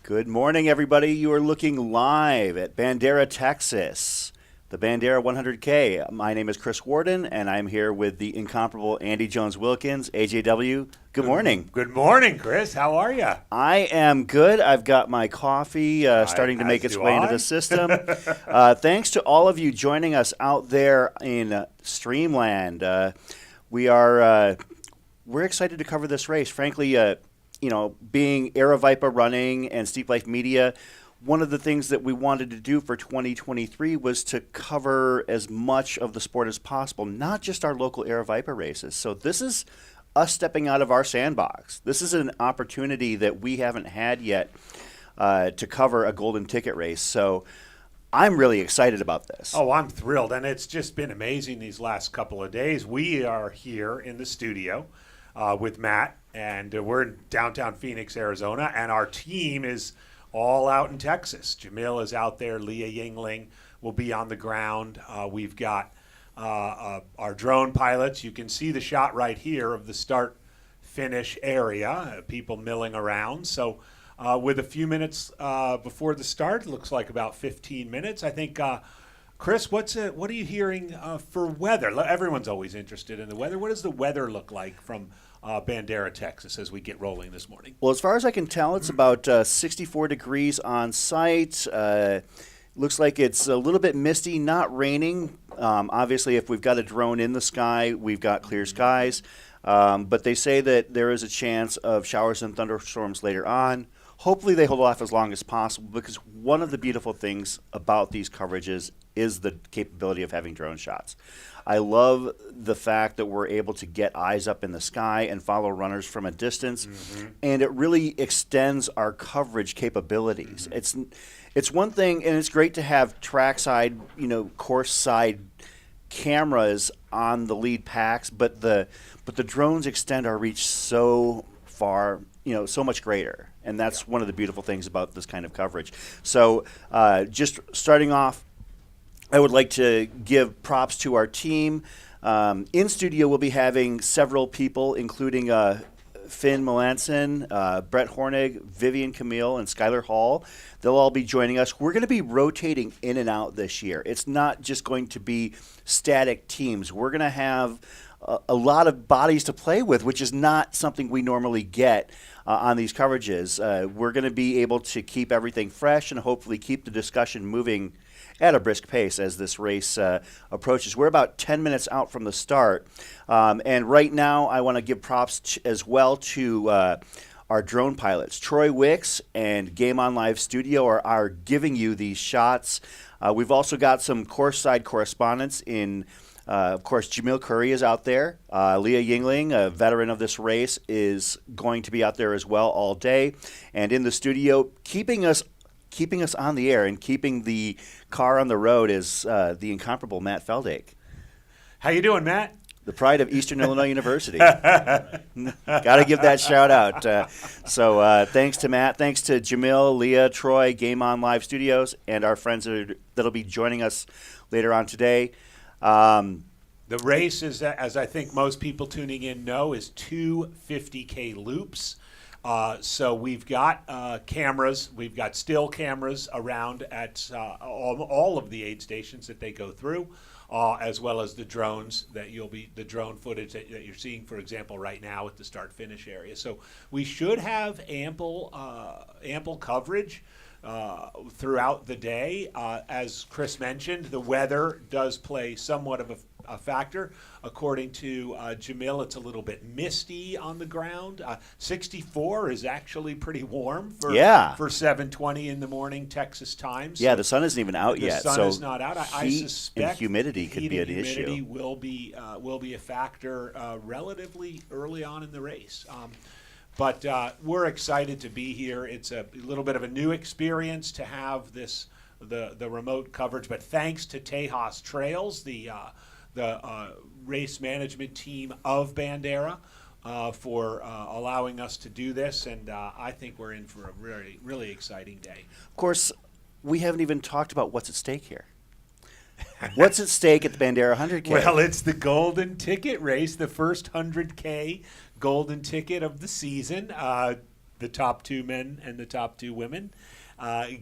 Good morning, everybody. You are looking live at Bandera, Texas, the Bandera 100K. My name is Chris Warden, and I'm here with the incomparable Andy Jones-Wilkins, AJW. Good morning. Good morning, Chris. How are you? I am good. I've got my coffee starting to make its way into the system. Thanks to all of you joining us out there in Streamland. We're excited to cover this race. Frankly, being Aravaipa Running and Steep Life Media, one of the things that we wanted to do for 2023 was to cover as much of the sport as possible, not just our local Aravaipa races. So this is us stepping out of our sandbox. This is an opportunity that we haven't had yet to cover a golden ticket race. So I'm really excited about this. Oh, I'm thrilled, and it's just been amazing these last couple of days. We are here in the studio with Matt, and we're in downtown Phoenix, Arizona, and our team is all out in Texas. Jamil is out there. Leah Yingling will be on the ground. We've got our drone pilots. You can see the shot right here of the start-finish area, people milling around. So with a few minutes before the start, it looks like about 15 minutes. I think, Chris, what are you hearing for weather? Everyone's always interested in the weather. What does the weather look like from Bandera, Texas, as we get rolling this morning? Well, as far as I can tell, it's about 64 degrees on site. Looks like it's a little bit misty, not raining. Obviously, if we've got a drone in the sky, we've got clear skies. But they say that there is a chance of showers and thunderstorms later on. Hopefully they hold off as long as possible, because one of the beautiful things about these coverages is the capability of having drone shots. I love the fact that we're able to get eyes up in the sky and follow runners from a distance, and it really extends our coverage capabilities. It's one thing, and it's great to have trackside, course side cameras on the lead packs, but the drones extend our reach so far, so much greater. And that's one of the beautiful things about this kind of coverage. So just starting off, I would like to give props to our team. In studio, we'll be having several people, including Finn Melanson, Brett Hornig, Vivian Camille, and Skylar Hall. They'll all be joining us. We're going to be rotating in and out this year. It's not just going to be static teams. We're going to have a lot of bodies to play with, which is not something we normally get on these coverages. We're going to be able to keep everything fresh and hopefully keep the discussion moving at a brisk pace as this race approaches. We're about 10 minutes out from the start. And right now, I want to give props as well to our drone pilots. Troy Wicks and Game On Live Studio are giving you these shots. We've also got some course-side correspondents in of course, Jamil Curry is out there. Leah Yingling, a veteran of this race, is going to be out there as well all day. And in the studio, keeping us on the air and keeping the car on the road is the incomparable Matt Feldake. How you doing, Matt? The pride of Eastern Illinois University. Got to give that shout out. So thanks to Matt. Thanks to Jamil, Leah, Troy, Game On Live Studios, and our friends that'll be joining us later on today. The race is, as I think most people tuning in know, is 2 50K loops. So we've got cameras, we've got still cameras around at all of the aid stations that they go through, as well as the drones the drone footage that you're seeing, for example, right now at the start-finish area. So we should have ample coverage throughout the day. As Chris mentioned, the weather does play somewhat of a factor. According to Jamil, it's a little bit misty on the ground. 64 is actually pretty warm for 7:20 in the morning Texas time. So the sun isn't even out yet. The sun is not out. I heat suspect and humidity could be an humidity issue. will be a factor relatively early on in the race. But we're excited to be here. It's a little bit of a new experience to have the remote coverage. But thanks to Tejas Trails, the race management team of Bandera, for allowing us to do this. And I think we're in for a really, really exciting day. Of course, we haven't even talked about what's at stake here. What's at stake at the Bandera 100K? Well, it's the golden ticket race, the first 100K golden ticket of the season. the top 2 men and the top 2 women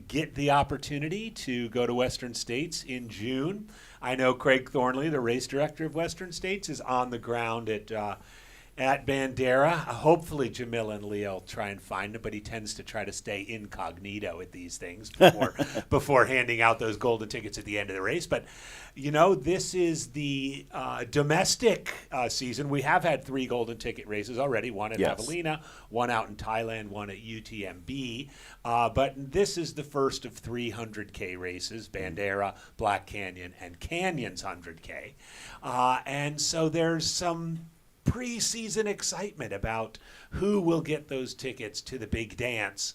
get the opportunity to go to Western States in June. I know Craig Thornley, the race director of Western States, is on the ground at Bandera. Hopefully Jamil and Leo try and find him, but he tends to try to stay incognito at these things before handing out those golden tickets at the end of the race. But, this is the domestic season. We have had 3 golden ticket races already, one at Javelina, one out in Thailand, one at UTMB. But this is the first of 300K races, Bandera, Black Canyon, and Canyons 100K. And so there's some preseason excitement about who will get those tickets to the big dance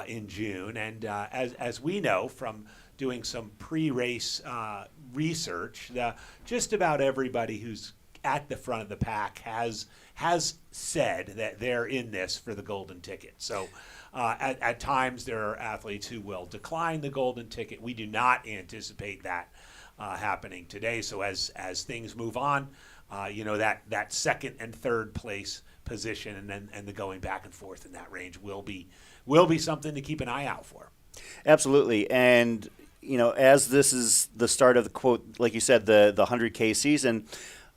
in June. And as we know from doing some pre-race research, just about everybody who's at the front of the pack has said that they're in this for the golden ticket. So at times there are athletes who will decline the golden ticket. We do not anticipate that happening today. So as things move on, that second and third place position and the going back and forth in that range will be something to keep an eye out for. Absolutely. And, as this is the start of the quote, like you said, the 100K season,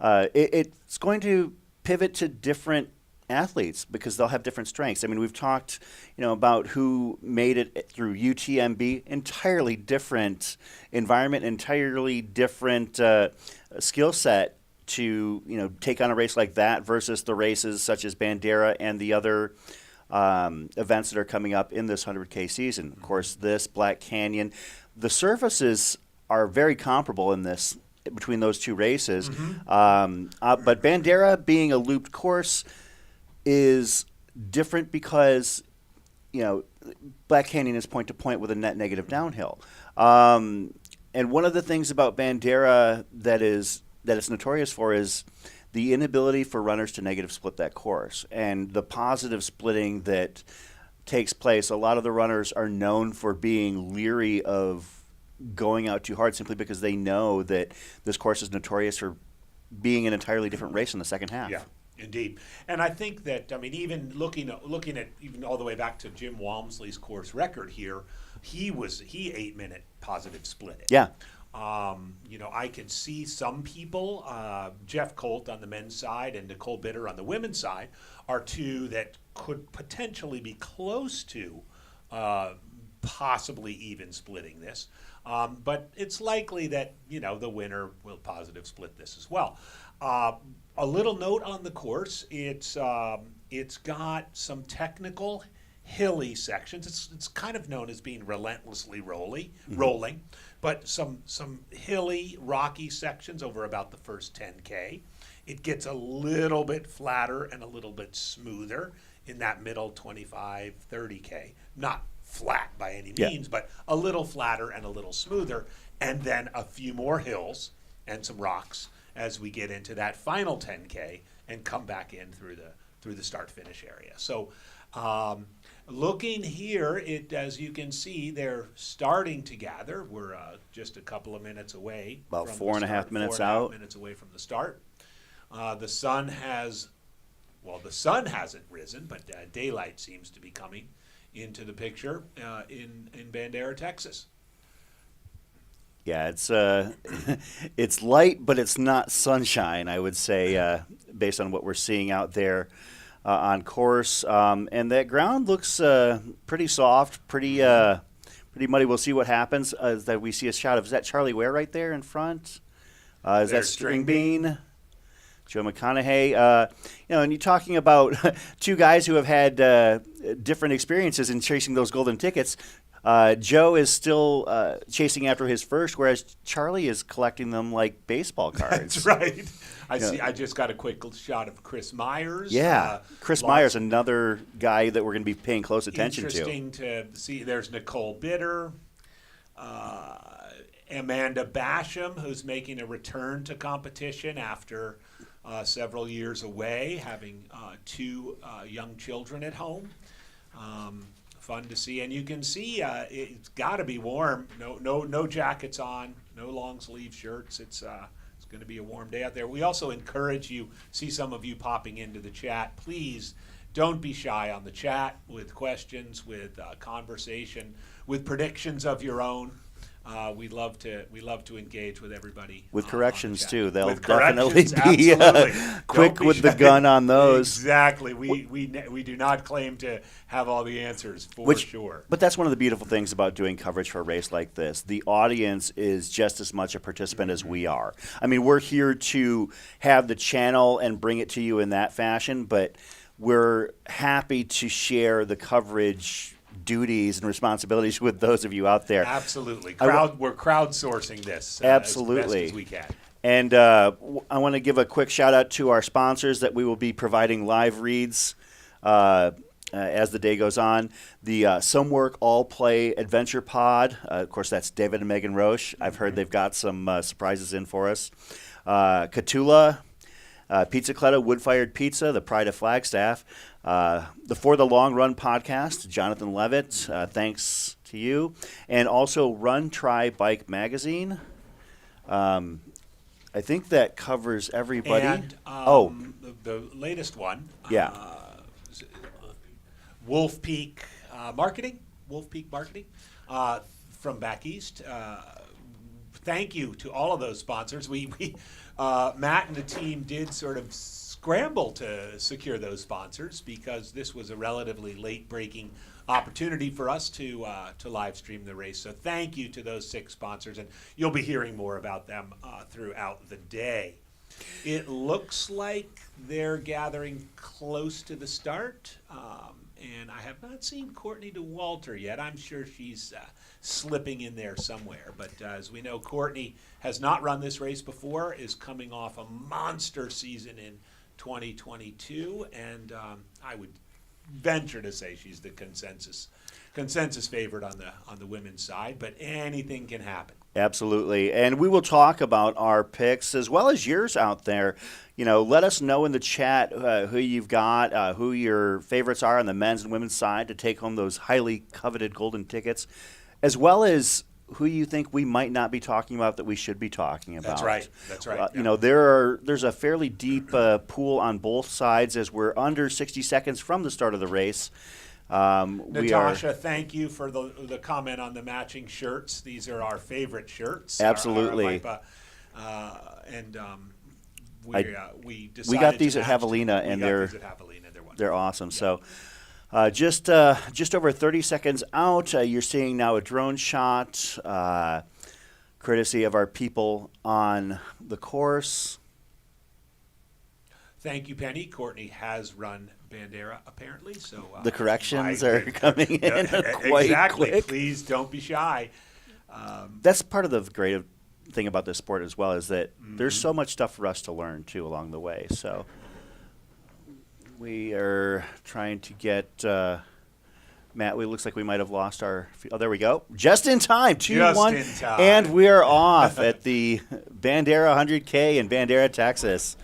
it's going to pivot to different athletes because they'll have different strengths. I mean, we've talked, about who made it through UTMB, entirely different environment, entirely different skill set to take on a race like that versus the races such as Bandera and the other events that are coming up in this 100K season. Of course, this Black Canyon, the surfaces are very comparable in this between those 2 races. But Bandera being a looped course is different because Black Canyon is point to point with a net negative downhill. And one of the things about Bandera that it's notorious for is the inability for runners to negative split that course and the positive splitting that takes place. A lot of the runners are known for being leery of going out too hard simply because they know that this course is notorious for being an entirely different race in the second half. Yeah, indeed. And I think that, even looking at even all the way back to Jim Walmsley's course record here, he 8-minute positive split it. Yeah. I can see some people, Jeff Colt on the men's side and Nicole Bitter on the women's side, are 2 that could potentially be close to possibly even splitting this. But it's likely that, the winner will positive split this as well. A little note on the course, it's got some technical hilly sections. It's kind of known as being relentlessly rolling, but some hilly, rocky sections over about the first 10K. It gets a little bit flatter and a little bit smoother in that middle 25, 30K. Not flat by any means, but a little flatter and a little smoother, and then a few more hills and some rocks as we get into that final 10K and come back in through the start-finish area. So looking here, as you can see, they're starting to gather. We're just a couple of minutes away. About 4.5 minutes out. 4.5 minutes away from the start. The sun hasn't risen, but daylight seems to be coming into the picture in Bandera, Texas. Yeah, it's light, but it's not sunshine, I would say, based on what we're seeing out there on course. And that ground looks pretty soft, pretty muddy. We'll see what happens. That we see a shot of, is that Charlie Ware right there in front? Is that String Bean? Joe McConaughey, and you're talking about 2 guys who have had different experiences in chasing those golden tickets. Joe is still chasing after his first, whereas Charlie is collecting them like baseball cards. That's right. I just got a quick shot of Chris Myers. Yeah, Chris Myers, another guy that we're going to be paying close attention to. Interesting to see. There's Nicole Bitter. Amanda Basham, who's making a return to competition after several years away, having 2 young children at home. Fun to see, and you can see it's got to be warm. No jackets on, no long sleeve shirts. It's going to be a warm day out there. We also encourage you, see some of you popping into the chat. Please don't be shy on the chat with questions, with conversation, with predictions of your own. We love to engage with everybody. With on corrections the chat. too. They'll With definitely corrections, be absolutely. quick Don't be with the shy. gun on those. Exactly. We do not claim to have all the answers for sure. But that's one of the beautiful things about doing coverage for a race like this. The audience is just as much a participant as we are. I mean, we're here to have the channel and bring it to you in that fashion, but we're happy to share the coverage duties and responsibilities with those of you out there. Absolutely. We're crowdsourcing this Absolutely. as best as we can. And I want to give a quick shout out to our sponsors that we will be providing live reads as the day goes on. The Some Work All Play Adventure Pod. Of course, that's David and Megan Roche. I've heard they've got some surprises in for us. Catula, Pizza Clutta, Wood-Fired Pizza, the Pride of Flagstaff. The For the Long Run podcast, Jonathan Levitt, thanks to you. And also Run, Try, Bike Magazine. I think that covers everybody. And the latest one. Yeah. Wolf Peak Marketing. Wolf Peak Marketing from back east. Thank you to all of those sponsors. We Matt and the team did sort of scramble to secure those sponsors because this was a relatively late-breaking opportunity for us to live stream the race. So thank you to those 6 sponsors, and you'll be hearing more about them throughout the day. It looks like they're gathering close to the start, and I have not seen Courtney DeWalter yet. I'm sure she's slipping in there somewhere. But as we know, Courtney has not run this race before, is coming off a monster season in 2022, and I would venture to say she's the consensus favorite on the women's side, but anything can happen. Absolutely. And we will talk about our picks as well as yours out there. You know, let us know in the chat who you've got, who your favorites are on the men's and women's side to take home those highly coveted golden tickets, as well as who you think we might not be talking about that we should be talking about. That's right. You know, there's a fairly deep pool on both sides as we're under 60 seconds from the start of the race. Natasha, thank you for the comment on the matching shirts. These are our favorite shirts. Absolutely. We decided we got these to at match Javelina, them. and they're awesome. Yeah. So just over 30 seconds out, you're seeing now a drone shot, courtesy of our people on the course. Thank you, Penny. Courtney has run Bandera, apparently. So the corrections are coming in quite exactly. quick. Please don't be shy. That's part of the great thing about this sport as well, is that there's so much stuff for us to learn, too, along the way. So we are trying to get Matt, it looks like we might have lost our – oh, there we go. Just in time, 2-1. And we are off at the Bandera 100K in Bandera, Texas.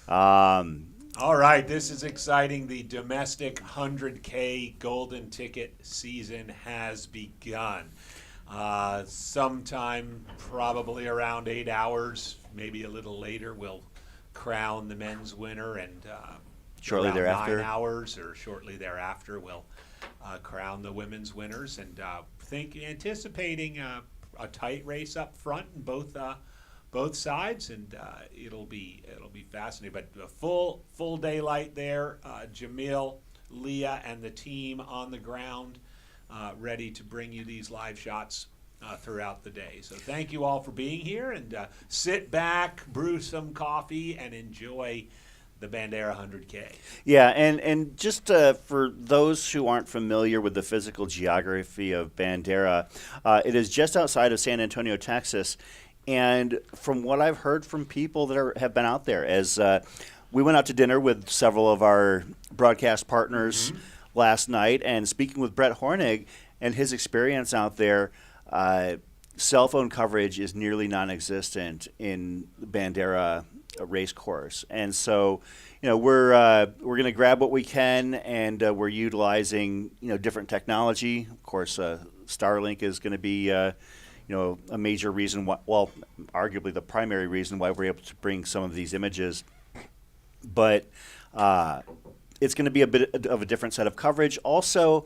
All right, this is exciting. The domestic 100K golden ticket season has begun. Sometime probably around 8 hours, maybe a little later, we'll crown the men's winner, and shortly thereafter, 9 hours or shortly thereafter, we'll crown the women's winners. And anticipating a tight race up front in both sides, and it'll be fascinating. But full daylight there. Jamil, Leah, and the team on the ground, ready to bring you these live shots throughout the day. So thank you all for being here, and sit back, brew some coffee, and enjoy the Bandera 100K. Yeah, and just for those who aren't familiar with the physical geography of Bandera, it is just outside of San Antonio, Texas. And from what I've heard from people that have been out there, as we went out to dinner with several of our broadcast partners last night, and speaking with Brett Hornig and his experience out there, cell phone coverage is nearly non-existent in the Bandera race course. And so, we're going to grab what we can, and we're utilizing different technology. Of course, Starlink is going to be a major reason why, well, arguably the primary reason why we're able to bring some of these images. But it's going to be a bit of a different set of coverage. Also,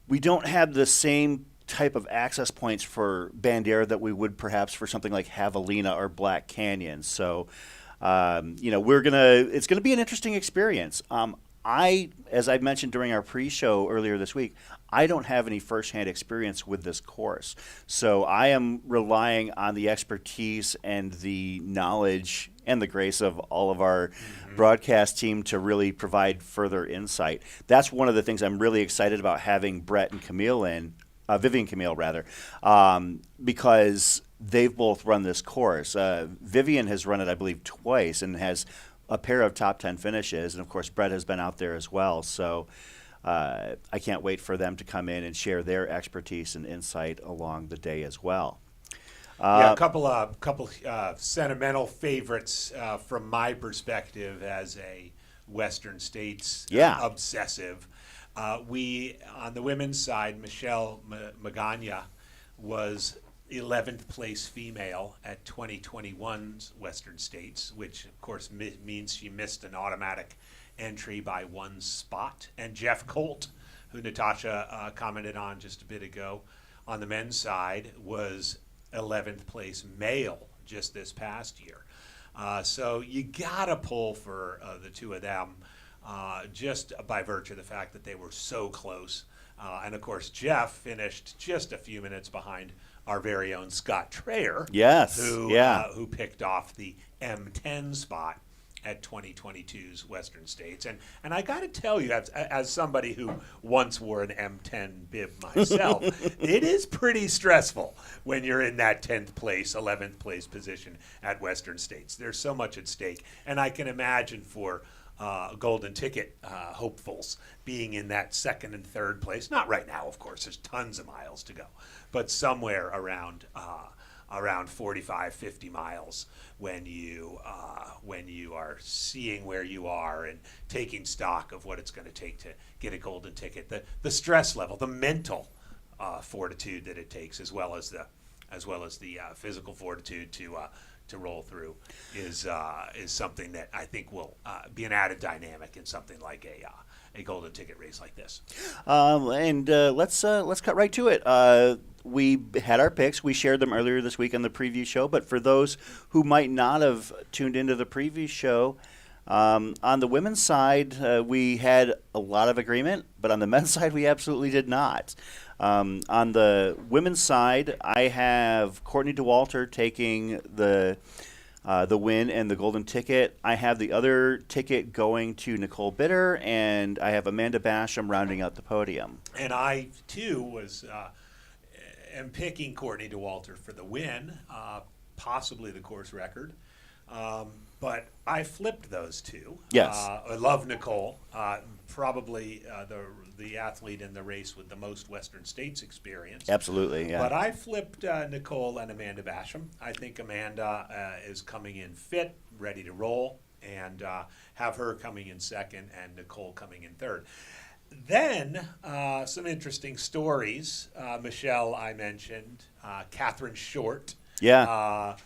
we don't have the same type of access points for Bandera that we would perhaps for something like Javelina or Black Canyon. So, it's going to be an interesting experience. As I mentioned during our pre-show earlier this week, I don't have any firsthand experience with this course. So I am relying on the expertise and the knowledge and the grace of all of our broadcast team to really provide further insight. That's one of the things I'm really excited about having Brett and Vivian Camille rather, because they've both run this course. Vivian has run it, I believe, twice and has a pair of top 10 finishes, and of course Brett has been out there as well. So I can't wait for them to come in and share their expertise and insight along the day as well. A couple sentimental favorites from my perspective as a Western States obsessive. We on the women's side, Michelle Magana was 11th place female at 2021's Western States, which of course means she missed an automatic entry by 1 spot. And Jeff Colt, who Natasha commented on just a bit ago, on the men's side was 11th place male just this past year. So you gotta pull for the two of them just by virtue of the fact that they were so close. And of course, Jeff finished just a few minutes behind our very own Scott Traer, who picked off the M10 spot at 2022's Western States. And I got to tell you, as somebody who once wore an M10 bib myself, it is pretty stressful when you're in that 10th place, 11th place position at Western States. There's so much at stake. And I can imagine for golden ticket hopefuls being in that second and third place. Not right now, of course. There's tons of miles to go, but somewhere around 45, 50 miles when you are seeing where you are and taking stock of what it's going to take to get a golden ticket. The stress level, the mental fortitude that it takes, as well as the physical fortitude to roll through is something that I think will be an added dynamic in something like a golden ticket race like this. Let's cut right to it. We had our picks. We shared them earlier this week on the preview show. But for those who might not have tuned into the preview show, on the women's side, we had a lot of agreement, but on the men's side, we absolutely did not. On the women's side, I have Courtney Dauwalter taking the win and the golden ticket. I have the other ticket going to Nicole Bitter, and I have Amanda Basham rounding out the podium. And I, too, am picking Courtney Dauwalter for the win, possibly the course record. But I flipped those two. Yes. I love Nicole, probably the athlete in the race with the most Western States experience. Absolutely, yeah. But I flipped Nicole and Amanda Basham. I think Amanda is coming in fit, ready to roll, and have her coming in second and Nicole coming in third. Then some interesting stories. Michelle, I mentioned, Catherine Short. Yeah.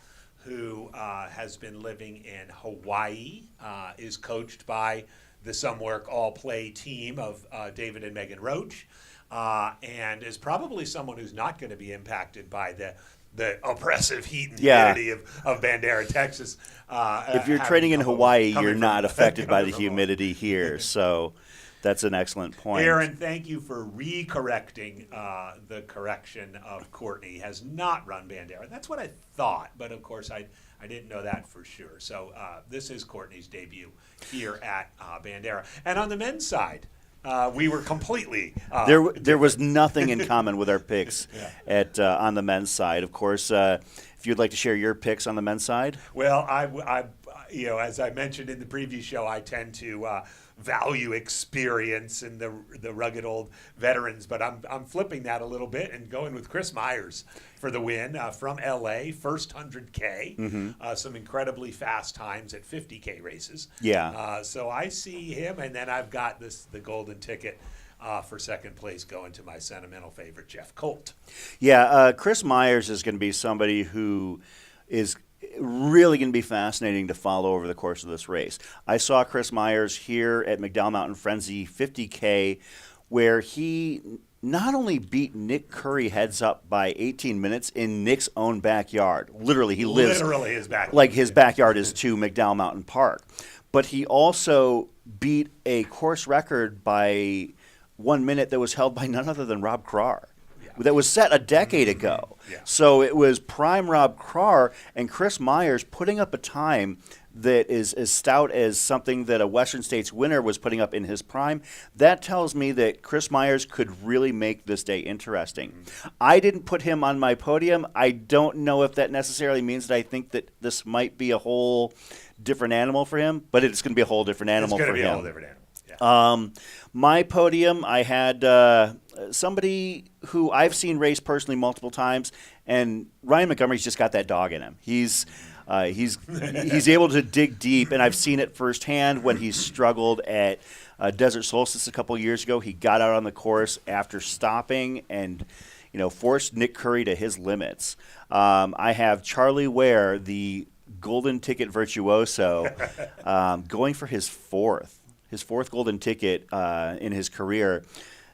Who has been living in Hawaii, is coached by the Some Work All Play team of David and Megan Roach, and is probably someone who's not going to be impacted by the oppressive heat and humidity of Bandera, Texas. If you're training in Hawaii, you're not affected by the humidity here, so that's an excellent point. Aaron, thank you for re-correcting the correction of Courtney has not run Bandera. That's what I thought, but of course I didn't know that for sure. So this is Courtney's debut here at Bandera. And on the men's side, we were completely there was nothing in common with our picks on the men's side. Of course, if you'd like to share your picks on the men's side. Well, I as I mentioned in the preview show, I tend to value experience and the rugged old veterans, but I'm flipping that a little bit and going with Chris Myers for the win from LA, first 100K, some incredibly fast times at 50K races. Yeah. So I see him, and then I've got the golden ticket for second place going to my sentimental favorite, Jeff Colt. Yeah, Chris Myers is going to be somebody who is really going to be fascinating to follow over the course of this race. I saw Chris Myers here at McDowell Mountain Frenzy 50K, where he not only beat Nick Curry heads up by 18 minutes in Nick's own backyard. Literally, he lives Literally his backyard. like his backyard is to McDowell Mountain Park. But he also beat a course record by 1 minute that was held by none other than Rob Krar. That was set a decade ago. Yeah. So it was prime Rob Krar and Chris Myers putting up a time that is as stout as something that a Western States winner was putting up in his prime. That tells me that Chris Myers could really make this day interesting. I didn't put him on my podium. I don't know if that necessarily means that I think that this might be a whole different animal for him, but it's going to be a whole different animal for him. It's going to be a whole different animal. Yeah. My podium, I had somebody who I've seen race personally multiple times, and Ryan Montgomery's just got that dog in him. He's able to dig deep, and I've seen it firsthand when he's struggled at Desert Solstice a couple years ago. He got out on the course after stopping and forced Nick Curry to his limits. I have Charlie Ware, the golden ticket virtuoso, going for his fourth golden ticket in his career.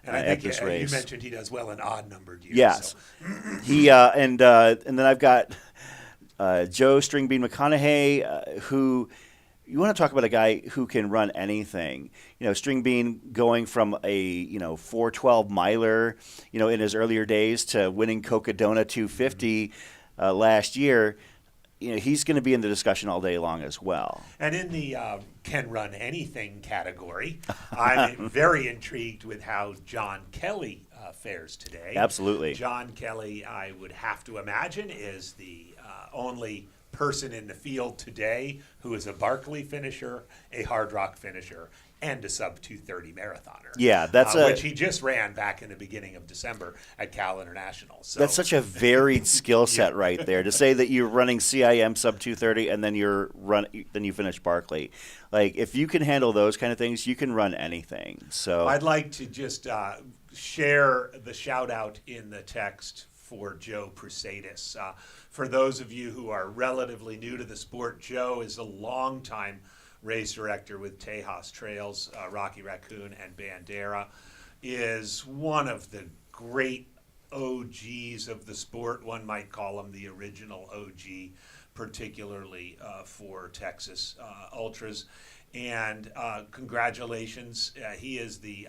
And I at think this race. You mentioned he does well in odd-numbered years. Yes, so. he and then I've got Joe Stringbean McConaughey, who you want to talk about a guy who can run anything. Stringbean going from a 4:12 miler, in his earlier days to winning Cocodona 250 last year. He's going to be in the discussion all day long as well. And in the can run anything category, I'm very intrigued with how John Kelly fares today. Absolutely. John Kelly, I would have to imagine, is the only person in the field today who is a Barkley finisher, a Hard Rock finisher, and a sub-230 marathoner. Yeah, that's which he just ran back in the beginning of December at Cal International. So that's such a varied skill set right there. To say that you're running CIM sub-230 and then you finish Barkley. Like, if you can handle those kind of things, you can run anything. So I'd like to just share the shout-out in the text for Joe Prusadis. For those of you who are relatively new to the sport, Joe is a longtime race director with Tejas Trails, Rocky Raccoon, and Bandera, is one of the great OGs of the sport. One might call him the original OG, particularly for Texas Ultras. And congratulations, he is the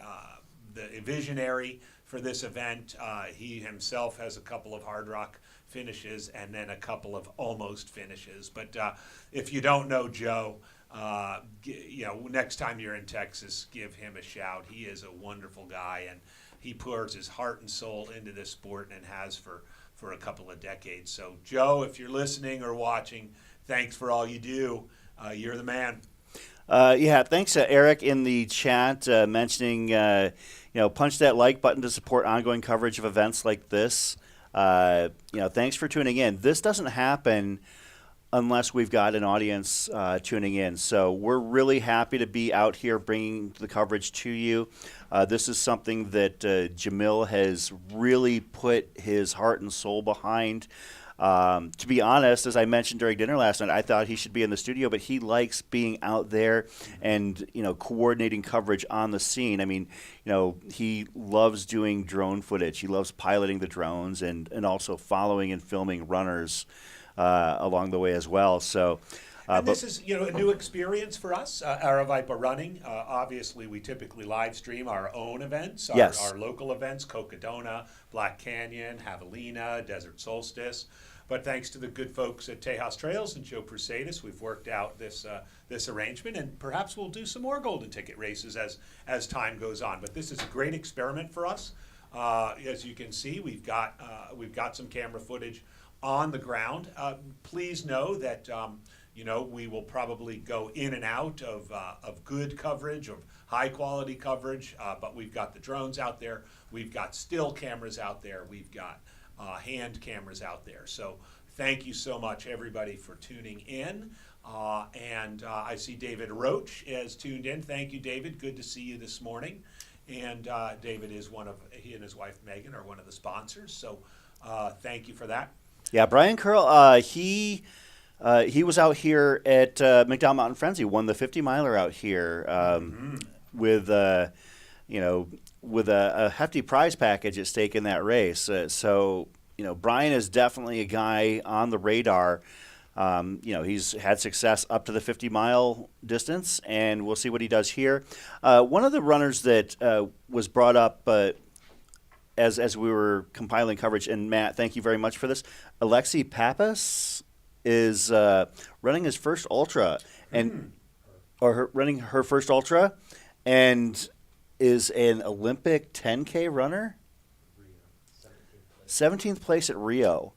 visionary for this event. He himself has a couple of Hard Rock finishes and then a couple of almost finishes. But if you don't know Joe, next time you're in Texas, give him a shout. He is a wonderful guy, and he pours his heart and soul into this sport and has for a couple of decades. So, Joe, if you're listening or watching, thanks for all you do. You're the man. Thanks, Eric, in the chat mentioning, punch that like button to support ongoing coverage of events like this. Thanks for tuning in. This doesn't happen unless we've got an audience tuning in. So we're really happy to be out here bringing the coverage to you. This is something that Jamil has really put his heart and soul behind. To be honest, as I mentioned during dinner last night, I thought he should be in the studio, but he likes being out there and, coordinating coverage on the scene. I mean, he loves doing drone footage. He loves piloting the drones and also following and filming runners along the way as well. So, this is a new experience for us. Aravaipa Running. Obviously, we typically live stream our own events, our local events: Cocodona, Black Canyon, Javelina, Desert Solstice. But thanks to the good folks at Tejas Trails and Joe Prusadis, we've worked out this arrangement, and perhaps we'll do some more golden ticket races as time goes on. But this is a great experiment for us. As you can see, we've got some camera footage on the ground. Please know that we will probably go in and out of good coverage, of high quality coverage, but we've got the drones out there, we've got still cameras out there, we've got hand cameras out there. So thank you so much, everybody, for tuning in. And I see David Roach has tuned in. Thank you, David. Good to see you this morning. And David is he and his wife Megan are one of the sponsors. So thank you for that. Yeah, Brian Curl, he He was out here at McDowell Mountain Frenzy, won the 50 miler out here with with a hefty prize package at stake in that race. So Brian is definitely a guy on the radar. He's had success up to the 50-mile distance, and we'll see what he does here. One of the runners that was brought up as we were compiling coverage, and Matt, thank you very much for this. Alexi Pappas is running his first ultra, running her first ultra, and is an Olympic 10K runner. 17th place at Rio.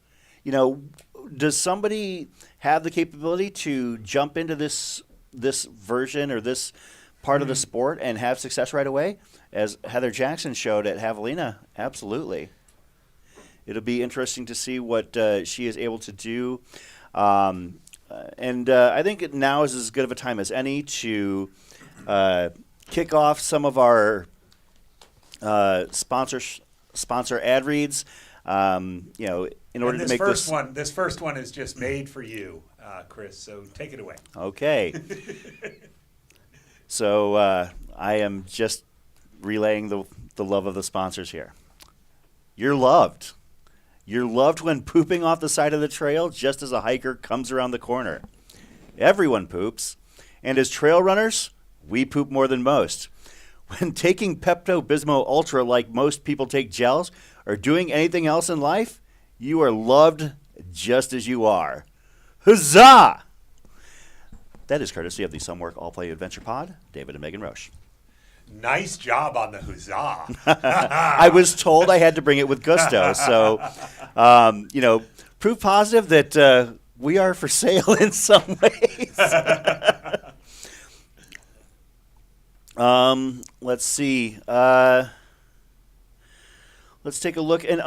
Does somebody have the capability to jump into this version or this part of the sport and have success right away? As Heather Jackson showed at Javelina, absolutely. It'll be interesting to see what she is able to do. And I think now is as good of a time as any to kick off some of our sponsor ad reads. In order to make this first one is just made for you, Chris. So take it away. Okay. So I am just relaying the love of the sponsors here. You're loved. You're loved when pooping off the side of the trail just as a hiker comes around the corner. Everyone poops. And as trail runners, we poop more than most. When taking Pepto-Bismol Ultra like most people take gels or doing anything else in life, you are loved just as you are. Huzzah! That is courtesy of the Some Work All Play Adventure Pod, David and Megan Roche. Nice job on the huzzah. I was told I had to bring it with gusto. So, proof positive that we are for sale in some ways. Let's see. Let's take a look. And,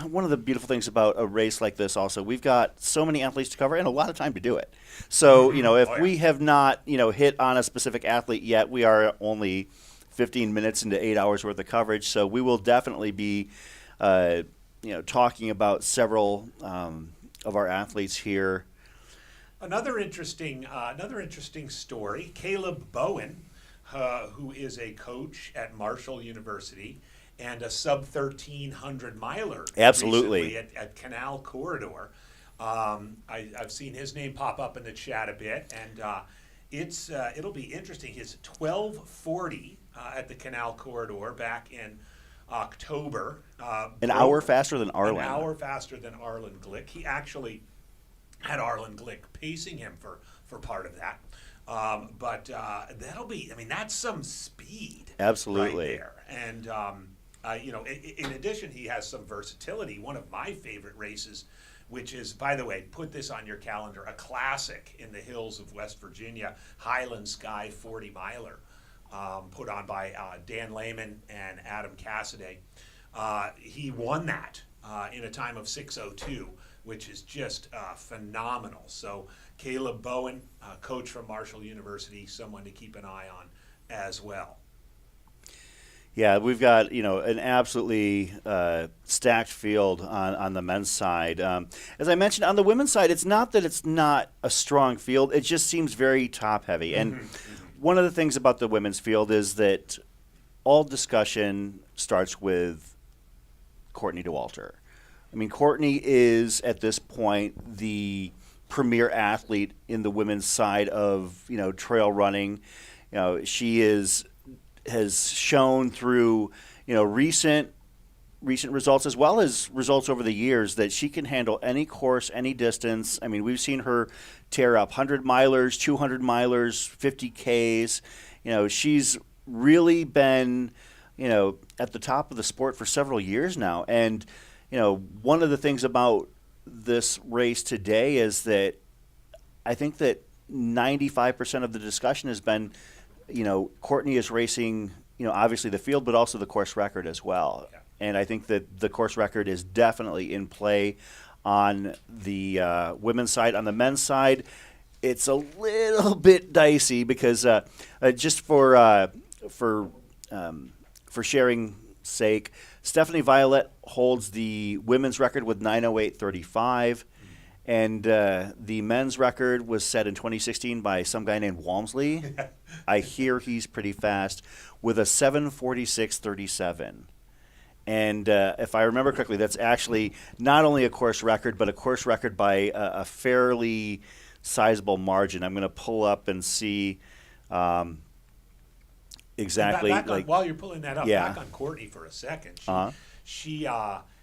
one of the beautiful things about a race like this also, we've got so many athletes to cover and a lot of time to do it. So, if we have not, hit on a specific athlete yet, we are only 15 minutes into 8 hours worth of coverage. So we will definitely be, talking about several of our athletes here. Another interesting story, Caleb Bowen, who is a coach at Marshall University, and a sub-1300 miler. Absolutely. At Canal Corridor. I've seen his name pop up in the chat a bit, and it'll be interesting. His 12:40 at the Canal Corridor back in October. An hour faster than Arlen. An hour faster than Arlen Glick. He actually had Arlen Glick pacing him for part of that. But that'll be, that's some speed. Absolutely. Right there. And, in addition, he has some versatility. One of my favorite races, which is, by the way, put this on your calendar, a classic in the hills of West Virginia, Highland Sky 40 miler, put on by Dan Lehman and Adam Cassidy. He won that in a time of 6:02, which is just phenomenal. So Caleb Bowen, coach from Marshall University, someone to keep an eye on as well. Yeah, we've got an absolutely stacked field on the men's side. As I mentioned, on the women's side, it's not that it's not a strong field. It just seems very top heavy. And one of the things about the women's field is that all discussion starts with Courtney Dauwalter. Courtney is at this point the premier athlete in the women's side of trail running. She has shown through recent results as well as results over the years that she can handle any course, any distance. We've seen her tear up 100 milers, 200 milers, 50Ks. She's really been at the top of the sport for several years now. And one of the things about this race today is that I think that 95% of the discussion has been Courtney is racing, obviously the field, but also the course record as well. Yeah. And I think that the course record is definitely in play on the women's side. On the men's side, it's a little bit dicey because just for sharing sake, Stephanie Violet holds the women's record with 9:08:35, And the men's record was set in 2016 by some guy named Walmsley. I hear he's pretty fast with a 7:46:37. And if I remember correctly, that's actually not only a course record, but a course record by a fairly sizable margin. I'm going to pull up and see um, exactly. While you're pulling that up, Yeah. back on Courtney for a second. Uh-huh. She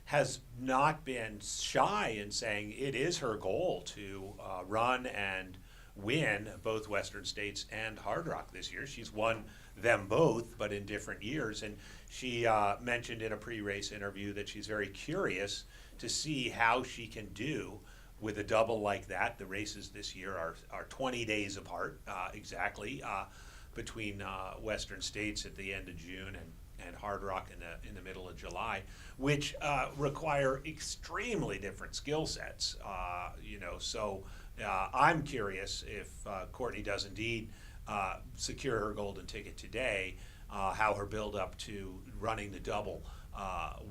has not been shy in saying it is her goal to run and win both Western States and Hard Rock this year. She's won them both, but in different years. And she mentioned in a pre-race interview that she's very curious to see how she can do with a double like that. The races this year are 20 days apart, exactly, between Western States at the end of June and Hard Rock in the middle of July, which require extremely different skill sets. So I'm curious if Courtney does indeed secure her golden ticket today, how her build up to running the double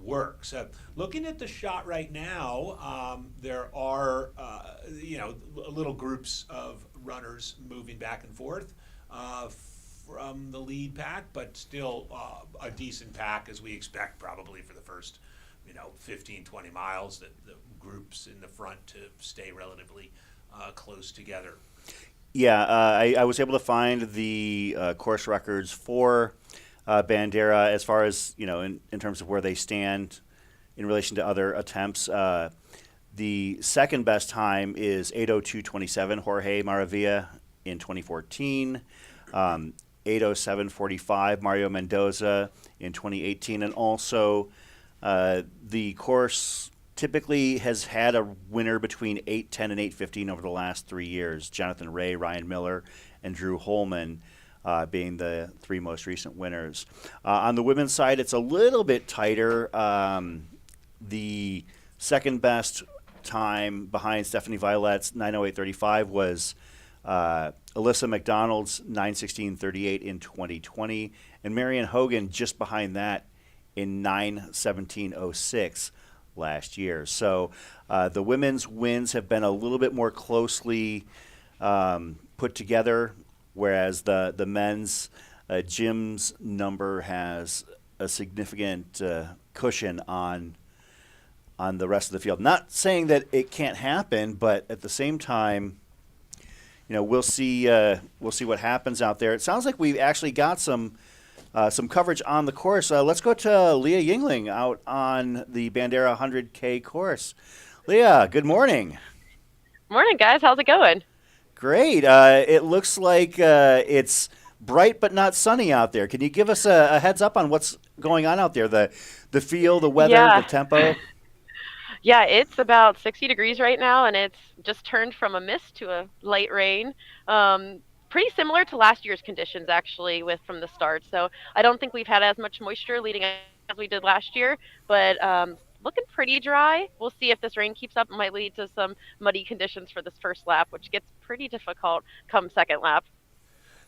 works. Looking at the shot right now, there are little groups of runners moving back and forth from the lead pack, but still a decent pack as we expect probably for the first 15, 20 miles, that the groups in the front to stay relatively close together. Yeah, I was able to find the course records for Bandera as far as, in terms of where they stand in relation to other attempts. The second best time is 8:02:27, Jorge Maravilla in 2014. 8:07:45, Mario Mendoza in 2018. And also, the course typically has had a winner between 8:10 and 8:15 over the last 3 years. Jonathan Ray, Ryan Miller, and Drew Holman being the three most recent winners. On the women's side, it's a little bit tighter. The second best time behind Stephanie Violet's 9:08:35 was Alyssa McDonald's 9:16:38 in 2020, and Marion Hogan just behind that in 9:17:06 last year. So the women's wins have been a little bit more closely put together, whereas the men's Jim's number has a significant cushion on the rest of the field. Not saying that it can't happen, but at the same time, we'll see what happens out there. It sounds like we've actually got some coverage on the course. Let's go to Leah Yingling out on the Bandera 100K course. Leah, good morning. Morning, guys. How's it going? Great. It looks like it's bright but not sunny out there. Can you give us a heads up on what's going on out there? The feel, the weather, Yeah. the tempo? Yeah, it's about 60 degrees right now, and it's just turned from a mist to a light rain. Pretty similar to last year's conditions, actually, from the start. So I don't think we've had as much moisture leading up as we did last year, but looking pretty dry. We'll see if this rain keeps up. It might lead to some muddy conditions for this first lap, which gets pretty difficult come second lap.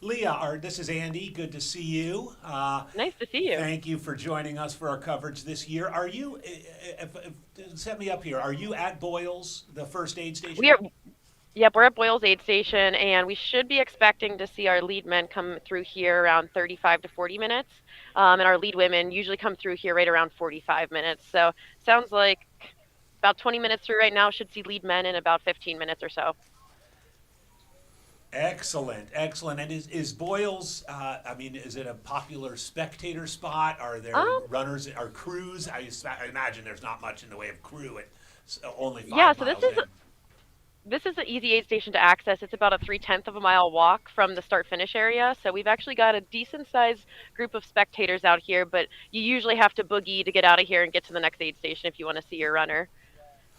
Leah, this is Andy. Good to see you. Nice to see you. Thank you for joining us for our coverage this year. Are you, set me up here, are you at Boyles, the first aid station? Yep, we're at Boyle's Aid Station, and we should be expecting to see our lead men come through here around 35 to 40 minutes, and our lead women usually come through here right around 45 minutes. So sounds like about 20 minutes through right now, should see lead men in about 15 minutes or so. Excellent, excellent. And is Boyles, is it a popular spectator spot? Are there runners, are crews? I imagine there's not much in the way of crew at only 5 Yeah, so miles in. this is an easy aid station to access. It's about a 3/10 of a mile walk from the start-finish area. So we've actually got a decent-sized group of spectators out here, but you usually have to boogie to get out of here and get to the next aid station if you want to see your runner.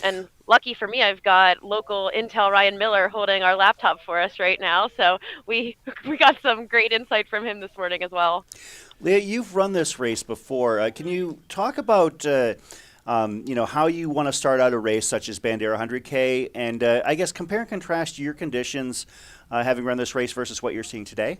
And lucky for me, I've got local Intel Ryan Miller holding our laptop for us right now. So we got some great insight from him this morning as well. Leah, you've run this race before. Can you talk about how you want to start out a race such as Bandera 100K, and I guess compare and contrast your conditions having run this race versus what you're seeing today?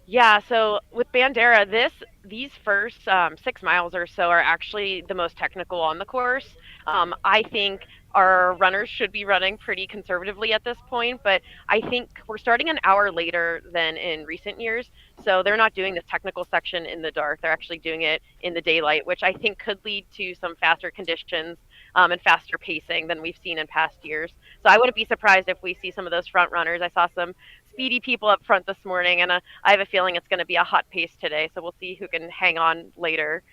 Yeah, so with Bandera, these first 6 miles or so are actually the most technical on the course. I think our runners should be running pretty conservatively at this point, but I think we're starting an hour later than in recent years. So they're not doing this technical section in the dark. They're actually doing it in the daylight, which I think could lead to some faster conditions and faster pacing than we've seen in past years. So I wouldn't be surprised if we see some of those front runners. I saw some speedy people up front this morning, and I have a feeling it's going to be a hot pace today. So we'll see who can hang on later.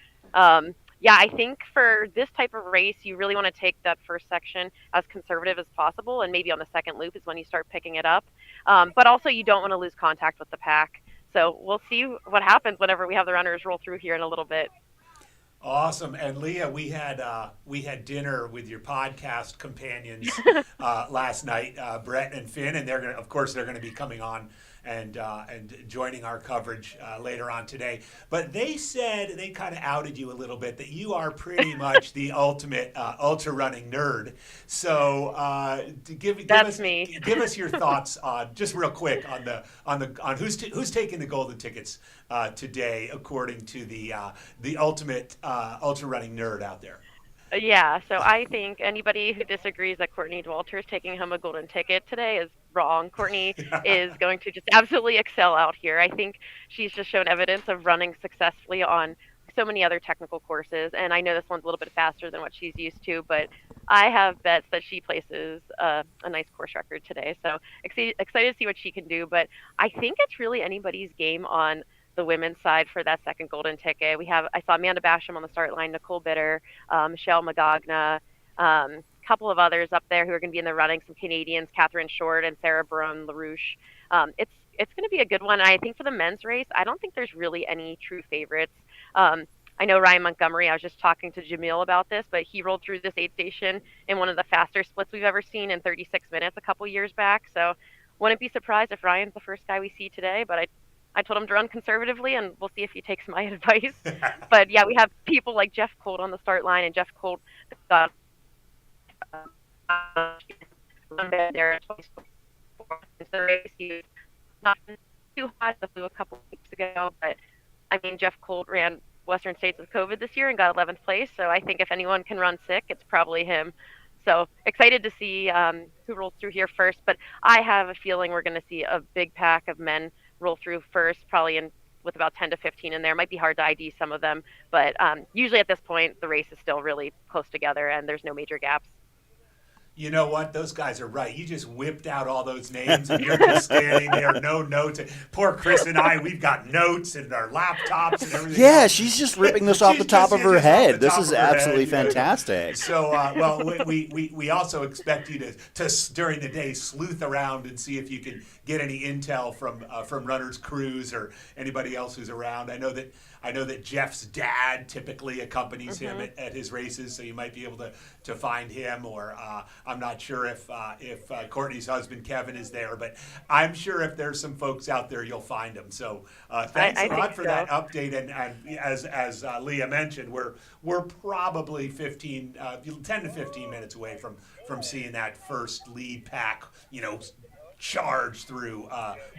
Yeah, I think for this type of race, you really want to take that first section as conservative as possible, and maybe on the second loop is when you start picking it up. But also, you don't want to lose contact with the pack. So we'll see what happens whenever we have the runners roll through here in a little bit. Awesome. And Leah, we had dinner with your podcast companions last night, Brett and Finn, and of course they're gonna be coming on and joining our coverage later on today. But they said they kind of outed you a little bit that you are pretty much the ultimate ultra running nerd. So give us your thoughts on, just real quick, on who's taking the golden tickets today, according to the ultimate ultra running nerd out there. Yeah, so I think anybody who disagrees that Courtney Dauwalter is taking home a golden ticket today is wrong. Courtney is going to just absolutely excel out here. I think she's just shown evidence of running successfully on so many other technical courses, and I know this one's a little bit faster than what she's used to, but I have bets that she places a nice course record today. So excited to see what she can do, but I think it's really anybody's game on the women's side for that second golden ticket. I saw Amanda Basham on the start line, Nicole Bitter, Michelle Magagna, a couple of others up there who are going to be in the running, some Canadians, Catherine Short and Sarah Barone LaRouche. It's going to be a good one. I think for the men's race, I don't think there's really any true favorites. I know Ryan Montgomery, I was just talking to Jamil about this, but he rolled through this aid station in one of the faster splits we've ever seen in 36 minutes a couple years back. So wouldn't be surprised if Ryan's the first guy we see today, but I told him to run conservatively, and we'll see if he takes my advice. But yeah, we have people like Jeff Colt on the start line, and Jeff Colt got Bandera twice before the race. He was not too hot a couple of weeks ago, but I mean, Jeff Colt ran Western States with COVID this year and got 11th place. So I think if anyone can run sick, it's probably him. So excited to see who rolls through here first. But I have a feeling we're going to see a big pack of men roll through first, probably with about 10 to 15 in there. It might be hard to ID some of them, but usually at this point, the race is still really close together and there's no major gaps. You know what? Those guys are right. You just whipped out all those names, and you're just standing there, no notes. Poor Chris and I, we've got notes and our laptops and everything. Yeah, else. she's just ripping this off the top of her head. This is absolutely fantastic. So, well, we also expect you to during the day sleuth around and see if you can get any intel from runners' crews or anybody else who's around. I know that Jeff's dad typically accompanies him at his races, so you might be able to find him. Or I'm not sure if Courtney's husband Kevin is there, but I'm sure if there's some folks out there, you'll find them. So thanks a lot for that update. And as Leah mentioned, we're probably 10 to 15 minutes away from seeing that first lead pack, charge through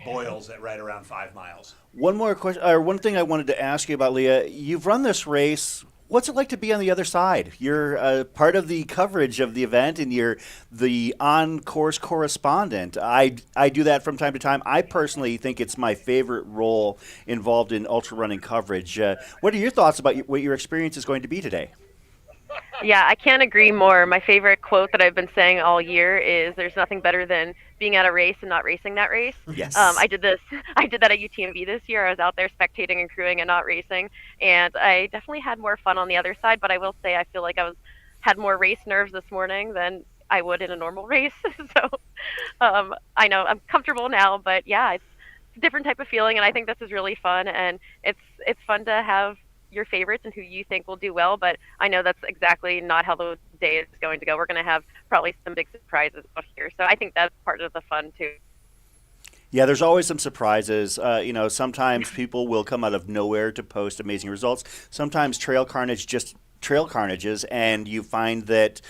Boyles at right around 5 miles. One more question, or one thing I wanted to ask you about, Leah. You've run this race. What's it like to be on the other side? You're part of the coverage of the event, and you're the on-course correspondent. I do that from time to time. I personally think it's my favorite role involved in ultra running coverage. What are your thoughts about what your experience is going to be today? Yeah, I can't agree more. My favorite quote that I've been saying all year is there's nothing better than being at a race and not racing that race. Yes. I did that at UTMB this year. I was out there spectating and crewing and not racing, and I definitely had more fun on the other side, but I will say I feel like had more race nerves this morning than I would in a normal race. So I know I'm comfortable now, but yeah, it's a different type of feeling, and I think this is really fun, and it's fun to have your favorites and who you think will do well, but I know that's exactly not how the day is going to go. We're going to have probably some big surprises out here, so I think that's part of the fun too. Yeah, there's always some surprises. Sometimes people will come out of nowhere to post amazing results. Sometimes trail carnages, and you find that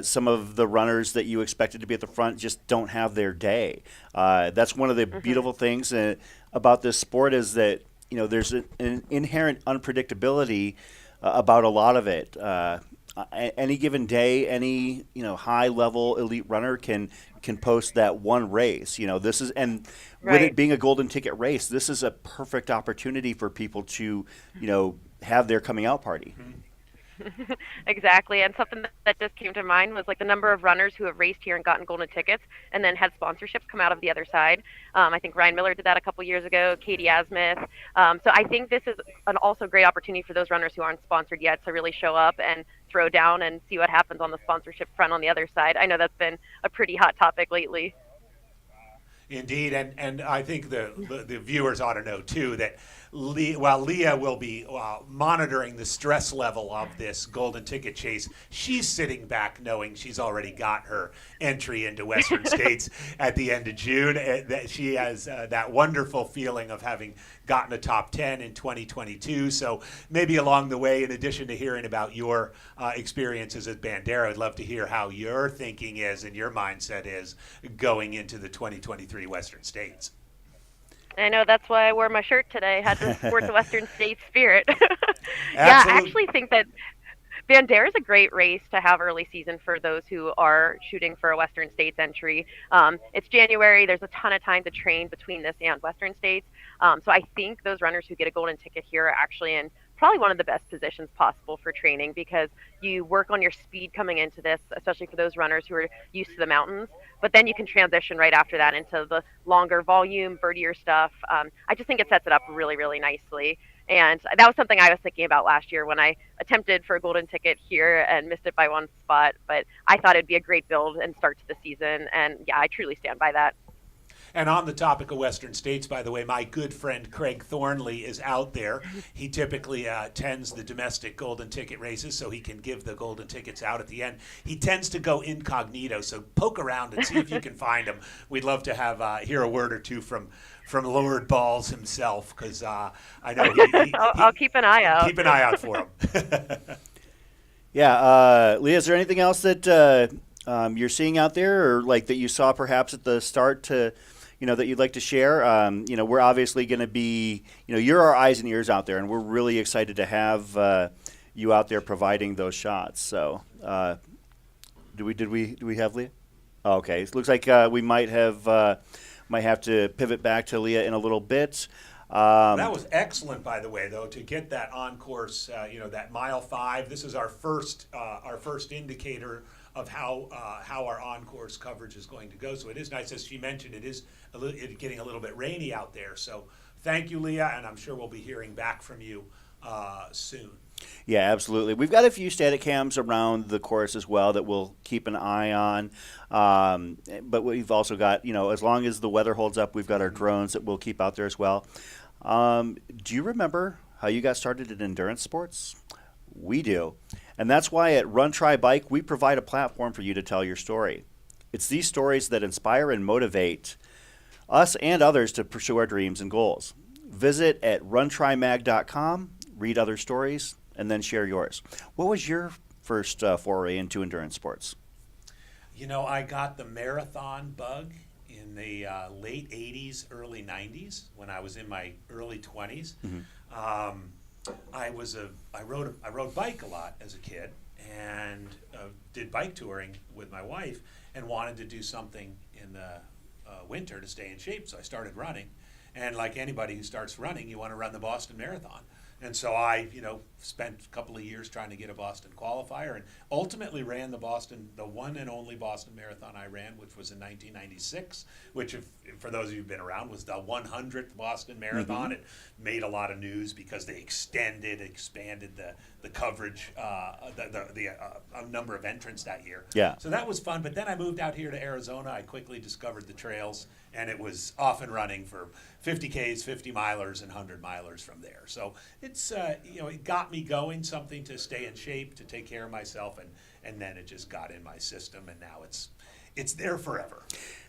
some of the runners that you expected to be at the front just don't have their day. That's one of the beautiful things about this sport is that there's an inherent unpredictability about a lot of it. any given day, any high level elite runner can post that one race. This is, and with Right. it being a golden ticket race, this is a perfect opportunity for people to have their coming out party. Exactly. And something that just came to mind was like the number of runners who have raced here and gotten golden tickets and then had sponsorships come out of the other side. I think Ryan Miller did that a couple years ago, Katie Asmith. So I think this is an also great opportunity for those runners who aren't sponsored yet to really show up and throw down and see what happens on the sponsorship front on the other side. I know that's been a pretty hot topic lately. Indeed, and I think the viewers ought to know too that while Leah will be monitoring the stress level of this golden ticket chase, she's sitting back knowing she's already got her entry into Western States at the end of June. That she has that wonderful feeling of having gotten a top 10 in 2022. So maybe along the way, in addition to hearing about your experiences at Bandera, I'd love to hear how your thinking is and your mindset is going into the 2023 Western States. I know that's why I wore my shirt today. Had to support the Western States spirit. Yeah, I Absolutely. actually think that Bandera is a great race to have early season for those who are shooting for a Western States entry. It's January. There's a ton of time to train between this and Western States. So I think those runners who get a golden ticket here are actually in probably one of the best positions possible for training because you work on your speed coming into this, especially for those runners who are used to the mountains. But then you can transition right after that into the longer volume, birdier stuff. I just think it sets it up really, really nicely. And that was something I was thinking about last year when I attempted for a golden ticket here and missed it by one spot. But I thought it'd be a great build and start to the season. And yeah, I truly stand by that. And on the topic of Western States, by the way, my good friend Craig Thornley is out there. He typically attends the domestic golden ticket races, so he can give the golden tickets out at the end. He tends to go incognito, so poke around and see if you can find him. We'd love to have hear a word or two from Lord Balls himself, because I know I'll keep an eye out. Keep an eye out for him. Yeah, Leah, is there anything else that you're seeing out there, or like that you saw perhaps at the start that you'd like to share? We're obviously going to be, you're our eyes and ears out there, and we're really excited to have you out there providing those shots. So, do we have Leah? Oh, okay, it looks like we might have to pivot back to Leah in a little bit. That was excellent, by the way, though, to get that on course. That mile 5. This is our first indicator of how our on-course coverage is going to go. So it is nice, as she mentioned, it is getting a little bit rainy out there. So thank you, Leah, and I'm sure we'll be hearing back from you soon. Yeah, absolutely. We've got a few static cams around the course as well that we'll keep an eye on. But we've also got, as long as the weather holds up, we've got our drones that we'll keep out there as well. Do you remember how you got started in endurance sports? We do. And that's why at Run Try Bike, we provide a platform for you to tell your story. It's these stories that inspire and motivate us and others to pursue our dreams and goals. Visit at runtrymag.com, read other stories, and then share yours. What was your first foray into endurance sports? I got the marathon bug in the late 80s, early 90s, when I was in my early 20s. Mm-hmm. I rode bike a lot as a kid and did bike touring with my wife and wanted to do something in the winter to stay in shape. So I started running. And like anybody who starts running, you want to run the Boston Marathon. And so I, spent a couple of years trying to get a Boston qualifier and ultimately ran the one and only Boston Marathon I ran, which was in 1996, which, for those of you who've been around, was the 100th Boston Marathon. Mm-hmm. It made a lot of news because they expanded the coverage, the number of entrants that year. Yeah. So that was fun. But then I moved out here to Arizona. I quickly discovered the trails, and it was off and running for 50Ks, 50 milers, and 100 milers from there. So it's it got me going, something to stay in shape, to take care of myself, and then it just got in my system, and now it's there forever.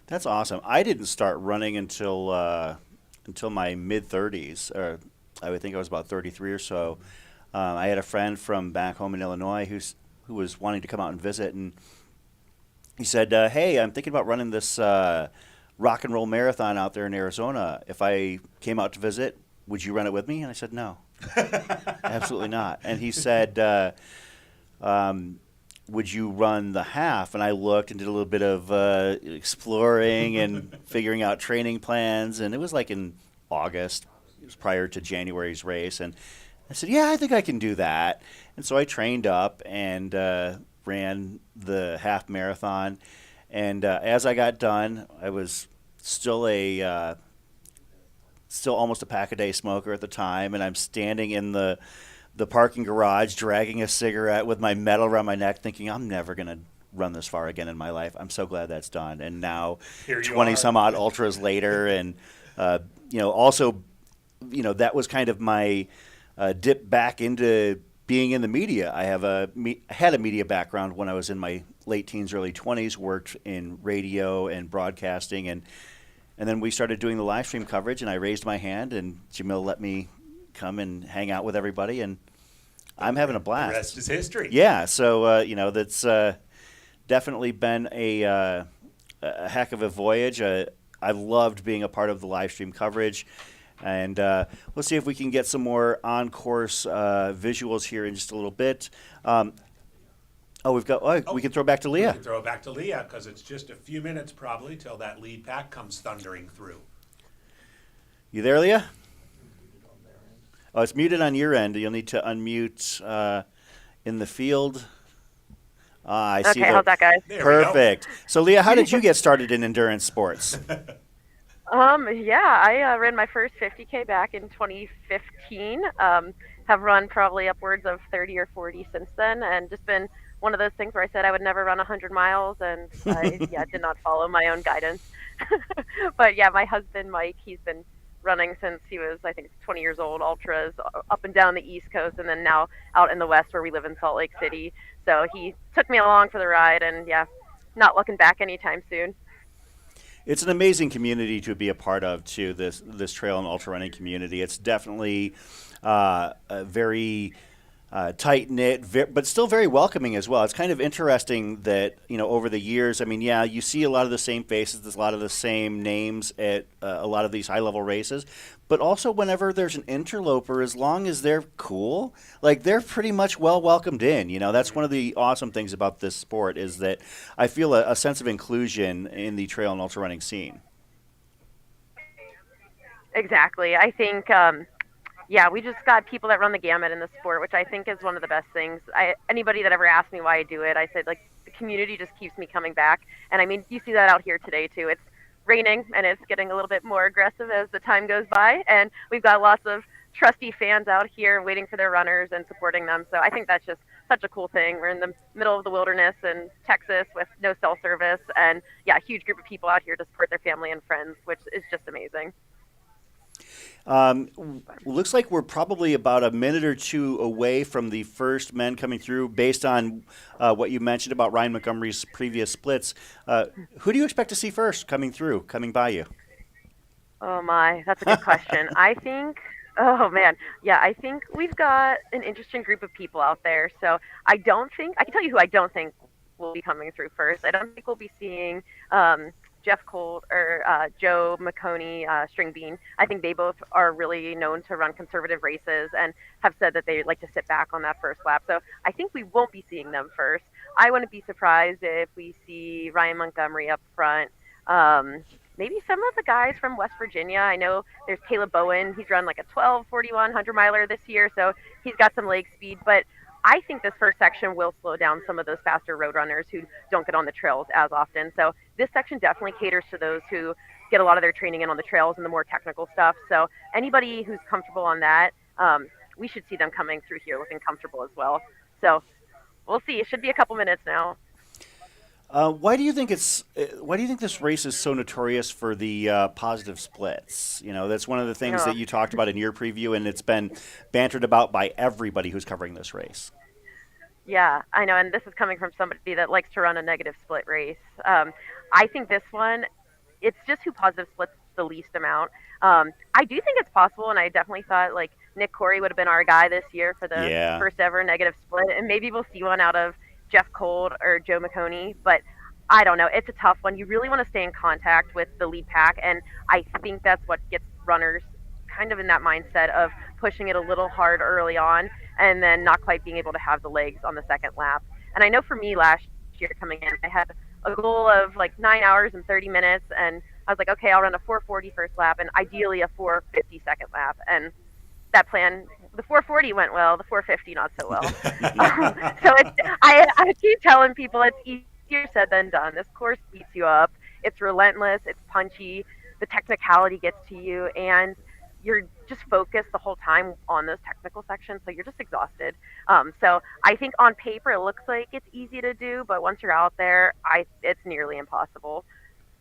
That's awesome. I didn't start running until my mid-30s, or I would think I was about 33 or so. I had a friend from back home in Illinois who was wanting to come out and visit, and he said, "Hey, I'm thinking about running this rock and roll marathon out there in Arizona. If I came out to visit, would you run it with me?" And I said, "No, absolutely not." And he said, would you run the half? And I looked and did a little bit of exploring and figuring out training plans. And it was like in August. It was prior to January's race. And I said, yeah, I think I can do that. And so I trained up and ran the half marathon. And as I got done, I was still still almost a pack-a-day smoker at the time. And I'm standing in the parking garage, dragging a cigarette with my medal around my neck, thinking I'm never going to run this far again in my life. I'm so glad that's done. And now, 20 some odd ultras later, and also, that was kind of my dip back into being in the media. I had a media background when I was in my late teens, early 20s. Worked in radio and broadcasting, and then we started doing the live stream coverage. And I raised my hand, and Jamil let me come and hang out with everybody, and I'm having a blast. The rest is history. Yeah, so that's definitely been a heck of a voyage. I've loved being a part of the live stream coverage, and we'll see if we can get some more on-course visuals here in just a little bit. We can throw back to Leah. We can throw it back to Leah because it's just a few minutes probably till that lead pack comes thundering through. You there, Leah? Oh, it's muted on your end. You'll need to unmute in the field. I see. Okay, how's that, guys? Perfect. So, Leah, how did you get started in endurance sports? I ran my first 50K back in 2015. Have run probably upwards of 30 or 40 since then, and just been one of those things where I said I would never run 100 miles, and I did not follow my own guidance. But yeah, my husband Mike, he's been running since he was, I think, 20 years old, ultras up and down the East Coast, and then now out in the West where we live in Salt Lake City. So he took me along for the ride, and not looking back anytime soon. It's an amazing community to be a part of, too, this trail and ultra running community. It's definitely a very tight-knit, but still very welcoming as well. It's kind of interesting that, over the years, you see a lot of the same faces, there's a lot of the same names at a lot of these high-level races, but also whenever there's an interloper, as long as they're cool, they're pretty much well welcomed in. That's one of the awesome things about this sport is that I feel a sense of inclusion in the trail and ultra running scene. Exactly. I think we just got people that run the gamut in the sport, which I think is one of the best things. Anybody that ever asked me why I do it, I said, the community just keeps me coming back. And you see that out here today too. It's raining and it's getting a little bit more aggressive as the time goes by. And we've got lots of trusty fans out here waiting for their runners and supporting them. So I think that's just such a cool thing. We're in the middle of the wilderness in Texas with no cell service, and a huge group of people out here to support their family and friends, which is just amazing. Looks like we're probably about a minute or two away from the first men coming through based on what you mentioned about Ryan Montgomery's previous splits. Who do you expect to see first coming by you? Oh my, that's a good question. I think we've got an interesting group of people out there. So I can tell you who I don't think will be coming through first. I don't think we'll be seeing Jeff Colt or Joe McConey, String Bean. I think they both are really known to run conservative races and have said that they like to sit back on that first lap. So I think we won't be seeing them first. I wouldn't be surprised if we see Ryan Montgomery up front. Maybe some of the guys from West Virginia. I know there's Caleb Bowen. He's run like a 12, 41, 100-miler this year, so he's got some leg speed. But I think this first section will slow down some of those faster road runners who don't get on the trails as often. So this section definitely caters to those who get a lot of their training in on the trails and the more technical stuff. So anybody who's comfortable on that, we should see them coming through here looking comfortable as well. So we'll see. It should be a couple minutes now. Why do you think this race is so notorious for the positive splits? That's one of the things that you talked about in your preview, and it's been bantered about by everybody who's covering this race. Yeah, I know, and this is coming from somebody that likes to run a negative split race. I think this one, it's just who positive splits the least amount. I do think it's possible, and I definitely thought Nick Corey would have been our guy this year for the first ever negative split, and maybe we'll see one out of Jeff Colt or Joe McConey, but I don't know. It's a tough one. You really want to stay in contact with the lead pack, and I think that's what gets runners kind of in that mindset of pushing it a little hard early on, and then not quite being able to have the legs on the second lap. And I know for me last year coming in, I had a goal of like 9 hours and 30 minutes, and I was like, okay, I'll run a 4:40 first lap, and ideally a 4:50 second lap. And that plan, the 4:40 went well, the 4:50 not so well. So I keep telling people it's easier said than done. This course beats you up. It's relentless. It's punchy. The technicality gets to you, and you're just focused the whole time on those technical sections, so you're just exhausted. So I think on paper it looks like it's easy to do, but once you're out there, it's nearly impossible.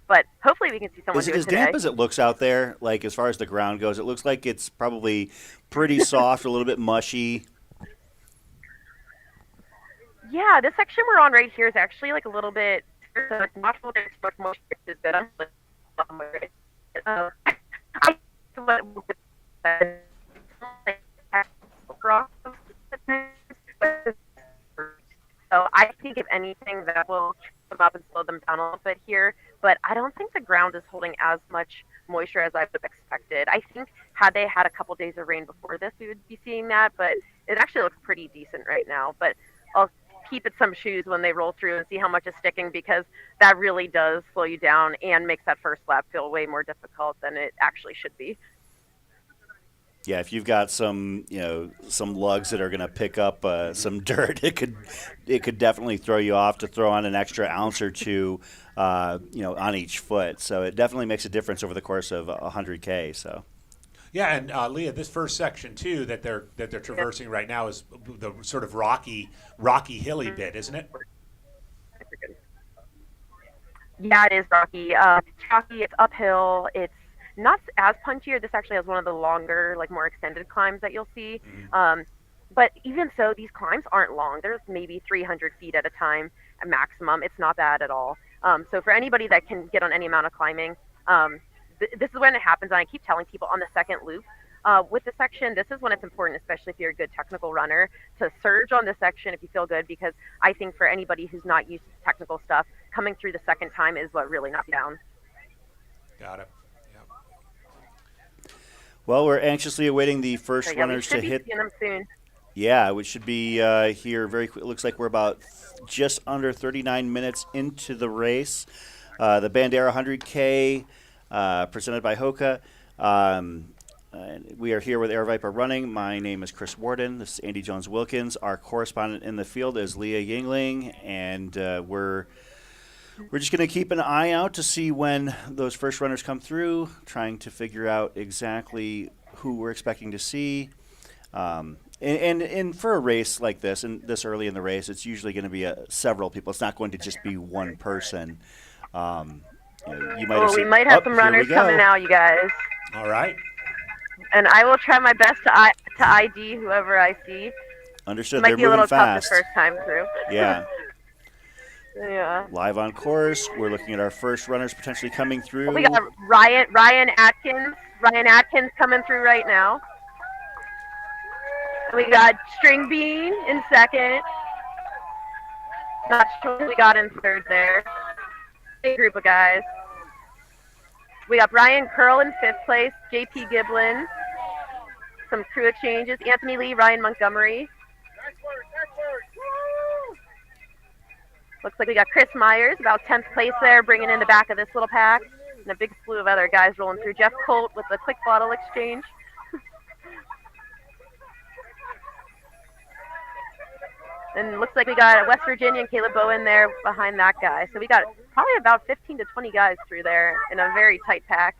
But hopefully we can see someone Is do it it as today. damp as it looks out there? Like as far as the ground goes, it looks like it's probably pretty soft, a little bit mushy. Yeah, this section we're on right here is actually like a little bit. So it's not full of much moisture is good. So I think if anything that will them up and slow them down a little bit here, but I don't think the ground is holding as much moisture as I would have expected. I think had they had a couple days of rain before this, we would be seeing that, but it actually looks pretty decent right now. But I'll keep it some shoes when they roll through and see how much is sticking, because that really does slow you down and makes that first lap feel way more difficult than it actually should be. Yeah, if you've got some, some lugs that are going to pick up some dirt, it could definitely throw you off to throw on an extra ounce or two, on each foot. So it definitely makes a difference over the course of 100K. So. Yeah, and Leah, this first section too that they're traversing right now is the sort of rocky, hilly bit, isn't it? Yeah, it is rocky. It's rocky. It's uphill. It's not as punchier. This actually has one of the longer, like more extended climbs that you'll see. But even so, these climbs aren't long. There's maybe 300 feet at a time at maximum. It's not bad at all. So for anybody that can get on any amount of climbing, this is when it happens. And I keep telling people on the second loop, with the section, this is when it's important, especially if you're a good technical runner, to surge on this section if you feel good, because I think for anybody who's not used to technical stuff, coming through the second time is what really knocks you down. Got it. Well, we're anxiously awaiting the first So, runners to hit. We should be seeing them soon. Yeah, which should be here very quick. It looks like we're about just under 39 minutes into the race. The Bandera 100K presented by Hoka. We are here with Aravaipa Running. My name is Chris Warden. This is Andy Jones-Wilkins. Our correspondent in the field is Leah Yingling, and we're just going to keep an eye out to see when those first runners come through, trying to figure out exactly who we're expecting to see. And for a race like this, and this early in the race, it's usually going to be several people. It's not going to just be one person. You might have we might have some runners coming out, you guys. All right. And I will try my best to ID whoever I see. Understood. Might They're be a moving little fast. tough the first time through. Yeah. Yeah. Live on course. We're looking at our first runners potentially coming through. We got Ryan Atkins. Ryan Atkins coming through right now. We got String Bean in second. Not sure who we got in third there. Big group of guys. We got Brian Curl in fifth place. JP Giblin. Some crew exchanges. Anthony Lee, Ryan Montgomery. Nice work. Woo! Looks like we got Chris Myers, about 10th place there, bringing in the back of this little pack. And a big slew of other guys rolling through. Jeff Colt with the quick bottle exchange. And looks like we got West Virginia and Caleb Bowen there behind that guy. So we got probably about 15 to 20 guys through there in a very tight pack.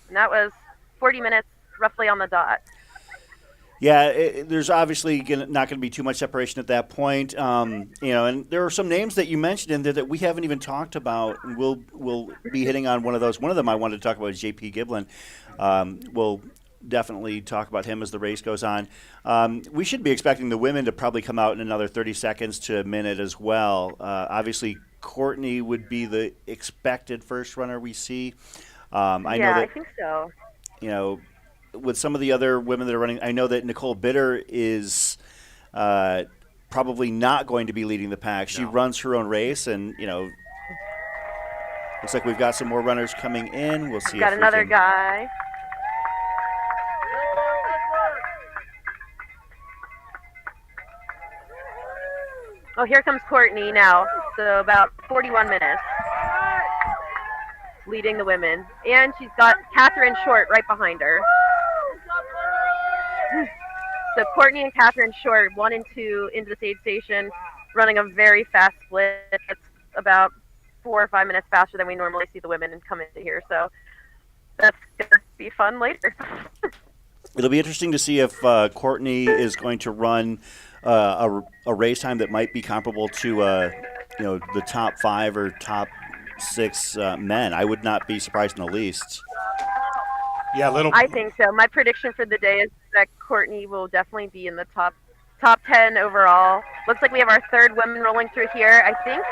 And that was 40 minutes roughly on the dot. Yeah, there's obviously not going to be too much separation at that point. And there are some names that you mentioned in there that we haven't even talked about. And we'll be hitting on one of those. One of them I wanted to talk about is J.P. Giblin. We'll definitely talk about him as the race goes on. We should be expecting the women to probably come out in another 30 seconds to a minute as well. Obviously, Courtney would be the expected first runner we see. I think so. With some of the other women that are running, I know that Nicole Bitter is probably not going to be leading the pack. She runs her own race, and looks like we've got some more runners coming in. We'll see. Got another guy. Oh, here comes Courtney now. So about 41 minutes leading the women. And she's got Catherine Short right behind her. So Courtney and Catherine Short, 1 and 2 into the aid station, running a very fast split. It's about 4 or 5 minutes faster than we normally see the women come into here. So that's going to be fun later. It'll be interesting to see if Courtney is going to run a race time that might be comparable to the top 5 or top 6 men. I would not be surprised in the least. Yeah, I think so. My prediction for the day is that Courtney will definitely be in the top 10 overall. Looks like we have our 3rd woman rolling through here. I think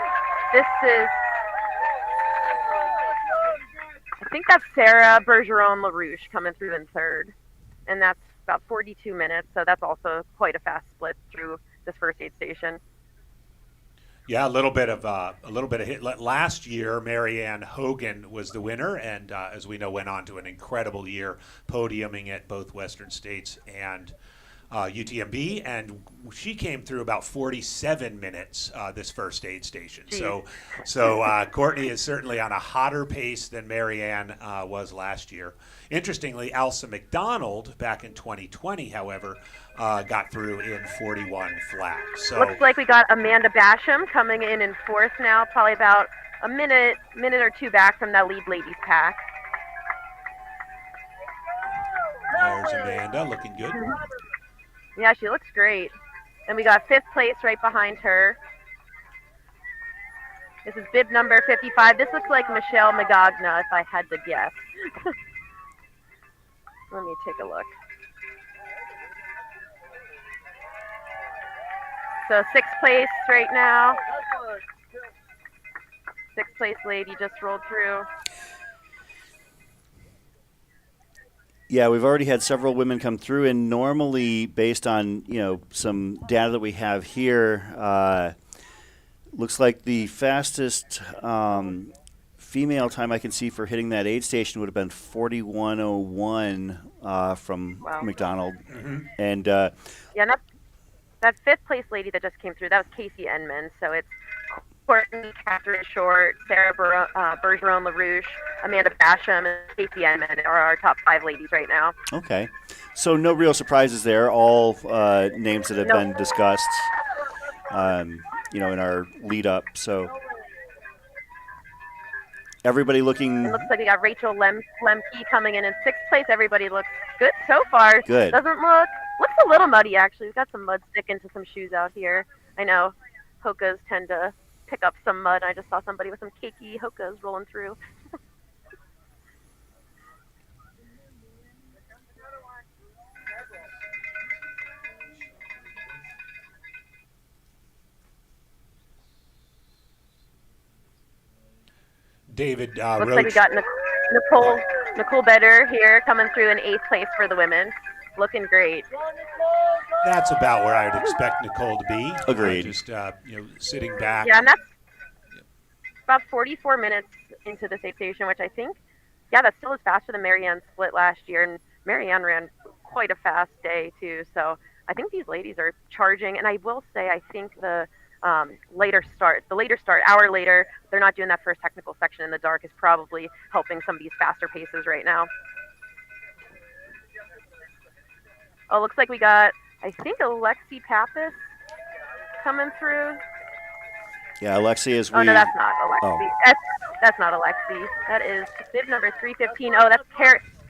that's Sarah Bergeron LaRouche coming through in 3rd. And that's about 42 minutes, so that's also quite a fast split through this first aid station. Yeah, a little bit of hit. Last year, Marianne Hogan was the winner, and as we know, went on to an incredible year, podiuming at both Western States and UTMB, and she came through about 47 minutes this first aid station. Jeez. So Courtney is certainly on a hotter pace than Marianne was last year. Interestingly, Elsa McDonald back in 2020, however, got through in 41 flat. So looks like we got Amanda Basham coming in 4th now, probably about a minute or 2 back from that lead ladies pack. There's Amanda, looking good. Yeah, she looks great. And we got 5th place right behind her. This is bib number 55. This looks like Michelle Magagna, if I had to guess. Let me take a look. So 6th place right now. 6th place lady just rolled through. Yeah, we've already had several women come through, and normally, based on some data that we have here, looks like the fastest female time I can see for hitting that aid station would have been 41:01 from McDonald. Mm-hmm. And yeah, that 5th place lady that just came through, that was Casey Enman. So it's Courtney, Catherine Short, Sarah Bergeron LaRouche, Amanda Basham, and Casey Enman are our top 5 ladies right now. Okay. So no real surprises there. All names that have been discussed, in our lead up. So everybody looking. It looks like we got Rachel Lemke coming in 6th place. Everybody looks good so far. Good. Looks a little muddy actually. We've got some mud sticking to some shoes out here. I know Hokas tend to pick up some mud. I just saw somebody with some cakey Hokas rolling through. David Looks like we got Nicole Better here coming through in 8th place for the women. Looking great. That's about where I would expect Nicole to be. Agreed. Just sitting back. Yeah, and that's about 44 minutes into this aid station, which I think, that still is faster than Marianne's split last year. And Marianne ran quite a fast day too. So I think these ladies are charging. And I will say, I think the later start, hour later, they're not doing that first technical section in the dark, is probably helping some of these faster paces right now. Oh, looks like we got, I think, Alexi Pappas coming through. Yeah, Alexi is. Oh, no, that's not Alexi. Oh. That's not Alexi. That is bib number 315. Oh, that's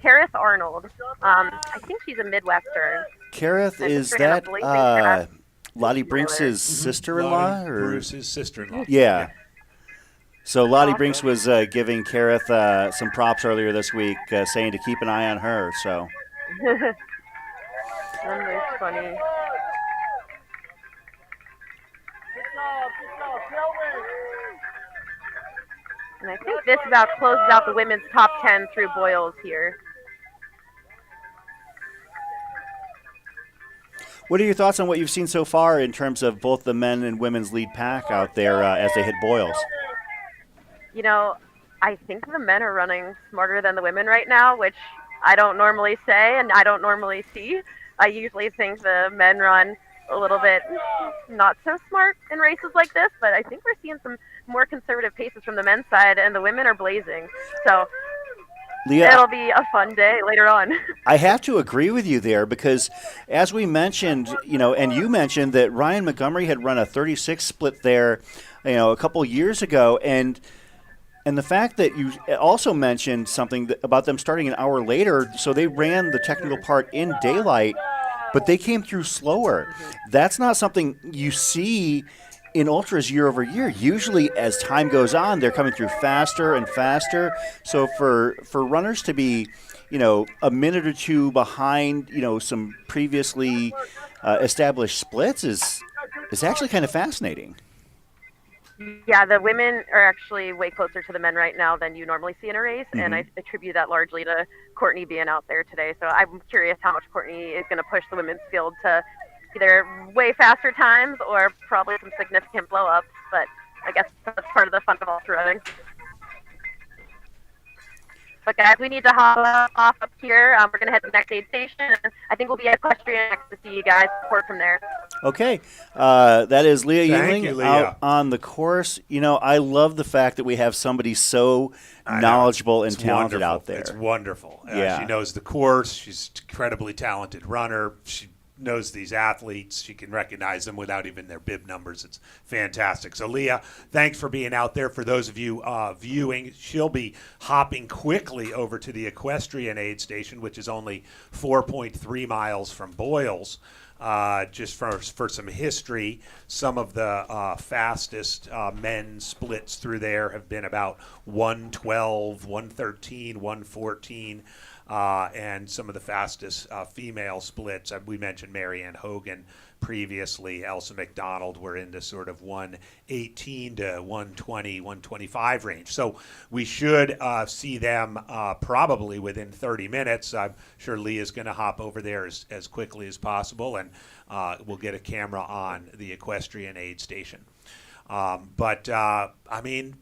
Kareth Arnold. I think she's a Midwestern. Kareth, is that Lottie Brinks' sister-in-law? Lottie Bruce's sister-in-law. Yeah. So Lottie Brinks was giving Kareth some props earlier this week, saying to keep an eye on her. So. That's funny. And I think this about closes out the women's top 10 through Boyles here. What are your thoughts on what you've seen so far in terms of both the men and women's lead pack out there as they hit Boyles? I think the men are running smarter than the women right now, which I don't normally say and I don't normally see. I usually think the men run a little bit not so smart in races like this, but I think we're seeing some more conservative paces from the men's side, and the women are blazing. So Leah, it'll be a fun day later on. I have to agree with you there because, as we mentioned, and you mentioned that Ryan Montgomery had run a 36 split there, a couple years ago, and the fact that you also mentioned something about them starting an hour later, so they ran the technical part in daylight, but they came through slower. That's not something you see in ultras year over year. Usually, as time goes on, they're coming through faster and faster. So for runners to be, a minute or two behind, some previously established splits is actually kind of fascinating. Yeah, the women are actually way closer to the men right now than you normally see in a race, and I attribute that largely to Courtney being out there today. So I'm curious how much Courtney is going to push the women's field to either way faster times or probably some significant blow-ups, but I guess that's part of the fun of ultra running. But guys, we need to hop off up here. We're going to head to the next aid station, and I think we'll be at Equestrian next to see you guys report from there. Okay. That is Leah Thank Yingling you, Leah. out on the course. I love the fact that we have somebody so knowledgeable and talented wonderful. out there. It's wonderful. Yeah. She knows the course. She's an incredibly talented runner. She knows these athletes. She can recognize them without even their bib numbers. It's fantastic. So, Leah, thanks for being out there. For those of you viewing, she'll be hopping quickly over to the equestrian aid station, which is only 4.3 miles from Boyles. Just for some history, some of the fastest men's splits through there have been about 112, 113, 114. And some of the fastest female splits, we mentioned Marianne Hogan previously, Elsa McDonald, were into sort of 118 to 120, 125 range. So we should see them probably within 30 minutes. I'm sure Leah's going to hop over there as quickly as possible, and we'll get a camera on the equestrian aid station.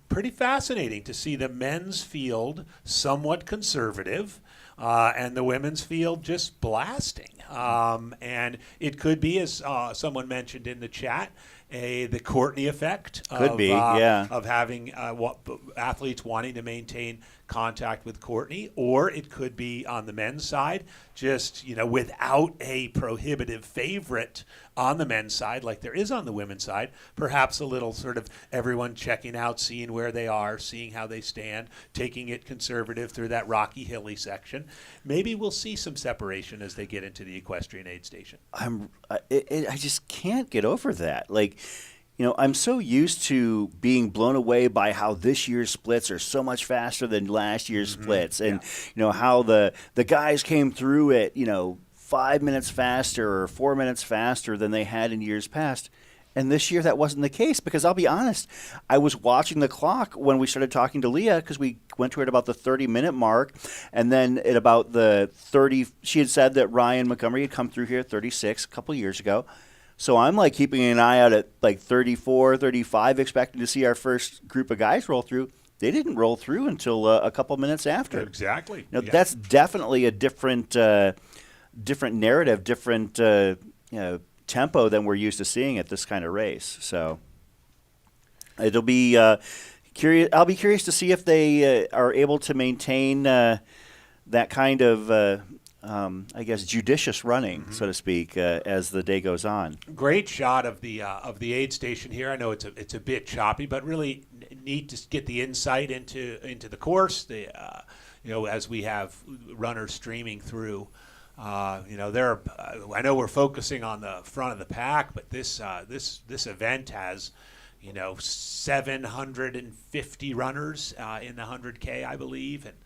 Pretty fascinating to see the men's field somewhat conservative and the women's field just blasting. And it could be, as someone mentioned in the chat, the Courtney effect of having athletes wanting to maintain contact with Courtney, or it could be on the men's side, just without a prohibitive favorite on the men's side like there is on the women's side, perhaps a little sort of everyone checking out, seeing where they are, seeing how they stand, taking it conservative through that rocky, hilly section. Maybe we'll see some separation as they get into the equestrian aid station. I just can't get over that. I'm so used to being blown away by how this year's splits are so much faster than last year's splits, and how the guys came through it 5 minutes faster or 4 minutes faster than they had in years past. And this year that wasn't the case, because I'll be honest, I was watching the clock when we started talking to Leah, because we went to her at about the 30-minute mark, and then at about the 30, she had said that Ryan Montgomery had come through here at 36 a couple years ago. So I'm keeping an eye out at 34, 35, expecting to see our first group of guys roll through. They didn't roll through until a couple minutes after. Exactly. That's definitely a different narrative, different tempo than we're used to seeing at this kind of race. So it'll be curious. I'll be curious to see if they are able to maintain that kind of judicious running, so to speak, as the day goes on. Great shot of the aid station here. I know it's a bit choppy, but really neat to get the insight into the course. As we have runners streaming through. I know we're focusing on the front of the pack, but this event has 750 runners in the 100K, I believe, and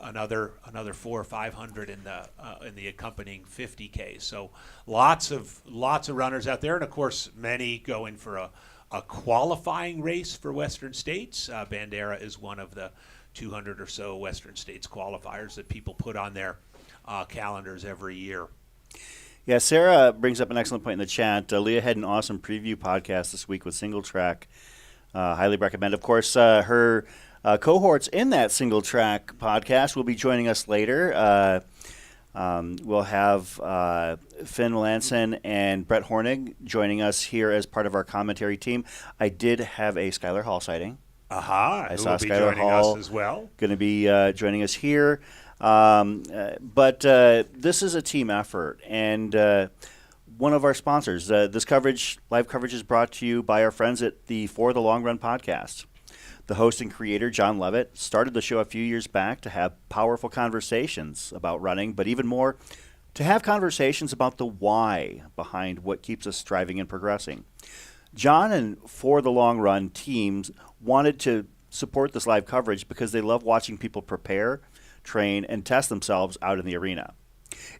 another 400 or 500 in the accompanying 50K. So lots of runners out there, and of course many going for a qualifying race for Western States. Bandera is one of the 200 or so Western States qualifiers that people put on their calendars every year. Yeah, Sarah brings up an excellent point in the chat. Leah had an awesome preview podcast this week with Single Track. Highly recommend. Of course, her cohorts in that Single Track podcast will be joining us later. We'll have Finn Melanson and Brett Hornig joining us here as part of our commentary team. I did have a Skylar Hall sighting. Aha, I who saw will be Skylar joining Hall us as well. going to be joining us here. But this is a team effort, and one of our sponsors, this live coverage is brought to you by our friends at the For the Long Run podcast. The host and creator, John Levitt, started the show a few years back to have powerful conversations about running, but even more, to have conversations about the why behind what keeps us striving and progressing. John and For the Long Run teams wanted to support this live coverage because they love watching people prepare, train, and test themselves out in the arena.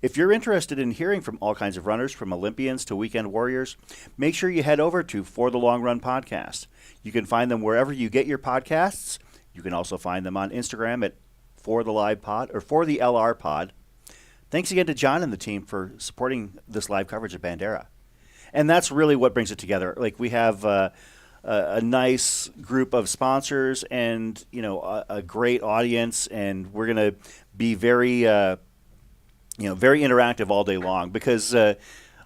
If you're interested in hearing from all kinds of runners, from Olympians to weekend warriors, make sure you head over to For the Long Run podcast. You can find them wherever you get your podcasts. You can also find them on Instagram at For the Live Pod or For the LR Pod. Thanks again to John and the team for supporting this live coverage at Bandera. And that's really what brings it together. Like, we have a nice group of sponsors and, a great audience, and we're going to be very interactive all day long because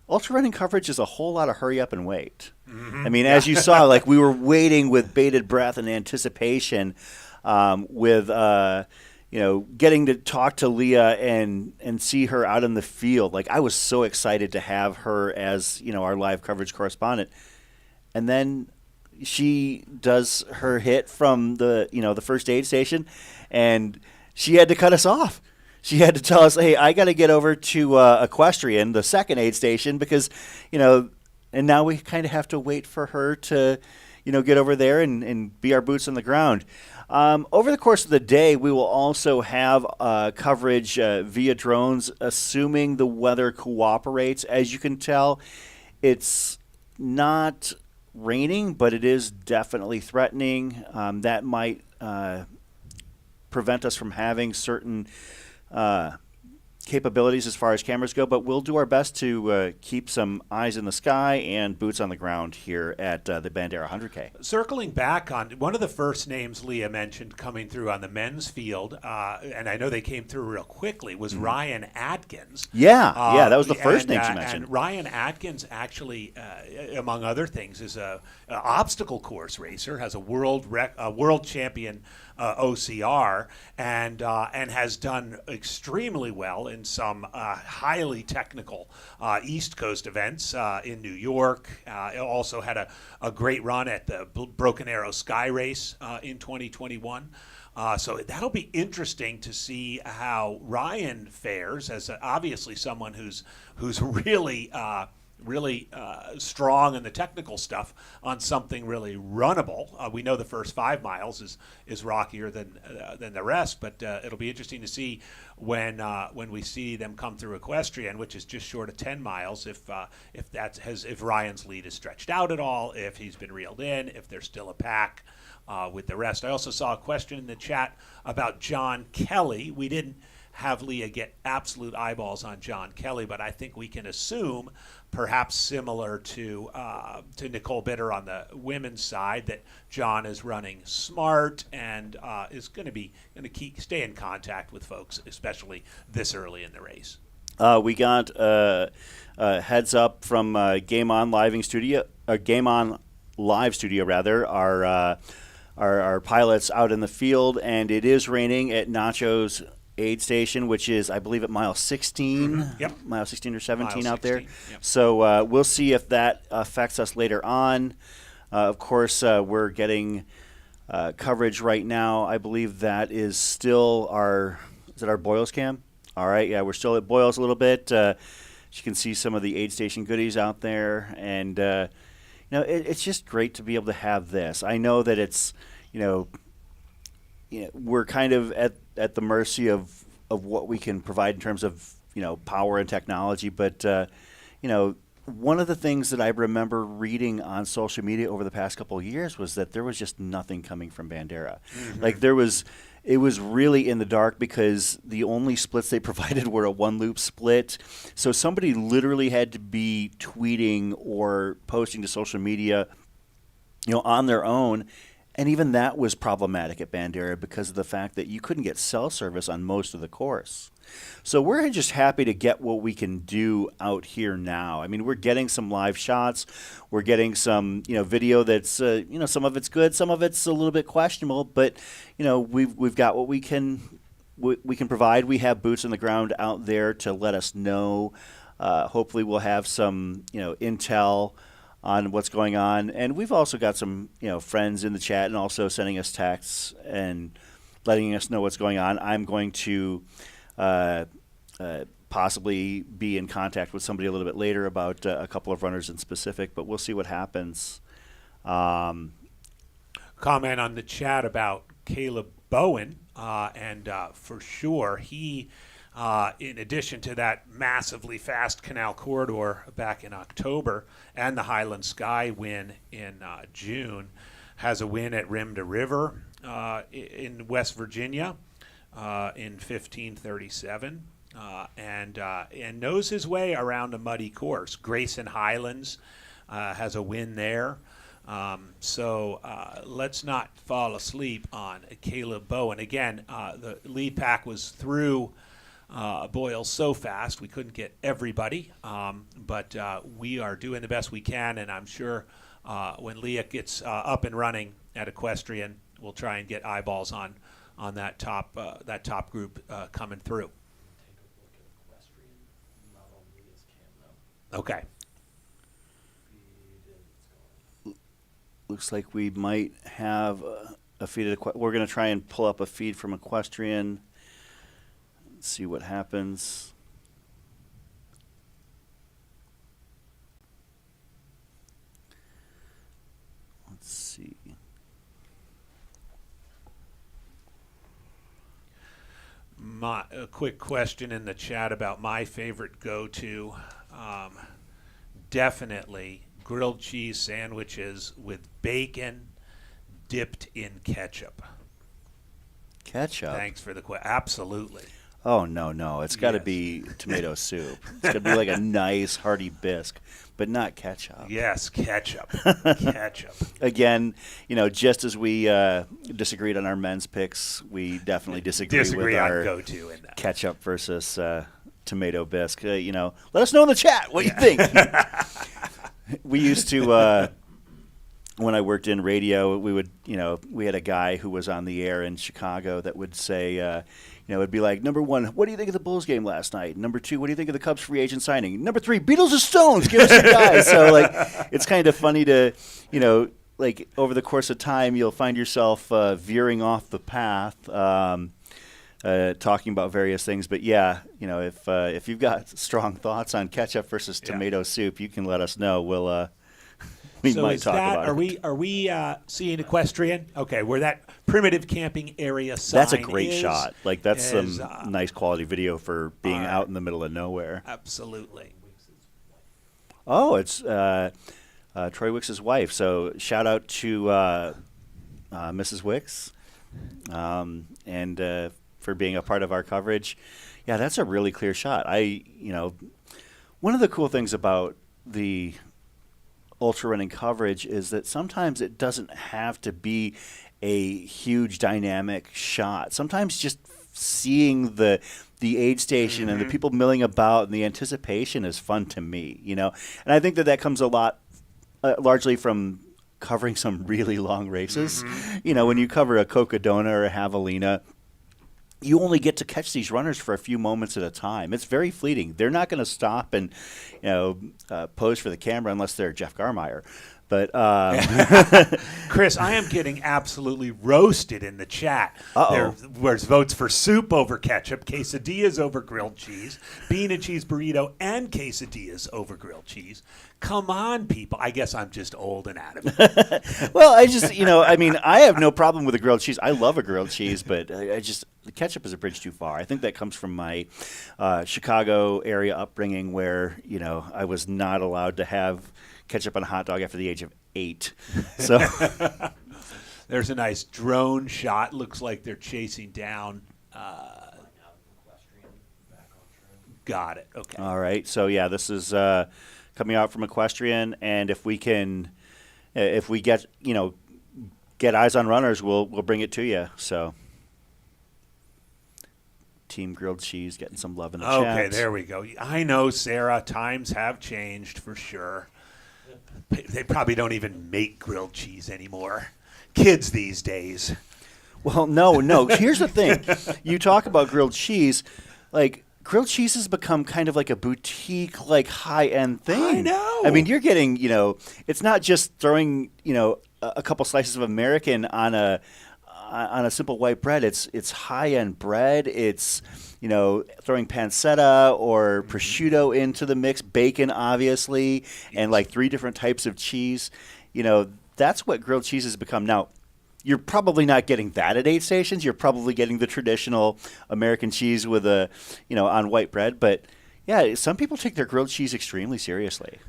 ultra running coverage is a whole lot of hurry up and wait. Mm-hmm. I mean, as you saw, like, we were waiting with bated breath and anticipation with getting to talk to Leah and see her out in the field. Like, I was so excited to have her as, our live coverage correspondent. And then she does her hit from the first aid station, and she had to cut us off. She had to tell us, hey, I got to get over to Equestrian, the second aid station, because, and now we kind of have to wait for her to, get over there and be our boots on the ground. Over the course of the day, we will also have coverage via drones, assuming the weather cooperates. As you can tell, it's not raining, but it is definitely threatening. That might prevent us from having certain capabilities as far as cameras go, but we'll do our best to keep some eyes in the sky and boots on the ground here at the Bandera 100K. Circling back on one of the first names Leah mentioned coming through on the men's field, and I know they came through real quickly, was Ryan Atkins. Yeah, that was the first name she mentioned. And Ryan Atkins actually, among other things, is a obstacle course racer, has a world champion OCR, and has done extremely well in some highly technical East Coast events in New York. Also had a great run at the Broken Arrow Sky Race in 2021. So that'll be interesting to see how Ryan fares as obviously someone who's really strong in the technical stuff on something really runnable. We know the first 5 miles is rockier than the rest, but it'll be interesting to see when we see them come through Equestrian, which is just short of 10 miles, if Ryan's lead is stretched out at all, if he's been reeled in, if there's still a pack with the rest. I also saw a question in the chat about John Kelly. We didn't have Leah get absolute eyeballs on John Kelly, but I think we can assume, perhaps similar to Nicole Bitter on the women's side, that John is running smart and is going to stay in contact with folks, especially this early in the race. We got heads up from Game On Live Studio, rather. Our pilots out in the field, and it is raining at Nacho's aid station, which is, I believe, at mile 16. Mm-hmm. Yep. Mile 16 or 17 out there. Yep. So we'll see if that affects us later on. Of course, we're getting coverage right now. I believe that is still our Boyles cam? All right, yeah, we're still at Boyles a little bit. You can see some of the aid station goodies out there, and it's just great to be able to have this. I know that it's, we're kind of at the mercy of what we can provide in terms of power and technology, but one of the things that I remember reading on social media over the past couple of years was that there was just nothing coming from Bandera. Mm-hmm. Like, it was really in the dark because the only splits they provided were a 1-loop split. So somebody literally had to be tweeting or posting to social media, on their own. And even that was problematic at Bandera because of the fact that you couldn't get cell service on most of the course. So we're just happy to get what we can do out here now. I mean, we're getting some live shots. We're getting some, video that's, some of it's good, some of it's a little bit questionable. But, we've got what we can provide. We have boots on the ground out there to let us know. Hopefully, we'll have some, intel on what's going on. And we've also got some, friends in the chat and also sending us texts and letting us know what's going on. I'm going to possibly be in contact with somebody a little bit later about a couple of runners in specific, but we'll see what happens. Comment on the chat about Caleb Bowen, and for sure he, in addition to that massively fast Canal Corridor back in October and the Highland Sky win in June, has a win at Rim to River in West Virginia in 15:37, and knows his way around a muddy course. Grayson Highlands has a win there. So let's not fall asleep on Caleb Bowen. Again, the lead pack was through Boyle so fast we couldn't get everybody, but we are doing the best we can, and I'm sure when Leah gets up and running at Equestrian, we'll try and get eyeballs on that top group coming through. Okay. Looks like we might have a feed. We're going to try and pull up a feed from Equestrian. Let's see what happens. Let's see. A quick question in the chat about my favorite go-to. Definitely grilled cheese sandwiches with bacon dipped in ketchup. Ketchup? Thanks for the question. Absolutely. Oh, no. It's got to Yes. be tomato soup. It's got to be like a nice, hearty bisque, but not ketchup. Yes, ketchup. Ketchup. Again, just as we disagreed on our men's picks, we definitely disagree with on our go-to in that. ketchup versus tomato bisque. Let us know in the chat what you think. We used to, when I worked in radio, we had a guy who was on the air in Chicago that would say, it'd be like, number one, what do you think of the Bulls game last night? Number two, what do you think of the Cubs free agent signing? Number three, Beatles or Stones? Give us a guy. So, it's kind of funny to, over the course of time, you'll find yourself veering off the path, talking about various things. But yeah, if you've got strong thoughts on ketchup versus tomato soup, you can let us know. We'll we So might is talk that, about it. are we seeing Equestrian? Okay, where that primitive camping area sign That's a great is, shot. That's is, some nice quality video for being out in the middle of nowhere. Absolutely. Oh, it's Troy Wicks's wife. So shout out to Mrs. Wicks and for being a part of our coverage. Yeah, that's a really clear shot. One of the cool things about the ultra running coverage is that sometimes it doesn't have to be a huge dynamic shot. Sometimes just seeing the aid station and the people milling about and the anticipation is fun to me, And I think that comes a lot largely from covering some really long races. When you cover a Cocodona or a Javelina, you only get to catch these runners for a few moments at a time. It's very fleeting. They're not going to stop and, pose for the camera unless they're Jeff Garmire. But Chris, I am getting absolutely roasted in the chat. There's votes for soup over ketchup, quesadillas over grilled cheese, bean and cheese burrito, and quesadillas over grilled cheese. Come on, people. I guess I'm just old and adamant. Well, I have no problem with a grilled cheese. I love a grilled cheese, but the ketchup is a bridge too far. I think that comes from my Chicago area upbringing where, I was not allowed to have ketchup on a hot dog after the age of 8. So There's a nice drone shot. Looks like they're chasing down. Got it. Okay. all right. So yeah, this is coming out from Equestrian, and if we get get eyes on runners, we'll bring it to you. So, Team Grilled Cheese getting some love in the chat. Okay, there we go. I know, Sarah, times have changed for sure. They probably don't even make grilled cheese anymore. Kids these days. Well, no. Here's the thing. You talk about grilled cheese, like grilled cheese has become kind of like a boutique, like high-end thing. I know. I mean, you're getting, it's not just throwing, a couple slices of American on a simple white bread. It's high-end bread. It's, throwing pancetta or prosciutto into the mix, bacon, obviously, and like 3 different types of cheese. That's what grilled cheese has become. Now, you're probably not getting that at aid stations. You're probably getting the traditional American cheese with on white bread. But yeah, some people take their grilled cheese extremely seriously.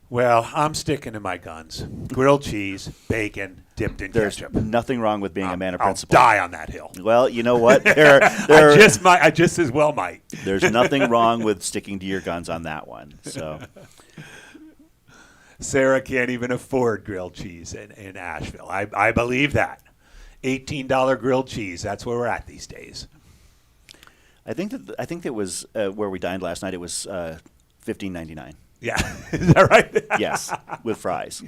Well, I'm sticking to my guns. Grilled cheese, bacon, dipped in There's ketchup. nothing wrong with being a man of principle. I'll die on that hill. Well, you know what? I just as well might. There's nothing wrong with sticking to your guns on that one. So. Sarah can't even afford grilled cheese in Asheville. I believe that. $18 grilled cheese. That's where we're at these days. I think that was where we dined last night. It was $15.99. Yeah, is that right? Yes, with fries.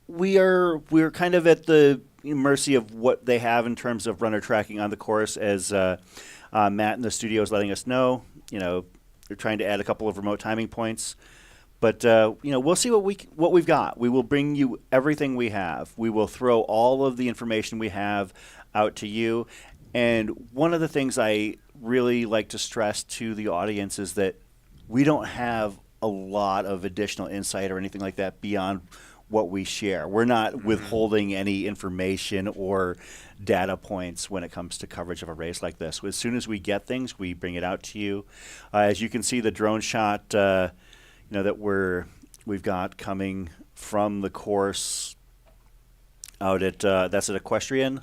We're kind of at the mercy of what they have in terms of runner tracking on the course. As Matt in the studio is letting us know, they're trying to add a couple of remote timing points. But we'll see what we've got. We will bring you everything we have. We will throw all of the information we have out to you. And one of the things I really like to stress to the audience is that we don't have a lot of additional insight or anything like that beyond what we share. We're not withholding any information or data points when it comes to coverage of a race like this. As soon as we get things, we bring it out to you. As you can see, the drone shot that we've got coming from the course out at that's at Equestrian.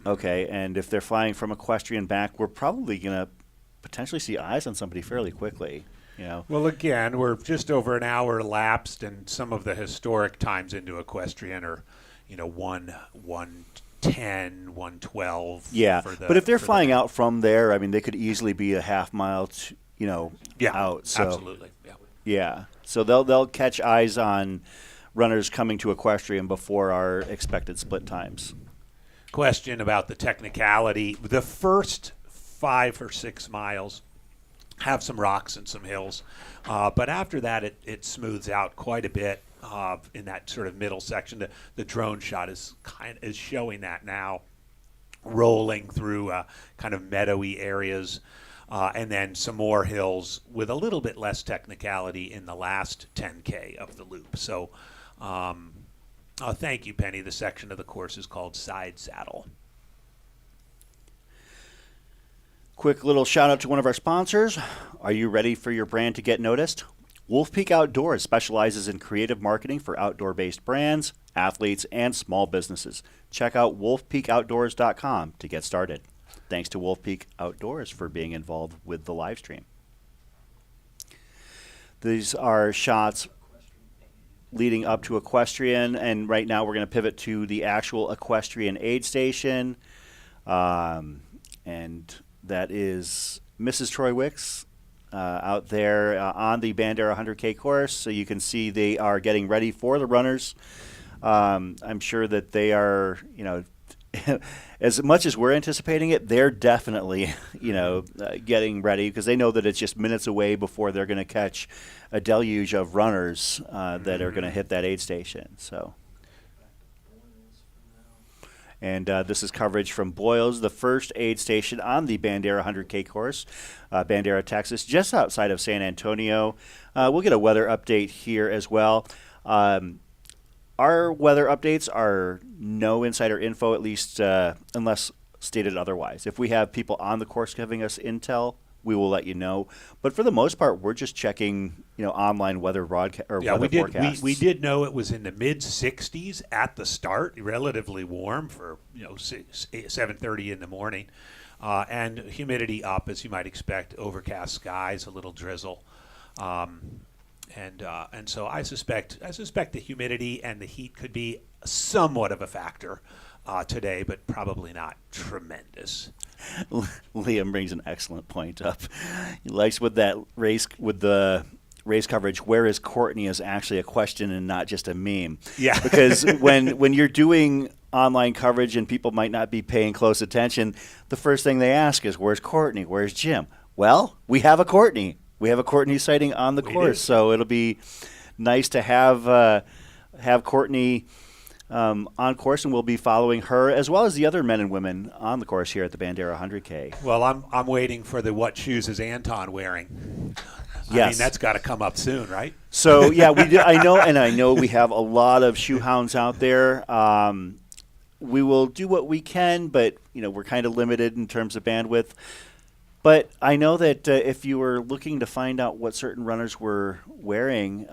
Okay, and if they're flying from Equestrian back, we're probably going to potentially see eyes on somebody fairly quickly. Well, again, we're just over an hour elapsed, and some of the historic times into Equestrian are, 1:10, 1:12. Yeah, but if they're flying out from there, I mean, they could easily be a half mile, out. So, absolutely. Yeah, so they'll catch eyes on runners coming to Equestrian before our expected split times. Question about the technicality. The first 5 or 6 miles have some rocks and some hills, but after that it smooths out quite a bit in that sort of middle section. The drone shot is showing that now, rolling through kind of meadowy areas, and then some more hills with a little bit less technicality in the last 10K of the loop. So thank you, Penny. The section of the course is called Side Saddle. Quick little shout out to one of our sponsors. Are you ready for your brand to get noticed? Wolf Peak Outdoors specializes in creative marketing for outdoor-based brands, athletes, and small businesses. Check out wolfpeakoutdoors.com to get started. Thanks to Wolf Peak Outdoors for being involved with the live stream. These are shots leading up to Equestrian, and right now we're going to pivot to the actual Equestrian aid station. And that is Mrs. Troy Wicks out there on the Bandera 100K course. So you can see they are getting ready for the runners. I'm sure that they are, as much as we're anticipating it, they're definitely, getting ready because they know that it's just minutes away before they're going to catch a deluge of runners that are going to hit that aid station. So. And this is coverage from Boyles, the first aid station on the Bandera 100K course, Bandera, Texas, just outside of San Antonio. We'll get a weather update here as well. Our weather updates are no insider info, at least unless stated otherwise. If we have people on the course giving us intel, we will let you know. But for the most part, we're just checking, online weather weather forecasts. We did know it was in the mid 60s at the start, relatively warm for 7:30 in the morning, and humidity up as you might expect. Overcast skies, a little drizzle. And so I suspect the humidity and the heat could be somewhat of a factor today, but probably not tremendous. Liam brings an excellent point up. He likes with the race coverage, where is Courtney is actually a question and not just a meme. Yeah. Because when you're doing online coverage and people might not be paying close attention, the first thing they ask is, where's Courtney? Where's Jim? Well, we have a Courtney. We have a Courtney sighting on the course, so it'll be nice to have Courtney on course, and we'll be following her as well as the other men and women on the course here at the Bandera 100K. Well, I'm waiting for the what shoes is Anton wearing. Yes. I mean, that's got to come up soon, right? So yeah, we do. I know we have a lot of shoe hounds out there. We will do what we can, but we're kind of limited in terms of bandwidth. But I know that if you were looking to find out what certain runners were wearing,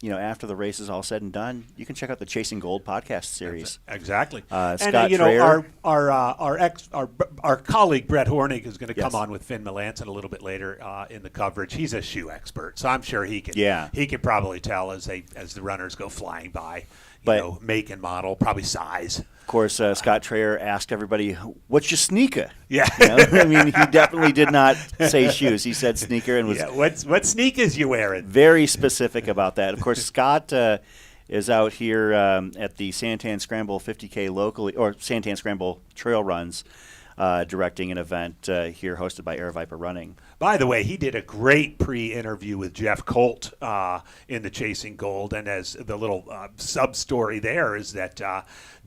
after the race is all said and done, you can check out the Chasing Gold podcast series. Exactly. Scott And Traer. our colleague Brett Hornig is going to come Yes. on with Finn Melanson a little bit later in the coverage. He's a shoe expert, so I'm sure he can. Yeah. He can probably tell as the runners go flying by. But- Make and model, probably size. Of course, Scott Traer asked everybody, "What's your sneaker?" Yeah. I mean, he definitely did not say shoes. He said sneaker and was Yeah. What sneakers you wearing? very specific about that. Of course, Scott is out here at the Santan Scramble 50K locally, or Santan Scramble Trail Runs, directing an event here hosted by Aravaipa Running. By the way, he did a great pre-interview with Jeff Colt in the Chasing Gold, and as the little sub-story there is that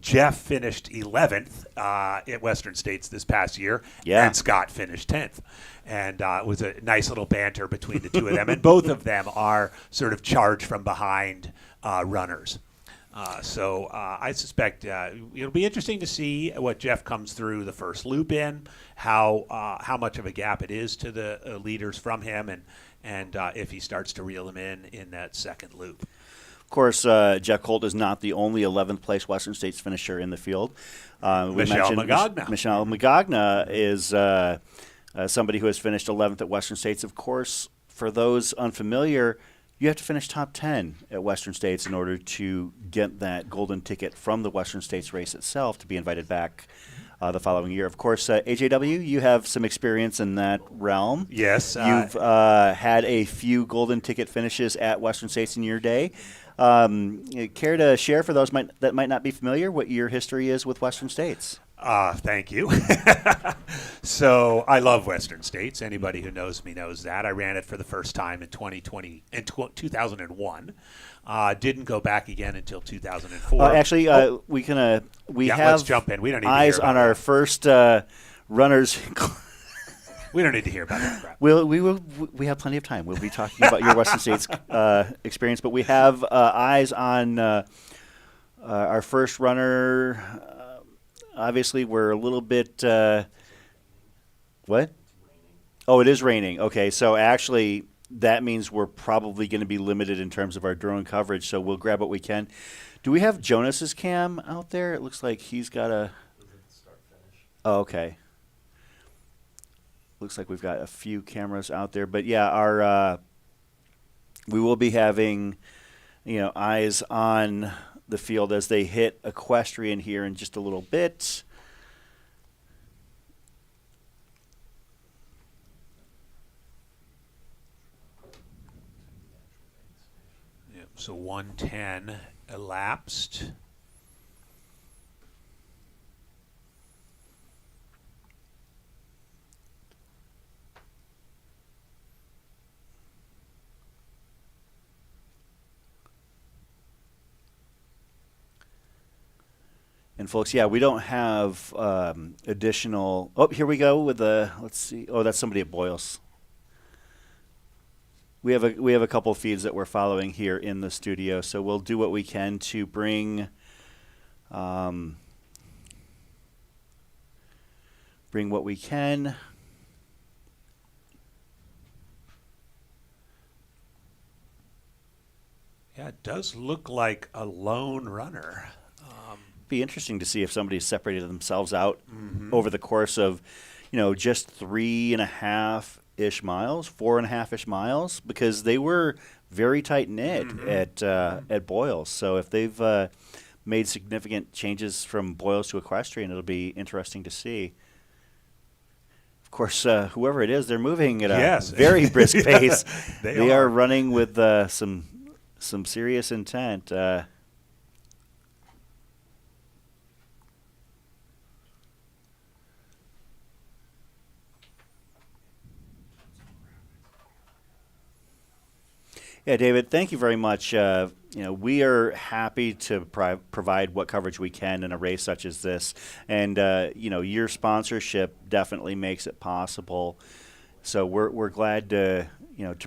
Jeff finished 11th at Western States this past year, Yeah. and Scott finished 10th. And it was a nice little banter between the two of them, and both of them are sort of charge from behind runners. So I suspect it'll be interesting to see what Jeff comes through the first loop in, how much of a gap it is to the leaders from him, and if he starts to reel them in that second loop. Of course, Jeff Colt is not the only 11th place Western States finisher in the field. Michelle Magagna. Michelle Magagna is somebody who has finished 11th at Western States. Of course, for those unfamiliar, you have to finish top 10 at Western States in order to get that golden ticket from the Western States race itself to be invited back the following year. Of course, AJW, you have some experience in that realm. Yes. You've had a few golden ticket finishes at Western States in your day. Care to share for those that might not be familiar what your history is with Western States? Thank you. So I love Western States. Anybody who knows me knows that. I ran it for the first time in 2001. Didn't go back again until 2004. Actually, we have let's jump in. We don't need to eyes hear about on our that. first runners. We don't need to hear about that crap. We have plenty of time. We'll be talking about your Western States experience, but we have eyes on our first runner. Obviously, we're a little bit. What? Oh, it is raining. Okay, so actually, that means we're probably going to be limited in terms of our drone coverage. So we'll grab what we can. Do we have Jonas's cam out there? It looks like he's got a. Oh, okay. Looks like we've got a few cameras out there, but yeah, our we will be having eyes on the field as they hit equestrian here in just a little bit. Yep, so 110 elapsed. And folks, yeah, we don't have additional. Oh, here we go with the. Let's see. Oh, that's somebody at Boyles. We have a couple of feeds that we're following here in the studio, so we'll do what we can to bring what we can. Yeah, it does look like a lone runner. Be interesting to see if somebody separated themselves out over the course of, just 3.5 ish miles, 4.5 ish miles, because they were very tight knit at Boyles. So if they've made significant changes from Boyles to equestrian, it'll be interesting to see. Of course, whoever it is, they're moving at a very brisk pace. They are running with some serious intent. Yeah, David, thank you very much. We are happy to provide what coverage we can in a race such as this, and your sponsorship definitely makes it possible. So we're glad to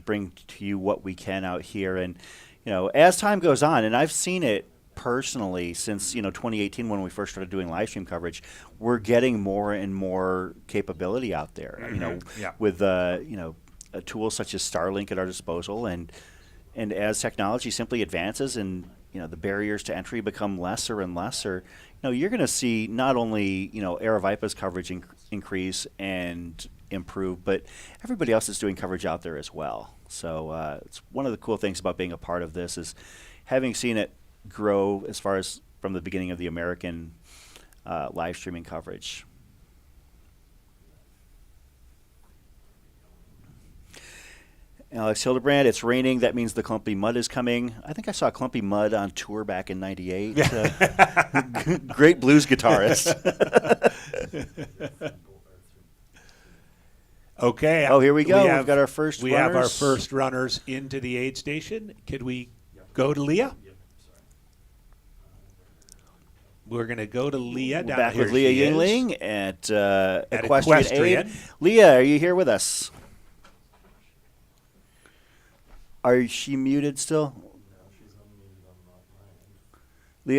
bring to you what we can out here, and as time goes on, and I've seen it personally since 2018 when we first started doing live stream coverage, we're getting more and more capability out there. With tools such as Starlink at our disposal, and as technology simply advances and the barriers to entry become lesser and lesser, you're going to see not only Aravaipa's coverage increase and improve, but everybody else is doing coverage out there as well. So it's one of the cool things about being a part of this is having seen it grow as far as from the beginning of the American live streaming coverage. Alex Hildebrand, it's raining. That means the Clumpy Mud is coming. I think I saw Clumpy Mud on tour back in '98. Great blues guitarist. Okay. Oh, here we go. We've got our first runners. We have our first runners into the aid station. Could we go to Leah? We're going to go to Leah. We're back with Leah Yingling at Equestrian Aid. Leah, are you here with us? Are she muted still? No, she's unmuted on my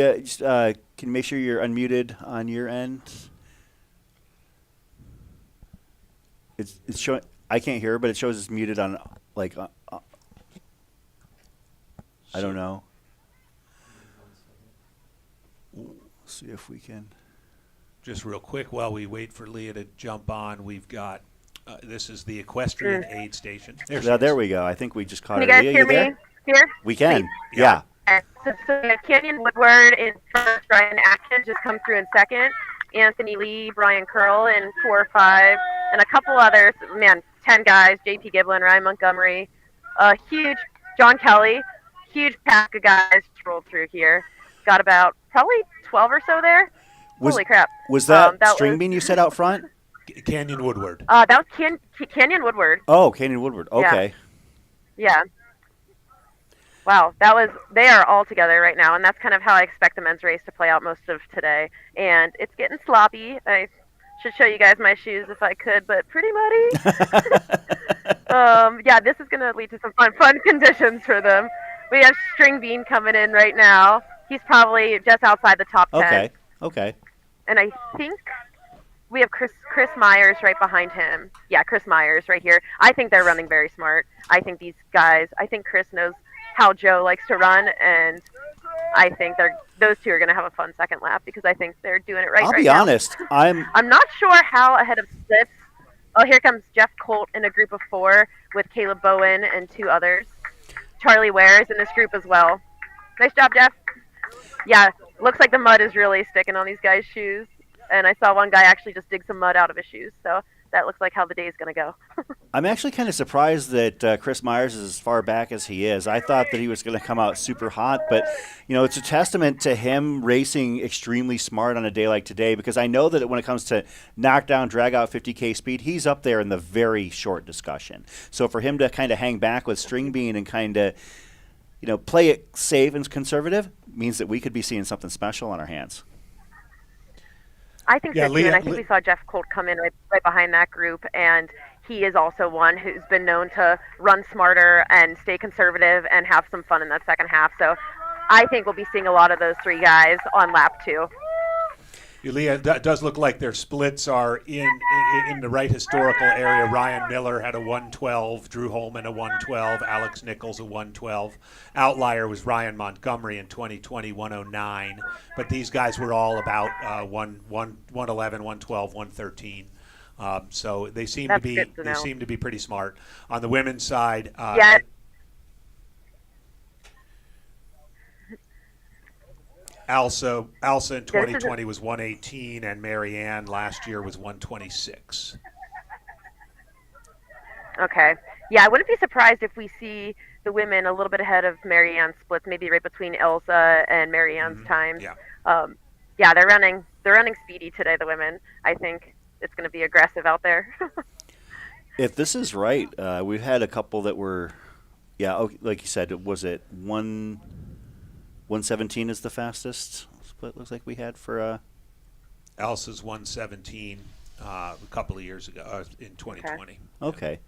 end. Leah, just, can you make sure you're unmuted on your end? It's showing. I can't hear her, but it shows it's muted on I don't know. See if we can. Just real quick while we wait for Leah to jump on, we've got this is the Equestrian Aid Station. There we go. I think we just caught her. Can you guys Leah, hear you there? me here? We can. Yeah. So Canyon Woodward in first, Ryan Atkins just come through in second, Anthony Lee, Brian Curl in 4 or 5, and a couple others. Man, 10 guys, JP Giblin, Ryan Montgomery, huge John Kelly, huge pack of guys rolled through here. Got about probably 12 or so there. Holy crap. Was that string bean you said out front? Canyon Woodward. That was Canyon Woodward. Oh, Canyon Woodward. Okay. Yeah. Wow, they are all together right now, and that's kind of how I expect the men's race to play out most of today. And it's getting sloppy. I should show you guys my shoes if I could, but pretty muddy. Yeah, this is going to lead to some fun conditions for them. We have String Bean coming in right now. He's probably just outside the top 10. Okay. And I think we have Chris Myers right behind him. Yeah, Chris Myers right here. I think they're running very smart. I think Chris knows how Joe likes to run, and I think those two are going to have a fun second lap because I think they're doing it right now. I'll be honest. I'm not sure how ahead of Splits. Oh, here comes Jeff Colt in a group of 4 with Caleb Bowen and 2 others. Charlie Ware is in this group as well. Nice job, Jeff. Yeah, looks like the mud is really sticking on these guys' shoes. And I saw one guy actually just dig some mud out of his shoes. So that looks like how the day is going to go. I'm actually kind of surprised that Chris Myers is as far back as he is. I thought that he was going to come out super hot. But, it's a testament to him racing extremely smart on a day like today, because I know that when it comes to knockdown, drag-out 50K speed, he's up there in the very short discussion. So for him to kind of hang back with String Bean and kind of, play it safe and conservative means that we could be seeing something special on our hands. I think so, too, and I think we saw Jeff Colt come in right behind that group, and he is also one who's been known to run smarter and stay conservative and have some fun in that second half. So I think we'll be seeing a lot of those 3 guys on lap 2. Leah, that does look like their splits are in the right historical area. Ryan Miller had a 112, Drew Holman a 112, Alex Nichols a 112. Outlier was Ryan Montgomery in 2020, 109. But these guys were all about 111, 112, 113 So they seem That's to be good to they know. seem to be pretty smart. On the women's side, Yeah. Elsa in Yeah, this is 2020 was 118, and Marianne last year was 126. Okay. Yeah, I wouldn't be surprised if we see the women a little bit ahead of Marianne's splits, maybe right between Elsa and Marianne's times. Yeah. Um, yeah, they're running speedy today, the women. I think it's going to be aggressive out there. If this is right, we've had a couple that were, yeah, like you said, was it 117 is the fastest split? Looks like we had for. Elsa's 117 a couple of years ago in 2020. Okay.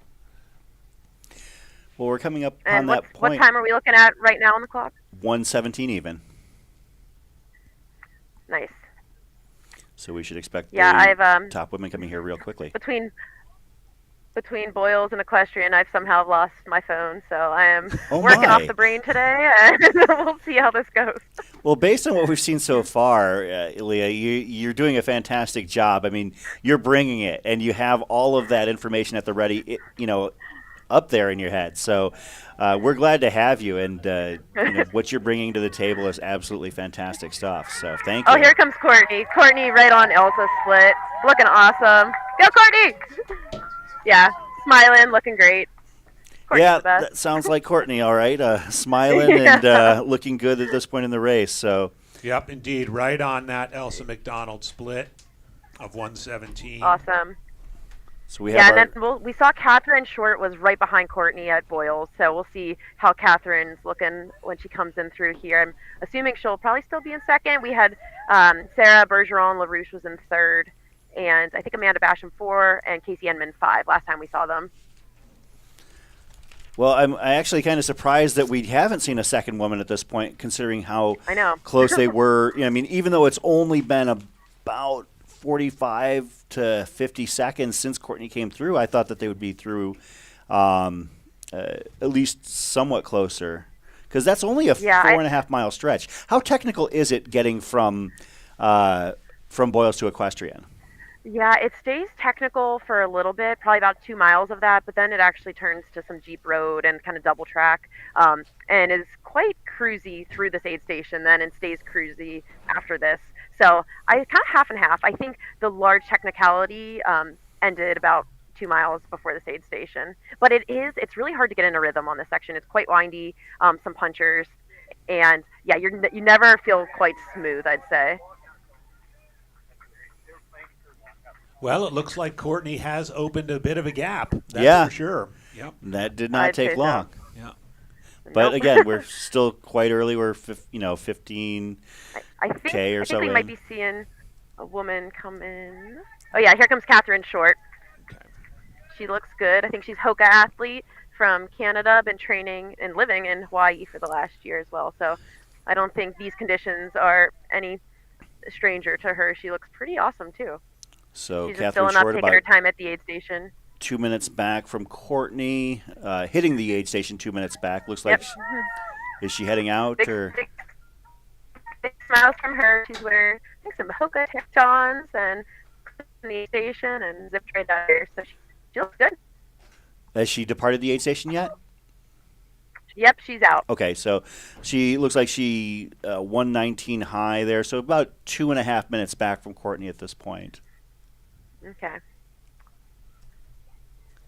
Well, we're coming up on And that what point. time are we looking at right now on the clock? 117 even. Nice. So we should expect Yeah, the I've top women coming here real quickly. between Boyles and equestrian, I've somehow lost my phone, so I am working my. off the brain today, and we'll see how this goes. Well, based on what we've seen so far, Leah, you're doing a fantastic job. I mean, you're bringing it, and you have all of that information at the ready, up there in your head. So we're glad to have you, and what you're bringing to the table is absolutely fantastic stuff. So thank you. Oh, here comes Courtney. Courtney right on Elsa's split, looking awesome. Go, Courtney! Yeah, smiling, looking great. Courtney's Yeah, the best. that sounds like Courtney, all right. Smiling Yeah. and looking good at this point in the race. So Yep, indeed, right on that Elsa McDonald split of 117. Awesome. So we Yeah, have and then we saw Catherine Short was right behind Courtney at Boyles, so we'll see how Catherine's looking when she comes in through here. I'm assuming she'll probably still be in second. We had Sarah Bergeron LaRouche was in third, and I think Amanda Basham 4 and Casey Enman 5 last time we saw them. Well, I'm actually kind of surprised that we haven't seen a second woman at this point, considering how I know. close they were. I mean, even though it's only been about 45 to 50 seconds since Courtney came through, I thought that they would be through at least somewhat closer, because that's only a 4.5 mile stretch. How technical is it getting from Boyles to Equestrian? Yeah, it stays technical for a little bit, probably about 2 miles of that, but then it actually turns to some Jeep road and kind of double track, and is quite cruisy through this aid station then and stays cruisy after this. So I kind of half and half. I think the large technicality ended about 2 miles before this aid station. But it's really hard to get in a rhythm on this section. It's quite windy, some punchers, and yeah, you never feel quite smooth, I'd say. Well, it looks like Courtney has opened a bit of a gap. That's for sure. Yep. That did not I'd take say long. so. Yeah. But Nope. again, we're still quite early. We're 15 I think, K or I so think we in. might be seeing a woman come in. Oh yeah, here comes Catherine Short. Okay. She looks good. I think she's Hoka athlete from Canada, been training and living in Hawaii for the last year as well. So I don't think these conditions are any stranger to her. She looks pretty awesome too. So She's just still Catherine enough Short taking about her time at the aid station. 2 minutes back from Courtney, hitting the aid station 2 minutes back. Looks like, is she heading out or? Big smiles from her. She's wearing, I think, some Hoka tectons and the aid station and zipped right out here. So she looks good. Has she departed the aid station yet? Yep, she's out. Okay, so she looks like she 119 high there, so about 2.5 minutes back from Courtney at this point. Okay.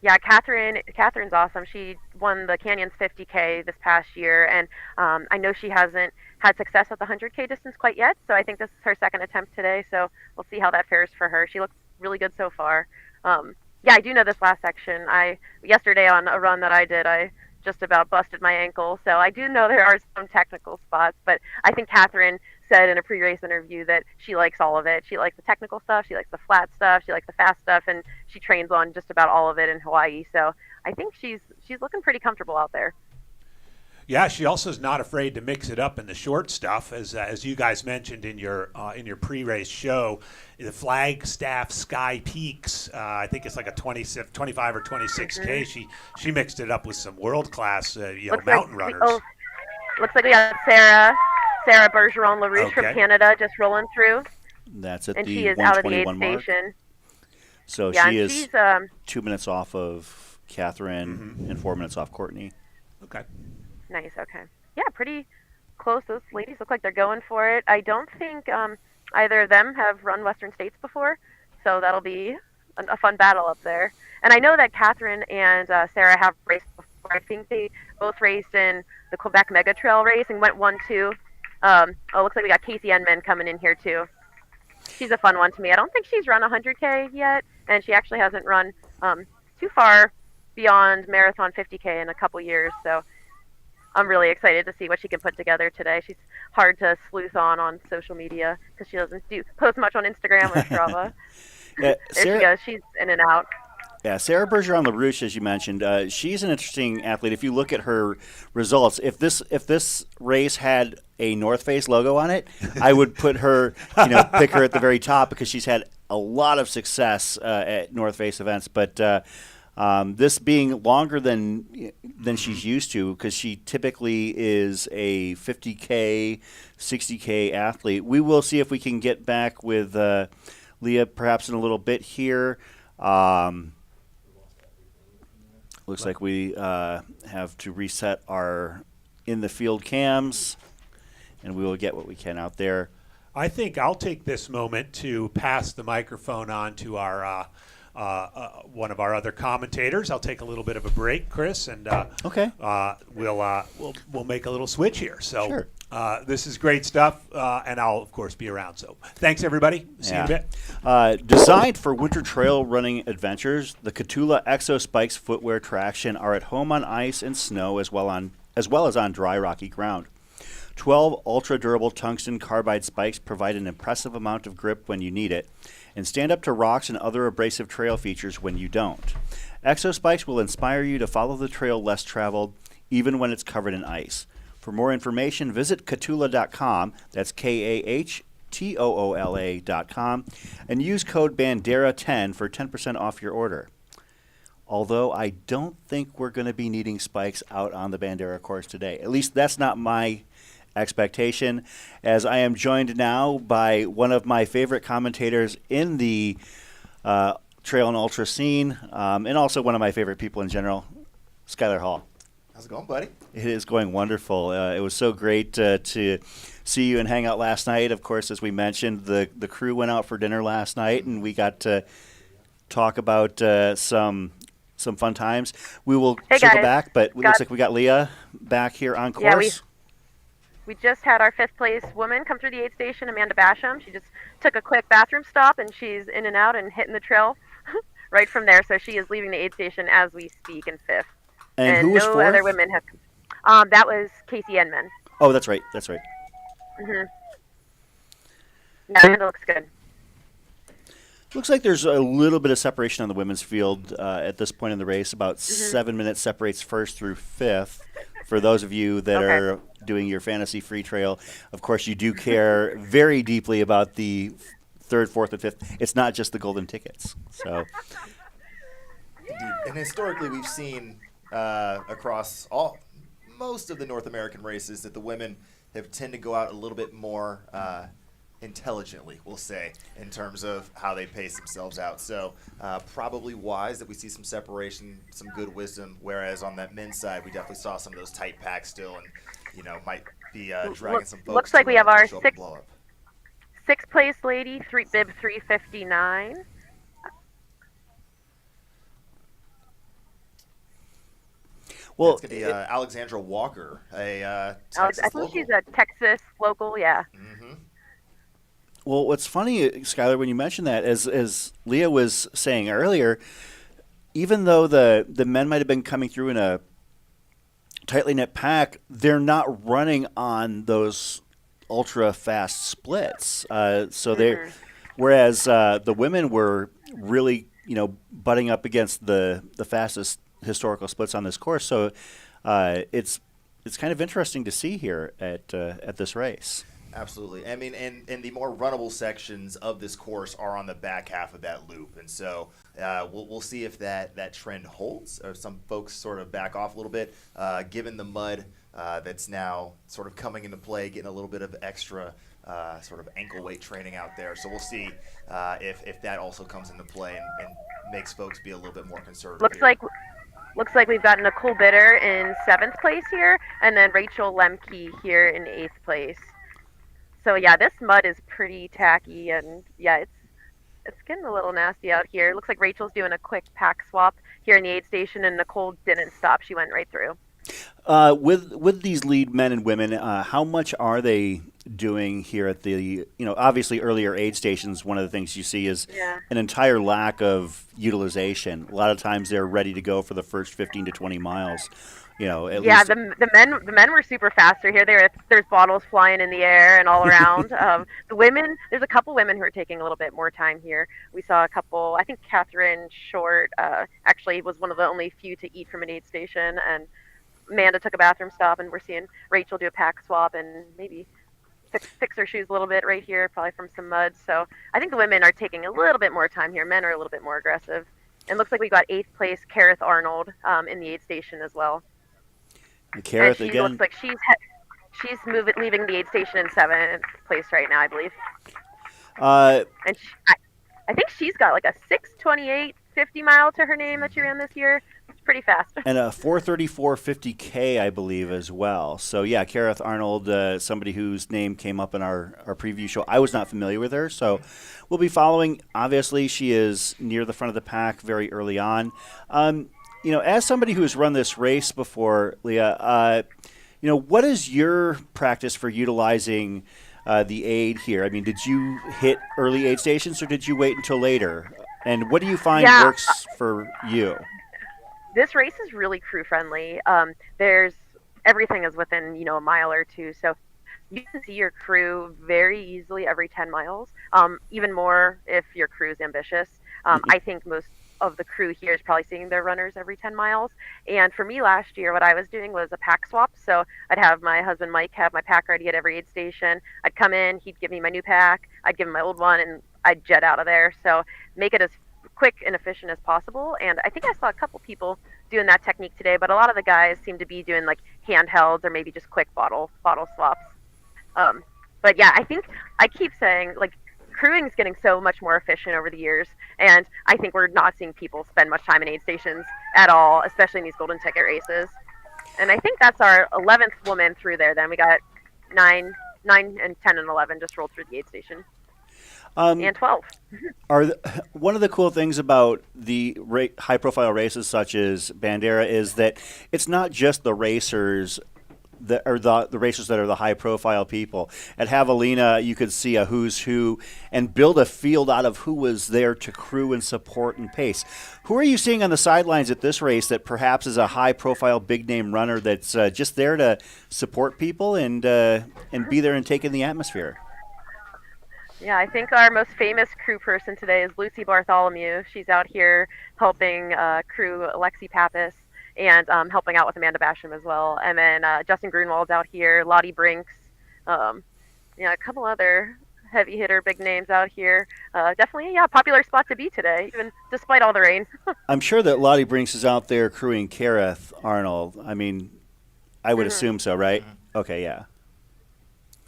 Yeah, Catherine's awesome. She won the Canyons 50K this past year, and I know she hasn't had success at the 100K distance quite yet, so I think this is her second attempt today, so we'll see how that fares for her. She looks really good so far. Yeah, I do know this last section. Yesterday on a run that I did, I just about busted my ankle, so I do know there are some technical spots, but I think Catherine said in a pre-race interview that she likes all of it. She likes the technical stuff, she likes the flat stuff, she likes the fast stuff, and she trains on just about all of it in Hawaii. So I think she's looking pretty comfortable out there. Yeah, she also is not afraid to mix it up in the short stuff, as you guys mentioned in your pre-race show. The Flagstaff Sky Peaks, I think it's like a 25 or 26K. She mixed it up with some world-class mountain runners. Looks like we got Sarah Bergeron LaRouche from Canada just rolling through. That's at and the she is out of the aid 121 mark. station. So Yeah, she and is she's 2 minutes off of Catherine and 4 minutes off Courtney. Okay. nice. Okay. Yeah, pretty close. Those ladies look like they're going for it. I don't think either of them have run Western States before, so that'll be a fun battle up there. And I know that Catherine and Sarah have raced before. I think they both raced in the Quebec Mega Trail race and went 1-2. Looks like we got Casey Enman coming in here too. She's a fun one to me. I don't think she's run 100K yet, and she actually hasn't run too far beyond marathon 50K in a couple years. So I'm really excited to see what she can put together today. She's hard to sleuth on social media because she doesn't post much on Instagram or Strava. Yeah, There she goes. She's in and out. Yeah, Sarah Bergeron-LaRouche, as you mentioned, she's an interesting athlete. If you look at her results, if this race had a North Face logo on it, I would put her, pick her at the very top because she's had a lot of success at North Face events. But this being longer than she's used to, because she typically is a 50K, 60K athlete. We will see if we can get back with Leah perhaps in a little bit here. Looks like we have to reset our in-the-field cams, and we will get what we can out there. I think I'll take this moment to pass the microphone on to our one of our other commentators. I'll take a little bit of a break, Chris, and Okay. We'll make a little switch here. So Sure. This is great stuff, and I'll of course be around. So thanks everybody. See you in a bit. Designed for winter trail running adventures, the Catula Exo Spikes footwear traction are at home on ice and snow as well as on dry rocky ground. 12 ultra-durable tungsten carbide spikes provide an impressive amount of grip when you need it and stand up to rocks and other abrasive trail features when you don't. Exo Spikes will inspire you to follow the trail less traveled, even when it's covered in ice. For more information, visit Catula.com, that's KAHTOOLA.com, and use code Bandera10 for 10% off your order. Although I don't think we're going to be needing spikes out on the Bandera course today. At least that's not my expectation, as I am joined now by one of my favorite commentators in the trail and ultra scene, and also one of my favorite people in general, Skylar Hall. How's it going, buddy? It is going wonderful. It was so great to see you and hang out last night. Of course, as we mentioned, the crew went out for dinner last night, and we got to talk about some fun times. We will circle back, but it looks like we got Leah back here on course. Yeah, we just had our 5th place woman come through the aid station, Amanda Basham. She just took a quick bathroom stop, and she's in and out and hitting the trail right from there. So she is leaving the aid station as we speak in 5th. And who was no fourth? Other women have. That was Casey Enman. Oh, that's right. That's right. Mm-hmm. Yeah, it looks good. Looks like there's a little bit of separation on the women's field at this point in the race. About 7 minutes separates first through 5th. For those of you that are doing your fantasy free trail, of course, you do care very deeply about the 3rd, 4th, and 5th. It's not just the golden tickets. So, Indeed. And historically, we've seen across most of the North American races that the women have tend to go out a little bit more intelligently, we'll say, in terms of how they pace themselves out. So probably wise that we see some separation, some good wisdom, whereas on that men's side, we definitely saw some of those tight packs still and, might be dragging some folks. Looks like we have our 6th place lady, bib 359. Well, it's going to be Alexandra Walker, a Texas I think local. she's a Texas local, yeah. Mm-hmm. well, what's funny, Skylar, when you mentioned that, as Leah was saying earlier, even though the men might have been coming through in a tightly knit pack, they're not running on those ultra fast splits. Whereas the women were really, butting up against the fastest historical splits on this course. So it's kind of interesting to see here at this race. Absolutely. I mean, and the more runnable sections of this course are on the back half of that loop. And so we'll see if that trend holds, or some folks sort of back off a little bit, given the mud that's now sort of coming into play, getting a little bit of extra sort of ankle weight training out there. So we'll see if that also comes into play and makes folks be a little bit more conservative. Looks like we've got Nicole Bitter in 7th place here, and then Rachel Lemke here in 8th place. So yeah, this mud is pretty tacky, and yeah, it's getting a little nasty out here. It looks like Rachel's doing a quick pack swap here in the aid station, and Nicole didn't stop. She went right through. With these lead men and women, how much are they doing here at the, obviously earlier aid stations? One of the things you see is an entire lack of utilization. A lot of times they're ready to go for the first 15 to 20 miles. At least the men were super faster here. There's bottles flying in the air and all around. The women, there's a couple women who are taking a little bit more time here. We saw a couple. I think Catherine Short actually was one of the only few to eat from an aid station, and Amanda took a bathroom stop, and we're seeing Rachel do a pack swap and maybe fix her shoes a little bit right here, probably from some mud. So I think the women are taking a little bit more time here. Men are a little bit more aggressive. And looks like we got 8th place Kareth Arnold in the aid station as well. Kareth she again. Looks like she's leaving the aid station in 7th place right now, I believe. And I think she's got like a 6:28 50 mile to her name that she ran this year. It's pretty fast. And a 4:34 50K, I believe, as well. So, yeah, Kareth Arnold, somebody whose name came up in our preview show. I was not familiar with her, so we'll be following. Obviously, she is near the front of the pack very early on. As somebody who has run this race before, Leah, what is your practice for utilizing the aid here? I mean, did you hit early aid stations, or did you wait until later? And what do you find works for you? This race is really crew friendly. Everything is within, a mile or two. So you can see your crew very easily every 10 miles, even more if your crew is ambitious. I think most of the crew here is probably seeing their runners every 10 miles. And for me last year, what I was doing was a pack swap. So I'd have my husband Mike have my pack ready at every aid station. I'd come in, he'd give me my new pack, I'd give him my old one, and I'd jet out of there. So make it as quick and efficient as possible. And I think I saw a couple people doing that technique today, but a lot of the guys seem to be doing like handhelds or maybe just quick bottle swaps. But yeah, I think I keep saying like crewing is getting so much more efficient over the years, and I think we're not seeing people spend much time in aid stations at all, especially in these golden ticket races. And I think that's our 11th woman through there. Then we got 9, and 10 and 11 just rolled through the aid station. And 12. One of the cool things about the high-profile races such as Bandera is that it's not just the racers the racers that are the high-profile people. At Javelina, you could see a who's who and build a field out of who was there to crew and support and pace. Who are you seeing on the sidelines at this race that perhaps is a high-profile, big-name runner that's just there to support people and be there and take in the atmosphere? Yeah, I think our most famous crew person today is Lucy Bartholomew. She's out here helping crew Alexi Pappas and helping out with Amanda Basham as well. And then Justin Grunwald's out here, Lottie Brinks, a couple other heavy hitter big names out here. Definitely, popular spot to be today, even despite all the rain. I'm sure that Lottie Brinks is out there crewing Kareth Arnold. I mean, I would assume so, right? Mm-hmm. Okay, yeah.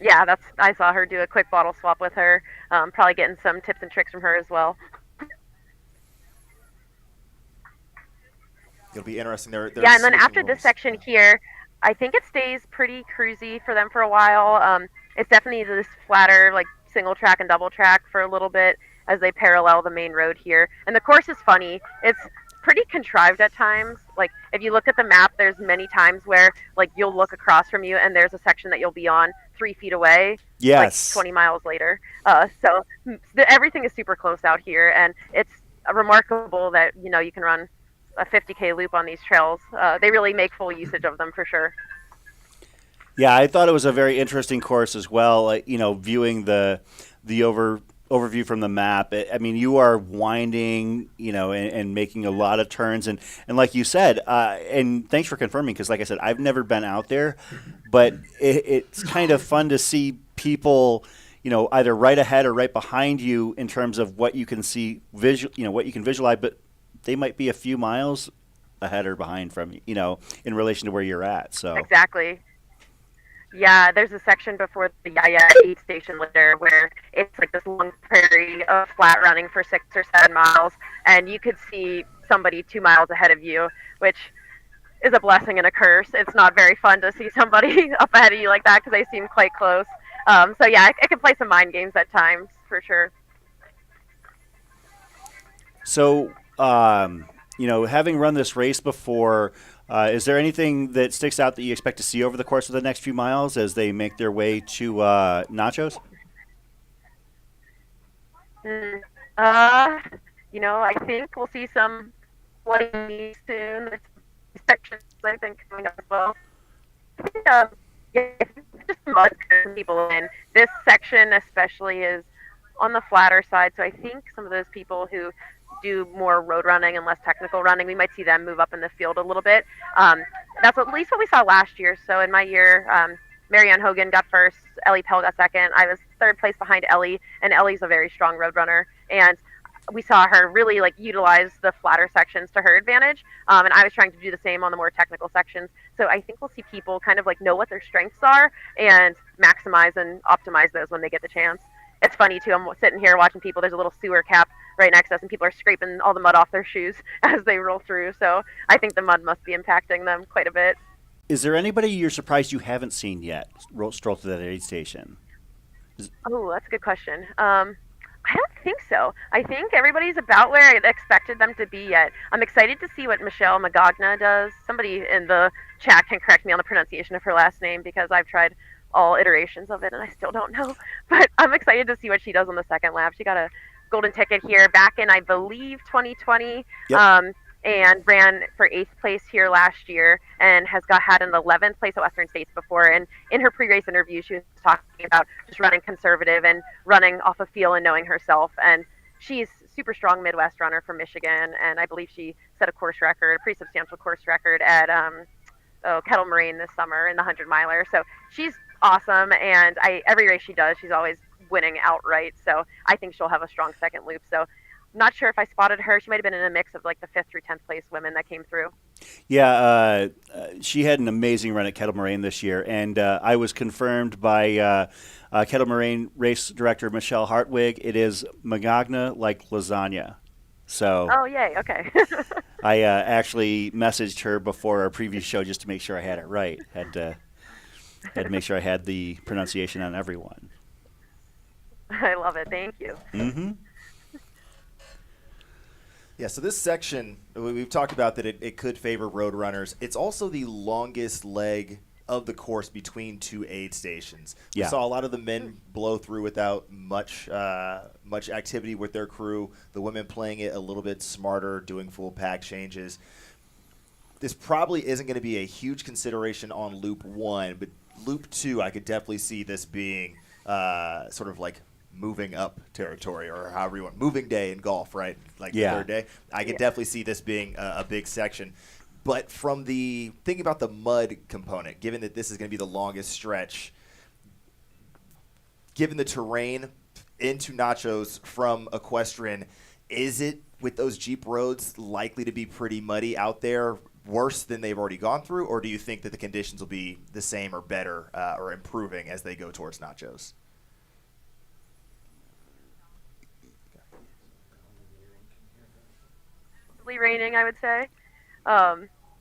Yeah, I saw her do a quick bottle swap with her. Probably getting some tips and tricks from her as well. It'll be interesting. And then after this section here, I think it stays pretty cruisy for them for a while. It's definitely this flatter, like single track and double track for a little bit as they parallel the main road here. And the course is funny. It's pretty contrived at times. Like if you look at the map, there's many times where like you'll look across from you and there's a section that you'll be on 3 feet away. Yes. Like 20 miles later. So everything is super close out here, and it's remarkable that you can run a 50K loop on these trails. They really make full usage of them for sure. Yeah, I thought it was a very interesting course as well. Viewing the overview from the map. I mean, you are winding, and making a lot of turns, and like you said, and thanks for confirming, because like I said, I've never been out there, but it's kind of fun to see people, either right ahead or right behind you in terms of what you can see, what you can visualize, but they might be a few miles ahead or behind from you, in relation to where you're at. So exactly. Yeah, there's a section before the Yaya aid station later where it's like this long prairie of flat running for 6 or 7 miles, and you could see somebody 2 miles ahead of you, which is a blessing and a curse. It's not very fun to see somebody up ahead of you like that because they seem quite close. So yeah, it can play some mind games at times for sure. So, having run this race before, is there anything that sticks out that you expect to see over the course of the next few miles as they make their way to Nachos? Mm. Uh, I think we'll see some bloody knees soon. There's sections I think coming up as well. I think, yeah, just mud people in. This section especially is on the flatter side, so I think some of those people who do more road running and less technical running, we might see them move up in the field a little bit. That's at least what we saw last year. So in my year, Marianne Hogan got first, Ellie Pell got second. I was third place behind Ellie, and Ellie's a very strong road runner. And we saw her really like utilize the flatter sections to her advantage, and I was trying to do the same on the more technical sections. So I think we'll see people kind of like know what their strengths are and maximize and optimize those when they get the chance. It's funny too. I'm sitting here watching people. There's a little sewer cap right next to us, and people are scraping all the mud off their shoes as they roll through. So I think the mud must be impacting them quite a bit. Is there anybody you're surprised you haven't seen yet stroll through that aid station? Oh, that's a good question. I don't think so. I think everybody's about where I expected them to be yet. I'm excited to see what Michelle Magagna does. Somebody in the chat can correct me on the pronunciation of her last name because I've tried all iterations of it and I still don't know. But I'm excited to see what she does on the second lap. She got a golden ticket here back in, I believe, 2020. Yep. And ran for 8th place here last year and has had an 11th place at Western States before. And in her pre-race interview, she was talking about just running conservative and running off a feel and knowing herself. And she's super strong Midwest runner from Michigan, and I believe she set a course record, a pretty substantial course record at Kettle Moraine this summer in the 100-miler. So she's awesome, and every race she does, she's always winning outright. So I think she'll have a strong second loop. So not sure if I spotted her. She might have been in a mix of like the 5th through 10th place women that came through. Yeah, she had an amazing run at Kettle Moraine this year, and I was confirmed by Kettle Moraine race director Michelle Hartwig. It is Magagna like lasagna. So. Oh, yay! Okay. I actually messaged her before our previous show just to make sure I had it right. Had to make sure I had the pronunciation on everyone. I love it. Thank you. Mm-hmm. Yeah, so this section, we've talked about that it could favor road runners. It's also the longest leg of the course between two aid stations. Yeah. We saw a lot of the men blow through without much activity with their crew. The women playing it a little bit smarter, doing full pack changes. This probably isn't going to be a huge consideration on Loop 1, but Loop 2, I could definitely see this being sort of like moving up territory, or however you want, moving day in golf, right? Like the third day. I could definitely see this being a big section. But from the thinking about the mud component, given that this is going to be the longest stretch, given the terrain into Nachos from Equestrian, is it with those Jeep roads likely to be pretty muddy out there, worse than they've already gone through, or do you think that the conditions will be the same or better or improving as they go towards Nachos? Raining, I would say.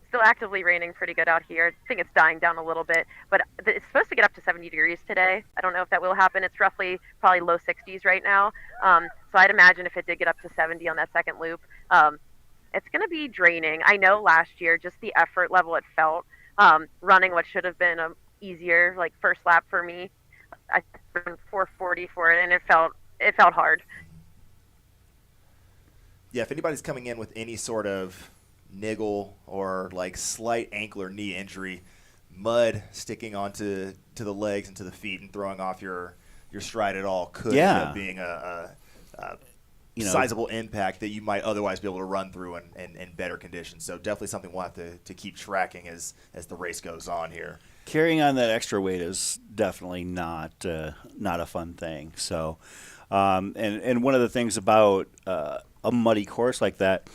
Still actively raining pretty good out here. I think it's dying down a little bit, but it's supposed to get up to 70 degrees today. I don't know if that will happen. It's roughly probably low 60s right now. So I'd imagine if it did get up to 70 on that second loop, it's going to be draining. I know last year, just the effort level it felt, running what should have been a easier like first lap for me. I ran 4:40 for it, and it felt hard. Yeah, if anybody's coming in with any sort of niggle or like slight ankle or knee injury, mud sticking onto the legs and to the feet and throwing off your stride at all could end up being a sizable impact that you might otherwise be able to run through in better conditions. So definitely something we'll have to keep tracking as the race goes on here. Carrying on that extra weight is definitely not a fun thing. So, and one of the things about a muddy course like that,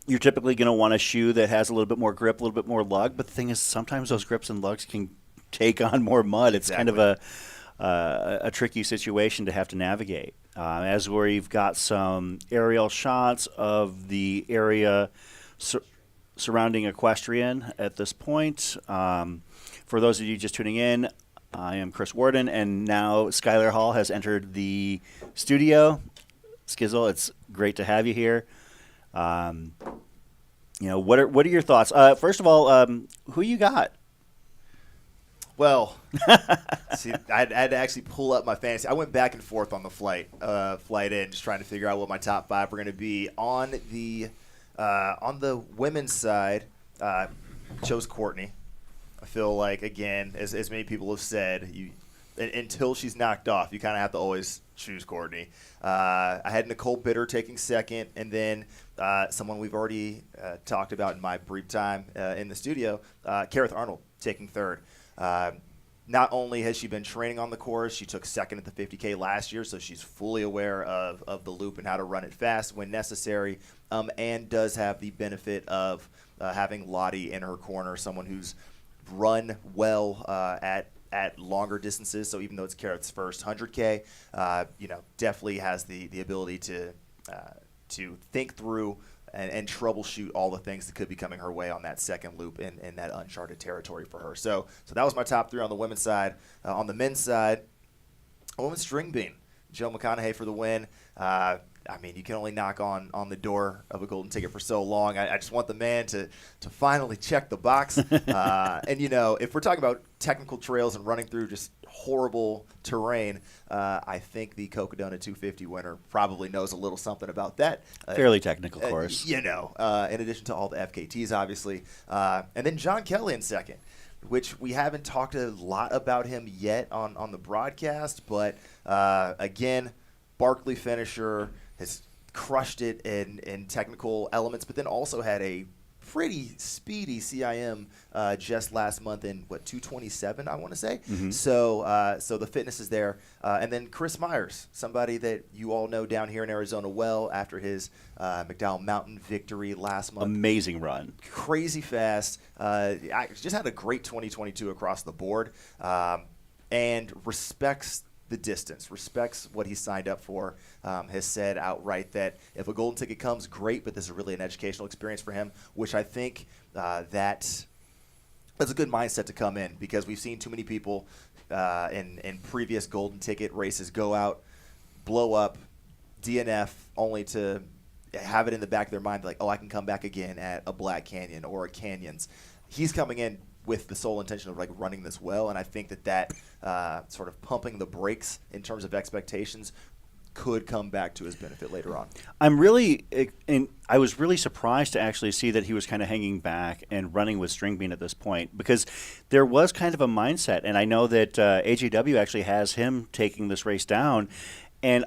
you're typically going to want a shoe that has a little bit more grip, a little bit more lug. But the thing is, sometimes those grips and lugs can take on more mud. It's kind of a tricky situation to have to navigate. As we've got some aerial shots of the area surrounding equestrian at this point. For those of you just tuning in, I am Chris Warden, and now Skylar Hall has entered the studio. Skizzle, it's great to have you here. What are your thoughts? First of all, who you got? Well, see, I had to actually pull up my fantasy. I went back and forth on the flight in, just trying to figure out what my top 5 were going to be. On the women's side, chose Courtney. I feel like, again, as many people have said, until she's knocked off, you kind of have to always choose Courtney. I had Nicole Bitter taking second, and then someone we've already talked about in my brief time in the studio, Kareth Arnold taking third. Not only has she been training on the course, she took second at the 50K last year, so she's fully aware of the loop and how to run it fast when necessary, and does have the benefit of having Lottie in her corner, someone who's run well at longer distances. So even though it's Kareth's first 100K, definitely has the ability to think through and troubleshoot all the things that could be coming her way on that second loop in that uncharted territory for her. So that was my top 3 on the women's side. On the men's side, I went with String Bean. Joe McConaughey for the win. You can only knock on the door of a golden ticket for so long. I just want the man to finally check the box. And, if we're talking about technical trails and running through just horrible terrain, I think the Cocodona 250 winner probably knows a little something about that. Fairly technical course. In addition to all the FKTs, obviously. And then John Kelly in second, which we haven't talked a lot about him yet on the broadcast. But, again, Barkley finisher, has crushed it in technical elements, but then also had a pretty speedy CIM just last month in 227, I want to say. Mm-hmm. So the fitness is there, and then Chris Myers, somebody that you all know down here in Arizona well after his McDowell Mountain victory last month. Amazing run, crazy fast. I just had a great 2022 across the board, and respects the distance, respects what he signed up for, has said outright that if a golden ticket comes, great, but this is really an educational experience for him, which I think that's a good mindset to come in, because we've seen too many people in previous golden ticket races go out, blow up, DNF, only to have it in the back of their mind like, oh, I can come back again at a Black Canyon or a Canyons. He's coming in with the sole intention of running this well, and I think that sort of pumping the brakes in terms of expectations could come back to his benefit later on. I was really surprised to actually see that he was kind of hanging back and running with String Bean at this point, because there was kind of a mindset, and I know that AJW actually has him taking this race down, and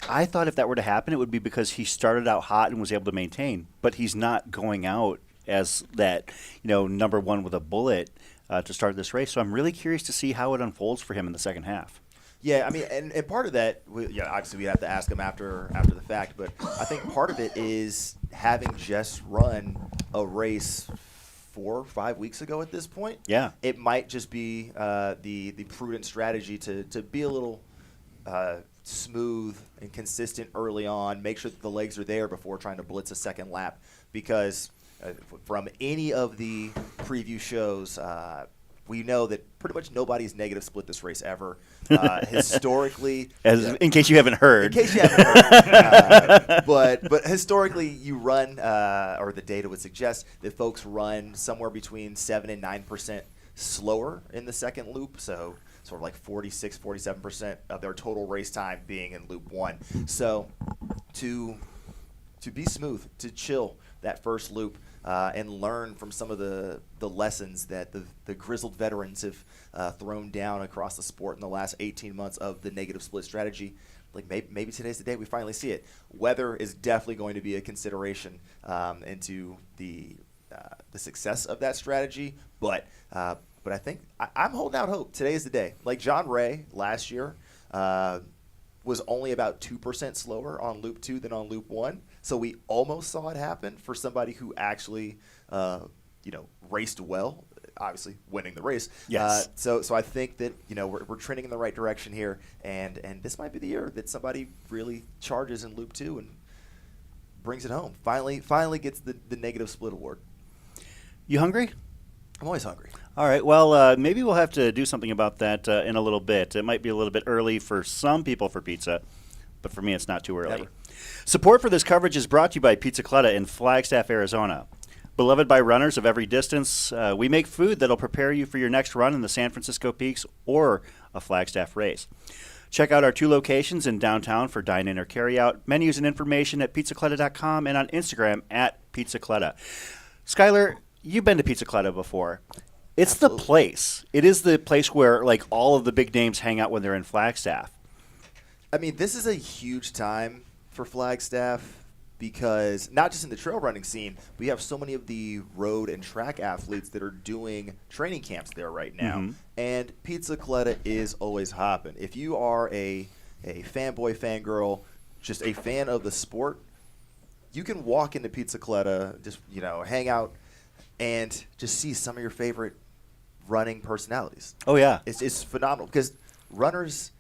I thought if that were to happen, it would be because he started out hot and was able to maintain, but he's not going out as that, number one with a bullet to start this race. So I'm really curious to see how it unfolds for him in the second half. Yeah, and part of that, obviously we'd have to ask him after the fact, but I think part of it is having just run a race 4 or 5 weeks ago at this point. Yeah. It might just be the prudent strategy to be a little smooth and consistent early on, make sure that the legs are there before trying to blitz a second lap, because from any of the preview shows, we know that pretty much nobody's negative split this race ever. Historically, in case you haven't heard. But historically, you run, or the data would suggest that folks run somewhere between 7 and 9% slower in the second loop. So sort of like 46, 47% of their total race time being in loop 1. So to be smooth, to chill that first loop, and learn from some of the lessons that the grizzled veterans have thrown down across the sport in the last 18 months of the negative split strategy. Maybe today's the day we finally see it. Weather is definitely going to be a consideration into the success of that strategy, but I think I'm holding out hope. Today is the day. Like John Ray last year was only about 2% slower on loop 2 than on loop 1. So we almost saw it happen for somebody who actually, raced well. obviously winning the race. Yes. So I think that we're trending in the right direction here, and this might be the year that somebody really charges in Loop 2 and brings it home. Finally gets the negative split award. You hungry? I'm always hungry. All right. Well, maybe we'll have to do something about that in a little bit. It might be a little bit early for some people for pizza, but for me, it's not too early. Never. Support for this coverage is brought to you by Pizza Clutta in Flagstaff, Arizona. Beloved by runners of every distance, we make food that'll prepare you for your next run in the San Francisco Peaks or a Flagstaff race. Check out our 2 locations in downtown for dine-in or carry-out. Menus and information at pizzaclutta.com and on Instagram at pizzaclutta. Skylar, you've been to Pizza Clutta before. It's Absolutely. the place. It is the place where like all of the big names hang out when they're in Flagstaff. I mean, this is a huge time for Flagstaff because not just in the trail running scene, we have so many of the road and track athletes that are doing training camps there right now. Mhm. And Pizza Clutta is always hopping. If you are a fanboy, fangirl, just a fan of the sport, you can walk into Pizza Clutta, just hang out, and just see some of your favorite running personalities. Oh, yeah. It's phenomenal because runners,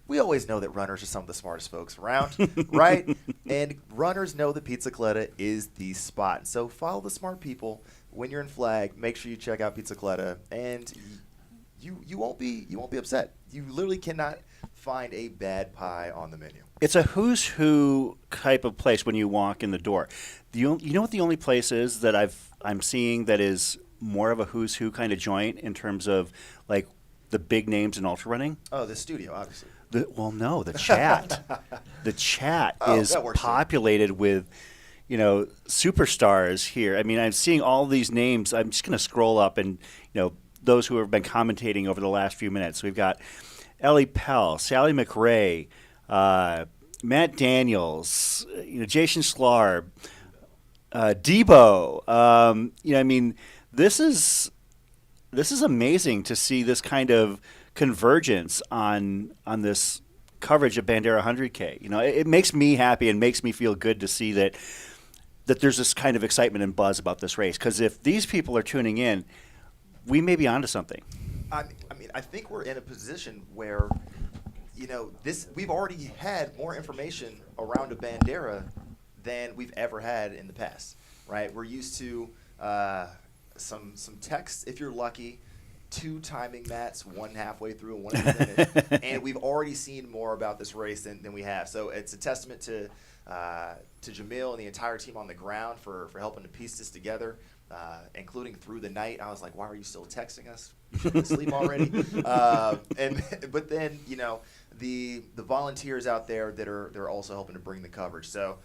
we always know that runners are some of the smartest folks around, right? And runners know that Pizza Clutta is the spot. So follow the smart people. When you're in Flag, make sure you check out Pizza Clutta, and you won't be upset. You literally cannot find a bad pie on the menu. It's a who's who type of place when you walk in the door. You know what the only place is that I'm seeing that is more of a who's who kind of joint in terms of like the big names in ultra running? Oh, the studio, obviously. The chat. The chat is that works too. populated with, superstars here. I mean, I'm seeing all these names. I'm just going to scroll up and, those who have been commentating over the last few minutes. We've got Ellie Pell, Sally McRae, Matt Daniels, Jason Sklar, Debo. I mean, this is amazing to see this kind of convergence on this coverage of Bandera 100K. It makes me happy and makes me feel good to see that there's this kind of excitement and buzz about this race. Because if these people are tuning in, we may be onto something. I mean, I think we're in a position where, we've already had more information around a Bandera than we've ever had in the past, right? We're used to some text, if you're lucky, 2 timing mats, 1 halfway through and 1 in the minute, and we've already seen more about this race than we have. So it's a testament to Jamil and the entire team on the ground for helping to piece this together. Including through the night. I was like, why are you still texting us? You should be asleep already. But then, the volunteers out there they're also helping to bring the coverage. So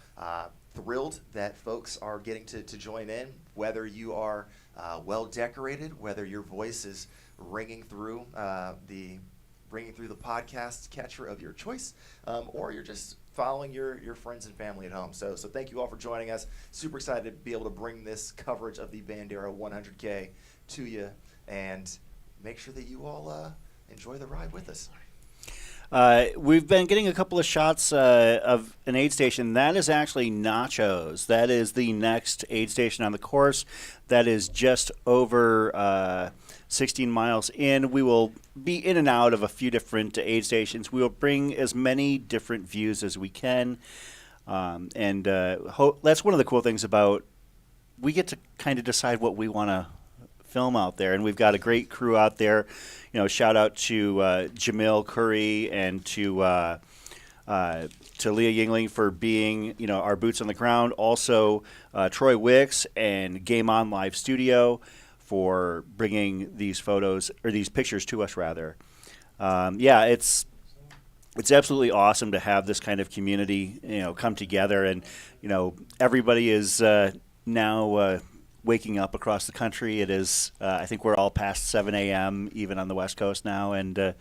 thrilled that folks are getting to join in, whether you are well decorated, whether your voice is ringing through the podcast catcher of your choice, or you're just following your friends and family at home. So thank you all for joining us. Super excited to be able to bring this coverage of the Bandera 100K to you, and make sure that you all enjoy the ride with us. We've been getting a couple of shots of an aid station. That is actually Nachos. That is the next aid station on the course. That is just over 16 miles in. We will be in and out of a few different aid stations. We will bring as many different views as we can. And that's one of the cool things about we get to kind of decide what we want to film out there, and we've got a great crew out there. Shout out to Jamil Curry and to Leah Yingling for being our boots on the ground. Also, Troy Wicks and Game On Live Studio for bringing these photos or these pictures to us rather. It's absolutely awesome to have this kind of community come together, and everybody is now waking up across the country. It is, I think we're all past 7 a.m. even on the West Coast now, and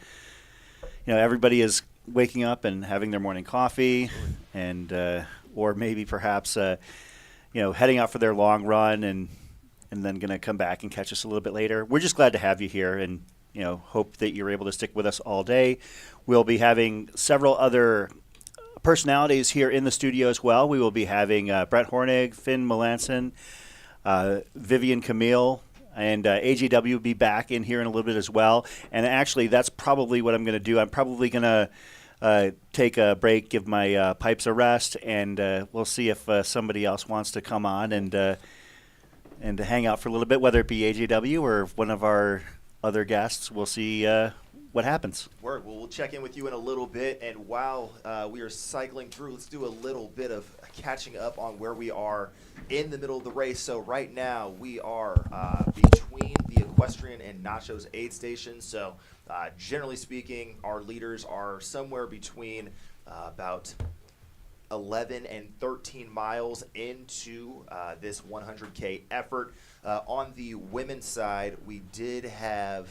everybody is waking up and having their morning coffee, and or maybe perhaps heading out for their long run and then going to come back and catch us a little bit later. We're just glad to have you here, and hope that you're able to stick with us all day. We'll be having several other personalities here in the studio as well. We will be having Brett Hornig, Finn Melanson, Vivian Camille, And AJW will be back in here in a little bit as well. And actually, that's probably what I'm going to do. I'm probably going to take a break, give my pipes a rest, and we'll see if somebody else wants to come on and to hang out for a little bit, whether it be AJW or one of our other guests. We'll see what happens. Word. Well, we'll check in with you in a little bit. And while we are cycling through, let's do a little bit of catching up on where we are in the middle of the race. So right now we are between the equestrian and nachos aid stations. So generally speaking, our leaders are somewhere between about 11 and 13 miles into this 100K effort. On the women's side, we did have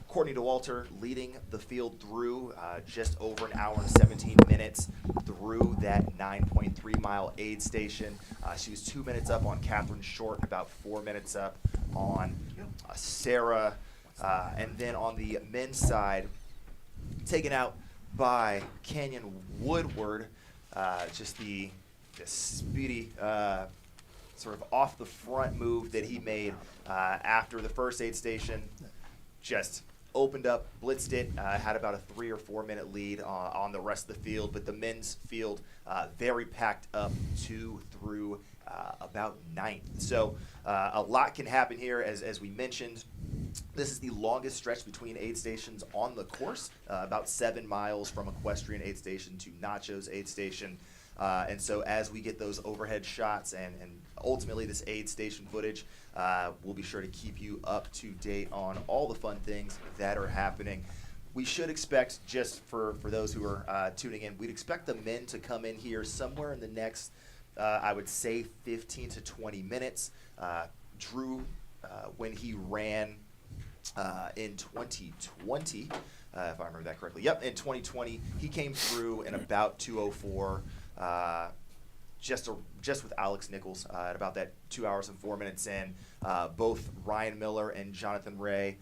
Courtney DeWalter leading the field through just over an hour and 17 minutes through that 9.3 mile aid station. She was 2 minutes up on Catherine Short, about 4 minutes up on Sarah. And then on the men's side, taken out by Canyon Woodward, just the speedy sort of off the front move that he made after the first aid station. Just opened up, blitzed it, had about a 3 or 4 minute lead on the rest of the field, but the men's field very packed up through about 9th. So a lot can happen here, as we mentioned. This is the longest stretch between aid stations on the course, about 7 miles from equestrian aid station to nachos aid station. And so as we get those overhead shots and ultimately this aid station footage, we'll be sure to keep you up to date on all the fun things that are happening. We should expect, just for those who are tuning in, we'd expect the men to come in here somewhere in the next, I would say, 15 to 20 minutes. Drew, when he ran in 2020, if I remember that correctly. Yep, in 2020, he came through in about 2:04. Just with Alex Nichols at about that 2 hours and 4 minutes in. Both Ryan Miller and Jonathan Ray,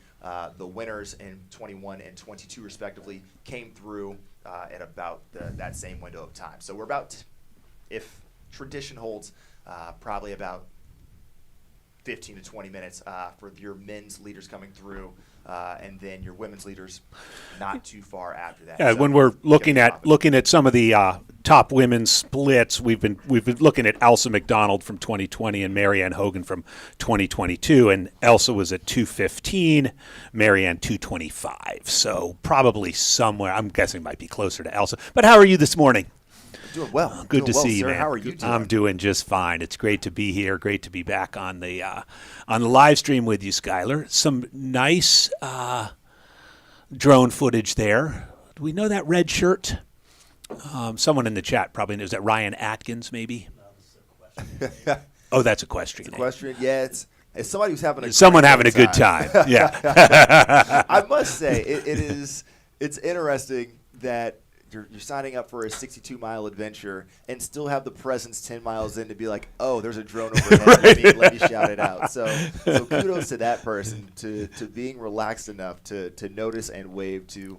the winners in 21 and 22 respectively, came through at about that same window of time. So we're about, if tradition holds, probably about 15 to 20 minutes for your men's leaders coming through, and then your women's leaders not too far after that. Yeah, so when we're looking at some of the top women's splits, we've been looking at Elsa McDonald from 2020 and Marianne Hogan from 2022, and Elsa was at 2:15, Marianne 2:25. So probably somewhere, I'm guessing, might be closer to Elsa. But how are you this morning? Doing well. Good to see you, sir. man. How are you doing? I'm doing just fine. It's great to be here. Great to be back on the live stream with you, Skylar. Some nice drone footage there. Do we know that red shirt? Someone in the chat probably knows that. Ryan Atkins, maybe. Oh, that's equestrian. Equestrian, yeah. It's somebody who's having a good time. Yeah. I must say, it's interesting that you're signing up for a 62-mile adventure and still have the presence 10 miles in to be like, oh, there's a drone overhead. Right. Let me shout it out. So kudos to that person to being relaxed enough to notice and wave to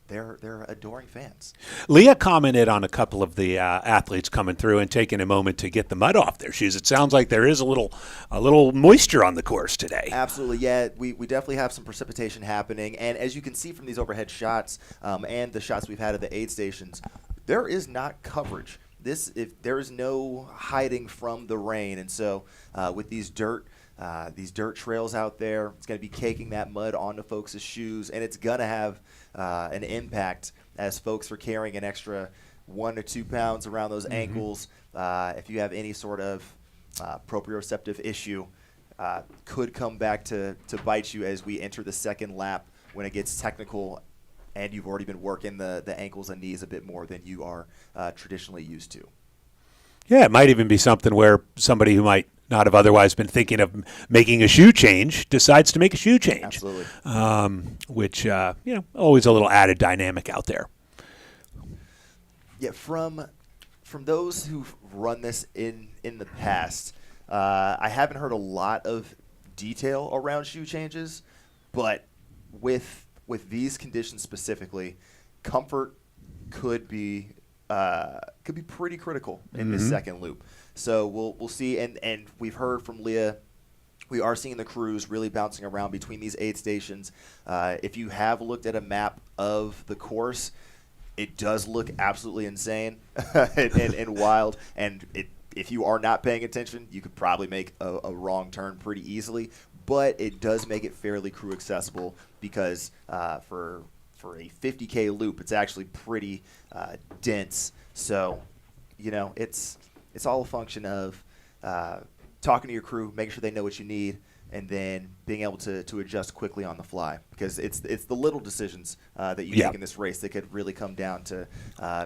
their adoring fans. Leah commented on a couple of the athletes coming through and taking a moment to get the mud off their shoes. It sounds like there is a little moisture on the course today. Absolutely, yeah. We definitely have some precipitation happening, and as you can see from these overhead shots and the shots we've had at the aid stations, there is not coverage. There is no hiding from the rain, and so with these dirt trails out there, it's going to be caking that mud onto folks' shoes, and it's going to have an impact as folks are carrying an extra 1 to 2 pounds around those ankles. If you have any sort of proprioceptive issue, could come back to bite you as we enter the second lap when it gets technical and you've already been working the ankles and knees a bit more than you are traditionally used to. Yeah, it might even be something where somebody who might not have otherwise been thinking of making a shoe change decides to make a shoe change. Absolutely. Which, always a little added dynamic out there. Yeah, from those who've run this in the past, I haven't heard a lot of detail around shoe changes, but with these conditions specifically, comfort could be pretty critical in this second loop. So we'll see, and we've heard from Leah We are seeing the crews really bouncing around between these aid stations. If you have looked at a map of the course, it does look absolutely insane and wild. And if you are not paying attention, you could probably make a wrong turn pretty easily. But it does make it fairly crew accessible because for a 50K loop, it's actually pretty dense. So, it's all a function of talking to your crew, making sure they know what you need, and then being able to adjust quickly on the fly, because it's the little decisions that you make in this race that could really come down to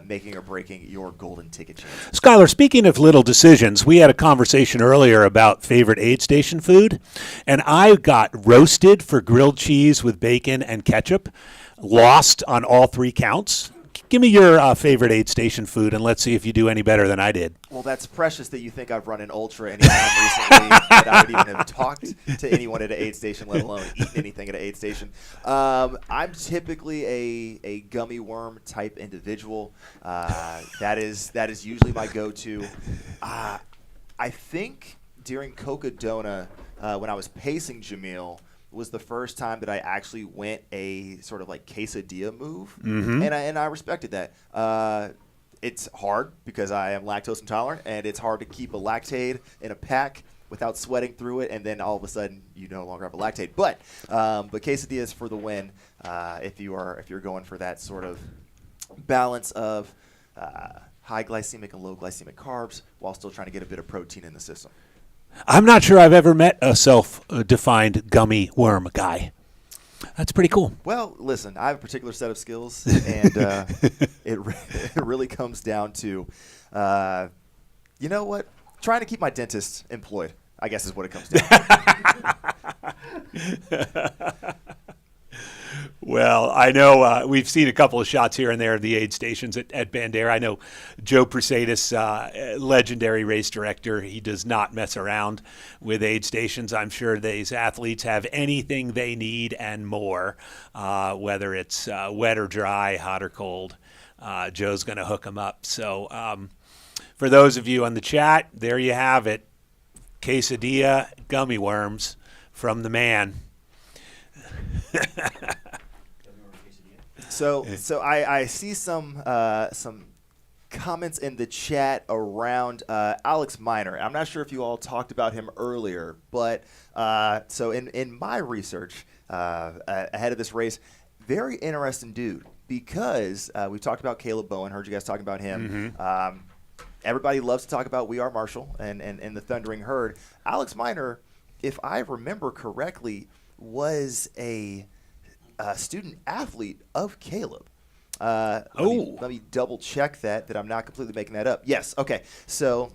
making or breaking your golden ticket chance. Skylar, speaking of little decisions, we had a conversation earlier about favorite aid station food, and I got roasted for grilled cheese with bacon and ketchup, lost on all 3 counts. Give me your favorite aid station food, and let's see if you do any better than I did. Well, that's precious that you think I've run an ultra anytime recently that I would even have talked to anyone at an aid station, let alone eaten anything at an aid station. I'm typically a gummy worm type individual. That is usually my go-to. I think during Cocodona, when I was pacing Jamil, was the first time that I actually went a sort of like quesadilla move, and I respected that. It's hard because I am lactose intolerant, and it's hard to keep a lactate in a pack without sweating through it, and then all of a sudden you no longer have a lactate. But quesadillas for the win if you're going for that sort of balance of high glycemic and low glycemic carbs while still trying to get a bit of protein in the system. I'm not sure I've ever met a self-defined gummy worm guy. That's pretty cool. Well, listen, I have a particular set of skills, and it really comes down to, you know what? Trying to keep my dentist employed, I guess, is what it comes down to. Well, I know we've seen a couple of shots here and there of the aid stations at Bandera. I know Joe Prasadis, legendary race director, he does not mess around with aid stations. I'm sure these athletes have anything they need and more, whether it's wet or dry, hot or cold. Joe's going to hook them up. So for those of you on the chat, there you have it. Quesadilla gummy worms from the man. So I see some comments in the chat around Alex Miner. I'm not sure if you all talked about him earlier, but so in my research ahead of this race, very interesting dude, because we talked about Caleb Bowen, heard you guys talking about him. Everybody loves to talk about We Are Marshall and the Thundering Herd. Alex Miner, if I remember correctly, was a student athlete of Caleb. Let me double check that I'm not completely making that up. Yes. Okay. So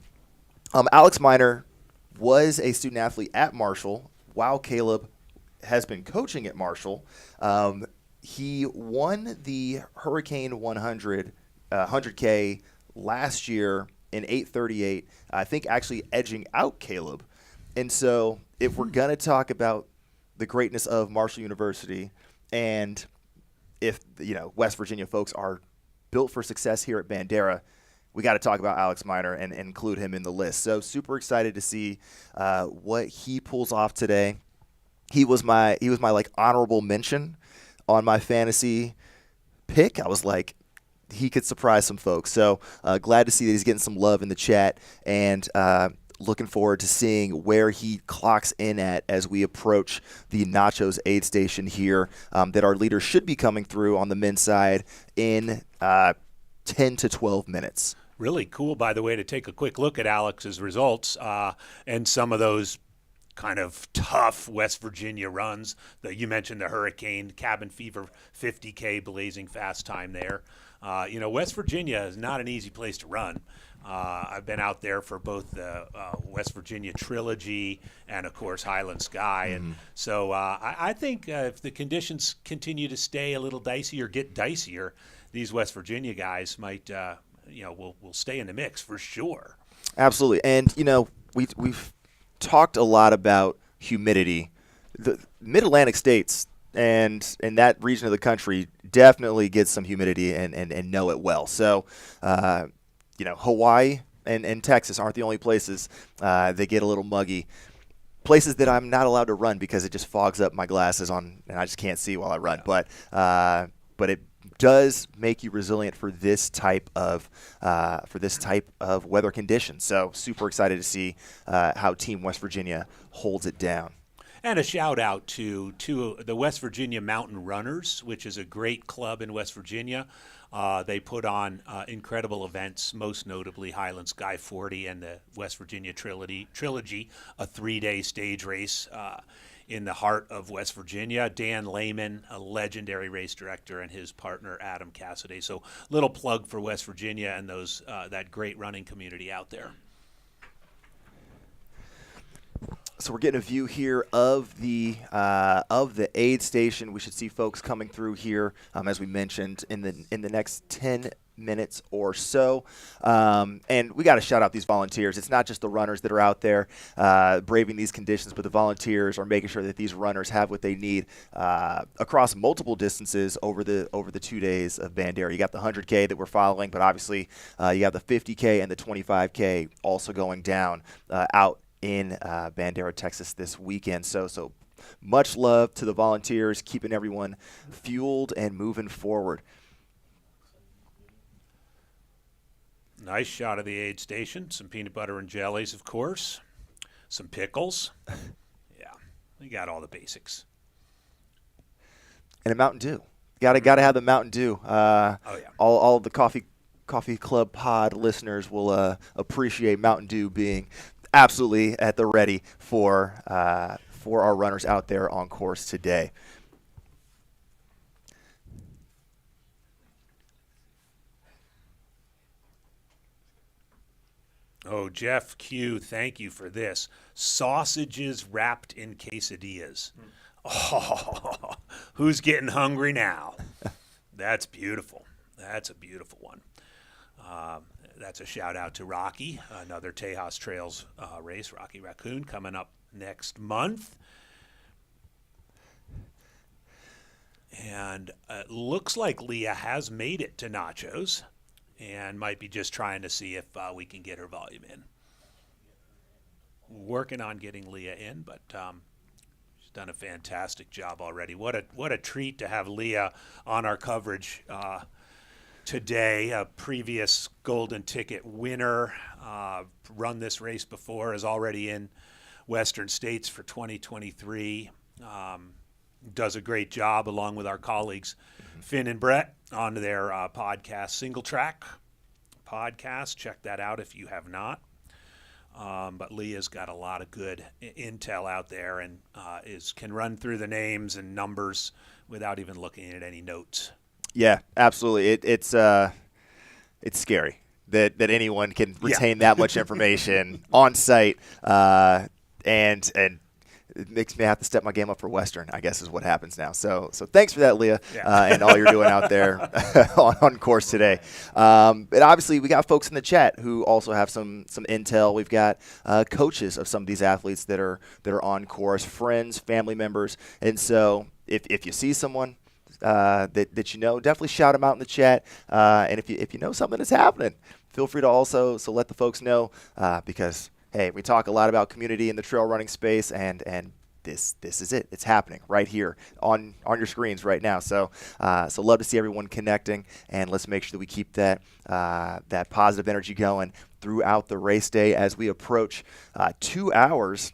Alex Miner was a student athlete at Marshall while Caleb has been coaching at Marshall. He won the Hurricane 100 100K last year in 8:38. I think actually edging out Caleb. And so if we're going to talk about the greatness of Marshall University, and if West Virginia folks are built for success here at Bandera, we got to talk about Alex Miner and include him in the list. So super excited to see what he pulls off today. He was my like honorable mention on my fantasy pick. I was like, he could surprise some folks. So glad to see that he's getting some love in the chat, and looking forward to seeing where he clocks in at as we approach the Nachos aid station here, that our leaders should be coming through on the men's side in 10 to 12 minutes. Really cool, by the way, to take a quick look at Alex's results and some of those kind of tough West Virginia runs that you mentioned, the Hurricane, Cabin Fever 50K, blazing fast time there. West Virginia is not an easy place to run. I've been out there for both the West Virginia Trilogy and, of course, Highland Sky. And so I think if the conditions continue to stay a little dicey or get dicier, these West Virginia guys might, will stay in the mix for sure. Absolutely. And, we've talked a lot about humidity. The Mid-Atlantic states and that region of the country definitely gets some humidity and know it well. So, Hawaii and Texas aren't the only places they get a little muggy. places that I'm not allowed to run because it just fogs up my glasses on, and I just can't see while I run. But it does make you resilient for this type of weather conditions. So super excited to see how Team West Virginia holds it down. And a shout out to the West Virginia Mountain Runners, which is a great club in West Virginia. They put on incredible events, most notably Highland Sky 40 and the West Virginia Trilogy, a 3-day stage race in the heart of West Virginia. Dan Lehman, a legendary race director, and his partner Adam Cassidy. So little plug for West Virginia and those that great running community out there. So we're getting a view here of the aid station. We should see folks coming through here, as we mentioned, in the next 10 minutes or so. And we got to shout out these volunteers. It's not just the runners that are out there braving these conditions, but the volunteers are making sure that these runners have what they need across multiple distances over the 2 days of Bandera. You got the 100K that we're following, but obviously you have the 50K and the 25K also going down out in Bandera, Texas this weekend. So much love to the volunteers, keeping everyone fueled and moving forward. Nice shot of the aid station. Some peanut butter and jellies, of course. Some pickles. Yeah, we got all the basics. And a Mountain Dew. Gotta have the Mountain Dew. Oh yeah. All of the Coffee Club pod listeners will appreciate Mountain Dew being absolutely at the ready for our runners out there on course today. Oh, Jeff Q, thank you for this. Sausages wrapped in quesadillas. Oh, who's getting hungry now? That's beautiful. That's a beautiful one. That's a shout out to Rocky, another Tejas Trails race, Rocky Raccoon, coming up next month. And it looks like Leah has made it to Nachos and might be just trying to see if we can get her volume in. Working on getting Leah in, but she's done a fantastic job already. What a treat to have Leah on our coverage today. A previous Golden Ticket winner, run this race before, is already in Western States for 2023. Does a great job along with our colleagues Finn and Brett on their podcast, Single Track podcast. Check that out if you have not. But Leah's got a lot of good intel out there and can run through the names and numbers without even looking at any notes. Yeah, absolutely. It's scary that anyone can retain that much information on site, and it makes me have to step my game up for Western, I guess is what happens now. So thanks for that, Leah, and all you're doing out there on course today. But obviously, we got folks in the chat who also have some intel. We've got coaches of some of these athletes that are on course, friends, family members, and so if you see someone that you know, definitely shout them out in the chat. And if you know something that's happening, feel free to also let the folks know because. Hey, we talk a lot about community in the trail running space, and this is it. It's happening right here on your screens right now. So love to see everyone connecting, and let's make sure that we keep that positive energy going throughout the race day as we approach 2 hours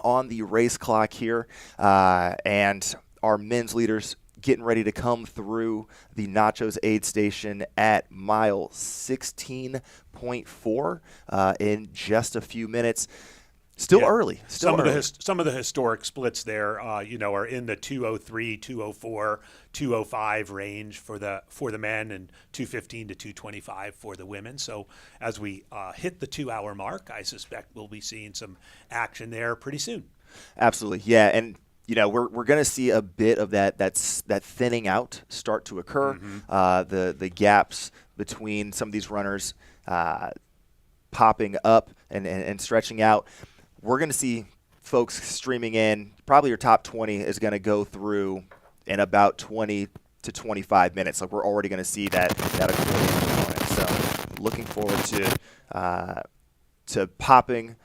on the race clock here, and our men's leaders getting ready to come through the Nachos aid station at mile 16.4 in just a few minutes. Still early. Some of the historic splits there, are in the 203, 204, 205 range for the men, and 215 to 225 for the women. So as we hit the 2 hour mark, I suspect we'll be seeing some action there pretty soon. Absolutely, yeah, and. We're going to see a bit of that thinning out start to occur. Mm-hmm. The gaps between some of these runners popping up and stretching out. We're going to see folks streaming in. Probably your top 20 is going to go through in about 20 to 25 minutes. Like we're already going to see that accordion component. So looking forward to to popping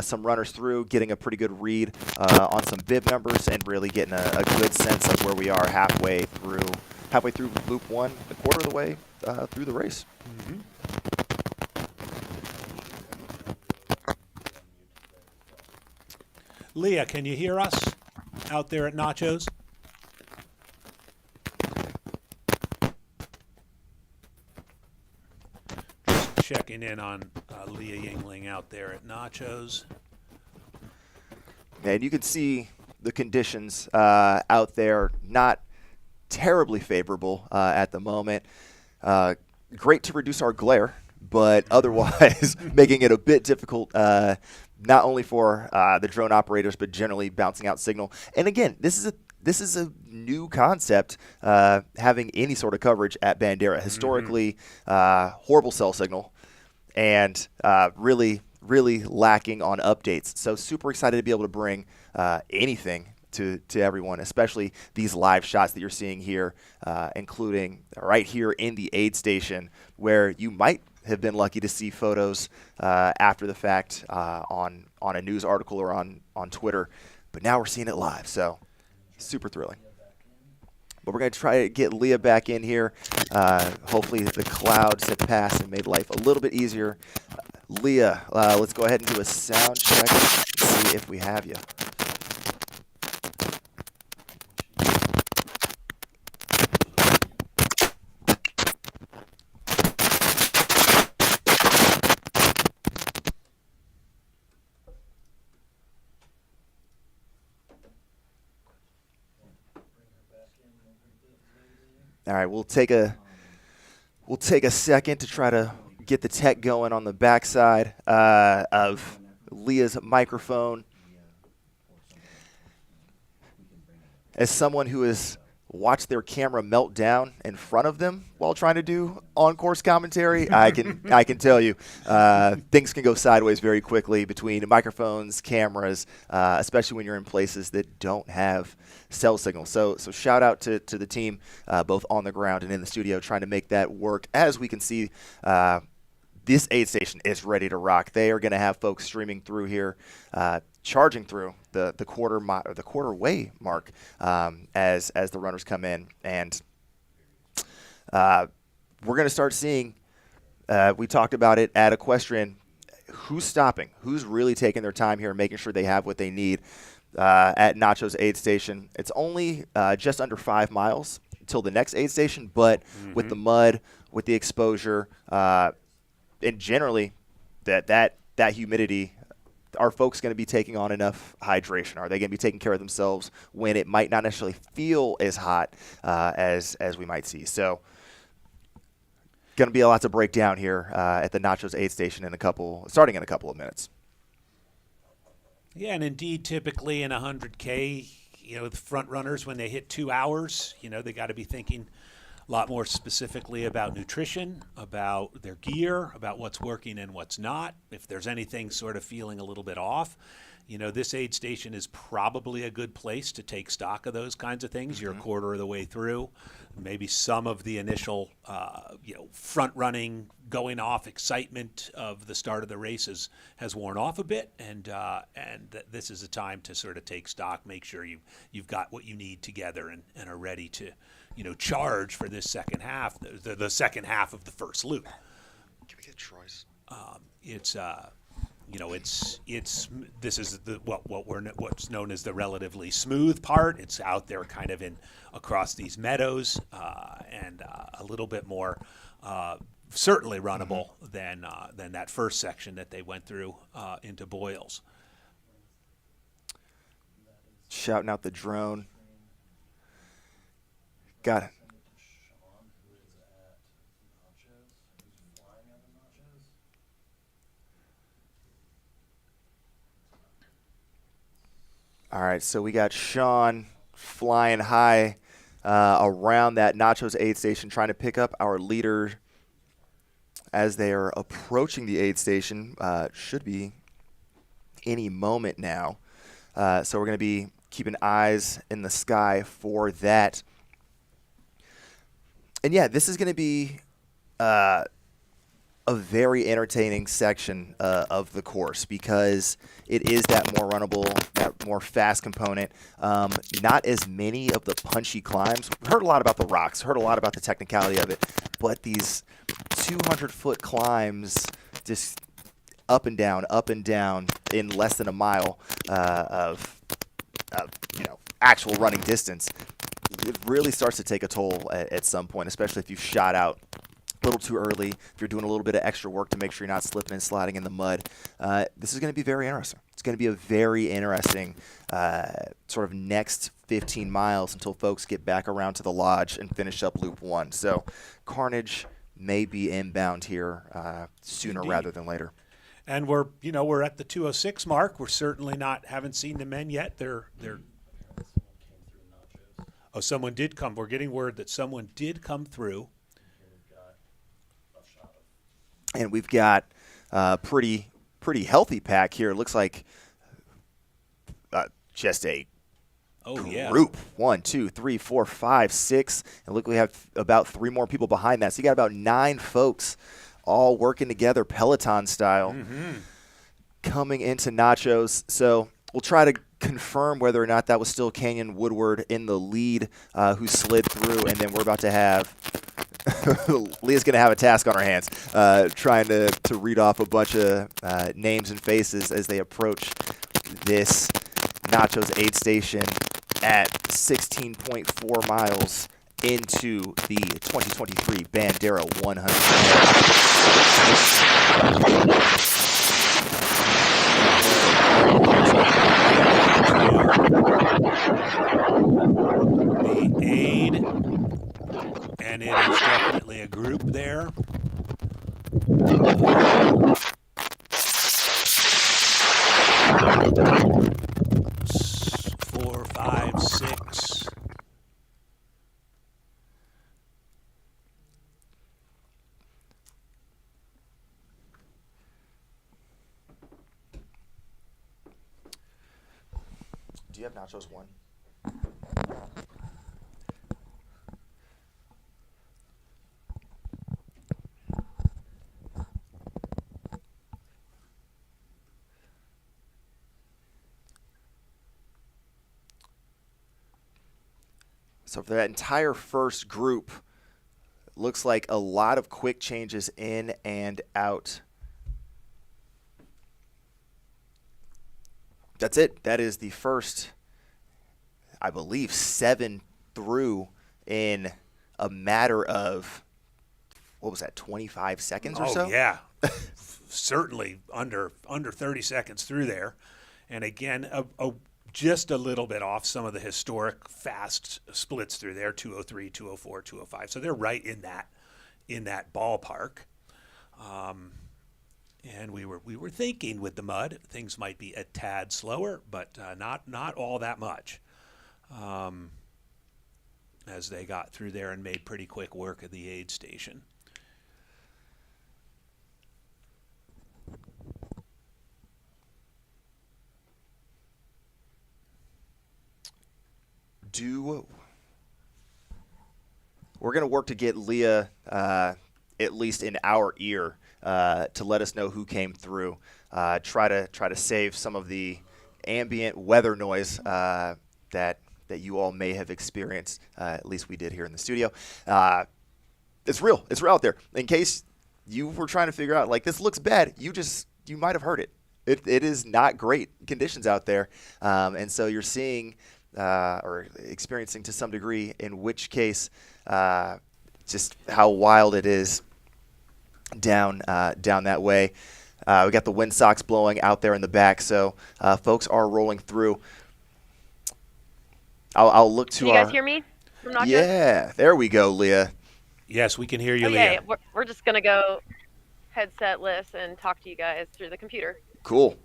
some runners through, getting a pretty good read on some bib numbers, and really getting a good sense of where we are halfway through loop 1, a quarter of the way through the race. Mm-hmm. Leah, can you hear us out there at Nachos? Just checking in on Leah Yingling out there at Nachos. And you can see the conditions out there, not terribly favorable at the moment. Great to reduce our glare, but otherwise making it a bit difficult, not only for the drone operators, but generally bouncing out signal. And again, this is a new concept, having any sort of coverage at Bandera. Historically, horrible cell signal, and really lacking on updates. So super excited to be able to bring anything to everyone, especially these live shots that you're seeing here, including right here in the aid station, where you might have been lucky to see photos after the fact on a news article or on Twitter, but now we're seeing it live, so super thrilling. But we're going to try to get Leah back in here. Hopefully the clouds have passed and made life a little bit easier. Leah, let's go ahead and do a sound check and see if we have you. All right, we'll take a second to try to get the tech going on the backside of Leah's microphone. As someone who has watched their camera melt down in front of them while trying to do on-course commentary, I can tell you things can go sideways very quickly between microphones, cameras, especially when you're in places that don't have cell signal. So shout out to the team, both on the ground and in the studio, trying to make that work. As we can see, this aid station is ready to rock. They are going to have folks streaming through here, charging through the quarter way mark as the runners come in, and we're going to start seeing. We talked about it at Equestrian. Who's stopping? Who's really taking their time here and making sure they have what they need at Nacho's aid station? It's only just under 5 miles till the next aid station, but with the mud, with the exposure, and generally that humidity, are folks going to be taking on enough hydration? Are they going to be taking care of themselves when it might not necessarily feel as hot as we might see? So going to be a lot to break down here at the Nachos aid station starting in a couple of minutes. Yeah, and indeed, typically in 100K, the front runners, when they hit 2 hours, they got to be thinking a lot more specifically about nutrition, about their gear, about what's working and what's not. If there's anything sort of feeling a little bit off, this aid station is probably a good place to take stock of those kinds of things. You're a quarter of the way through. Maybe some of the initial, front running, going off excitement of the start of the races has worn off a bit, and this is a time to sort of take stock, make sure you've got what you need together and are ready to charge for this second half, the second half of the first loop. Can we get Troy's? This is what's known as the relatively smooth part. It's out there kind of across these meadows, and a little bit more certainly runnable than that first section that they went through into Boyles. Shouting out the drone. Got it. All right, so we got Sean flying high around that Nachos aid station, trying to pick up our leader as they are approaching the aid station. Should be any moment now. So we're going to be keeping eyes in the sky for that. And yeah, this is going to be a a very entertaining section of the course because it is that more runnable, that more fast component. Not as many of the punchy climbs. We heard a lot about the rocks, heard a lot about the technicality of it, but these 200-foot climbs just up and down in less than a mile of actual running distance, it really starts to take a toll at some point, especially if you've shot out a little too early, if you're doing a little bit of extra work to make sure you're not slipping and sliding in the mud. This is going to be very interesting. It's going to be a very interesting sort of next 15 miles until folks get back around to the lodge and finish up Loop 1. So Carnage may be inbound here sooner Indeed. rather than later. And we're at the 206 mark. We're certainly haven't seen the men yet. They're Oh, someone did come. We're getting word that someone did come through. And we've got a pretty healthy pack here. It looks like just a group. 1, 2, 3, 4, 5, 6. And look, we have about 3 more people behind that. So you got about 9 folks all working together Peloton style coming into Nachos. So we'll try to confirm whether or not that was still Canyon Woodward in the lead who slid through, and then we're about to have Leah's going to have a task on her hands trying to read off a bunch of names and faces as they approach this Nachos aid station at 16.4 miles into the 2023 Bandera 100. The aid, and it is definitely a group there. 4, 5, 6. Do you have Nachos 1? So for that entire first group, looks like a lot of quick changes in and out. That's it. That is the first, I believe, 7 through in a matter of, what was that, 25 seconds or so? Oh, yeah. Certainly under 30 seconds through there. And again, just a little bit off some of the historic fast splits through there, 203, 204, 205. So they're right in that ballpark. And we were thinking with the mud things might be a tad slower, but not all that much. As they got through there and made pretty quick work of the aid station. We're going to work to get Leah at least in our ear to let us know who came through. Try to save some of the ambient weather noise that you all may have experienced. At least we did here in the studio. It's real. It's real out there. In case you were trying to figure out, like, this looks bad, you might have heard it. It is not great conditions out there, and so you're seeing or experiencing to some degree, in which case just how wild it is down that way. We got the windsocks blowing out there in the back, so folks are rolling through. I'll look to Can you guys hear me? From Nachos? Yeah, there we go, Leah. Yes, we can hear you, Okay, Leah. we're just going to go headsetless and talk to you guys through the computer. Cool.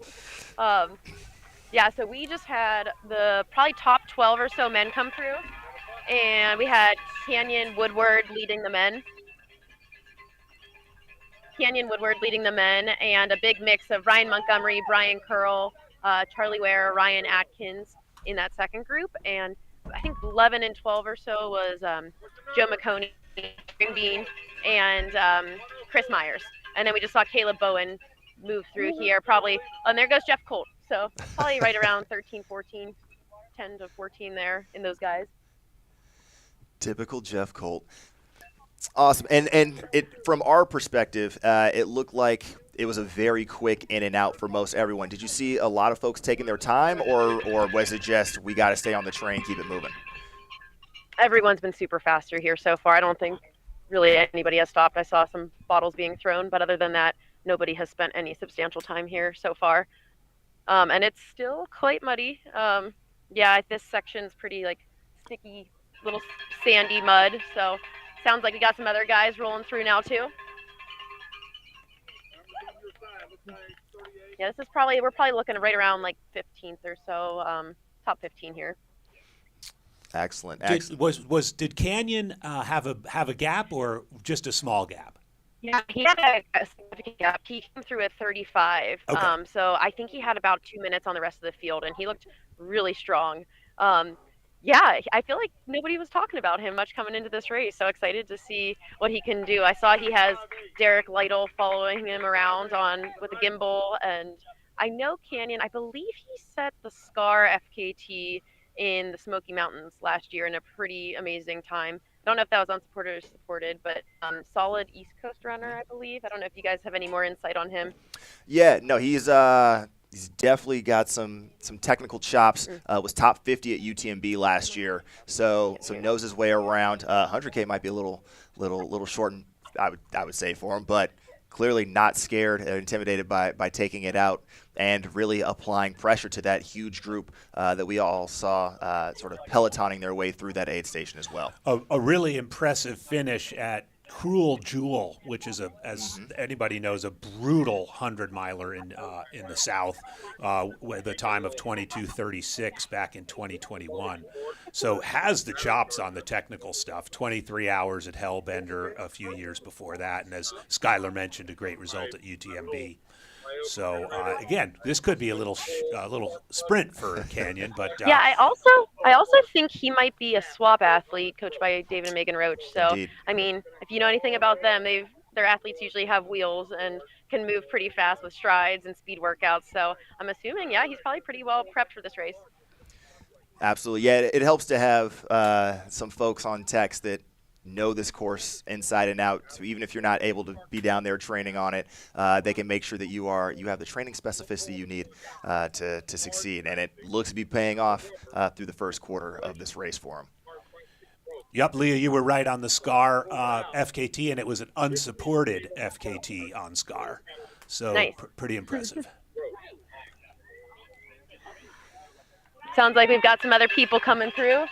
Yeah, so we just had the probably top 12 or so men come through, and we had Canyon Woodward leading the men. And a big mix of Ryan Montgomery, Brian Curl, Charlie Ware, Ryan Atkins in that second group. And I think 11 and 12 or so was Joe McConey, Green Bean, and Chris Myers. And then we just saw Caleb Bowen move through here, probably. And there goes Jeff Colt. So probably right around 13, 14, 10 to 14 there in those guys. Typical Jeff Colt. Awesome. And it from our perspective, it looked like it was a very quick in and out for most everyone. Did you see a lot of folks taking their time, or was it just we got to stay on the train, keep it moving? Everyone's been super fast through here so far. I don't think really anybody has stopped. I saw some bottles being thrown, but other than that, nobody has spent any substantial time here so far. And it's still quite muddy. Yeah, this section's pretty like sticky, little sandy mud. So sounds like we got some other guys rolling through now too. Yeah, this is we're probably looking right around like 15th or so, top 15 here. Excellent. Did Canyon have a gap or just a small gap? Yeah, he had a significant gap. He came through at 35. Okay. So I think he had about 2 minutes on the rest of the field, and he looked really strong. Yeah, I feel like nobody was talking about him much coming into this race. So excited to see what he can do. I saw he has Derek Lytle following him around with a gimbal, and I know Canyon, I believe he set the SCAR FKT in the Smoky Mountains last year in a pretty amazing time. I don't know if that was unsupported or supported, but solid East Coast runner, I believe. I don't know if you guys have any more insight on him. Yeah, no, he's definitely got some technical chops. Was top 50 at UTMB last year, so knows his way around. 100K might be a little short, I would say for him, but clearly not scared or intimidated by taking it out and really applying pressure to that huge group that we all saw sort of pelotoning their way through that aid station as well. A really impressive finish at Cruel Jewel, which is as anybody knows, a brutal 100-miler in the South, with a time of 22:36 back in 2021. So has the chops on the technical stuff. 23 hours at Hellbender a few years before that, and as Skylar mentioned, a great result at UTMB. So again, this could be a little sprint for Canyon, but yeah, I also think he might be a swap athlete coached by David and Megan Roach. So Indeed. I mean, if you know anything about them, their athletes usually have wheels and can move pretty fast with strides and speed workouts. So I'm assuming, yeah, he's probably pretty well prepped for this race. Absolutely, yeah. It helps to have some folks on text that know this course inside and out. So even if you're not able to be down there training on it, they can make sure that you have the training specificity you need to succeed. And it looks to be paying off through the first quarter of this race for him. Yep, Leah, you were right on the SCAR FKT, and it was an unsupported FKT on SCAR. So nice. Pretty impressive. Sounds like we've got some other people coming through.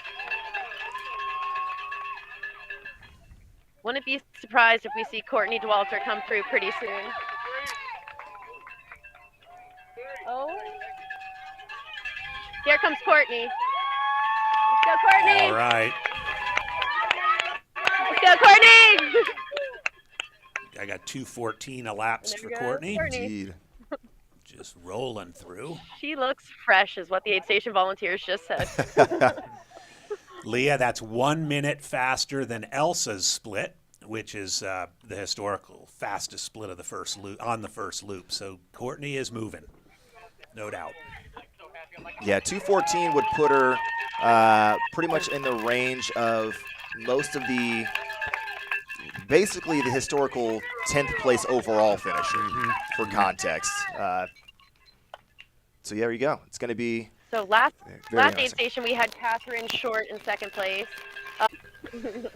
Wouldn't be surprised if we see Courtney DeWalter come through pretty soon. Oh. Here comes Courtney. Let's go, Courtney. All right. Let's go, Courtney. I got 2:14 elapsed for Courtney. Indeed. Just rolling through. She looks fresh, is what the aid station volunteers just said. Leah, that's 1 minute faster than Elsa's split, which is the historical fastest split of the first loop on the first loop. So Courtney is moving, no doubt. Yeah, 2:14 would put her pretty much in the range of most of basically the historical 10th place overall finisher for context. So there you go. It's going to be. So last nice. aid station, we had Catherine Short in second place. And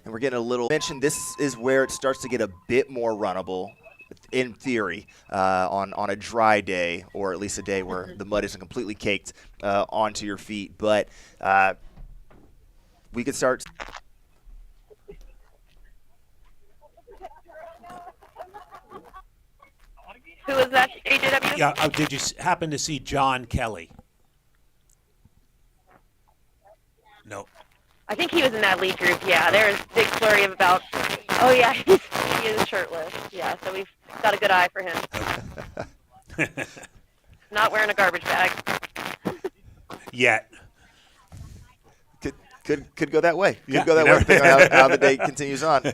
we're getting a little mention. This is where it starts to get a bit more runnable, in theory, on a dry day, or at least a day where the mud isn't completely caked onto your feet. But we could start. Who was that, AJW? Yeah. Did you happen to see John Kelly? No. I think he was in that lead group. Yeah, there is a big flurry of about. Oh yeah, he is shirtless. Yeah, so we've got a good eye for him. Not wearing a garbage bag. Yet. Could go that way. Could Yeah, go that you way never- depending on how the day continues on.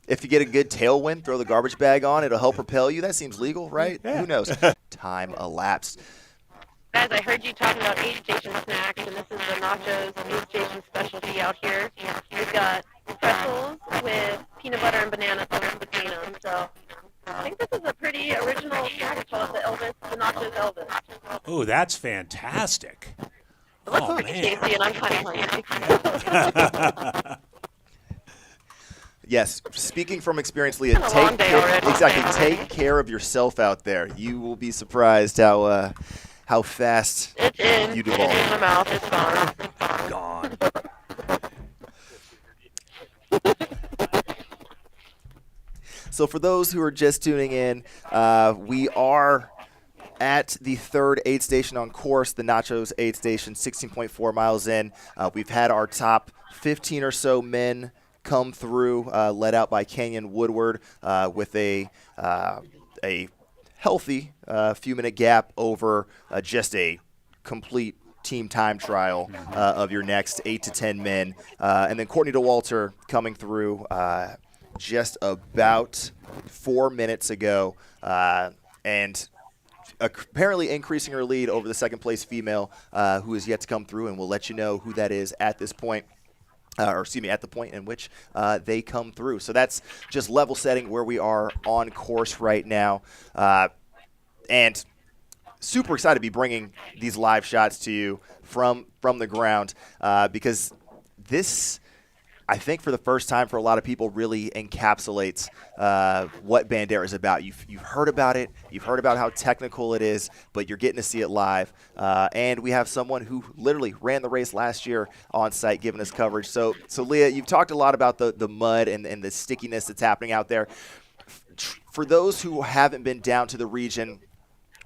If you get a good tailwind, throw the garbage bag on. It'll help propel you. That seems legal, right? Yeah. Who knows? Time elapsed. Guys, I heard you talking about aid station snacks, and this is the nachos aid station specialty out here. We've got pretzels with peanut butter and banana sauce between them. So I think this is a pretty original snack. It's called the nachos Elvis. Oh, that's fantastic. It looks Oh, pretty man. tasty, and I'm kind of hungry. Yes, speaking from experience, Leah, It's been a long day already. take care of yourself out there. You will be surprised how fast It's in. you It's in devolve. my mouth. It's gone. Gone. So for those who are just tuning in, we are at the third aid station on course, the Nachos aid station, 16.4 miles in. We've had our top 15 or so men come through, led out by Kenyon Woodward with a healthy few-minute gap over just a complete team time trial of your next 8 to 10 men. And then Courtney DeWalter coming through just about 4 minutes ago, and apparently increasing her lead over the second place female who is yet to come through, and we'll let you know who that is at this point. At the point in which they come through. So that's just level setting where we are on course right now. And super excited to be bringing these live shots to you from the ground because this, I think for the first time for a lot of people, really encapsulates what Bandera is about. You've heard about it. You've heard about how technical it is, but you're getting to see it live. And we have someone who literally ran the race last year on site giving us coverage. So Leah, you've talked a lot about the mud and the stickiness that's happening out there. For those who haven't been down to the region,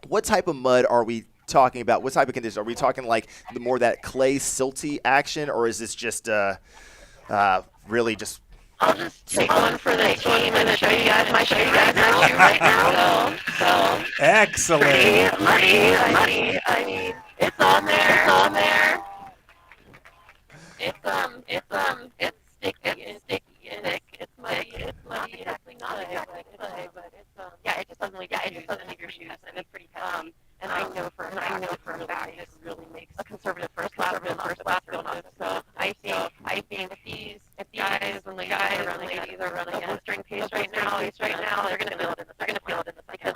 what type of mud are we talking about? What type of conditions? Are we talking like the more that clay silty action, or is this just really just? I'll just take one for the team and show you guys my shoe right now. So Excellent. muddy. I mean, it's on there. It's sticky. It's thick. It's muddy. It's definitely not a good clay, but it just doesn't leave your shoes, and it's pretty heavy. And I know for a fact this really makes a conservative first class feel nice. So I think if the guys and ladies are running at a string pace right now, they're gonna feel it in the because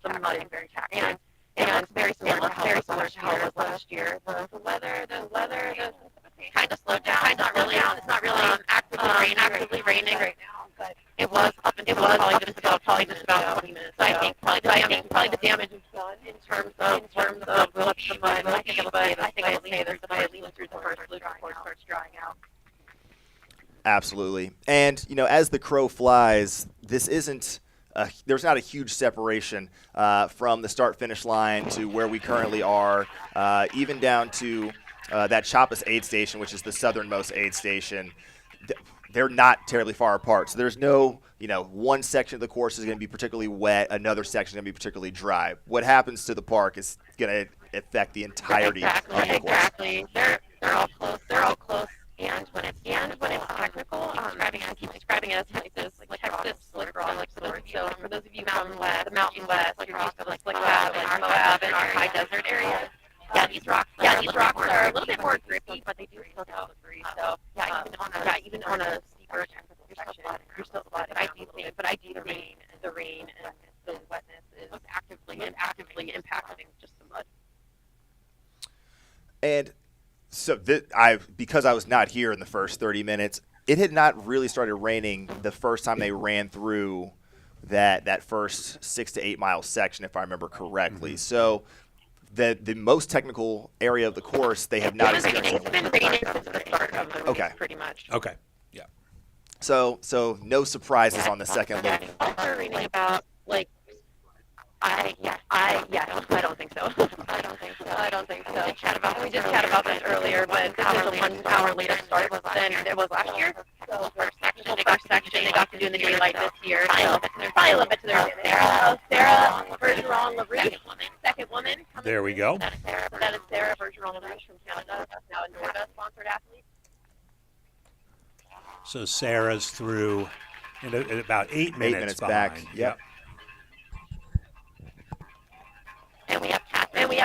the mud is very taxing. And it's very similar to how it was last year. The weather kind of slowed down. It's not really actively raining right now, but it was probably just about 20 minutes. So I think probably the damage is done in terms of the mud. I think I'll say there's at least through the first loop before it starts drying out. Absolutely. And, as the crow flies, this isn't there's not a huge separation from the start-finish line to where we currently are, even down to that Chappas aid station, which is the southernmost aid station. They're not terribly far apart. So there's no, one section of the course is going to be particularly wet, another section is going to be particularly dry. What happens to the park is going to affect the entirety of the course. Exactly. They're all close. And when it's technical, I keep describing it as Texas slippery. So for those of you Mountain West, you're used to Moab and our high desert area. Yeah, these rocks are a little bit more grippy, but they do still get slippery. So even on a steeper technical section, you're still flooded. But I do think the rain and the wetness is actively impacting just the mud. And so because I was not here in the first 30 minutes, it had not really started raining the first time they ran through that first 6 to 8 mile section, if I remember correctly. Mm-hmm. So the most technical area of the course, they have not experienced. It's been raining since the start of the race, pretty much. Okay. Yeah. So no surprises on the second loop. Also raining about I don't think so. I don't think so. We just chatted about this earlier, but this is a 1 hour later start than it was last year. So first section, they got to do in the daylight this year. Probably a little bit to their Sarah Bergeron-LaRouche, second woman. There we go. That is Sarah Bergeron-LaRouche from Canada. That's now a Norda sponsored athlete. So Sarah's through in about 8 minutes, 8 minutes behind. back. Yep. And we have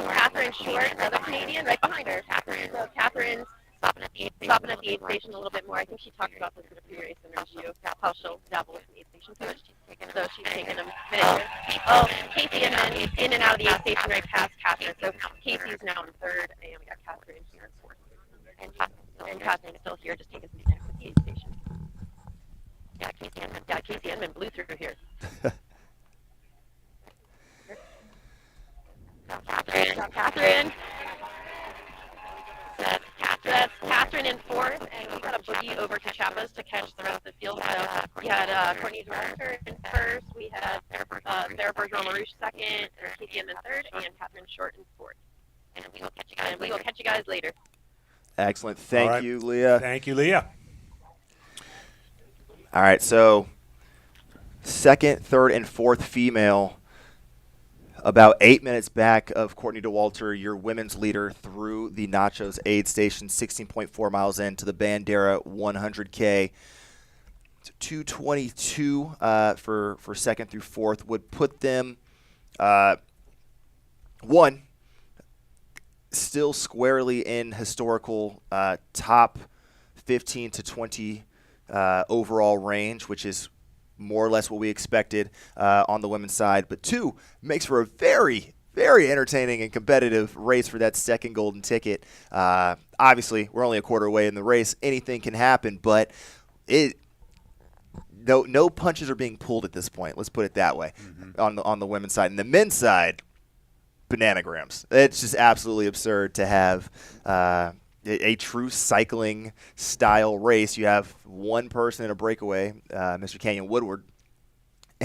Catherine Short, another Canadian, right behind her. So Catherine's stopping at the aid station a little bit more. I think she talked about this in a pre-race interview, how she'll dabble with the aid station too. So she's taking a minute. Oh, Casey and then in and out of the aid station right past Catherine. So Casey's now in third, and we got Catherine here in fourth. And Catherine's still here, just taking some snacks at the aid station. Yeah, Casey Edmond blew through here. Catherine. That's Catherine in fourth, and we got a boogie over to Chiapas to catch the rest of the field. So we had Courtney Zwerger in first, we had Sarah Bergeron-LaRouche second, Katie in third, and Catherine Short in fourth. And we will catch you guys later. Excellent. Thank you, Leah. Thank you, Leah. All right, so second, third, and fourth female, about 8 minutes back of Courtney DeWalter, your women's leader through the Nachos aid station, 16.4 miles into the Bandera 100K. 2:22 for second through fourth would put them, one, still squarely in historical top 15 to 20 overall range, which is more or less what we expected on the women's side. But two, makes for a very, very entertaining and competitive race for that second golden ticket. Obviously, we're only a quarter away in the race. Anything can happen, but no punches are being pulled at this point. Let's put it that way on the women's side. And the men's side, bananagrams. It's just absolutely absurd to have a true cycling style race. You have one person in a breakaway, Mr. Canyon Woodward,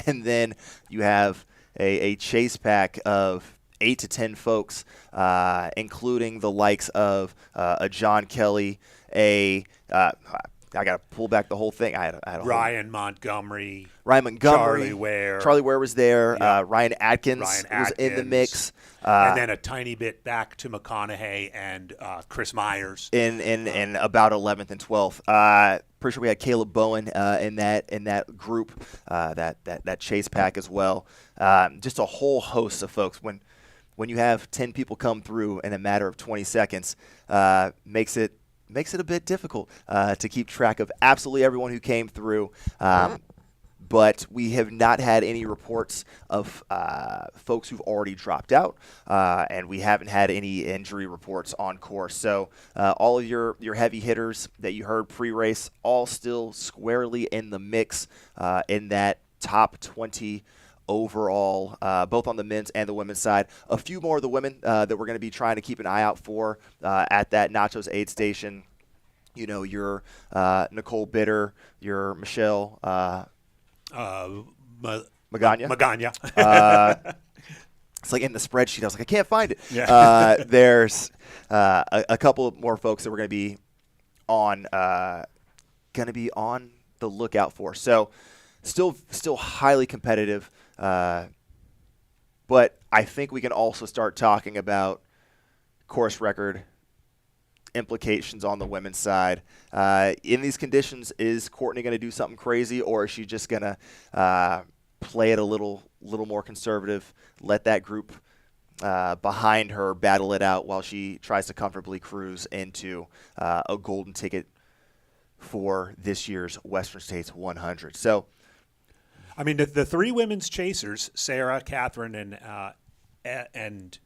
and then you have a chase pack of 8 to 10 folks, including the likes of a John Kelly, I got to pull back the whole thing. I had Ryan Montgomery. Charlie Ware. Charlie Ware was there. Yeah. Ryan Atkins was in the mix. And then a tiny bit back to McConaughey and Chris Myers. In about 11th and 12th. Pretty sure we had Caleb Bowen in that group, that chase pack as well. Just a whole host of folks. When you have 10 people come through in a matter of 20 seconds, makes it a bit difficult to keep track of absolutely everyone who came through. But we have not had any reports of folks who've already dropped out, and we haven't had any injury reports on course. So all of your heavy hitters that you heard pre-race, all still squarely in the mix in that top 20 overall, both on the men's and the women's side. A few more of the women that we're going to be trying to keep an eye out for at that Nachos aid station. You know, your Nicole Bitter, your Michelle Magana. It's like in the spreadsheet. I was like, I can't find it. Yeah. There's a couple more folks that we're going to be on the lookout for. So still highly competitive. But I think we can also start talking about course record implications on the women's side. In these conditions, is Courtney going to do something crazy, or is she just going to play it a little more conservative, let that group behind her battle it out while she tries to comfortably cruise into a golden ticket for this year's Western States 100? So, I mean, the three women's chasers, Sarah, Catherine, and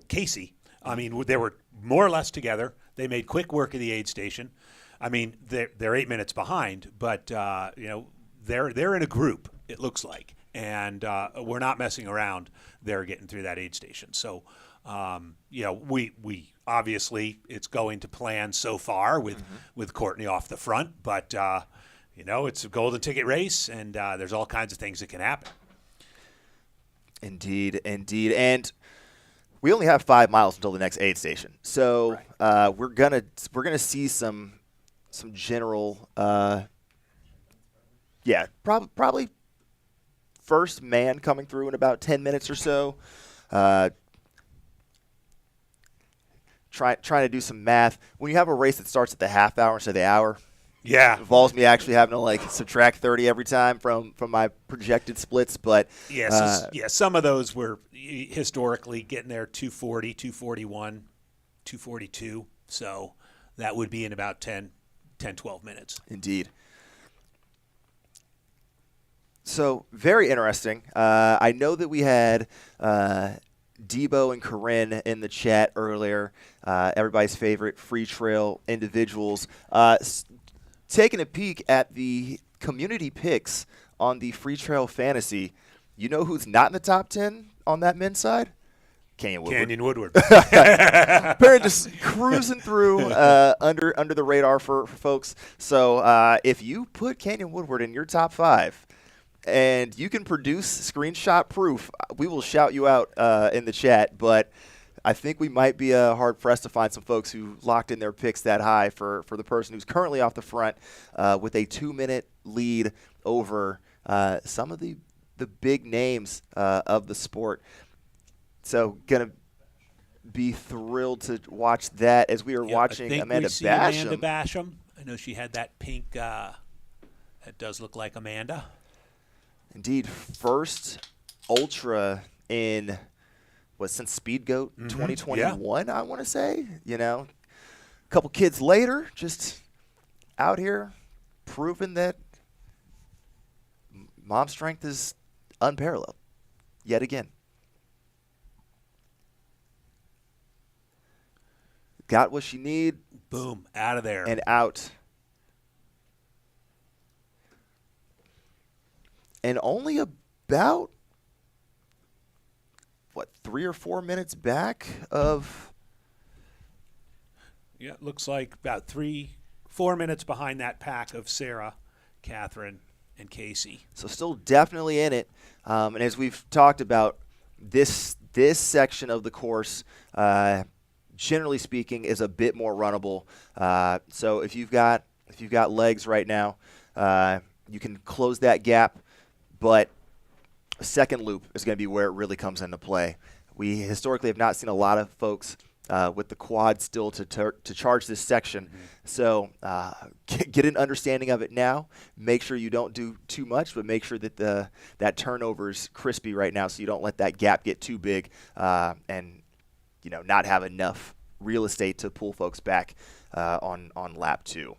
Casey, I mean, they were more or less together. They made quick work of the aid station. I mean, they're 8 minutes behind, but they're in a group, it looks like, and we're not messing around. They're getting through that aid station. So, we obviously it's going to plan so far with Courtney off the front, but it's a golden ticket race, and there's all kinds of things that can happen. Indeed, and we only have 5 miles until the next aid station, so we're gonna see some general, probably first man coming through in about 10 minutes or so. Trying to do some math. When you have a race that starts at the half hour instead of the hour, Yeah. involves me actually having to like subtract 30 every time from my projected splits. But Some of those were historically getting there 240, 241, 242. So that would be in about 10, 12 minutes. Indeed. So very interesting. I know that we had Debo and Corinne in the chat earlier, everybody's favorite free trail individuals. Taking a peek at the community picks on the free trail fantasy, you know who's not in the top 10 on that men's side? Canyon Woodward. Apparently just cruising through under the radar for folks. So if you put Canyon Woodward in your top 5 and you can produce screenshot proof, we will shout you out in the chat. But I think we might be hard-pressed to find some folks who locked in their picks that high for the person who's currently off the front with a 2-minute lead over some of the big names of the sport. So going to be thrilled to watch that as we are watching Amanda Basham. Amanda Basham. I know she had that pink that does look like Amanda. Indeed, first ultra in since Speed Goat 2021, I want to say. You know, a couple kids later, just out here proving that mom strength is unparalleled yet again. Got what she need. Boom, out of there. And out. And only about, 3 or 4 minutes back of. Yeah, it looks like about 4 minutes behind that pack of Sarah, Catherine, and Casey. So still definitely in it. And as we've talked about, this section of the course, generally speaking, is a bit more runnable. So if you've got legs right now, you can close that gap. But a second loop is going to be where it really comes into play. We historically have not seen a lot of folks with the quad still to charge this section. Mm-hmm. So get an understanding of it now. Make sure you don't do too much, but make sure that that turnover is crispy right now so you don't let that gap get too big and not have enough real estate to pull folks back on lap 2.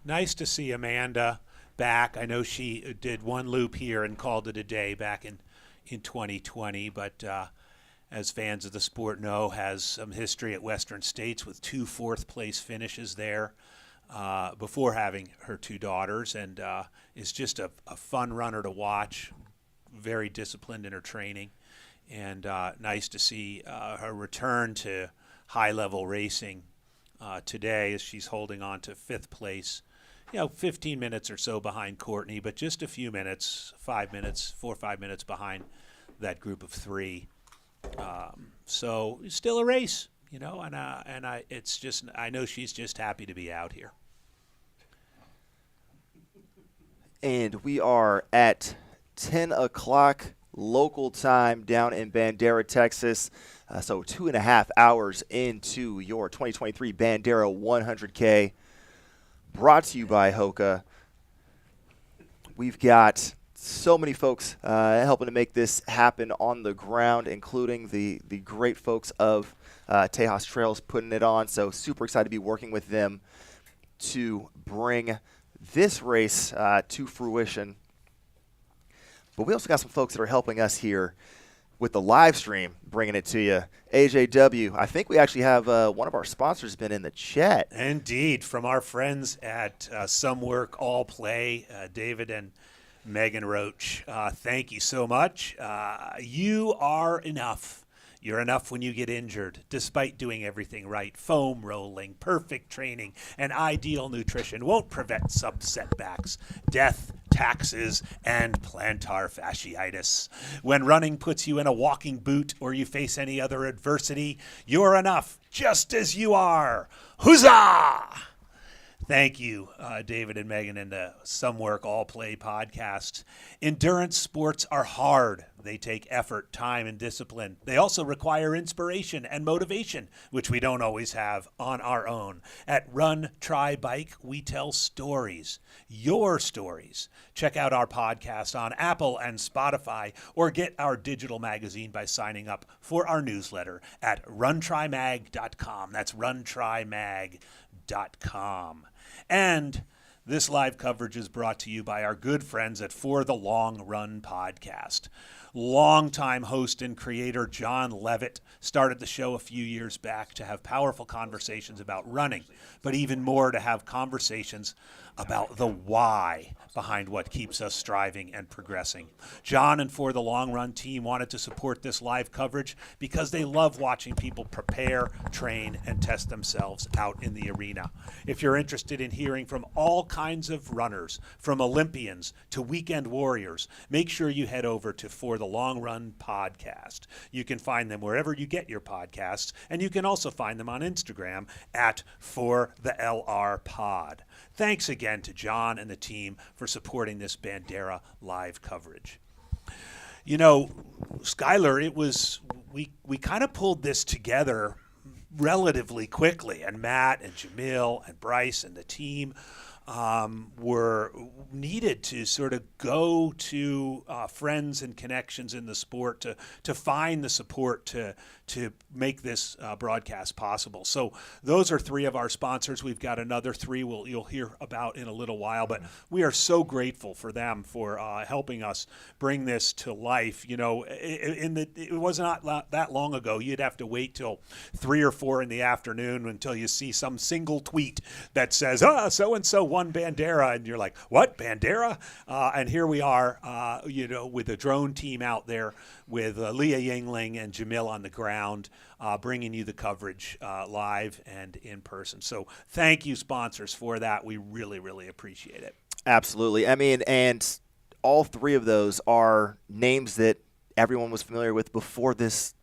Nice to see Amanda back. I know she did one loop here and called it a day back in 2020, but as fans of the sport know, has some history at Western States with 2 fourth-place finishes there before having her 2 daughters, and is just a fun runner to watch, very disciplined in her training, and nice to see her return to high-level racing today as she's holding on to 5th place. 15 minutes or so behind Courtney, but just a few minutes, 4 or 5 minutes behind that group of 3. So it's still a race, and I know she's just happy to be out here. And we are at 10 o'clock local time down in Bandera, Texas. So 2.5 hours into your 2023 Bandera 100K. Brought to you by Hoka. We've got so many folks helping to make this happen on the ground, including the great folks of Tejas Trails putting it on. So super excited to be working with them to bring this race to fruition. But we also got some folks that are helping us here with the live stream, bringing it to you. AJW, I think we actually have one of our sponsors been in the chat. Indeed, from our friends at Some Work All Play, David and Megan Roach. Thank you so much. You are enough. You're enough when you get injured, despite doing everything right. Foam rolling, perfect training, and ideal nutrition won't prevent some setbacks, death, taxes, and plantar fasciitis. When running puts you in a walking boot or you face any other adversity, you're enough, just as you are. Huzzah! Thank you, David and Megan, and the Some Work All Play podcast. Endurance sports are hard. They take effort, time, and discipline. They also require inspiration and motivation, which we don't always have on our own. At Run, Try, Bike, we tell stories, your stories. Check out our podcast on Apple and Spotify, or get our digital magazine by signing up for our newsletter at runtrymag.com. That's runtrymag.com. And this live coverage is brought to you by our good friends at For the Long Run podcast. Longtime host and creator John Levitt started the show a few years back to have powerful conversations about running, but even more to have conversations about the why behind what keeps us striving and progressing. John and For the Long Run team wanted to support this live coverage because they love watching people prepare, train, and test themselves out in the arena. If you're interested in hearing from all kinds of runners, from Olympians to weekend warriors, make sure you head over to For the Long Run podcast. You can find them wherever you get your podcasts, and you can also find them on Instagram at For the LR Pod. Thanks again to John and the team for supporting this Bandera live coverage. You know, Skylar, we kind of pulled this together relatively quickly, and Matt and Jamil and Bryce and the team were needed to sort of go to friends and connections in the sport to find the support to make this broadcast possible. So those are three of our sponsors. We've got another three you'll hear about in a little while, but we are so grateful for them for helping us bring this to life. You know, it was not that long ago. You'd have to wait till 3 or 4 in the afternoon until you see some single tweet that says, so-and-so won Bandera, and you're like, what, Bandera? And here we are, with the drone team out there with Leah Yingling and Jamil on the ground, bringing you the coverage live and in person. So thank you, sponsors, for that. We really, really appreciate it. Absolutely. I mean, and all three of those are names that everyone was familiar with before this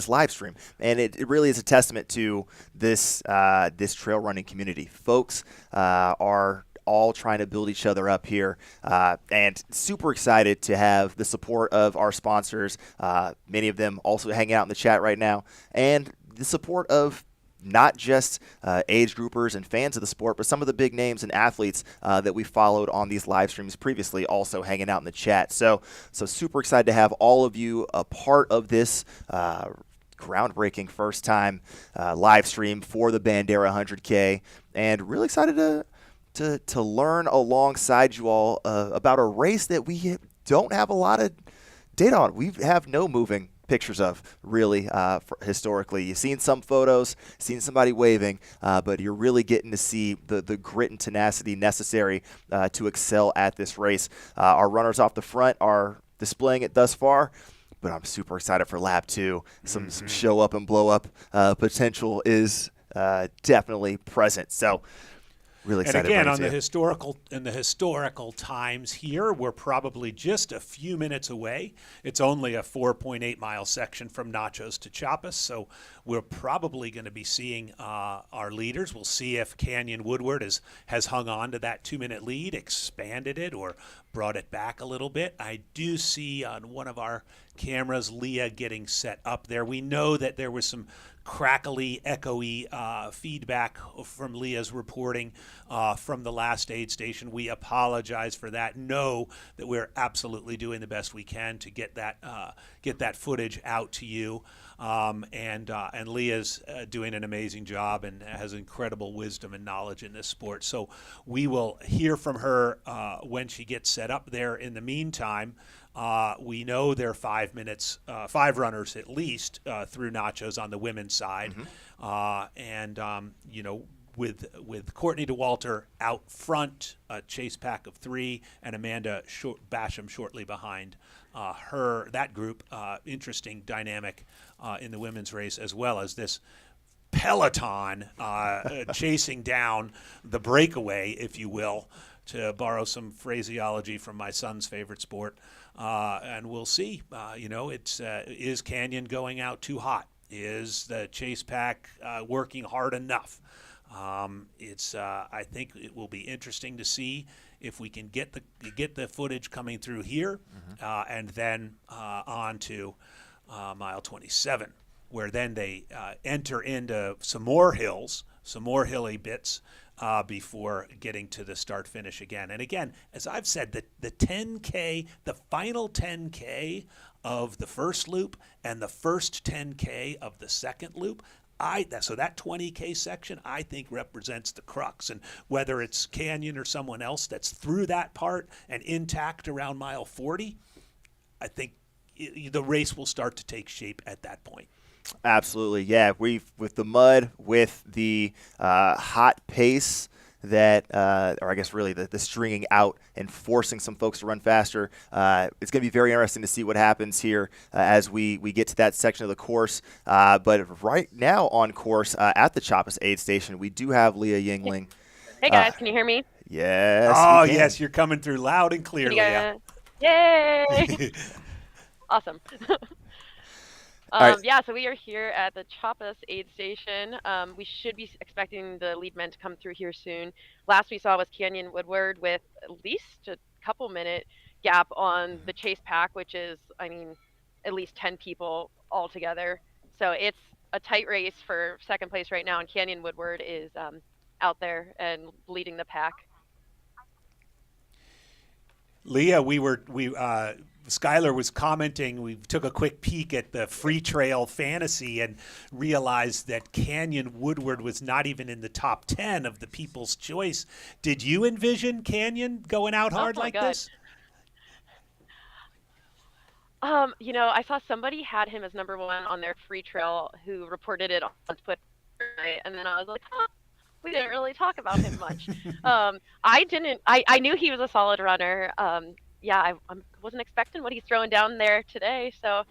live stream, and it really is a testament to this trail running community. Folks are all trying to build each other up here, and super excited to have the support of our sponsors, many of them also hanging out in the chat right now, and the support of not just age groupers and fans of the sport, but some of the big names and athletes that we followed on these live streams previously also hanging out in the chat. So super excited to have all of you a part of this groundbreaking first time live stream for the Bandera 100K, and really excited to learn alongside you all about a race that we don't have a lot of data on. We have no moving pictures of, really, historically. You've seen some photos, seen somebody waving, but you're really getting to see the grit and tenacity necessary to excel at this race. Our runners off the front are displaying it thus far, but I'm super excited for lap 2. Some show up and blow up potential is definitely present. So really excited. And again, in the historical times here, we're probably just a few minutes away. It's only a 4.8 mile section from Nachos to Chiapas, so we're probably going to be seeing our leaders. We'll see if Canyon Woodward has hung on to that 2-minute lead, expanded it, or brought it back a little bit. I do see on one of our cameras Leah getting set up there. We know that there was some crackly, echoey feedback from Leah's reporting from the last aid station. We apologize for that. Know that we're absolutely doing the best we can to get that footage out to you. And Leah's doing an amazing job and has incredible wisdom and knowledge in this sport. So we will hear from her when she gets set up there. In the meantime, we know there are 5 runners at least through Nachos on the women's side. With Courtney DeWalter out front, a chase pack of 3, and Amanda Basham shortly behind her. That group, interesting dynamic in the women's race, as well as this peloton chasing down the breakaway, if you will, to borrow some phraseology from my son's favorite sport. And we'll see. Is Canyon going out too hot? Is the chase pack working hard enough? I think it will be interesting to see if we can get the footage coming through here, and then on to mile 27, where then they enter into some more hills, some more hilly bits before getting to the start finish again. And again, as I've said, the 10K, the final 10K of the first loop and the first 10K of the second loop, so that 20K section, I think, represents the crux. And whether it's Canyon or someone else that's through that part and intact around mile 40, I think the race will start to take shape at that point. Absolutely, yeah. With the mud, with the hot pace that, or I guess really the stringing out and forcing some folks to run faster. It's going to be very interesting to see what happens here as we get to that section of the course. But right now on course at the Chappas aid station, we do have Leah Yingling. Hey guys, can you hear me? Yes. Oh, we can. yes, you're coming through loud and clear, Leah. Yay! Awesome. right. Yeah, so we are here at the Chappas aid station. We should be expecting the lead men to come through here soon. Last we saw was Canyon Woodward with at least a couple minute gap on the chase pack, which is, I mean, at least 10 people altogether. So it's a tight race for second place right now, and Canyon Woodward is out there and leading the pack. Leah, Skylar was commenting, we took a quick peek at the free trail fantasy and realized that Canyon Woodward was not even in the top 10 of the People's Choice. Did you envision Canyon going out hard like God. this? I saw somebody had him as number one on their free trail who reported it on Twitter, and then I was like, we didn't really talk about him much. I knew he was a solid runner. I wasn't expecting what he's throwing down there today, so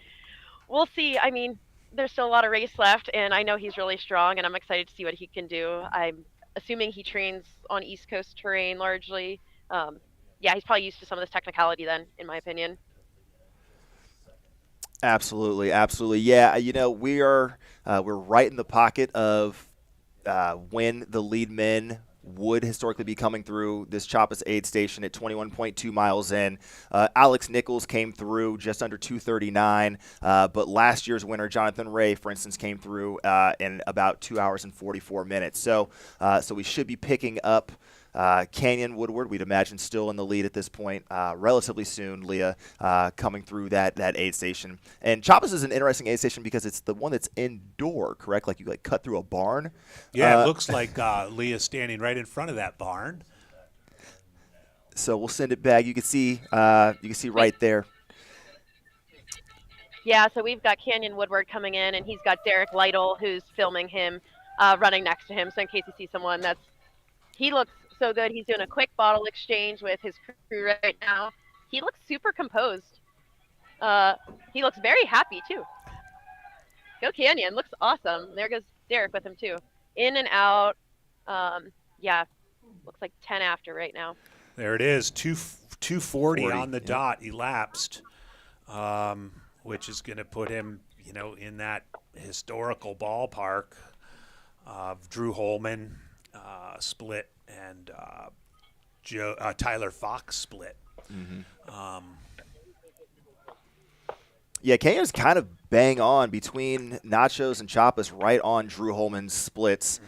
we'll see. I mean, there's still a lot of race left, and I know he's really strong, and I'm excited to see what he can do. I'm assuming he trains on East Coast terrain largely. He's probably used to some of this technicality then, in my opinion. Absolutely. Yeah, we're right in the pocket of when the lead men would historically be coming through this Chappas aid station at 21.2 miles in. Alex Nichols came through just under 2:39, but last year's winner, Jonathan Ray, for instance, came through in about 2 hours and 44 minutes. So we should be picking up Canyon Woodward, we'd imagine, still in the lead at this point, relatively soon. Leah coming through that aid station. And Chappas is an interesting aid station because it's the one that's indoor, correct? Like you cut through a barn. Yeah, it looks like Leah's standing right in front of that barn. So we'll send it back. You can see right there. Yeah, so we've got Canyon Woodward coming in, and he's got Derek Lytle, who's filming him, running next to him. So in case you see someone he looks so good. He's doing a quick bottle exchange with his crew right now. He looks super composed. He looks very happy too. Go Canyon, looks awesome. There goes Derek with him too. In and out. Looks like 10 after right now. There it is, 240 on the dot elapsed, which is going to put him, in that historical ballpark of Drew Holman split and Tyler Fox split. Mm-hmm. Canyon's kind of bang on between Nachos and Chappas, right on Drew Holman's splits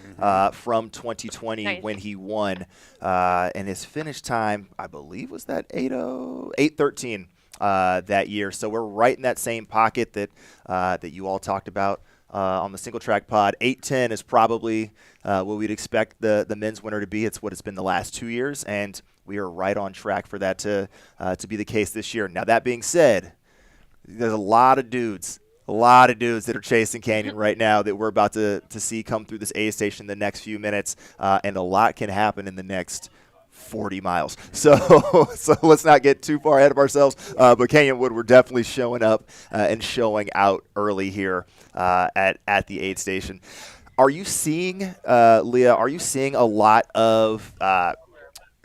from 2020 when he won. And his finish time, I believe, was that 8:13 that year. So we're right in that same pocket that you all talked about on the single track pod. 8:10 is probably what we'd expect the men's winner to be. It's what it's been the last 2 years, and we are right on track for that to be the case this year. Now, that being said, there's a lot of dudes that are chasing Canyon right now that we're about to see come through this aid station in the next few minutes, and a lot can happen in the next 40 miles. So let's not get too far ahead of ourselves. But Canyon Woodward definitely showing up and showing out early here at the aid station. Are you seeing, Leah, a lot of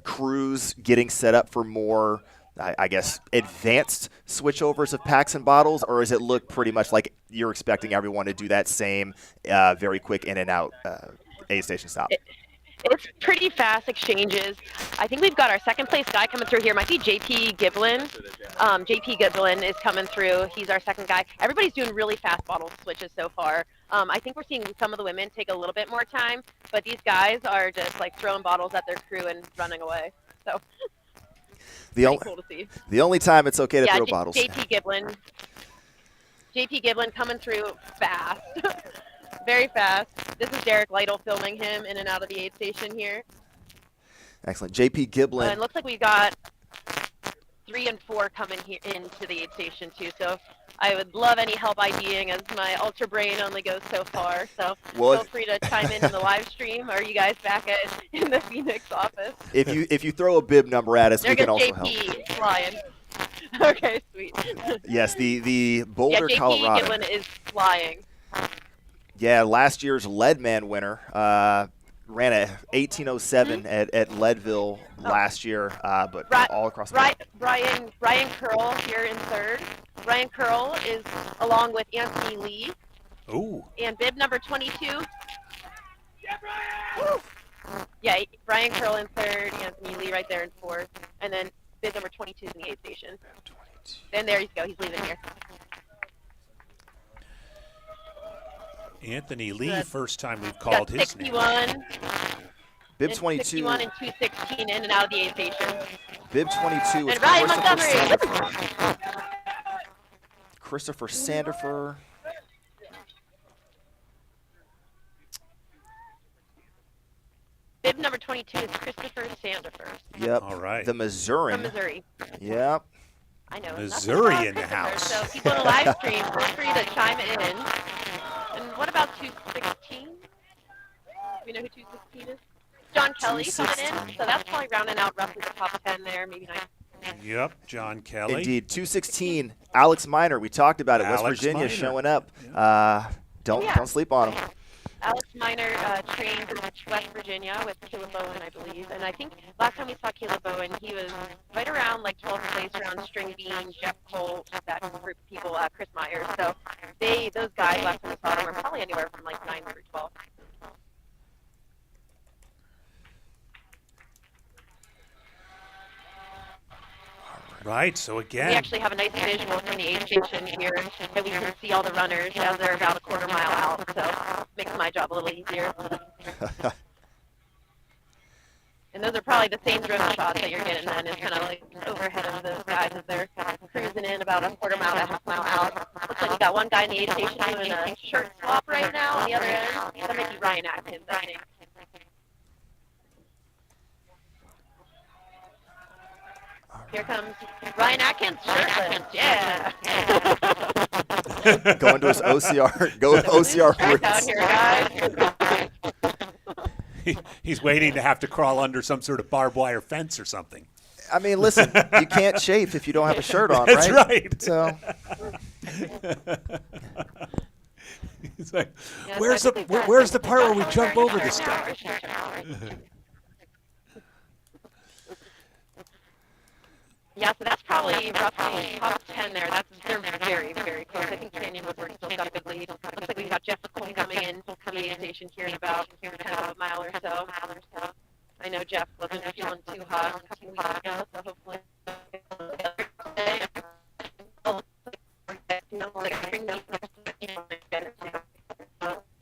crews getting set up for more, I guess, advanced switchovers of packs and bottles, or does it look pretty much like you're expecting everyone to do that same very quick in and out aid station stop? It's pretty fast exchanges. I think we've got our second place guy coming through here. Might be JP Giblin. JP Giblin is coming through. He's our second guy. Everybody's doing really fast bottle switches so far. I think we're seeing some of the women take a little bit more time, but these guys are just like throwing bottles at their crew and running away. So The, cool to see. the only time it's okay to throw bottles. JP Giblin. JP Giblin coming through fast. Very fast. This is Derek Lytle filming him in and out of the aid station here. Excellent. JP Giblin. And it looks like we got 3 and 4 coming here into the aid station too. So I would love any help IDing as my ultra brain only goes so far. So feel free to chime in the live stream. Or are you guys back in the Phoenix office? If you throw a bib number at us, we can also help. JP flying. Okay, sweet. Yes, the Boulder, JP Colorado. Giblin is flying. Yeah, last year's Leadman winner ran a 18:07 at Leadville last year, but all across the country. Ryan Curl here in third. Ryan Curl is along with Anthony Lee. Ooh. And bib number 22. Yeah, Brian Curl in third, Anthony Lee right there in fourth, and then bib number 22 is in the aid station. And there you go, he's leaving here. Anthony Lee, first time we've called his 61, name. Bib 22. 61 and 216 in and out of the aid station. Bib 22 is And Ryan Christopher Montgomery. Sandifer. Christopher Sandifer. Bib number 22 is Christopher Sandifer. Yep. All right. The Missouri. From Missouri. Yep. I know. Missouri in the Christopher, house. So people in the live stream, feel free to chime in. And what about 216? Do we know who 216 is? John Kelly coming in. So that's probably rounding out roughly the top 10 there, maybe 9. Yep, John Kelly. Indeed. 216. Alex Miner. We talked about it. West Alex Virginia Miner. showing up. Don't sleep on him. Alex Miner trained in West Virginia with Caleb Bowen, I believe. And I think last time we saw Caleb Bowen, he was right around like 12th place around String Bean, Jeff Colt, that group of people, Chris Myers. So those guys last time we saw them were probably anywhere from like 9 through 12. Right, so We again, actually have a nice visual from the aid station here that we can see all the runners as they're about a quarter mile out. So makes my job a little easier. And those are probably the same drone shots that you're getting then. It's kind of like overhead of those guys as they're cruising in about a quarter mile to a half mile out. Looks like you got one guy in the aid station doing a shirt swap right now on the other end. That might be Ryan Atkins, I think. Here comes Ryan Atkins, shirtless. Yeah. Going to his OCR. Go with OCR Back out roots. here, guys. he's waiting to have to crawl under some sort of barbed wire fence or something. I mean, listen, you can't chafe if you don't have a shirt on, That's right? right. So He's like, Yeah, where's so I the think we've got where's the part where we jump over this stuff? Yeah, so that's probably roughly top 10 there. They're very, very close. I think Canyon Woodward still got a good lead. Looks like we've got Jeff McCoy coming in from the aid station here in about kind of a mile or so. I know Jeff wasn't feeling too hot a couple weeks ago, so hopefully.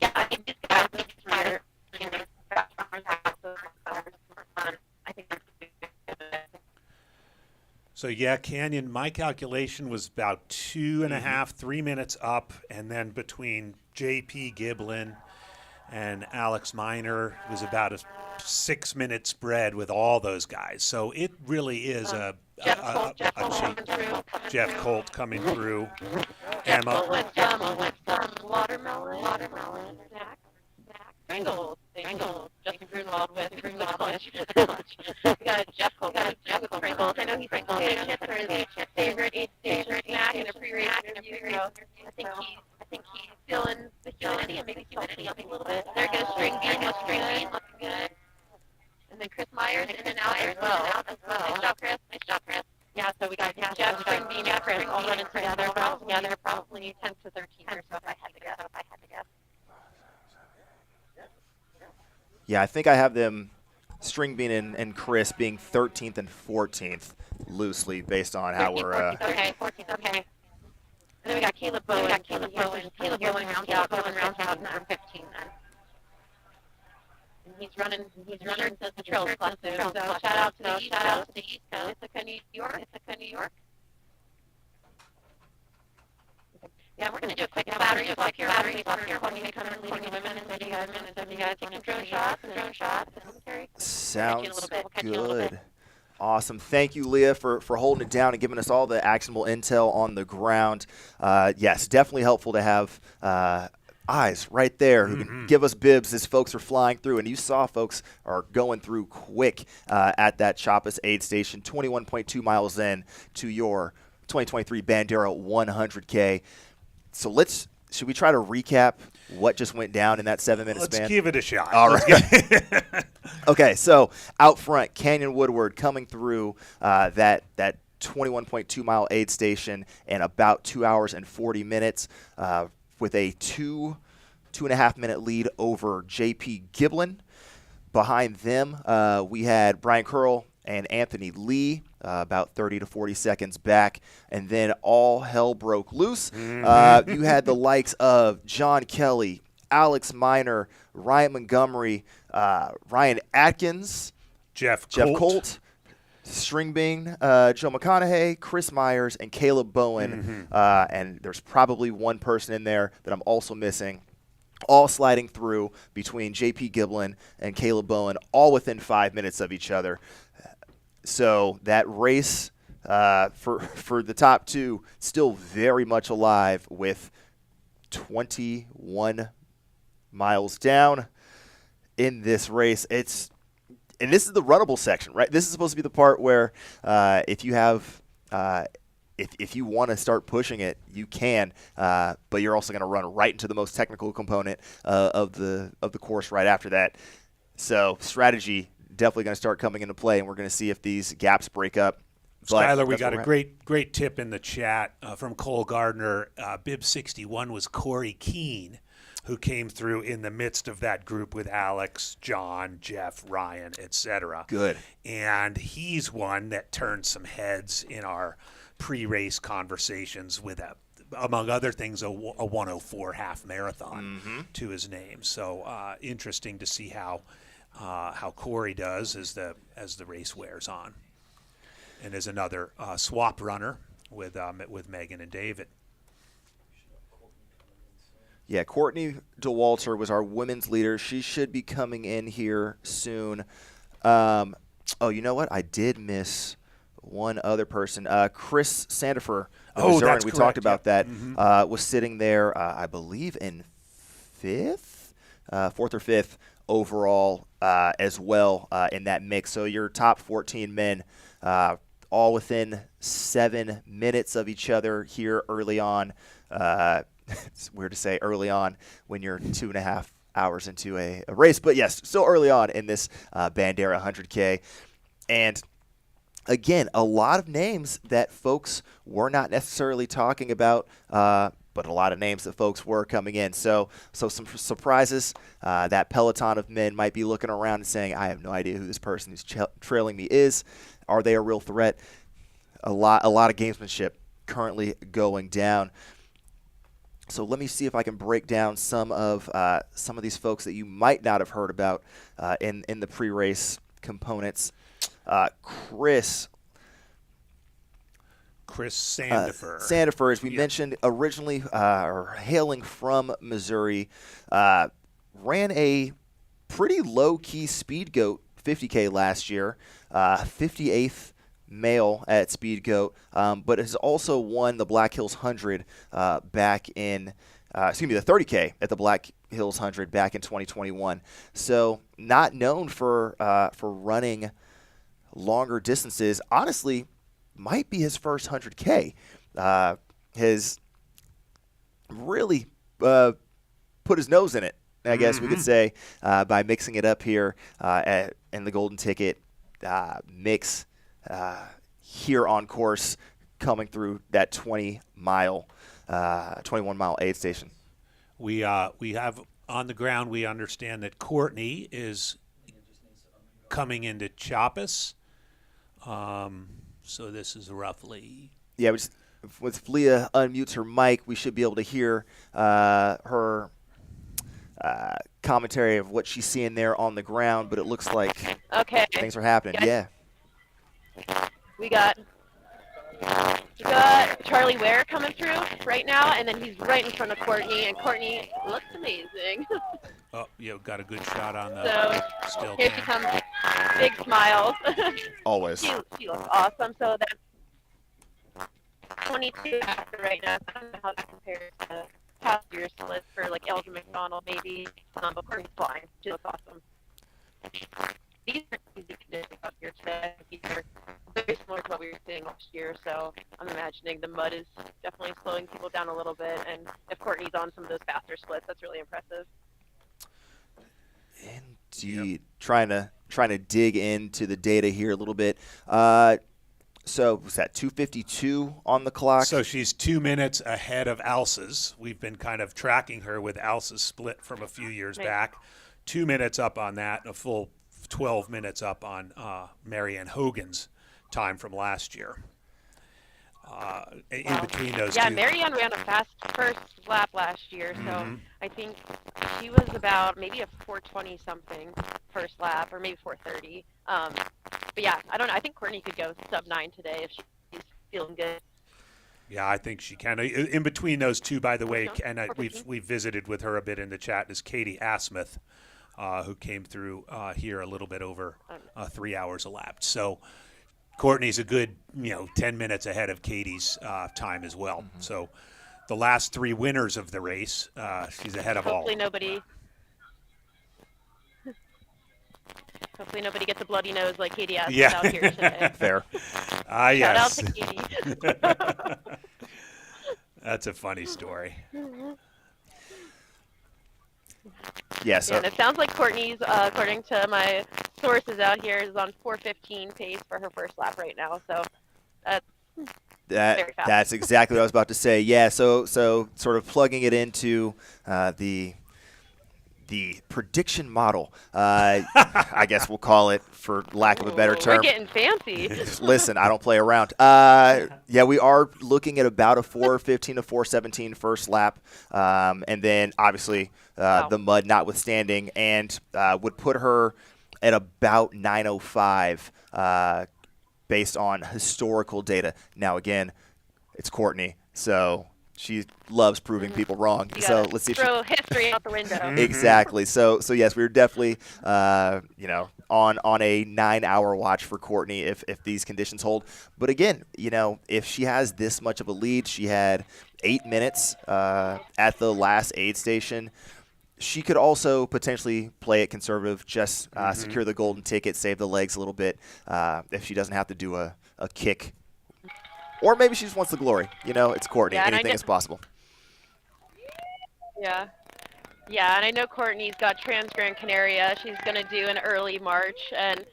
Yeah, I think these guys are I think So yeah, Canyon, my calculation was about 2.5, 3 minutes up, and then between JP Giblin and Alex Miner was about a 6-minute spread with all those guys. So it really is a Jeff Colt coming through. Emma. with watermelon, snack, Pringles, Justin Grunwald with lunch. We got Jeff Cole, with Pringles. I know he's like potato chips are his favorite snack in a pre-race interview. So I think he's feeling the humidity and maybe salty up a little bit. There goes String Bean, looking good. And then Chris Myers in and out as well. Nice job, Chris. Yeah, so we got Jeff, String Bean, and Chris all running together, probably 10 to 13 or so if I had to guess. Yeah, I think I have them, String Bean and Chris, being 13th and 14th loosely based on how we're. 14th, okay. And then we got Caleb Bowen. Caleb Bowen rounds out number 15 then. And he's running the trail plus there. So shout out to the East Coast, Ithaca, New York. Yeah, we're going to do a quick battery just like your battery off here when you come in leading the women and then you guys take some drone shots and Sounds good. Awesome. Thank you, Leah, for holding it down and giving us all the actionable intel on the ground. Yes, definitely helpful to have eyes right there who can give us bibs as folks are flying through. And you saw folks are going through quick at that Choppas aid station, 21.2 miles in to your 2023 Bandera 100K. So should we try to recap what just went down in that 7-minute span? Let's give it a shot. All right. Okay, so out front, Canyon Woodward coming through that 21.2 mile aid station in about 2 hours and 40 minutes with a 2.5 minute lead over JP Giblin. Behind them, we had Brian Curl and Anthony Lee, about 30 to 40 seconds back, and then all hell broke loose. You had the likes of John Kelly, Alex Miner, Ryan Montgomery, Ryan Atkins, Jeff Colt, String Bean, Joe McConaughey, Chris Myers, and Caleb Bowen. And there's probably one person in there that I'm also missing, all sliding through between JP Giblin and Caleb Bowen, all within 5 minutes of each other. So that race for the top two still very much alive with 21 miles down in this race. And this is the runnable section, right? This is supposed to be the part where if you have if you want to start pushing it, you can, but you're also going to run right into the most technical component of the course right after that. So strategy definitely going to start coming into play, and we're going to see if these gaps break up. Skylar, we got a great tip in the chat from Cole Gardner. Bib 61 was Corey Keene, who came through in the midst of that group with Alex, John, Jeff, Ryan, etc. Good. And he's one that turned some heads in our pre-race conversations with, among other things, a 104 half marathon to his name. So interesting to see how Corey does as the race wears on. And as another swap runner with Megan and David. Yeah, Courtney DeWalter was our women's leader. She should be coming in here soon. You know what? I did miss one other person. Chris Sandifer. That's we correct. talked about that. Was sitting there, I believe, in fourth or fifth overall as well in that mix. So your top 14 men all within 7 minutes of each other here early on. It's weird to say early on when you're 2.5 hours into a race, but yes, still early on in this Bandera 100K. And again, a lot of names that folks were not necessarily talking about, but a lot of names that folks were coming in. So some surprises. That peloton of men might be looking around and saying, I have no idea who this person who's trailing me is. Are they a real threat? A lot of gamesmanship currently going down. So let me see if I can break down some of these folks that you might not have heard about in the pre-race components. Chris Sandifer, as we mentioned, originally or hailing from Missouri, ran a pretty low-key speed goat 50K last year, 58th male at Speed Goat, but has also won the Black Hills 100 back in, the 30K at the Black Hills 100 back in 2021. So not known for running longer distances. Honestly, might be his first 100K. Has really put his nose in it, I guess we could say, by mixing it up here in the Golden Ticket mix. Here on course, coming through that 21 mile aid station. We have on the ground, we understand that Courtney is coming into Chiapas. So this is roughly. Yeah, with Flea unmutes her mic, we should be able to hear her commentary of what she's seeing there on the ground, but it looks like Okay. things are happening. Guys. Yeah. We got Charlie Ware coming through right now, and then he's right in front of Courtney, and Courtney looks amazing. Oh, you got a good shot on the So still here she comes, big smiles. Always. She looks awesome. So that's 22 after right now. I don't know how that compares to past year's split for like Elgin McDonald maybe, but Courtney's flying. She looks awesome. These are easy conditions out here today. These are very similar to what we were seeing last year, so I'm imagining the mud is definitely slowing people down a little bit, and if Courtney's on some of those faster splits, that's really impressive. Indeed. Trying to dig into the data here a little bit. So was that 2:52 on the clock? So she's 2 minutes ahead of Elsa's. We've been kind of tracking her with Elsa's split from a few years back. 2 minutes up on that, and a full 12 minutes up on Marianne Hogan's time from last year. In between those two. Yeah, Marianne ran a fast first lap last year, so I think she was about maybe a 4:20 something first lap, or maybe 4:30. But yeah, I don't know. I think Courtney could go sub 9 today if she's feeling good. Yeah, I think she can. In between those two, by the way, No, and we've visited with her a bit in the chat, is Katie Asmuth, who came through here a little bit over 3 hours elapsed. So Courtney's a good 10 minutes ahead of Katie's time as well. So the last three winners of the race, she's ahead of all. Hopefully nobody gets a bloody nose like Katie Asmuth Yeah. out here today. Fair. Shout out Yes. to Katie. That's a funny story. Yes. And it sounds like Courtney's, according to my sources out here, is on 4:15 pace for her first lap right now. So that's very fast. That's exactly what I was about to say. Yeah. So sort of plugging it into the prediction model, I guess we'll call it, for lack of a better term. We're getting fancy. Listen, I don't play around. Yeah, we are looking at about a 4:15 to 4:17 first lap, and then obviously the mud notwithstanding, and would put her at about 9:05 based on historical data. Now, again, it's Courtney, so she loves proving people wrong. You So gotta let's see if throw history out the window. Exactly. So yes, we were definitely on a 9-hour watch for Courtney if these conditions hold. But again, if she has this much of a lead, she had 8 minutes at the last aid station. She could also potentially play it conservative, just secure the golden ticket, save the legs a little bit if she doesn't have to do a kick. Or maybe she just wants the glory. It's Courtney. Yeah, and anything is possible. Yeah. Yeah, and I know Courtney's got Trans Gran Canaria. She's going to do an early March, and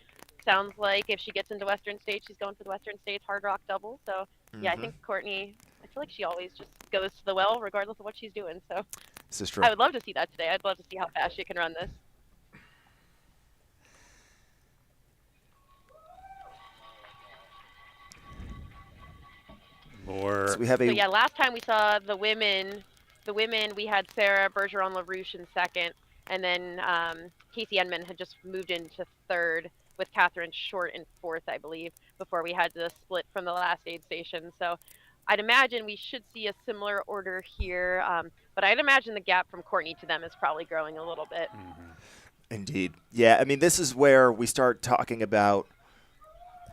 sounds like if she gets into Western States, she's going for the Western States Hard Rock Double. So, yeah, I think Courtney, I feel like she always just goes to the well regardless of what she's doing. So This is true. I would love to see that today. I'd love to see how fast she can run this. More. So we have So yeah, last time we saw the women, we had Sarah Bergeron-LaRouche in second, and then Casey Enman had just moved into third with Catherine Short in fourth, I believe, before we had to split from the last aid station. So I'd imagine we should see a similar order here, but I'd imagine the gap from Courtney to them is probably growing a little bit. Indeed. Yeah, I mean, this is where we start talking about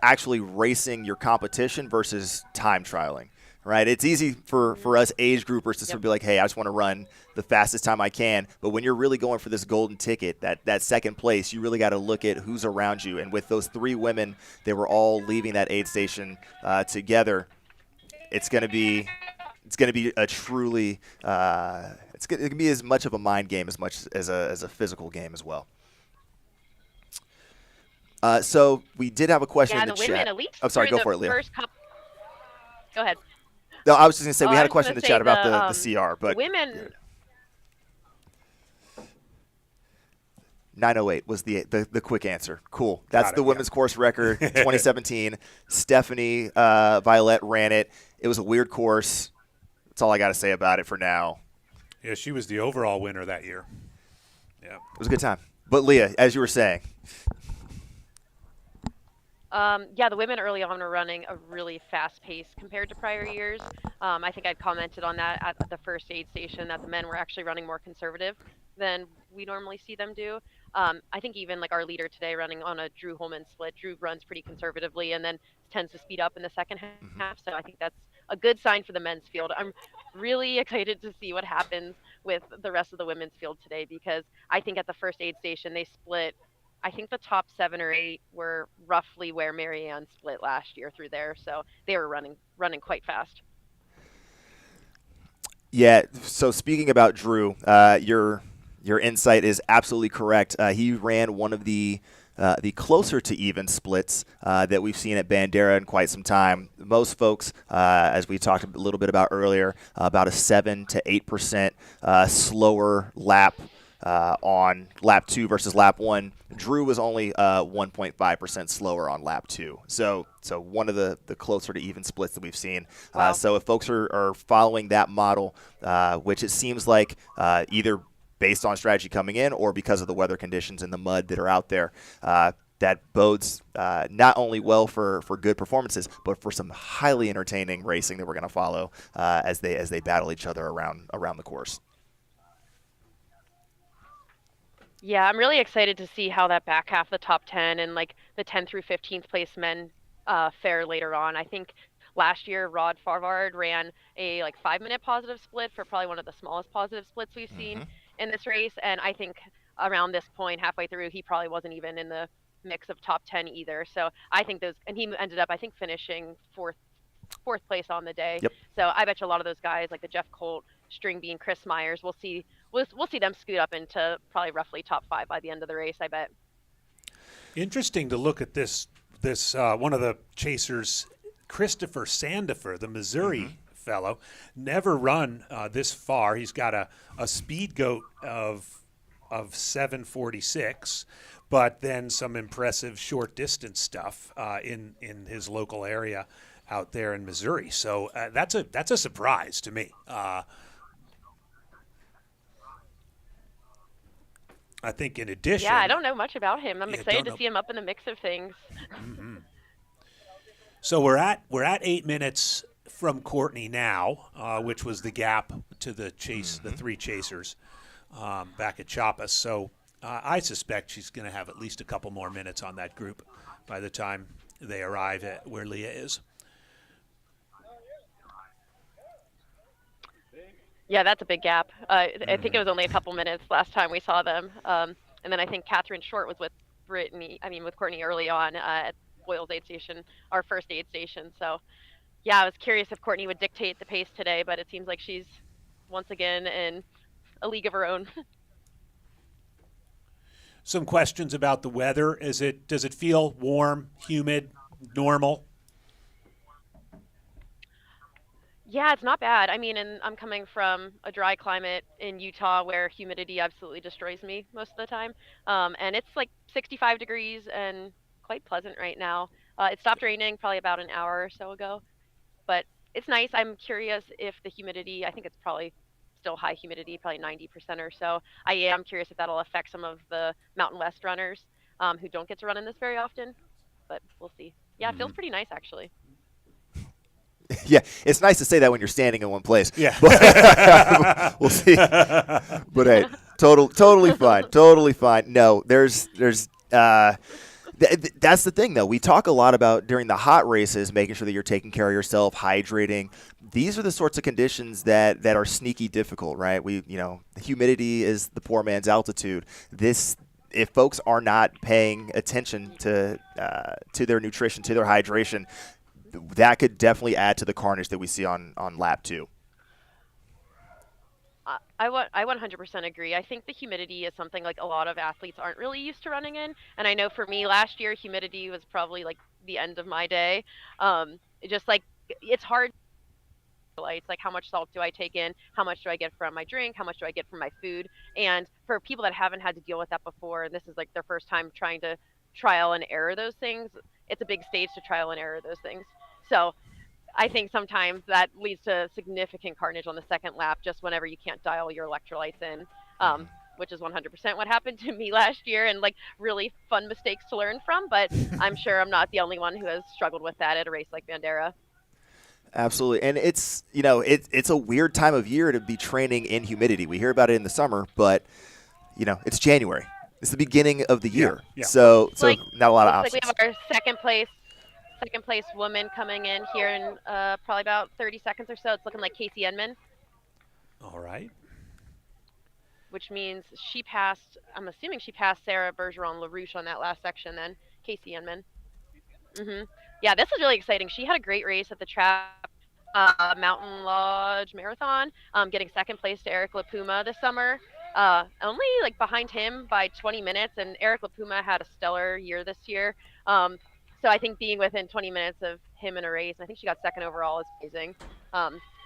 actually racing your competition versus time trialing, right? It's easy for us age groupers to sort of be like, hey, I just want to run the fastest time I can. But when you're really going for this golden ticket, that second place, you really got to look at who's around you. And with those three women, they were all leaving that aid station together. It's going to be a truly it can be as much of a mind game as much as a physical game as well. So we did have a question in the chat. I'm sorry, go for it, Leah. Go ahead. No, I was just going to say we had a question in the gonna chat say about the CR, but women. 9:08 was the quick answer. Cool. That's Got the it, women's yeah. course record, 2017. Stephanie Violette ran it. It was a weird course. That's all I got to say about it for now. Yeah, she was the overall winner that year. Yeah. It was a good time. But Leah, as you were saying, Yeah, the women early on were running a really fast pace compared to prior years. I think I'd commented on that at the first aid station that the men were actually running more conservative than we normally see them do. I think even like our leader today running on a Drew Holman split, Drew runs pretty conservatively and then tends to speed up in the second half. So I think that's a good sign for the men's field. I'm really excited to see what happens with the rest of the women's field today because I think at the first aid station they split. I think the top 7 or 8 were roughly where Marianne split last year through there, so they were running quite fast. yeah. So speaking about Drew, your insight is absolutely correct. He ran one of the closer to even splits that we've seen at Bandera in quite some time. Most folks, as we talked a little bit about earlier, about a 7 to 8% slower lap on lap 2 versus lap 1. Drew was only 1.5% slower on lap 2. So one of the closer to even splits that we've seen. Wow. So if folks are following that model, which it seems like either based on strategy coming in or because of the weather conditions and the mud that are out there, that bodes not only well for good performances, but for some highly entertaining racing that we're going to follow as they battle each other around the course. Yeah, I'm really excited to see how that back half, the top 10 and like the 10 through 15th place men fare later on. I think last year Rod Farvard ran a like 5-minute positive split for probably one of the smallest positive splits we've seen in this race, and I think around this point, halfway through, he probably wasn't even in the mix of top 10 either. So I think and he ended up, I think, finishing fourth place on the day. Yep. So I bet you a lot of those guys, like the Jeff Colt, String Bean, Chris Myers, we'll see them scoot up into probably roughly top 5 by the end of the race, I bet. Interesting to look at this one of the chasers, Christopher Sandifer, the Missouri fellow, never run this far. He's got a speed goat of 7:46, but then some impressive short distance stuff in his local area out there in Missouri. So that's a surprise to me. I think in addition. Yeah, I don't know much about him. I'm Yeah, excited don't to know. see him up in the mix of things. So we're at 8 minutes from Courtney now, which was the gap to the chase, the 3 chasers back at Chiapas. So I suspect she's going to have at least a couple more minutes on that group by the time they arrive at where Leah is. Yeah, that's a big gap. I think it was only a couple minutes last time we saw them. And then I think Catherine Short was with Courtney early on at Boyle's aid station, our first aid station. So, yeah, I was curious if Courtney would dictate the pace today, but it seems like she's once again in a league of her own. Some questions about the weather. Does it feel warm, humid, normal? Yeah, it's not bad. I mean, and I'm coming from a dry climate in Utah where humidity absolutely destroys me most of the time. And it's like 65 degrees and quite pleasant right now. It stopped raining probably about an hour or so ago, but it's nice. I'm curious if the humidity, I think it's probably still high humidity, probably 90% or so. I am curious if that'll affect some of the Mountain West runners who don't get to run in this very often, but we'll see. Yeah, it feels pretty nice actually. Yeah, it's nice to say that when you're standing in one place. Yeah. But, we'll see. But hey, totally fine. No, that's the thing, though. We talk a lot about during the hot races, making sure that you're taking care of yourself, hydrating. These are the sorts of conditions that are sneaky difficult, right? The humidity is the poor man's altitude. If folks are not paying attention to their nutrition, to their hydration, that could definitely add to the carnage that we see on lap 2. I 100% agree. I think the humidity is something like a lot of athletes aren't really used to running in. And I know for me last year, humidity was probably like the end of my day. Just like it's hard electrolytes, like how much salt do I take in, how much do I get from my drink, how much do I get from my food. And for people that haven't had to deal with that before, and this is like their first time trying to trial and error those things, it's a big stage to trial and error those things. So I think sometimes that leads to significant carnage on the second lap, just whenever you can't dial your electrolytes in, which is 100% what happened to me last year, and like really fun mistakes to learn from. But I'm sure I'm not the only one who has struggled with that at a race like Bandera. Absolutely. And it's, it's a weird time of year to be training in humidity. We hear about it in the summer, but, it's January. It's the beginning of the year. Yeah. So Like, not a lot of looks options. like we have our second place woman coming in here in probably about 30 seconds or so. It's looking like Casey Enman, All right. which means I'm assuming she passed Sarah Bergeron-LaRouche on that last section then, Casey Enman. Yeah, this is really exciting. She had a great race at the Trap Mountain Lodge Marathon, getting second place to Eric LaPuma this summer. Only like behind him by 20 minutes, and Eric LaPuma had a stellar year this year. So I think being within 20 minutes of him in a race, I think she got second overall, is amazing.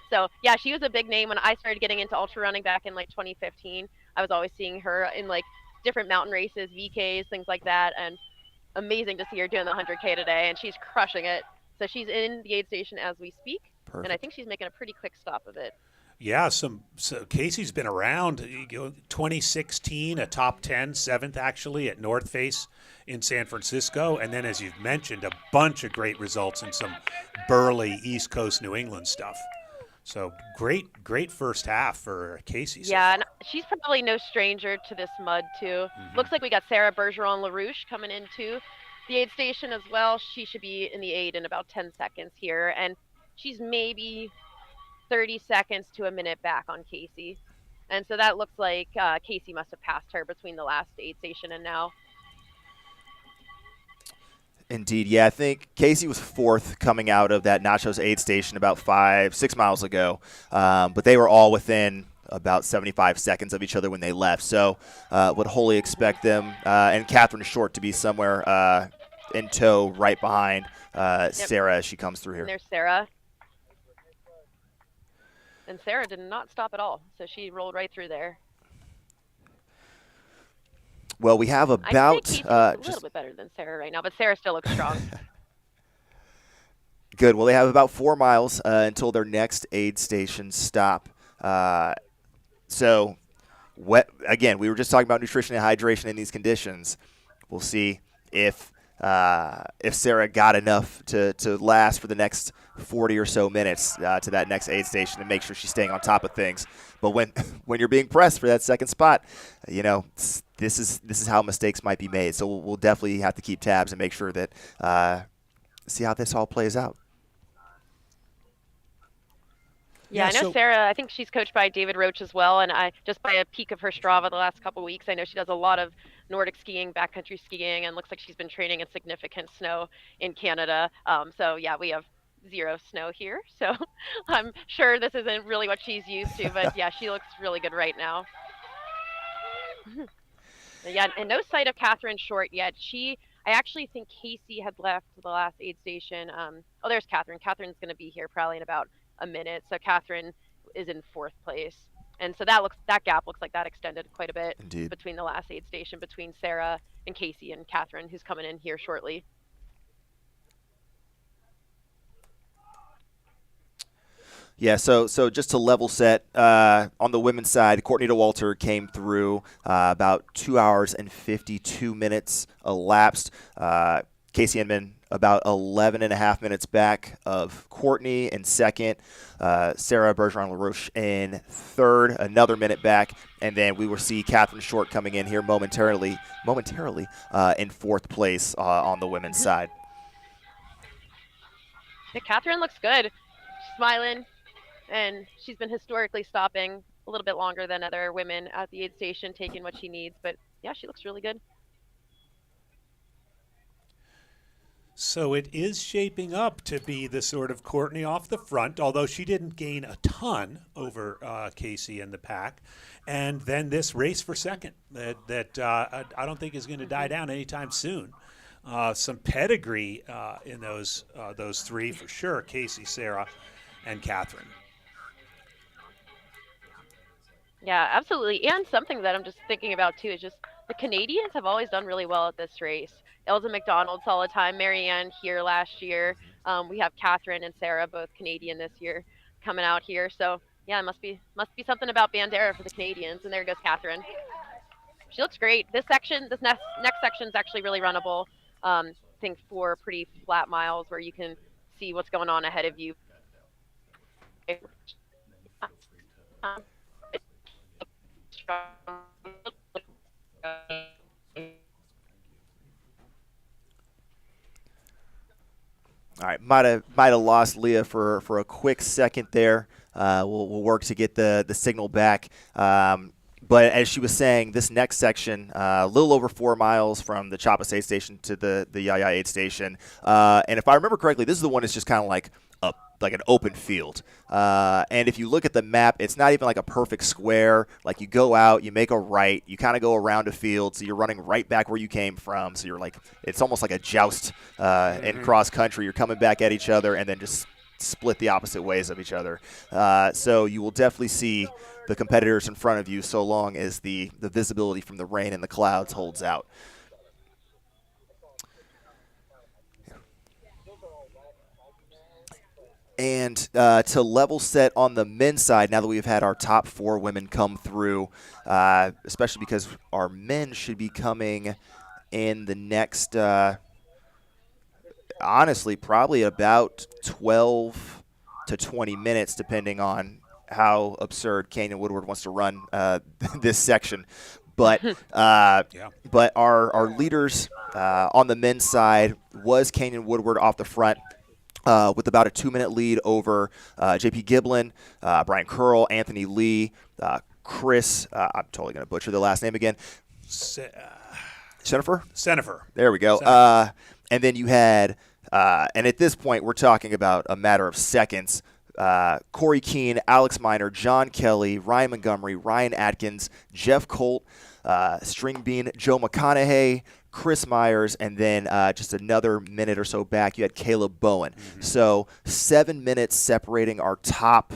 So yeah, she was a big name when I started getting into ultra running back in like 2015. I was always seeing her in like different mountain races, VKs, things like that, and amazing to see her doing the 100K today, and she's crushing it. So she's in the aid station as we speak, Perfect. and I think she's making a pretty quick stop of it. Yeah, so Casey's been around. 2016, a top 10, seventh actually at North Face in San Francisco, and then as you've mentioned, a bunch of great results in some burly East Coast New England stuff. So great first half for Casey. Yeah, and she's probably no stranger to this mud too. Looks like we got Sarah Bergeron-LaRouche coming into the aid station as well. She should be in the aid in about 10 seconds here, and she's maybe 30 seconds to a minute back on Casey. And so that looks like Casey must have passed her between the last aid station and now. Indeed, yeah. I think Casey was fourth coming out of that Nachos aid station about 5-6 miles ago, but they were all within about 75 seconds of each other when they left. So would wholly expect them and Catherine Short to be somewhere in tow right behind Sarah as she comes through here. And there's Sarah. And Sarah did not stop at all, so she rolled right through there. Well, we have I'd say about Casey's a little bit better than Sarah right now, but Sarah still looks strong. Good. Well, they have about 4 miles until their next aid station stop. So, again, we were just talking about nutrition and hydration in these conditions. We'll see if Sarah got enough to last for the next 40 or so minutes to that next aid station and make sure she's staying on top of things. But when you're being pressed for that second spot, this is how mistakes might be made. So we'll definitely have to keep tabs and make sure that see how this all plays out. Yeah, I know Sarah, I think she's coached by David Roach as well, and I just by a peek of her Strava the last couple of weeks, I know she does a lot of Nordic skiing, backcountry skiing, and looks like she's been training in significant snow in Canada. So yeah, we have 0 snow here, so I'm sure this isn't really what she's used to, but yeah, she looks really good right now. Yeah, and no sight of Catherine Short yet. I actually think Casey had left the last aid station. Oh, there's Catherine. Catherine's going to be here probably in about a minute. So Catherine is in 4th place. And so that gap looks like that extended quite a bit. Indeed. Between the last aid station, between Sarah and Casey and Catherine, who's coming in here shortly. Yeah, so just to level set, on the women's side, Courtney DeWalter came through about 2 hours and 52 minutes elapsed. Casey Inman about 11 and a half minutes back of Courtney in second. Sarah Bergeron-LaRouche in third, another minute back. And then we will see Catherine Short coming in here momentarily in 4th place on the women's side. Yeah, Catherine looks good. She's smiling. And she's been historically stopping a little bit longer than other women at the aid station, taking what she needs. But yeah, she looks really good. So it is shaping up to be the sort of Courtney off the front, although she didn't gain a ton over Casey in the pack. And then this race for second that I don't think is going to die down anytime soon. Some pedigree in those 3 for sure, Casey, Sarah, and Catherine. Yeah, absolutely. And something that I'm just thinking about too is just the Canadians have always done really well at this race. Elza McDonald's all the time, Marianne here last year. We have Catherine and Sarah, both Canadian this year, coming out here. So yeah, it must be something about Bandera for the Canadians. And there goes Catherine. She looks great. This next section is actually really runnable. I think 4 pretty flat miles where you can see what's going on ahead of you. All right, might have lost Leah for a quick second there. We'll work to get the signal back. But as she was saying, this next section, a little over 4 miles from the Chiapas aid station to the Yaya aid station. And if I remember correctly, this is the one that's just kind of like an open field. And if you look at the map, it's not even like a perfect square. Like you go out, you make a right, you kind of go around a field, so you're running right back where you came from. So you're like, it's almost like a joust in cross country. You're coming back at each other and then just split the opposite ways of each other. So you will definitely see the competitors in front of you so long as the visibility from the rain and the clouds holds out. And to level set on the men's side, now that we've had our top 4 women come through, especially because our men should be coming in the next, honestly, probably about 12 to 20 minutes, depending on how absurd Canyon Woodward wants to run this section. But but our leaders on the men's side was Canyon Woodward off the front. With about a 2-minute lead over J.P. Giblin, Brian Curl, Anthony Lee, Chris. I'm totally going to butcher the last name again. Jennifer? Senefer. There we go. And then you had, and at this point, we're talking about a matter of seconds. Corey Keene, Alex Miner, John Kelly, Ryan Montgomery, Ryan Atkins, Jeff Colt, String Bean, Joe McConaughey, Chris Myers, and then just another minute or so back, you had Caleb Bowen. So 7 minutes separating our top,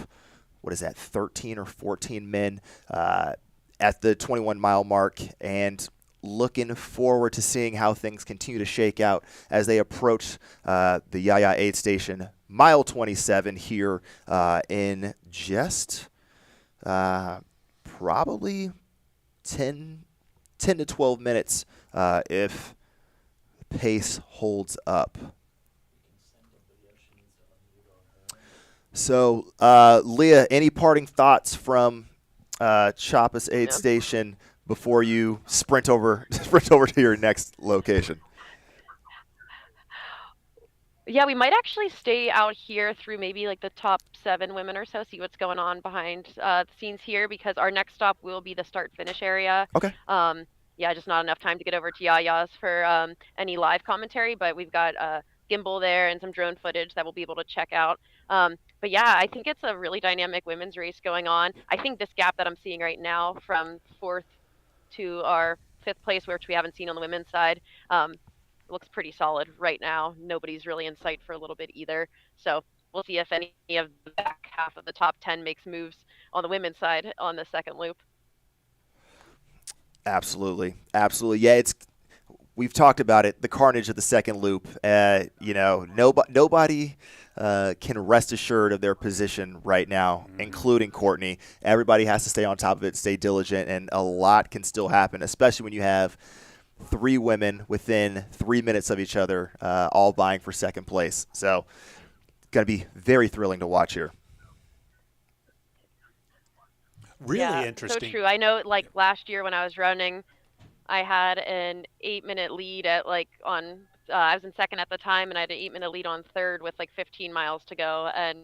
13 or 14 men at the 21-mile mark, and looking forward to seeing how things continue to shake out as they approach the Yaya aid station, mile 27 here in just probably 10 to 12 minutes if pace holds up. So, Leah, any parting thoughts from Chiapas aid station before you sprint over to your next location? Yeah, we might actually stay out here through maybe like the top 7 women or so, see what's going on behind the scenes here, because our next stop will be the start-finish area. Okay. Yeah, just not enough time to get over to Yaya's for any live commentary, but we've got gimbal there and some drone footage that we'll be able to check out. But yeah, I think it's a really dynamic women's race going on. I think this gap that I'm seeing right now from 4th to our 5th place, which we haven't seen on the women's side, looks pretty solid right now. Nobody's really in sight for a little bit either. So we'll see if any of the back half of the top 10 makes moves on the women's side on the second loop. Absolutely. Yeah, we've talked about it, the carnage of the second loop. Nobody can rest assured of their position right now, including Courtney. Everybody has to stay on top of it, stay diligent, and a lot can still happen, especially when you have 3 women within 3 minutes of each other, all vying for second place. So it's going to be very thrilling to watch here. Really interesting. So true. I know, like last year when I was running, I had an 8-minute lead at I was in second at the time, and I had an 8-minute lead on third with like 15 miles to go. And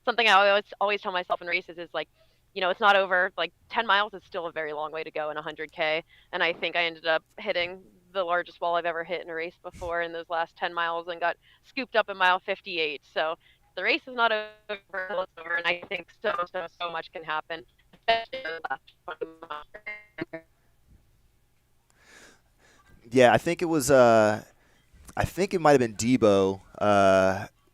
something I always tell myself in races is like, it's not over. Like 10 miles is still a very long way to go in 100K. And I think I ended up hitting the largest wall I've ever hit in a race before in those last 10 miles and got scooped up in mile 58. So the race is not over until it's over. And I think so much can happen. Yeah, I think it was. I think it might have been Debo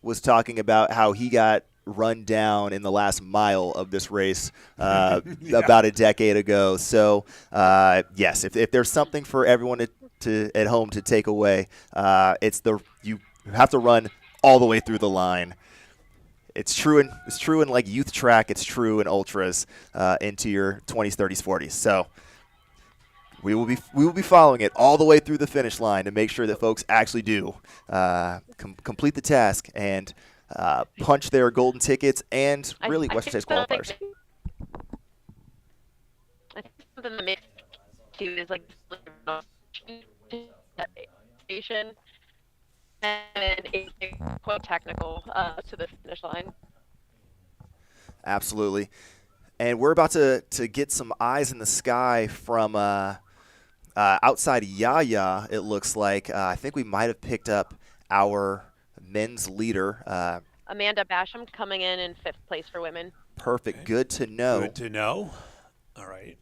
was talking about how he got run down in the last mile of this race about a decade ago. So, yes, if there's something for everyone to at home to take away, you have to run all the way through the line. It's true in like youth track. It's true in ultras into your 20s, 30s, 40s. So we will be following it all the way through the finish line to make sure that folks actually do complete the task and punch their golden tickets and really Western States qualifiers. I think something that makes too is like station and it's quite technical to the finish line. Absolutely. And we're about to get some eyes in the sky from outside Yaya, it looks like. I think we might have picked up our men's leader. Amanda Basham coming in 5th place for women. Perfect. Okay. Good to know. Good to know. All right.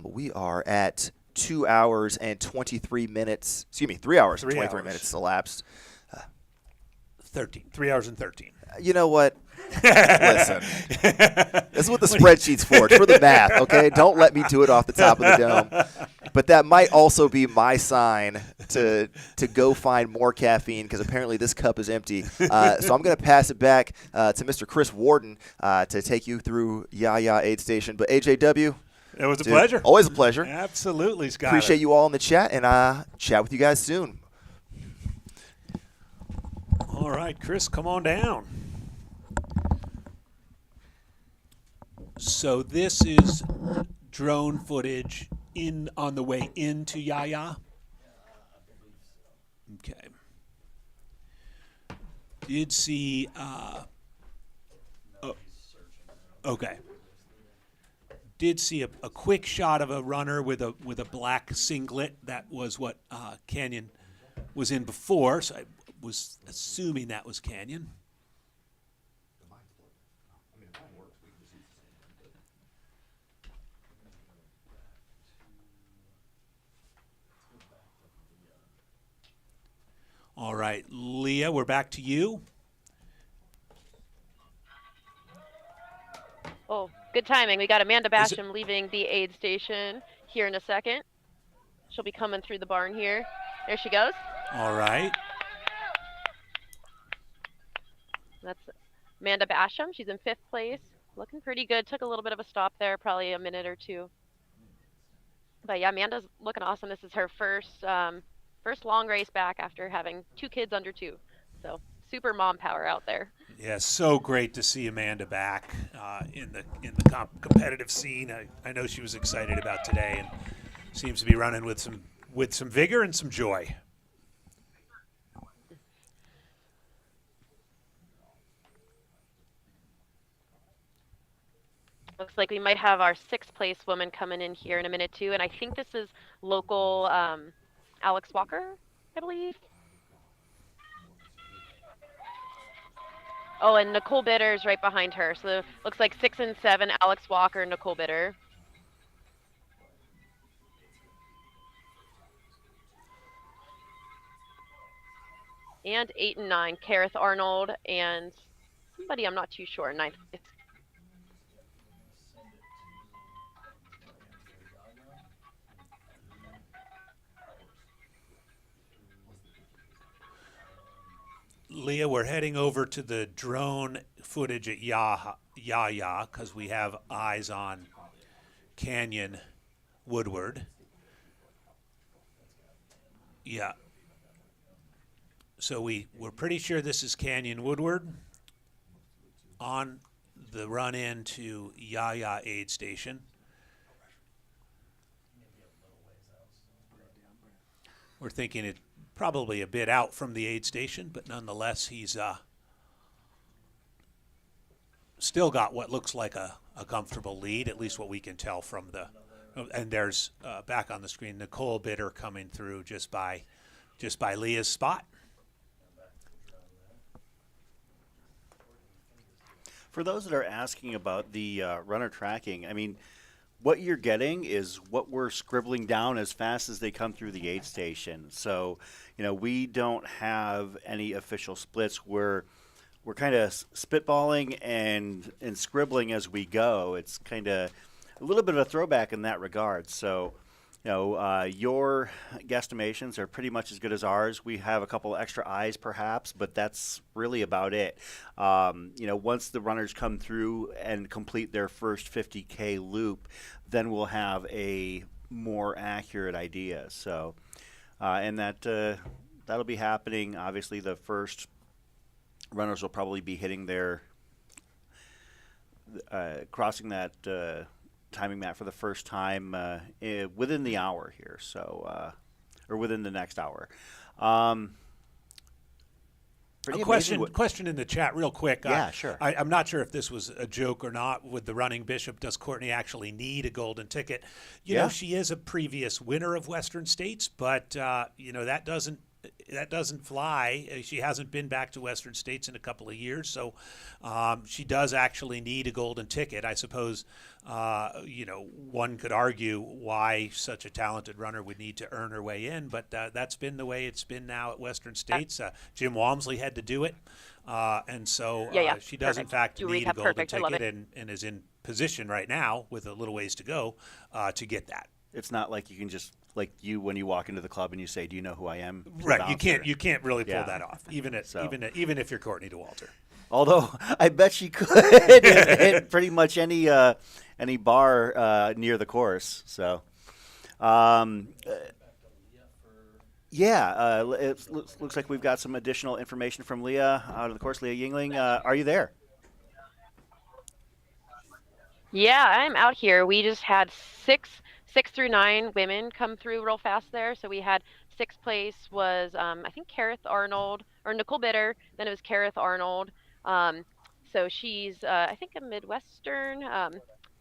We are at 2 hours and 23 minutes. Excuse me, 3 hours and 23 minutes elapsed. 3 hours and 13. You know what? Listen, this is what the spreadsheet's for. It's for the math, okay? Don't let me do it off the top of the dome. But that might also be my sign to go find more caffeine because apparently this cup is empty. So I'm going to pass it back to Mr. Chris Warden to take you through Yaya Aid Station. But AJW, it was a pleasure. Always a pleasure. Absolutely, Scott. Appreciate you all in the chat, and chat with you guys soon. All right, Chris, come on down. So this is drone footage on the way into Yaya. Okay. Did see. Okay. Did see a quick shot of a runner with a black singlet. That was what Canyon was in before. So I was assuming that was Canyon. All right, Leah, we're back to you. Oh, good timing. We got Amanda Basham leaving the aid station here in a second. She'll be coming through the barn here. There she goes. All right. That's Amanda Basham. She's in 5th place. Looking pretty good. Took a little bit of a stop there, probably a minute or two. But yeah, Amanda's looking awesome. This is her first long race back after having 2 kids under 2. So super mom power out there. Yeah, so great to see Amanda back in the competitive scene. I know she was excited about today and seems to be running with some vigor and some joy. Looks like we might have our 6th place woman coming in here in a minute too, and I think this is local Alex Walker, I believe. Oh, and Nicole Bitter is right behind her. So looks like 6 and 7, Alex Walker, Nicole Bitter. And 8 and 9, Kareth Arnold and somebody I'm not too sure, 9th place. Leah, we're heading over to the drone footage at Yaya because we have eyes on Canyon Woodward. Yeah. So we're pretty sure this is Canyon Woodward on the run into Yaya Aid Station. We're thinking it probably a bit out from the aid station, but nonetheless, he's still got what looks like a comfortable lead, at least what we can tell from the. And there's back on the screen Nicole Bitter coming through just by Leah's spot. For those that are asking about the runner tracking, I mean, what you're getting is what we're scribbling down as fast as they come through the aid station. So, we don't have any official splits. We're we're kind of spitballing and scribbling as we go. It's kind of a little bit of a throwback in that regard. So, your guesstimations are pretty much as good as ours. We have a couple extra eyes, perhaps, but that's really about it. Once the runners come through and complete their first 50K loop, then we'll have a more accurate idea. So, and that'll be happening. Obviously, the first runners will probably be hitting their crossing that timing that for the first time within the hour here, so or within the next hour. A question in the chat real quick. Yeah, sure. I'm not sure if this was a joke or not with the running bishop. Does Courtney actually need a golden ticket? You know, she is a previous winner of Western States, but that doesn't fly. She hasn't been back to Western States in a couple of years, so she does actually need a golden ticket. I suppose, one could argue why such a talented runner would need to earn her way in, but that's been the way it's been now at Western States. Jim Walmsley had to do it, and so she does, in fact, need a golden ticket and is in position right now with a little ways to go to get that. It's not like you can just when you walk into the club and you say, "Do you know who I am?" Right, you can't really pull that off, even if you're Courtney DeWalter. Although I bet she could hit pretty much any bar near the course. So, it looks like we've got some additional information from Leah out of the course. Leah Yingling, are you there? Yeah, I'm out here. We just had six through 9 women come through real fast there. So we had 6th place was I think Kareth Arnold or Nicole Bitter. Then it was Kareth Arnold. So she's I think a Midwestern.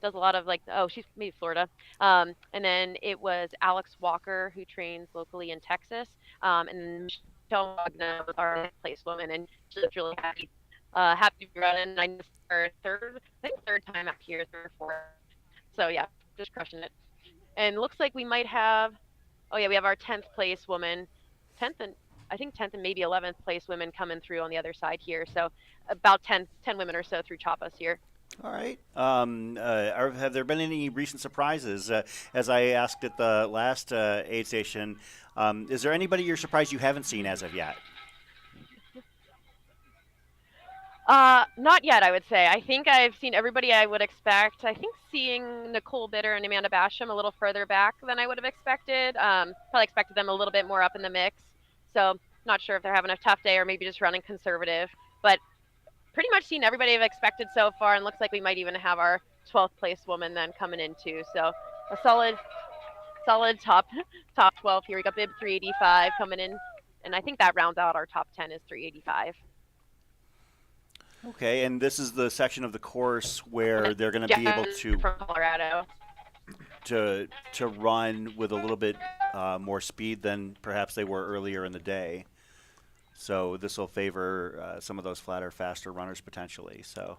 Does a lot of she's maybe Florida. And then it was Alex Walker, who trains locally in Texas. And then Michelle Wagner was our 9th place woman, and she was really happy to be running. I missed her third time out here, 3rd or 4th. So yeah, just crushing it. And looks like we might have, we have our 10th place woman, 10th and maybe 11th place women coming through on the other side here. So about 10 women or so through Chapas here. All right. Have there been any recent surprises? As I asked at the last aid station, is there anybody you're surprised you haven't seen as of yet? Not yet, I would say. I think I've seen everybody I would expect. I think seeing Nicole Bitter and Amanda Basham a little further back than I would have expected. Probably expected them a little bit more up in the mix. So not sure if they're having a tough day or maybe just running conservative. But pretty much seen everybody I've expected so far, and looks like we might even have our 12th place woman then coming in too. So a solid top 12 here. We got Bib 385 coming in, and I think that rounds out our top 10 is 385. Okay, and this is the section of the course where they're going to be able to from Colorado to run with a little bit more speed than perhaps they were earlier in the day. So this will favor some of those flatter, faster runners potentially. So.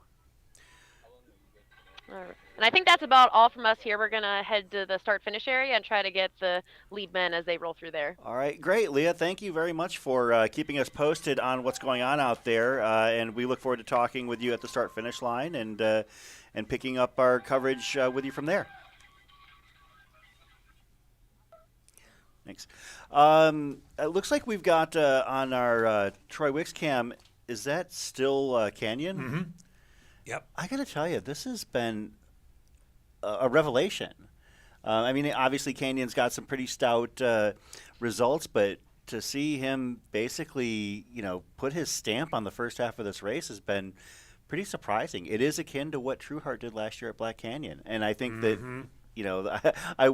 All right. And I think that's about all from us here. We're going to head to the start-finish area and try to get the lead men as they roll through there. All right, great. Leah, thank you very much for keeping us posted on what's going on out there. And we look forward to talking with you at the start-finish line and picking up our coverage with you from there. Thanks. It looks like we've got on our Troy Wicks cam, is that still Canyon? Mm-hmm. Yep. I got to tell you, this has been a revelation. I mean, obviously Canyon's got some pretty stout results, but to see him basically, put his stamp on the first half of this race has been pretty surprising. It is akin to what Trueheart did last year at Black Canyon, and I think that, I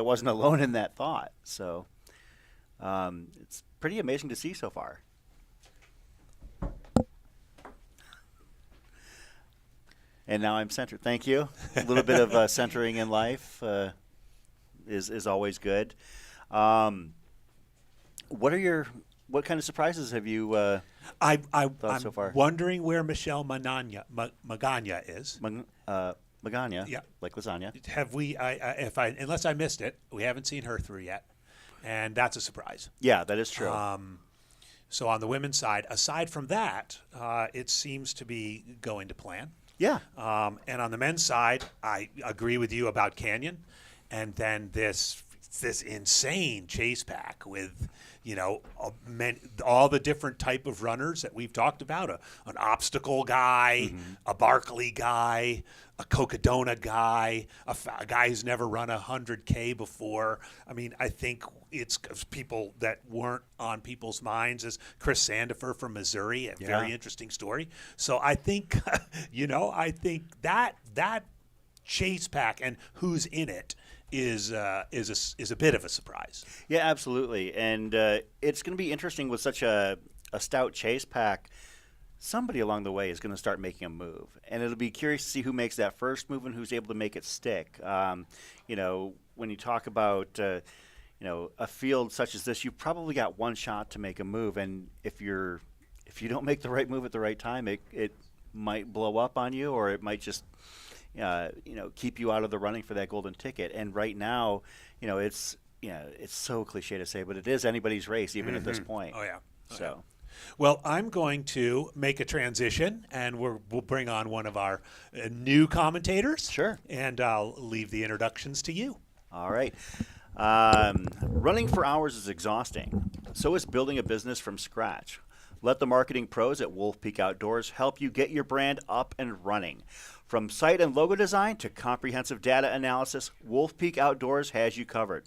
wasn't alone in that thought. So it's pretty amazing to see so far. And now I'm centered. Thank you. A little bit of centering in life is always good. What kind of surprises have you thought so far? I'm wondering where Michelle Magana is. Magana, yeah, like lasagna. Have we? Unless I missed it, we haven't seen her through yet, and that's a surprise. Yeah, that is true. So on the women's side, aside from that, it seems to be going to plan. Yeah. And on the men's side, I agree with you about Canyon, and then this insane chase pack with, all the different type of runners that we've talked about, an obstacle guy, a Barkley guy, a Cocodona guy, a guy who's never run 100K before. I mean, I think it's people that weren't on people's minds as Chris Sandifer from Missouri, a very interesting story. So I think, I think that chase pack and who's in it is a bit of a surprise. Yeah, absolutely. And it's going to be interesting with such a stout chase pack. Somebody along the way is going to start making a move. And it'll be curious to see who makes that first move and who's able to make it stick. When you talk about, a field such as this, you've probably got one shot to make a move. And if you don't make the right move at the right time, it might blow up on you, or it might just keep you out of the running for that golden ticket. And right now, it's so cliche to say, but it is anybody's race, even at this point. Oh yeah. So, well, I'm going to make a transition, and we'll bring on one of our new commentators. Sure. And I'll leave the introductions to you. all right. Running for hours is exhausting. So is building a business from scratch. Let the marketing pros at Wolf Peak Outdoors help you get your brand up and running. From site and logo design to comprehensive data analysis, Wolf Peak Outdoors has you covered.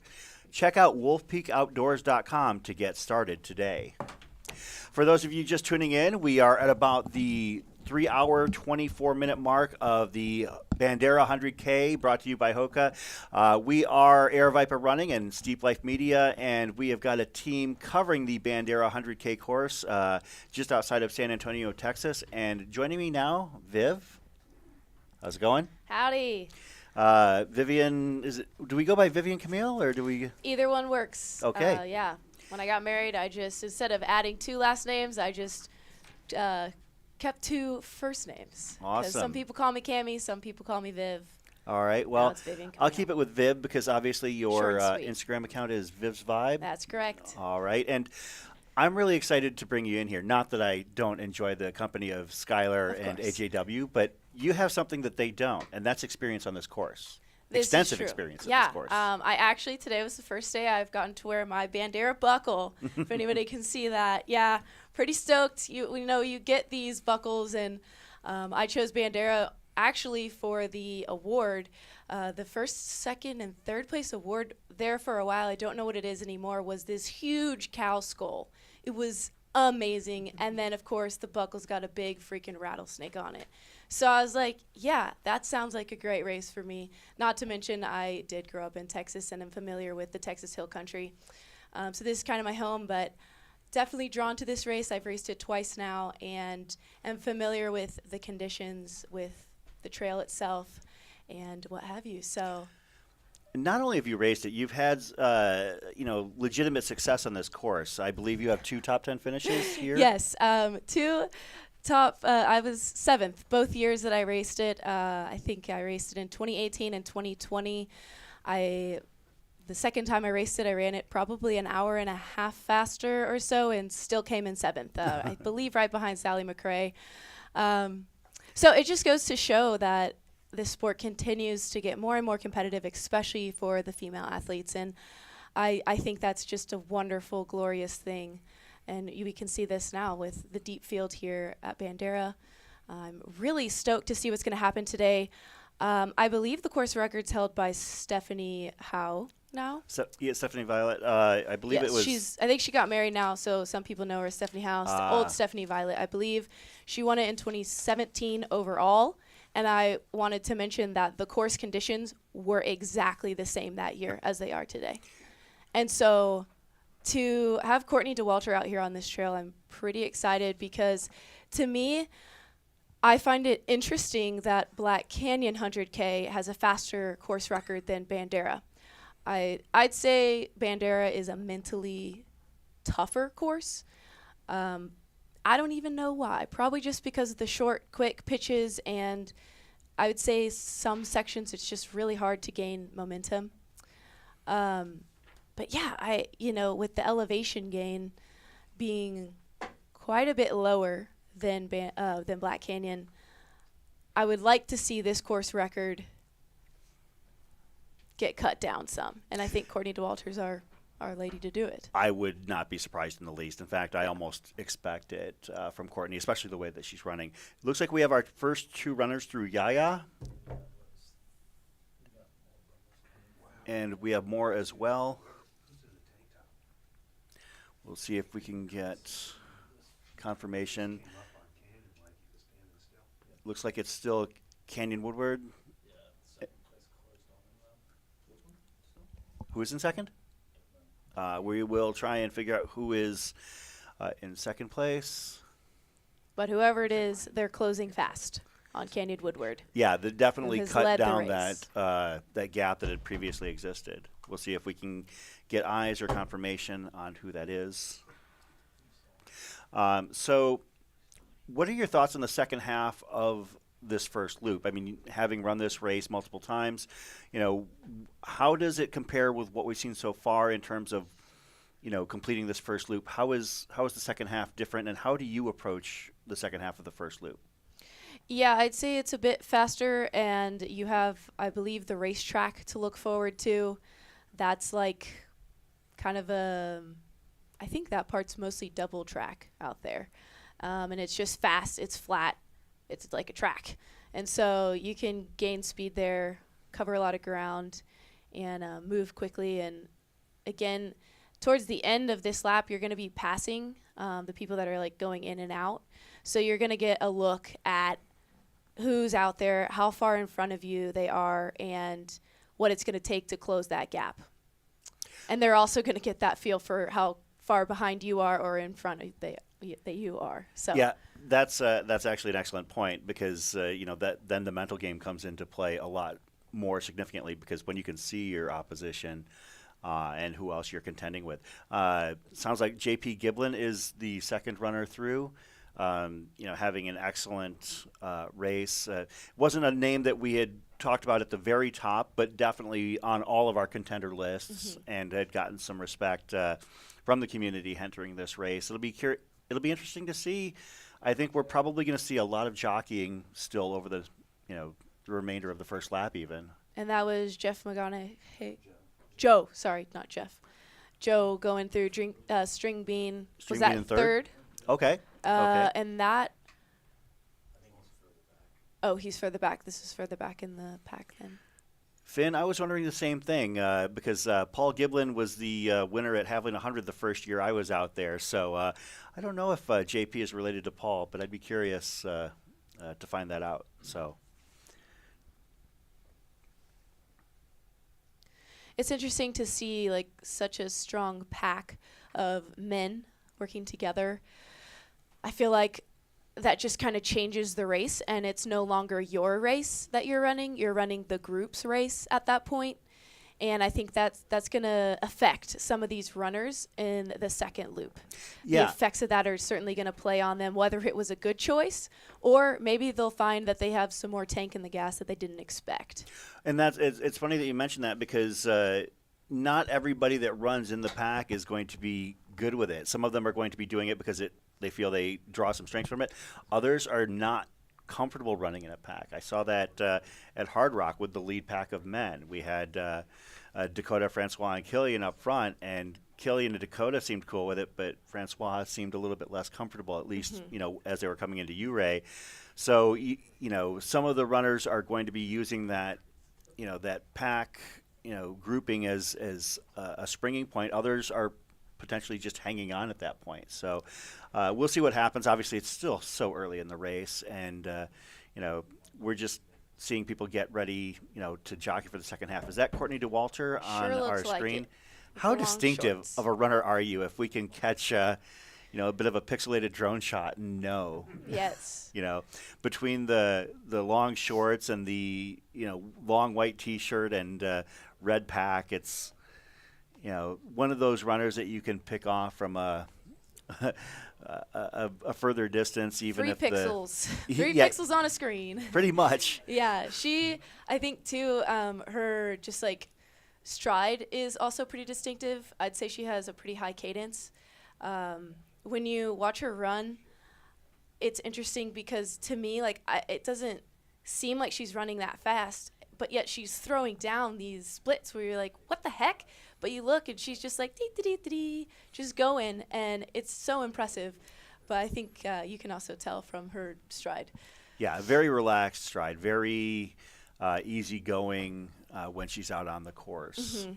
Check out wolfpeakoutdoors.com to get started today. For those of you just tuning in, we are at about the 3-hour, 24-minute mark of the Bandera 100K, brought to you by Hoka. We are Aravaipa Running and Steep Life Media, and we have got a team covering the Bandera 100K course just outside of San Antonio, Texas. And joining me now, Viv. How's it going? Howdy. Vivian, do we go by Vivian Camille, or do we? Either one works. Okay. Yeah. When I got married, I just, instead of adding 2 last names, I just kept 2 first names. 'Cause Awesome. some people call me Cammy, some people call me Viv. All right. Well, it's Vivian I'll Camille. keep it with Viv because obviously your Short and sweet. Instagram account is Viv's Vibe. That's correct. All right. And I'm really excited to bring you in here. Not that I don't enjoy the company of Skylar Of and course. AJW, but you have something that they don't, and that's experience on this course. This is Extensive true. experience Yeah. on this course. I actually, today was the first day I've gotten to wear my Bandera buckle, if anybody can see that. Yeah, pretty stoked. You get these buckles, and I chose Bandera actually for the award. The first, second, and third place award there for a while, I don't know what it is anymore, was this huge cow skull. It was amazing. And then, of course, the buckle's got a big freaking rattlesnake on it. So I was like, yeah, that sounds like a great race for me. Not to mention, I did grow up in Texas and am familiar with the Texas Hill Country. So this is kind of my home, but definitely drawn to this race. I've raced it twice now and am familiar with the conditions, with the trail itself, and what have you. So Not only have you raced it, you've had legitimate success on this course. I believe you have 2 top 10 finishes here. yes, 2 top. I was 7th both years that I raced it. I think I raced it in 2018 and 2020. The second time I raced it, I ran it probably an hour and a half faster or so, and still came in 7th. I believe right behind Sally McRae. So it just goes to show that this sport continues to get more and more competitive, especially for the female athletes, and I think that's just a wonderful, glorious thing. And we can see this now with the deep field here at Bandera. I'm really stoked to see what's going to happen today. I believe the course record's held by Stephanie Howe now. So, yeah, Stephanie Violet. I believe Yes, it was. I think she got married now, so some people know her as Stephanie Howe. Old Stephanie Violet, I believe. She won it in 2017 overall. And I wanted to mention that the course conditions were exactly the same that year as they are today. And so to have Courtney DeWalter out here on this trail, I'm pretty excited because to me, I find it interesting that Black Canyon 100K has a faster course record than Bandera. I'd say Bandera is a mentally tougher course. I don't even know why. Probably just because of the short, quick pitches, and I would say some sections it's just really hard to gain momentum. But yeah, with the elevation gain being quite a bit lower than Black Canyon. I would like to see this course record get cut down some, and I think Courtney DeWalter's our lady to do it. I would not be surprised in the least. In fact, I almost expect it from Courtney, especially the way that she's running. It looks like we have our first 2 runners through Yaya. And we have more as well. We'll see if we can get confirmation. Looks like it's still Canyon Woodward. Who is in second? We will try and figure out who is in second place. But whoever it is, they're closing fast on Canyon Woodward. Yeah, they definitely has cut led the down race. that gap that had previously existed. We'll see if we can get eyes or confirmation on who that is. So what are your thoughts on the second half of this first loop? I mean, having run this race multiple times, how does it compare with what we've seen so far in terms of, completing this first loop? How is the second half different, and how do you approach the second half of the first loop? Yeah, I'd say it's a bit faster, and you have, I believe, the racetrack to look forward to. That's like kind of I think that part's mostly double track out there. And it's just fast, it's flat, it's like a track. And so you can gain speed there, cover a lot of ground, and move quickly. And again, towards the end of this lap, you're going to be passing the people that are like going in and out. So you're going to get a look at who's out there, how far in front of you they are, and what it's going to take to close that gap. And they're also going to get that feel for how far behind you are or in front of that you are. So yeah, that's actually an excellent point, because that then the mental game comes into play a lot more significantly, because when you can see your opposition and who else you're contending with. Sounds like JP Giblin is the second runner through. Having an excellent race. Wasn't a name that we had talked about at the very top, but definitely on all of our contender lists, and had gotten some respect from the community entering this race. It'll be interesting to see. I think we're probably going to see a lot of jockeying still over the remainder of the first lap even. And that was Jeff McGonahay. Joe, sorry, not Jeff. Joe going through String Bean. String Was that Bean in third? Okay. Okay. And that. Oh, he's further back. This is further back in the pack then. Finn, I was wondering the same thing because Paul Giblin was the winner at Haviland 100 the first year I was out there. So I don't know if JP is related to Paul, but I'd be curious to find that out. So it's interesting to see like such a strong pack of men working together. I feel like that just kind of changes the race, and it's no longer your race that you're running. You're running the group's race at that point. And I think that's going to affect some of these runners in the second loop. Yeah. The effects of that are certainly going to play on them, whether it was a good choice or maybe they'll find that they have some more tank in the gas that they didn't expect. And it's funny that you mentioned that, because not everybody that runs in the pack is going to be good with it. Some of them are going to be doing it because they feel they draw some strength from it. Others are not comfortable running in a pack. I saw that at Hard Rock with the lead pack of men. We had Dakota, Francois, and Killian up front, and Killian and Dakota seemed cool with it, but Francois seemed a little bit less comfortable, at least as they were coming into Ouray. So some of the runners are going to be using that that pack grouping as a springing point. Others are potentially just hanging on at that point. So we'll see what happens. Obviously, it's still so early in the race, and we're just seeing people get ready, to jockey for the second half. Is that Courtney DeWalter on our screen? How distinctive of a runner are you if we can catch a bit of a pixelated drone shot? No. Yes. Between the long shorts and the long white T-shirt and red pack, it's one of those runners that you can pick off from a further distance, even Three if pixels. Three Yeah. pixels on a screen. Pretty much. Yeah, I think too, her just like stride is also pretty distinctive. I'd say she has a pretty high cadence, when you watch her run, it's interesting because to me, like, it doesn't seem like she's running that fast, but yet she's throwing down these splits where you're like, what the heck? But you look and she's just like, dee, dee, dee, dee, dee, just going, and it's so impressive. But I think you can also tell from her stride. Yeah, very relaxed stride, very easygoing when she's out on the course. Mm-hmm.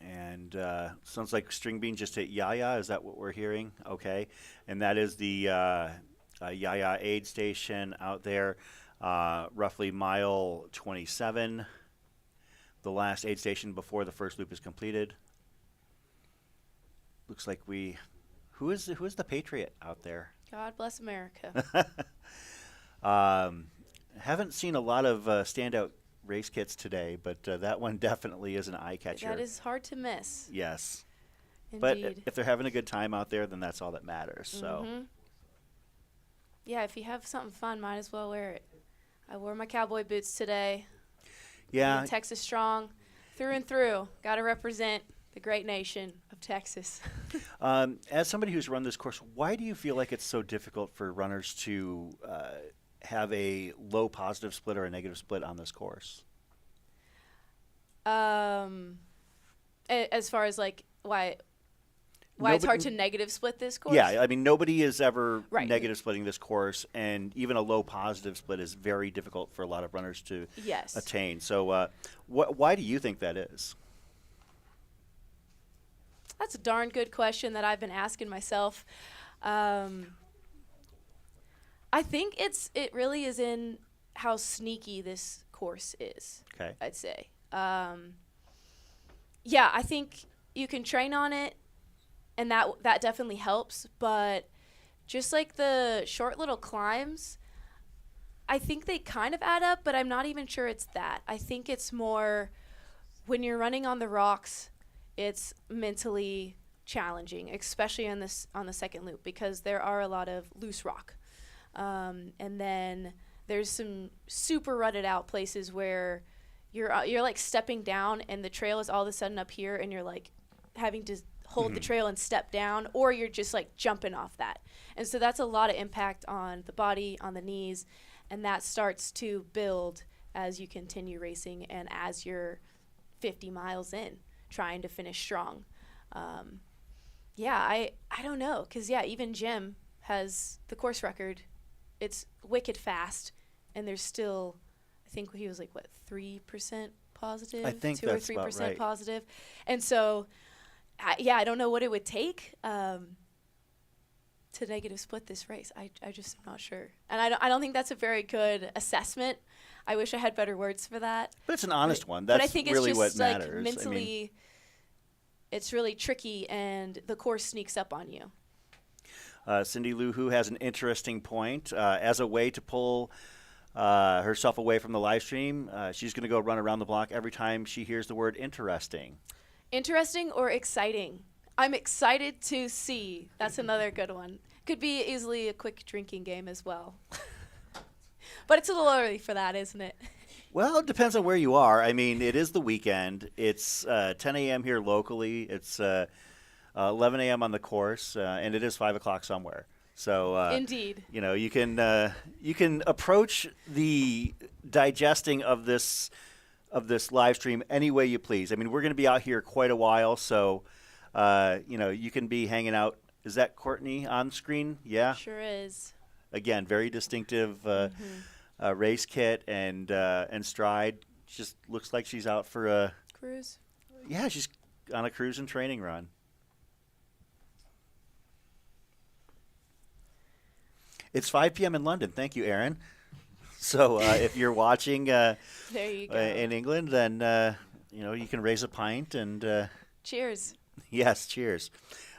And sounds like String Bean just hit Yaya. Is that what we're hearing? Okay. And that is the Yaya aid station out there, roughly mile 27, the last aid station before the first loop is completed. Looks like who is the Patriot out there? God bless America. Haven't seen a lot of standout race kits today, but that one definitely is an eye catcher. That is hard to miss. Yes. Indeed. But if they're having a good time out there, then that's all that matters. So. Yeah, if you have something fun, might as well wear it. I wore my cowboy boots today. Yeah. Being Texas strong, through and through. Got to represent the great nation of Texas. As somebody who's run this course, why do you feel like it's so difficult for runners to have a low positive split or a negative split on this course? As far as like why it's hard to negative split this course? Yeah, I mean, nobody is ever Right. negative splitting this course, and even a low positive split is very difficult for a lot of runners to Yes. attain. So why do you think that is? That's a darn good question that I've been asking myself. I think it really is in how sneaky this course is. Okay. I'd say. Yeah, I think you can train on it, and that definitely helps. But just like the short little climbs, I think they kind of add up, but I'm not even sure it's that. I think it's more when you're running on the rocks, it's mentally challenging, especially on the second loop, because there are a lot of loose rock. And then there's some super rutted out places where you're like stepping down and the trail is all of a sudden up here and you're like having to hold the trail and step down, or you're just like jumping off that. And so that's a lot of impact on the body, on the knees, and that starts to build as you continue racing and as you're 50 miles in trying to finish strong. I don't know, because even Jim has the course record. It's wicked fast, and there's still, I think he was like, 3% positive? I think 2 that's or 3% about right. positive. And so, I don't know what it would take to negative split this race. I just am not sure. And I don't think that's a very good assessment. I wish I had better words for that. But it's an honest one. That's but I think really it's just what like matters. mentally, it's really tricky, and the course sneaks up on you. Cindy Lou Who has an interesting point. As a way to pull herself away from the live stream, she's going to go run around the block every time she hears the word interesting. Interesting or exciting? I'm excited to see. That's another good one. Could be easily a quick drinking game as well. But it's a little early for that, isn't it? Well, it depends on where you are. I mean, it is the weekend. It's 10 a.m. here locally. It's 11 a.m. on the course, and it is 5 o'clock somewhere. So Indeed. you can approach the digesting of this live stream any way you please. I mean, we're going to be out here quite a while, so you can be hanging out. Is that Courtney on screen? Yeah. Sure is. Again, very distinctive race kit and stride. Just looks like she's out for a Cruise. Yeah, she's on a cruise and training run. It's 5 p.m. in London. Thank you, Aaron. So if you're watching There you go. in England, then you can raise a pint and Cheers. yes, cheers.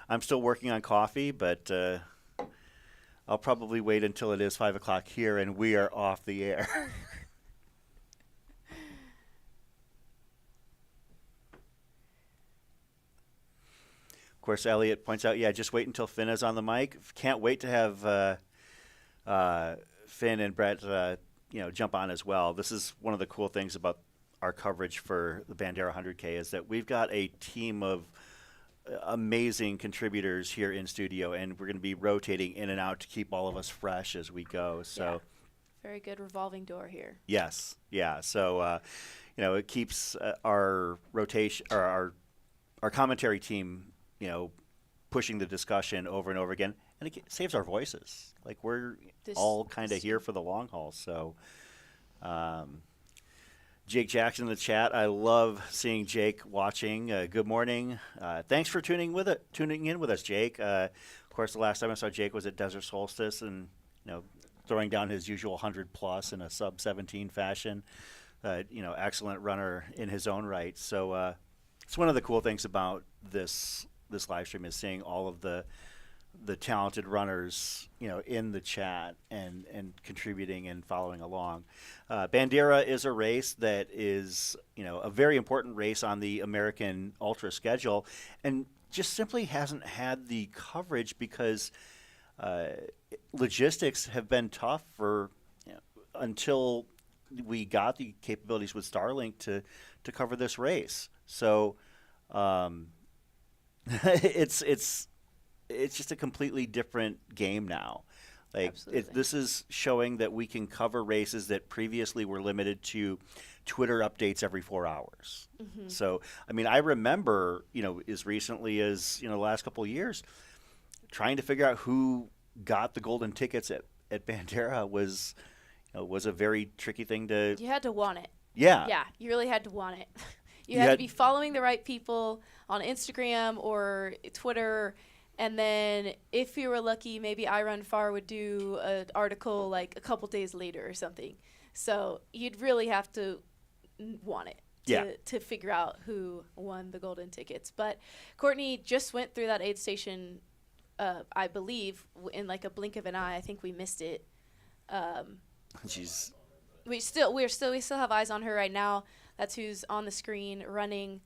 I'm still working on coffee, but I'll probably wait until it is 5 o'clock here and we are off the air. Of course, Elliot points out, just wait until Finn is on the mic. Can't wait to have Finn and Brett, jump on as well. This is one of the cool things about our coverage for the Bandera 100K is that we've got a team of amazing contributors here in studio, and we're going to be rotating in and out to keep all of us fresh as we go. So, very good revolving door here. yes, yeah. So, it keeps our rotation, or our commentary team, pushing the discussion over and over again, and it saves our voices. Like we're all kind of here for the long haul. So, Jake Jackson in the chat. I love seeing Jake watching. Good morning. Thanks for tuning in with us, Jake. Of course, the last time I saw Jake was at Desert Solstice, and throwing down his usual 100 plus in a sub 17 fashion. Excellent runner in his own right. So it's one of the cool things about this live stream is seeing all of the talented runners, in the chat and contributing and following along. Bandera is a race that is, a very important race on the American Ultra schedule, and just simply hasn't had the coverage because logistics have been tough for until we got the capabilities with Starlink to cover this race. So it's just a completely different game now. Like this is showing that we can cover races that previously were limited to Twitter updates every 4 hours. Mm-hmm. So, I remember, as recently as, the last couple of years, trying to figure out who got the golden tickets at Bandera was a very tricky thing to... You had to want it. Yeah. Yeah, you really had to want it. You had to be following the right people on Instagram or Twitter. And then if you were lucky, maybe iRunFar would do an article like a couple days later or something. So you'd really have to want it to figure out who won the golden tickets. But Courtney just went through that aid station, I believe, in like a blink of an eye. I think we missed it. We still have eyes on her right now. That's who's on the screen running,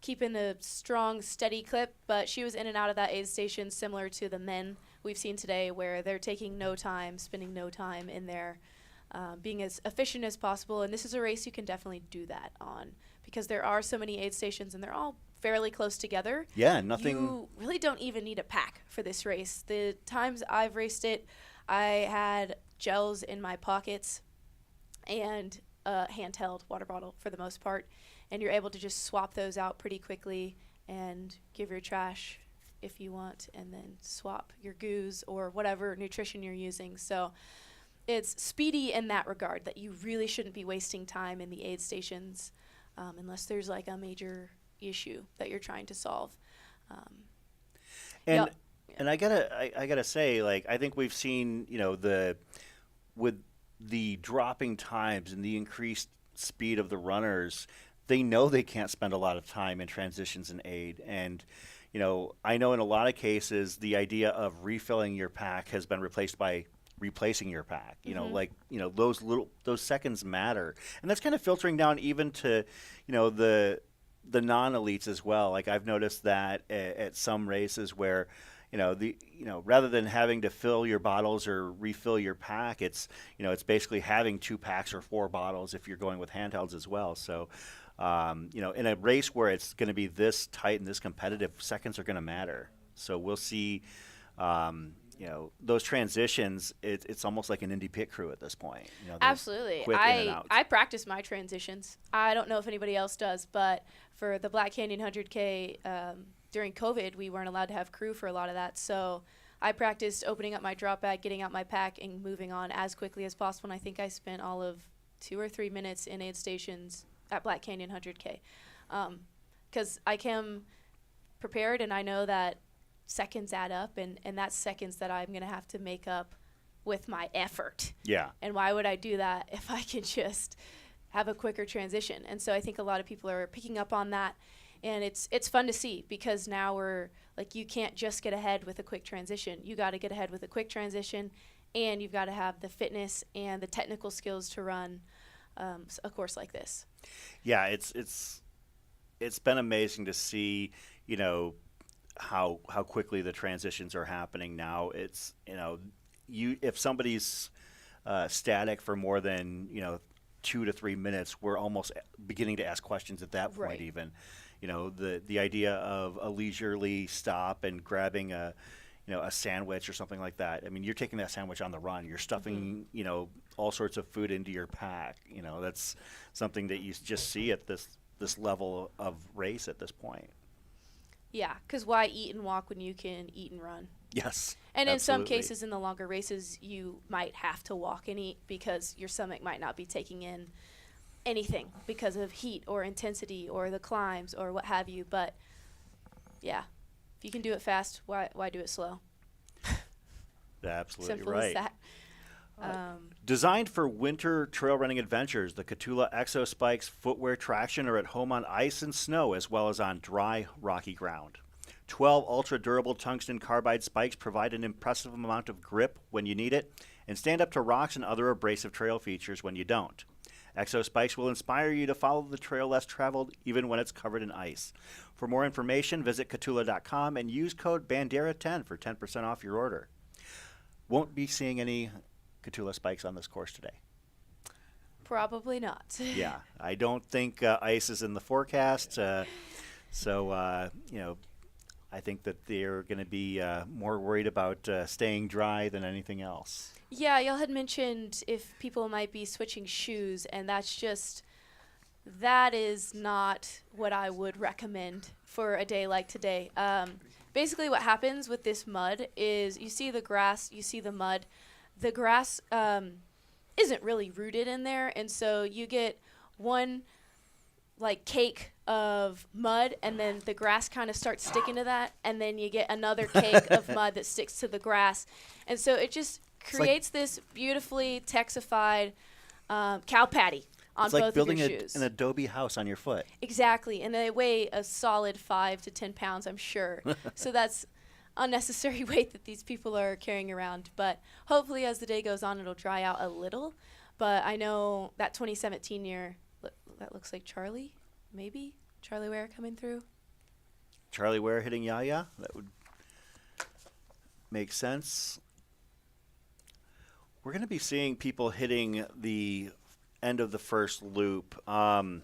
keeping a strong, steady clip, but she was in and out of that aid station similar to the men we've seen today, where they're taking no time, spending no time in there, being as efficient as possible. And this is a race you can definitely do that on because there are so many aid stations and they're all fairly close together. Yeah, nothing. You really don't even need a pack for this race. The times I've raced it, I had gels in my pockets and a handheld water bottle for the most part. And you're able to just swap those out pretty quickly and give your trash if you want, and then swap your goos or whatever nutrition you're using. So it's speedy in that regard, that you really shouldn't be wasting time in the aid stations unless there's like a major issue that you're trying to solve. And I gotta say, like, I think we've seen, with the dropping times and the increased speed of the runners, they know they can't spend a lot of time in transitions and aid. And, I know in a lot of cases, the idea of refilling your pack has been replaced by replacing your pack. Those seconds matter. And that's kind of filtering down even to, the non-elites as well. Like I've noticed that at some races where, rather than having to fill your bottles or refill your pack, it's basically having 2 packs or 4 bottles if you're going with handhelds as well. So, in a race where it's going to be this tight and this competitive, seconds are going to matter. So we'll see, those transitions. It's almost like an indie pit crew at this point. Absolutely. I practice my transitions. I don't know if anybody else does, but for the Black Canyon 100K, during COVID, we weren't allowed to have crew for a lot of that. So I practiced opening up my drop bag, getting out my pack, and moving on as quickly as possible. And I think I spent all of 2 or 3 minutes in aid stations at Black Canyon 100K. Because I came prepared, and I know that seconds add up, and that's seconds that I'm going to have to make up with my effort. Yeah. And why would I do that if I can just have a quicker transition? And so I think a lot of people are picking up on that. And it's fun to see, because now we're like, you can't just get ahead with a quick transition. You got to get ahead with a quick transition, and you've got to have the fitness and the technical skills to run a course like this. Yeah, it's been amazing to see, how quickly the transitions are happening now. It's if somebody's static for more than 2 to 3 minutes, we're almost beginning to ask questions at that point. Right. Even, the idea of a leisurely stop and grabbing a sandwich or something like that. I mean, you're taking that sandwich on the run. You're stuffing, all sorts of food into your pack. That's something that you just see at this level of race at this point. Yeah, because why eat and walk when you can eat and run? Yes. And in some absolutely. cases, in the longer races, you might have to walk and eat because your stomach might not be taking in anything because of heat or intensity or the climbs or what have you. But yeah, if you can do it fast, why do it slow? Absolutely Simple right. as that. Designed for winter trail running adventures, the Catula Exo Spikes footwear traction are at home on ice and snow as well as on dry, rocky ground. 12 ultra-durable tungsten carbide spikes provide an impressive amount of grip when you need it and stand up to rocks and other abrasive trail features when you don't. Exo Spikes will inspire you to follow the trail less traveled even when it's covered in ice. For more information, visit Catula.com and use code Bandera10 for 10% off your order. Won't be seeing any Catula spikes on this course today. Probably not. Yeah, I don't think ice is in the forecast. So I think that they're going to be more worried about staying dry than anything else. Yeah, y'all had mentioned if people might be switching shoes, and that is not what I would recommend for a day like today. Basically what happens with this mud is you see the grass, you see the mud. The grass isn't really rooted in there, and so you get one cake of mud, and then the grass kind of starts sticking to that, and then you get another cake of mud that sticks to the grass, and so it just creates this beautifully texified cow patty on It's like both of building your shoes. an adobe house on your foot. Exactly, and they weigh a solid 5 to 10 pounds, I'm sure. So that's unnecessary weight that these people are carrying around. But hopefully as the day goes on, it'll dry out a little. But I know that 2017 year, that looks like Charlie, maybe? Charlie Ware coming through. Charlie Ware hitting Yaya, that would make sense. We're going to be seeing people hitting the end of the first loop Charlie.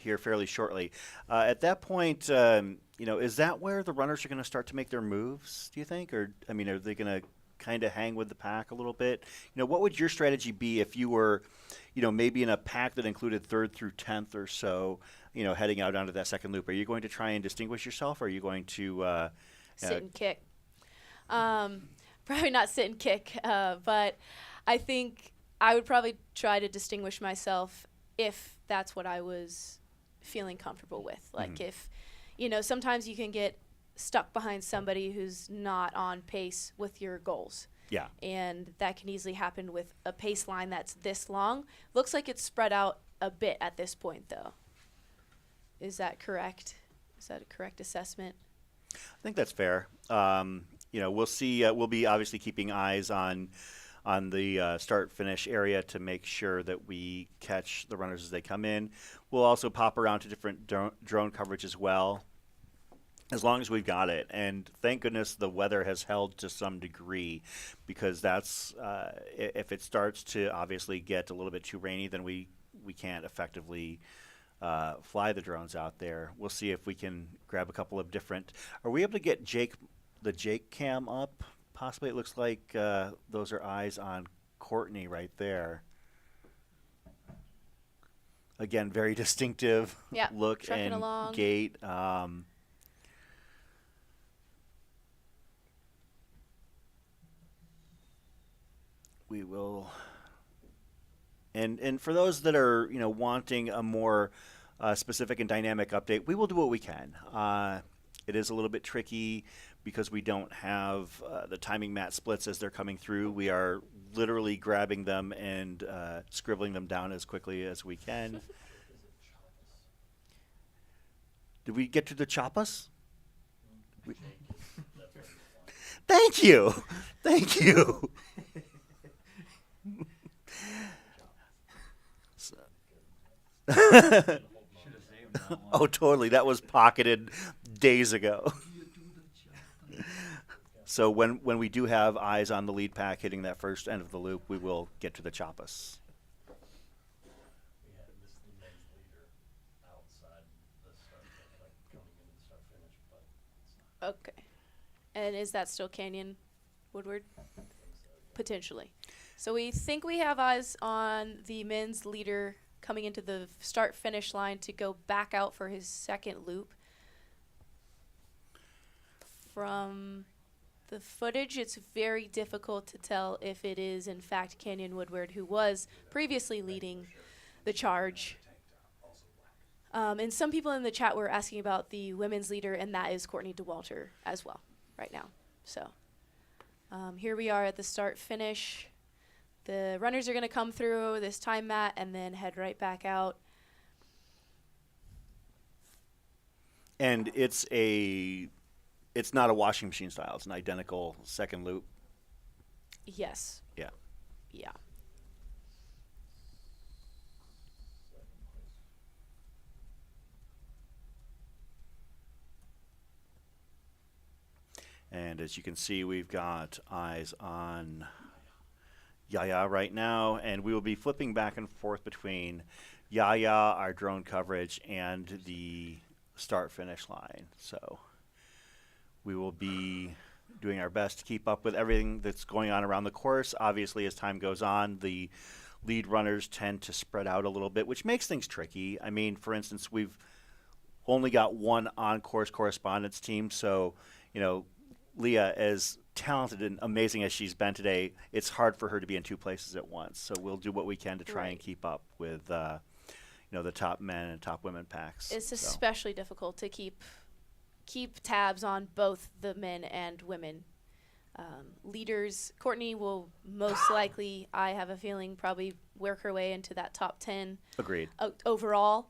here fairly shortly. At that point, is that where the runners are going to start to make their moves, do you think? Or, are they going to kind of hang with the pack a little bit? What would your strategy be if you were, maybe in a pack that included 3rd through 10th or so, heading out onto that second loop? Are you going to try and distinguish yourself, or are you going to Sit and kick. Probably not sit and kick, but I think I would probably try to distinguish myself if that's what I was feeling comfortable with. Like if, sometimes you can get stuck behind somebody who's not on pace with your goals. Yeah. And that can easily happen with a pace line that's this long. Looks like it's spread out a bit at this point, though. Is that correct? Is that a correct assessment? I think that's fair. We'll see. We'll be obviously keeping eyes on the start-finish area to make sure that we catch the runners as they come in. We'll also pop around to different drone coverage as well, as long as we've got it. And thank goodness the weather has held to some degree, because that's if it starts to obviously get a little bit too rainy, then we can't effectively fly the drones out there. We'll see if we can grab a couple of different. Are we able to get the Jake cam up? Possibly. It looks like those are eyes on Courtney right there. Again, very distinctive look and along. gait. We will, and for those that are wanting a more specific and dynamic update, we will do what we can. It is a little bit tricky because we don't have the timing mat splits as they're coming through. We are literally grabbing them and scribbling them down as quickly as we can. Did we get to the Chapas? Thank you. Thank you. Oh, totally. That was pocketed days ago. So when we do have eyes on the lead pack hitting that first end of the loop, we will get to the Chapas. Okay. And is that still Canyon Woodward? Potentially. So we think we have eyes on the men's leader coming into the start-finish line to go back out for his second loop. From the footage, it's very difficult to tell if it is, in fact, Canyon Woodward, who was previously leading the charge. And some people in the chat were asking about the women's leader, and that is Courtney DeWalter as well right now. So here we are at the start-finish. The runners are going to come through this time mat and then head right back out. And it's not a washing machine style. It's an identical second loop. Yes. Yeah. Yeah. And as you can see, we've got eyes on Yaya right now, and we will be flipping back and forth between Yaya, our drone coverage, and the start-finish line. So we will be doing our best to keep up with everything that's going on around the course. Obviously, as time goes on, the lead runners tend to spread out a little bit, which makes things tricky. I mean, for instance, we've only got one on-course correspondence team, so, you know, Leah, as talented and amazing as she's been today, it's hard for her to be in two places at once. So we'll do what we can to try and keep up with, the top men and top women packs. It's especially difficult to keep tabs on both the men and women leaders. Courtney will most likely, I have a feeling, probably work her way into that top 10. Agreed. Overall.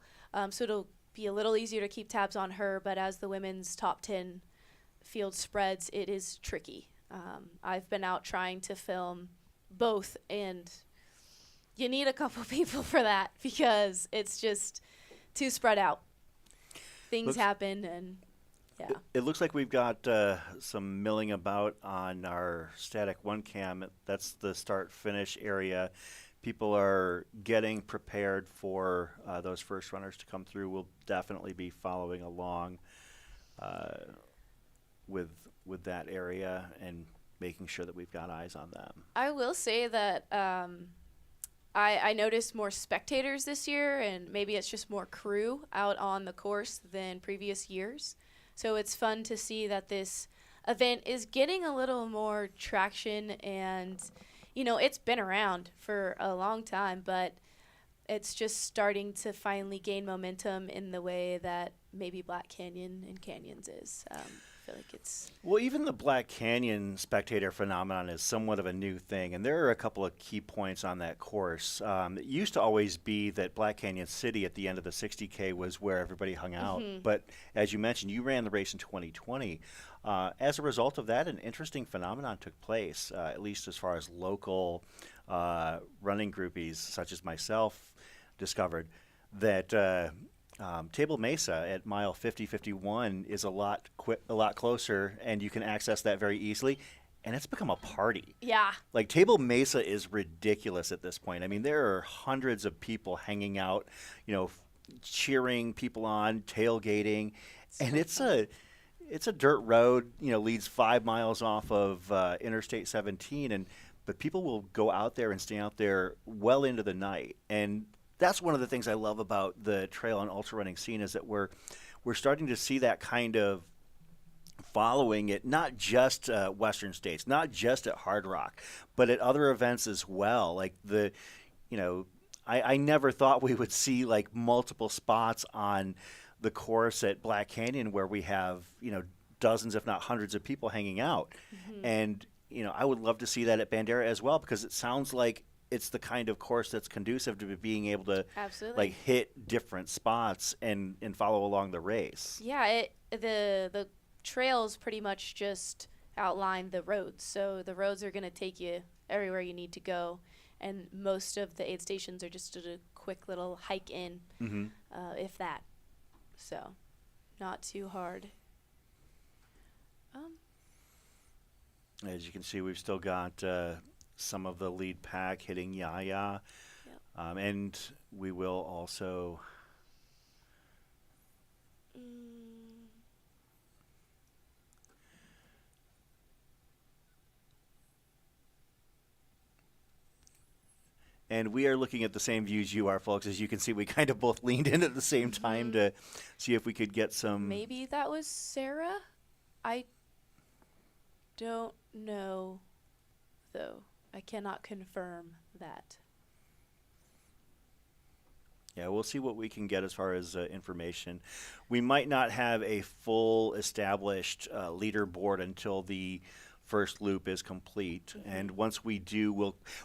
So it'll be a little easier to keep tabs on her, but as the women's top 10 field spreads, it is tricky. I've been out trying to film both, and you need a couple people for that because it's just too spread out. Things happen, and yeah. It looks like we've got some milling about on our static one cam. That's the start-finish area. People are getting prepared for those first runners to come through. We'll definitely be following along with that area and making sure that we've got eyes on them. I will say that I noticed more spectators this year, and maybe it's just more crew out on the course than previous years. So it's fun to see that this event is getting a little more traction, and, you know, it's been around for a long time, but it's just starting to finally gain momentum in the way that maybe Black Canyon and Canyons is. I feel like it's... Well, even the Black Canyon spectator phenomenon is somewhat of a new thing, and there are a couple of key points on that course. It used to always be that Black Canyon City at the end of the 60K was where everybody hung out, but as you mentioned, you ran the race in 2020. As a result of that, an interesting phenomenon took place, at least as far as local running groupies such as myself discovered that Table Mesa at mile 50-51 is a lot closer, and you can access that very easily. And it's become a party. Yeah. Like, Table Mesa is ridiculous at this point. I mean, there are hundreds of people hanging out, you know, cheering people on, tailgating, and it's a dirt road. You know, leads 5 miles off of Interstate 17, but people will go out there and stay out there well into the night. And that's one of the things I love about the trail and ultra running scene is that we're starting to see that kind of following it, not just Western states, not just at Hard Rock, but at other events as well. Like I never thought we would see like multiple spots on the course at Black Canyon where we have, you know, dozens, if not hundreds of people hanging out. And, you know, I would love to see that at Bandera as well, because it sounds like it's the kind of course that's conducive to being able to like hit different spots and follow along the race. Yeah, the trails pretty much just outline the roads. So the roads are going to take you everywhere you need to go, and most of the aid stations are just a quick little hike in, if that. So not too hard. As you can see, we've still got some of the lead pack hitting Yaya. Yep. And we will also And we are looking at the same views you are, folks. As you can see, we kind of both leaned in at the same time to see if we could get some. Maybe that was Sarah? I don't know, though. I cannot confirm that. Yeah, we'll see what we can get as far as information. We might not have a full established leaderboard until the first loop is complete, and once we do,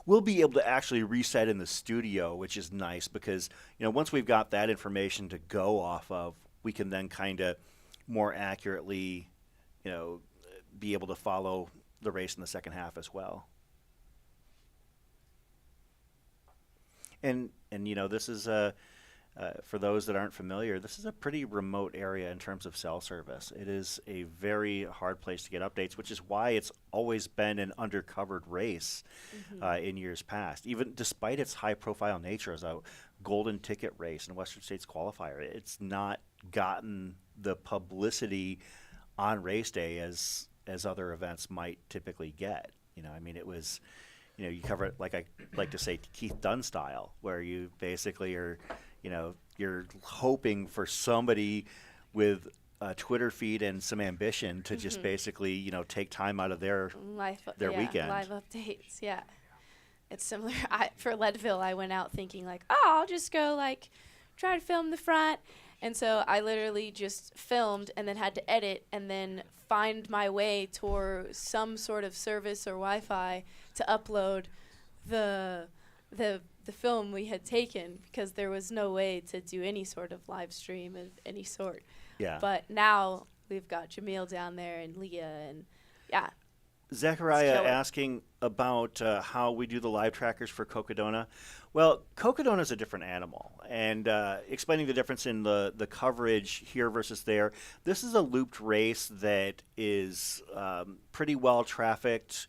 we'll be able to actually reset in the studio, which is nice because once we've got that information to go off of, we can then kind of more accurately, be able to follow the race in the second half as well. And this is for those that aren't familiar, this is a pretty remote area in terms of cell service. It is a very hard place to get updates, which is why it's always been an undercovered race in years past. Even despite its high-profile nature as a golden ticket race and Western States qualifier, it's not gotten the publicity on race day as other events might typically get. It was. You cover it like I like to say Keith Dunn style, where you basically are, you're hoping for somebody with a Twitter feed and some ambition to just basically, take time out of their weekend. Live updates, yeah. It's similar. For Leadville, I went out thinking I'll just go try to film the front. And so I literally just filmed and then had to edit and then find my way toward some sort of service or Wi-Fi to upload the film we had taken because there was no way to do any sort of live stream of any sort. Yeah. But now we've got Jamil down there and Leah and yeah. Zachariah asking about how we do the live trackers for Cocodona. Well, Cocodona is a different animal, and explaining the difference in the coverage here versus there. This is a looped race that is pretty well trafficked.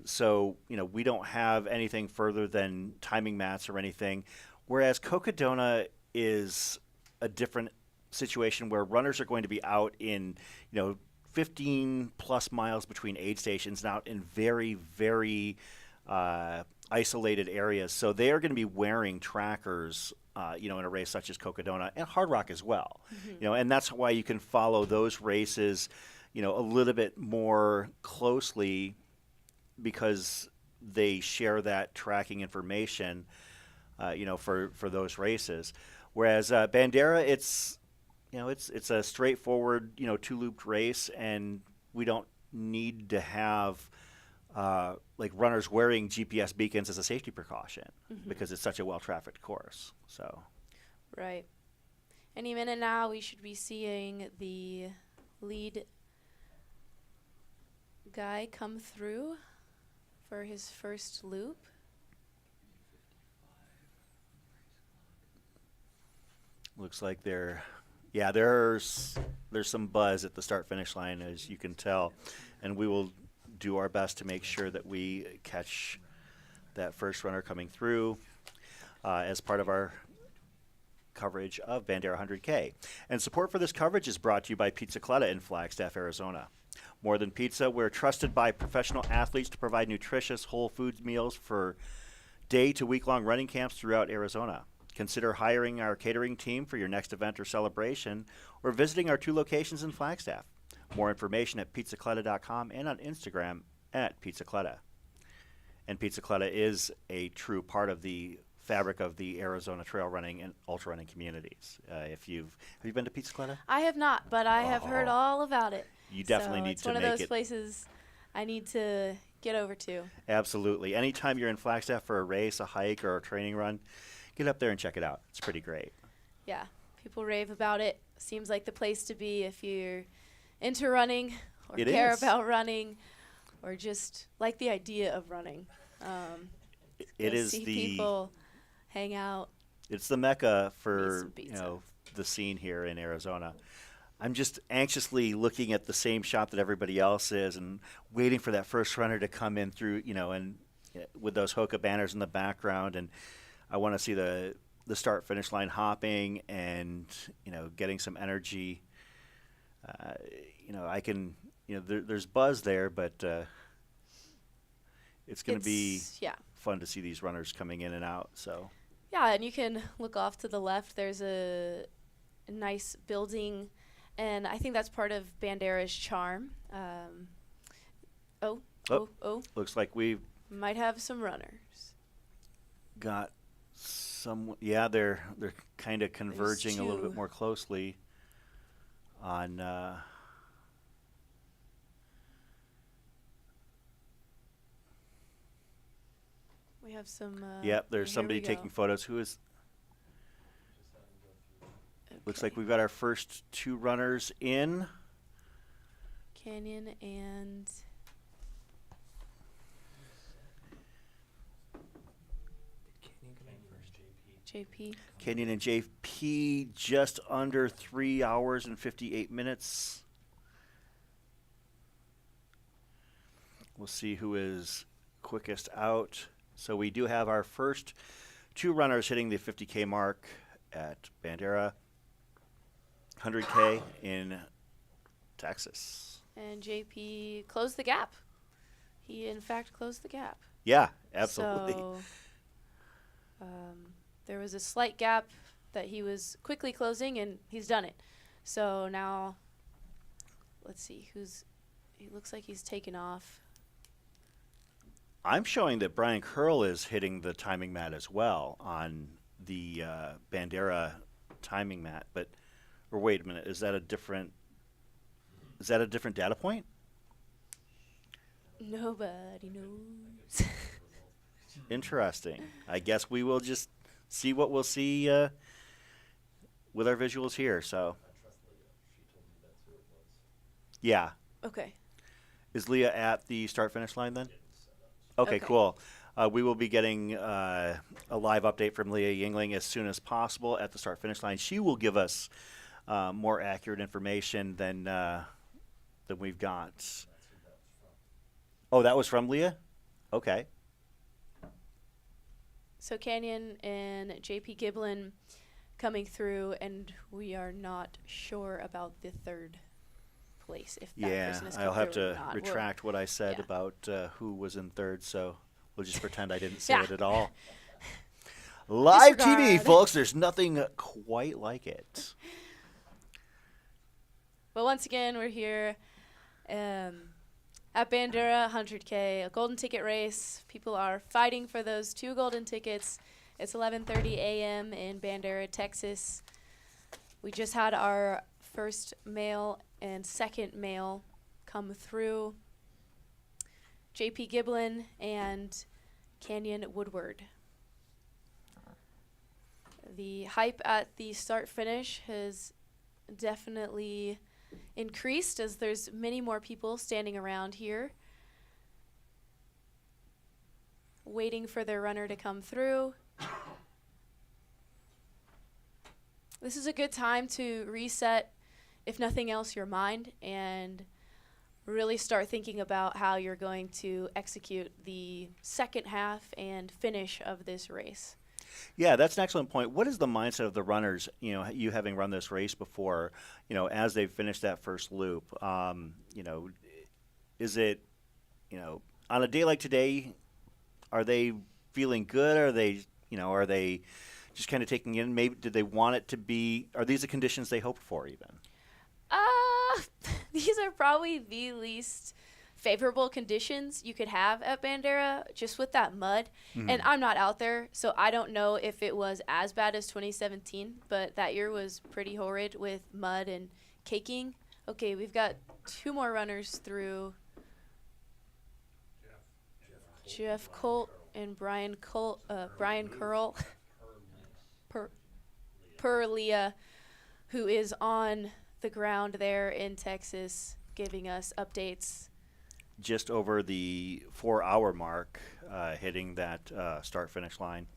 So we don't have anything further than timing mats or anything, whereas Cocodona is a different situation where runners are going to be out in 15 plus miles between aid stations and out in very, very isolated areas. So they are going to be wearing trackers, in a race such as Cocodona and Hard Rock as well. And that's why you can follow those races, a little bit more closely because they share that tracking information, for those races. Whereas Bandera, it's a straightforward, two-looped race, and we don't need to have runners wearing GPS beacons as a safety precaution because it's such a well-trafficked course. So, right. Any minute now, we should be seeing the lead guy come through for his first loop. Looks like there's some buzz at the start-finish line, as you can tell, and we will do our best to make sure that we catch that first runner coming through as part of our coverage of Bandera 100K. And support for this coverage is brought to you by Pizzacletta in Flagstaff, Arizona. More than pizza, we're trusted by professional athletes to provide nutritious whole foods meals for day to week-long running camps throughout Arizona. Consider hiring our catering team for your next event or celebration, or visiting our 2 locations in Flagstaff. More information at pizzacletta.com and on Instagram at Pizzacletta. And Pizzacletta is a true part of the fabric of the Arizona trail running and ultra running communities. Have you been to Pizzacletta? I have not, but I have heard all about it. You definitely need to make it. It's one of those places I need to get over to. Absolutely. Anytime you're in Flagstaff for a race, a hike, or a training run, get up there and check it out. It's pretty great. Yeah, people rave about it. Seems like the place to be if you're into running or care about running or just like the idea of running. It is see people hang out. It's the mecca for the scene here in Arizona. I'm just anxiously looking at the same shot that everybody else is and waiting for that first runner to come in through, and with those Hoka banners in the background, and I want to see the start finish line hopping and getting some energy. I can there's buzz there, but it's going to be fun to see these runners coming in and out. So Yeah, and you can look off to the left. There's a nice building, and I think that's part of Bandera's charm. looks like we've Might have some runners. got some. Yeah, they're kind of converging a little two. bit more closely on. We have some. Yep, there's here somebody we go. taking photos. Who is? Looks like we've got our first 2 runners in. Canyon and JP. Kenyon and JP just under 3 hours and 58 minutes. We'll see who is quickest out. So we do have our first 2 runners hitting the 50K mark at Bandera, 100K in Texas. And JP closed the gap. He, in fact, closed the gap. Yeah, absolutely. So, there was a slight gap that he was quickly closing, and he's done it. So now, let's see he looks like he's taken off. I'm showing that Brian Curl is hitting the timing mat as well on the Bandera timing mat. But, or wait a minute, is that a different data point? Nobody knows. Interesting. I guess we will just see what we'll see with our visuals here. So, yeah. Okay. Is Leah at the start-finish line then? Okay, Okay. cool. We will be getting a live update from Leah Yingling as soon as possible at the start-finish line. She will give us more accurate information than we've got. Oh, that was from Leah? Okay. So Canyon and JP Giblin coming through, and we are not sure about the third place. If that Yeah, person has I'll come have through or to not. retract what I said yeah. about who was in third, so we'll just pretend I didn't say Yeah. it at all. Live TV, Disregard. folks. There's nothing quite like it. But once again, we're here at Bandera, 100K, a golden ticket race. People are fighting for those 2 golden tickets. It's 11:30 a.m. in Bandera, Texas. We just had our first male and second male come through. JP Giblin and Canyon Woodward. The hype at the start finish has definitely increased as there's many more people standing around here waiting for their runner to come through. This is a good time to reset, if nothing else, your mind and really start thinking about how you're going to execute the second half and finish of this race. Yeah, that's an excellent point. What is the mindset of the runners, you having run this race before, as they've finished that first loop? Is it, on a day like today, are they feeling good? Are they just kind of taking in? Maybe did they want it to be? Are these the conditions they hoped for even? These are probably the least favorable conditions you could have at Bandera, just with that mud. Mm-hmm. And I'm not out there, so I don't know if it was as bad as 2017, but that year was pretty horrid with mud and caking. Okay, we've got 2 more runners through. Jeff Colt and Brian Curl. Per Leah, who is on the ground there in Texas, giving us updates. Just over the 4-hour mark, hitting that start-finish line.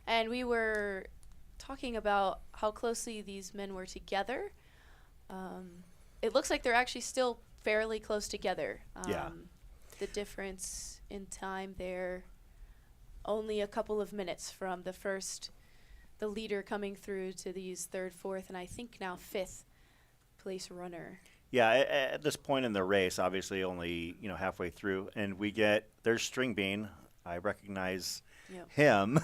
And we were talking about how closely these men were together. It looks like they're actually still fairly close together. Yeah. The difference in time there, only a couple of minutes from the leader coming through to these 3rd, 4th, and I think now 5th place runner. Yeah, at this point in the race, obviously only halfway through, and there's String Bean. I recognize Yep. him.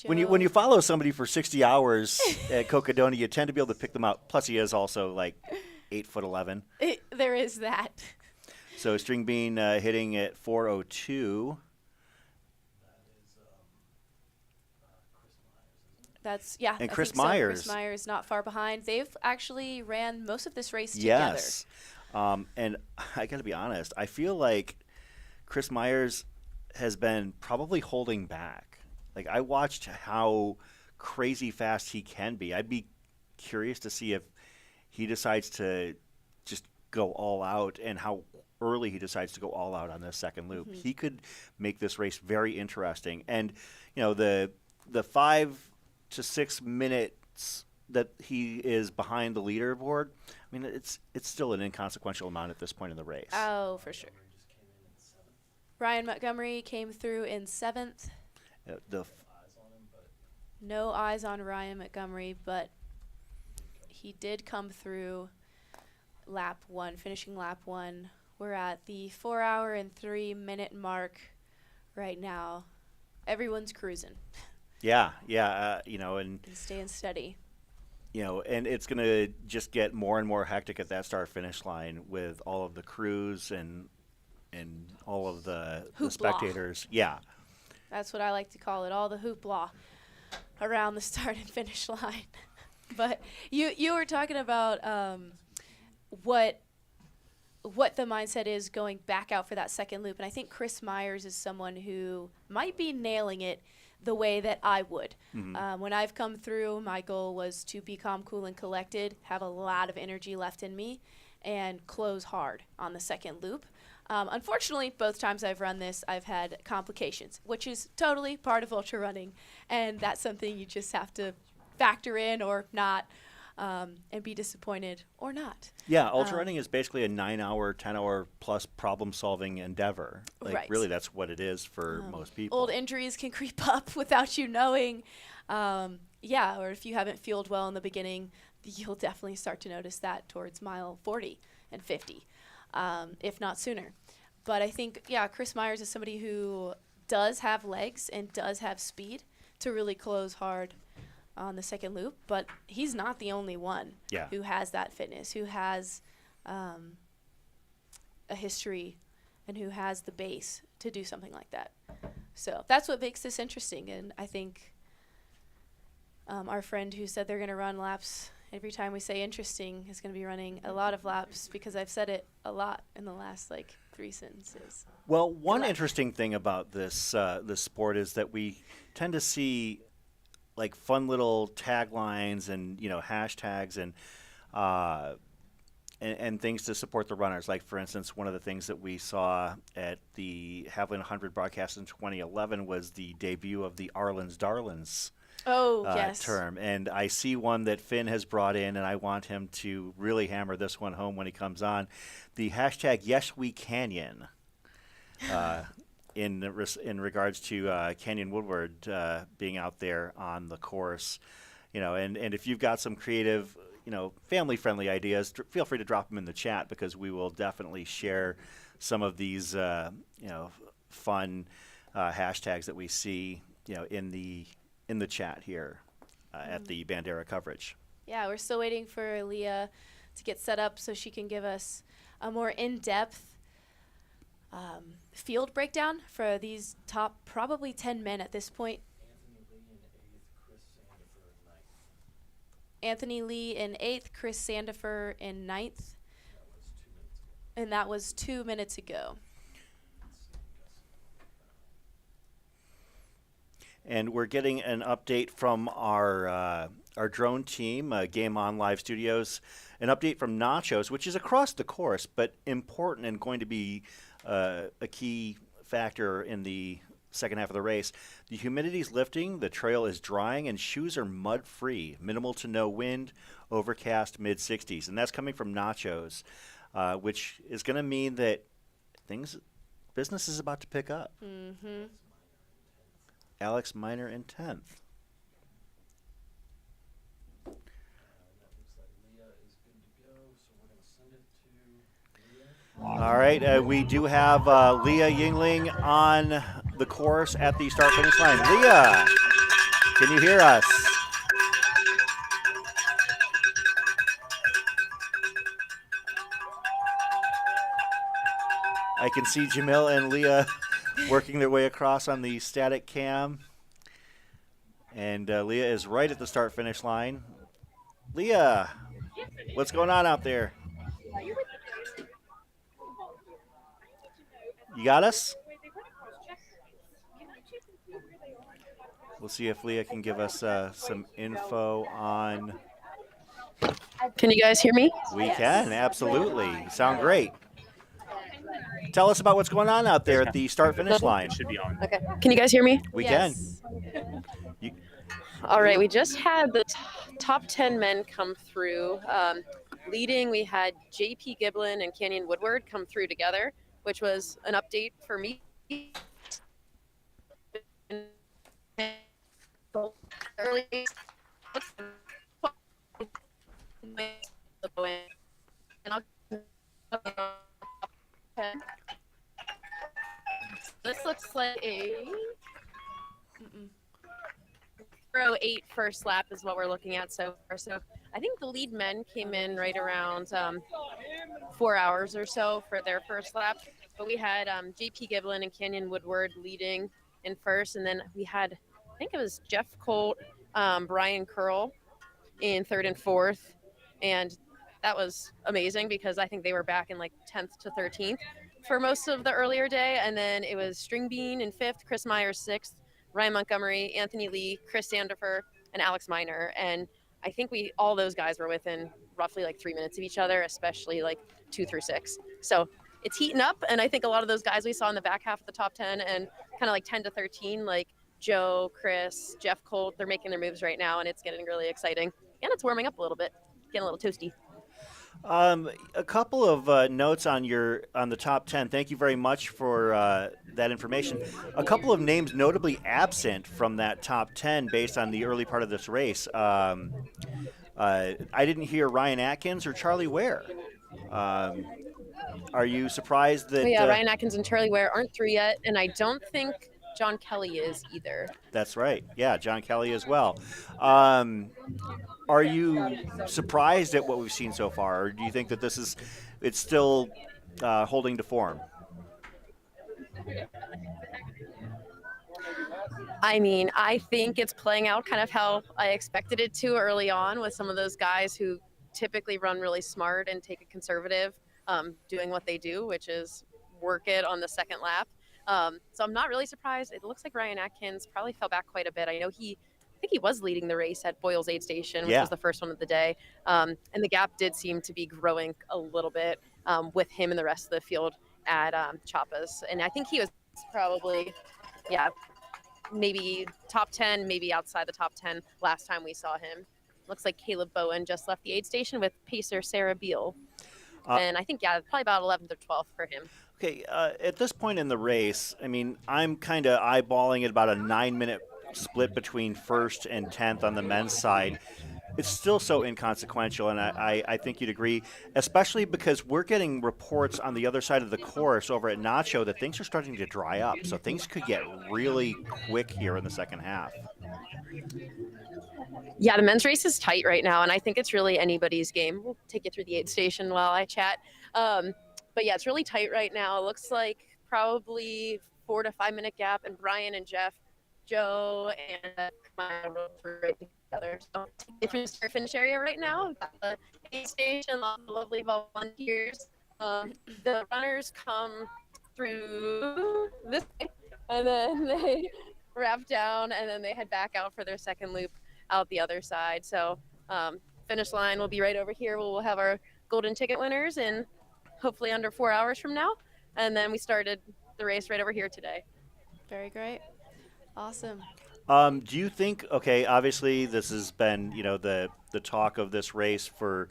When you Joe. follow somebody for 60 hours at Cocodona, you tend to be able to pick them out. Plus, he is also like 8'11". There is that. So String Bean hitting at 4:02. That's yeah. And I Chris think so. Myers. Chris Myers not far behind. They've actually ran most of this race together. Yes. And I got to be honest, I feel like Chris Myers has been probably holding back. Like, I watched how crazy fast he can be. I'd be curious to see if he decides to just go all out and how early he decides to go all out on this second loop. He could make this race very interesting. And, the 5 to 6 minutes that he is behind the leaderboard, I mean, it's still an inconsequential amount at this point in the race. Oh, for sure. Ryan Montgomery came through in 7th. No eyes on Ryan Montgomery, but he did come through finishing lap 1. We're at the 4 hour and 3 minute mark right now. Everyone's cruising Yeah, and and staying steady. and it's going to just get more and more hectic at that start-finish line with all of the crews and all of the Hoopla. spectators. Yeah. That's what I like to call it, all the hoopla around the start and finish line. But you were talking about what the mindset is going back out for that second loop, and I think Chris Myers is someone who might be nailing it the way that I would. When I've come through, my goal was to be calm, cool, and collected, have a lot of energy left in me, and close hard on the second loop. Unfortunately, both times I've run this, I've had complications, which is totally part of ultra running, and that's something you just have to factor in or not, and be disappointed or not. Yeah, ultra running is basically a 9-hour, 10-hour plus problem-solving endeavor. Like, Right. really, that's what it is for most people. Old injuries can creep up without you knowing. Or if you haven't fueled well in the beginning, you'll definitely start to notice that towards mile 40 and 50. If not sooner. But I think, Chris Myers is somebody who does have legs and does have speed to really close hard on the second loop, but he's not the only one who has that fitness, who has a history, and who has the base to do something like that. So that's what makes this interesting, and I think our friend who said they're going to run laps every time we say interesting is going to be running a lot of laps, because I've said it a lot in the last 3 sentences. Well, one interesting thing about this sport is that we tend to see fun little taglines and hashtags and things to support the runners. Like, for instance, one of the things that we saw at the Haviland 100 broadcast in 2011 was the debut of the Arlen's Darlins Yes. term. And I see one that Finn has brought in, and I want him to really hammer this one home when he comes on. The hashtag YesWeCanyon, in regards to Canyon Woodward being out there on the course. And if you've got some creative, family-friendly ideas, feel free to drop them in the chat, because we will definitely share some of these, fun hashtags that we see, in the chat here at the Bandera coverage. Yeah, we're still waiting for Leah to get set up so she can give us a more in-depth field breakdown for these top probably 10 men at this point. Anthony Lee in 8th, Chris Sandifer in 9th. And that was 2 minutes ago. And we're getting an update from our drone team, Game On Live Studios, an update from Nachos, which is across the course, but important and going to be a key factor in the second half of the race. The humidity's lifting, the trail is drying, and shoes are mud-free. Minimal to no wind, overcast, mid-60s. And that's coming from Nachos, which is going to mean that business is about to pick up. Mm-hmm. Alex Miner in 10th. That looks like Leah is good to go, so we're going to send All right, we do have Leah Yingling on the course at the start-finish line. Leah, can you hear us? I can see Jamil and Leah working their way across on the static cam. And Leah is right at the start-finish line. Leah, what's going on out there? You got us? We'll see if Leah can give us some info on. Can you guys hear me? We can, absolutely. You sound great. Tell us about what's going on out there at the start-finish line. Okay. Can you guys hear me? We Yes. can. You, All right. We just had the top 10 men come through. Leading, we had JP Giblin and Canyon Woodward come through together, which was an update for me. Early. This looks like a 08 first lap is what we're looking at so far. So I think the lead men came in right around 4 hours or so for their first lap. But we had JP Giblin and Canyon Woodward leading in first. And then we had, I think it was Jeff Colt, Brian Curl in third and fourth. And that was amazing because I think they were back in like 10th to 13th for most of the earlier day. And then it was String Bean in fifth, Chris Myers sixth, Ryan Montgomery, Anthony Lee, Chris Sandifer, and Alex Miner. And I think all those guys were within roughly like 3 minutes of each other, especially like 2 through 6. So it's heating up. And I think a lot of those guys we saw in the back half of the top 10 and kind of like 10 to 13, like Joe, Chris, Jeff Colt, they're making their moves right now. And it's getting really exciting. And it's warming up a little bit, getting a little toasty. A couple of notes on the top 10. Thank you very much for that information. A couple of names notably absent from that top 10 based on the early part of this race. I didn't hear Ryan Atkins or Charlie Ware. Are you surprised that? Ryan Atkins and Charlie Ware aren't through yet, and I don't think John Kelly is either. That's right. Yeah, John Kelly as well. Are you surprised at what we've seen so far, or do you think that it's still holding to form? I mean, I think it's playing out kind of how I expected it to early on with some of those guys who typically run really smart and take a conservative, doing what they do, which is work it on the second lap. So I'm not really surprised. It looks like Ryan Atkins probably fell back quite a bit. I know I think he was leading the race at Boyle's aid station, which was the first one of the day. And the gap did seem to be growing a little bit with him and the rest of the field at Chappas. And I think he was probably, maybe top 10, maybe outside the top 10 last time we saw him. Looks like Caleb Bowen just left the aid station with pacer Sarah Beal. And I think, probably about 11th or 12th for him. Okay, at this point in the race, I mean, I'm kind of eyeballing at about a 9-minute split between first and 10th on the men's side. It's still so inconsequential, and I think you'd agree, especially because we're getting reports on the other side of the course over at Nacho that things are starting to dry up, so things could get really quick here in the second half. Yeah, the men's race is tight right now, and I think it's really anybody's game. We'll take you through the aid station while I chat. But yeah, it's really tight right now. It looks like probably 4 to 5 minute gap, and Brian and Jeff, Joe, and Kamaya were right together. So different start finish area right now. We've got the aid station, lots of lovely volunteers. The runners come through this way, and then they wrap down, and then they head back out for their second loop out the other side. So finish line will be right over here. We'll have our golden ticket winners in hopefully under 4 hours from now. And then we started the race right over here today. Very great. Awesome. Do you think, okay, obviously this has been, the talk of this race for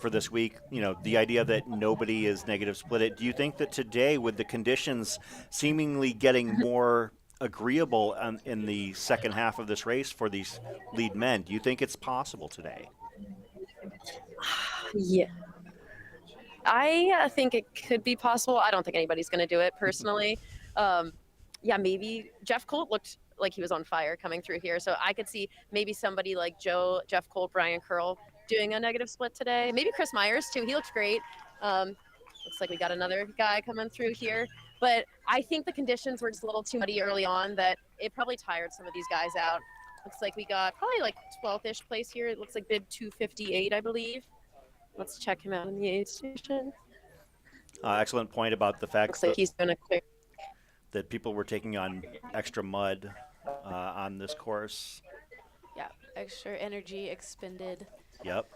this week, the idea that nobody is negative split it. Do you think that today, with the conditions seemingly getting more agreeable in the second half of this race for these lead men, do you think it's possible today? Yeah. I think it could be possible. I don't think anybody's going to do it personally. Yeah, maybe Jeff Colt looked like he was on fire coming through here. So I could see maybe somebody like Jeff Colt, Brian Curl doing a negative split today. Maybe Chris Myers too. He looks great. Looks like we got another guy coming through here. But I think the conditions were just a little too muddy early on that it probably tired some of these guys out. Looks like we got probably like 12th-ish place here. It looks like bib 258, I believe. Let's check him out in the aid station. Excellent point about the fact Looks like he's doing a quick. that people were taking on extra mud on this course. Yeah, extra energy expended. Yep.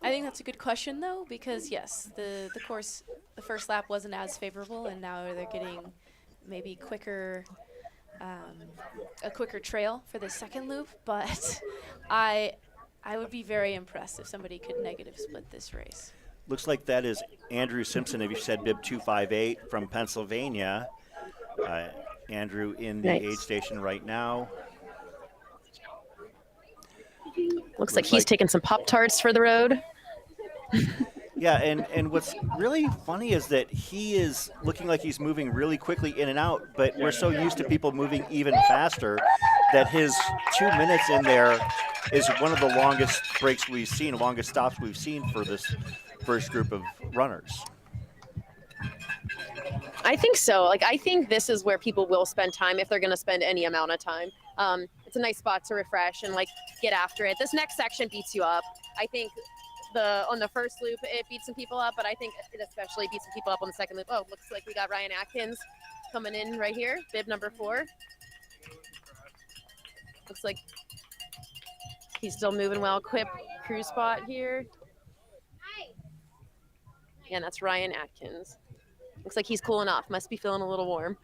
I think that's a good question though, because yes, the course, the first lap wasn't as favorable, and now they're getting maybe quicker, a quicker trail for the second loop. But I would be very impressed if somebody could negative split this race. Looks like that is Andrew Simpson, if you said bib 258 from Pennsylvania. Andrew in the aid station right now. Looks like he's taking some Pop-Tarts for the road. Yeah, and what's really funny is that he is looking like he's moving really quickly in and out, but we're so used to people moving even faster that his 2 minutes in there is one of the longest breaks we've seen, longest stops we've seen for this first group of runners. I think so. Like, I think this is where people will spend time if they're going to spend any amount of time. It's a nice spot to refresh and like get after it. This next section beats you up. I think on the first loop it beats some people up, but I think it especially beats some people up on the second loop. Oh, looks like we got Ryan Atkins coming in right here, bib number 4. Looks like he's still moving well. Quip crew spot here. Yeah, and that's Ryan Atkins. Looks like he's cooling off. Must be feeling a little warm.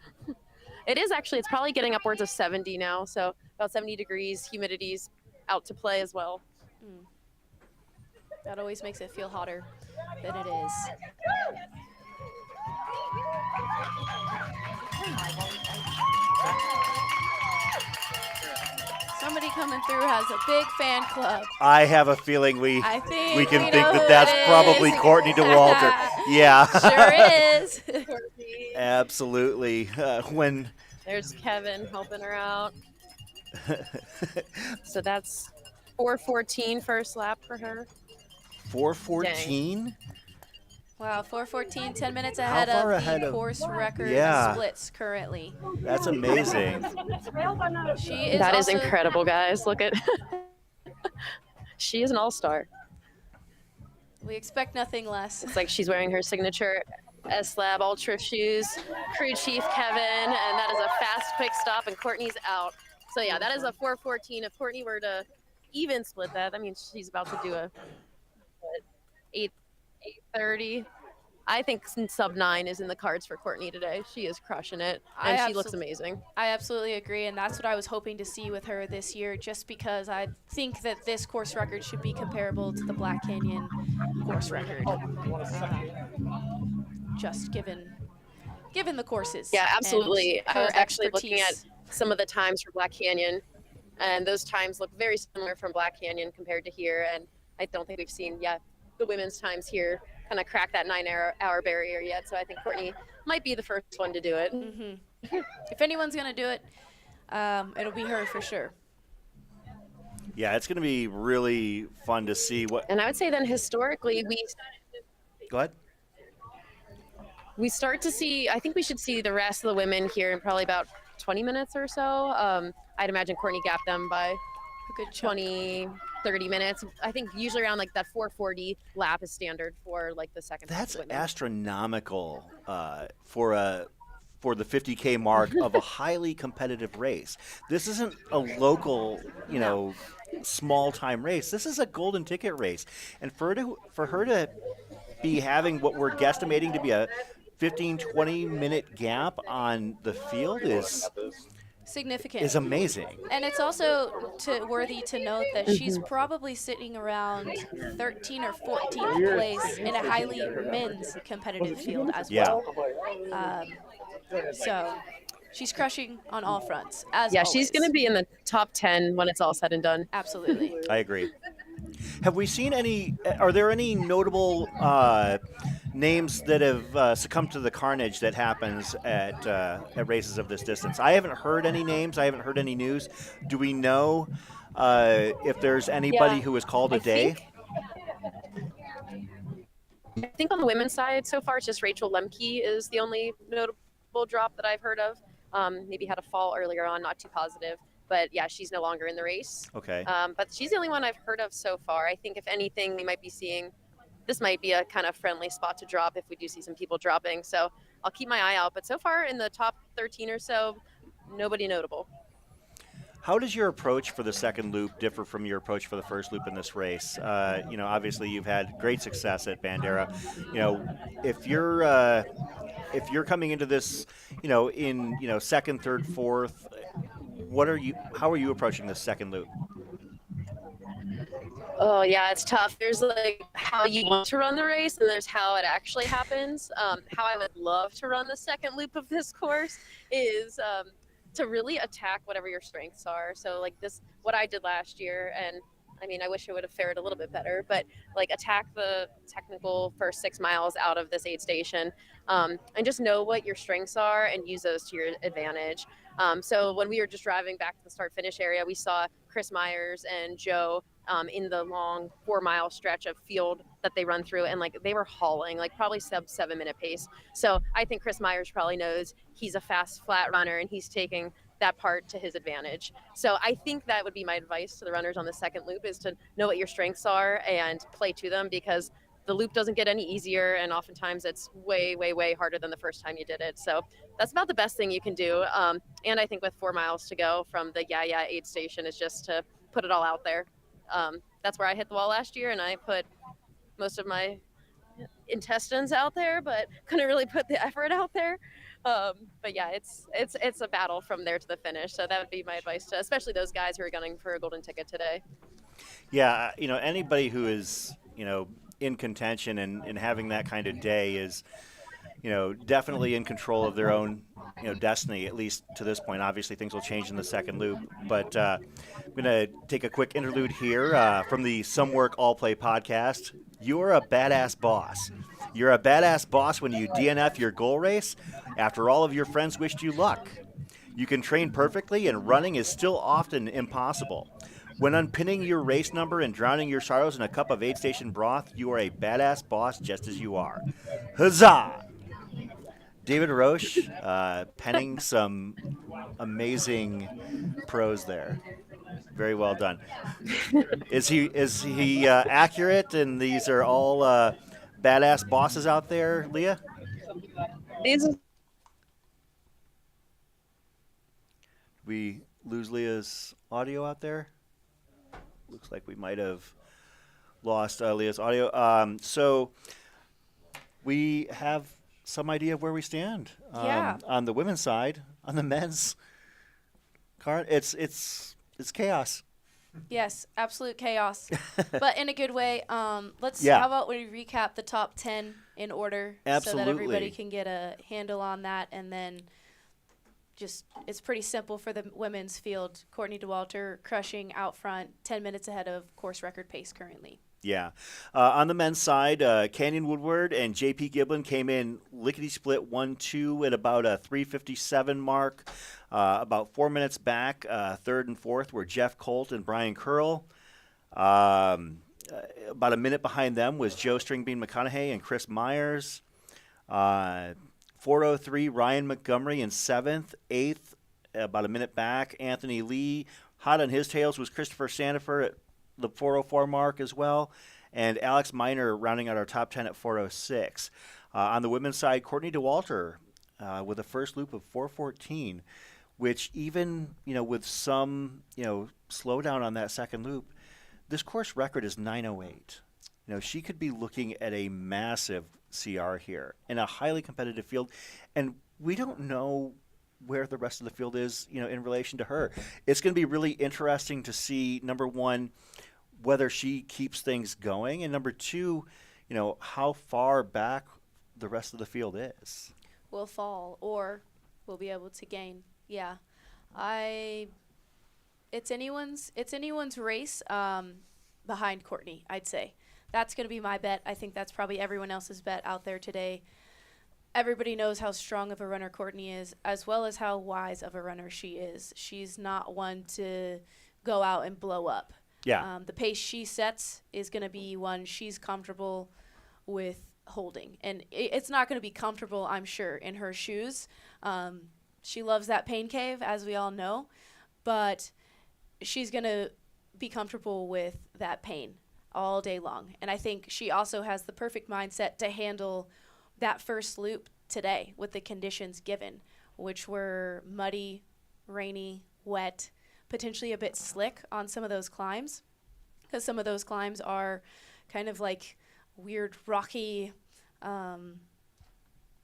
It is actually, it's probably getting upwards of 70 now. So about 70 degrees, humidity's out to play as well. That always makes it feel hotter than it is. Somebody coming through has a big fan club. I have a feeling we I think we can we think know that who that's it probably is. Courtney DeWalter. Yeah. Sure is. Absolutely. When There's Kevin helping her out. So that's 4:14 first lap for her. 4:14. Wow, 4:14, 10 minutes How ahead far of ahead the of- course record Yeah. splits currently. That's amazing. She is That is also incredible, guys. Look at. She is an all-star. We expect nothing less. It's like she's wearing her signature S-Lab Ultra shoes. Crew chief Kevin, and that is a fast, quick stop, and Courtney's out. So yeah, that is a 4:14. If Courtney were to even split that means she's about to do a 8:30. I think sub 9 is in the cards for Courtney today. She is crushing it, and she looks amazing. I absolutely agree, and that's what I was hoping to see with her this year, just because I think that this course record should be comparable to the Black Canyon course record. Just given the courses. Yeah, absolutely. and I was her actually looking at expertise. some of the times for Black Canyon, and those times look very similar from Black Canyon compared to here, and I don't think we've seen the women's times here kind of crack that 9-hour barrier yet. So I think Courtney might be the first one to do it. If anyone's gonna do it, it'll be her for sure. Yeah, it's going to be really fun to see what. And I would say then historically Go ahead. we start to see, I think we should see the rest of the women here in probably about 20 minutes or so. I'd imagine Courtney gapped them by A good chunk. 20, 30 minutes. I think usually around like that 4:40 lap is standard for like the second. That's women. astronomical for the 50K mark of a highly competitive race. This isn't a local, small time race. This is a golden ticket race, and for her to be having what we're guesstimating to be a 15-20 minute gap on the field is Significant. amazing. And it's also worthy to note that she's probably sitting around 13 or 14th place in a highly men's competitive field as well. So she's crushing on all fronts. As Yeah, always. she's going to be in the top 10 when it's all said and done. Absolutely. I agree. Have we seen any? Are there any notable names that have succumbed to the carnage that happens at races of this distance? I haven't heard any names. I haven't heard any news. Do we know if there's anybody Yeah, who has called a I day? think on the women's side so far, it's just Rachel Lemke is the only notable drop that I've heard of. Maybe had a fall earlier on, not too positive. But yeah, she's no longer in the race. Okay. But she's the only one I've heard of so far. I think if anything, we might be seeing, this might be a kind of friendly spot to drop if we do see some people dropping. So I'll keep my eye out. But so far in the top 13 or so, nobody notable. How does your approach for the second loop differ from your approach for the first loop in this race? Obviously you've had great success at Bandera. If you're coming into this, in second, third, fourth, how are you approaching this second loop? Oh yeah, it's tough. There's like how you want to run the race, and there's how it actually happens. How I would love to run the second loop of this course is to really attack whatever your strengths are. So like what I did last year, and I mean, I wish I would have fared a little bit better, but like attack the technical first 6 miles out of this aid station, and just know what your strengths are and use those to your advantage. So when we were just driving back to the start finish area, we saw Chris Myers and Joe in the long 4 mile stretch of field that they run through, and like they were hauling like probably sub 7 minute pace. So I think Chris Myers probably knows he's a fast flat runner and he's taking that part to his advantage. So I think that would be my advice to the runners on the second loop, is to know what your strengths are and play to them, because the loop doesn't get any easier, and oftentimes it's way, way, way harder than the first time you did it. So that's about the best thing you can do. And I think with 4 miles to go from the aid station is just to put it all out there. That's where I hit the wall last year, and I put most of my intestines out there, but couldn't really put the effort out there. But yeah, it's a battle from there to the finish. So that would be my advice to especially those guys who are gunning for a golden ticket today. Yeah, anybody who is, in contention and having that kind of day is, definitely in control of their own, destiny, at least to this point. Obviously, things will change in the second loop. But I'm going to take a quick interlude here from the Some Work All Play podcast. You're a badass boss. You're a badass boss when you DNF your goal race after all of your friends wished you luck. You can train perfectly, and running is still often impossible. When unpinning your race number and drowning your sorrows in a cup of aid station broth, you are a badass boss just as you are. Huzzah! David Roche penning some amazing prose there. Very well done. Is he accurate? And these are all badass bosses out there, Leah? We lose Leah's audio out there. Looks like we might have lost Leah's audio. So we have some idea of where we stand on the women's side. On the men's card, it's chaos. Yes, absolute chaos, but in a good way. How about we recap the top 10 in order, so that everybody can get a handle on that, and then it's pretty simple for the women's field. Courtney Dauwalter crushing out front, 10 minutes ahead of course record pace currently. Yeah. On the men's side, Canyon Woodward and J.P. Giblin came in lickety-split 1-2 at about a 3:57 mark. About 4 minutes back, third and fourth were Jeff Colt and Brian Curl. About a minute behind them was Joe Stringbean McConaughey and Chris Myers. 4:03, Ryan Montgomery in seventh. Eighth, about a minute back, Anthony Lee. Hot on his tails was Christopher Sandifer at the 4:04 mark as well, and Alex Miner rounding out our top 10 at 4:06. On the women's side, Courtney Dauwalter with a first loop of 4:14, which even with some slowdown on that second loop, this course record is 9:08. She could be looking at a massive CR here in a highly competitive field, and we don't know where the rest of the field is, in relation to her. It's going to be really interesting to see, number one, whether she keeps things going, and number two, how far back the rest of the field is. Will fall or will be able to gain. Yeah, it's anyone's race. behind Courtney, I'd say. That's going to be my bet. I think that's probably everyone else's bet out there today. Everybody knows how strong of a runner Courtney is, as well as how wise of a runner she is. She's not one to go out and blow up. Yeah. The pace she sets is going to be one she's comfortable with holding. And it's not going to be comfortable, I'm sure, in her shoes. She loves that pain cave, as we all know, but she's going to be comfortable with that pain all day long. And I think she also has the perfect mindset to handle that first loop today with the conditions given, which were muddy, rainy, wet, potentially a bit slick on some of those climbs, because some of those climbs are kind of like weird rocky,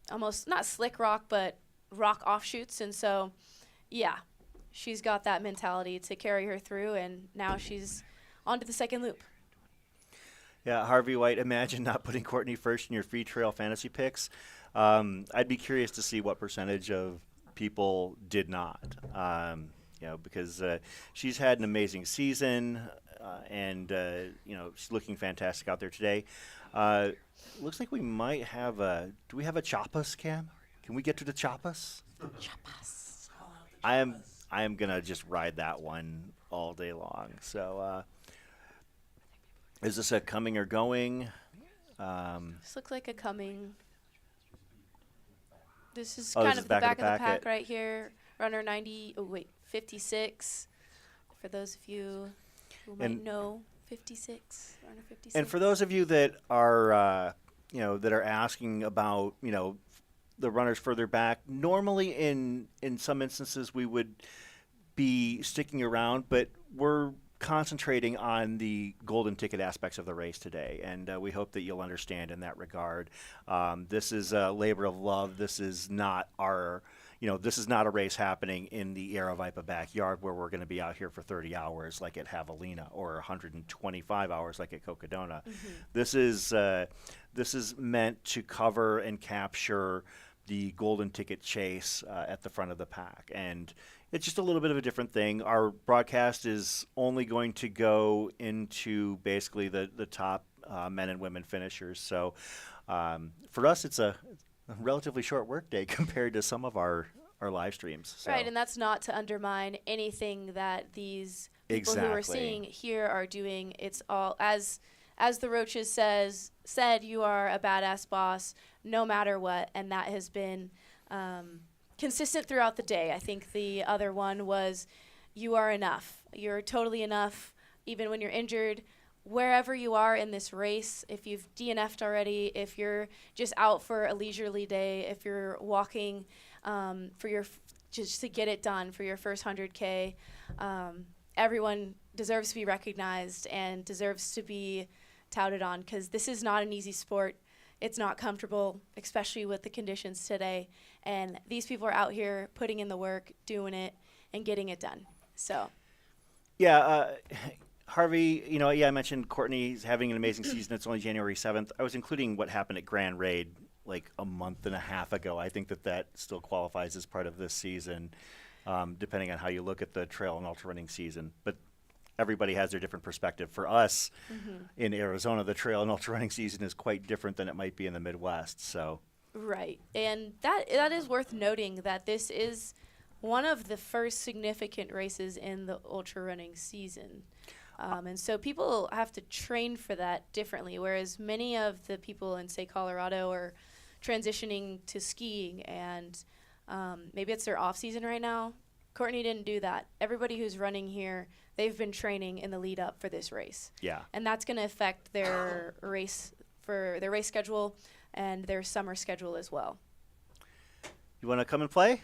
almost not slick rock, but rock offshoots. And so, yeah, she's got that mentality to carry her through, and now she's on to the second loop. Yeah, Harvey White, imagine not putting Courtney first in your free trail fantasy picks. I'd be curious to see what percentage of people did not. Because she's had an amazing season, and she's looking fantastic out there today. Looks like we might have do we have a Chappas, Cam? Can we get to the Chappas? Chappas. I am gonna just ride that one all day long. So, is this a coming or going? This looks like a coming. This is Oh, kind this of is the back back of of the the pack packet. right here. Runner 56. For those of you who might And- know 56, runner 56. And for those of you that are, that are asking about, the runners further back, normally in some instances we would be sticking around, but we're concentrating on the golden ticket aspects of the race today, and we hope that you'll understand in that regard. This is a labor of love. This is not this is not a race happening in the Aravaipa backyard where we're going to be out here for 30 hours like at Javelina or 125 hours like at Cocodona. Mm-hmm. This is meant to cover and capture the golden ticket chase at the front of the pack, and it's just a little bit of a different thing. Our broadcast is only going to go into basically the top men and women finishers. So for us, it's a relatively short work day compared to some of our live streams. So. Right, and that's not to undermine anything that these people who are Exactly. seeing here are doing. It's all, as the Roaches said, you are a badass boss no matter what, and that has been consistent throughout the day. I think the other one was, you are enough. You're totally enough, even when you're injured. Wherever you are in this race, if you've DNF'd already, if you're just out for a leisurely day, if you're walking just to get it done for your first 100K, everyone deserves to be recognized and deserves to be touted on, because this is not an easy sport. It's not comfortable, especially with the conditions today. And these people are out here putting in the work, doing it, and getting it done. So, Yeah, Harvey, I mentioned Courtney's having an amazing season. It's only January 7th. I was including what happened at Grand Raid like a month and a half ago. I think that still qualifies as part of this season, depending on how you look at the trail and ultra running season. But everybody has their different perspective. For us in Arizona, the trail and ultra running season is quite different than it might be in the Midwest. So, right. And that is worth noting, that this is one of the first significant races in the ultra running season. And so people have to train for that differently, whereas many of the people in, say, Colorado are transitioning to skiing, and maybe it's their off season right now. Courtney didn't do that. Everybody who's running here, they've been training in the lead up for this race. yeah. And that's going to affect their race schedule and their summer schedule as well. You want to come and play?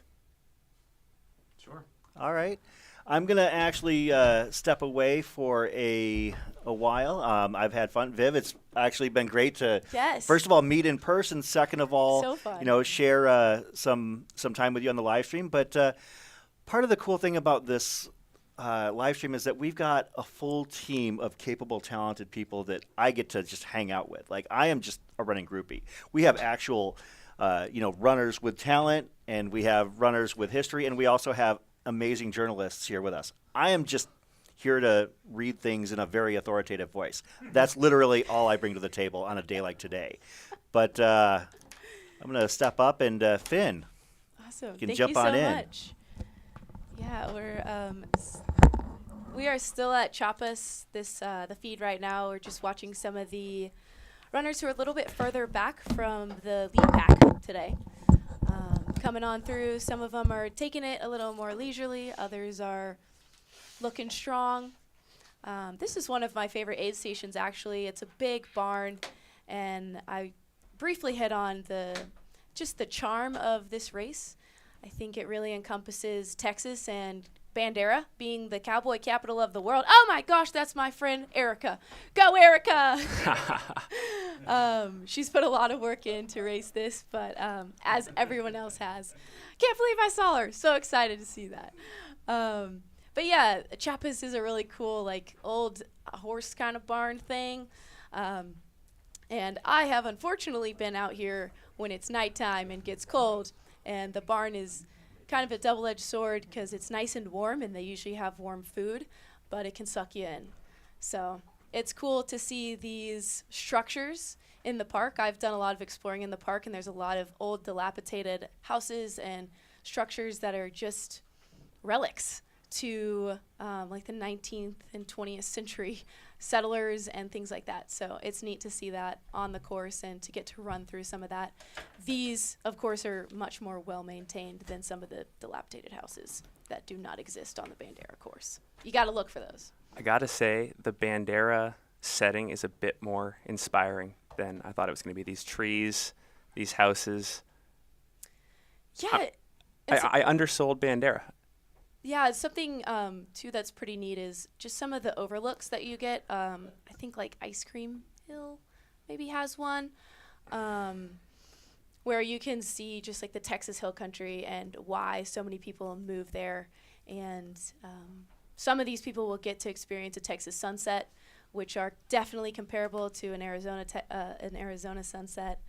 Sure. All right. I'm going to actually step away for a while. I've had fun. Viv, it's actually been great to, Yes. first of all, meet in person. Second of all, So fun. share some time with you on the live stream. But part of the cool thing about this live stream is that we've got a full team of capable, talented people that I get to just hang out with. Like, I am just a running groupie. We have actual, runners with talent, and we have runners with history, and we also have amazing journalists here with us. I am just here to read things in a very authoritative voice. That's literally all I bring to the table on a day like today. But I'm going to step up and Finn. Awesome. You can Thank jump you so on in. much. Yeah, we are still at Chiapas, the feed right now. We're just watching some of the runners who are a little bit further back from the lead pack today. Coming on through, some of them are taking it a little more leisurely, others are looking strong. This is one of my favorite aid stations, actually. It's a big barn, and I briefly hit on just the charm of this race. I think it really encompasses Texas and Bandera being the cowboy capital of the world. Oh my gosh, that's my friend Erica. Go Erica! She's put a lot of work in to race this, but as everyone else has. Can't believe I saw her. So excited to see that. But yeah, Chiapas is a really cool, like, old horse kind of barn thing. And I have unfortunately been out here when it's nighttime and gets cold, and the barn is kind of a double-edged sword because it's nice and warm, and they usually have warm food, but it can suck you in. So it's cool to see these structures in the park. I've done a lot of exploring in the park, and there's a lot of old dilapidated houses and structures that are just relics to like the 19th and 20th century settlers and things like that. So it's neat to see that on the course and to get to run through some of that. These, of course, are much more well-maintained than some of the dilapidated houses that do not exist on the Bandera course. You got to look for those. I got to say, the Bandera setting is a bit more inspiring than I thought it was going to be. These trees, these houses. Yeah. I undersold Bandera. Yeah, it's something, too, that's pretty neat is just some of the overlooks that you get. I think, like, Ice Cream Hill maybe has one, where you can see just, like, the Texas Hill Country and why so many people move there. And some of these people will get to experience a Texas sunset, which are definitely comparable to an Arizona sunset.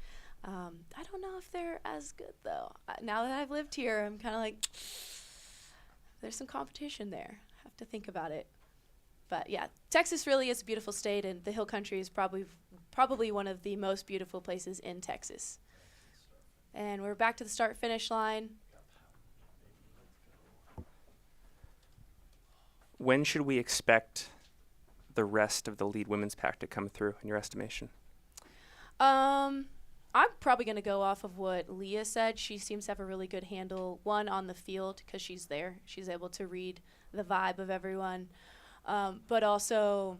I don't know if they're as good, though. Now that I've lived here, I'm kind of like, there's some competition there. I have to think about it. But yeah, Texas really is a beautiful state, and the Hill Country is probably one of the most beautiful places in Texas. And we're back to the start-finish line. When should we expect the rest of the lead women's pack to come through, in your estimation? I'm probably going to go off of what Leah said. She seems to have a really good handle, one, on the field because she's there. She's able to read the vibe of everyone. But also,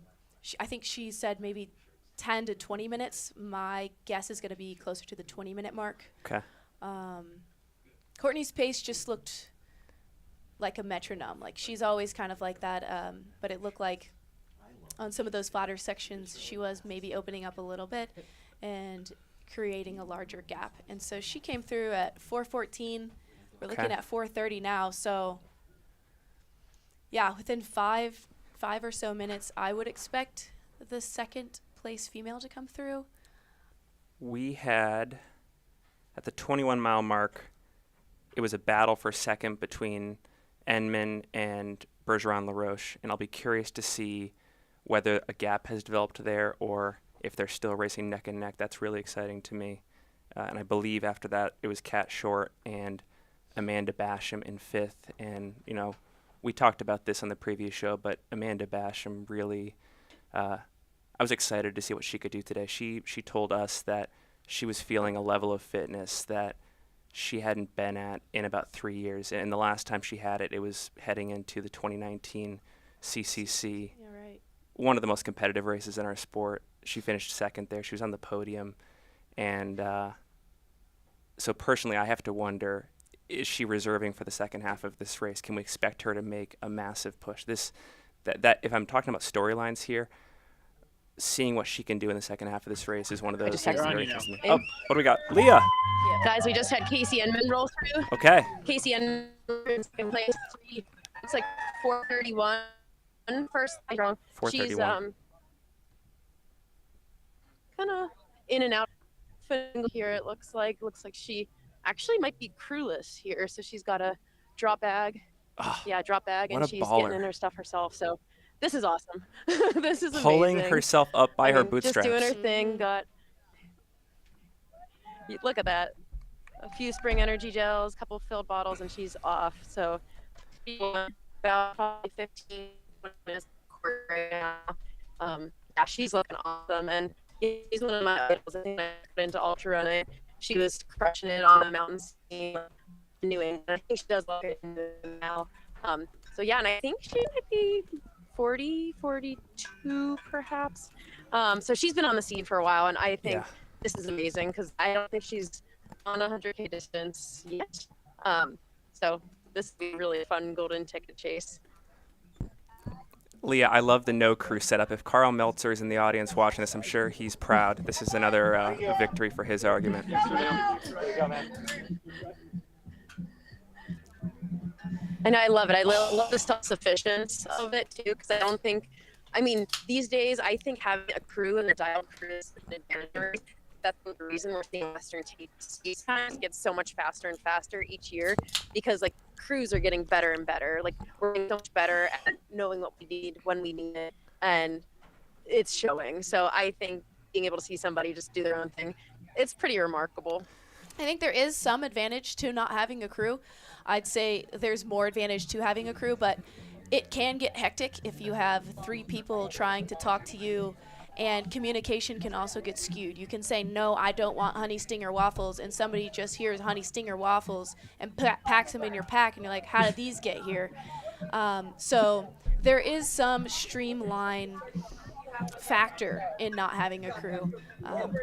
I think she said maybe 10 to 20 minutes. My guess is going to be closer to the 20-minute mark. Okay. Courtney's pace just looked like a metronome. Like, she's always kind of like that, but it looked like on some of those flatter sections, she was maybe opening up a little bit and creating a larger gap. And so she came through at 4:14. We're looking at 4:30 now. So yeah, within five or so minutes, I would expect the second place female to come through. We had, at the 21-mile mark, it was a battle for second between Enman and Bergeron-LaRoche, and I'll be curious to see whether a gap has developed there or if they're still racing neck and neck. That's really exciting to me. And I believe after that it was Kat Short and Amanda Basham in fifth. And, you know, we talked about this on the previous show, but Amanda Basham really, I was excited to see what she could do today. She told us that she was feeling a level of fitness that she hadn't been at in about 3 years. And the last time she had it, it was heading into the 2019 CCC. Yeah, right. One of the most competitive races in our sport. She finished second there. She was on the podium. And so personally, I have to wonder, is she reserving for the second half of this race? Can we expect her to make a massive push? That if I'm talking about storylines here, seeing what she can do in the second half of this race is one of those. just had very you interesting. now. Oh, what do we got? Leah. Guys, we just had Casey Enman roll through. Okay. Casey Enman in second place. It's like 4:31 first. I'm wrong. She's 4:31. kind of in and out here. It looks like she actually might be crewless here, so she's got a drop bag. Oh, Yeah, drop bag, what and a she's baller. getting in her stuff herself. So this is awesome. This is Pulling amazing. herself up by I her mean, just doing bootstraps. her thing. Look at that. A few spring energy gels, couple filled bottles, and she's off. So she won about probably 15 minutes right now. Yeah, she's looking awesome, and she's one of my idols. I think I put into ultra running. She was crushing it on the mountain scene in New England. I think she does look it now. So yeah, and I think she might be 40, 42 perhaps. So she's been on the scene for a while, and I think Yeah. this is amazing because I don't think she's on a 100K distance yet. So this will be really a fun golden ticket chase. Leah, I love the no crew setup. If Carl Meltzer is in the audience watching this, I'm sure he's proud. This is another victory for his argument. And I love it. I love the self-sufficiency of it too, because I don't think, I mean, these days I think having a crew and a dialed crew is an advantage. That's the reason we're seeing Western skis times get so much faster and faster each year, because like crews are getting better and better. Like we're getting so much better at knowing what we need when we need it, and it's showing. So I think being able to see somebody just do their own thing, it's pretty remarkable. I think there is some advantage to not having a crew. I'd say there's more advantage to having a crew, but it can get hectic if you have 3 people trying to talk to you, and communication can also get skewed. You can say, no, I don't want honey stinger waffles, and somebody just hears honey stinger waffles and packs them in your pack, and you're like, how did these get here? So there is some streamline factor in not having a crew,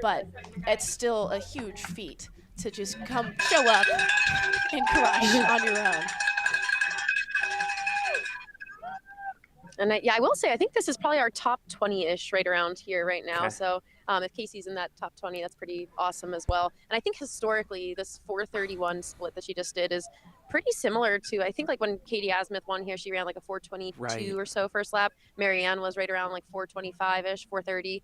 but it's still a huge feat to just show up and crush on your own. And I will say, I think this is probably our top 20-ish right around here right now. Okay. So if Casey's in that top 20, that's pretty awesome as well. And I think historically, this 4:31 split that she just did is pretty similar to, I think like when Katie Asmuth won here, she ran like a 4:22 Right. or so first lap. Marianne was right around like 4:25-ish, 4:30.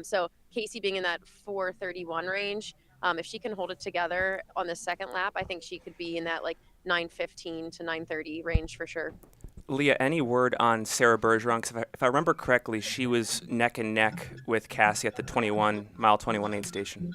So Casey being in that 4:31 range, if she can hold it together on the second lap, I think she could be in that like 9:15 to 9:30 range for sure. Leah, any word on Sarah Bergeron? 'Cause if I remember correctly, she was neck and neck with Cassie at the 21-mile 21 aid station.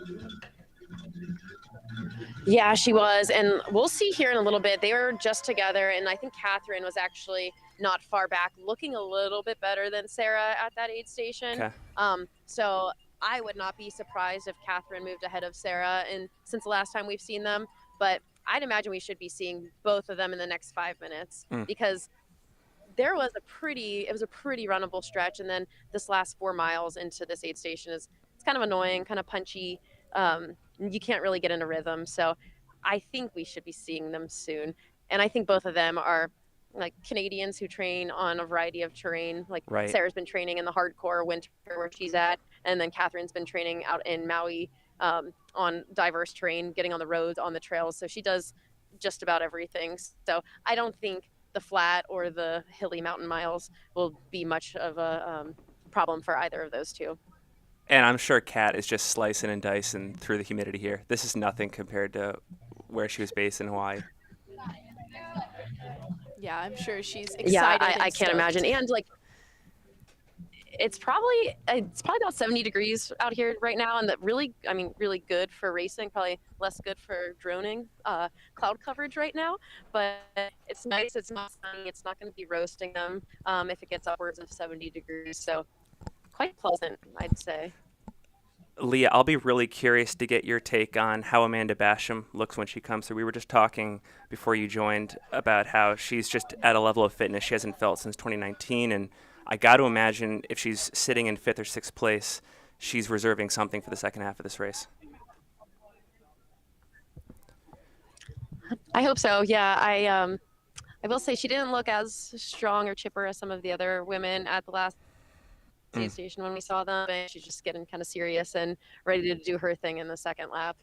Yeah, she was. And we'll see here in a little bit. They were just together. And I think Catherine was actually not far back, looking a little bit better than Sarah at that aid station. Okay. So I would not be surprised if Catherine moved ahead of Sarah and since the last time we've seen them. But I'd imagine we should be seeing both of them in the next 5 minutes because it was a pretty runnable stretch. And then this last 4 miles into this aid station it's kind of annoying, kind of punchy. You can't really get in a rhythm. So I think we should be seeing them soon. And I think both of them are like Canadians who train on a variety of terrain. Like Right. Sarah's been training in the hardcore winter where she's at. And then Catherine's been training out in Maui on diverse terrain, getting on the roads, on the trails. So she does just about everything. So I don't think the flat or the hilly mountain miles will be much of a problem for either of those two. And I'm sure Kat is just slicing and dicing through the humidity here. This is nothing compared to where she was based in Hawaii. Yeah, I'm sure she's excited. Yeah, and I can't stoked. imagine. And like, it's probably about 70 degrees out here right now, and that really good for racing. Probably less good for droning cloud coverage right now. But it's nice. It's not sunny. It's not going to be roasting them if it gets upwards of 70 degrees. So quite pleasant, I'd say. Leah, I'll be really curious to get your take on how Amanda Basham looks when she comes through. We were just talking before you joined about how she's just at a level of fitness she hasn't felt since 2019, and I got to imagine if she's sitting in 5th or 6th place, she's reserving something for the second half of this race. I hope so. Yeah, I will say she didn't look as strong or chipper as some of the other women at the last aid station when we saw them. And she's just getting kind of serious and ready to do her thing in the second lap.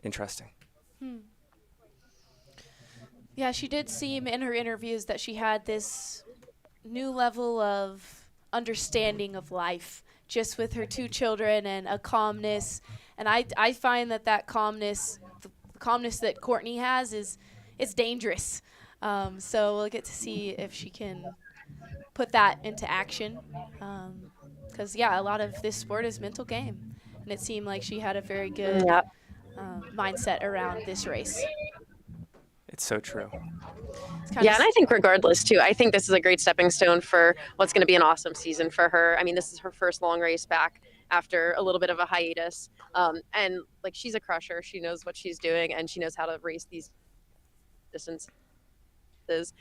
Interesting. Yeah, she did seem in her interviews that she had this new level of understanding of life just with her 2 children and a calmness. And I find that calmness, the calmness that Courtney has is dangerous. So we'll get to see if she can put that into action. Because, yeah, a lot of this sport is mental game. And it seemed like she had a very good Yeah. mindset around this race. It's so true. Yeah, and I think regardless too, I think this is a great stepping stone for what's going to be an awesome season for her. I mean, this is her first long race back after a little bit of a hiatus, and like she's a crusher. She knows what she's doing, and she knows how to race these distances. So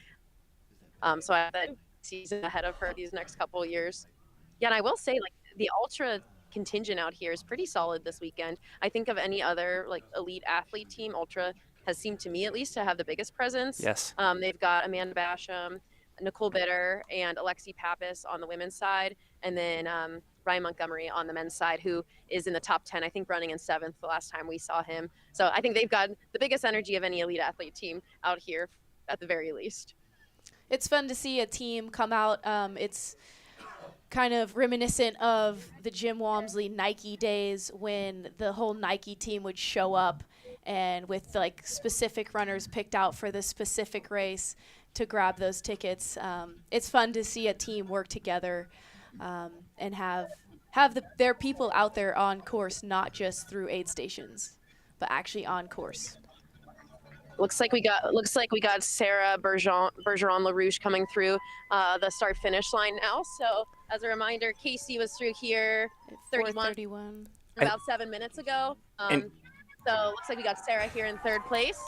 I have that season ahead of her these next couple of years. Yeah, and I will say, like the ultra contingent out here is pretty solid this weekend. I think of any other like elite athlete team, ultra has seemed to me at least to have the biggest presence. Yes. They've got Amanda Basham, Nicole Bitter, and Alexi Pappas on the women's side, and then Ryan Montgomery on the men's side, who is in the top 10, I think running in 7th the last time we saw him. So I think they've got the biggest energy of any elite athlete team out here at the very least. It's fun to see a team come out. It's kind of reminiscent of the Jim Walmsley Nike days when the whole Nike team would show up and with like specific runners picked out for the specific race to grab those tickets. It's fun to see a team work together and have their people out there on course, not just through aid stations, but actually on course. Looks like we got Sarah Bergeron LaRouche coming through the start finish line now. So as a reminder, Casey was through here 31 about 7 minutes ago. So looks like we got Sarah here in 3rd place.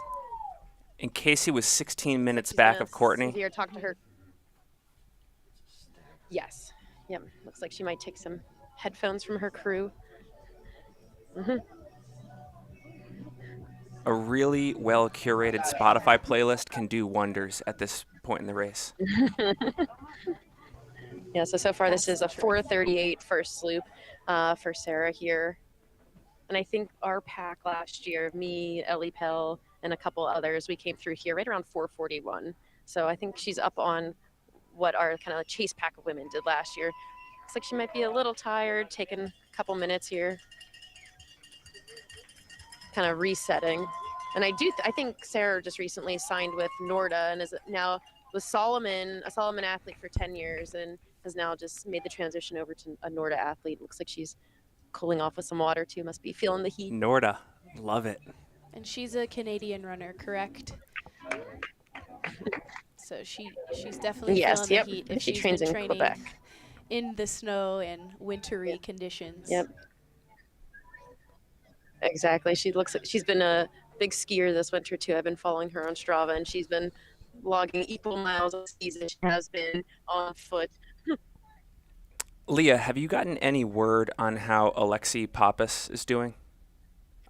And Casey was 16 minutes back of Courtney. Here, talk to her. Yes. Yep. Looks like she might take some headphones from her crew. Mm-hmm. A really well curated Spotify playlist can do wonders at this point in the race. Yeah, so far this is a 4:38 first loop for Sarah here. And I think our pack last year, me, Ellie Pell, and a couple others, we came through here right around 4:41. So I think she's up on what our kind of chase pack of women did last year. Looks like she might be a little tired, taking a couple minutes here. Kind of resetting. And I think Sarah just recently signed with Norda and is now with Solomon, a Solomon athlete for 10 years, and has now just made the transition over to a Norda athlete. Looks like she's cooling off with some water too. Must be feeling the heat. Norda, love it. And she's a Canadian runner, correct? So she's definitely feeling the heat if she she's trains been in training Quebec. in the snow and wintry conditions. Yep. Exactly. She looks like she's been a big skier this winter too. I've been following her on Strava, and she's been logging equal miles of skis as she has been on foot. Leah, have you gotten any word on how Alexi Pappas is doing?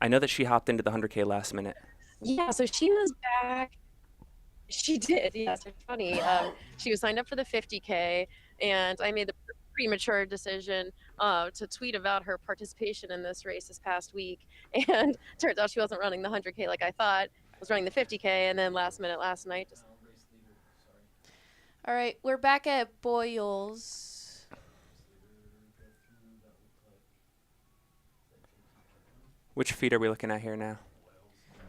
I know that she hopped into the 100K last minute. Yeah, so she was back. She did. Yes, it's funny. She was signed up for the 50K, and I made the premature decision to tweet about her participation in this race this past week. And turns out she wasn't running the 100K like I thought. I was running the 50K, and then last minute last night. All right, we're back at Boyles. Which feed are we looking at here now?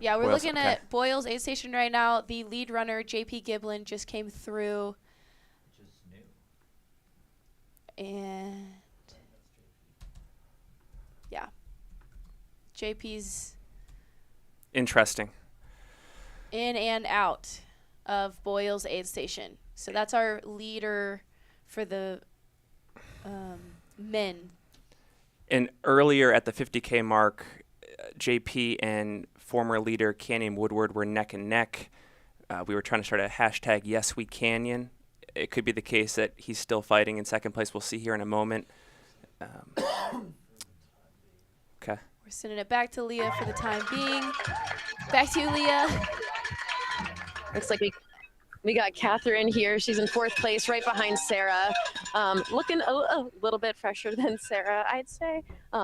Yeah, we're Boyles, looking okay. at Boyles aid station right now. The lead runner, JP Giblin, just came through. And yeah, JP's Interesting. in and out of Boyles aid station. So that's our leader for the men. And earlier at the 50K mark, JP and former leader Canyon Woodward were neck and neck. We were trying to start a hashtag Yes We Canyon. It could be the case that he's still fighting in second place. We'll see here in a moment. Okay. We're sending it back to Leah for the time being. Back to you, Leah. Looks like we got Catherine here. She's in 4th place, right behind Sarah. Looking a little bit fresher than Sarah, I'd say.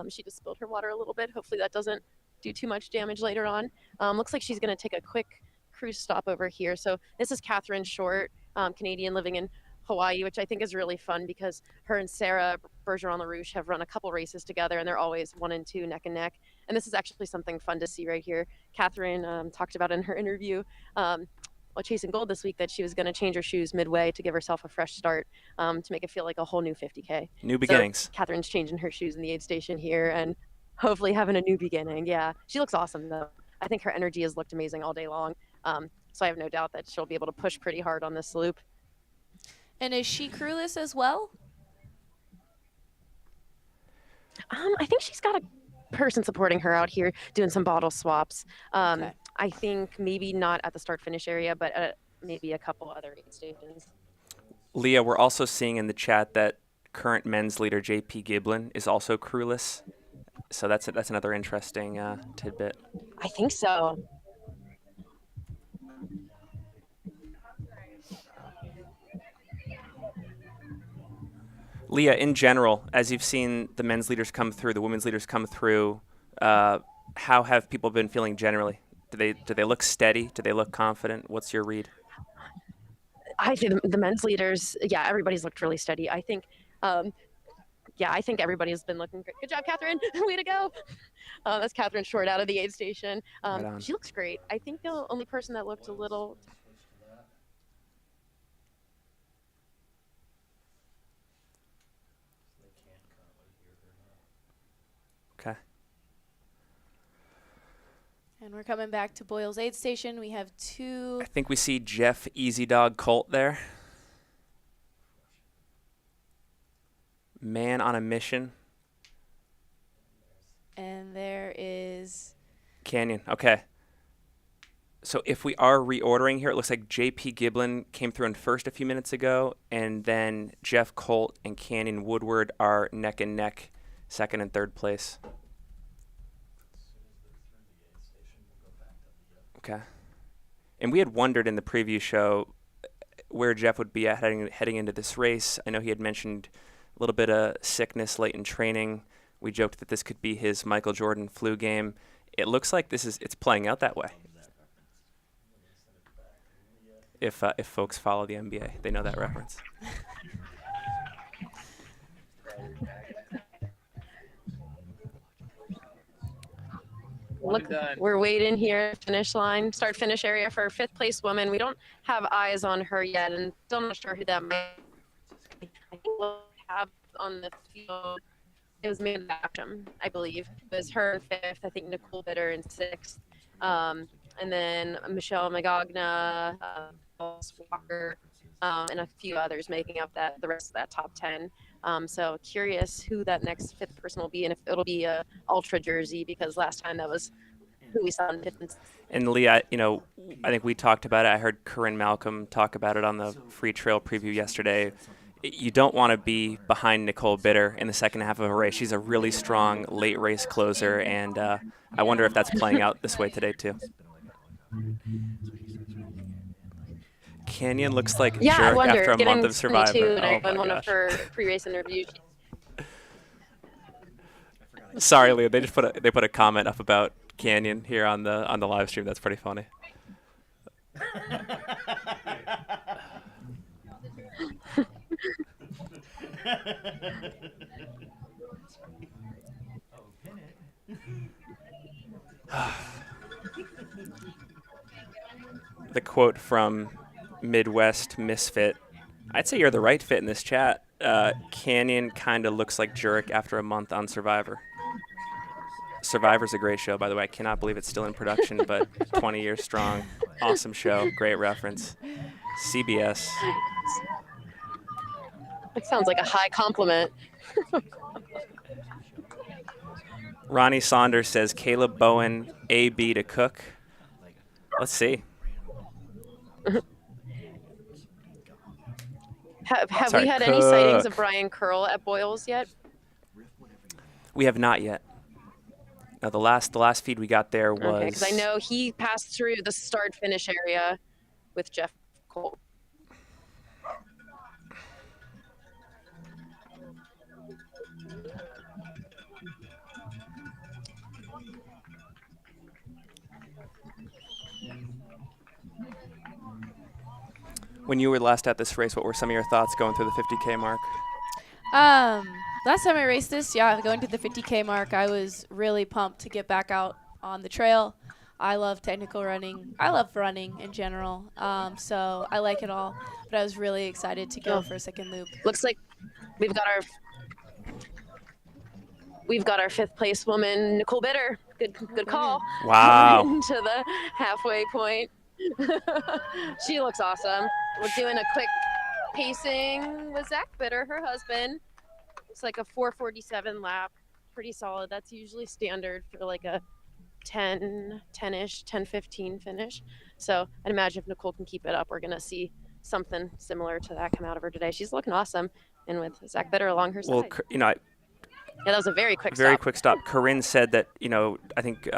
She just spilled her water a little bit. Hopefully that doesn't do too much damage later on. Looks like she's going to take a quick cruise stop over here. So this is Catherine Short, Canadian living in Hawaii, which I think is really fun because her and Sarah Bergeron LaRouche have run a couple races together, and they're always 1 and 2 neck and neck. And this is actually something fun to see right here. Catherine talked about in her interview while chasing gold this week that she was going to change her shoes midway to give herself a fresh start, to make it feel like a whole new 50K. New beginnings. So Catherine's changing her shoes in the aid station here and hopefully having a new beginning. Yeah, she looks awesome though. I think her energy has looked amazing all day long. So I have no doubt that she'll be able to push pretty hard on this loop. And is she crewless as well? I think she's got a person supporting her out here doing some bottle swaps. Okay. I think maybe not at the start finish area, but at maybe a couple other aid stations. Leah, we're also seeing in the chat that current men's leader JP Giblin is also crewless. So that's another interesting tidbit. I think so. Leah, in general, as you've seen the men's leaders come through, the women's leaders come through, how have people been feeling generally? Do they look steady? Do they look confident? What's your read? I think the men's leaders, yeah, everybody's looked really steady. I think, I think everybody's been looking great. Good job, Catherine. Way to go. That's Catherine Short out of the aid station. Right on. She looks great. I think the only person that looked a little Okay. And we're coming back to Boyle's aid station. We have two. I think we see Jeff Easy Dog Colt there. Man on a mission. And there is. Canyon. Okay. So if we are reordering here, it looks like JP Giblin came through in first a few minutes ago, and then Jeff Colt and Canyon Woodward are neck and neck, second and third place. Okay. And we had wondered in the preview show where Jeff would be at heading into this race. I know he had mentioned a little bit of sickness late in training. We joked that this could be his Michael Jordan flu game. It looks like it's playing out that way. If folks follow the NBA, they know that reference. Look, we're waiting here, finish line, start finish area for fifth place woman. We don't have eyes on her yet, and still not sure who that might be. I think we'll have on the field. It was Amanda Basham, I believe. It was her in fifth. I think Nicole Bitter in sixth, and then Michelle Magagna, Walker, and a few others making up the rest of that top 10. So curious who that next fifth person will be, and if it'll be a ultra jersey, because last time that was who we saw in fifth. And Leah, I think we talked about it. I heard Corinne Malcolm talk about it on the Free Trail preview yesterday. You don't want to be behind Nicole Bitter in the second half of a race. She's a really strong late race closer, and I wonder if that's playing out this way today too. Canyon looks like a jerk after a month of Survivor. Too, and in one of her pre-race interviews. Sorry, Leah. They just put a comment up about Canyon here on the live stream. That's pretty funny. The quote from Midwest Misfit. I'd say you're the right fit in this chat. Canyon kind of looks like Jurek after a month on Survivor. Survivor's a great show, by the way. I cannot believe it's still in production, but 20 years strong. Awesome show. Great reference. CBS. It sounds like a high compliment. Ronnie Saunders says Caleb Bowen, AB to Cook. Let's see. Have we had any sightings of Brian Curl at Boyles yet? We have not yet. No, the last feed we got there was. Okay, because I know he passed through the start finish area with Jeff Cole. When you were last at this race, what were some of your thoughts going through the 50K mark? Last time I raced this, going to the 50K mark, I was really pumped to get back out on the trail. I love technical running. I love running in general. So I like it all. But I was really excited to go Oh, for a second loop. looks like we've got our fifth place woman, Nicole Bitter. Good call. Wow. Coming into the halfway point. She looks awesome. We're doing a quick pacing with Zach Bitter, her husband. It's like a 4:47 lap. Pretty solid. That's usually standard for like a 10-ish, 10:15 finish. So I'd imagine if Nicole can keep it up, we're going to see something similar to that come out of her today. She's looking awesome. And with Zach Bitter along her Well, side. I Yeah, that was a very quick very stop. quick stop. Corinne said that, I think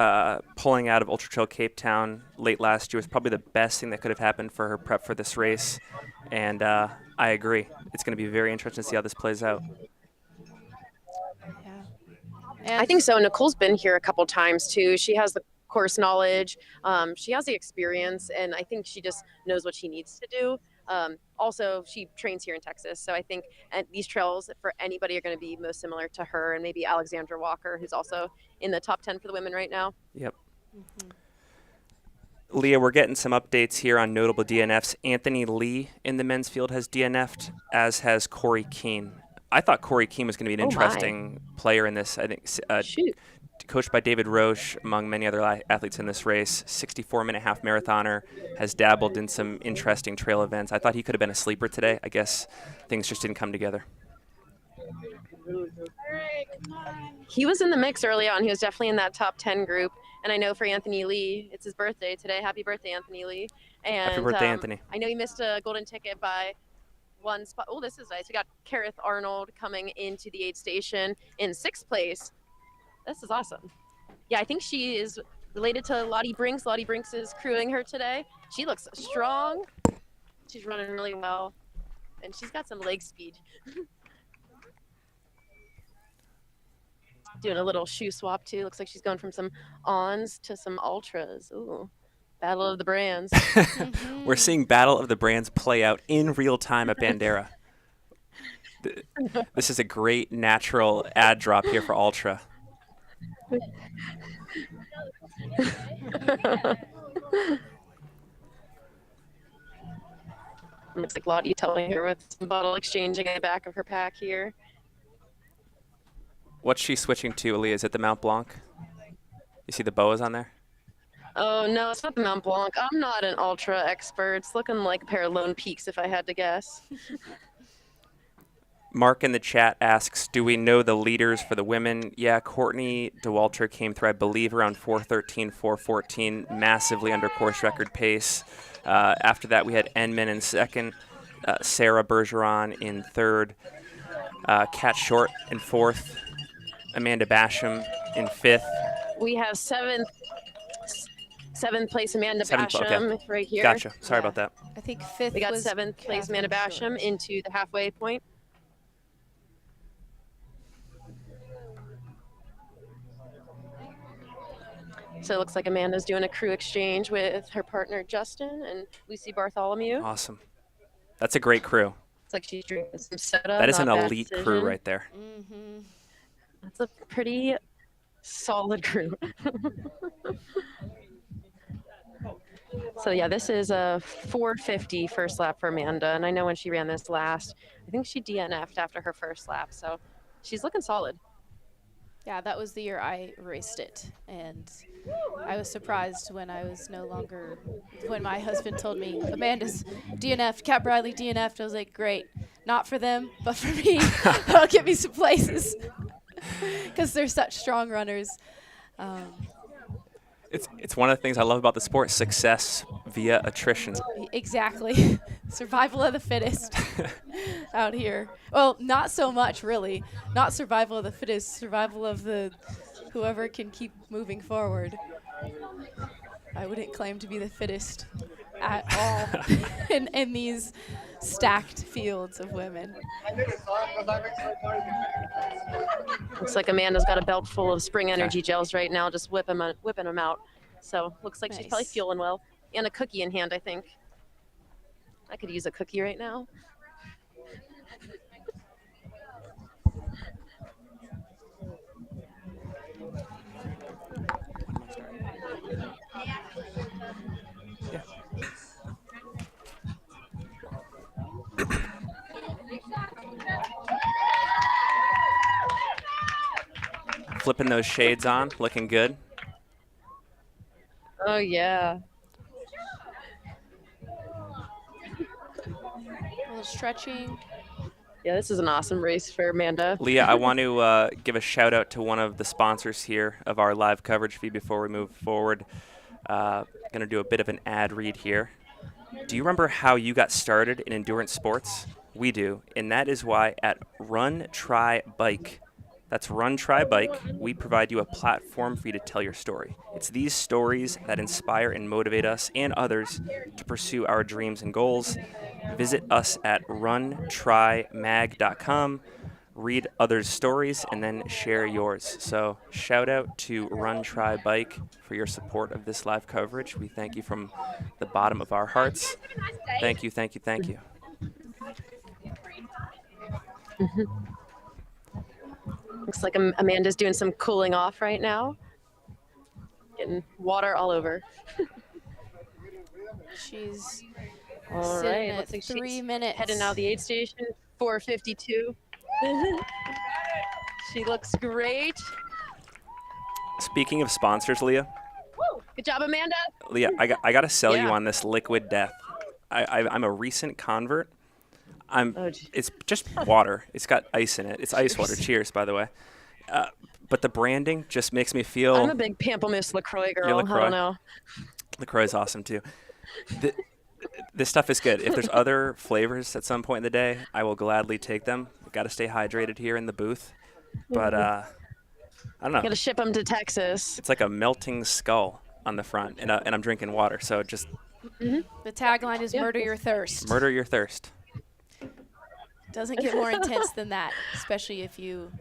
pulling out of Ultra Trail Cape Town late last year was probably the best thing that could have happened for her prep for this race. And I agree. It's going to be very interesting to see how this plays out. Yeah. And I think so. Nicole's been here a couple times too. She has the course knowledge. She has the experience, and I think she just knows what she needs to do. Also, she trains here in Texas, so I think these trails for anybody are going to be most similar to her and maybe Alexandra Walker, who's also in the top 10 for the women right now. Yep. Leah, we're getting some updates here on notable DNFs. Anthony Lee in the men's field has DNF'd, as has Corey Keene. I thought Corey Keene was going to be an interesting player in this. I think Shoot. coached by David Roche, among many other athletes in this race, 64-minute half marathoner, has dabbled in some interesting trail events. I thought he could have been a sleeper today. I guess things just didn't come together. He was in the mix early on. He was definitely in that top 10 group. And I know for Anthony Lee, it's his birthday today. Happy birthday, Anthony Lee. And, Happy birthday, Anthony. I know he missed a golden ticket by one spot. Oh, this is nice. We got Kareth Arnold coming into the aid station in 6th place. This is awesome. Yeah, I think she is related to Lottie Brinks. Lottie Brinks is crewing her today. She looks strong. She's running really well. And she's got some leg speed. Doing a little shoe swap too. Looks like she's going from some Ons to some Ultras. Ooh, battle of the brands. We're seeing Battle of the Brands play out in real time at Bandera. This is a great natural ad drop here for Ultra. Looks like Lottie telling her with some bottle exchanging in the back of her pack here. What's she switching to, Aaliyah? Is it the Mount Blanc? You see the boas on there? Oh no, it's not the Mount Blanc. I'm not an ultra expert. It's looking like a pair of Lone Peaks if I had to guess. Mark in the chat asks, do we know the leaders for the women? Yeah, Courtney DeWalter came through, I believe, around 4:13, 4:14, massively under course record pace. After that, we had Enman in second, Sarah Bergeron in third, Kat Short in fourth, Amanda Basham in fifth. We have seventh place Amanda Basham right here. Gotcha. Sorry about that. I think 5th We got was 7th place Amanda Catherine Basham Short. into the halfway point. So it looks like Amanda's doing a crew exchange with her partner Justin and Lucy Bartholomew. Awesome. That's a great crew. It's like she's drinking some soda. That is an not bad elite crew decision. right there. Mm-hmm. That's a pretty solid crew. So yeah, this is a 4:50 first lap for Amanda, and I know when she ran this last, I think she DNF'd after her first lap, so she's looking solid. Yeah, that was the year I raced it, and I was surprised when when my husband told me Amanda's DNF'd, Cat Bradley DNF'd. I was like, great, not for them, but for me. That'll get me some places because they're such strong runners. It's one of the things I love about the sport, success via attrition. Exactly. Survival of the fittest out here. Well, not so much, really. Not survival of the fittest, survival of the whoever can keep moving forward. I wouldn't claim to be the fittest at all in these stacked fields of women. Looks like Amanda's got a belt full of spring energy gels right now, just whipping them out. So looks like she's probably Nice. fueling well. And a cookie in hand, I think. I could use a cookie right now. Flipping those shades on, looking good. Oh yeah. A little stretching. Yeah, this is an awesome race for Amanda. Leah, I want to give a shout out to one of the sponsors here of our live coverage feed before we move forward. Going to do a bit of an ad read here. Do you remember how you got started in endurance sports? We do, and that is why at Run Try Bike, that's Run Try Bike, we provide you a platform for you to tell your story. It's these stories that inspire and motivate us and others to pursue our dreams and goals. Visit us at runtrymag.com, read others' stories, and then share yours. So shout out to Run Try Bike for your support of this live coverage. We thank you from the bottom of our hearts. Thank you, thank you, thank you. Looks like Amanda's doing some cooling off right now. Getting water all over. She's All sitting right, at looks like 3 she's minutes. heading out the aid station, 4:52. She looks great. Speaking of sponsors, Leah, Good job, Amanda. Leah, I got to sell you Yeah. on this Liquid Death. I'm a recent convert. It's just water. It's got ice in it. It's ice water. Cheers, by the way. But the branding just makes me feel. I'm a big Pamplemousse LaCroix girl. You're LaCroix. I don't know. LaCroix is awesome too. This stuff is good. If there's other flavors at some point in the day, I will gladly take them. We've got to stay hydrated here in the booth. But I don't know. Got to ship them to Texas. It's like a melting skull on the front, and I'm drinking water. So just The tagline is "Murder your thirst." murder your thirst. Doesn't get more intense than that, especially if you.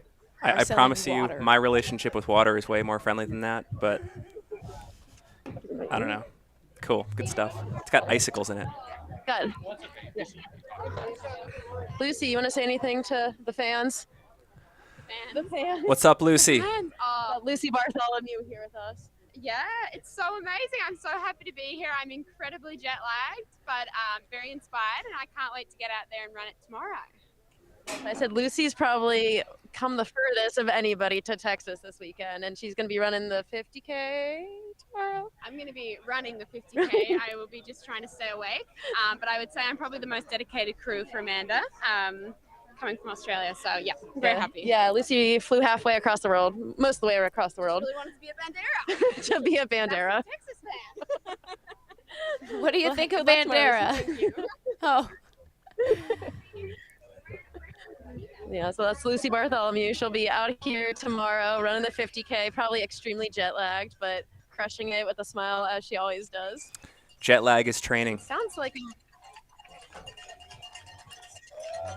I selling promise water. you, my relationship with water is way more friendly than that. But I don't know. Cool, good stuff. It's got icicles in it. Good. Lucy, you want to say anything to the fans? The fans. What's up, Lucy? Lucy Bartholomew here with us. Yeah, it's so amazing. I'm so happy to be here. I'm incredibly jet lagged, but very inspired, and I can't wait to get out there and run it tomorrow. I said Lucy's probably come the furthest of anybody to Texas this weekend, and she's going to be running the 50K tomorrow. I'm going to be running the 50K. I will be just trying to stay awake, but I would say I'm probably the most dedicated crew for Amanda, coming from Australia. So yeah, I'm very happy. Yeah, Lucy flew halfway across the world, most of the way across the world. I really wanted to be a Bandera. To be a Bandera. Texas fan. What do you think of good luck tomorrow, Bandera? Lucy. Thank you. Oh, Yeah, so that's Lucy Bartholomew. She'll be out here tomorrow running the 50K, probably extremely jet lagged, but crushing it with a smile as she always does. Jet lag is training. Sounds like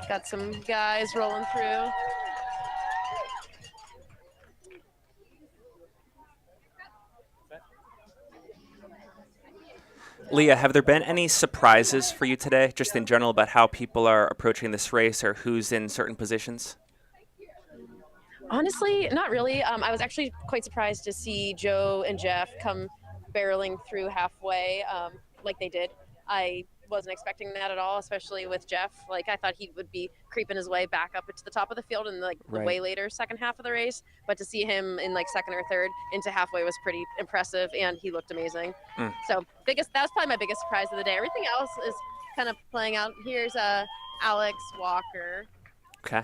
got some guys rolling through. Leah, have there been any surprises for you today, just in general, about how people are approaching this race or who's in certain positions? Honestly, not really. I was actually quite surprised to see Joe and Jeff come barreling through halfway like they did. I wasn't expecting that at all, especially with Jeff. Like, I thought he would be creeping his way back up to the top of the field in like the Right. way later second half of the race. But to see him in like second or third into halfway was pretty impressive, and he looked amazing. So that was probably my biggest surprise of the day. Everything else is kind of playing out. Here's Alex Walker. Okay.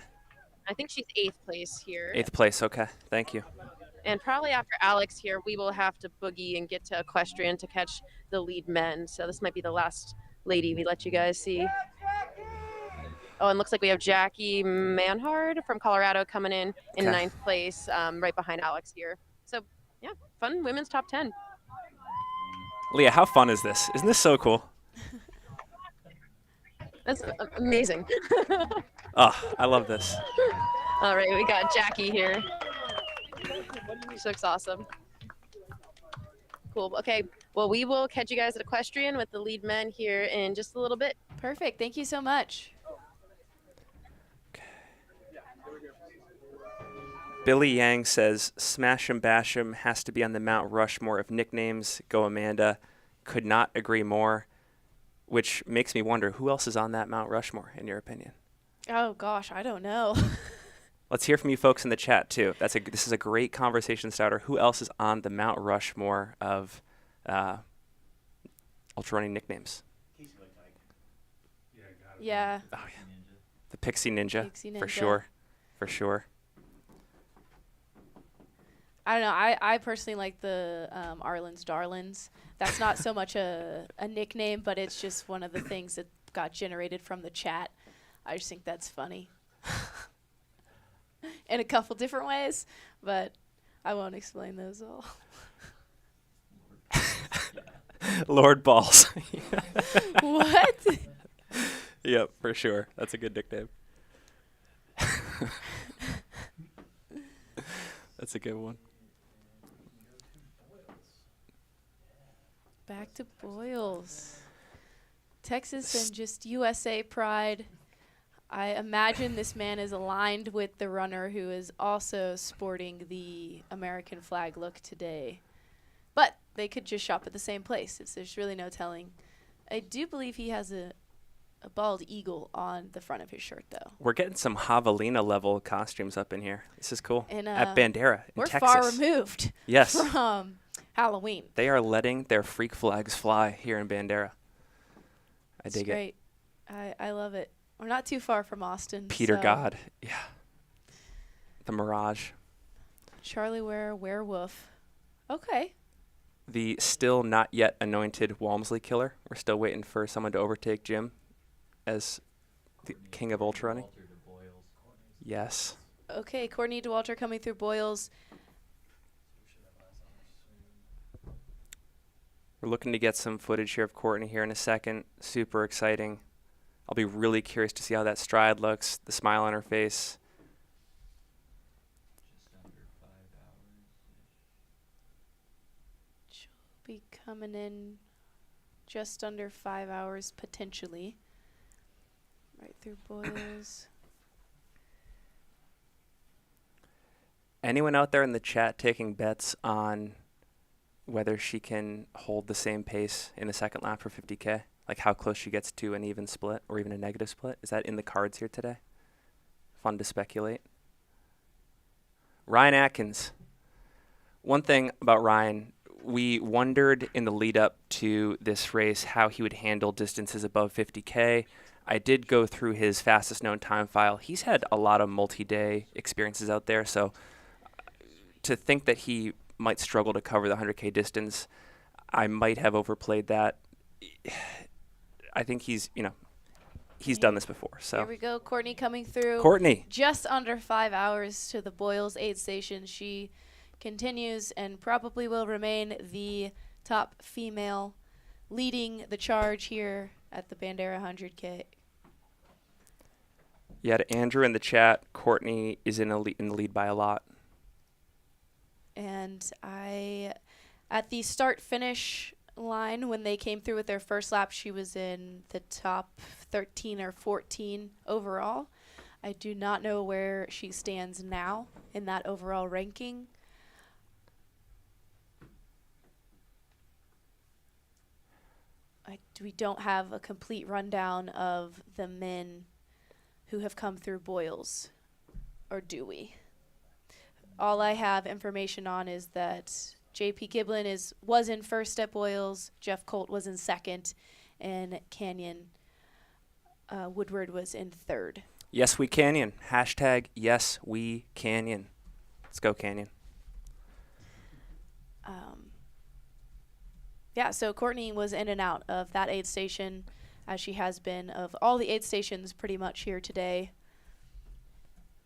I think she's 8th place here. 8th place. Okay. Thank you. And probably after Alex here, we will have to boogie and get to equestrian to catch the lead men. So this might be the last lady we let you guys see. Oh, and looks like we have Jackie Manhard from Colorado coming in Okay. 9th place, right behind Alex here. So yeah, fun women's top 10. Leah, how fun is this? Isn't this so cool? That's amazing. Oh, I love this. All right, we got Jackie here. She looks awesome. Cool. Okay, well, we will catch you guys at equestrian with the lead men here in just a little bit. perfect. Thank you so much. Billy Yang says, Smash 'em Bash 'em has to be on the Mount Rushmore of nicknames. Go Amanda. Could not agree more. Which makes me wonder, who else is on that Mount Rushmore, in your opinion? Oh gosh, I don't know. Let's hear from you folks in the chat too. This is a great conversation starter. Who else is on the Mount Rushmore of ultra running nicknames? Yeah. Oh yeah, the Pixie Ninja, Pixie Ninja. for sure. I don't know. I personally like the Arlen's Darlins. That's not so much a nickname, but it's just one of the things that got generated from the chat. I just think that's funny. In a couple different ways, but I won't explain those all. Lord Balls. What? Yep, for sure. That's a good nickname. That's a good one. Back to Boyles. Texas and just USA pride. I imagine this man is aligned with the runner who is also sporting the American flag look today. But they could just shop at the same place. There's really no telling. I do believe he has a bald eagle on the front of his shirt, though. We're getting some javelina level costumes up in here. This is cool. And, at Bandera in we're Texas. far removed Yes. from Halloween. They are letting their freak flags fly here in Bandera. I dig it. Great. I love it. We're not too far from Austin. Peter so God. Yeah. The Mirage. Charlie Ware, Werewolf. Okay. The still not yet anointed Walmsley killer. We're still waiting for someone to overtake Jim as the king of ultra running. Yes. Okay, Courtney DeWalter coming through Boyles. We're looking to get some footage here of Courtney here in a second. Super exciting. I'll be really curious to see how that stride looks, the smile on her face. She'll be coming in just under 5 hours potentially. Right through Boyles. Anyone out there in the chat taking bets on whether she can hold the same pace in the second lap for 50K? Like how close she gets to an even split or even a negative split? Is that in the cards here today? Fun to speculate. Ryan Atkins. One thing about Ryan, we wondered in the lead up to this race how he would handle distances above 50K. I did go through his fastest known time file. He's had a lot of multi-day experiences out there, so to think that he might struggle to cover the 100K distance, I might have overplayed that. I think he's done this before. So here we go. Courtney coming through. Courtney. Just under 5 hours to the Boyles aid station. She continues and probably will remain the top female leading the charge here at the Bandera 100K. Yeah, to Andrew in the chat, Courtney is in the lead by a lot. And at the start-finish line, when they came through with their first lap, she was in the top 13 or 14 overall. I do not know where she stands now in that overall ranking. We don't have a complete rundown of the men who have come through Boyles, or do we? All I have information on is that JP Giblin was in first at Boyles, Jeff Colt was in second, and Canyon Woodward was in third. Yes, we Canyon. Hashtag yes, we Canyon. Let's go, Canyon. Yeah, so Courtney was in and out of that aid station, as she has been of all the aid stations pretty much here today.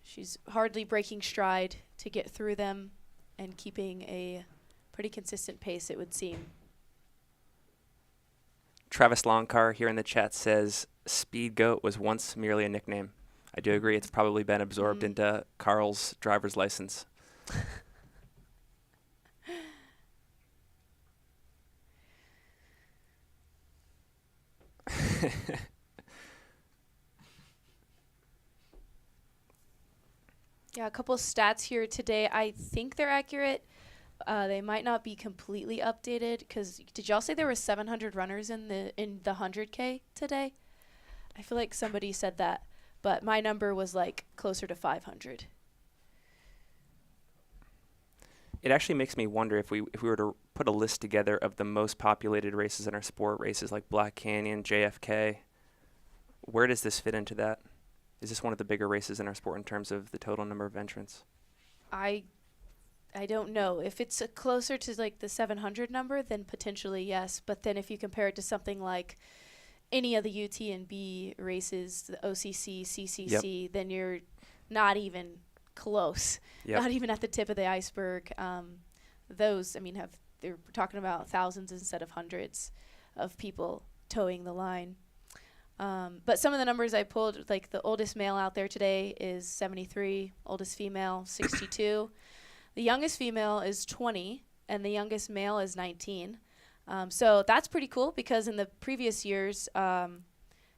She's hardly breaking stride to get through them and keeping a pretty consistent pace, it would seem. Travis Longcar here in the chat says, Speed Goat was once merely a nickname. I do agree. It's probably been absorbed into Carl's driver's license. Yeah, a couple of stats here today. I think they're accurate. They might not be completely updated because did y'all say there were 700 runners in the 100K today? I feel like somebody said that, but my number was like closer to 500. it actually makes me wonder if we were to put a list together of the most populated races in our sport, races like Black Canyon, JFK, where does this fit into that? Is this one of the bigger races in our sport in terms of the total number of entrants? I don't know. If it's closer to like the 700 number, then potentially yes. But then if you compare it to something like any of the UTMB races, the OCC, CCC, then you're not even close. Yep. Not even at the tip of the iceberg. Those, I mean, they're talking about thousands instead of hundreds of people towing the line. But some of the numbers I pulled, like the oldest male out there today is 73, oldest female 62. The youngest female is 20, and the youngest male is 19. So that's pretty cool because in the previous years,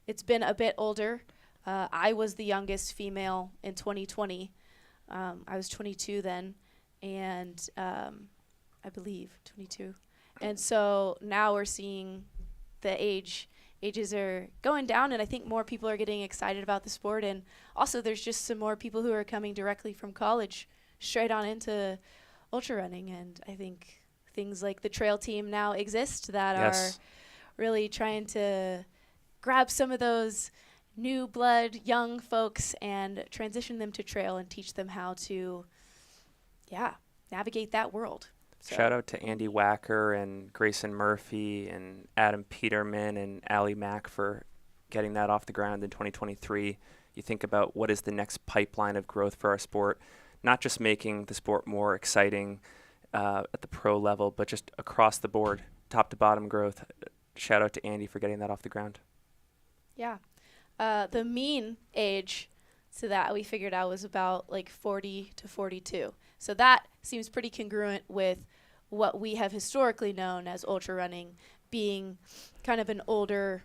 it's been a bit older. I was the youngest female in 2020. I was 22 then, and I believe 22. And so now we're seeing the ages are going down, and I think more people are getting excited about the sport. And also there's just some more people who are coming directly from college straight on into ultra running. And I think things like the trail team now exist that are really trying to grab some of those new blood, young folks and transition them to trail and teach them how to, navigate that world. So Shout out to Andy Wacker and Grayson Murphy and Adam Peterman and Allie Mack for getting that off the ground in 2023. You think about what is the next pipeline of growth for our sport, not just making the sport more exciting at the pro level, but just across the board, top to bottom growth. Shout out to Andy for getting that off the ground. Yeah. The mean age to that we figured out was about like 40 to 42. So that seems pretty congruent with what we have historically known as ultra running being kind of an older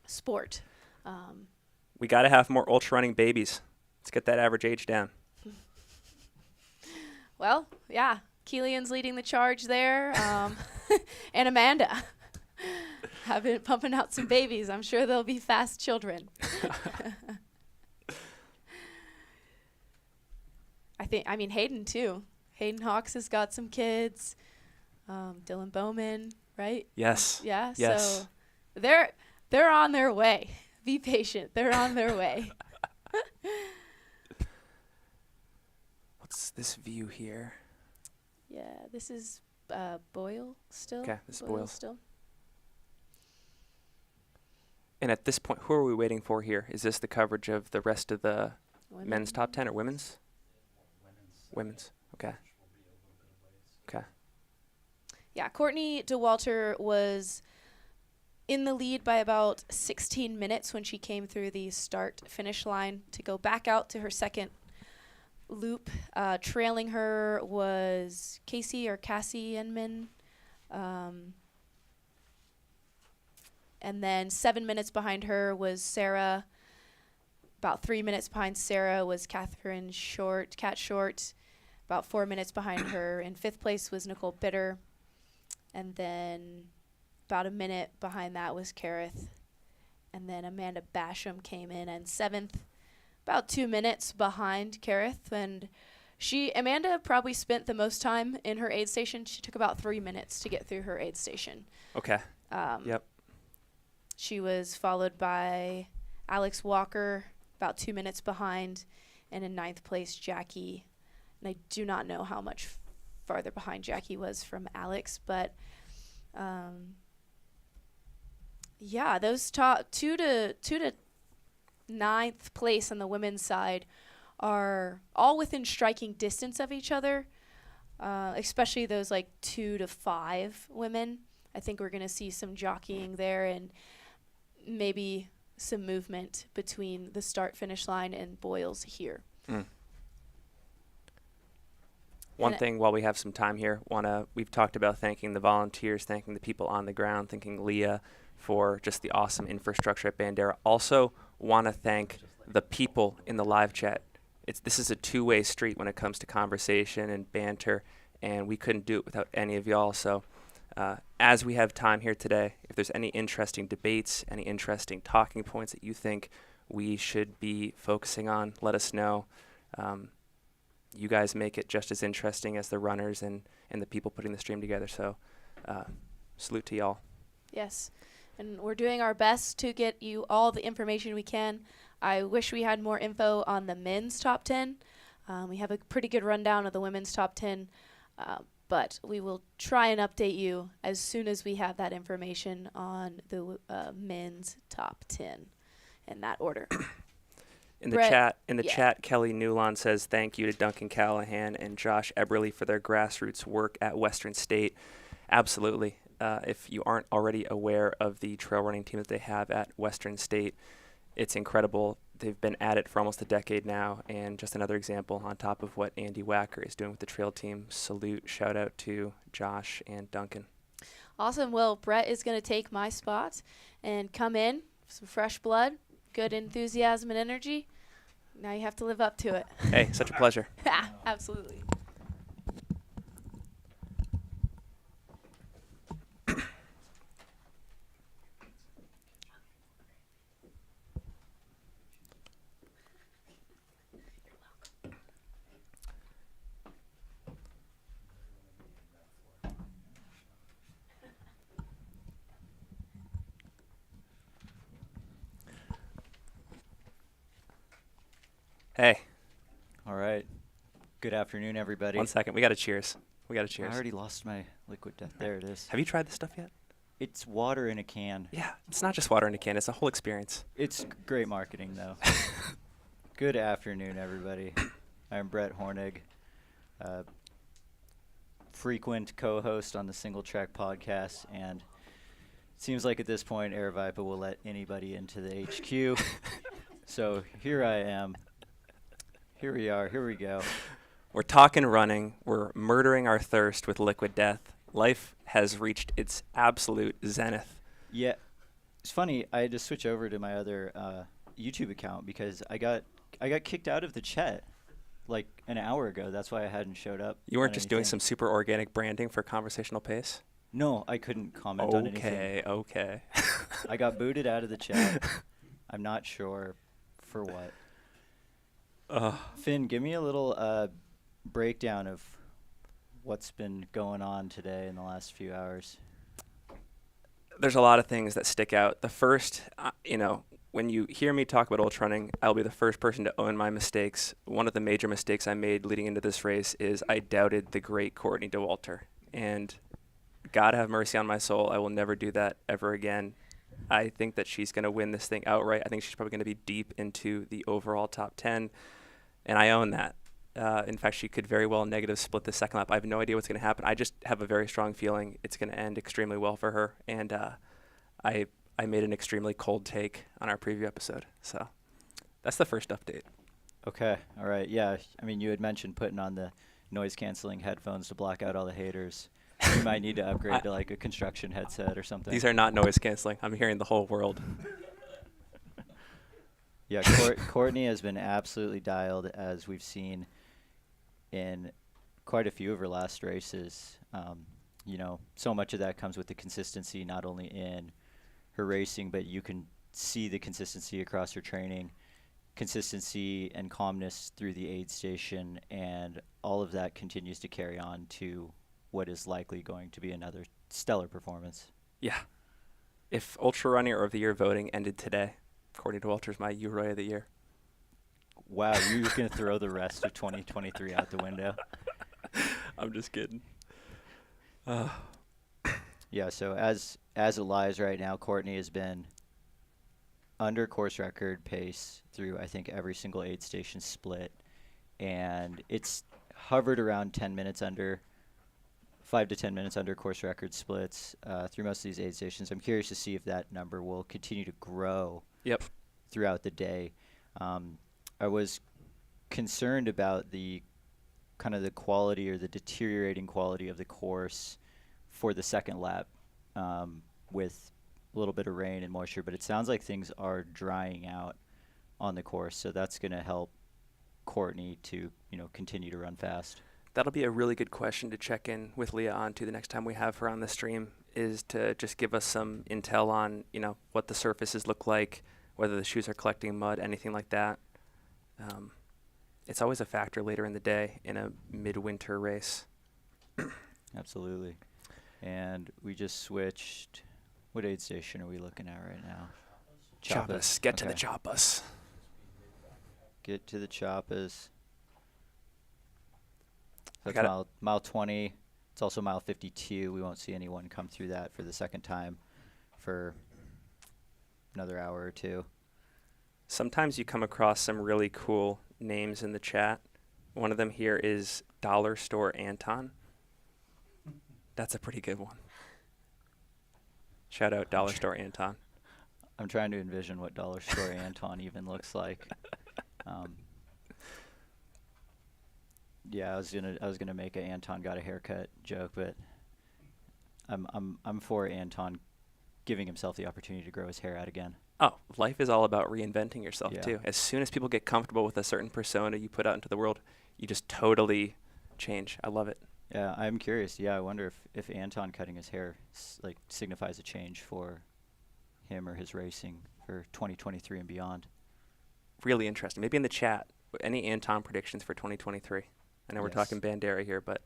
sport. We got to have more ultra running babies. Let's get that average age down. Well, yeah, Keelan's leading the charge there, and Amanda have been pumping out some babies. I'm sure they'll be fast children. I mean, Hayden too. Hayden Hawks has got some kids. Dylan Bowman, right? Yes. Yeah. Yes. So they're on their way. Be patient. They're on their way. What's this view here? Yeah, this is Boyle still. Okay, this is Boyle. Still. And at this point, who are we waiting for here? Is this the coverage of the rest of the men's top 10 or women's? Women's. Okay. Okay. Yeah, Courtney DeWalter was in the lead by about 16 minutes when she came through the start-finish line to go back out to her second loop. Trailing her was Cassie Inman. And then 7 minutes behind her was Sarah. About 3 minutes behind Sarah was Kat Short. About 4 minutes behind her in fifth place was Nicole Bitter. And then about a minute behind that was Kareth. And then Amanda Basham came in seventh, about 2 minutes behind Kareth. And Amanda probably spent the most time in her aid station. She took about 3 minutes to get through her aid station. Okay. Yep. She was followed by Alex Walker, about 2 minutes behind, and in ninth place, Jackie. And I do not know how much farther behind Jackie was from Alex, but those top two to ninth place on the women's side are all within striking distance of each other, especially those like 2 to 5 women. I think we're going to see some jockeying there and maybe some movement between the start-finish line and Boyles here. One thing while we have some time here, we've talked about thanking the volunteers, thanking the people on the ground, thanking Leah for just the awesome infrastructure at Bandera. Also want to thank the people in the live chat. This is a two-way street when it comes to conversation and banter, and we couldn't do it without any of y'all. So as we have time here today, if there's any interesting debates, any interesting talking points that you think we should be focusing on, let us know. you guys make it just as interesting as the runners and the people putting the stream together. So salute to y'all. Yes, and we're doing our best to get you all the information we can. I wish we had more info on the men's top 10. We have a pretty good rundown of the women's top 10, but we will try and update you as soon as we have that information on the men's top 10 in that order. In the chat, Kelly Newland says thank you to Duncan Callahan and Josh Eberly for their grassroots work at Western State. Absolutely. If you aren't already aware of the trail running team that they have at Western State, it's incredible. They've been at it for almost a decade now, and just another example on top of what Andy Wacker is doing with the trail team. Salute, shout out to Josh and Duncan. Awesome. Well, Brett is going to take my spot and come in, some fresh blood, good enthusiasm and energy. Now you have to live up to it. Hey, such a pleasure. Absolutely. Hey. All right. Good afternoon, everybody. 1 second. We got to cheers. I already lost my liquid death. There it is. Have you tried this stuff yet? It's water in a can. Yeah, it's not just water in a can. It's a whole experience. It's great marketing, though. Good afternoon, everybody. I'm Brett Hornig, frequent co-host on the Single Track podcast, and it seems like at this point Aravaipa will let anybody into the HQ. So here I am. Here we are. Here we go. We're talking running. We're murdering our thirst with liquid death. Life has reached its absolute zenith. Yeah. It's funny. I had to switch over to my other YouTube account because I got kicked out of the chat like an hour ago. That's why I hadn't showed up. You weren't just doing some super organic branding for conversational pace? No, I couldn't comment on anything. Okay. I got booted out of the chat. I'm not sure for what. Finn, give me a little breakdown of what's been going on today in the last few hours. There's a lot of things that stick out. The first, when you hear me talk about ultra running, I'll be the first person to own my mistakes. One of the major mistakes I made leading into this race is I doubted the great Courtney Dauwalter. And God have mercy on my soul, I will never do that ever again. I think that she's going to win this thing outright. I think she's probably going to be deep into the overall top 10. And I own that. In fact, she could very well negative split the second lap. I have no idea what's going to happen. I just have a very strong feeling it's going to end extremely well for her. And I made an extremely cold take on our preview episode. So that's the first update. Okay. All right. Yeah. I mean, you had mentioned putting on the noise-canceling headphones to block out all the haters. You might need to upgrade to like a construction headset or something. These are not noise-canceling. I'm hearing the whole world. Yeah, Courtney has been absolutely dialed, as we've seen in quite a few of her last races. So much of that comes with the consistency, not only in her racing, but you can see the consistency across her training, consistency and calmness through the aid station, and all of that continues to carry on to what is likely going to be another stellar performance. Yeah. If Ultra Runner of the Year voting ended today, Courtney Dauwalter's my UROY of the year. Wow, you're just going to throw the rest of 2023 out the window. I'm just kidding. Yeah, so as it lies right now, Courtney has been under course record pace through, I think, every single aid station split. And it's hovered around 10 minutes under, 5 to 10 minutes under course record splits through most of these aid stations. I'm curious to see if that number will continue to grow throughout the day. I was concerned about the kind of the quality or the deteriorating quality of the course for the second lap with a little bit of rain and moisture, but it sounds like things are drying out on the course, so that's going to help Courtney to continue to run fast. That'll be a really good question to check in with Leah on to the next time we have her on the stream, is to just give us some intel on what the surfaces look like, whether the shoes are collecting mud, anything like that. it's always a factor later in the day in a midwinter race. Absolutely. And we just switched. What aid station are we looking at right now? Choppas. Get to the Okay. Choppas. Get to the Choppas. I That's got mile 20. It's also mile 52. We won't see anyone come through that for the second time for another hour or two. Sometimes you come across some really cool names in the chat. One of them here is Dollar Store Anton. That's a pretty good one. Shout out Dollar Store Anton. I'm trying to envision what Dollar Store Anton even looks like. Yeah, I was gonna make a Anton got a haircut joke, but I'm for Anton giving himself the opportunity to grow his hair out again. Oh, life is all about reinventing yourself Yeah. too. As soon as people get comfortable with a certain persona you put out into the world, you just totally change. I love it. Yeah, I'm curious. Yeah, I wonder if Anton cutting his hair like signifies a change for him or his racing for 2023 and beyond. Really interesting. Maybe in the chat, any Anton predictions for 2023? I know we're Yes. talking Bandera here, but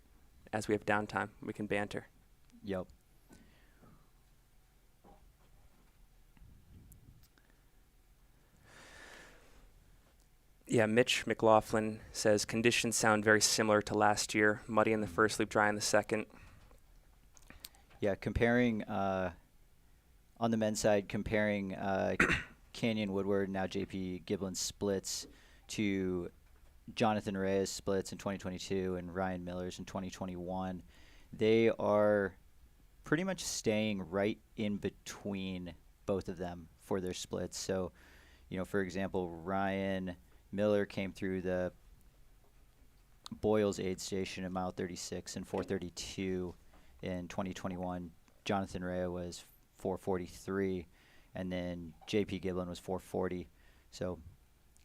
as we have downtime, we can banter. Yep. Yeah, Mitch McLaughlin says conditions sound very similar to last year. Muddy in the first loop, dry in the second. Yeah, comparing on the men's side, comparing Canyon Woodward, now JP Giblin splits to Jonathan Reyes splits in 2022 and Ryan Miller's in 2021. They are pretty much staying right in between both of them for their splits. So, for example, Ryan Miller came through the Boyles aid station at mile 36 and 4:32 in 2021. Jonathan Rea was 4:43, and then JP Giblin was 4:40. So,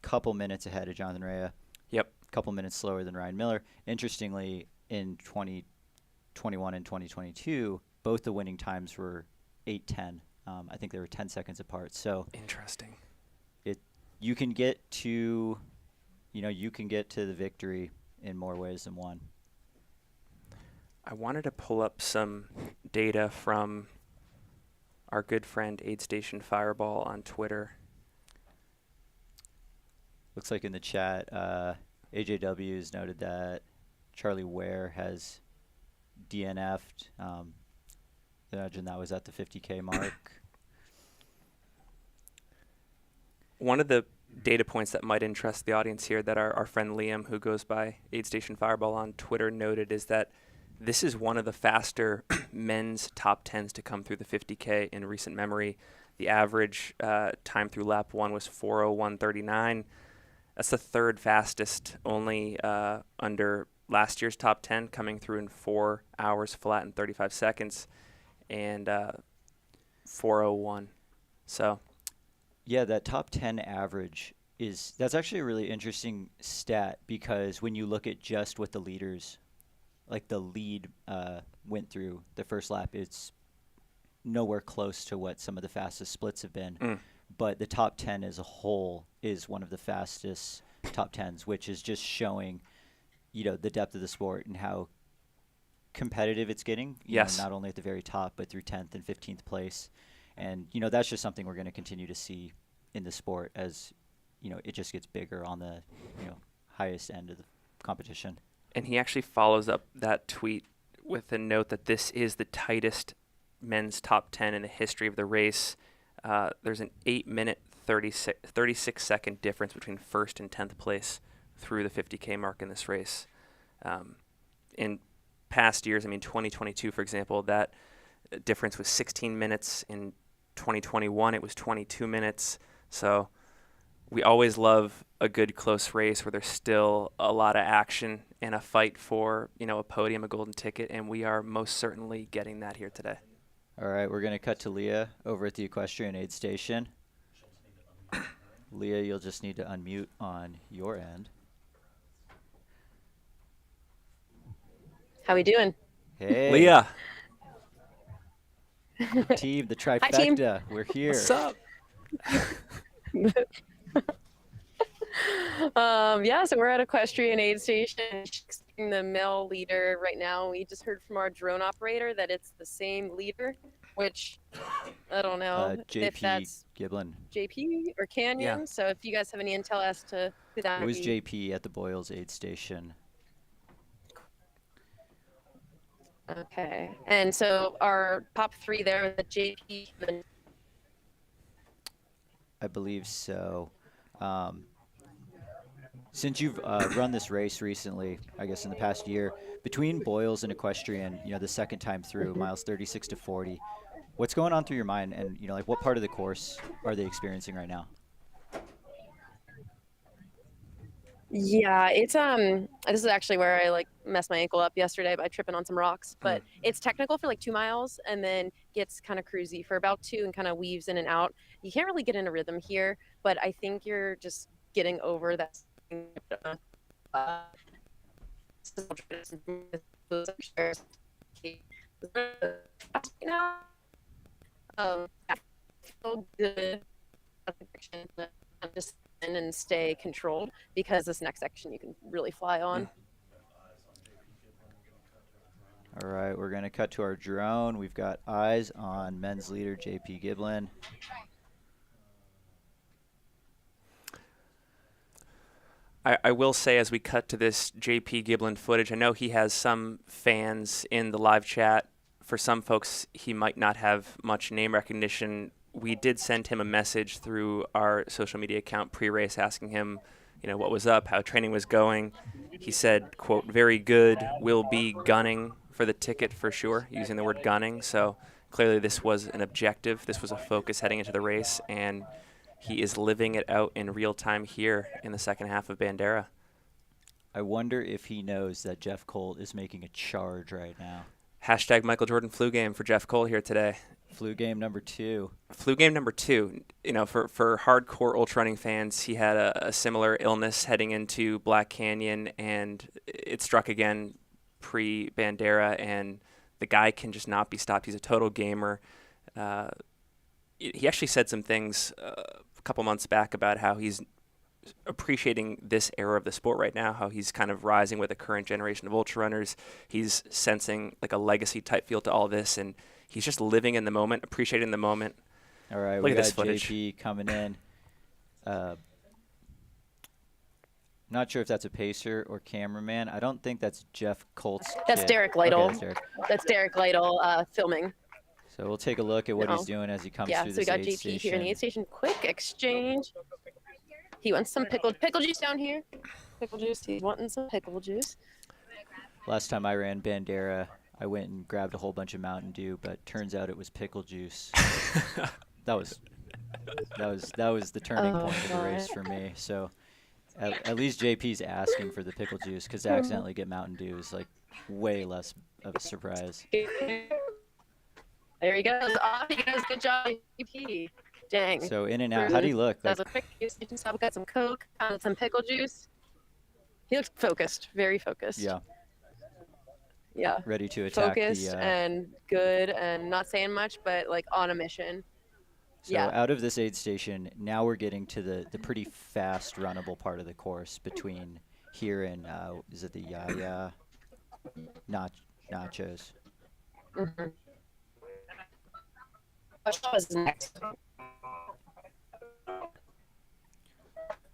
couple minutes ahead of Jonathan Rea. Yep. Couple minutes slower than Ryan Miller. Interestingly, in 2021 and 2022, both the winning times were 8:10. I think they were 10 seconds apart. So interesting. You can get to, the victory in more ways than one. I wanted to pull up some data from our good friend Aid Station Fireball on Twitter. Looks like in the chat, AJW has noted that Charlie Ware has DNF'd. I imagine that was at the 50K mark. One of the data points that might interest the audience here that our friend Liam, who goes by Aid Station Fireball on Twitter, noted is that this is one of the faster men's top 10s to come through the 50K in recent memory. The average time through lap 1 was 4:01:39. That's the third fastest, only under last year's top 10, coming through in 4 hours flat and 35 seconds, and 4:01. So, yeah, that top 10 average that's actually a really interesting stat, because when you look at just what the leaders, like the lead went through the first lap, it's nowhere close to what some of the fastest splits have been. But the top 10 as a whole is one of the fastest top 10s, which is just showing, the depth of the sport and how competitive it's getting. Yes. Not only at the very top, but through 10th and 15th place. And, that's just something we're going to continue to see in the sport as, it just gets bigger on the, highest end of the competition. and he actually follows up that tweet with a note that this is the tightest men's top 10 in the history of the race. There's an 8-minute, 36-second difference between first and 10th place through the 50K mark in this race. In past years, 2022, for example, that difference was 16 minutes. In 2021, it was 22 minutes. So we always love a good close race where there's still a lot of action and a fight for, a podium, a golden ticket, and we are most certainly getting that here today. All right, we're going to cut to Leah over at the Equestrian Aid Station. Leah, you'll just need to unmute on your end. How we doing? Hey. Leah. Team, the trifecta. Hi, team. We're here. What's up? Yeah, so we're at equestrian aid station. She's the male leader right now. We just heard from our drone operator that it's the same leader, which I don't know if JP that's Giblin. JP or Canyon. Yeah. So if you guys have any intel as to who that It was be. JP at the Boyles aid station. Okay. And so our top 3 there was the JP. I believe so. Since you've run this race recently, I guess in the past year, between Boyles and equestrian, the second time through, miles 36 to 40, what's going on through your mind? And, like what part of the course are they experiencing right now? Yeah, it's this is actually where I like messed my ankle up yesterday by tripping on some rocks. But it's technical for like 2 miles and then gets kind of cruisy for about 2 and kind of weaves in and out. You can't really get in a rhythm here, but I think you're just getting over that. I feel good. Just and stay controlled because this next section you can really fly on. All right, we're going to cut to our drone. We've got eyes on men's leader JP Giblin. I will say, as we cut to this JP Giblin footage, I know he has some fans in the live chat. For some folks, he might not have much name recognition. We did send him a message through our social media account pre-race asking him, what was up, how training was going. He said, quote, very good, will be gunning for the ticket for sure, using the word gunning. So clearly this was an objective. This was a focus heading into the race, and he is living it out in real time here in the second half of Bandera. I wonder if he knows that Jeff Colt is making a charge right now. Hashtag Michael Jordan flu game for Jeff Colt here today. Flu game number 2. Flu game number 2. For hardcore ultra running fans, he had a similar illness heading into Black Canyon, and it struck again pre-Bandera, and the guy can just not be stopped. He's a total gamer. He actually said some things a couple months back about how he's appreciating this era of the sport right now, how he's kind of rising with a current generation of ultra runners. He's sensing like a legacy type feel to all this, and he's just living in the moment, appreciating the moment. All right, Look we at got this footage. JP coming in. Not sure if that's a pacer or cameraman. I don't think that's Jeff Colt's That's kid. Derek Lytle. Okay, that's Derek. That's Derek Lytle filming. So we'll take a look at what No. he's doing as he comes Yeah, through so we this got aid JP station. here in the aid station. Quick exchange. He wants some pickle juice down here. Pickle juice. He's wanting some pickle juice. Last time I ran Bandera, I went and grabbed a whole bunch of Mountain Dew, but turns out it was pickle juice. that was the turning point of the race for me. So at least JP's asking for the pickle juice, because to accidentally get Mountain Dew is like way less of a surprise. There he goes. Off he goes. Good job, JP. Dang. So in and out. How do you look? That was a quick station stop. Got some Coke, some pickle juice. He looks focused, very focused. Yeah. Yeah. Ready to attack Focused the. and good and not saying much, but like on a mission. So out of this aid station, now we're getting to the pretty fast runnable part of the course between here and is it the Yaya Nachos? Mm-hmm. What was next?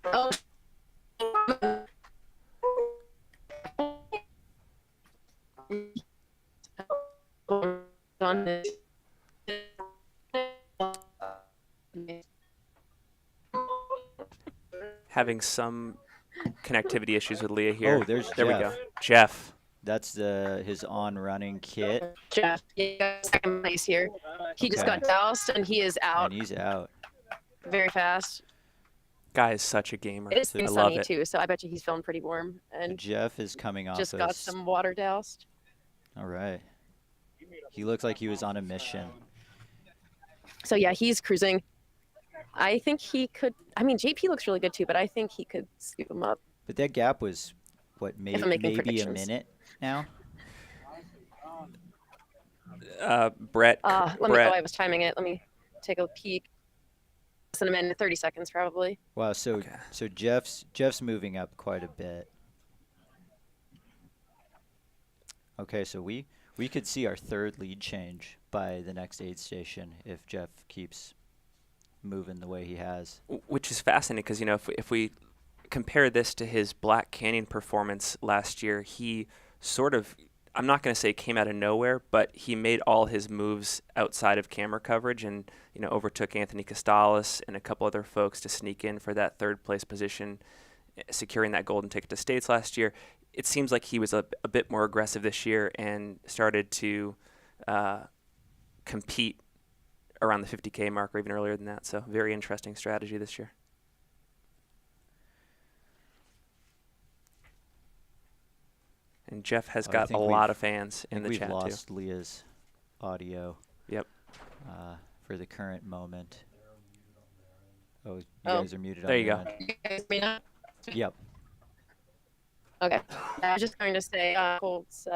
Oh. Having some connectivity issues with Leah here. Oh, there's there Jeff. we go. Jeff. That's his on-running kit. Jeff, yeah, second place here. He just Okay. got doused and he is out And he's out. very fast. Guy is such a gamer. It is I love sunny it. too, so I bet you he's feeling pretty warm and Jeff is coming off just of got some water doused. All right. He looked like he was on a mission. So yeah, he's cruising. I think he could. I mean, JP looks really good too, but I think he could scoop him up. But that gap was, what, I'm maybe making a predictions. minute now? Brett. Let me. Brett. Oh, I was timing it. Let me take a peek. than a minute, 30 seconds probably. Wow. So Okay. so Jeff's moving up quite a bit. Okay, so we could see our third lead change by the next aid station if Jeff keeps moving the way he has. Which is fascinating because, if we compare this to his Black Canyon performance last year, he sort of, I'm not going to say came out of nowhere, but he made all his moves outside of camera coverage and, overtook Anthony Costales and a couple other folks to sneak in for that third place position, securing that golden ticket to States last year. It seems like he was a bit more aggressive this year and started to compete around the 50K mark or even earlier than that. So very interesting strategy this year. And Jeff has got a lot of fans in the chat, too. We've lost Leah's audio. Yep. For the current moment. Oh, you guys are muted. There you go. You guys may not. Yep. Okay. I was just going to say, Colt's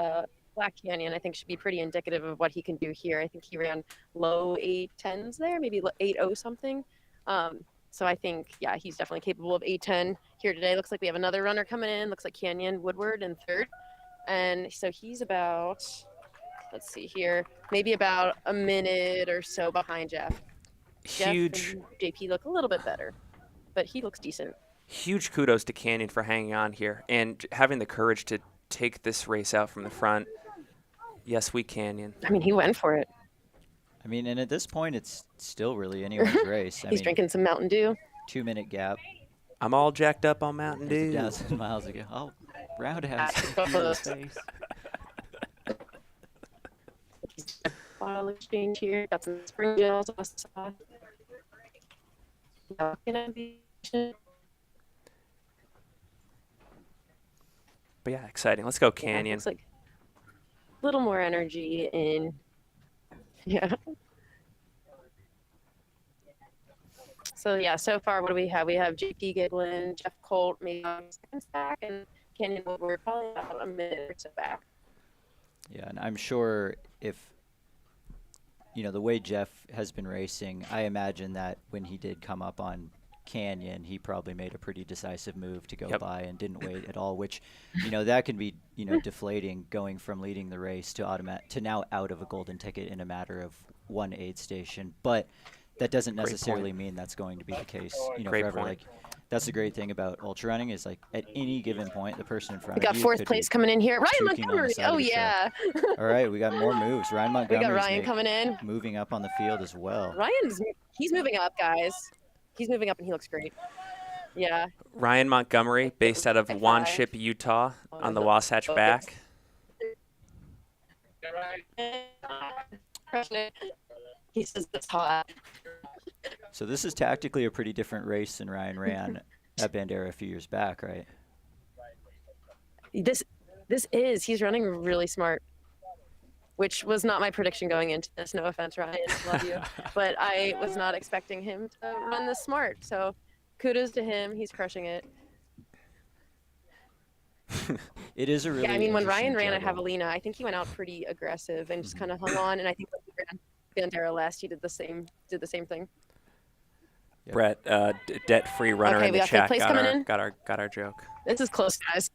Black Canyon, I think, should be pretty indicative of what he can do here. I think he ran low 8:10s there, maybe 8:0 something. So I think, yeah, he's definitely capable of 8:10 here today. Looks like we have another runner coming in. Looks like Canyon Woodward in third. And so he's about, let's see here, maybe about a minute or so behind Jeff. Huge. Jeff and JP look a little bit better, but he looks decent. Huge kudos to Canyon for hanging on here and having the courage to take this race out from the front. Yes, we Canyon. I mean, he went for it. I mean, and at this point, it's still really anyone's race. He's drinking some Mountain Dew. 2-minute gap. I'm all jacked up on Mountain There's Dew. 1,000 miles ago. Oh, roundhouse. Face. Bottle exchange here. Got some spring gels on the side. But yeah, exciting. Let's go Canyon. Looks like a little more energy in. Yeah. So yeah, so far what do we have? We have JP Giglin, Jeff Colt, maybe on second stack, and Canyon Woodward probably about a minute or so back. Yeah, and I'm sure if, the way Jeff has been racing, I imagine that when he did come up on Canyon, he probably made a pretty decisive move to go by and didn't wait at all, which, that can be, deflating going from leading the race to now out of a golden ticket in a matter of one aid station. But that doesn't necessarily mean that's going to be the case, forever. Point. Like, that's the great thing about ultra running is, like, at any given point, the person in front We of got you fourth could place be coming in here. Ryan juking on the Montgomery. side of Oh the track. yeah. All right, we got more moves. Ryan We Montgomery. got Ryan coming in. Moving up on the field as well. He's moving up, guys. He's moving up and he looks great. Yeah. Ryan Montgomery, based out of Wanship, Utah, on the Wasatch back. He says it's hot. So this is tactically a pretty different race than Ryan ran at Bandera a few years back, right? This is. He's running really smart, which was not my prediction going into this. No offense, Ryan. Love you. But I was not expecting him to run this smart. So kudos to him. He's crushing it. It is a really Yeah, I mean, when Ryan interesting ran at juggle. Javelina, I think he went out pretty aggressive and just kind of hung on. And I think when he ran Bandera last, he did the same thing. Yep. Brett, debt-free runner Okay, in we the got fifth chat, place coming in. got our joke. This is close, guys.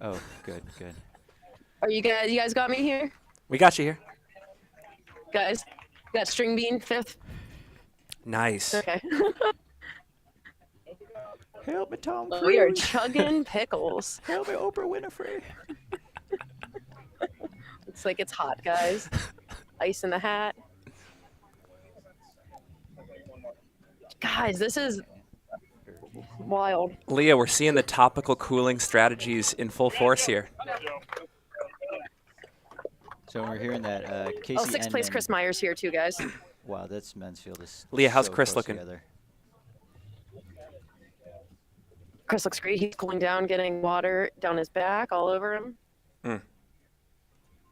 Oh, good. Are you guys? You guys got me here, We got you here. guys. Got String Bean fifth. Nice. Okay. Help me, Tom Cruise. We are chugging pickles. Help me, Oprah Winfrey. It's like it's hot, guys. Ice in the hat. Guys, this is wild. Leah, we're seeing the topical cooling strategies in full force here. So we're hearing that Casey Sixth place Enman- Chris Myers here too, guys. Wow, that's men's field is Leah, how's so Chris close looking? together. Chris looks great. He's cooling down, getting water down his back, all over him.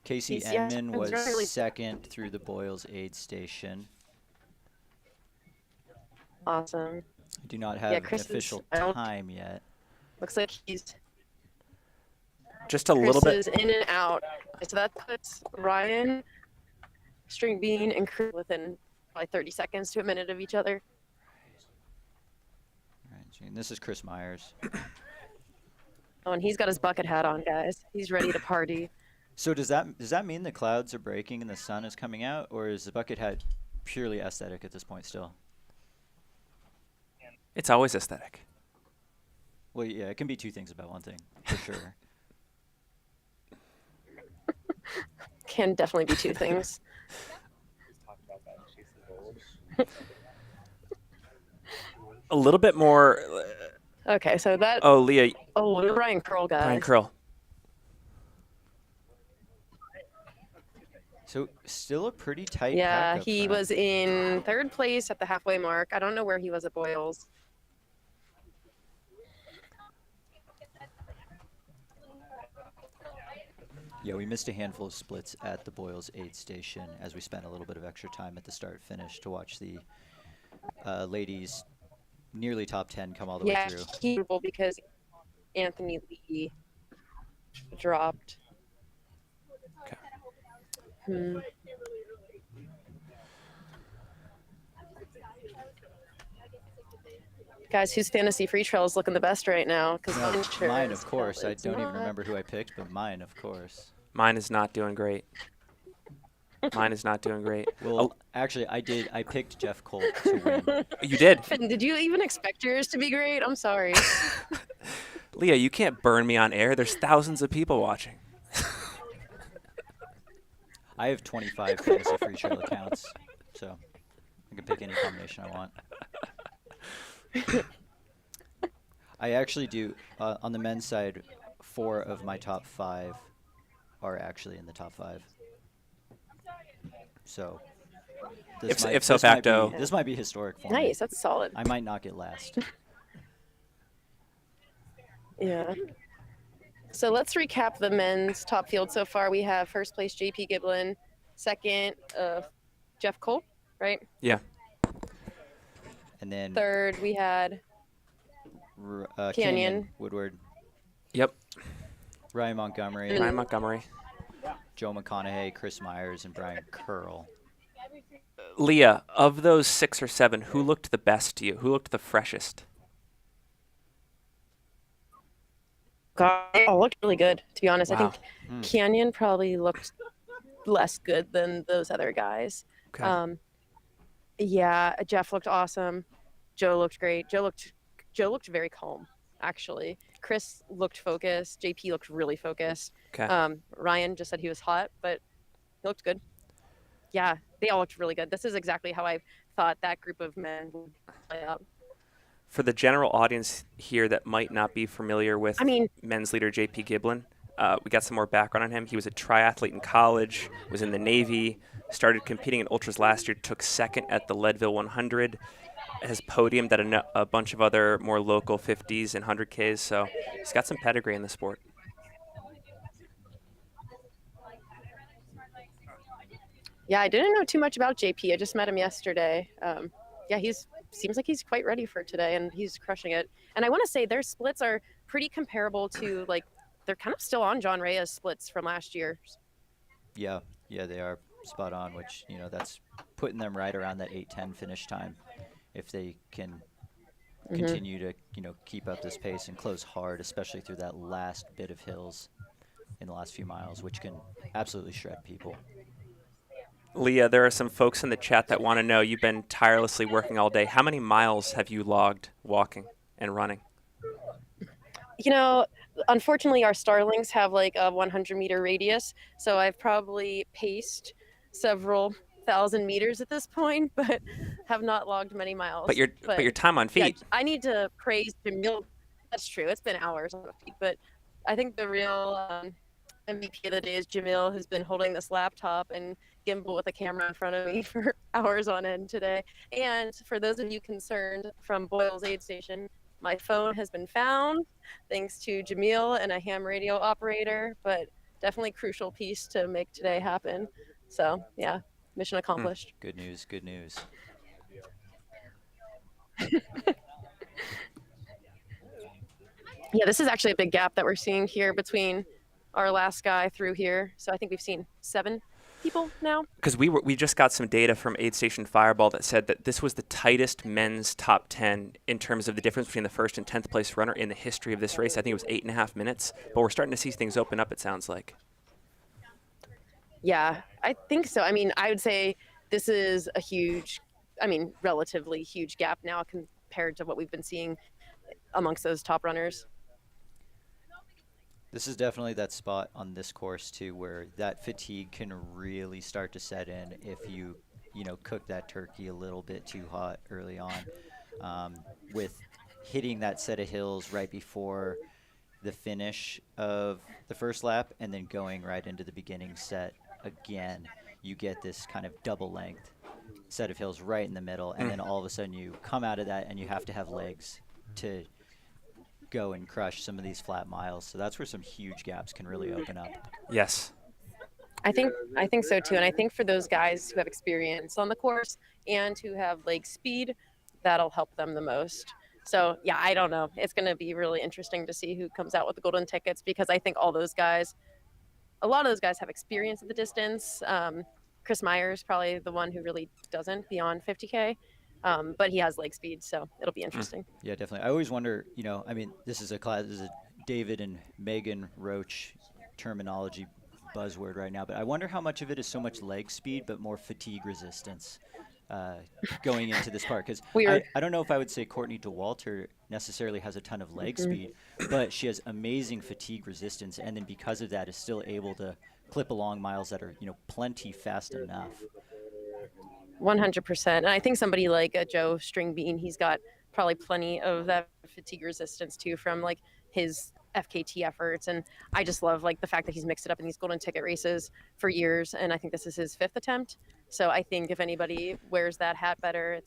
Casey He's- yeah, Enman he's was really- second through the Boyles aid station. Awesome. I do not have an Chris is- official I don't- time yet. Looks like he's Just a Chris little bit. is in and out. So that puts Ryan, String Bean, and Chris within probably 30 seconds to a minute of each other. And this is Chris Myers. Oh, and he's got his bucket hat on, guys. He's ready to party. So does that mean the clouds are breaking and the sun is coming out, or is the bucket hat purely aesthetic at this point still? It's always aesthetic. Well, yeah, it can be two things about one thing, for sure. Can definitely be two things. A little bit more. Okay, so that. Oh, Leah. Oh, the Ryan Curl guy. Ryan Curl. So still a pretty tight Yeah, pack up he front. was in third place at the halfway mark. I don't know where he was at Boyles. Yeah, we missed a handful of splits at the Boyles aid station as we spent a little bit of extra time at the start-finish to watch the ladies nearly top 10 come all the way Yeah, through. because Anthony Lee dropped. Okay. Guys, whose fantasy free trail is looking the best right now? Because Mine, of course. I don't even remember who I picked, but mine, of course. Mine is not doing great. Mine is not doing great. Well, actually, I picked Jeff Colt to win. You did. Finn, did you even expect yours to be great? I'm sorry. Leah, you can't burn me on air. There's thousands of people watching. I have 25 fantasy free trail accounts, so I can pick any combination I want. I actually do, on the men's side, 4 of my top 5 are actually in the top 5. So, Ipso facto. This might be historic for me. Nice, that's solid. I might not get last. Yeah. So let's recap the men's top field so far. We have first place JP Giblin, second Jeff Cole, right? Yeah. And then third we had Canyon Woodward. Yep. Ryan Montgomery. Joe McConaughey, Chris Myers, and Brian Curl. Leah, of those 6 or 7, who looked the best to you? Who looked the freshest? God, they all looked really good, to be honest. Wow. I think Canyon probably looked less good than those other guys. Okay. Yeah, Jeff looked awesome. Joe looked great. Joe looked very calm, actually. Chris looked focused. JP looked really focused. Okay. Ryan just said he was hot, but he looked good. Yeah, they all looked really good. This is exactly how I thought that group of men would play out. For the general audience here that might not be familiar with men's leader JP Giblin, we got some more background on him. He was a triathlete in college, was in the Navy, started competing in ultras last year, took second at the Leadville 100, has podiumed at a bunch of other more local 50s and 100Ks, so he's got some pedigree in the sport. Yeah, I didn't know too much about JP. I just met him yesterday. Yeah, seems like he's quite ready for today, and he's crushing it. And I want to say their splits are pretty comparable to, like, they're kind of still on John Reyes splits from last year. Yeah, they are spot on, which, that's putting them right around that 8:10 finish time. If they can continue to, keep up this pace and close hard, especially through that last bit of hills in the last few miles, which can absolutely shred people. Leah, there are some folks in the chat that want to know, you've been tirelessly working all day. How many miles have you logged walking and running? Unfortunately, our starlings have like a 100-meter radius, so I've probably paced several thousand meters at this point, but have not logged many miles. But your time on feet. Yeah, I need to praise Jamil. That's true. It's been hours on feet, but I think the real MVP of the day is Jamil, who's been holding this laptop and gimbal with a camera in front of me for hours on end today. And for those of you concerned, from Boyle's aid station, my phone has been found thanks to Jamil and a ham radio operator, but definitely crucial piece to make today happen. So yeah, mission accomplished. Good news, good news. Yeah, this is actually a big gap that we're seeing here between our last guy through here. So I think we've seen 7 people now. Because we just got some data from Aid Station Fireball that said that this was the tightest men's top 10 in terms of the difference between the first and 10th place runner in the history of this race. I think it was 8.5 minutes, but we're starting to see things open up, it sounds like. Yeah, I think so. I mean, I would say this is a relatively huge gap now compared to what we've been seeing amongst those top runners. This is definitely that spot on this course too, where that fatigue can really start to set in if you cook that turkey a little bit too hot early on, with hitting that set of hills right before the finish of the first lap and then going right into the beginning set again. You get this kind of double length set of hills right in the middle, and then all of a sudden you come out of that and you have to have legs to go and crush some of these flat miles. So that's where some huge gaps can really open up. Yes. I think so too, and I think for those guys who have experience on the course and who have leg speed, that'll help them the most. So yeah, I don't know. It's going to be really interesting to see who comes out with the golden tickets, because I think a lot of those guys have experience at the distance. Chris Myers probably the one who really doesn't beyond 50K. But he has leg speed, so it'll be interesting. Yeah, definitely. I always wonder, this is a David and Megan Roach terminology buzzword right now, but I wonder how much of it is so much leg speed but more fatigue resistance going into this part. Because I don't know if I would say Courtney Dauwalter necessarily has a ton of leg speed, but she has amazing fatigue resistance, and then because of that is still able to clip along miles that are, plenty fast enough. 100%. And I think somebody like Joe Stringbean, he's got probably plenty of that fatigue resistance too from like his FKT efforts. And I just love like the fact that he's mixed it up in these golden ticket races for years. And I think this is his 5th attempt. So I think if anybody wears that hat better,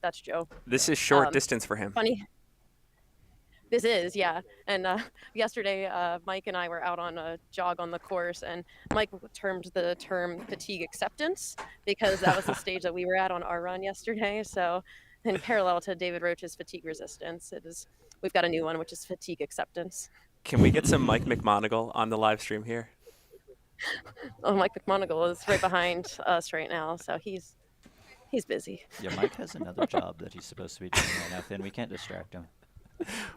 that's Joe. This is short distance for him. Funny. This is, yeah. And yesterday, Mike and I were out on a jog on the course, and Mike termed the term fatigue acceptance because that was the stage that we were at on our run yesterday. So in parallel to David Roach's fatigue resistance, we've got a new one, which is fatigue acceptance. Can we get some Mike McMonagle on the live stream here? Oh, Mike McMonagle is right behind us right now, so he's busy. Yeah, Mike has another job that he's supposed to be doing right now, Finn. We can't distract him.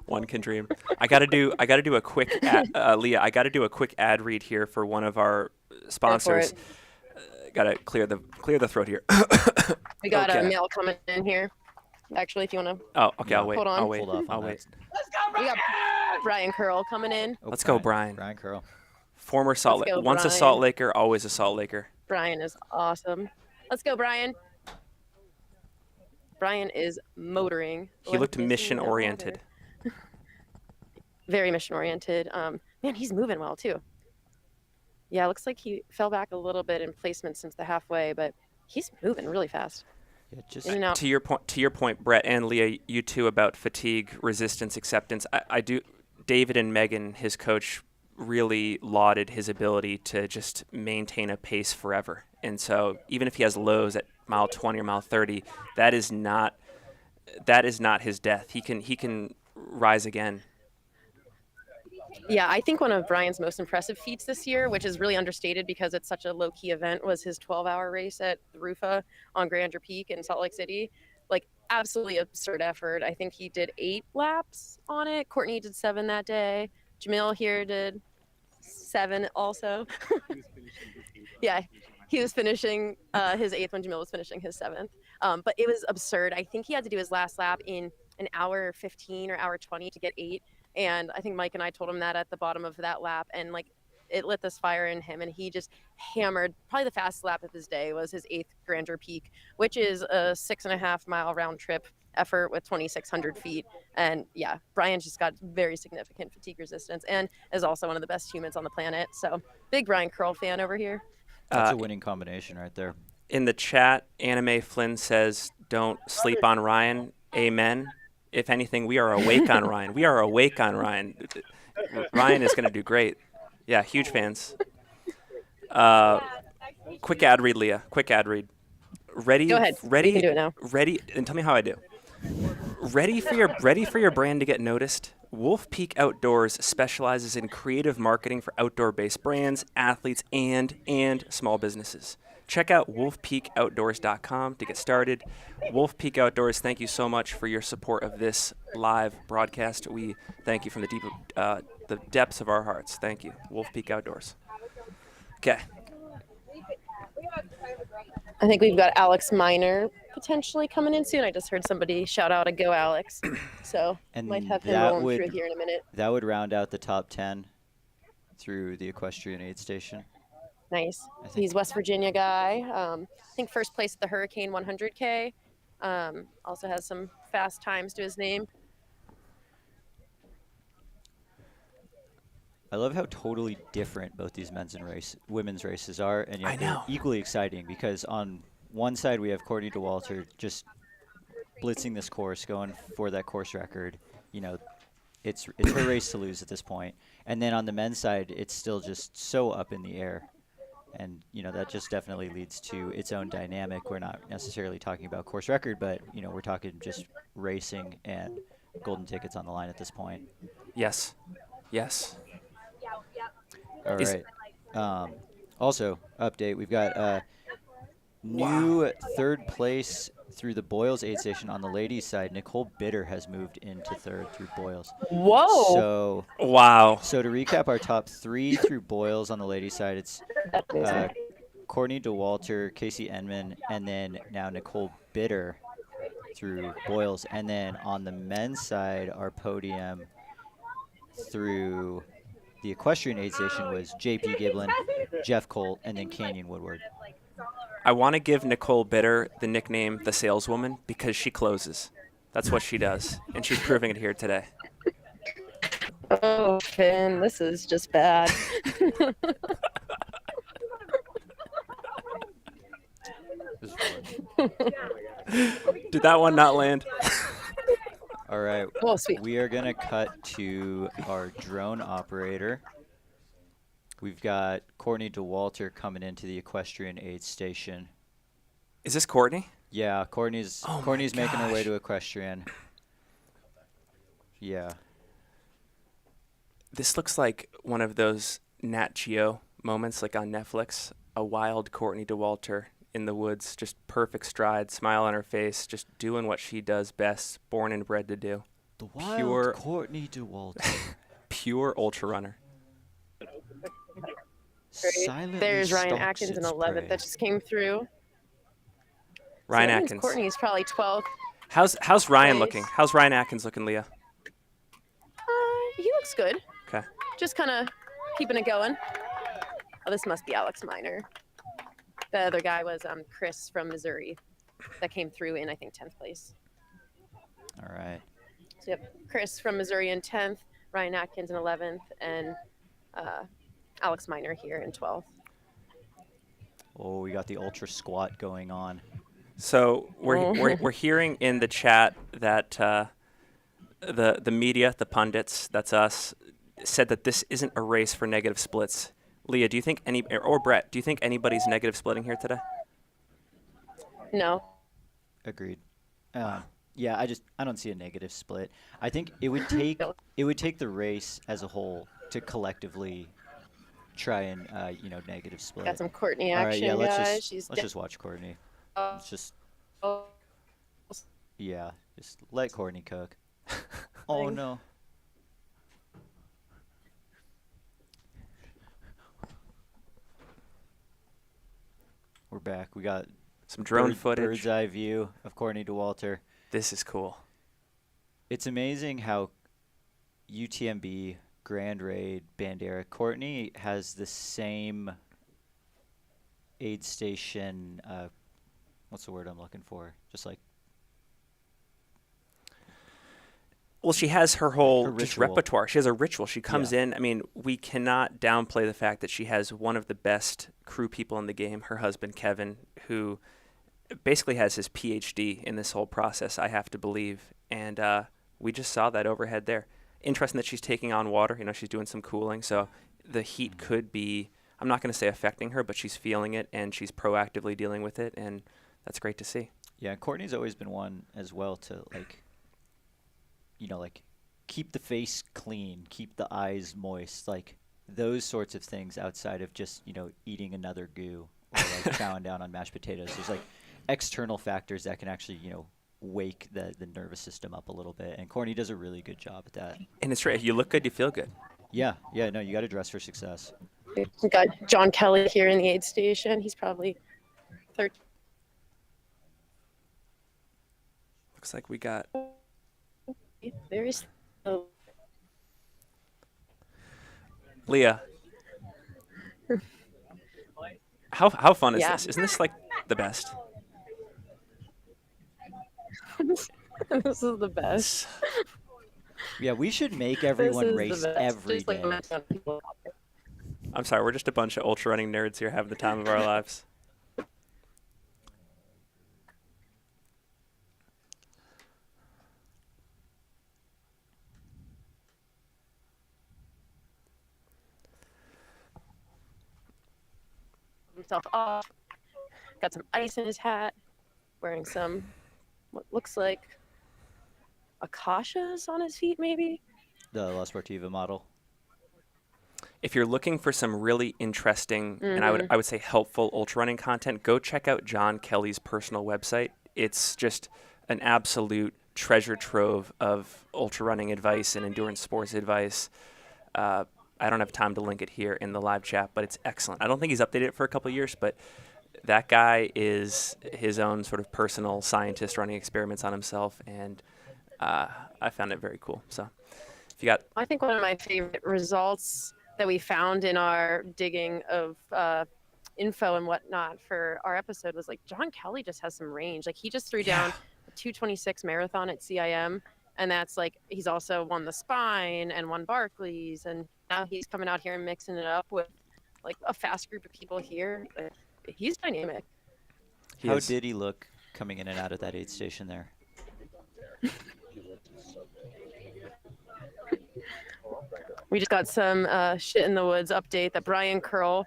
One can dream. I gotta do a quick Leah. I gotta do a quick ad read here for one of our sponsors. Gotta clear the throat here. We got a mail coming in here. Actually, if you want to. Oh, okay. I'll wait. Hold on. I'll wait. I'll wait. Let's go, We got Brian Curl coming in. Let's go, Brian. Brian Curl. Former Salt Lake. Once a Salt Laker, always a Salt Laker. Brian is awesome. Let's go, Brian. Brian is motoring. He looked mission oriented. Very mission oriented. Man, he's moving well too. Yeah, it looks like he fell back a little bit in placement since the halfway, but he's moving really fast. Yeah, just to your point, Brett and Leah, you too, about fatigue, resistance, acceptance. I do. David and Megan, his coach, really lauded his ability to just maintain a pace forever. And so even if he has lows at mile 20 or mile 30, that is not his death. He can rise again. Yeah, I think one of Brian's most impressive feats this year, which is really understated because it's such a low-key event, was his 12-hour race at the Rufa on Grander Peak in Salt Lake City. Like, absolutely absurd effort. I think he did 8 laps on it. Courtney did 7 that day. Jamil here did 7 also. Yeah, he was finishing his 8th when Jamil was finishing his 7th. But it was absurd. I think he had to do his last lap in an hour 15 or hour 20 to get 8. And I think Mike and I told him that at the bottom of that lap, and like it lit this fire in him, and he just hammered. Probably the fastest lap of his day was his 8th Grander Peak, which is a 6.5 mile round trip effort with 2,600 feet. And yeah, Brian's just got very significant fatigue resistance and is also one of the best humans on the planet. So big Brian Curl fan over here. That's a winning combination right there. In the chat, Anime Flynn says, "Don't sleep on Ryan." Amen. If anything, we are awake on Ryan. We are awake on Ryan. Ryan is going to do great. Yeah, huge fans. Quick ad read, Leah. Quick ad read. Ready? Go ahead. Ready? You can do it now. Ready? And tell me how I do. Ready for your brand to get noticed Wolf Peak Outdoors specializes in creative marketing for outdoor-based brands, athletes, and small businesses. Check out wolfpeakoutdoors.com to get started. Wolf Peak Outdoors, thank you so much for your support of this live broadcast. We thank you from the depths of our hearts. Thank you, Wolf Peak Outdoors. Okay. I think we've got Alex Miner potentially coming in soon. I just heard somebody shout out a go Alex. So And might have him that rolling would through here in a minute. that would round out the top 10 through the equestrian aid station. Nice. I think- He's West Virginia guy. I think first place at the Hurricane 100K. Also has some fast times to his name. I love how totally different both these women's races are, and I yet they're know. equally exciting because on one side we have Courtney DeWalter just blitzing this course, going for that course record. You know, it's her race to lose at this point. And then on the men's side, it's still just so up in the air. And, you know, that just definitely leads to its own dynamic. We're not necessarily talking about course record, but, you know, we're talking just racing and golden tickets on the line at this point. Yes. Yes. All Is- right. Also, update, we've got new third place through the Boyles aid station on the ladies' side. Nicole Bitter has moved into third through Boyles. Whoa. So, Wow. so to recap our top 3 through Boyles on the ladies' side, it's Courtney DeWalter, Casey Enman, and then now Nicole Bitter through Boyles. And then on the men's side, our podium through the equestrian aid station was JP Giblin, Jeff Colt, and then Canyon Woodward. I want to give Nicole Bitter the nickname the saleswoman because she closes. That's what she does, and she's proving it here today. Oh, Finn, this is just bad. Did that one not land? All right. Oh, sweet. We are going to cut to our drone operator. We've got Courtney DeWalter coming into the equestrian aid station. Is this Courtney? Yeah, Courtney's Oh my making her way gosh. to equestrian. Yeah. This looks like one of those Nat Geo moments, like on Netflix. A wild Courtney DeWalter in the woods, just perfect stride, smile on her face, just doing what she does best, born and bred to do. The wild Pure- Courtney DeWalter. Pure ultra runner. Silently There's Ryan stalks Atkins in its 11th prey. that just came through. Ryan So that means Atkins. Courtney's probably 12th. How's Ryan Nice. looking? How's Ryan Atkins looking, Leah? He looks good. Okay. Just kind of keeping it going. Oh, this must be Alex Miner. The other guy was Chris from Missouri that came through in, I think, 10th place. All right. So, yep, Chris from Missouri in 10th, Ryan Atkins in 11th, and Alex Miner here in 12th. Oh, we got the ultra squat going on. So we're hearing in the chat that the media, the pundits, that's us, said that this isn't a race for negative splits. Leah, do you think or Brett, do you think anybody's negative splitting here today? No. Agreed. Yeah, I don't see a negative split. I think it would take the race as a whole to collectively try and negative split. Got some Courtney All right, action, yeah, let's guys. just watch Courtney. Let's just just let Courtney cook. Oh no. We're back. We got Some drone footage. bird's eye view of Courtney DeWalter. This is cool. It's amazing how UTMB, Grand Raid, Bandera, Courtney has the same aid station. What's the word I'm looking for? Just like. Well, she has her whole Her just ritual. repertoire. She has a ritual. She comes Yeah. in. I mean, we cannot downplay the fact that she has one of the best crew people in the game, her husband, Kevin, who basically has his PhD in this whole process, I have to believe. And we just saw that overhead there. Interesting that she's taking on water. You know, she's doing some cooling. So the heat could be, I'm not going to say affecting her, but she's feeling it and she's proactively dealing with it. And that's great to see. Yeah, Courtney's always been one as well to keep the face clean, keep the eyes moist, like those sorts of things outside of just, eating another goo or like chowing down on mashed potatoes. There's like external factors that can actually, wake the nervous system up a little bit. And Courtney does a really good job at that. And it's right. If you look good, you feel good. Yeah, no, you got to dress for success. We got John Kelly here in the aid station. He's probably 13. Looks like we got. Very slow. Leah. How fun is Yeah. this? Isn't this like the best? This is the best. Yeah, we should make everyone This is race the best. every Just like day. mention people. I'm sorry, we're just a bunch of ultra running nerds here having the time of our lives. Himself off. Got some ice in his hat. Wearing some what looks like akashas on his feet, maybe. The La Sportiva model. If you're looking for some really interesting and I would say helpful ultra running content, go check out John Kelly's personal website. It's just an absolute treasure trove of ultra running advice and endurance sports advice. I don't have time to link it here in the live chat, but it's excellent. I don't think he's updated it for a couple of years, but that guy is his own sort of personal scientist running experiments on himself, and I found it very cool. So if you got... I think one of my favorite results that we found in our digging of info and whatnot for our episode was like John Kelly just has some range. Like he just threw down a 2:26 marathon at CIM, and that's like he's also won the Spine and won Barclays, and now he's coming out here and mixing it up with like a fast group of people here. He's dynamic. How did he look coming in and out of that aid station there? We just got some shit in the woods update that Brian Curl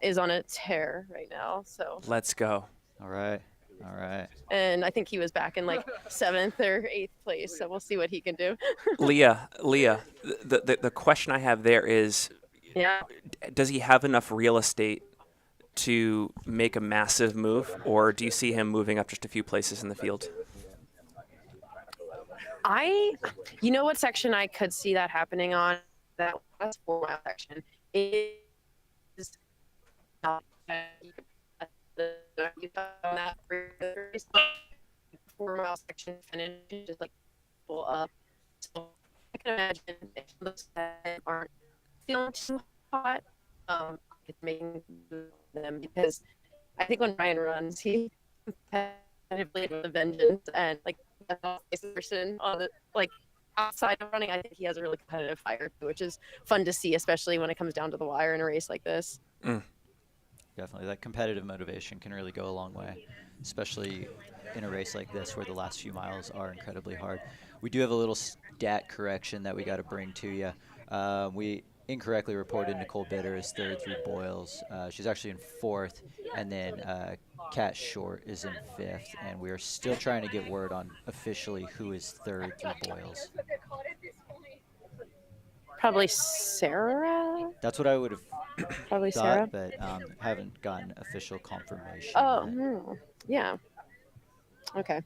is on a tear right now. So Let's go. All right. and I think he was back in like 7th or 8th place. So we'll see what he can do. Leah, the question I have there is, Yeah. does he have enough real estate to make a massive move, or do you see him moving up just a few places in the field? You know what section I could see that happening on? That last 4 mile section is that 4 mile section finish just like pull up. So I can imagine if those that aren't feeling too hot, it's making them, because I think when Ryan runs, he competitively with a vengeance, and like that's the person on the like outside of running, I think he has a really competitive fire too, which is fun to see, especially when it comes down to the wire in a race like this. Definitely, that competitive motivation can really go a long way, especially in a race like this where the last few miles are incredibly hard. We do have a little stat correction that we got to bring to you. We incorrectly reported Nicole Bitter as 3rd through Boyles. She's actually in 4th, and then Kat Short is in 5th, and we are still trying to get word on officially who is 3rd through Boyles. Probably Sarah. That's what I would have Probably thought, Sarah. but haven't gotten official confirmation. Oh, yeah. Okay.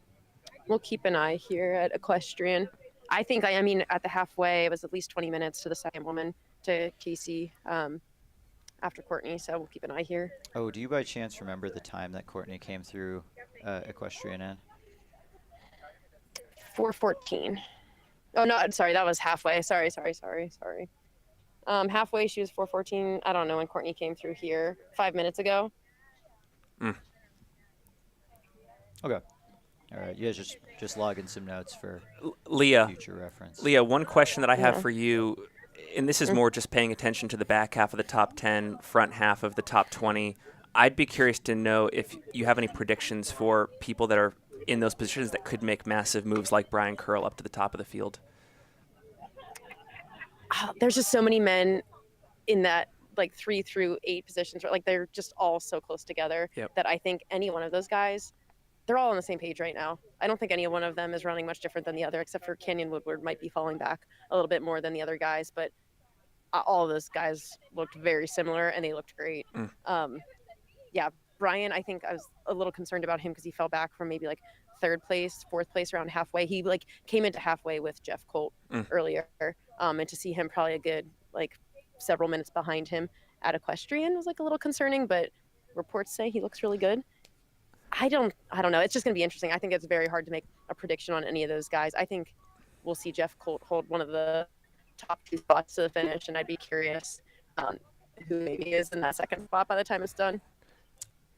We'll keep an eye here at equestrian. I think, I mean, at the halfway, it was at least 20 minutes to the second woman, to Casey, after Courtney, so we'll keep an eye here. Oh, do you by chance remember the time that Courtney came through equestrian in? 4:14. Oh, no, sorry, that was halfway. Sorry. Halfway, she was 4:14. I don't know when Courtney came through here. 5 minutes ago. Okay. All right, you guys just log in some notes for Leah, future reference. Leah, one question that I have for you, and this is more just paying attention to the back half of the top 10, front half of the top 20. I'd be curious to know if you have any predictions for people that are in those positions that could make massive moves like Brian Curl up to the top of the field. There's just so many men in that like 3 through 8 positions, like they're just all so close together that I think any one of those guys they're all on the same page right now. I don't think any one of them is running much different than the other, except for Kenyon Woodward might be falling back a little bit more than the other guys. But all of those guys looked very similar, and they looked great. Yeah, Brian, I think I was a little concerned about him because he fell back from maybe like third place, fourth place around halfway. He like came into halfway with Jeff Colt earlier, and to see him probably a good like several minutes behind him at equestrian was like a little concerning. But reports say he looks really good. I don't know. It's just going to be interesting. I think it's very hard to make a prediction on any of those guys. I think we'll see Jeff Colt hold one of the top 2 spots to the finish, and I'd be curious who maybe is in that second spot by the time it's done.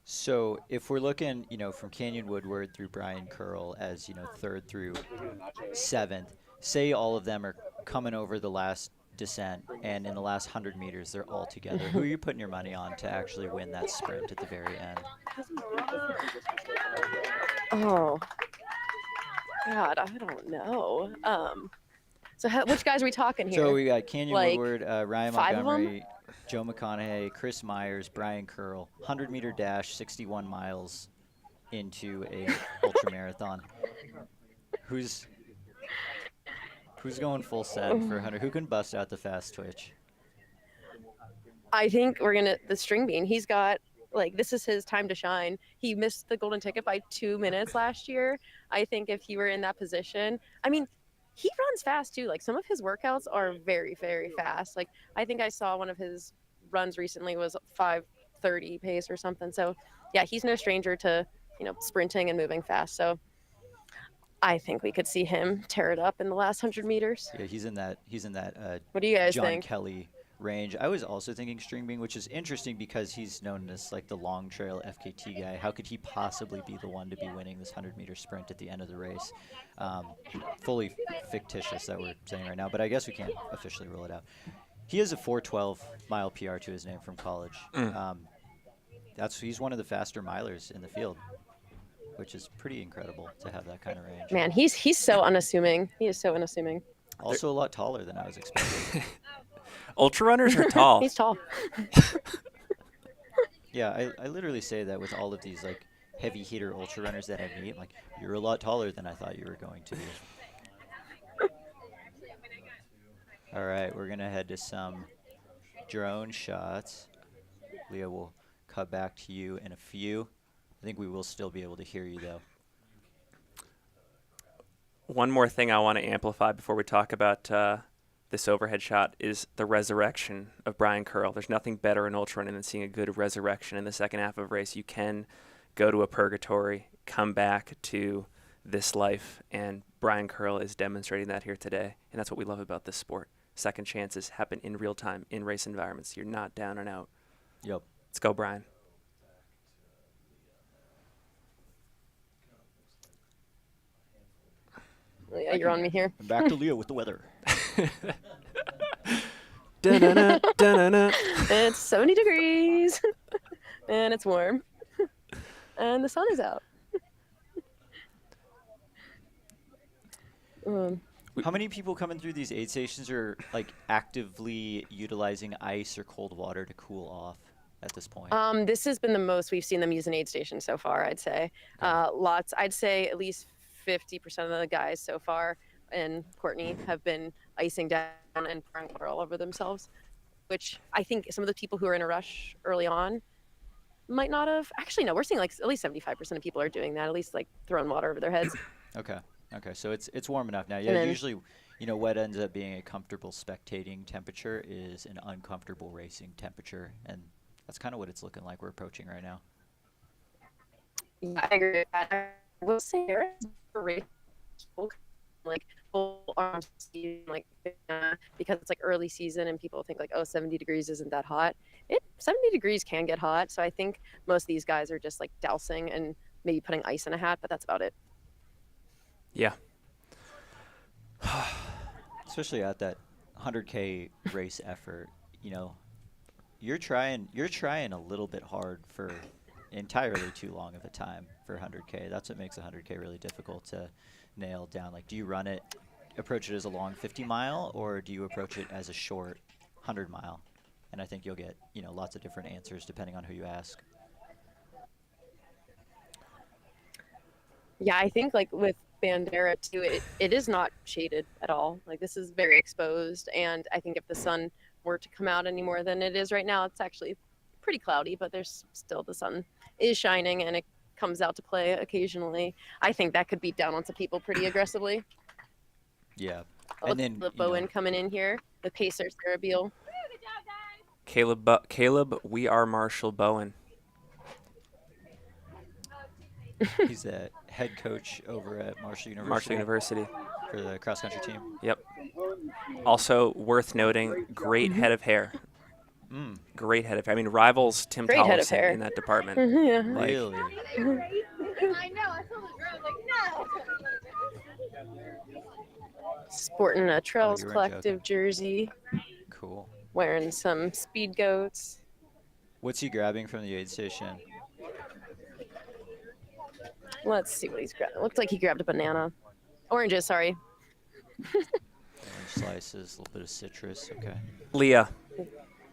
So if we're looking, from Kenyon Woodward through Brian Curl as, 3rd through 7th, say all of them are coming over the last descent, and in the last 100 meters, they're all together. Who are you putting your money on to actually win that sprint at the very end? Oh, God, I don't know. So which guys are we talking here? So we got Kenyon Like, Woodward, Ryan 5 of 'em? Montgomery, Joe McConaughey, Chris Myers, Brian Curl, 100-meter dash, 61 miles into a ultramarathon. Who's going full send for 100? Who can bust out the fast twitch? I think the string bean. He's got this is his time to shine. He missed the golden ticket by 2 minutes last year. I think if he were in that position, I mean, he runs fast too. Like some of his workouts are very, very fast. Like I think I saw one of his runs recently was 5:30 pace or something. So yeah, he's no stranger to, sprinting and moving fast. So I think we could see him tear it up in the last 100 meters. Yeah, he's in that What do you guys John think? Kelly range. I was also thinking string bean, which is interesting because he's known as like the long trail FKT guy. How could he possibly be the one to be winning this 100-meter sprint at the end of the race? Fully fictitious that we're saying right now, but I guess we can't officially rule it out. He has a 4:12 mile PR to his name from college. He's one of the faster milers in the field, which is pretty incredible to have that kind of range. Man, he's so unassuming. He is so unassuming. Also a lot taller than I was expecting. Ultra runners are tall. He's tall. Yeah, I literally say that with all of these like heavy hitter ultra runners that I meet. Like, you're a lot taller than I thought you were going to be. All right, we're gonna head to some drone shots. Leah will cut back to you in a few. I think we will still be able to hear you though. One more thing I want to amplify before we talk about this overhead shot is the resurrection of Brian Curl. There's nothing better in ultra running than seeing a good resurrection in the second half of a race. You can go to a purgatory, come back to this life, and Brian Curl is demonstrating that here today, and that's what we love about this sport. Second chances happen in real time, in race environments. You're not down and out. Yep. Let's go, Brian. Yeah, you're on me here. And back to Leah with the weather. Da-na-na, da-na-na. It's 70 degrees, and it's warm, and the sun is out. How many people coming through these aid stations are like actively utilizing ice or cold water to cool off at this point? This has been the most we've seen them use an aid station so far, I'd say. Lots. I'd say at least 50% of the guys so far and Courtney have been icing down and pouring water all over themselves, which I think some of the people who are in a rush early on might not have. Actually, no, we're seeing like at least 75% of people are doing that, at least like throwing water over their heads. Okay, so it's warm enough now. Yeah, usually, what ends up being a comfortable spectating temperature is an uncomfortable racing temperature, and that's kind of what it's looking like we're approaching right now. Yeah, I agree with that. I will say there is a race like full arms like because it's like early season and people think like 70 degrees isn't that hot. 70 degrees can get hot, so I think most of these guys are just like dousing and maybe putting ice in a hat, but that's about it. Yeah. Especially at that 100K race effort, you're trying a little bit hard for entirely too long of a time for 100K. That's what makes 100K really difficult to nail down. Like, do you approach it as a long 50 mile, or do you approach it as a short 100 mile? And I think you'll get, lots of different answers depending on who you ask. Yeah, I think like with Bandera too, it is not shaded at all. Like this is very exposed, and I think if the sun were to come out any more than it is right now, it's actually pretty cloudy, but there's still the sun is shining and it comes out to play occasionally. I think that could beat down on some people pretty aggressively. Yeah. Oh, And then, Caleb Bowen coming in here, the Pacers, Cerebiel. Caleb, we are Marshall Bowen. he's a head coach over at Marshall University. Marshall University. For the cross country team. Yep. Also worth noting, great head of hair. Great head of hair. I mean, rivals Tim Great head of Tollefson hair. in that department. Yeah. Like, Really? I know. I told the girl, like, no. Sporting a Trails you weren't Collective jersey, Cool. wearing some Speed Goats. What's he grabbing from the aid station? Let's see what he's grabbed. Looks like he grabbed a banana. Oranges, sorry. Orange slices, a little bit of citrus. Okay. Leah,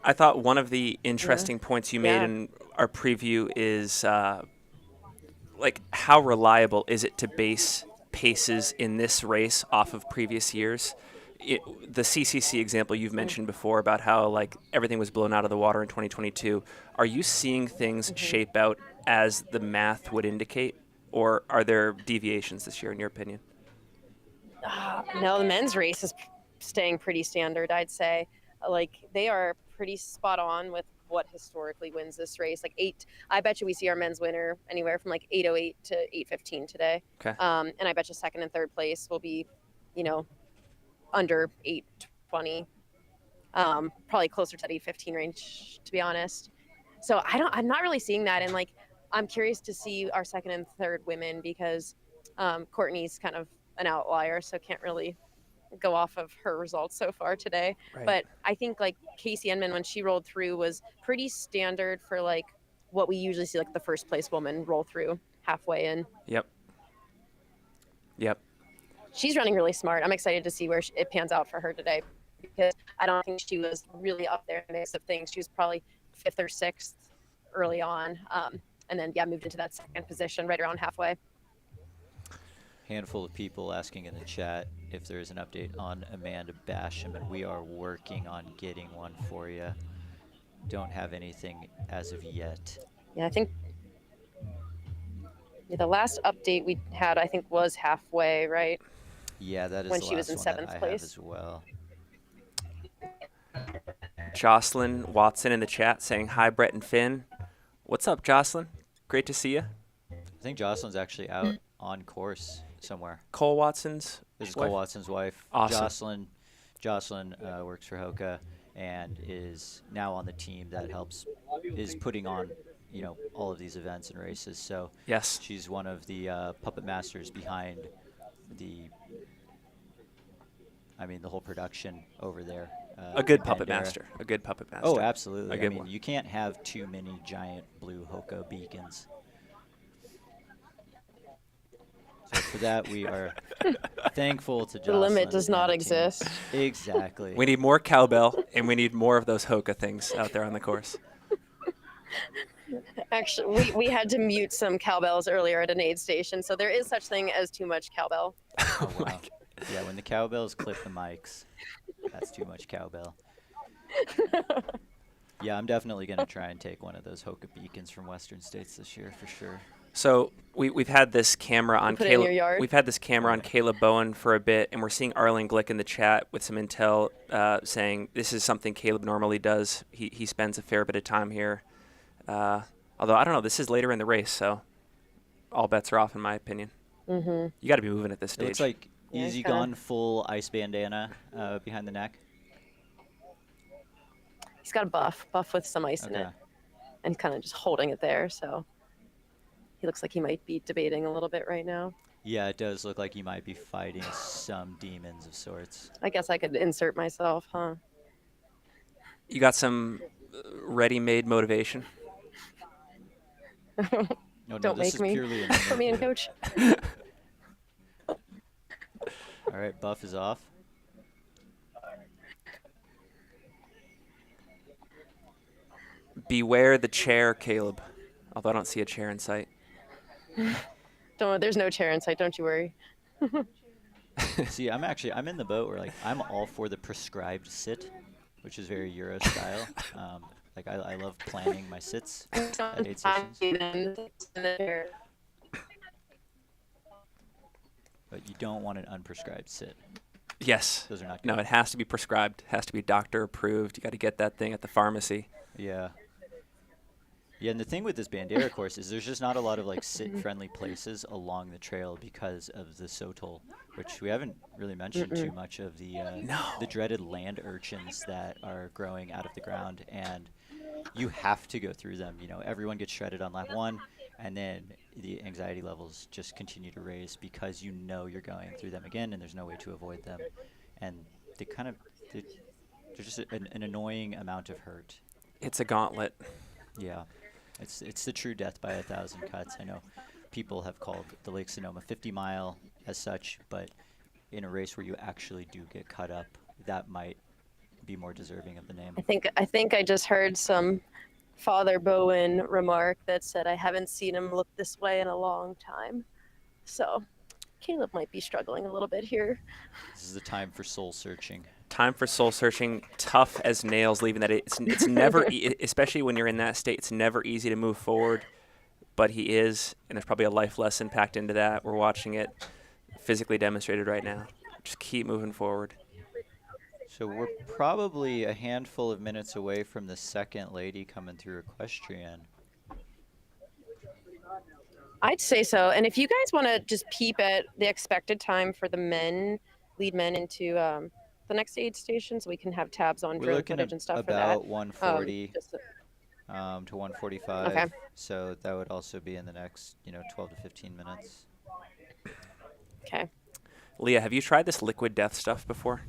I thought one of the interesting points you made Yeah. in our preview is like how reliable is it to base paces in this race off of previous years? The CCC example you've mentioned before about how like everything was blown out of the water in 2022. Are you seeing things shape out as the math would indicate, or are there deviations this year in your opinion? No, the men's race is staying pretty standard, I'd say. Like they are pretty spot on with what historically wins this race. Like I bet you we see our men's winner anywhere from like 8:08 to 8:15 today. Okay. And I bet you second and third place will be, under 8:20. Probably closer to that 8:15 range, to be honest. So I'm not really seeing that. And like, I'm curious to see our second and third women because Courtney's kind of an outlier, so can't really go off of her results so far today. Right. But I think like Casey Enman, when she rolled through, was pretty standard for like what we usually see like the first place woman roll through halfway in. Yep. She's running really smart. I'm excited to see where it pans out for her today because I don't think she was really up there in the mix of things. She was probably fifth or sixth early on, and then moved into that second position right around halfway. Handful of people asking in the chat if there's an update on Amanda Basham, and we are working on getting one for you. Don't have anything as of yet. Yeah, I think the last update we had, I think, was halfway, right? Yeah, that is When the she was last in one that 7th I have place. as well. Jocelyn Watson in the chat saying hi, Brett and Finn. What's up, Jocelyn? Great to see you. I think Jocelyn's actually out on course somewhere. Cole Watson's This is wife? Cole Watson's wife. Awesome. Jocelyn works for Hoka and is now on the team that is putting on, all of these events and races. So Yes. she's one of the puppet masters behind the whole production over there. A good puppet Bandera. master. A good puppet master. Oh, absolutely. A good one. You can't have too many giant blue Hoka beacons. So for that, we are thankful to The Jocelyn. limit does and not the team. exist. Exactly. We need more cowbell, and we need more of those Hoka things out there on the course. Actually, we had to mute some cowbells earlier at an aid station, so there is such thing as too much cowbell. Oh, wow. Yeah, when the cowbells clip the mics, that's too much cowbell. Yeah, I'm definitely going to try and take one of those Hoka beacons from Western States this year for sure. So we've had this camera on Put it in your Caleb. yard? We've had this camera on Caleb Bowen for a bit, and we're seeing Arlen Glick in the chat with some intel saying this is something Caleb normally does. He spends a fair bit of time here. Although I don't know, this is later in the race, so all bets are off in my opinion. Mm-hmm. You got to be moving at this It stage. looks like Yeah, Easy kinda. Gone full ice bandana behind the neck. He's got a buff with some ice in Okay. it, and kind of just holding it there. So he looks like he might be debating a little bit right now. Yeah, it does look like you might be fighting some demons of sorts. I guess I could insert myself, huh? You got some ready-made motivation. No, Don't this make is me. purely an Put me in, interview. coach. All right, buff is off. Beware the chair, Caleb. Although I don't see a chair in sight. Don't. There's no chair in sight. Don't you worry. See, I'm in the boat where like I'm all for the prescribed sit, which is very Euro style. Like I love planning my sits at aid stations, but you don't want an unprescribed sit. Yes. Those are not No, good. it has to be prescribed. It has to be doctor approved. You got to get that thing at the pharmacy. Yeah. Yeah, and the thing with this Bandera course is there's just not a lot of like sit-friendly places along the trail because of the SOTOL, which we haven't really mentioned too much of the dreaded land urchins that are growing out of the ground, and you have to go through them. You know, everyone gets shredded on lap 1, and then the anxiety levels just continue to raise because you know you're going through them again, and there's no way to avoid them, and they're just an annoying amount of hurt. It's a gauntlet. Yeah. It's the true death by 1,000 cuts. I know people have called the Lake Sonoma 50 mile as such, but in a race where you actually do get cut up, that might be more deserving of the name. I think I just heard some Father Bowen remark that said I haven't seen him look this way in a long time. So Caleb might be struggling a little bit here. This is the time for soul searching. Time for soul searching, tough as nails, leaving that. It's never, especially when you're in that state, it's never easy to move forward. But he is, and there's probably a life lesson packed into that. We're watching it physically demonstrated right now. Just keep moving forward. So we're probably a handful of minutes away from the second lady coming through equestrian. I'd say so. And if you guys want to just peep at the expected time for the lead men into the next aid station, so we can have tabs on We're drone looking footage at and stuff for about that. 140 to 145. Okay. So that would also be in the next, 12 to 15 minutes. Okay. Leah, have you tried this liquid death stuff before?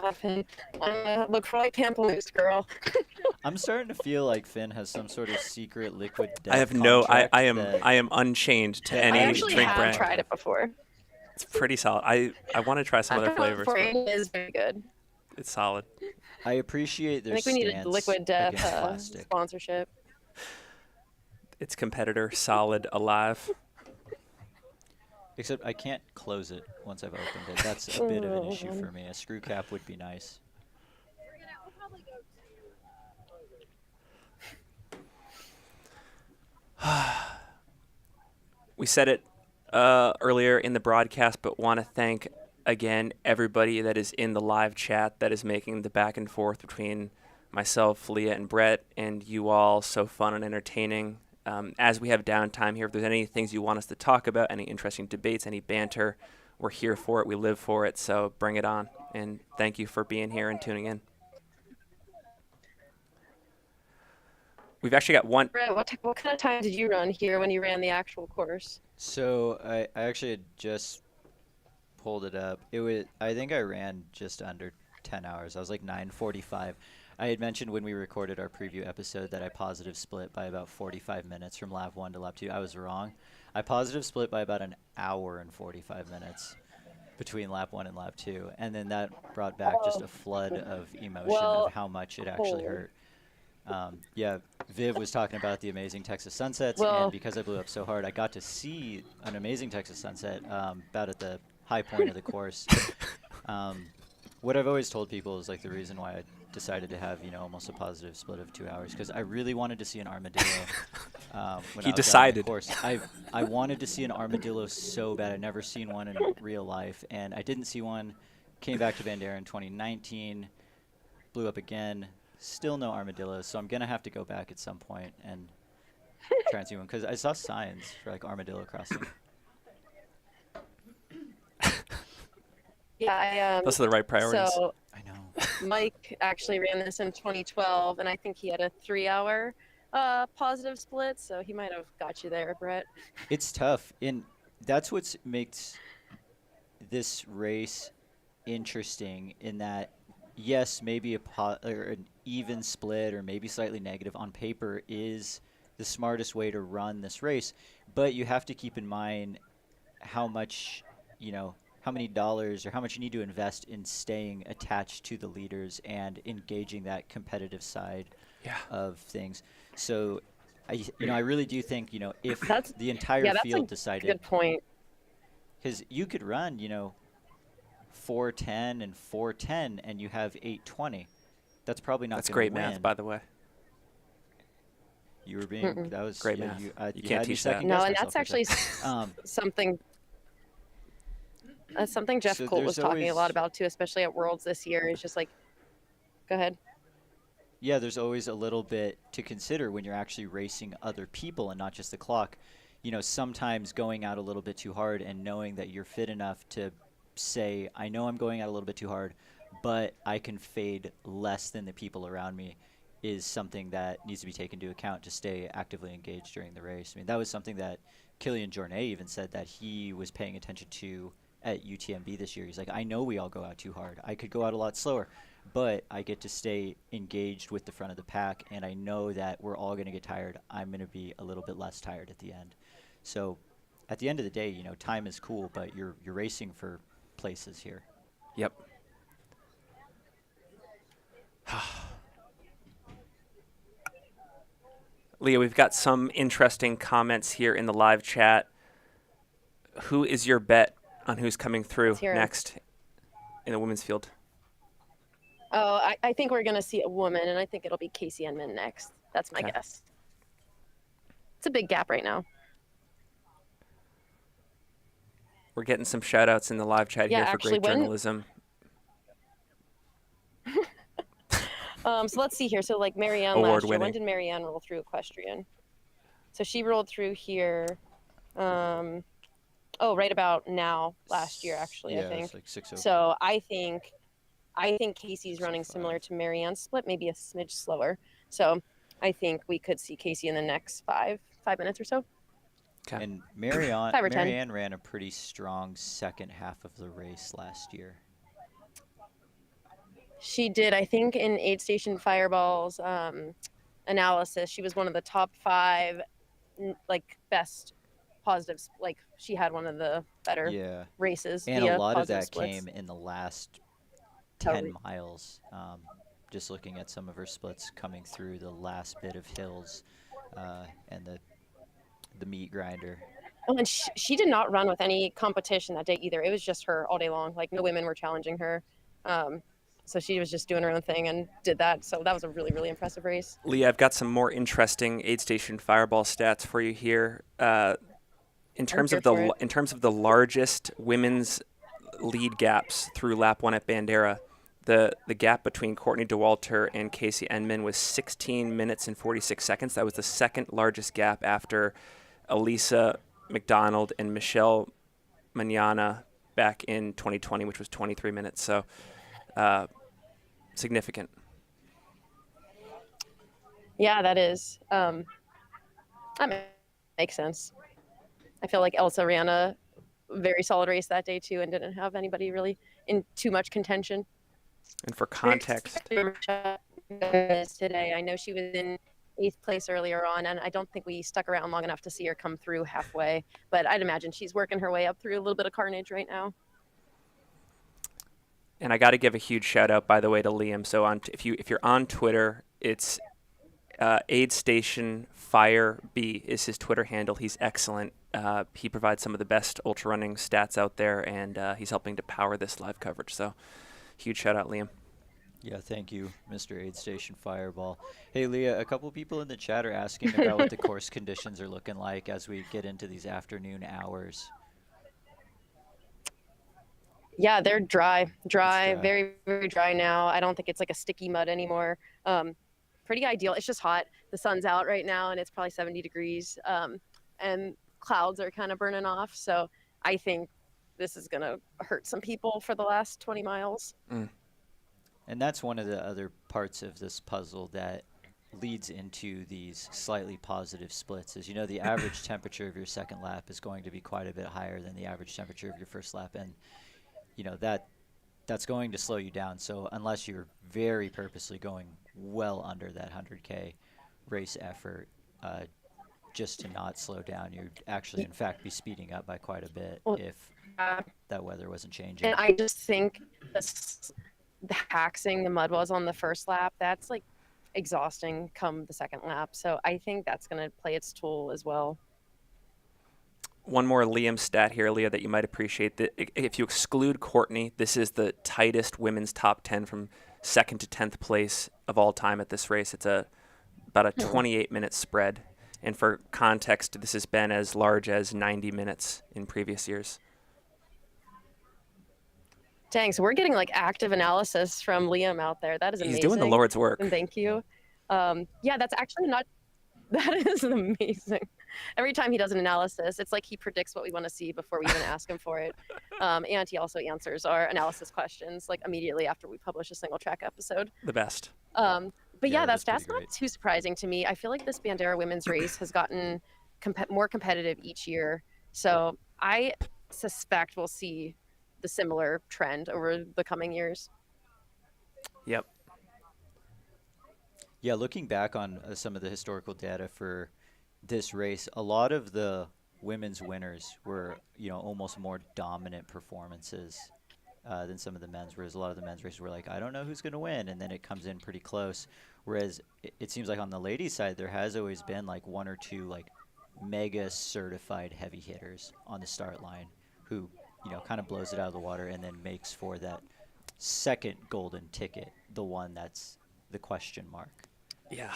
Look for like pamplemousse, girl. I'm starting to feel like Finn has some sort of secret liquid death. I have no. I contract am unchained to that any I actually drink have brand. tried it before. It's pretty solid. I want to try some other flavors. For but it is very good. It's solid. I appreciate I their think we need a stance liquid death against plastic. sponsorship. Its competitor, solid, alive. Except I can't close it once I've opened it. That's a bit of an issue for me. A screw cap would be nice. We said it earlier in the broadcast, but want to thank again everybody that is in the live chat that is making the back and forth between myself, Leah, and Brett, and you all so fun and entertaining. As we have downtime here, if there's any things you want us to talk about, any interesting debates, any banter, we're here for it. We live for it, so bring it on. And thank you for being here and tuning in. We've actually got one. Brett, what kind of time did you run here when you ran the actual course? So I actually had just pulled it up. I think I ran just under 10 hours. I was like 9:45. I had mentioned when we recorded our preview episode that I positive split by about 45 minutes from lap 1 to lap 2. I was wrong. I positive split by about an hour and 45 minutes between lap 1 and lap 2. And then that brought back just a flood of emotion of how much it actually hurt. Yeah, Viv was talking about the amazing Texas sunsets, and because I blew up so hard, I got to see an amazing Texas sunset about at the high point of the course. What I've always told people is like the reason why I decided to have almost a positive split of 2 hours, because I really wanted to see an armadillo. When He I was out on the decided. course. I wanted to see an armadillo so bad. I'd never seen one in real life, and I didn't see one. Came back to Bandera in 2019, blew up again. Still no armadillos, so I'm gonna have to go back at some point and try and see one, because I saw signs for like armadillo crossing. Yeah, Those are the right priorities. So I know. Mike actually ran this in 2012, and I think he had a 3-hour positive split, so he might have got you there, Brett. It's tough, and that's what makes this race interesting. In that, yes, maybe or an even split or maybe slightly negative on paper is the smartest way to run this race, but you have to keep in mind how much, how many dollars or how much you need to invest in staying attached to the leaders and engaging that competitive side of things. So I really do think, if That's the entire yeah, that's field a decided, good point. because you could run, 4:10 and 4:10, and you have 8:20. That's probably not That's going great to win. math, by the way. You were being that was Great yeah, math. You You had can't me teach that. second No, guess and myself that's actually um, something. That's something Jeff So Colt was there's talking a lot always- about too, especially at Worlds this year. Is just like, go ahead. yeah, there's always a little bit to consider when you're actually racing other people and not just the clock. Sometimes going out a little bit too hard and knowing that you're fit enough to say, I know I'm going out a little bit too hard, but I can fade less than the people around me is something that needs to be taken into account to stay actively engaged during the race. I mean, that was something that Killian Jornet even said that he was paying attention to at UTMB this year. He's like, I know we all go out too hard. I could go out a lot slower, but I get to stay engaged with the front of the pack, and I know that we're all going to get tired. I'm going to be a little bit less tired at the end. So at the end of the day, time is cool, but you're racing for places here. Yep. Leah, we've got some interesting comments here in the live chat. Who is your bet on who's coming through Let's hear 'em. next in the women's field? Oh, I think we're gonna see a woman, and I think it'll be Casey Enman next. That's my Okay. guess. It's a big gap right now. We're getting some shout outs in the live chat Yeah, here for actually, great when- journalism. So let's see here. So like Marianne Award last year, when winning. did Marianne roll through equestrian? So she rolled through here. Right about now last year, actually. Yeah, I think. it's like 6:05. So I think Casey's running similar to Marianne's split, maybe a smidge slower. So I think we could see Casey in the next five minutes or so. Okay. And 5 or 10. Marianne ran a pretty strong second half of the race last year. She did, I think, in Aid Station Fireball's analysis. She was one of the top 5, best positives. Like she had one of the better Yeah. races. And via a lot of positive that splits. came in the last Totally. 10 miles. Just looking at some of her splits coming through the last bit of hills and the meat grinder. Oh, and she did not run with any competition that day either. It was just her all day long. Like no women were challenging her. So she was just doing her own thing and did that. So that was a really, really impressive race. Leah, I've got some more interesting Aid Station Fireball stats for you here. In terms of the largest women's lead gaps through lap 1 at Bandera, the gap between Courtney Dauwalter and Casey Enman was 16 minutes and 46 seconds. That was the second largest gap after Elisa McDonald and Michelle Manana back in 2020, which was 23 minutes. So significant. Yeah, that is. That makes sense. I feel like Elsa ran a very solid race that day too, and didn't have anybody really in too much contention. And for context, today, I know she was in 8th place earlier on, and I don't think we stuck around long enough to see her come through halfway. But I'd imagine she's working her way up through a little bit of carnage right now. and I got to give a huge shout out, by the way, to Liam. So if you're on Twitter, it's Aid Station Fire B is his Twitter handle. He's excellent. He provides some of the best ultra running stats out there, and he's helping to power this live coverage. So huge shout out, Liam. Yeah, thank you, Mr. Aid Station Fireball. Hey, Leah, a couple people in the chat are asking about what the course conditions are looking like as we get into these afternoon hours. Yeah, they're dry, dry. very, very dry now. I don't think it's like a sticky mud anymore. Pretty ideal. It's just hot. The sun's out right now, and it's probably 70 degrees, and clouds are kind of burning off. So I think this is going to hurt some people for the last 20 miles. And that's one of the other parts of this puzzle that leads into these slightly positive splits is, the average temperature of your second lap is going to be quite a bit higher than the average temperature of your first lap. And, that's going to slow you down. So unless you're very purposely going well under that 100K race effort, just to not slow down, you'd actually, in fact, be speeding up by quite a bit if that weather wasn't changing. And I just think the taxing the mud was on the first lap, that's like exhausting come the second lap. So I think that's going to play its toll as well. One more Liam stat here, Leah, that you might appreciate. That if you exclude Courtney, this is the tightest women's top 10 from 2nd to 10th place of all time at this race. It's about a 28-minute spread. And for context, this has been as large as 90 minutes in previous years. Dang, so we're getting like active analysis from Liam out there. That is amazing. He's doing the Lord's work. And thank you. Yeah, that's actually not, that is amazing. Every time he does an analysis, it's like he predicts what we want to see before we even ask him for it. And he also answers our analysis questions like immediately after we publish a single track episode. The best. But yeah, that's that's pretty not too surprising to me. I feel like this Bandera women's race has gotten more competitive each year. So I suspect we'll see the similar trend over the coming years. Yep. Yeah, looking back on some of the historical data for this race, a lot of the women's winners were, almost more dominant performances than some of the men's, whereas a lot of the men's races were like, I don't know who's going to win, and then it comes in pretty close. Whereas it seems like on the ladies' side, there has always been like one or two like mega certified heavy hitters on the start line who, kind of blows it out of the water and then makes for that second golden ticket, the one that's the question mark. Yeah.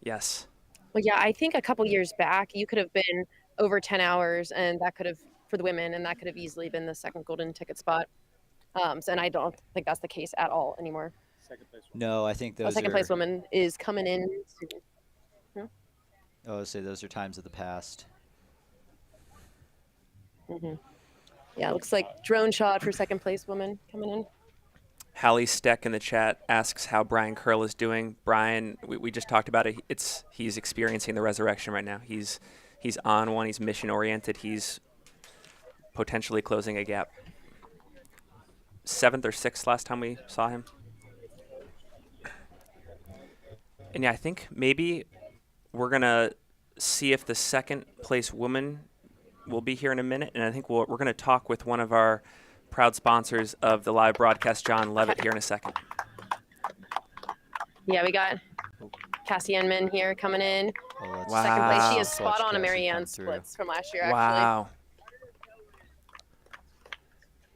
Yes. Well, yeah, I think a couple years back, you could have been over 10 hours, and that could have, for the women, and that could have easily been the second golden ticket spot. And I don't think that's the case at all anymore. No, I think those second place woman is coming in soon. Oh, say those are times of the past. Mm-hmm. Yeah, it looks like drone shot for second place woman coming in. Hallie Steck in the chat asks how Brian Curl is doing. Brian, we just talked about it. He's experiencing the resurrection right now. He's on one. He's mission oriented. He's potentially closing a gap. 7th or 6th last time we saw him. And yeah, I think maybe we're gonna see if the second place woman will be here in a minute, and I think we're gonna talk with one of our proud sponsors of the live broadcast, John Levitt, here in a second. Yeah, we got Cassie Enman here coming in. Oh, Wow. Second place. She is Watch spot on a Cassie Marianne come through. splits from last year, actually. Wow.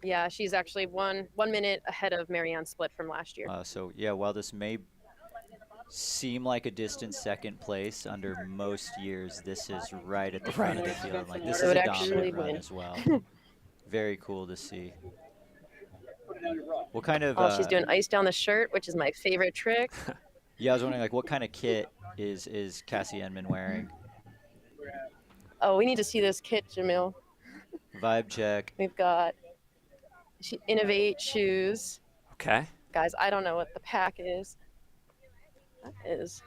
Yeah, she's actually 1 minute ahead of Marianne split from last year. So, yeah, while this may seem like a distant second place under most years, this is right at the front of the field. Like, this So is it a actually dominant run win. as well. Very cool to see. What kind of... Oh, she's doing ice down the shirt, which is my favorite trick. Yeah, I was wondering, like, what kind of kit is Cassie Enman wearing? Oh, we need to see this kit, Jamil. Vibe check. We've got Innovate shoes. Okay. Guys, I don't know what the pack is. That is.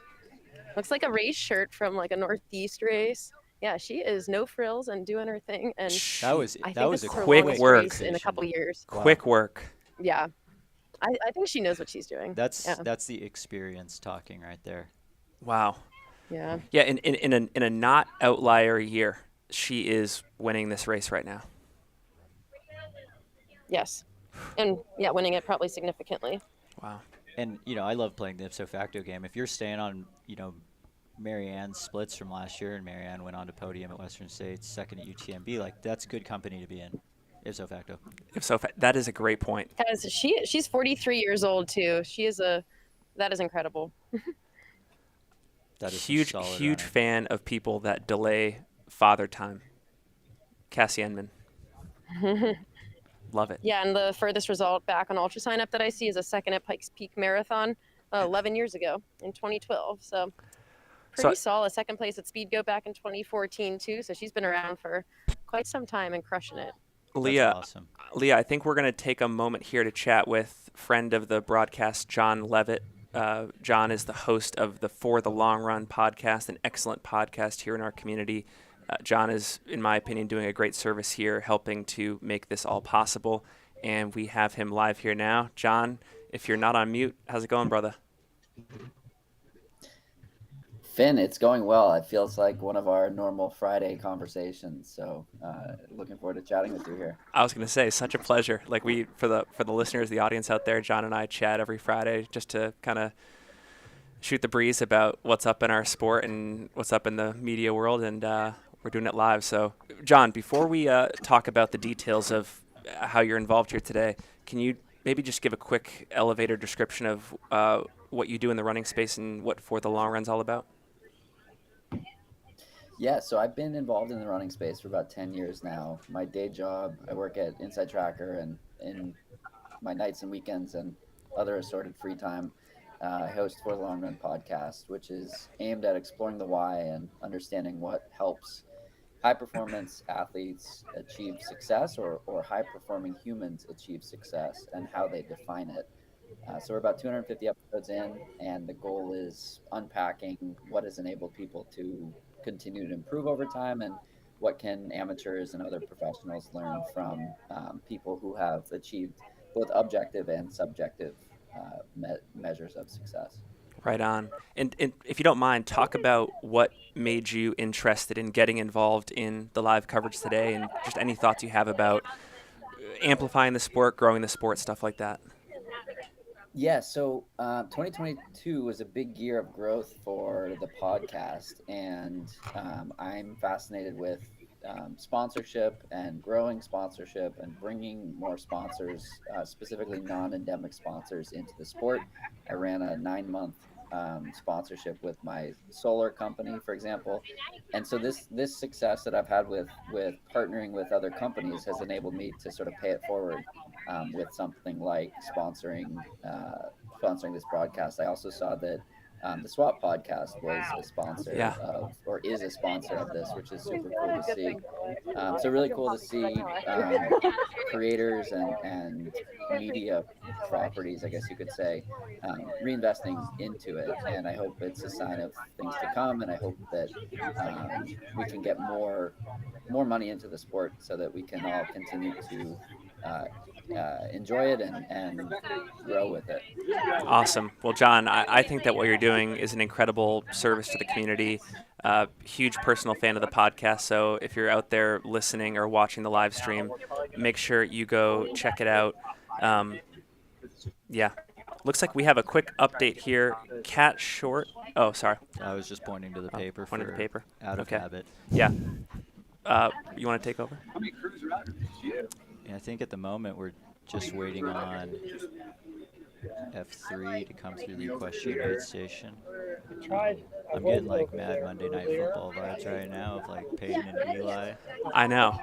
Looks like a race shirt from like a Northeast race. Yeah, she is no frills and doing her thing. And That was I that think was this a is her quick longest work. race in a couple years. Quick work. Yeah. I think she knows what she's doing. That's yeah. that's the experience talking right there. Wow. Yeah. Yeah, in a not outlier year, she is winning this race right now. Yes. And yeah, winning it probably significantly. Wow. And I love playing the ipso facto game. If you're staying on, Marianne's splits from last year, and Marianne went on to podium at Western States, second at UTMB, like that's good company to be in. Ipso facto. That is a great point. Guys, she's 43 years old too. That is incredible. That is huge running. fan of people that delay father time. Cassie Enman. Love it. Yeah, and the furthest result back on Ultra Sign Up that I see is a second at Pikes Peak Marathon 11 years ago in 2012. So pretty solid. Second place at Speed Go back in 2014 too. So she's been around for quite some time and crushing it. Leah, awesome. Leah, I think we're going to take a moment here to chat with friend of the broadcast, John Levitt. John is the host of the For the Long Run podcast, an excellent podcast here in our community. John is, in my opinion, doing a great service here, helping to make this all possible. And we have him live here now. John, if you're not on mute, how's it going, brother? Finn, it's going well. It feels like one of our normal Friday conversations. So looking forward to chatting with you here. I was going to say, such a pleasure. Like for the listeners, the audience out there, John and I chat every Friday just to kind of shoot the breeze about what's up in our sport and what's up in the media world, and we're doing it live. So, John, before we talk about the details of how you're involved here today, can you maybe just give a quick elevator description of what you do in the running space and what For the Long Run's all about? Yeah, so I've been involved in the running space for about 10 years now. My day job, I work at Inside Tracker, and in my nights and weekends and other assorted free time, I host For the Long Run podcast, which is aimed at exploring the why and understanding what helps high performance athletes achieve success, or high performing humans achieve success, and how they define it. So we're about 250 episodes in, and the goal is unpacking what has enabled people to continue to improve over time, and what can amateurs and other professionals learn from people who have achieved both objective and subjective measures of success. Right on. And if you don't mind, talk about what made you interested in getting involved in the live coverage today, and just any thoughts you have about amplifying the sport, growing the sport, stuff like that. Yeah, so 2022 was a big year of growth for the podcast, and I'm fascinated with sponsorship and growing sponsorship and bringing more sponsors, specifically non-endemic sponsors, into the sport. I ran a 9-month sponsorship with my solar company, for example, and so this success that I've had with partnering with other companies has enabled me to sort of pay it forward with something like sponsoring this broadcast. I also saw that the Swap podcast was a sponsor of, or is a sponsor of this, which is super cool to see. So really cool to see creators and media properties, I guess you could say, reinvesting into it. And I hope it's a sign of things to come. And I hope that we can get more money into the sport so that we can all continue to enjoy it and grow with it. Awesome. Well, John, I think that what you're doing is an incredible service to the community. Huge personal fan of the podcast. So if you're out there listening or watching the live stream, make sure you go check it out. Yeah. Looks like we have a quick update here. Cat Short. Oh, sorry. I was just pointing to the paper. Pointing to the paper. Out of habit. Yeah. You want to take over? Yeah, I think at the moment we're just waiting on F3 to come through the equestrian aid station. I'm getting like mad Monday Night Football vibes right now of like Peyton and Eli. I know.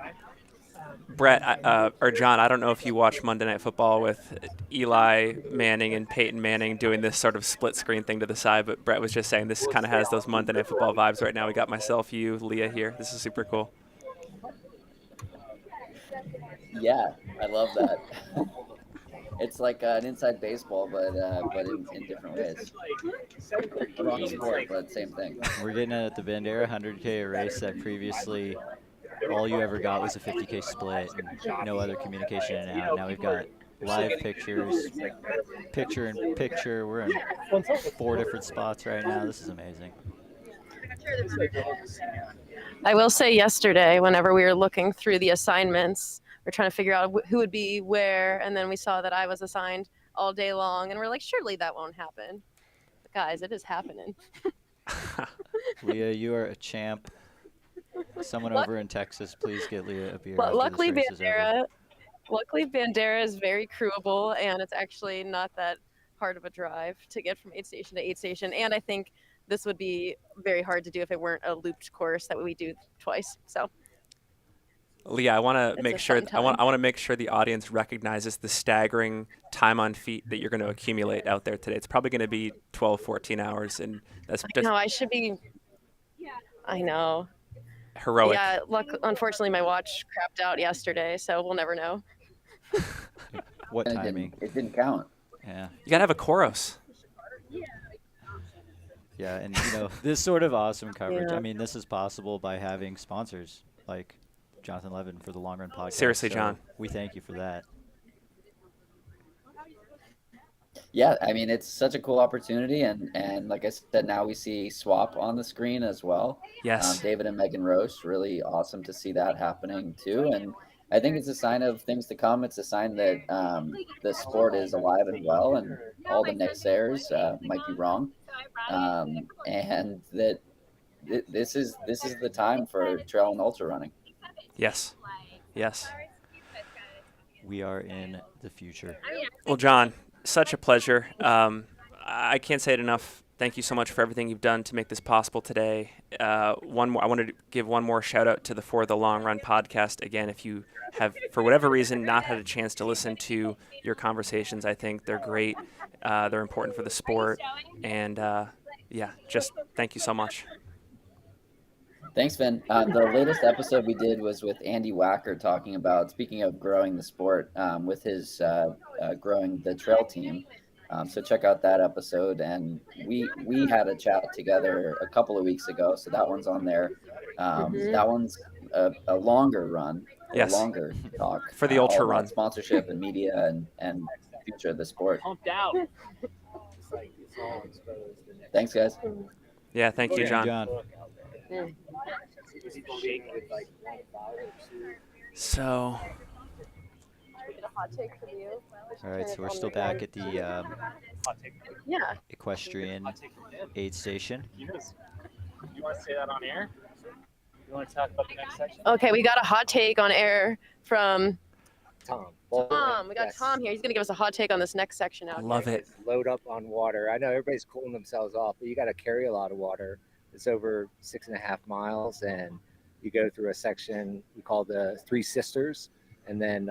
Brett, or John, I don't know if you watch Monday Night Football with Eli Manning and Peyton Manning doing this sort of split screen thing to the side, but Brett was just saying this kind of has those Monday Night Football vibes right now. We got myself, you, Leah here. This is super cool. Yeah, I love that. It's like an inside baseball, but in different ways. Wrong sport, but same thing. We're getting at the Bandera 100K race that previously all you ever got was a 50K split and no other communication in and out. Now we've got live pictures, picture in picture. We're in 4 different spots right now. This is amazing. I will say yesterday, whenever we were looking through the assignments, we're trying to figure out who would be where, and then we saw that I was assigned all day long, and we're like, surely that won't happen. But guys, it is happening. Leah, you are a champ. Someone over in Texas, please get Leah a beer. Luckily, Bandera is very crewable, and it's actually not that hard of a drive to get from aid station to aid station. And I think this would be very hard to do if it weren't a looped course that we do twice. So. Leah, I want to make sure I want to make sure the audience recognizes the staggering time on feet that you're going to accumulate out there today. It's probably going to be 12, 14 hours, and that's just I should be. I know. Heroic. Yeah, unfortunately, my watch crapped out yesterday, so we'll never know. What timing? It didn't count. Yeah. You got to have a chorus. Yeah, and this sort of awesome coverage. Yeah. I mean, this is possible by having sponsors like Jonathan Levin for the Long Run podcast. Seriously, so John. We thank you for that. Yeah, I mean, it's such a cool opportunity, and like I said, now we see Swap on the screen as well. Yes. David and Megan Roche, really awesome to see that happening too, and I think it's a sign of things to come. It's a sign that the sport is alive and well, and all the naysayers might be wrong. and that this is the time for trail and ultra running. Yes. Yes. We are in the future. Well, John, such a pleasure. I can't say it enough. Thank you so much for everything you've done to make this possible today. I wanted to give one more shout out to the For the Long Run podcast. Again, if you have, for whatever reason, not had a chance to listen to your conversations, I think they're great. They're important for the sport. And just thank you so much. Thanks, Finn. The latest episode we did was with Andy Wacker talking about, speaking of growing the sport, with his growing the trail team. So check out that episode. And we had a chat together a couple of weeks ago. So that one's on there. That one's a longer run, Yes. a longer talk. For the ultra all about run. sponsorship and media and future of the sport. Pumped out. Thanks, guys. Yeah, thank you, John. So, All right, so we're still back at the equestrian aid station. You want to say that on air? You want to talk about the next section? Okay, we got a hot take on air from Tom. Tom. We got Tom here. He's going to give us a hot take on this next section out love here. it. Load up on water. I know everybody's cooling themselves off, but you got to carry a lot of water. It's over 6.5 miles, and you go through a section we call the Three Sisters, and then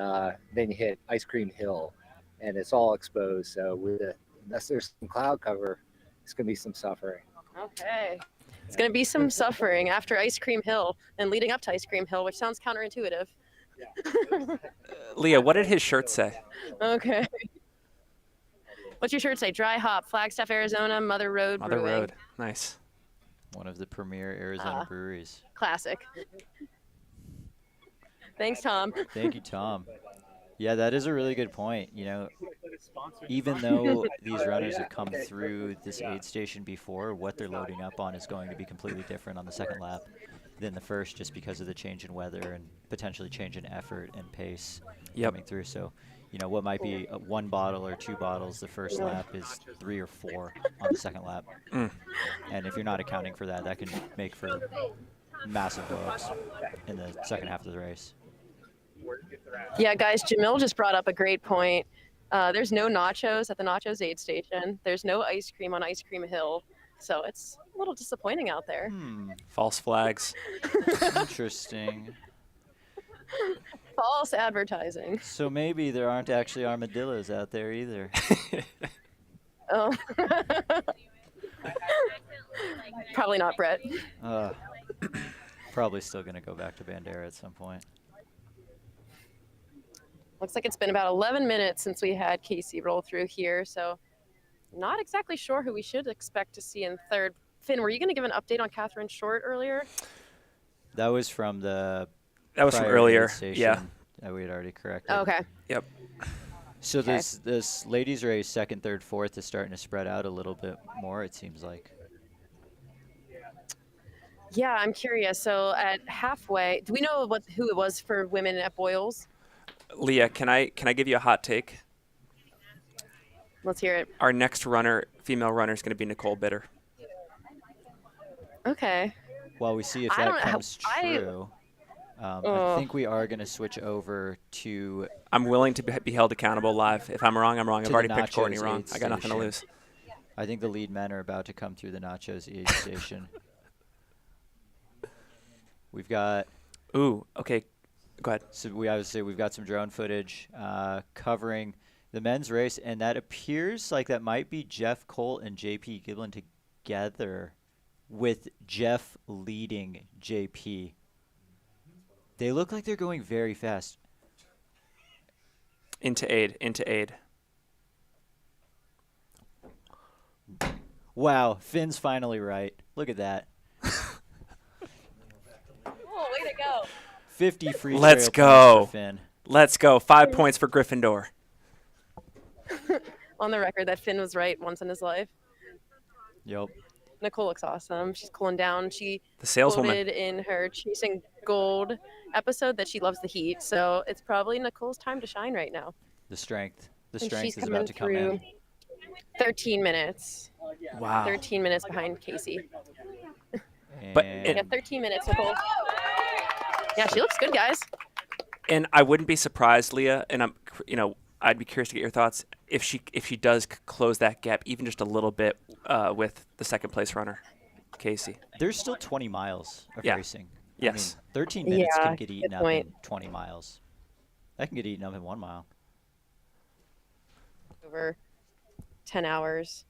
you hit Ice Cream Hill, and it's all exposed. So unless there's some cloud cover, it's going to be some suffering. Okay. It's going to be some suffering after Ice Cream Hill and leading up to Ice Cream Hill, which sounds counterintuitive. Leah, what did his shirt say? Okay. What's your shirt say? Dry Hop, Flagstaff, Arizona, Mother Road Mother Brewing. Road. Nice. One of the premier Arizona breweries. Classic. Thanks, Tom. Thank you, Tom. Yeah, that is a really good point. You know, even though these runners have come through this aid station before, what they're loading up on is going to be completely different on the second lap than the first, just because of the change in weather and potentially change in effort and pace coming through. So, you know, what might be 1 bottle or 2 bottles the first lap is 3 or 4 on the second lap. And if you're not accounting for that, that can make for massive blow-ups in the second half of the race. Yeah, guys, Jamil just brought up a great point. There's no nachos at the Nachos aid station. There's no ice cream on Ice Cream Hill. So it's a little disappointing out there. False flags. Interesting. False advertising. So maybe there aren't actually armadillos out there either. Oh. Probably not, Brett. Probably still going to go back to Bandera at some point. Looks like it's been about 11 minutes since we had Casey roll through here, so not exactly sure who we should expect to see in third. Finn, were you going to give an update on Catherine Short earlier? That was from the That was from prior earlier, aid station yeah. that we had already corrected. Okay. Yep. So this ladies race, second, third, fourth is starting to spread out a little bit more, it seems like. Yeah, I'm curious. So at halfway, do we know who it was for women at Boyles? Leah, can I give you a hot take? Let's hear it. Our next female runner is going to be Nicole Bitter. Okay. While we see if that comes true, I think we are going to switch over to... I'm willing to be held accountable live. If I'm wrong, I'm wrong. I've already picked Courtney Nachos wrong. aid I got nothing to station. lose. I think the lead men are about to come through the Nachos aid station. We've got... Ooh, okay. Go ahead. So we've got some drone footage covering the men's race, and that appears like that might be Jeff Colt and JP Giblin together, with Jeff leading JP. They look like they're going very fast. Into aid. Wow, Finn's finally right. Look at that. Oh, way to go. 50 free Let's trail points go. for Finn. Let's go. 5 points for Gryffindor. On the record that Finn was right once in his life. Yep. Nicole looks awesome. She's cooling down. She The saleswoman. quoted in her Chasing Gold episode that she loves the heat. So it's probably Nicole's time to shine right now. The strength And is she's about coming to come in. through 13 minutes. Wow. 13 minutes behind Casey. But Yeah, 13 minutes, Nicole. Yeah, she looks good, guys. And I wouldn't be surprised, Leah, and I'd be curious to get your thoughts if she does close that gap even just a little bit with the second place runner, Casey. There's still 20 miles of racing. Yes. I mean, 13 minutes Yeah, can get eaten good up point. in 20 miles. That can get eaten up in 1 mile. Over 10 hours.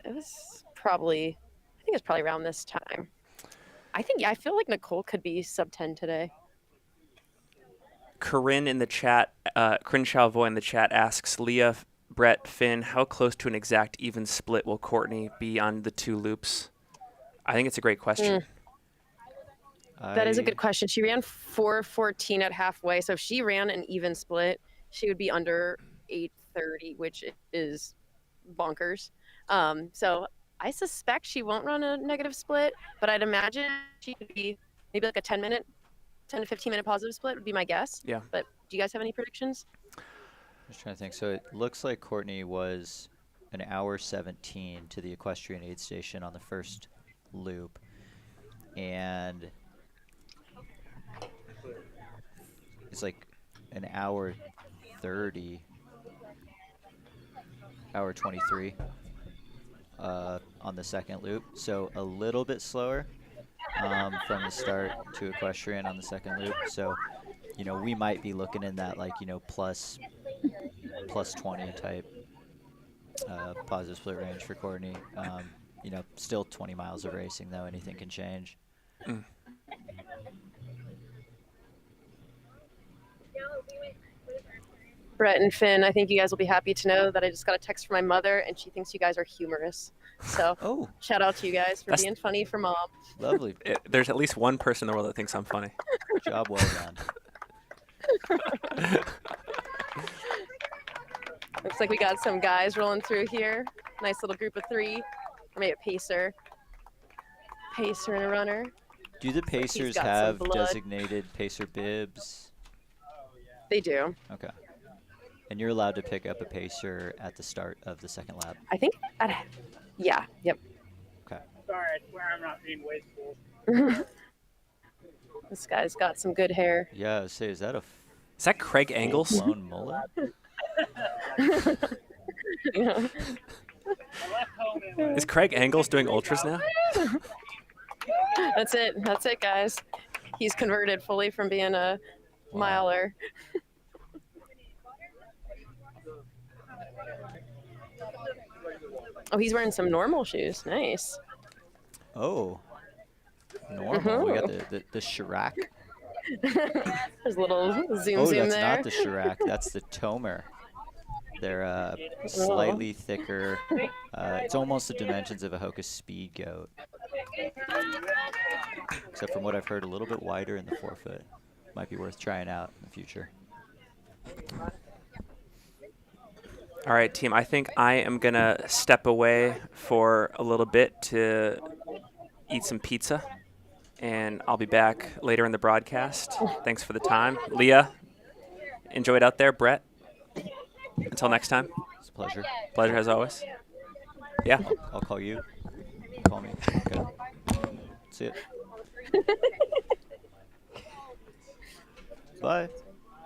It was probably, I think it was probably around this time. I feel like Nicole could be sub 10 today. Corinne in the chat, Corinne Chalvoy in the chat asks, Leah, Brett, Finn, how close to an exact even split will Courtney be on the 2 loops? I think it's a great question. That is a good question. She ran 4:14 at halfway. So if she ran an even split, she would be under 8:30, which is bonkers. So I suspect she won't run a negative split, but I'd imagine she could be maybe like a 10 to 15 minute positive split would be my guess. Yeah. But do you guys have any predictions? I'm just trying to think. So it looks like Courtney was an hour 17 to the equestrian aid station on the first loop. And it's like an hour 30, hour 23 on the second loop. So a little bit slower from the start to equestrian on the second loop. So, we might be looking in that plus 20 type positive split range for Courtney. Still 20 miles of racing though. Anything can change. Brett and Finn, I think you guys will be happy to know that I just got a text from my mother, and she thinks you guys are humorous. So shout out to you guys for being funny for mom. Lovely. There's at least one person in the world that thinks I'm funny. Job well done. Looks like we got some guys rolling through here. Nice little group of 3. Or maybe a pacer. Pacer and a runner. Do the Pacers have designated pacer bibs? They do. Okay. And you're allowed to pick up a pacer at the start of the second lap? I think, yeah, yep. Okay. Sorry, I swear I'm not being wasteful. This guy's got some good hair. Yeah, I would say, is that Craig Angles? Blown mullet? Yeah. Is Craig Angles doing ultras now? That's it, guys. He's converted fully from being a miler. Oh, he's wearing some normal shoes. Nice. Oh. Normal. We got the Chirac. There's a little zoom that's there. not the Chirac. That's the Tomer. They're slightly thicker. It's almost the dimensions of a Hocus Speed goat. Except from what I've heard, a little bit wider in the forefoot. Might be worth trying out in the future. All right, team. I think I am going to step away for a little bit to eat some pizza, and I'll be back later in the broadcast. Thanks for the time. Leah, enjoy it out there. Brett, until next time. It's a pleasure. Pleasure as always. Yeah. I'll call you. Call me. Okay. See it. Bye.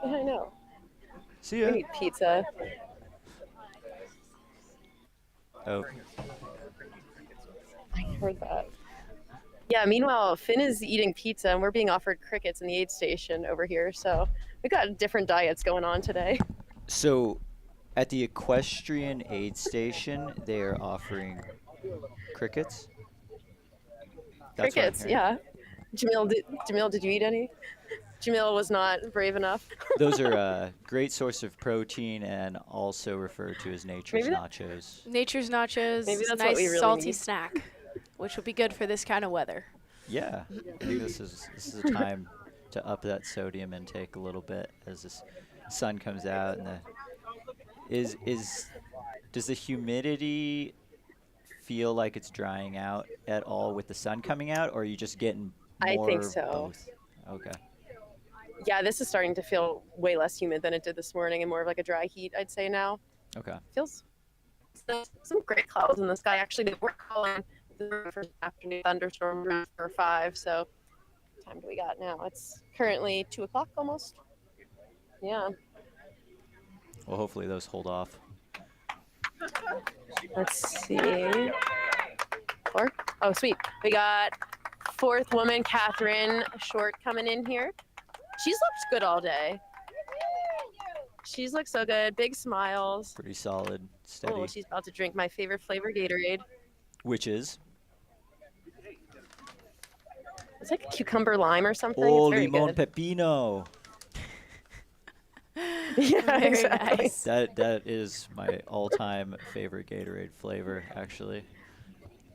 Yeah, I know. See ya. We need pizza. Oh. I heard that. Yeah, meanwhile, Finn is eating pizza, and we're being offered crickets in the aid station over here. So we got different diets going on today. So, at the equestrian aid station, they are offering crickets. That's what I'm Crickets, hearing. yeah. Jamil, did you eat any? Jamil was not brave enough. Those are a great source of protein and also referred to as nature's nachos. Nature's nachos, Maybe that's what nice we really salty need. snack, which will be good for this kind of weather. Yeah, I think this is a time to up that sodium intake a little bit as the sun comes out and does the humidity feel like it's drying out at all with the sun coming out, or are you just getting more I think so. both? Okay. Yeah, this is starting to feel way less humid than it did this morning and more of like a dry heat, I'd say now. Okay. Feels So some great clouds in the sky. Actually, they were calling for afternoon thunderstorm around 4 or 5. So, what time do we got now? It's currently 2 o'clock almost. Yeah. Well, hopefully those hold off. Let's see. 4. Oh, sweet. We got 4th woman, Catherine Short, coming in here. She's looked good all day. She's looked so good. Big smiles. Pretty solid, steady. Oh, she's about to drink my favorite flavor, Gatorade. Which is? It's like a cucumber lime or something. Oh, it's very limon good. pepino. Yeah, Very exactly. nice. That is my all-time favorite Gatorade flavor, actually.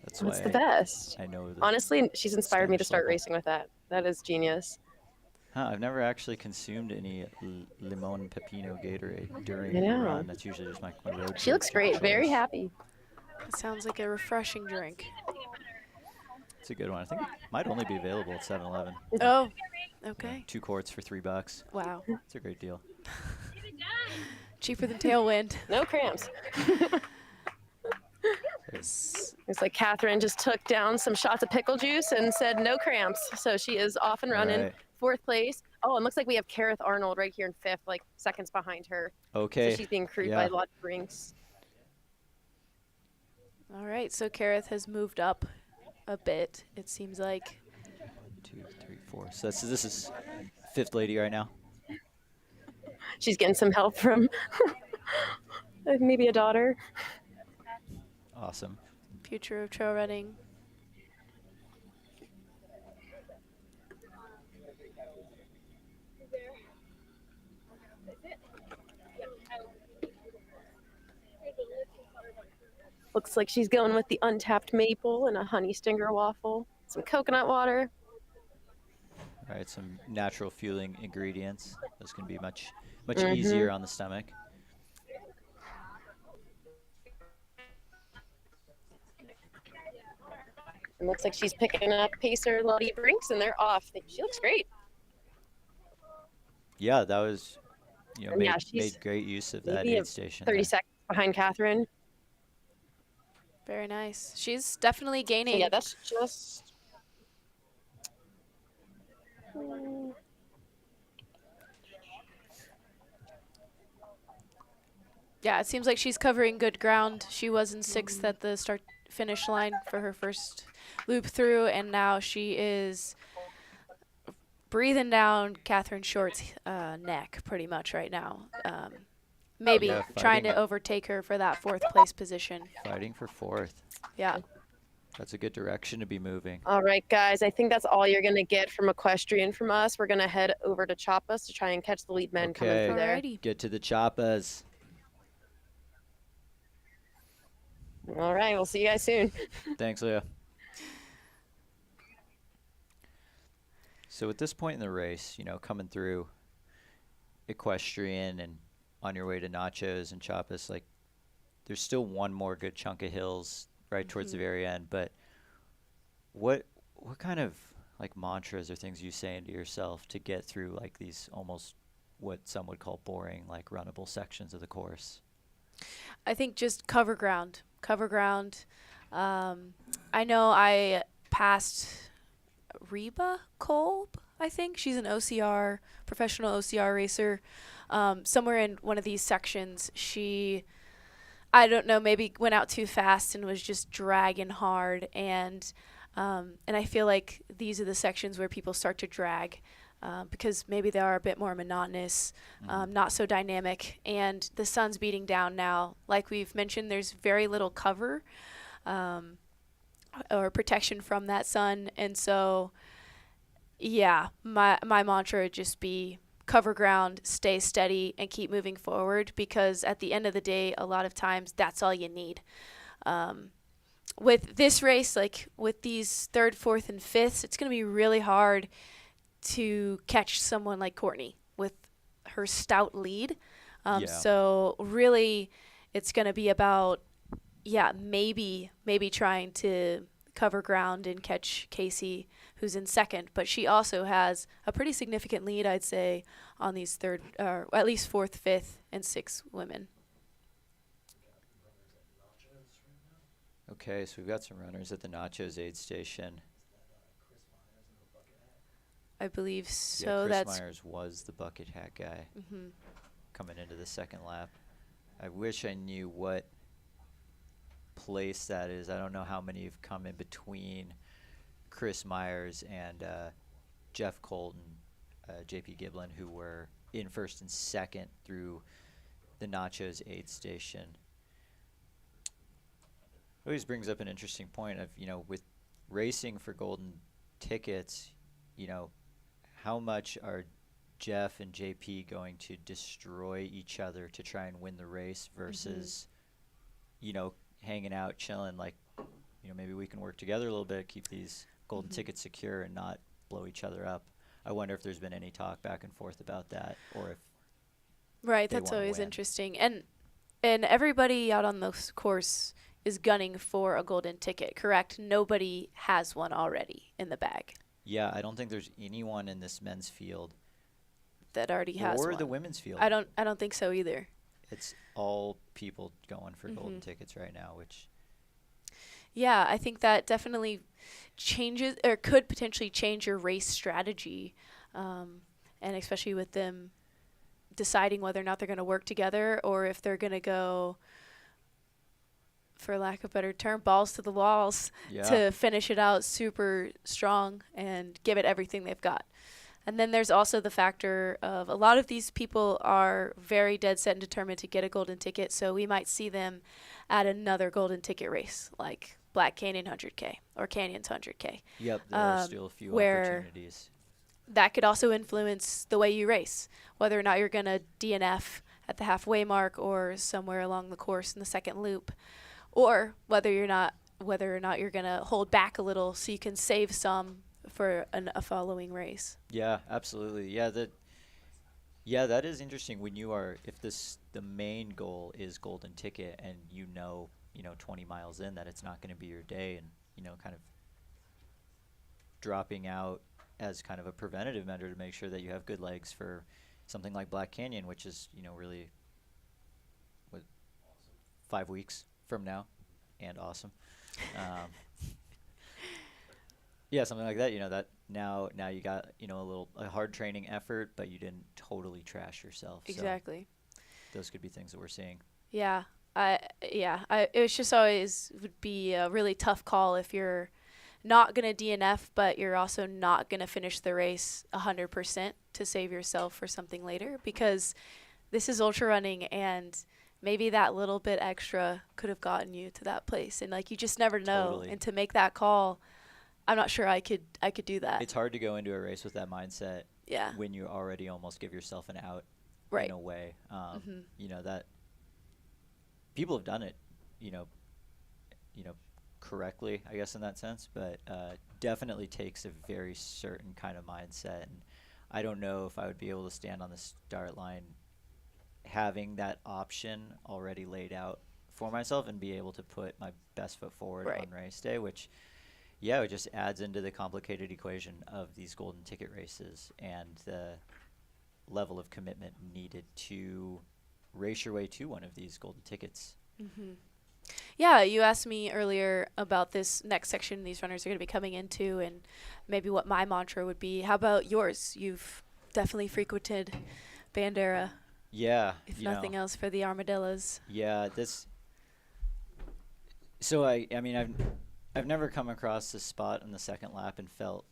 That's why It's the best. I know. Honestly, she's inspired me to Spanish start local. racing with that. That is genius. Huh, I've never actually consumed any limon pepino Gatorade during I the know. run. That's usually just my road She looks trip great. Very choice. happy. It sounds like a refreshing drink. It's a good one. I think it might only be available at 7-Eleven. Oh, okay. 2 quarts for $3. Wow. It's a great deal. Cheaper than Tailwind. No cramps. It's like Catherine just took down some shots of pickle juice and said no cramps. So she is off and running. Right. 4th place. Oh, and looks like we have Kareth Arnold right here in 5th, like seconds behind her. Okay. So she's being crewed Yeah. by a lot of drinks. All right, so Kareth has moved up a bit, it seems like. 2, 3, 4. So this is 5th lady right now. She's getting some help from maybe a daughter. Awesome. Future of trail running. Looks like she's going with the untapped maple and a honey stinger waffle. Some coconut water. All right, some natural fueling ingredients. Those can be much Mhm. easier on the stomach. It looks like she's picking up Pacer Lottie Brinks, and they're off. She looks great. Yeah, that was, And yeah, she's made great use of that maybe aid station. 30 there. seconds behind Catherine. Very nice. She's definitely So gaining. yeah, that's just. Yeah, it seems like she's covering good ground. She was in 6th at the start finish line for her first loop through, and now she is breathing down Catherine Short's neck pretty much right now. Maybe Yeah, trying to fighting. overtake her for that 4th place position. Fighting for 4th. Yeah. That's a good direction to be moving. All right, guys. I think that's all you're going to get from equestrian from us. We're going to head over to Choppas to try and catch the lead men coming Okay. through there. Alrighty. Get to the choppas. All right. We'll see you guys soon. Thanks, Leah. So at this point in the race, coming through equestrian and on your way to nachos and choppas, like there's still one more good chunk of hills right towards the very end. But what kind of like mantras or things you saying to yourself to get through like these almost what some would call boring, like runnable sections of the course? I think just cover ground. Cover ground. I know I passed Reba Kolb, I think. She's an OCR, professional OCR racer. Somewhere in one of these sections, she, I don't know, maybe went out too fast and was just dragging hard. And I feel like these are the sections where people start to drag. Because maybe they are a bit more monotonous, not so dynamic, and the sun's beating down now. Like we've mentioned, there's very little cover or protection from that sun, and so, yeah, my mantra would just be cover ground, stay steady, and keep moving forward, because at the end of the day, a lot of times that's all you need. With this race, like with these 3rd, 4th, and 5th, it's going to be really hard to catch someone like Courtney with her stout lead. Yeah. So really it's going to be about, maybe trying to cover ground and catch Casey, who's in 2nd. But she also has a pretty significant lead, I'd say, on these 3rd, or at least 4th, 5th, and 6th women. Okay, so we've got some runners at the Nachos aid station. I believe Yeah, so. Chris That's Myers was the bucket hat guy Mhm. coming into the second lap. I wish I knew what place that is. I don't know how many have come in between Chris Myers and Jeff Colton, JP Giblin, who were in first and second through the Nachos aid station. Always brings up an interesting point of, with racing for golden tickets, how much are Jeff and JP going to destroy each other to try and win the race versus, hanging out, chilling, like, maybe we can work together a little bit, keep these golden tickets secure and not blow each other up. I wonder if there's been any talk back and forth about that, or if right. they That's wanna always win. interesting. And everybody out on this course is gunning for a golden ticket, correct? Nobody has one already in the bag Yeah, I don't think there's anyone in this men's field that already has or one. the women's field. I don't think so either. It's all people going for golden tickets right now, which Yeah, I think that definitely changes or could potentially change your race strategy, and especially with them deciding whether or not they're going to work together or if they're going to go, for lack of a better term, balls to the walls to finish it out super strong and give it everything they've got. And then there's also the factor of a lot of these people are very dead set and determined to get a golden ticket, so we might see them at another golden ticket race, like Black Canyon 100K or Canyons 100K. Yep, there are still a few where opportunities. that could also influence the way you race, whether or not you're going to DNF at the halfway mark or somewhere along the course in the second loop, or whether or not you're going to hold back a little so you can save some for a following race. Yeah, absolutely. Yeah, that is interesting when you are, if the main goal is golden ticket and 20 miles in that it's not going to be your day, and kind of dropping out as kind of a preventative measure to make sure that you have good legs for something like Black Canyon, which is really 5 weeks from now, and awesome. Yeah, something like that. That now you got a hard training effort, but you didn't totally trash yourself. Exactly. So those could be things that we're seeing. Yeah, it was just always would be a really tough call if you're not gonna DNF, but you're also not gonna finish the race 100% to save yourself for something later, because this is ultra running, and maybe that little bit extra could have gotten you to that place, and you just never know. Totally. And to make that call, I'm not sure I could do that. It's hard to go into a race with that mindset. Yeah. When you already almost give yourself an out. Right. In a way, that people have done it, correctly, I guess, in that sense, but definitely takes a very certain kind of mindset. And I don't know if I would be able to stand on the start line having that option already laid out for myself and be able to put my best foot forward on race day, which, it just adds into the complicated equation of these golden ticket races and the level of commitment needed to race your way to one of these golden tickets. Yeah, you asked me earlier about this next section these runners are going to be coming into and maybe what my mantra would be. How about yours? You've definitely frequented Bandera. Yeah. If nothing else, for the armadillos. Yeah, so I mean, I've never come across this spot in the second lap and felt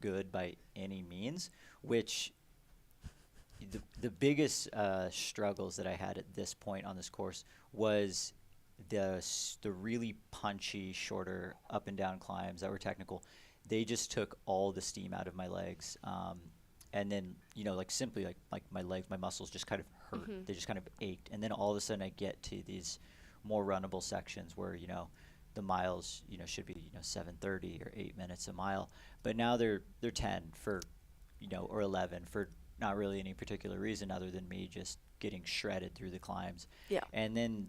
good by any means, which the biggest struggles that I had at this point on this course was the really punchy, shorter up and down climbs that were technical. They just took all the steam out of my legs. And then, simply like my legs, my muscles just kind of hurt. They just kind of ached. And then all of a sudden I get to these more runnable sections where, the miles, should be, 7:30 or 8 minutes a mile. But now they're 10 for, or 11 for not really any particular reason other than me just getting shredded through the climbs. Yeah. And then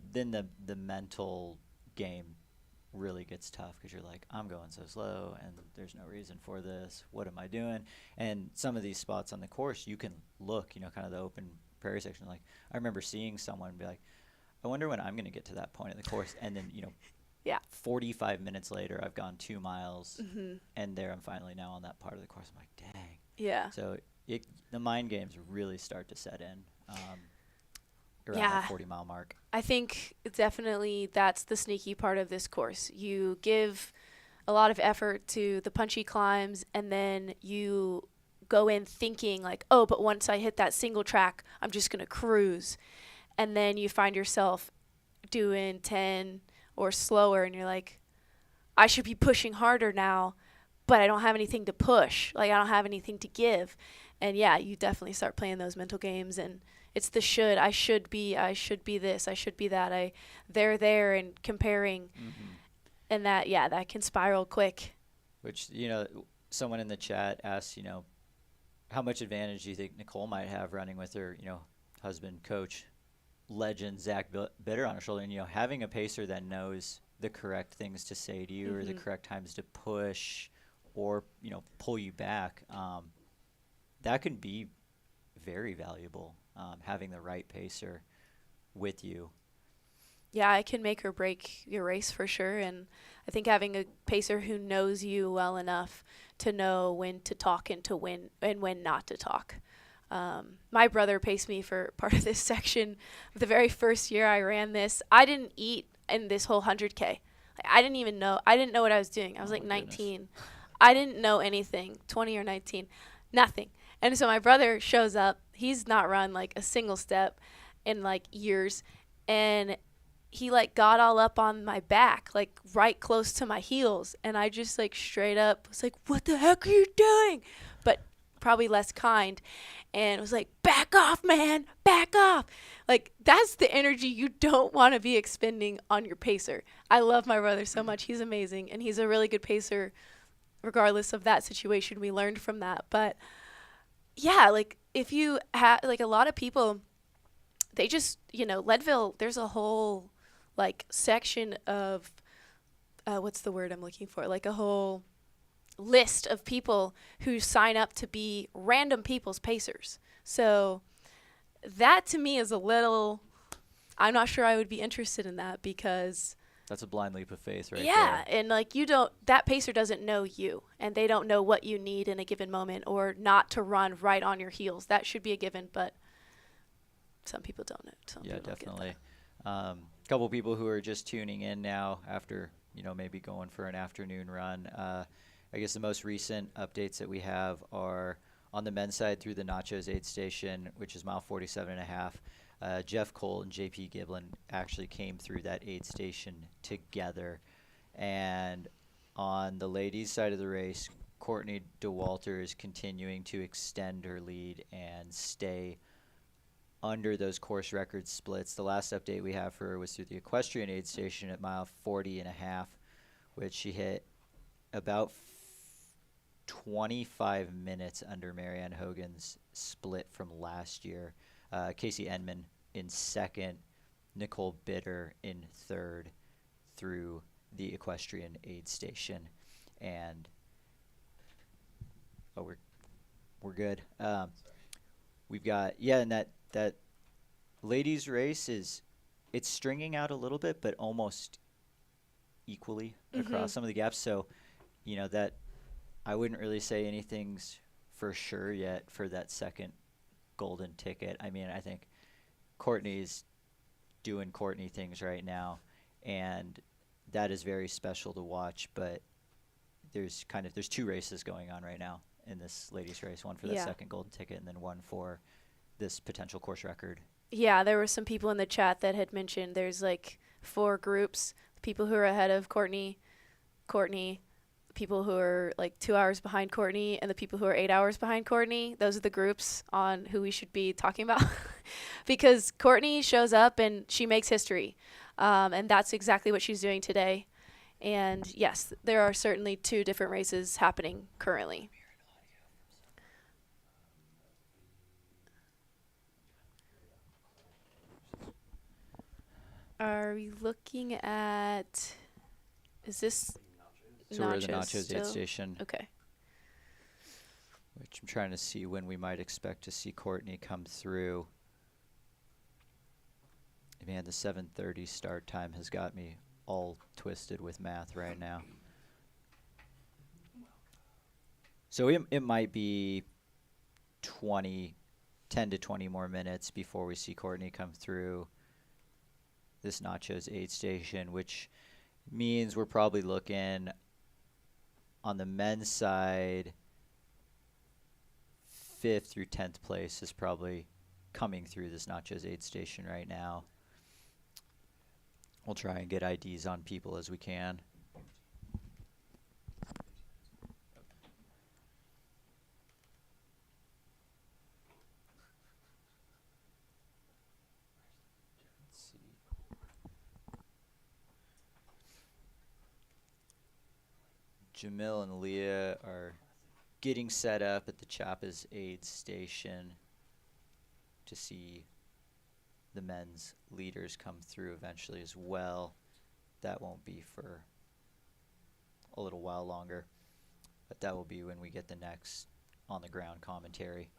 the mental game really gets tough because you're like, I'm going so slow and there's no reason for this. What am I doing? And some of these spots on the course, you can look, kind of the open prairie section. Like, I remember seeing someone be like, I wonder when I'm going to get to that point in the course. And then, Yeah. 45 minutes later, I've gone 2 miles, Mhm. and there I'm finally now on that part of the course. I'm like, dang. Yeah. So the mind games really start to set in around Yeah. that 40-mile mark. I think definitely that's the sneaky part of this course. You give a lot of effort to the punchy climbs, and then you go in thinking like, oh, but once I hit that single track, I'm just going to cruise. And then you find yourself doing 10 or slower, and you're like, I should be pushing harder now, but I don't have anything to push. Like, I don't have anything to give. And yeah, you definitely start playing those mental games, and it's the should. I should be this, I should be that. They're there and comparing. Mm-hmm. And that can spiral quick. Which, someone in the chat asked, how much advantage do you think Nicole might have running with her, husband, coach, legend Zach Bitter on her shoulder? And, having a pacer that knows the correct things to say to you or the correct times to push or, pull you back, that can be very valuable, having the right pacer with you. Yeah, it can make or break your race for sure. And I think having a pacer who knows you well enough to know when to talk and when not to talk. My brother paced me for part of this section. The very first year I ran this, I didn't eat in this whole 100K. I didn't know what I was doing. I was 19. Goodness. I didn't know anything, 20 or 19, nothing. And so my brother shows up. He's not run like a single step in like years. And he like got all up on my back, like right close to my heels. And I just like straight up was like, what the heck are you doing? But probably less kind. And it was like, back off, man, back off. Like, that's the energy you don't want to be expending on your pacer. I love my brother so much. He's amazing. And he's a really good pacer regardless of that situation. We learned from that. But yeah, like if you have like a lot of people, they just, Leadville, there's a whole like section of, what's the word I'm looking for? Like a whole list of people who sign up to be random people's pacers. So that to me is a little, I'm not sure I would be interested in that because that's a blind leap of faith right there. there. And like that pacer doesn't know you and they don't know what you need in a given moment or not to run right on your heels. That should be a given, but some people don't know. Some yeah, people definitely. A couple people who are just tuning in now after, maybe going for an afternoon run. I guess the most recent updates that we have are on the men's side through the Nachos aid station, which is mile 47.5. Jeff Cole and JP Giblin actually came through that aid station together. And on the ladies' side of the race, Courtney DeWalter is continuing to extend her lead and stay under those course record splits. The last update we have for her was through the equestrian aid station at mile 40.5, which she hit about 25 minutes under Marianne Hogan's split from last year. Casey Enman in second, Nicole Bitter in third through the equestrian aid station. And we're good. We've got and that ladies race it's stringing out a little bit, but almost equally across some of the gaps. So, that I wouldn't really say anything's for sure yet for that second golden ticket. I mean, I think Courtney's doing Courtney things right now, and that is very special to watch. But there's two races going on right now in this ladies race, one for that second golden ticket and then one for this potential course record. Yeah, there were some people in the chat that had mentioned there's like 4 groups, people who are ahead of Courtney, people who are like 2 hours behind Courtney, and the people who are 8 hours behind Courtney. Those are the groups on who we should be talking about because Courtney shows up and she makes history. And that's exactly what she's doing today. And yes, there are certainly 2 different races happening currently. Are we looking at, is this So we're at the Nachos aid still? station. Okay. Which I'm trying to see when we might expect to see Courtney come through. Man, the 7:30 start time has got me all twisted with math right now. So it might be 10 to 20 more minutes before we see Courtney come through this Nachos aid station, which means we're probably looking on the men's side, 5th through 10th place is probably coming through this Nachos aid station right now. We'll try and get IDs on people as we can. Jamil and Leah are getting set up at the Chiapas aid station to see the men's leaders come through eventually as well. That won't be for a little while longer, but that will be when we get the next on the ground commentary.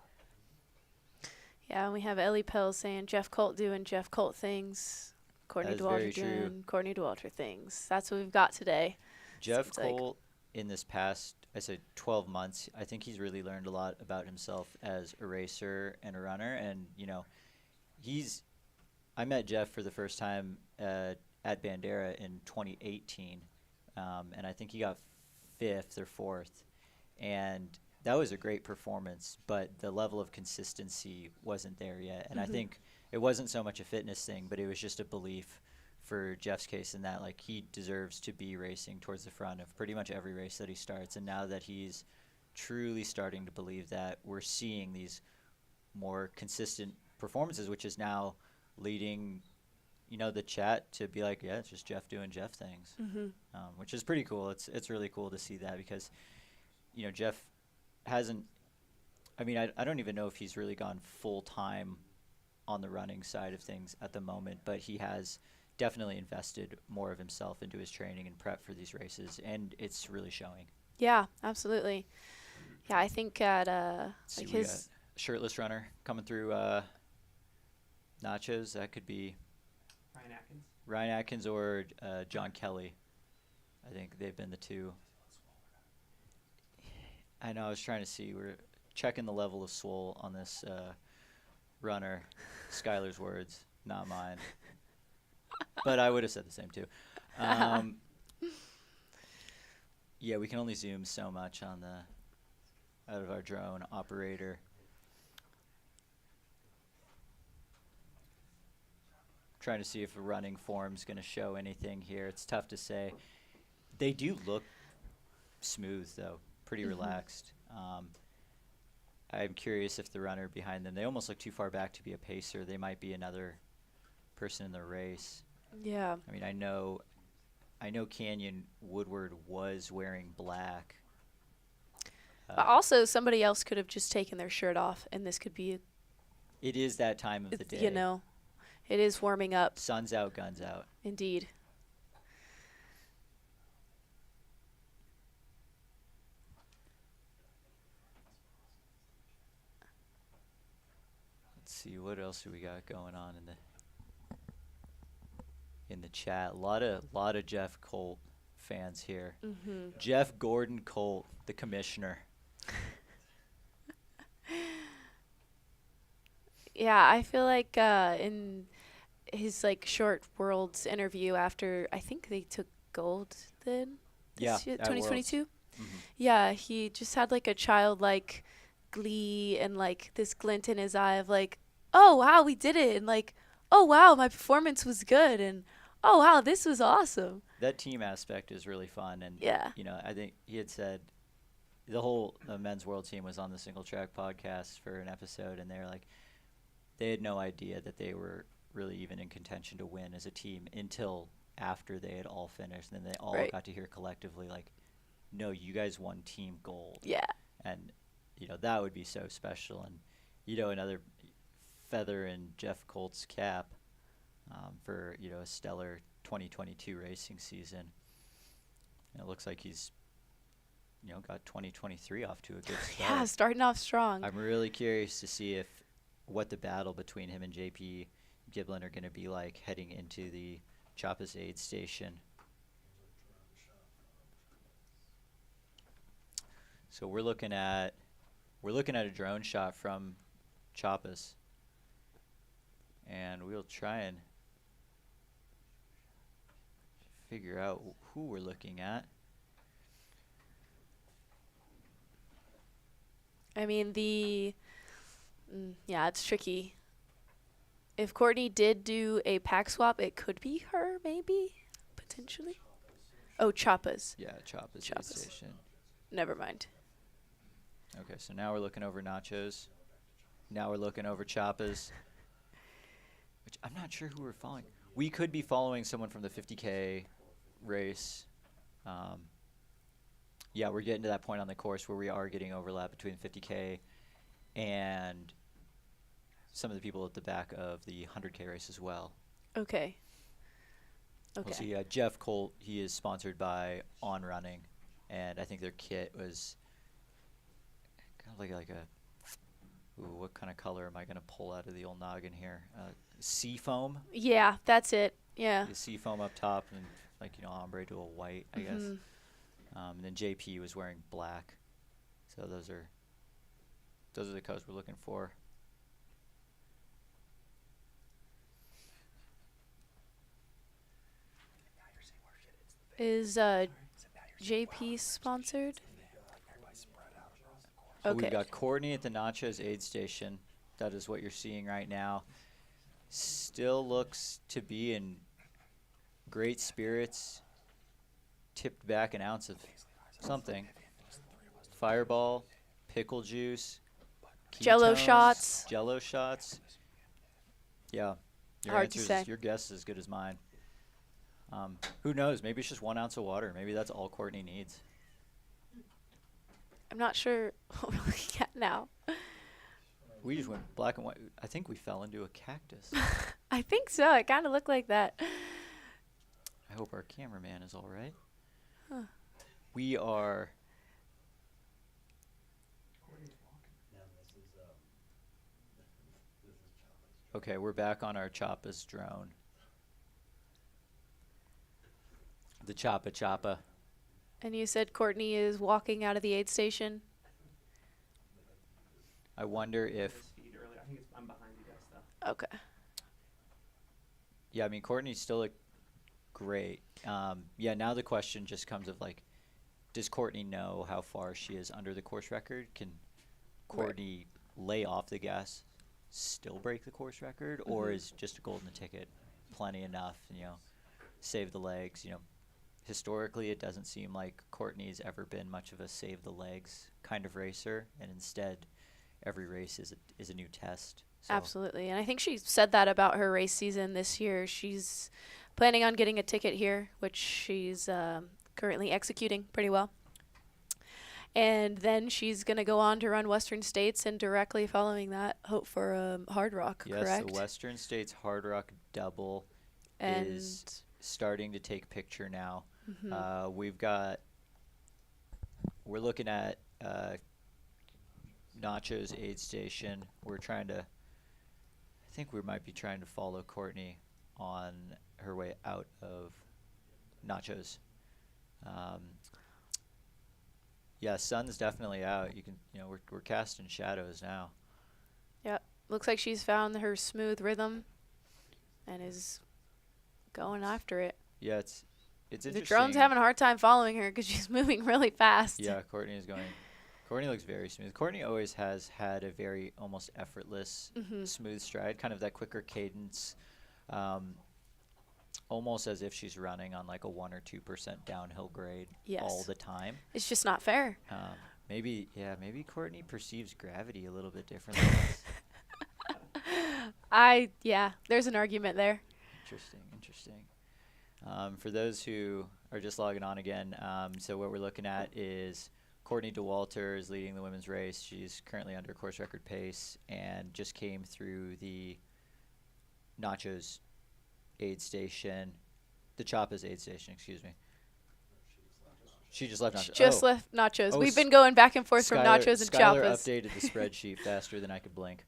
Yeah, and we have Ellie Pell saying Jeff Colt doing Jeff Colt things, Courtney Dauwalter doing Courtney Dauwalter things. That's what we've got today. Jeff Colt, in this past, I said 12 months, I think he's really learned a lot about himself as a racer and a runner. And, you know, I met Jeff for the first time at Bandera in 2018. And I think he got 5th or 4th. And that was a great performance, but the level of consistency wasn't there yet. And I think it wasn't so much a fitness thing, but it was just a belief for Jeff's case in that, like, he deserves to be racing towards the front of pretty much every race that he starts. And now that he's truly starting to believe that, we're seeing these more consistent performances, which is now leading, you know, the chat to be like, yeah, it's just Jeff doing Jeff things, which is pretty cool. It's really cool to see that because, you know, Jeff hasn't, I mean, I don't even know if he's really gone full time on the running side of things at the moment, but he has definitely invested more of himself into his training and prep for these races, and it's really showing. Yeah, absolutely. Yeah, I think at like his shirtless runner coming through Nachos, that could be Ryan Atkins or John Kelly. I think they've been the two. I know, I was trying to see, we're checking the level of swole on this runner. Skylar's words, not mine. But I would have said the same too. Yeah, we can only zoom so much on out of our drone operator. Trying to see if a running form's going to show anything here. It's tough to say. They do look smooth though, pretty relaxed. I'm curious if the runner behind them, they almost look too far back to be a pacer. They might be another person in the race. Yeah. I mean, I know Canyon Woodward was wearing black. But also, somebody else could have just taken their shirt off, and this could be. It is that time of the day. You know, it is warming up. Sun's out, guns out. Indeed. Let's see, what else do we got going on in the chat? A lot of Jeff Colt fans here. Jeff Gordon Colt, the commissioner. Yeah, I feel like in his short Worlds interview after, I think they took gold then. Yeah, 2022. Yeah, he just had a childlike glee and this glint in his eye of oh wow, we did it, and oh wow, my performance was good, and oh wow, this was awesome. That team aspect is really fun, and yeah, you know, I think he had said the whole men's world team was on the Single Track podcast for an episode, and they had no idea that they were really even in contention to win as a team until after they had all finished, and then they all got to hear collectively no, you guys won team gold. Yeah. And you know, that would be so special, and you know, another feather in Jeff Colt's cap for, you know, a stellar 2022 racing season. And it looks like he's, you know, got 2023 off to a good start. Yeah, starting off strong. I'm really curious to see what the battle between him and JP Giblin are going to be like heading into the Chiapas aid station. So we're looking at a drone shot from Chappas, and we'll try and figure out who we're looking at. I mean, yeah, it's tricky. If Courtney did do a pack swap, it could be her, maybe, potentially. Oh, Chappas. Yeah, Chappas aid station. Never mind. Okay, so now we're looking over Nachos. Now we're looking over Chappas, which I'm not sure who we're following. We could be following someone from the 50K race. Yeah, we're getting to that point on the course where we are getting overlap between 50K and some of the people at the back of the 100K race as well. Okay. We'll see Jeff Colt, he is sponsored by On Running, and I think their kit was kind of like a, ooh, what kind of color am I going to pull out of the old noggin here? Sea foam? Yeah, that's it. Yeah. The sea foam up top and like, you know, ombre to a white, I guess. And then JP was wearing black. So those are the colors we're looking for. Is JP sponsored? So Okay. we've got Courtney at the Nachos aid station. That is what you're seeing right now. Still looks to be in great spirits. Tipped back an ounce of something. Fireball, pickle juice, Jello ketones, shots. Jello shots. Yeah. Hard to say. Your guess is as good as mine. Who knows? Maybe it's just 1 ounce of water. Maybe that's all Courtney needs. I'm not sure what we're looking at now. We just went black and white. I think we fell into a cactus. I think so. It kind of looked like that. I hope our cameraman is all right. Huh. We are... Okay, we're back on our Chappas drone. The Chappa. And you said Courtney is walking out of the aid station? I wonder if... I think I'm behind you guys, though. Okay. Yeah, I mean, Courtney still look great. Yeah, now the question just comes of, like, does Courtney know how far she is under the course record? Can Courtney lay off the gas, still break the course record? Or is just a golden ticket plenty enough, you know, save the legs, you know? Historically, it doesn't seem like Courtney's ever been much of a save the legs kind of racer, and instead, every race is a new test. So Absolutely. And I think she said that about her race season this year. She's planning on getting a ticket here, which she's currently executing pretty well. And then she's going to go on to run Western States, and directly following that, hope for Hard Rock, yes, correct? the Western States Hard Rock double And is starting to take picture now. Mhm. We're looking at Nacho's aid station. I think we might be trying to follow Courtney on her way out of Nacho's. Yeah, sun's definitely out. We're casting shadows now. Yep. Looks like she's found her smooth rhythm and is going after it. Yeah, it's interesting. The drone's having a hard time following her because she's moving really fast. Yeah, Courtney looks very smooth. Courtney always has had a very almost effortless, smooth stride, kind of that quicker cadence, almost as if she's running on like a 1 or 2% downhill grade all the time. It's just not fair. Maybe Courtney perceives gravity a little bit differently. There's an argument there. Interesting. For those who are just logging on again, so what we're looking at is Courtney DeWalter is leading the women's race. She's currently under course record pace and just came through the Nachos aid station, the Chappas aid station, excuse me. She just left Nachos. Left Nachos. We've been going back and forth from Nachos and Skylar Chappas. updated the spreadsheet faster than I could blink.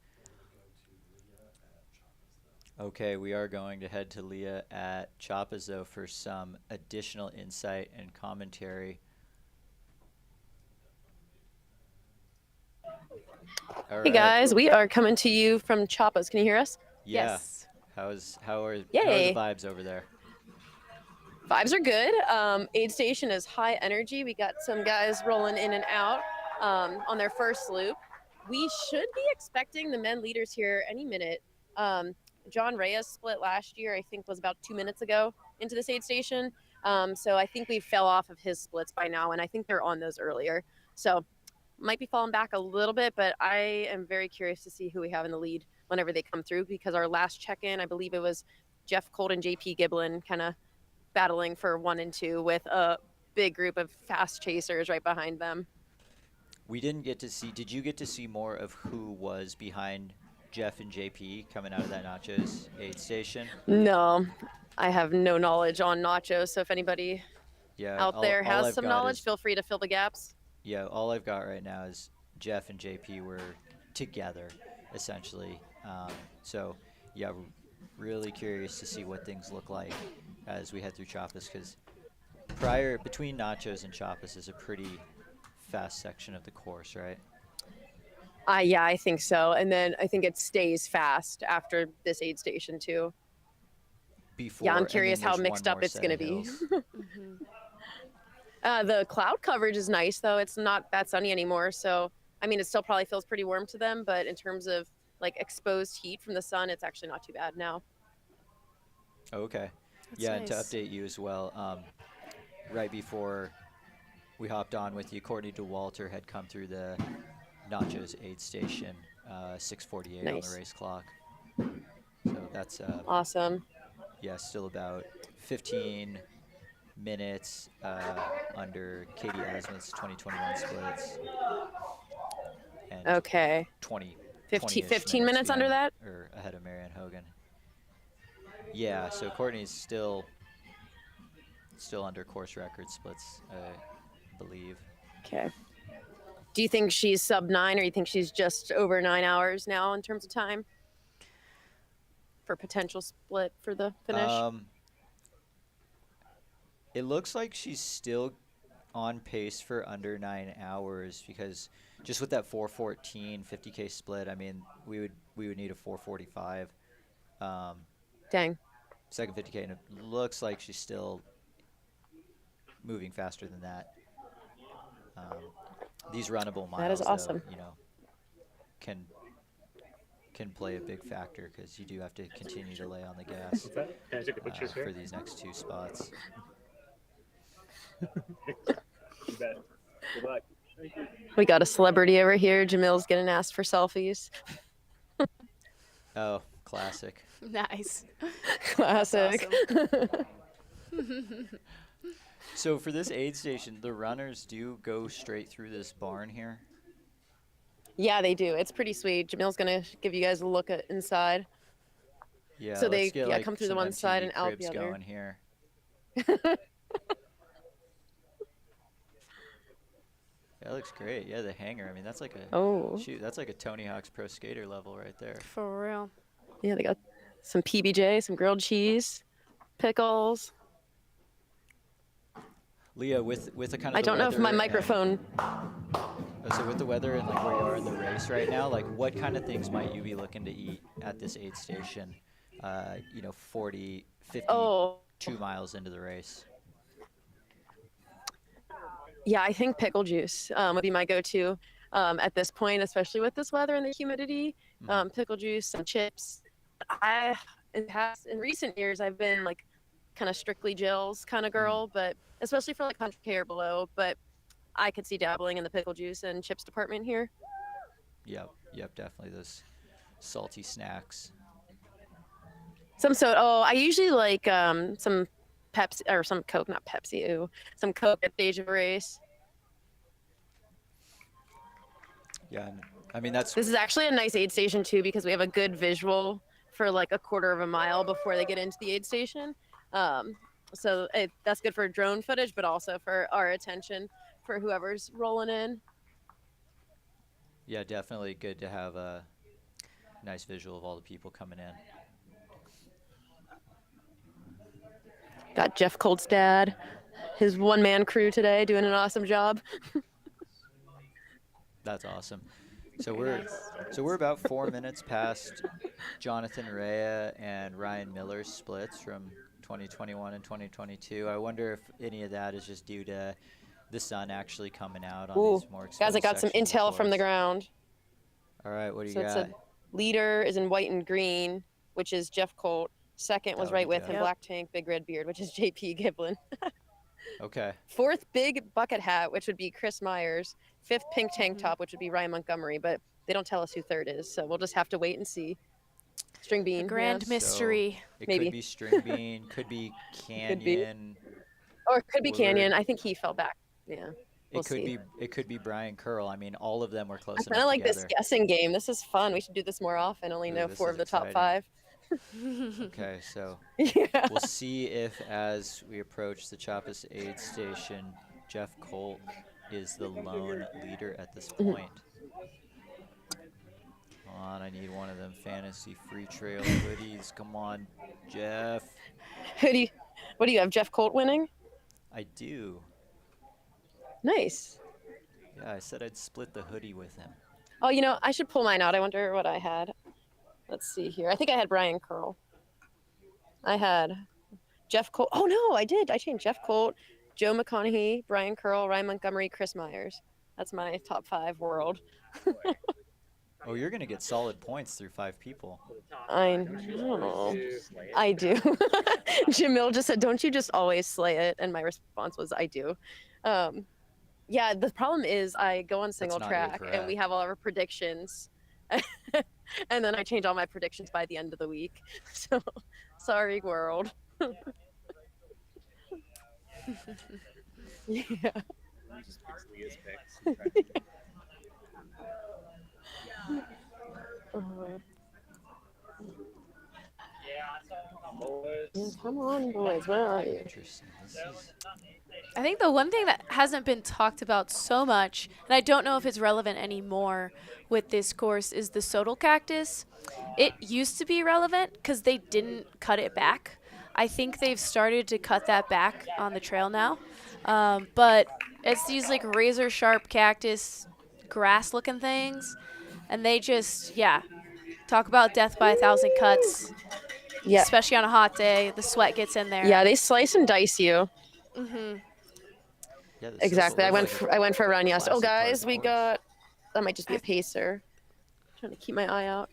Okay, we are going to head to Leah at Chappas, though, for some additional insight and commentary. All Hey right. guys, we are coming to you from Chappas. Can you hear us? Yeah. Yes. How are the Yay. vibes over there? Vibes are good. Aid station is high energy. We got some guys rolling in and out on their first loop. We should be expecting the men leaders here any minute. John Reyes split last year, I think was about 2 minutes ago into this aid station. So I think we fell off of his splits by now, and I think they're on those earlier. So might be falling back a little bit, but I am very curious to see who we have in the lead whenever they come through, because our last check-in, I believe it was Jeff Colt and JP Giblin kind of battling for 1 and 2 with a big group of fast chasers right behind them. We didn't get to see. Did you get to see more of who was behind Jeff and JP coming out of that Nachos aid station? No, I have no knowledge on nachos, so if anybody out there has some knowledge, feel free to fill the gaps. Yeah, all I've got right now is Jeff and JP were together, essentially. So, yeah, really curious to see what things look like as we head through Chappas, because between Nachos and Chappas is a pretty fast section of the course, right? Yeah, I think so. And then I think it stays fast after this aid station too. Yeah, I'm curious how mixed up it's going to be. The cloud coverage is nice, though. It's not that sunny anymore. So, I mean, it still probably feels pretty warm to them. But in terms of like exposed heat from the sun, it's actually not too bad now. Okay. That's yeah, and to nice. update you as well, right before we hopped on with you, Courtney DeWalter had come through the Nachos aid station, 6:48 on the race clock. So that's awesome. Yeah, still about 15 minutes under Katie Asmuth's 2021 splits. And Okay. 15 minutes under that? Or ahead of Marianne Hogan. Yeah, so Courtney's still under course record splits, I believe. Okay. Do you think she's sub 9, or you think she's just over 9 hours now in terms of time for potential split for the finish? It looks like she's still on pace for under 9 hours, because just with that 4:14 50K split, I mean, we would need a 4:45. Dang. Second 50K, and it looks like she's still moving faster than that. These runnable miles, that is awesome. Though, can play a big factor, because you do have to continue to lay on the gas Can I take the pictures here? for these next 2 spots. You bet. Good luck. We got a celebrity over here. Jamil's getting asked for selfies. Oh, classic. Nice. Classic. Awesome. So for this aid station, the runners do go straight through this barn here? Yeah, they do. It's pretty sweet. Jamil's going to give you guys a look at inside. Yeah, so they let's get, like, come through the some one side MTV and out the cribs other. going here. That looks great. Yeah, the hanger. I mean, that's like that's like a Tony Hawk's Pro Skater level right there. For real. Yeah, they got some PBJ, some grilled cheese, pickles. Leah, with the kind of I don't know if my microphone. So with the weather and like where you are in the race right now, like what kind of things might you be looking to eat at this aid station? 40, 52 miles into the race. Yeah, I think pickle juice would be my go-to at this point, especially with this weather and the humidity. Pickle juice, some chips. In recent years, I've been like kind of strictly Jill's kind of girl, but especially for like 100K or below. But I could see dabbling in the pickle juice and chips department here. Yep, definitely those salty snacks. Some soda. Oh, I usually like some Pepsi or some Coke, not Pepsi. Some Coke at the stage of a race. Yeah, I mean that's. This is actually a nice aid station too, because we have a good visual for like a quarter of a mile before they get into the aid station. So that's good for drone footage, but also for our attention for whoever's rolling in. Yeah, definitely good to have a nice visual of all the people coming in. Got Jeff Colt's dad, his one-man crew today, doing an awesome job. That's awesome. So Very we're about 4 minutes past Jonathan Rea and Ryan Miller's splits from 2021 and 2022. I wonder if any of that is just due to the sun actually coming out on Ooh, these more exposed guys, I got some sections of intel from the course. ground. All right, what do you So it got? said leader is in white and green, which is Jeff Colt. Second was That would right be with Jeff. him, Yep. black tank, big red beard, which is JP Giblin. Okay. Fourth, big bucket hat, which would be Chris Myers. Fifth, pink tank top, which would be Ryan Montgomery. But they don't tell us who third is, so we'll just have to wait and see. String bean. A grand yes. mystery. So it Maybe. could be String Bean, could be Could be. Canyon. Or it could be Willard. Canyon. I think he fell back. Yeah. We'll see. It could be Brian Curl. I mean, all of them were close I kind enough of like together. this guessing game. This is fun. We should do this more often. Only Ooh, know this 4 is of the top exciting. 5. Okay, so Yeah. we'll see if, as we approach the Chappas aid station, Jeff Colt is the lone leader at this point. Come on, I need one of them fantasy free trail hoodies. Come on, Jeff. What do you have? Jeff Colt winning? I do. Nice. Yeah, I said I'd split the hoodie with him. Oh, you know, I should pull mine out. I wonder what I had. Let's see here. I think I had Brian Curl. I had Jeff Colt. Oh, no, I did. I changed Jeff Colt, Joe McConaughey, Brian Curl, Ryan Montgomery, Chris Myers. That's my top 5 world. Oh, you're going to get solid points through 5 people. I know. I do. Jamil just said, don't you just always slay it? And my response was, I do. Yeah, the problem is I go on single not track and we incorrect. have all our predictions. And then I change all my predictions by the end of the week. So, sorry, world. Yeah. Just picks Leah's picks. Come on, boys. Where are you? Interesting. This is... I think the one thing that hasn't been talked about so much, and I don't know if it's relevant anymore with this course, is the sodal cactus. It used to be relevant because they didn't cut it back. I think they've started to cut that back on the trail now. But it's these like razor sharp cactus grass looking things. And they just, yeah, talk about death by 1,000 cuts. Yeah. Especially on a hot day. The sweat gets in there. Yeah, they slice and dice you. Mm-hmm. Yeah, Exactly. I went for a run yesterday. Oh, classic part of guys, the we course. got. That might just be a pacer. Trying to keep my eye out.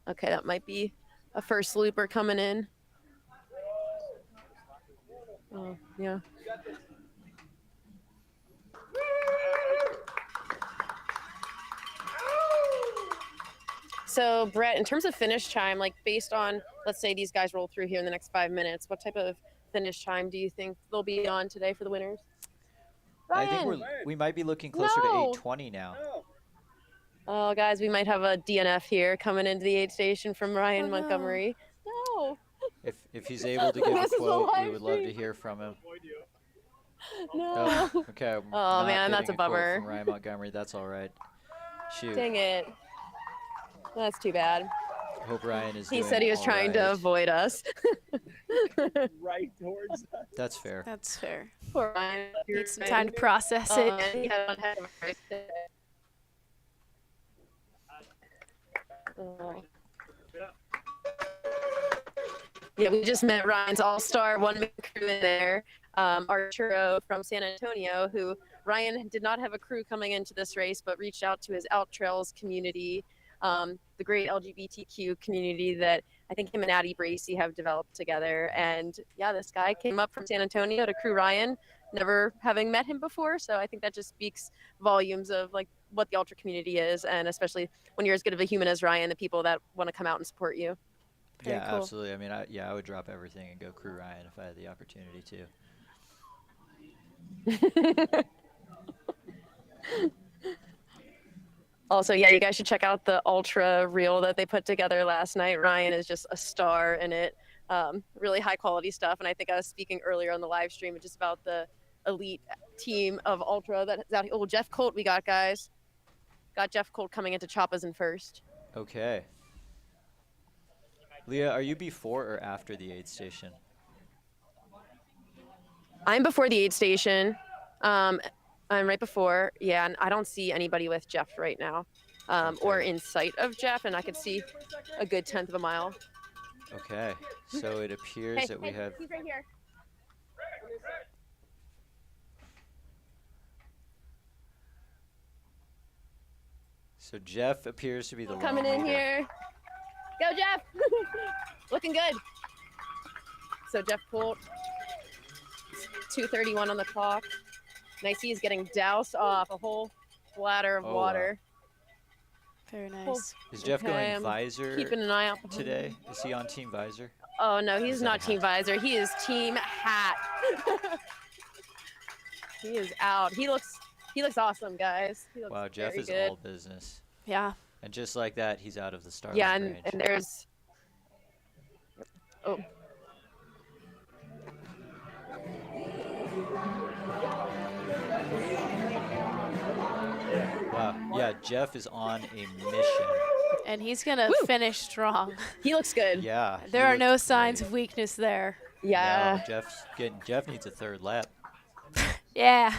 Okay, that might be a first looper coming in. Oh, yeah. So, Brett, in terms of finish time, like based on, let's say these guys roll through here in the next 5 minutes, what type of finish time do you think they'll be on today for the winners? I think Ryan! we might be looking closer No. to 8:20 now. Oh, guys, we might have a DNF here coming into the aid station from Ryan Oh, no. Montgomery. No. If he's able to give a This is a quote, we live would love to stream. hear from him. No. Oh, okay. I'm Oh, not man, that's getting a quote bummer. From Ryan Montgomery, that's all right. Shoot. Dang it. That's too bad. I hope Ryan is. He doing said he was all trying to right. avoid us. Right towards us. That's fair. That's fair. Poor Ryan. Need some time to process it. He had one heck of a race today. Oh. Yeah, we just met Ryan's all-star one-man crew in there, Arturo from San Antonio, who Ryan did not have a crew coming into this race, but reached out to his Out Trails community, the great LGBTQ community that I think him and Addie Bracey have developed together. And yeah, this guy came up from San Antonio to crew Ryan, never having met him before. So I think that just speaks volumes of like what the ultra community is, and especially when you're as good of a human as Ryan, the people that want to come out and support you. Very Yeah, cool. absolutely. I mean, I would drop everything and go crew Ryan if I had the opportunity to. Also, yeah, you guys should check out the ultra reel that they put together last night. Ryan is just a star in it. Really high quality stuff. And I think I was speaking earlier on the live stream just about the elite team of ultra that is out here. Oh, Jeff Colt we got, guys. Got Jeff Colt coming into Chappas in first. Okay. Leah, are you before or after the aid station? I'm before the aid station. I'm right before. Yeah, and I don't see anybody with Jeff right now. or in sight of Jeff, and I could see a good 1/10 of a mile. Okay, so it appears that we have. He's right here. So Jeff appears to be the Coming lone in leader. here. Go, Jeff. Looking good. So Jeff Colt, 2:31 on the clock. And I see he's getting doused off a whole bladder of Oh, wow. water. Very nice. Is Jeff Okay, going I'm visor keeping an eye out today? Is he on Team Visor? Oh no, Is he's that not a Team Visor. He is Team Hat. He is out. He looks awesome, guys. He looks Wow, Jeff very is good. all business. Yeah. And just like that, he's out of the start Yeah, range. and there's Wow, yeah, Jeff is on a mission. And he's going to finish strong. He looks good. Yeah. There are no signs of weakness there. Yeah. No, Jeff needs a third lap. Yeah.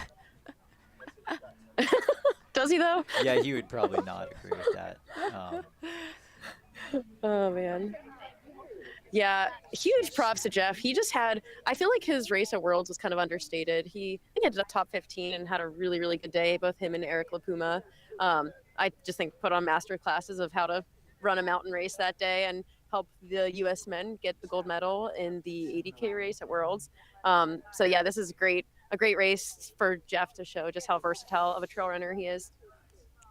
Does he though? Yeah, he would probably not agree with that. Oh man. Yeah, huge props to Jeff. He just had, I feel like his race at Worlds was kind of understated. I think ended up top 15 and had a really, really good day, both him and Eric LaPuma. I just think put on master classes of how to run a mountain race that day and help the U.S. men get the gold medal in the 80K race at Worlds. So yeah, this is a great race for Jeff to show just how versatile of a trail runner he is.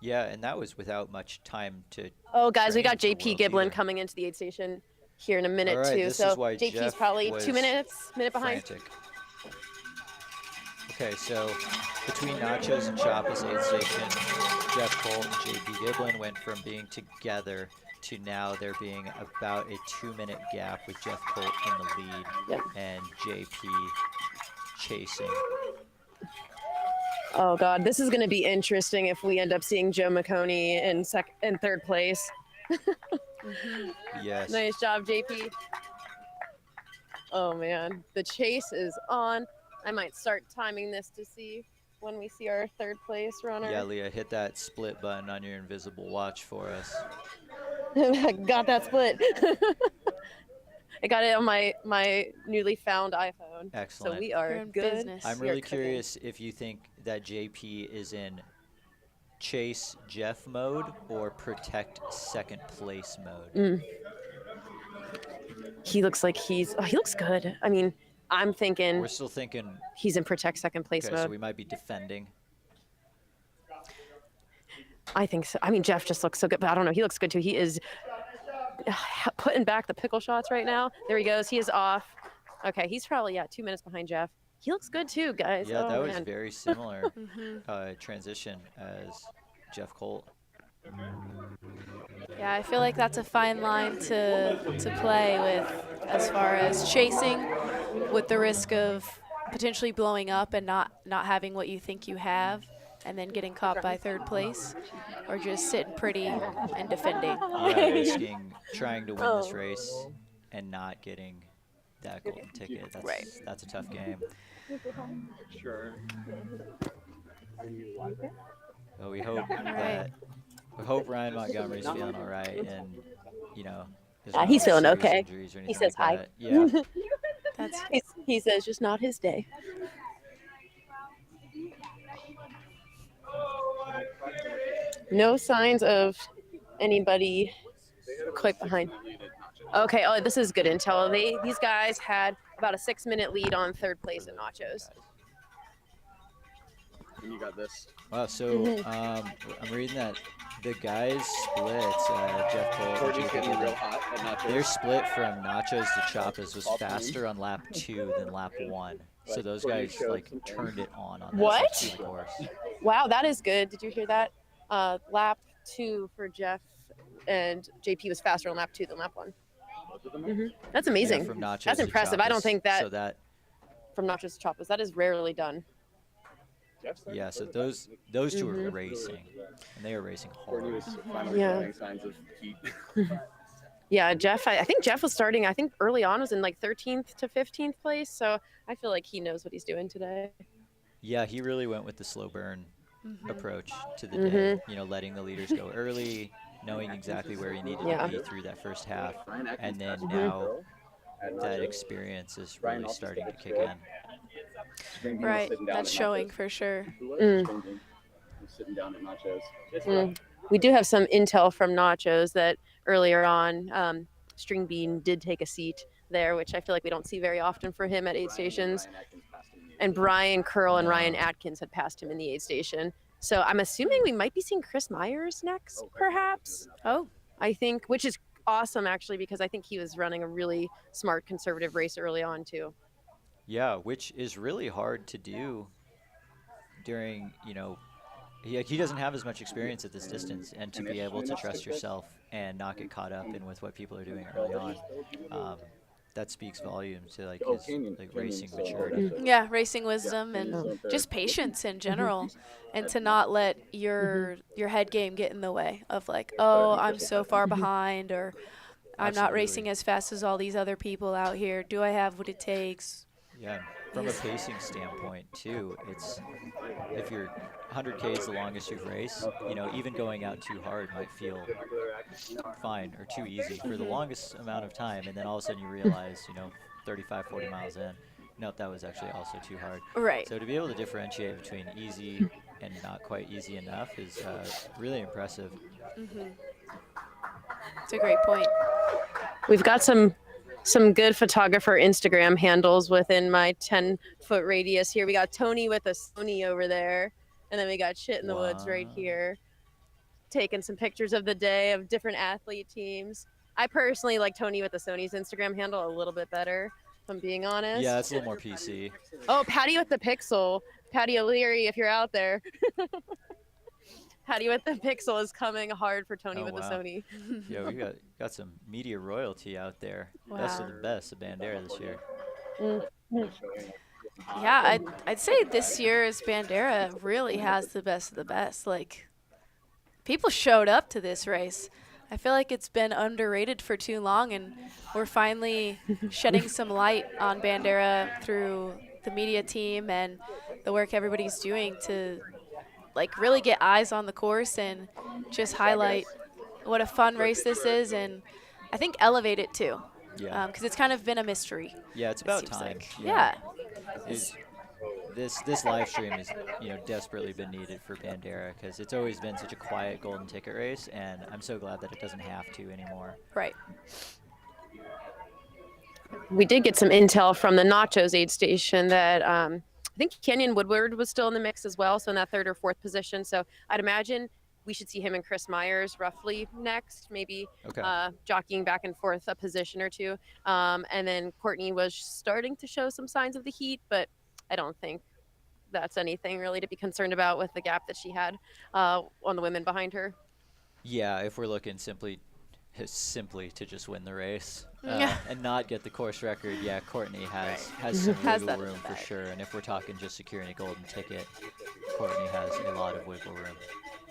Yeah, and that was without much time to. Oh, guys, we got train for JP Worlds Giblin either. coming into the aid station here in a minute All right, too. this So is why JP's Jeff probably was 2 minute behind. frantic. Okay, so between Nachos and Choppa's aid station, Jeff Colt and JP Giblin went from being together to now there being about a 2-minute gap with Jeff Colt in the lead and JP chasing. Oh God, this is going to be interesting if we end up seeing Joe McConey in third place. Yes. Nice job, JP. Oh man, the chase is on. I might start timing this to see when we see our third place runner. Yeah, Leah, hit that split button on your invisible watch for us. I got that split. I got it on my newly found iPhone. Excellent. So we are You're in good. business. I'm We are really cooking. curious if you think that JP is in chase Jeff mode or protect second place mode. He looks like he looks good. I mean, I'm thinking We're still thinking, he's in protect second place okay, mode. so we might be defending. I think so. I mean, Jeff just looks so good, but I don't know. He looks good too. He is putting back the pickle shots right now. There he goes. He is off. Okay, he's probably 2 minutes behind Jeff. He looks good too, guys. Yeah, oh, that was man. very similar transition as Jeff Colt. Yeah, I feel like that's a fine line to play with as far as chasing with the risk of potentially blowing up and not having what you think you have and then getting caught by third place, or just sitting pretty and defending. Yeah, risking trying to win this race and not getting that golden ticket. That's a tough game. Sure. But we hope Ryan Montgomery's feeling all right, and there's not he's feeling serious okay. injuries or He anything says like hi. that. Yeah. He says just not his day. No signs of anybody quite behind. Okay, oh, this is good intel. These guys had about a 6-minute lead on third place at Nachos. And you got this. Wow, so I'm reading that the guys split, Jeff Colt and Courtney's JP getting Giblin, real hot at Nachos. their split from Nachos to Choppa's was All faster on lap 2 than lap 1. So Like, those Courtney guys showed some turned it on that What? section of the course. Wow, that is good. Did you hear that? Lap 2 for Jeff and JP was faster on lap 2 than lap 1. That's amazing. Yeah, from Nachos That's to impressive. I don't Choppa's. think that, So that from Nachos to Choppa's, that is rarely done. yeah, so those two are racing, and they are racing Courtney hard. was finally Yeah. showing signs of heat. Yeah, Jeff, I think Jeff was starting, I think early on was in like 13th to 15th place. So I feel like he knows what he's doing today. Yeah, he really went with the slow burn approach to the day. You know, letting the leaders go early, knowing exactly where you needed to be through that first half, and then now that experience is really starting to kick in. Right, that's showing for sure. Sitting down at Nachos. We do have some intel from Nachos that earlier on, String Bean did take a seat there, which I feel like we don't see very often for him at aid stations. And Brian Curl and Ryan Atkins had passed him in the aid station. So I'm assuming we might be seeing Chris Myers next, perhaps. Oh, I think, which is awesome actually, because I think he was running a really smart conservative race early on too. Yeah, which is really hard to do during, you know, he doesn't have as much experience at this distance, and to be able to trust yourself and not get caught up in with what people are doing early on, that speaks volumes to like his racing maturity. Yeah, racing wisdom and just patience in general, and to not let your head game get in the way of like, oh, I'm so far behind, or I'm not racing as fast as all these other people out here. Do I have what it takes? Yeah, from a pacing standpoint too, it's if you're 100K is the longest you've raced, you know, even going out too hard might feel fine or too easy for the longest amount of time, and then all of a sudden you realize, you know, 35, 40 miles in, nope, that was actually also too hard. Right. So to be able to differentiate between easy and not quite easy enough is really impressive. It's a great point. We've got some good photographer Instagram handles within my 10-foot radius here. We got Tony with a Sony over there, and then we got Shit in the Woods right here, taking some pictures of the day of different athlete teams. I personally like Tony with the Sony's Instagram handle a little bit better, if I'm being honest. Yeah, it's a little more PC. Oh, Patty with the Pixel. Patty O'Leary, if you're out there. Patty with the Pixel is coming hard for Tony with the Sony. Yeah, we got some media royalty out there. Wow. Best of the best of Bandera this year. Yeah, I'd say this year's Bandera really has the best of the best. Like, people showed up to this race. I feel like it's been underrated for too long, and we're finally shedding some light on Bandera through the media team and the work everybody's doing to like really get eyes on the course and just highlight what a fun race this is, and I think elevate it too. Yeah. Because it's kind of been a mystery. Yeah, it's about seems time. like. Yeah. This live stream has, you know, desperately been needed for Bandera, because it's always been such a quiet golden ticket race, and I'm so glad that it doesn't have to anymore. Right. We did get some intel from the Nachos aid station that I think Kenyon Woodward was still in the mix as well, so in that third or fourth position. So I'd imagine we should see him and Chris Myers roughly next, maybe jockeying back and forth a position or two. And then Courtney was starting to show some signs of the heat, but I don't think that's anything really to be concerned about with the gap that she had on the women behind her. Yeah, if we're looking simply to just win the race Yeah. and not get the course record, yeah, Courtney has some wiggle room for sure. And if we're talking just securing a golden ticket, Courtney has a lot of wiggle room.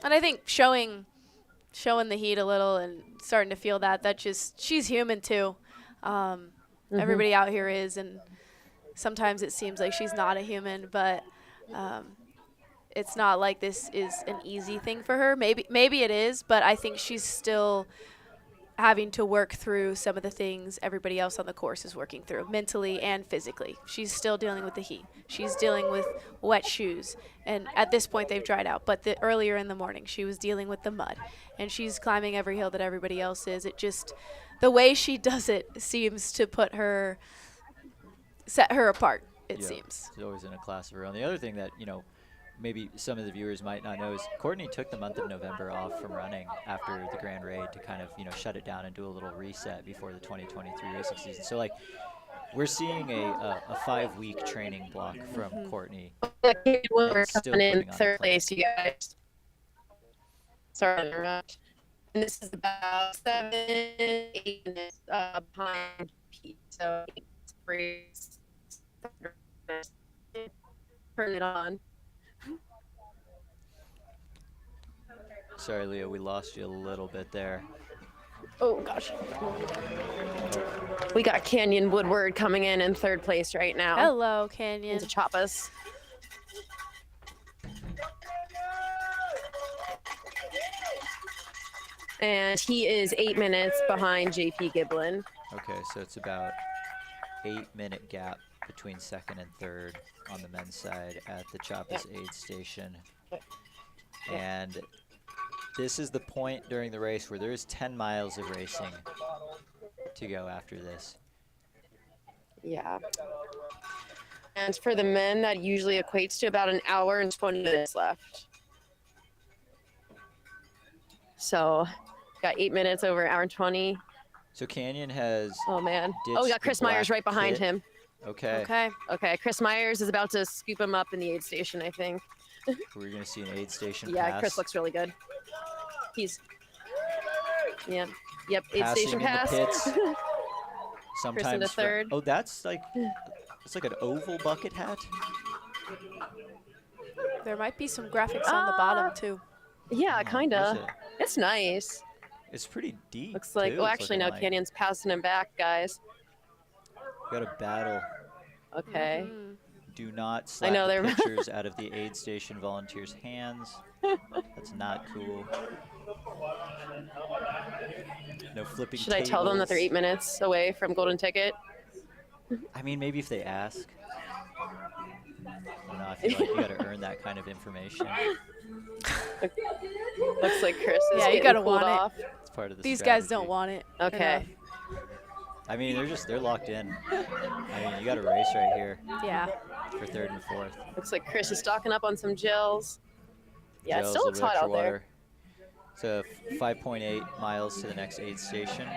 And I think showing the heat a little and starting to feel that just, she's human too. Everybody out here is, and sometimes it seems like she's not a human, but it's not like this is an easy thing for her. Maybe it is, but I think she's still having to work through some of the things everybody else on the course is working through, mentally and physically. She's still dealing with the heat. She's dealing with wet shoes. And at this point, they've dried out. But earlier in the morning, she was dealing with the mud. And she's climbing every hill that everybody else is. It just, the way she does it seems to set her apart, it seems. She's always in a class of her own. The other thing that, you know, maybe some of the viewers might not know is Courtney took the month of November off from running after the Grand Raid to kind of, you know, shut it down and do a little reset before the 2023 racing season. So, like, we're seeing a 5-week training block from Courtney. We're coming in third place, you guys. Sorry to interrupt. And this is about 7-8 minutes behind Pete. So, turn it on. Sorry, Leo, we lost you a little bit there. Oh, gosh. We got Canyon Woodward coming in third place right now. Hello, Canyon. To chop us. And he is 8 minutes behind JP Giblin. Okay, so it's about 8-minute gap between second and third on the men's side at the Chiapas aid station. And this is the point during the race where there is 10 miles of racing to go after this. Yeah. And for the men, that usually equates to about an hour and 20 minutes left. So, got 8 minutes over an hour and 20. So Canyon has. Oh, man. ditched Oh, we got the Chris Myers black right behind kit. him. Okay. Okay. Chris Myers is about to scoop him up in the aid station, I think. We're going to see an aid station Yeah, pass. Chris looks really good. He's. Yeah. Yep. Aid Passing station in pass. the pits. Sometimes Chris into from- third. Oh, that's like. It's like an oval bucket hat. There might be some graphics on the bottom too. Yeah, Oh, kind is of. it? It's nice. It's pretty deep. Looks like. too. Oh, It's actually, looking no. like- Canyon's passing him back, guys. Got a battle. Okay. Do not slap know, the they're- pictures out of the aid station volunteers' hands. That's not cool. No flipping Should I tell them that they're tables. 8 minutes away from golden ticket? I mean, maybe if they ask. I don't know, I feel like you gotta earn that kind of information. Looks like Chris is Yeah, you getting gotta pulled want off. It's part of the These guys don't strategy. want it. Okay. enough. I mean, they're locked in. I mean, you got a race right here Yeah. for third and fourth. Looks like Chris is stocking up on some gels. Yeah, it Gels, still a looks little hot extra out there. water. So 5.8 miles to the next aid station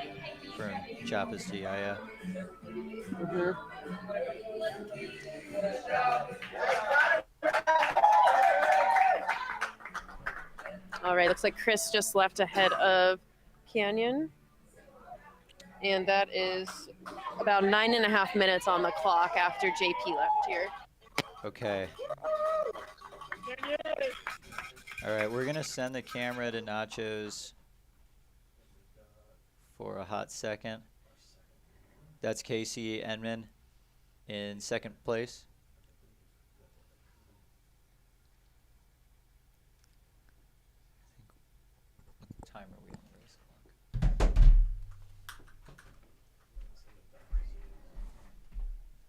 from Chiapas to Yaya. All right, looks like Chris just left ahead of Canyon. And that is about 9.5 minutes on the clock after JP left here. Okay. All right, we're gonna send the camera to Nachos for a hot second. That's Casey Enman in second place. What time are we on the race clock?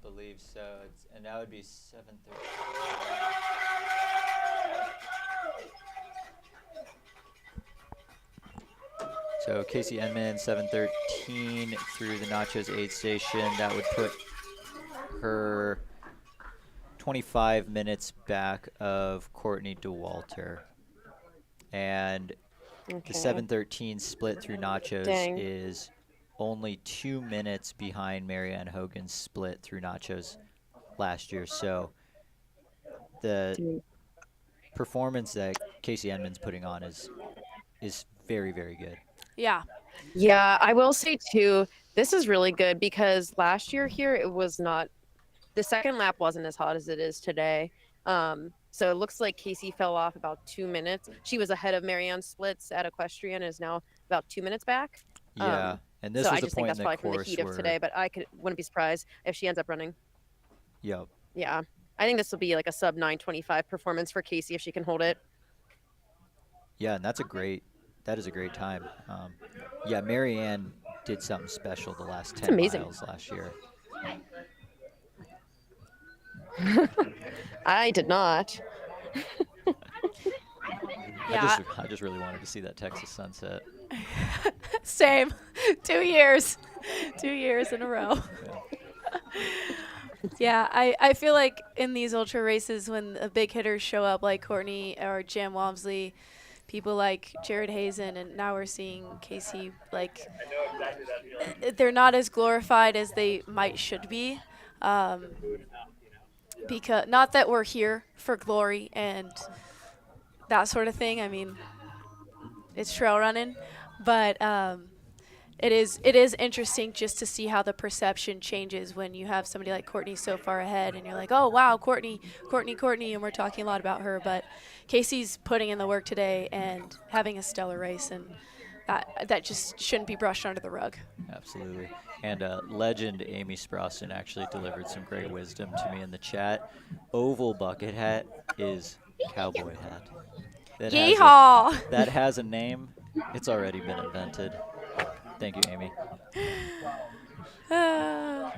Believe so. And that would be 7:30. So Casey Enman, 7:13 through the Nachos aid station. That would put her 25 minutes back of Courtney DeWalter. And Okay. the 7:13 split through Nachos Dang. is only 2 minutes behind Marianne Hogan's split through Nachos last year. So the performance that Casey Enman's putting on is very, very good. Yeah. Yeah, I will say too, this is really good because last year here it was not, the second lap wasn't as hot as it is today. So it looks like Casey fell off about 2 minutes. She was ahead of Marianne Splits at Equestrian and is now about 2 minutes back. Yeah, and this so was I the just think point that's in the probably from the course heat of where, today, but wouldn't be surprised if she ends up running. Yep. Yeah, I think this will be like a sub 9:25 performance for Casey if she can hold it. Yeah, and that is a great time. Yeah, Marianne did something special the last 10 amazing. miles last year. I did not. Yeah. I just really wanted to see that Texas sunset. Same. 2 years. 2 years in a row. Yeah, I feel like in these ultra races when the big hitters show up like Courtney or Jan Walmsley, people like Jared Hazen, and now we're seeing Casey, like, they're not as glorified as they should be. Because not that we're here for glory and that sort of thing. I mean, it's trail running, but it is interesting just to see how the perception changes when you have somebody like Courtney so far ahead, and you're like, oh wow, Courtney, and we're talking a lot about her, but Casey's putting in the work today and having a stellar race, and that just shouldn't be brushed under the rug. Absolutely. And legend Amy Sproston actually delivered some great wisdom to me in the chat. Oval bucket hat is cowboy hat. That Yeehaw! that has a name, It's already been invented. Thank you, Amy. Yeah,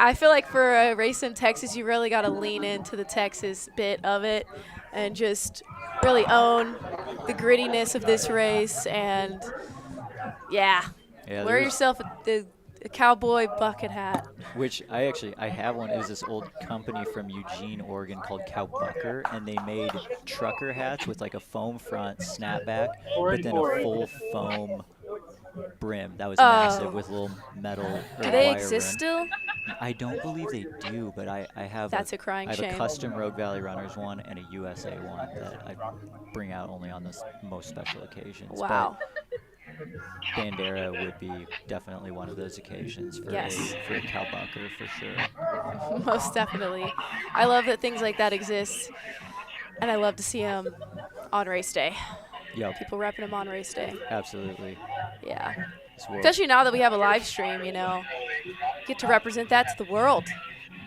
I feel like for a race in Texas, you really got to lean into the Texas bit of it and just really own the grittiness of this race. And yeah, Yeah, wear there's yourself a cowboy bucket hat. which I have one. It was this old company from Eugene, Oregon called Cowbucker, and they made trucker hats with like a foam front snapback, but then a full foam brim that was massive with little metal or Do they wire exist rim. still? I don't believe they do, but I have That's a crying I have shame. a custom Rogue Valley Runners one and a USA one that I bring out only on the most special occasions. Wow. But Bandera would be definitely one of those occasions for Yes. a cowbucker for sure. Most definitely. I love that things like that exist, and I love to see them on race day. Yep. People repping them on race day. Absolutely. Yeah. This world- Especially now that we have a live stream, get to represent that to the world.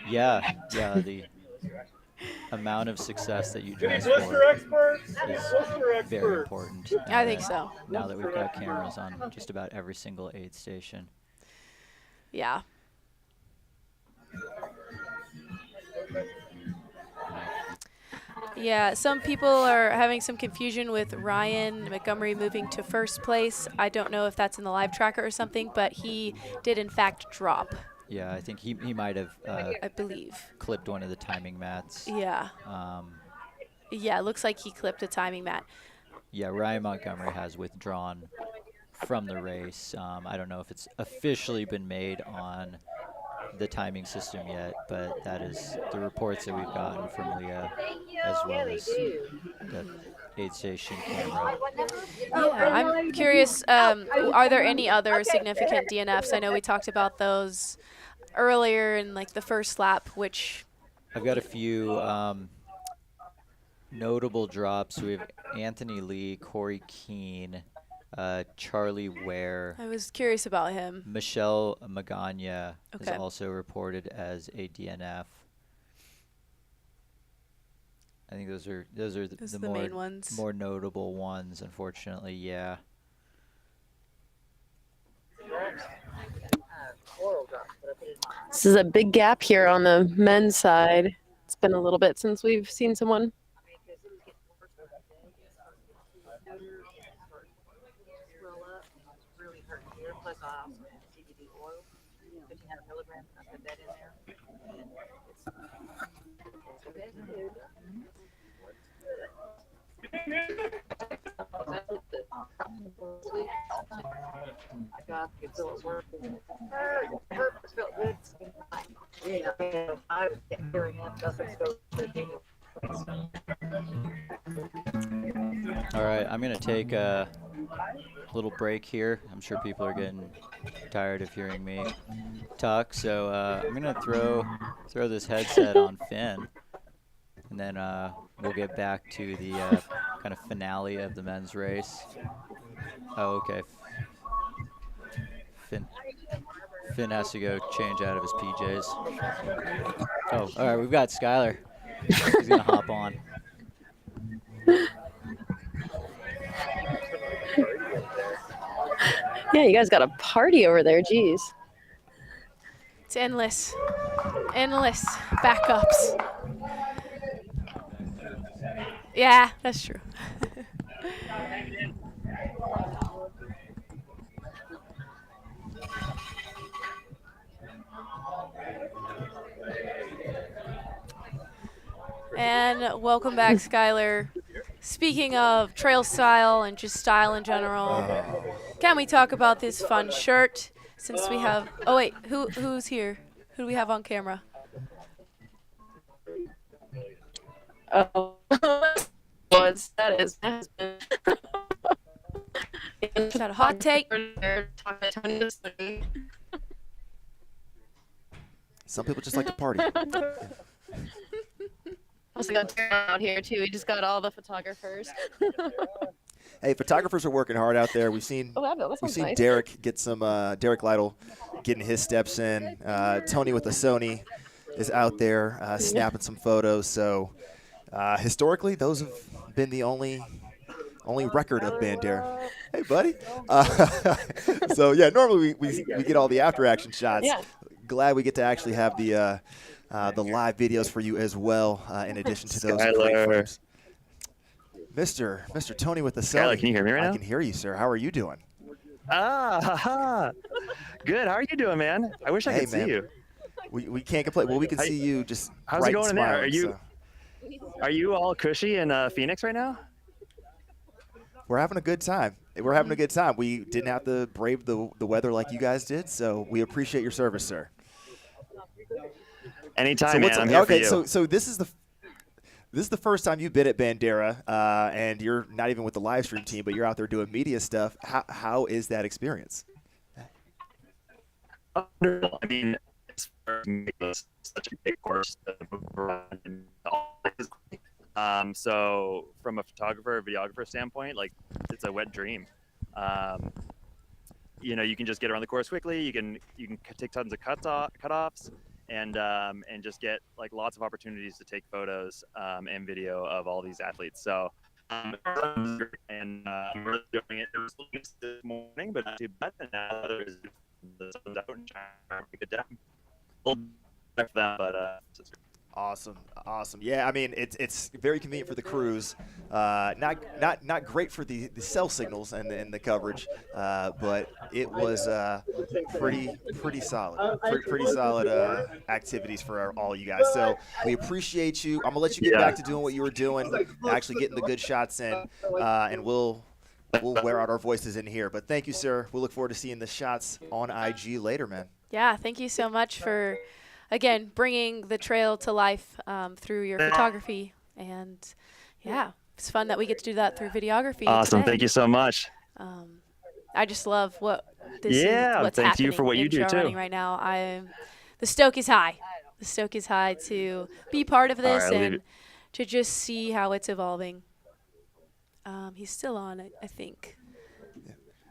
Yeah, the amount of success that you dress for is very important. I think so. Now that we've got cameras on just about every single aid station. Yeah. Yeah, some people are having some confusion with Ryan Montgomery moving to first place. I don't know if that's in the live tracker or something, but he did in fact drop. Yeah, I think he might have I believe clipped one of the timing mats. Yeah. Yeah, it looks like he clipped a timing mat. Yeah, Ryan Montgomery has withdrawn from the race. I don't know if it's officially been made on the timing system yet, but that is the reports that we've gotten from Leah as well as the aid station camera. Yeah, I'm curious, are there any other significant DNFs? I know we talked about those earlier in like the first lap, which I've got a few notable drops. We have Anthony Lee, Corey Keene, Charlie Ware. I was curious about him. Michelle Magana is Okay. also reported as a DNF. I think those are the main ones. more notable ones, unfortunately. Yeah. This is a big gap here on the men's side. It's been a little bit since we've seen someone. All right, I'm gonna take a little break here. I'm sure people are getting tired of hearing me talk, so I'm gonna throw this headset on Finn, and then we'll get back to the kind of finale of the men's race. Oh, okay. Finn has to go change out of his PJs. Oh, all right, we've got Skylar. He's gonna hop on. Yeah, you guys got a party over there. Jeez. It's endless. Endless backups. Yeah, that's true. And welcome back, Skylar. Speaking of trail style and just style in general, can we talk about this fun shirt? Since we have, oh wait, who's here? Who do we have on camera? Oh, that is. Is that a hot take? Some people just like to party. Also got Derek out here too. We just got all the photographers. Hey, photographers are working hard out there. We've seen nice. Derek get some Derek Lytle getting his steps in. Tony with the Sony is out there snapping some photos. So historically, those have been the only only record of Bandera. Hey, buddy. So yeah, normally we get all the after action shots. Yeah. Glad we get to actually have the live videos for you as well, in addition to those great Skylar. frames. Mr. Tony with the Skylar, celly. can you hear me right now? I can hear you, sir. How are you doing? Haha. Good. How are you doing, man? I wish I could man. see you. We can't complain. Well, we can see you just How's bright it going and in there? smiling, Are you all cushy in Phoenix right now? We're having a good time. We didn't have to brave the weather like you guys did, so we appreciate your service, sir. Anytime, man. I'm here for you. So this is the first time you've been at Bandera, and you're not even with the live stream team, but you're out there doing media stuff. How is that experience? I mean, it's such a big course to move around and all. So from a photographer, videographer standpoint, like it's a wet dream. You can just get around the course quickly. You can take tons of cutoffs, and just get like lots of opportunities to take photos and video of all these athletes. So and I'm really doing it. It was this morning, but not too bad. And now there's the sun's out and trying to get down. A little bit for them, but Awesome. Yeah, I mean it's very convenient for the crews. Not great for the cell signals and the coverage, but it was pretty solid. Pretty solid activities for all you guys. So we appreciate you. I'm gonna let you get back to doing what you were doing, actually getting the good shots in, and we'll wear out our voices in here. But thank you, sir. We look forward to seeing the shots on IG later, man. Yeah, thank you so much for, again, bringing the trail to life through your photography. And, yeah, it's fun that we get to do that through videography. Awesome. Today. Thank you so much. I just love what's thank happening you for what you in do, trail too. running right now. The stoke is high. The stoke is high to be part of this and to just see how it's evolving. He's still on, I think.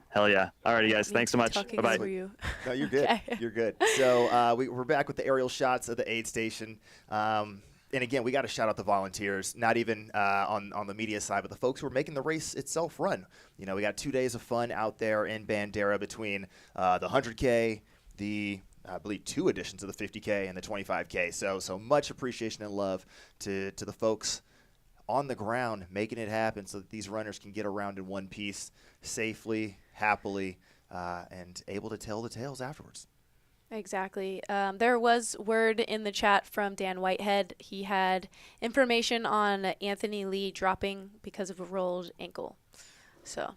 Hell yeah. Alrighty, guys. Thanks so much. Bye-bye. No, you're good. Okay. You're good. So we're back with the aerial shots of the aid station. And again, we got to shout out the volunteers, not even on the media side, but the folks who are making the race itself run. We got 2 days of fun out there in Bandera between the 100K, I believe 2 editions of the 50K and the 25K. So much appreciation and love to the folks on the ground making it happen so that these runners can get around in one piece safely, happily, and able to tell the tales afterwards. Exactly. There was word in the chat from Dan Whitehead. He had information on Anthony Lee dropping because of a rolled ankle. So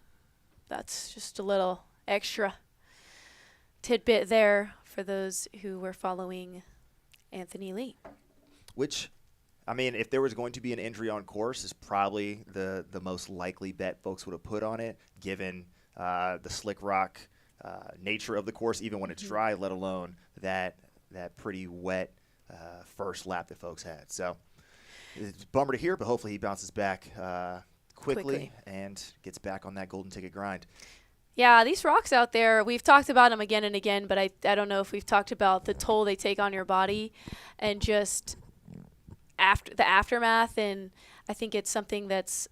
that's just a little extra tidbit there for those who were following Anthony Lee. Which, I mean, if there was going to be an injury on course, is probably the most likely bet folks would have put on it, given the slick rock nature of the course, even when it's dry, let alone that pretty wet first lap that folks had. So it's a bummer to hear, but hopefully he bounces back quickly and gets back on that golden ticket grind. Yeah, these rocks out there, we've talked about them again and again, but I don't know if we've talked about the toll they take on your body and just after the aftermath. And I think it's something that's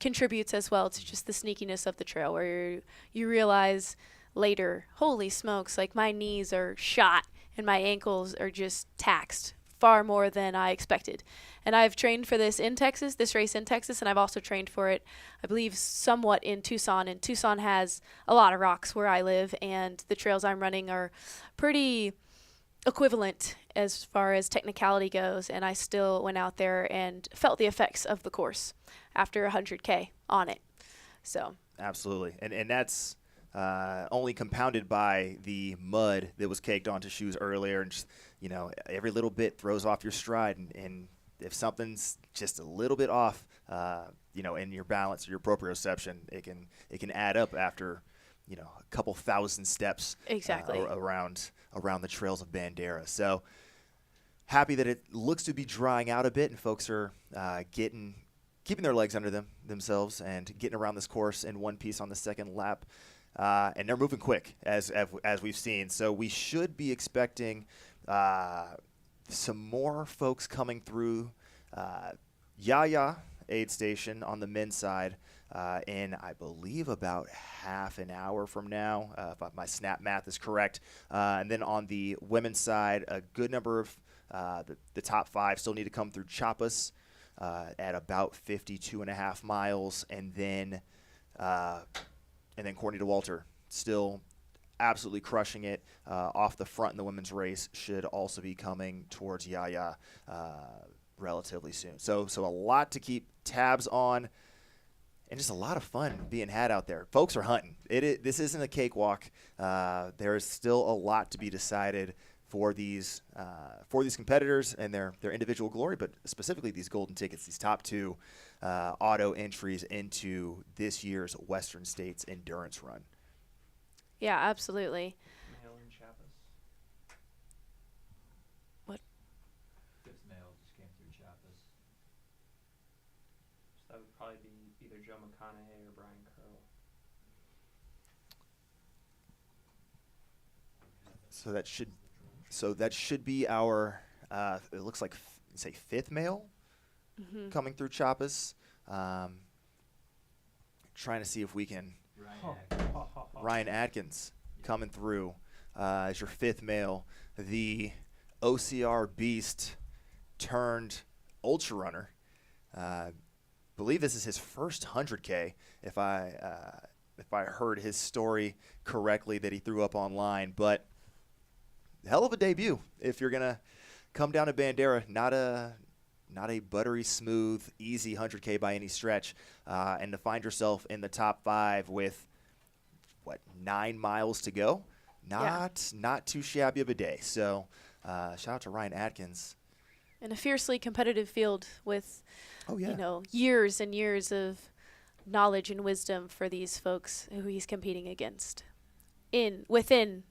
contributes as well to just the sneakiness of the trail, where you realize later, holy smokes, like my knees are shot and my ankles are just taxed far more than I expected. And I've trained for this race in Texas, and I've also trained for it, I believe, somewhat in Tucson. And Tucson has a lot of rocks where I live, and the trails I'm running are pretty equivalent as far as technicality goes. And I still went out there and felt the effects of the course after 100K on it. So absolutely. And that's only compounded by the mud that was caked onto shoes earlier, and just, every little bit throws off your stride, and if something's just a little bit off, in your balance or your proprioception, it can add up after, a couple thousand steps exactly around the trails of Bandera. So happy that it looks to be drying out a bit, and folks are keeping their legs under themselves and getting around this course in one piece on the second lap. And they're moving quick, as we've seen. So we should be expecting some more folks coming through. Yaya aid station on the men's side in, I believe, about half an hour from now, if my snap math is correct. And then on the women's side, a good number of the top 5 still need to come through Chiapas at about 52.5 miles, and then Courtney DeWalter still absolutely crushing it off the front in the women's race, should also be coming towards Yaya relatively soon. So a lot to keep tabs on, and just a lot of fun being had out there. Folks are hunting. This isn't a cakewalk. There is still a lot to be decided for these competitors and their individual glory, but specifically these golden tickets, these top 2 auto entries into this year's Western States Endurance Run. Yeah, absolutely. Male in Chiapas. What? 5th male just came through Chiapas. So that would probably be either Joe McConaughey or Brian Curl. So that should be our. It looks like say 5th male coming through Chiapas. Trying to see if we can. Ryan Atkins coming through as your 5th male, the OCR beast turned ultra runner. Believe this is his first 100K, if I heard his story correctly that he threw up online. But hell of a debut if you're gonna come down to Bandera. Not a buttery smooth, easy 100K by any stretch, and to find yourself in the top 5 with 9 miles to go, not too shabby of a day. So shout out to Ryan Atkins. In a fiercely competitive field with, years and years of knowledge and wisdom for these folks who he's competing against within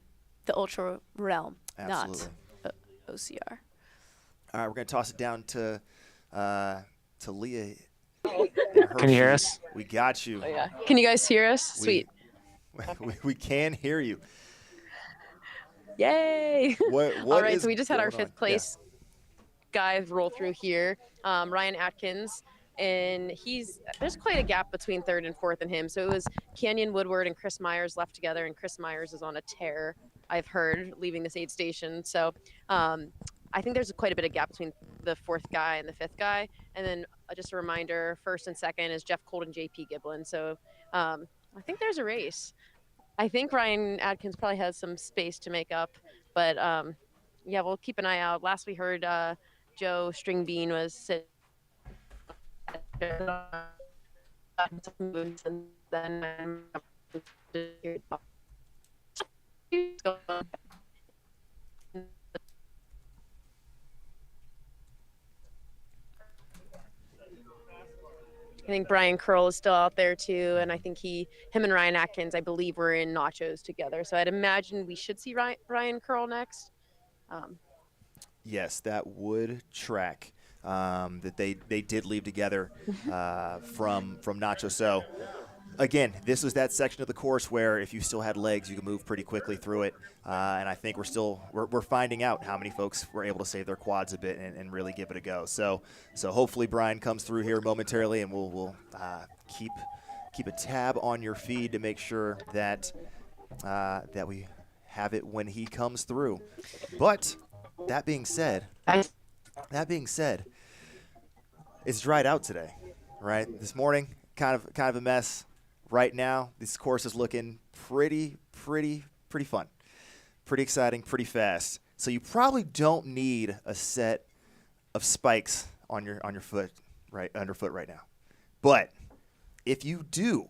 the ultra realm, Absolutely. not OCR. All right, we're going to toss it down to Leah. Can you hear us? We got you. Oh, yeah. Can you guys hear us? Sweet. We can hear you. Yay! What All right, so we is just had our going 5th place guys roll through here. Ryan Atkins, and there's quite a gap between 3rd and 4th and him. So it was Canyon Woodward and Chris Myers left together, and Chris Myers is on a tear, I've heard, leaving this aid station. So I think there's quite a bit of gap between the 4th guy and the 5th guy. And then just a reminder, 1st and 2nd is Jeff Colt and JP Giblin. So I think there's a race. I think Ryan Atkins probably has some space to make up, but we'll keep an eye out. Last we heard, Joe Stringbean was sitting and then I think Brian Curl is still out there too, and I think him and Ryan Atkins, I believe, were in nachos together. So I'd imagine we should see Brian Curl next. Yes, that would track. That they did leave together from Nacho. So again, this was that section of the course where if you still had legs, you could move pretty quickly through it. And I think we're finding out how many folks were able to save their quads a bit and really give it a go. So hopefully Brian comes through here momentarily, and we'll keep a tab on your feed to make sure that we have it when he comes through. But that being said, it's dried out today, right? This morning, kind of a mess. Right now, this course is looking pretty fun, pretty exciting, pretty fast. So you probably don't need a set of spikes on your foot, right, underfoot right now. But if you do,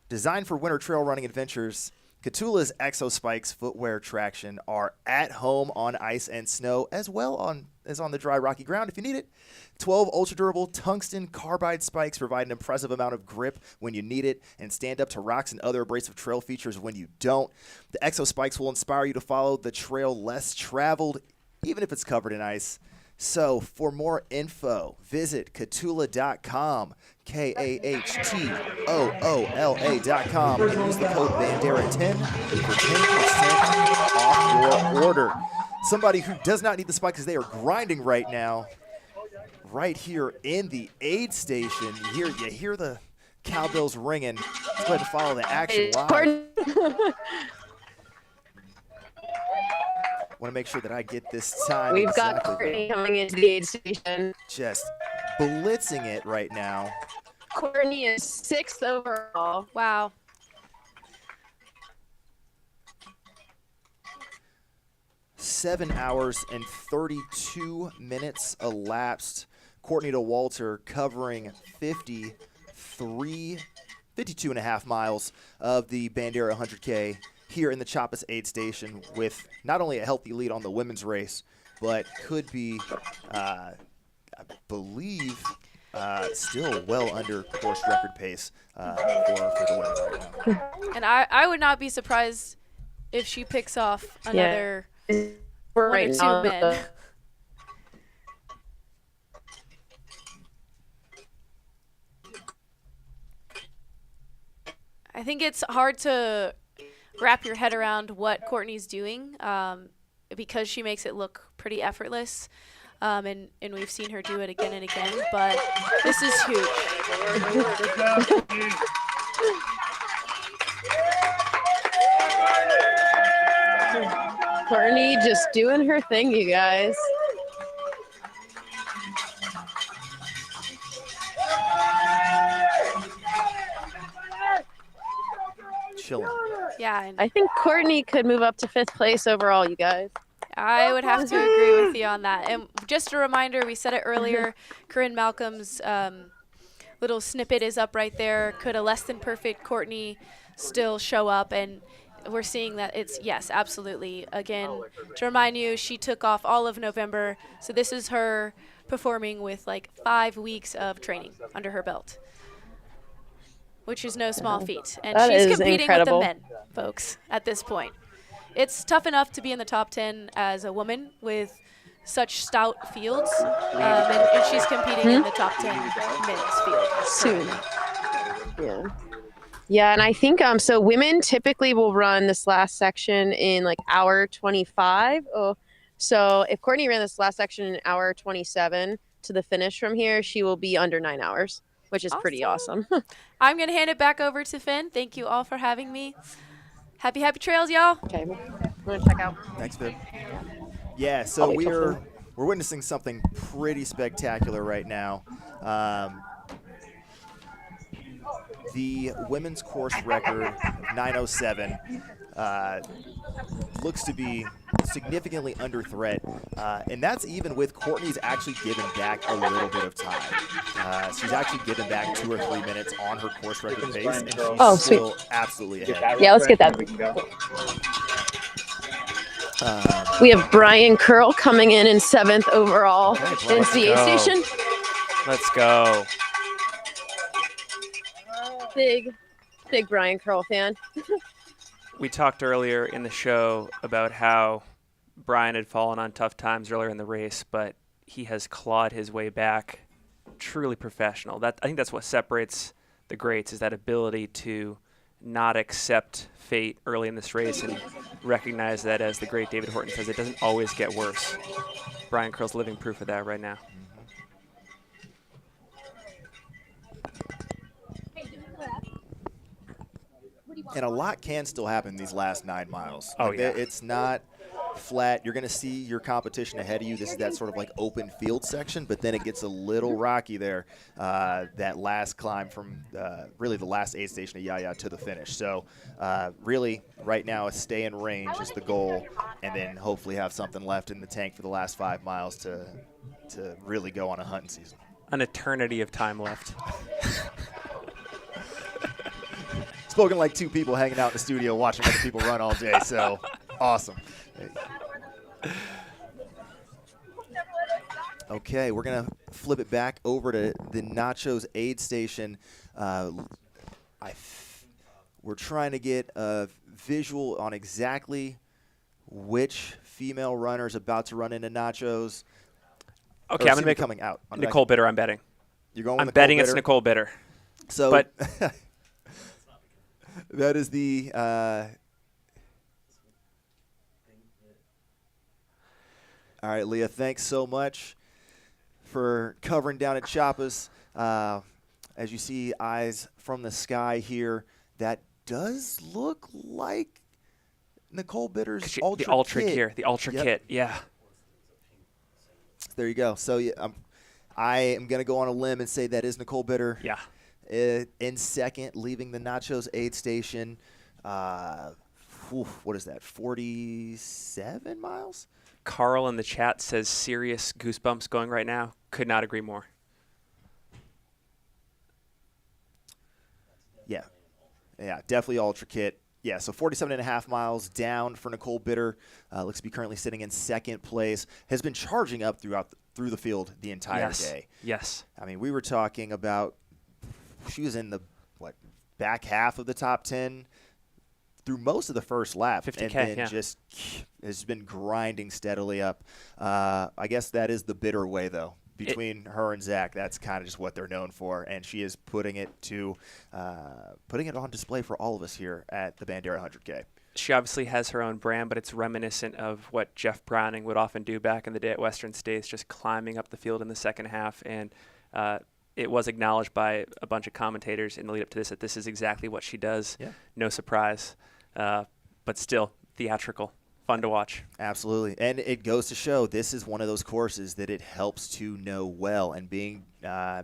designed for winter trail running adventures, Catula's Exo Spikes footwear traction are at home on ice and snow, as well as on the dry, rocky ground if you need it. 12 ultra-durable tungsten carbide spikes provide an impressive amount of grip when you need it and stand up to rocks and other abrasive trail features when you don't. The Exo Spikes will inspire you to follow the trail less traveled, even if it's covered in ice. So for more info, visit Catula.com, KAHTOOLA.com, and use the code Bandera10 for 10% off your order. Somebody who does not need the spike because they are grinding right now, right here in the aid station. You hear the cowbells ringing. Let's go ahead and follow the action live. Want to make sure that I get this time We've exactly. got Courtney coming into the aid station. Just blitzing it right now. Courtney is 6th overall. Wow. Seven hours and 32 minutes elapsed. Courtney DeWalter covering 52 and a half miles of the Bandera 100K here in the Chappas aid station with not only a healthy lead on the women's race, but could be, I believe, still well under course record pace for the women right now. And I would not be surprised if she picks off another one or two men. I think it's hard to wrap your head around what Courtney's doing because she makes it look pretty effortless. And we've seen her do it again and again, but this is huge. Courtney just doing her thing, you guys. Chilling. Yeah. I think Courtney could move up to 5th place overall, you guys. I would have to agree with you on that. And just a reminder, we said it earlier, Corinne Malcolm's little snippet is up right there. Could a less than perfect Courtney still show up? And we're seeing that it's, yes, absolutely. Again, to remind you, she took off all of November. So this is her performing with like 5 weeks of training under her belt, which is no small feat. And That she's is competing incredible. with the men, folks, at this point. It's tough enough to be in the top 10 as a woman with such stout fields, and she's competing in the top 10 men's field. Soon. Yeah. Yeah, and I think so women typically will run this last section in like hour 25. So if Courtney ran this last section in hour 27 to the finish from here, she will be under 9 hours, which is pretty awesome. I'm going to hand it back over to Finn. Thank you all for having me. Happy trails, y'all. Okay, we're going to check out. Thanks, Viv. Yeah, so we're witnessing something pretty spectacular right now. The women's course record, 9:07, looks to be significantly under threat, and that's even with Courtney's actually given back a little bit of time. She's actually given back 2 or 3 minutes on her course record pace, and she's still absolutely ahead. Yeah, let's get that. We have Brian Curl coming in 7th overall in the aid station. Let's go. Big Brian Curl fan. We talked earlier in the show about how Brian had fallen on tough times earlier in the race, but he has clawed his way back. Truly professional. I think that's what separates the greats, is that ability to not accept fate early in this race and recognize that, as the great David Horton says, it doesn't always get worse. Brian Curl's living proof of that right now. And a lot can still happen these last 9 miles. Oh, yeah. It's not flat. You're going to see your competition ahead of you. This is that sort of like open field section, but then it gets a little rocky there, that last climb from really the last aid station of Yaya to the finish. So really right now, stay in range is the goal, and then hopefully have something left in the tank for the last 5 miles to really go on a hunting season. An eternity of time left. Spoken like 2 people hanging out in the studio watching other people run all day, so awesome. Okay, we're going to flip it back over to the Nachos aid station. We're trying to get a visual on exactly which female runner is about to run into Nachos. Okay, I'm going to make coming out. Nicole Bitter, I'm betting. You're going with I'm betting Bitter? it's Nicole Bitter. So but that is the all right, Leah, thanks so much for covering down at Chappas. As you see, eyes from the sky here, that does look like Nicole Bitter's Ultra the Ultra kit. gear, the Ultra kit, yeah. There you go. So I am going to go on a limb and say that is Nicole Bitter. Yeah. In second, leaving the Nachos aid station. What is that, 47 miles? Carl in the chat says serious goosebumps going right now. Could not agree more. Yeah, definitely Ultra Kit. Yeah, so 47.5 miles down for Nicole Bitter. Looks to be currently sitting in second place. Has been charging up through the field the entire day. Yes. I mean, we were talking about she was in the back half of the top 10 through most of the first lap, 50K, and then yeah. just has been grinding steadily up. I guess that is the Bitter way, though. Between her and Zach, that's kind of just what they're known for, and she is putting it on display for all of us here at the Bandera 100K. She obviously has her own brand, but it's reminiscent of what Jeff Browning would often do back in the day at Western States, just climbing up the field in the second half. And it was acknowledged by a bunch of commentators in the lead up to this that this is exactly what she does. Yeah. No surprise, but still theatrical. Fun to watch. Absolutely. And it goes to show this is one of those courses that it helps to know well. And being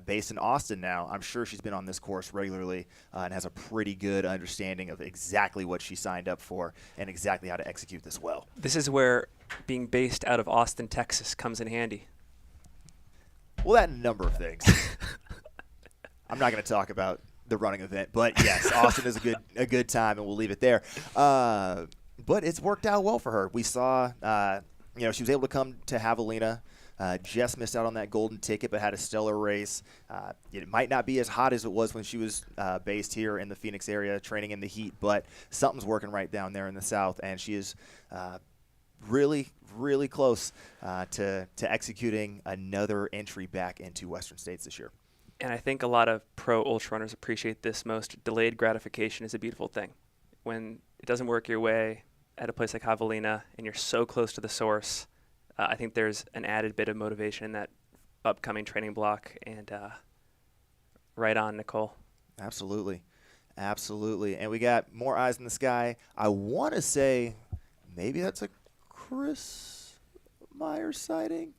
based in Austin now, I'm sure she's been on this course regularly and has a pretty good understanding of exactly what she signed up for and exactly how to execute this well. This is where being based out of Austin, Texas comes in handy. Well, that and a number of things. I'm not going to talk about the running event, but yes, Austin is a good time, and we'll leave it there. But it's worked out well for her. We saw, she was able to come to Javelina. Just missed out on that golden ticket, but had a stellar race. It might not be as hot as it was when she was based here in the Phoenix area, training in the heat, but something's working right down there in the south, and she is really, really close to executing another entry back into Western States this year. And I think a lot of pro ultra runners appreciate this most. Delayed gratification is a beautiful thing. When it doesn't work your way at a place like Javelina and you're so close to the source, I think there's an added bit of motivation in that upcoming training block. And right on, Nicole. Absolutely. Absolutely. And we got more eyes in the sky. I want to say maybe that's a Chris Myers sighting,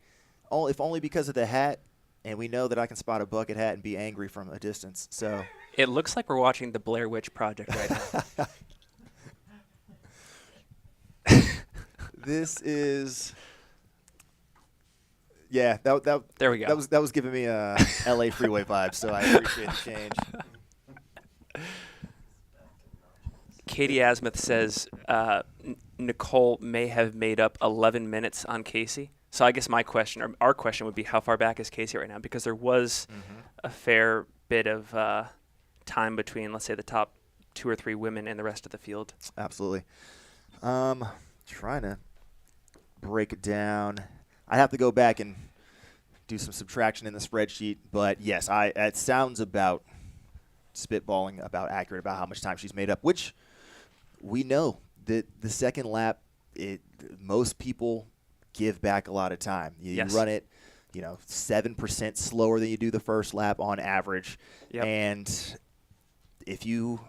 if only because of the hat. And we know that I can spot a bucket hat and be angry from a distance. So it looks like we're watching the Blair Witch Project right now. This is, yeah. There we go. That was giving me LA freeway vibes. So I appreciate the change. Katie Asmuth says Nicole may have made up 11 minutes on Casey. So I guess my question, or our question, would be how far back is Casey right now? Because there was a fair bit of time between, let's say, the top 2 or 3 women and the rest of the field. Absolutely. Trying to break it down. I have to go back and do some subtraction in the spreadsheet. But, yes, it sounds about spitballing about accurate about how much time she's made up, which we know that the second lap, most people give back a lot of time. You run it, 7% slower than you do the first lap on average. Yep. And if you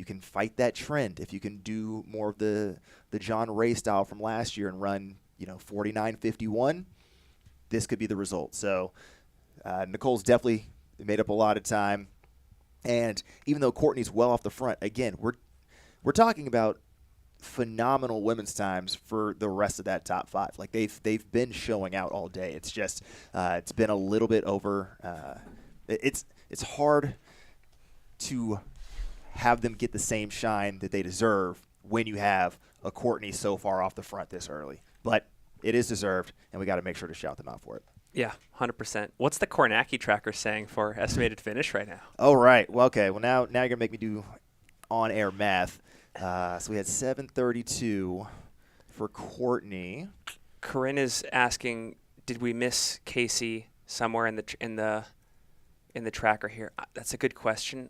can fight that trend, if you can do more of the John Ray style from last year and run, 49.51, this could be the result. So Nicole's definitely made up a lot of time. And even though Courtney's well off the front, again, we're talking about phenomenal women's times for the rest of that top 5. Like they've been showing out all day. It's just it's been a little bit over. It's hard to have them get the same shine that they deserve when you have a Courtney so far off the front this early. But it is deserved, and we got to make sure to shout them out for it. Yeah, 100%. What's the Kornacki tracker saying for estimated finish right now? Oh, right. Well, okay. Well, now you're going to make me do on-air math. So we had 7:32 for Courtney. Corinne is asking, did we miss Casey somewhere in the tracker here? That's a good question.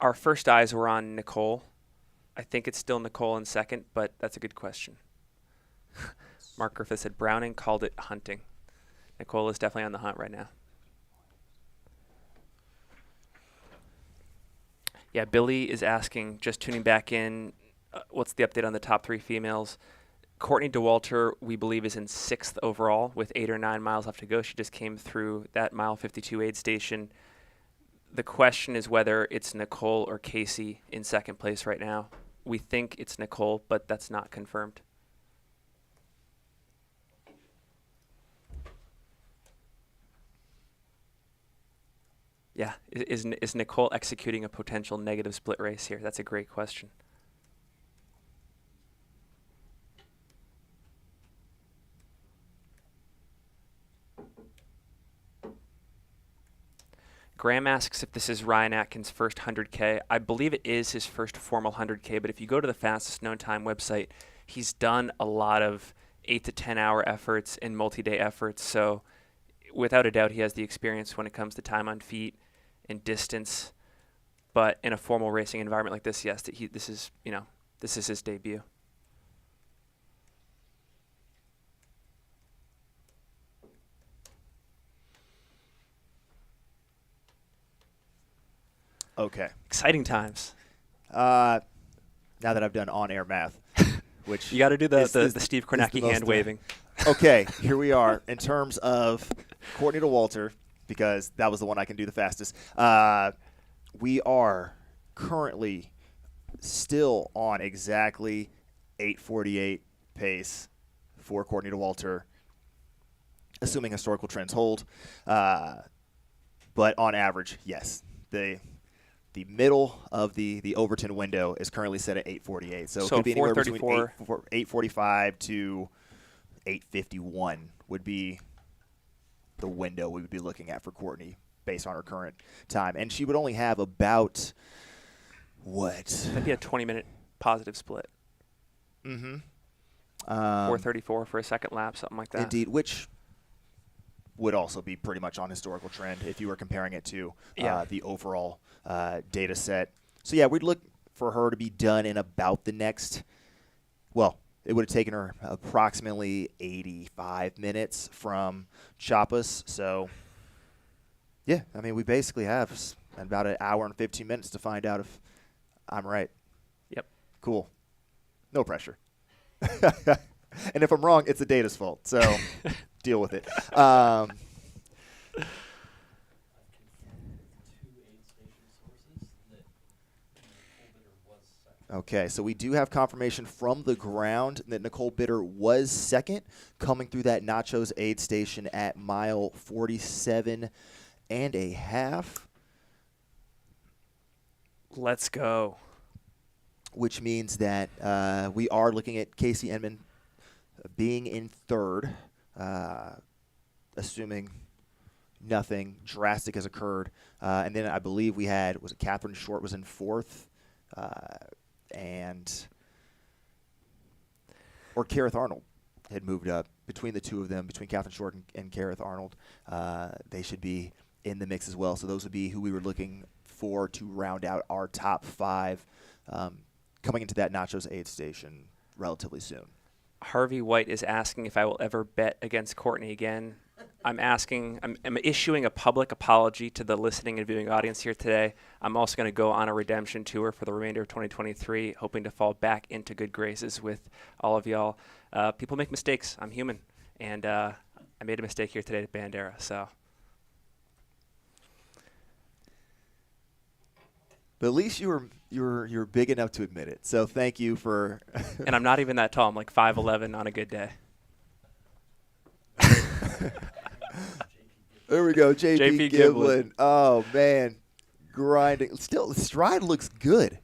Our first eyes were on Nicole. I think it's still Nicole in second, but that's a good question. Mark Griffith said Browning called it hunting. Nicole is definitely on the hunt right now. Yeah, Billy is asking, just tuning back in, what's the update on the top 3 females? Courtney DeWalter, we believe, is in 6th overall with 8 or 9 miles left to go. She just came through that mile 52 aid station. The question is whether it's Nicole or Casey in 2nd place right now. We think it's Nicole, but that's not confirmed. Yeah, is Nicole executing a potential negative split race here? That's a great question. Graham asks if this is Ryan Atkins' first 100K. I believe it is his first formal 100K, but if you go to the fastest known time website, he's done a lot of 8 to 10 hour efforts and multi-day efforts. So without a doubt, he has the experience when it comes to time on feet and distance, but in a formal racing environment like this, yes, this is his debut. Okay. Exciting times. Now that I've done on-air math, which you got to do the Steve is Kornacki the hand waving. Okay, here we are in terms of Courtney DeWalter, because that was the one I can do the fastest. We are currently still on exactly 8:48 pace for Courtney DeWalter, assuming historical trends hold. But on average, yes, the middle of the Overton window is currently set at 8:48. So it could be anywhere between 8:45 to 8:51 would be the window we would be looking at for Courtney based on her current time. And she would only have about, what? That'd be a 20-minute positive split. Mm-hmm. 4:34 for a second lap, something like that. Indeed, which would also be pretty much on historical trend if you were comparing it to the overall data set. So, yeah, we'd look for her to be done in about the next, well, it would have taken her approximately 85 minutes from Chiapas. So, yeah, I mean, we basically have about an hour and 15 minutes to find out if I'm right. Yep. Cool. No pressure. And if I'm wrong, it's the data's fault. So deal with it. Okay, so we do have confirmation from the ground that Nicole Bitter was second, coming through that Nachos aid station at mile 47 and a half. Let's go. Which means that we are looking at Casey Enman being in third, assuming nothing drastic has occurred. And then I believe we had, was it Catherine Short was in fourth? Or Kareth Arnold had moved up. Between the two of them, between Catherine Short and Kareth Arnold, they should be in the mix as well. So those would be who we were looking for to round out our top 5 coming into that Nachos aid station relatively soon. Harvey White is asking if I will ever bet against Courtney again. I'm issuing a public apology to the listening and viewing audience here today. I'm also going to go on a redemption tour for the remainder of 2023, hoping to fall back into good graces with all of y'all. People make mistakes. I'm human. And I made a mistake here today at Bandera. So. But at least you're big enough to admit it. So thank you for. And I'm not even that tall. I'm like 5'11" on a good day. There we go, JP Giblin. Oh man, grinding. Still, the stride looks good.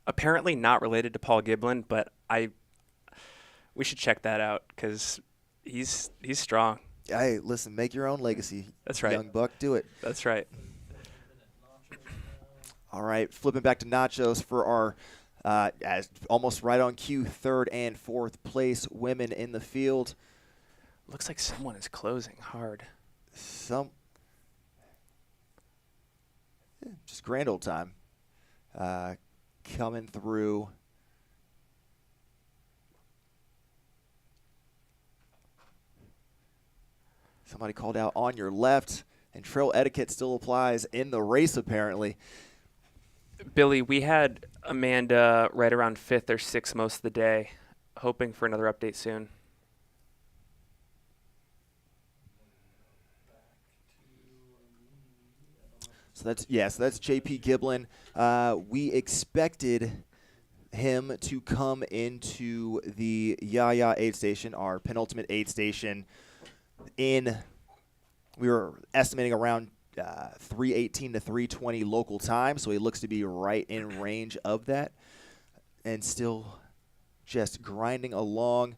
Apparently not related to Paul Giblin, but we should check that out because he's strong. Hey, listen, make your own legacy. That's right, young buck. Do it. That's right. All right, flipping back to Nachos for our as almost right on cue, 3rd and 4th place women in the field. Looks like someone is closing hard. Just grand old time. Coming through. Somebody called out on your left, and trail etiquette still applies in the race apparently. Billy, we had Amanda right around 5th or 6th most of the day, hoping for another update soon. So that's JP Giblin. We expected him to come into the Yaya aid station, our penultimate aid station, we were estimating around 3:18 to 3:20 local time, so he looks to be right in range of that, and still just grinding along.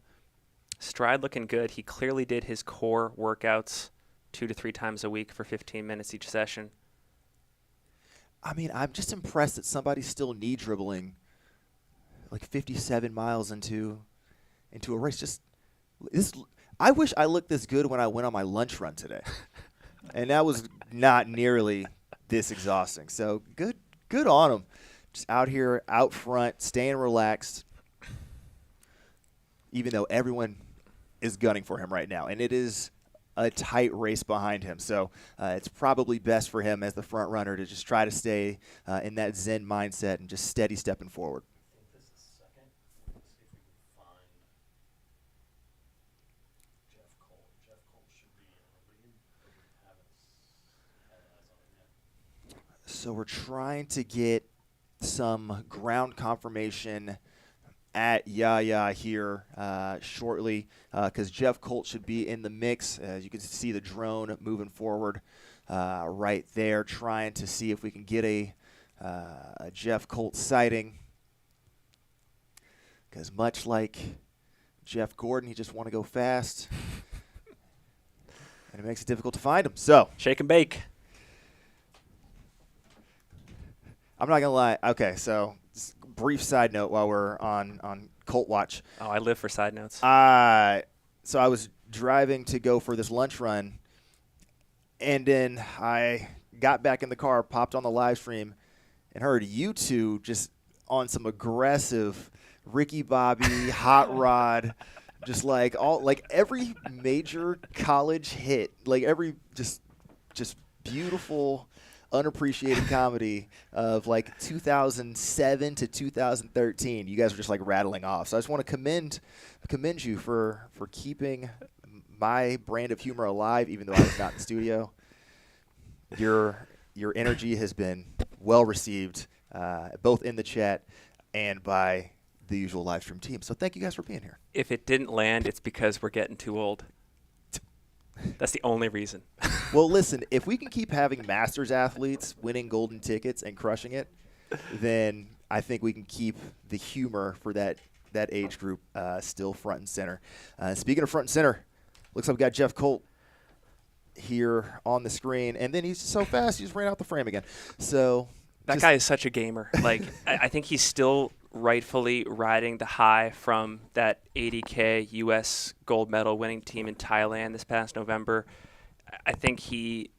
Stride looking good. He clearly did his core workouts 2 to 3 times a week for 15 minutes each session. I mean, I'm just impressed that somebody's still knee dribbling like 57 miles into a race. I wish I looked this good when I went on my lunch run today. And that was not nearly this exhausting. So good on him. Just out here, out front, staying relaxed, even though everyone is gunning for him right now. And it is a tight race behind him. So it's probably best for him as the front runner to just try to stay in that Zen mindset and just steady stepping forward. So we're trying to get some ground confirmation at Yaya here shortly because Jeff Colt should be in the mix. As you can see the drone moving forward right there, trying to see if we can get a Jeff Colt sighting. Because much like Jeff Gordon, he just want to go fast. And it makes it difficult to find him. So shake and bake. I'm not going to lie. Okay, so just brief side note while we're on Colt Watch. Oh, I live for side notes. So I was driving to go for this lunch run, and then I got back in the car, popped on the live stream, and heard you two just on some aggressive Ricky Bobby, Hot Rod, just like every major college hit, like every just beautiful unappreciated comedy of like 2007 to 2013. You guys were just like rattling off. So I just want to commend you for keeping my brand of humor alive, even though I was not in the studio. Your energy has been well received, both in the chat and by the usual live stream team. So thank you guys for being here. If it didn't land, it's because we're getting too old. That's the only reason. Well, listen, if we can keep having Masters athletes winning golden tickets and crushing it, then I think we can keep the humor for that age group still front and center. Speaking of front and center, looks like we got Jeff Colt here on the screen, and then he's so fast he just ran out the frame again. So that guy is such a gamer. Like I think he's still rightfully riding the high from that 80K U.S. gold medal winning team in Thailand this past November. I think the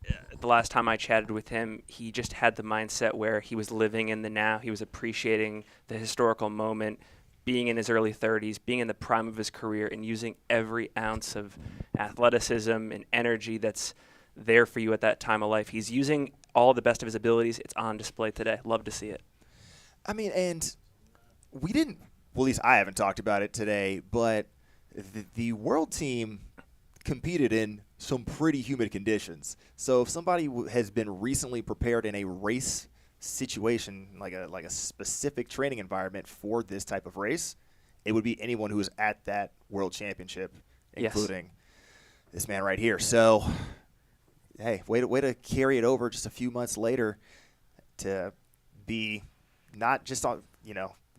last time I chatted with him, he just had the mindset where he was living in the now. He was appreciating the historical moment, being in his early 30s, being in the prime of his career, and using every ounce of athleticism and energy that's there for you at that time of life. He's using all the best of his abilities. It's on display today. Love to see it. I mean, and we didn't, well, at least I haven't talked about it today, but the world team competed in some pretty humid conditions. So if somebody has been recently prepared in a race situation, like a specific training environment for this type of race, it would be anyone who was at that world championship, including this man right here. So, hey, way to carry it over just a few months later to be not just on,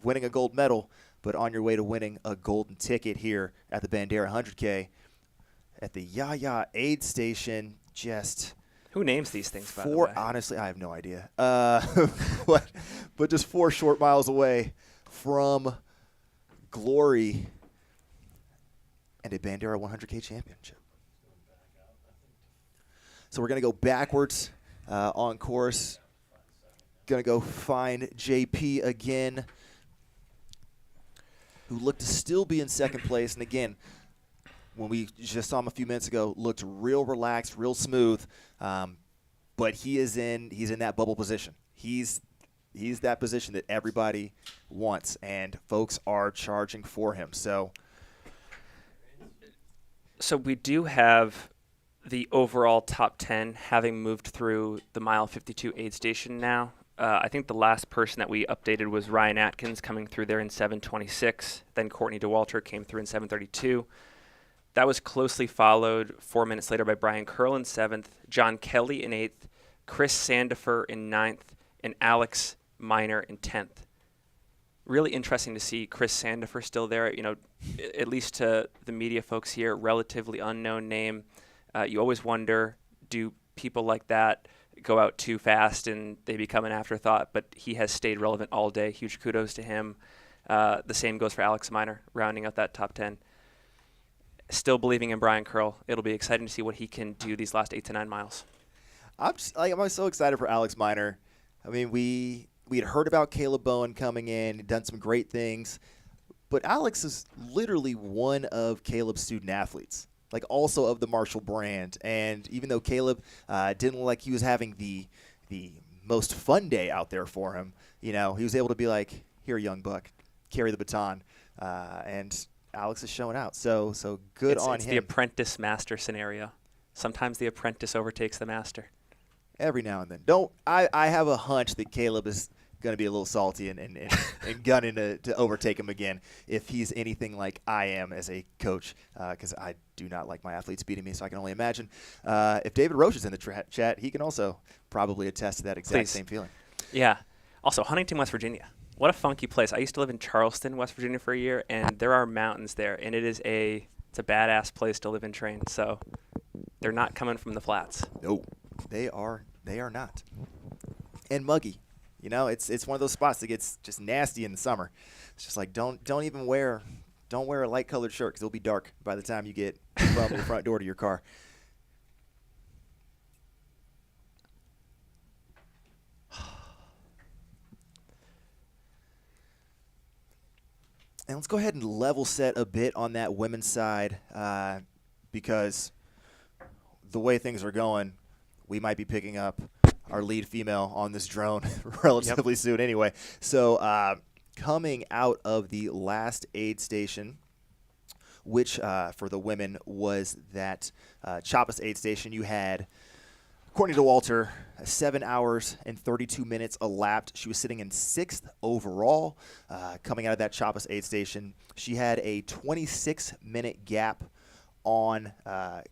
winning a gold medal, but on your way to winning a golden ticket here at the Bandera 100K at the Yaya aid station. Just who names these things, by the way? Honestly, I have no idea. but just 4 short miles away from glory and a Bandera 100K championship. So we're going to go backwards on course. Going to go find JP again, who looked to still be in second place. And again, when we just saw him a few minutes ago, looked real relaxed, real smooth. But he's in that bubble position. He's that position that everybody wants, and folks are charging for him. So we do have the overall top 10 having moved through the mile 52 aid station now. I think the last person that we updated was Ryan Atkins coming through there in 7:26. Then Courtney DeWalter came through in 7:32. That was closely followed 4 minutes later by Brian Curl in 7th, John Kelly in 8th, Chris Sandifer in 9th, and Alex Miner in 10th. Really interesting to see Chris Sandifer still there. You know, at least to the media folks here, relatively unknown name. You always wonder, do people like that go out too fast and they become an afterthought? But he has stayed relevant all day. Huge kudos to him. The same goes for Alex Miner, rounding out that top 10. Still believing in Brian Curl. It'll be exciting to see what he can do these last 8 to 9 miles. I'm so excited for Alex Miner. I mean, we had heard about Caleb Bowen coming in, he'd done some great things, but Alex is literally one of Caleb's student athletes, like also of the Marshall brand. And even though Caleb didn't look like he was having the most fun day out there for him, you know, he was able to be like, here, young buck, carry the baton. And Alex is showing out. So good on him. It's the apprentice master scenario. Sometimes the apprentice overtakes the master. Every now and then. I have a hunch that Caleb is going to be a little salty and gunning to overtake him again if he's anything like I am as a coach, because I do not like my athletes beating me, so I can only imagine. If David Roche is in the chat, he can also probably attest to that exact same feeling. Yeah. Also, Huntington, West Virginia. What a funky place. I used to live in Charleston, West Virginia for a year, and there are mountains there, and it's a badass place to live and train. So they're not coming from the flats. No, they are not. And muggy. You know, it's one of those spots that gets just nasty in the summer. It's just like don't wear a light colored shirt because it'll be dark by the time you get from your front door to your car. And let's go ahead and level set a bit on that women's side, because the way things are going, we might be picking up our lead female on this drone relatively soon anyway. So coming out of the last aid station, which for the women was that Chiapas aid station, you had Courtney DeWalter, 7 hours and 32 minutes elapsed. She was sitting in 6th overall. Coming out of that Chiapas aid station, she had a 26-minute gap on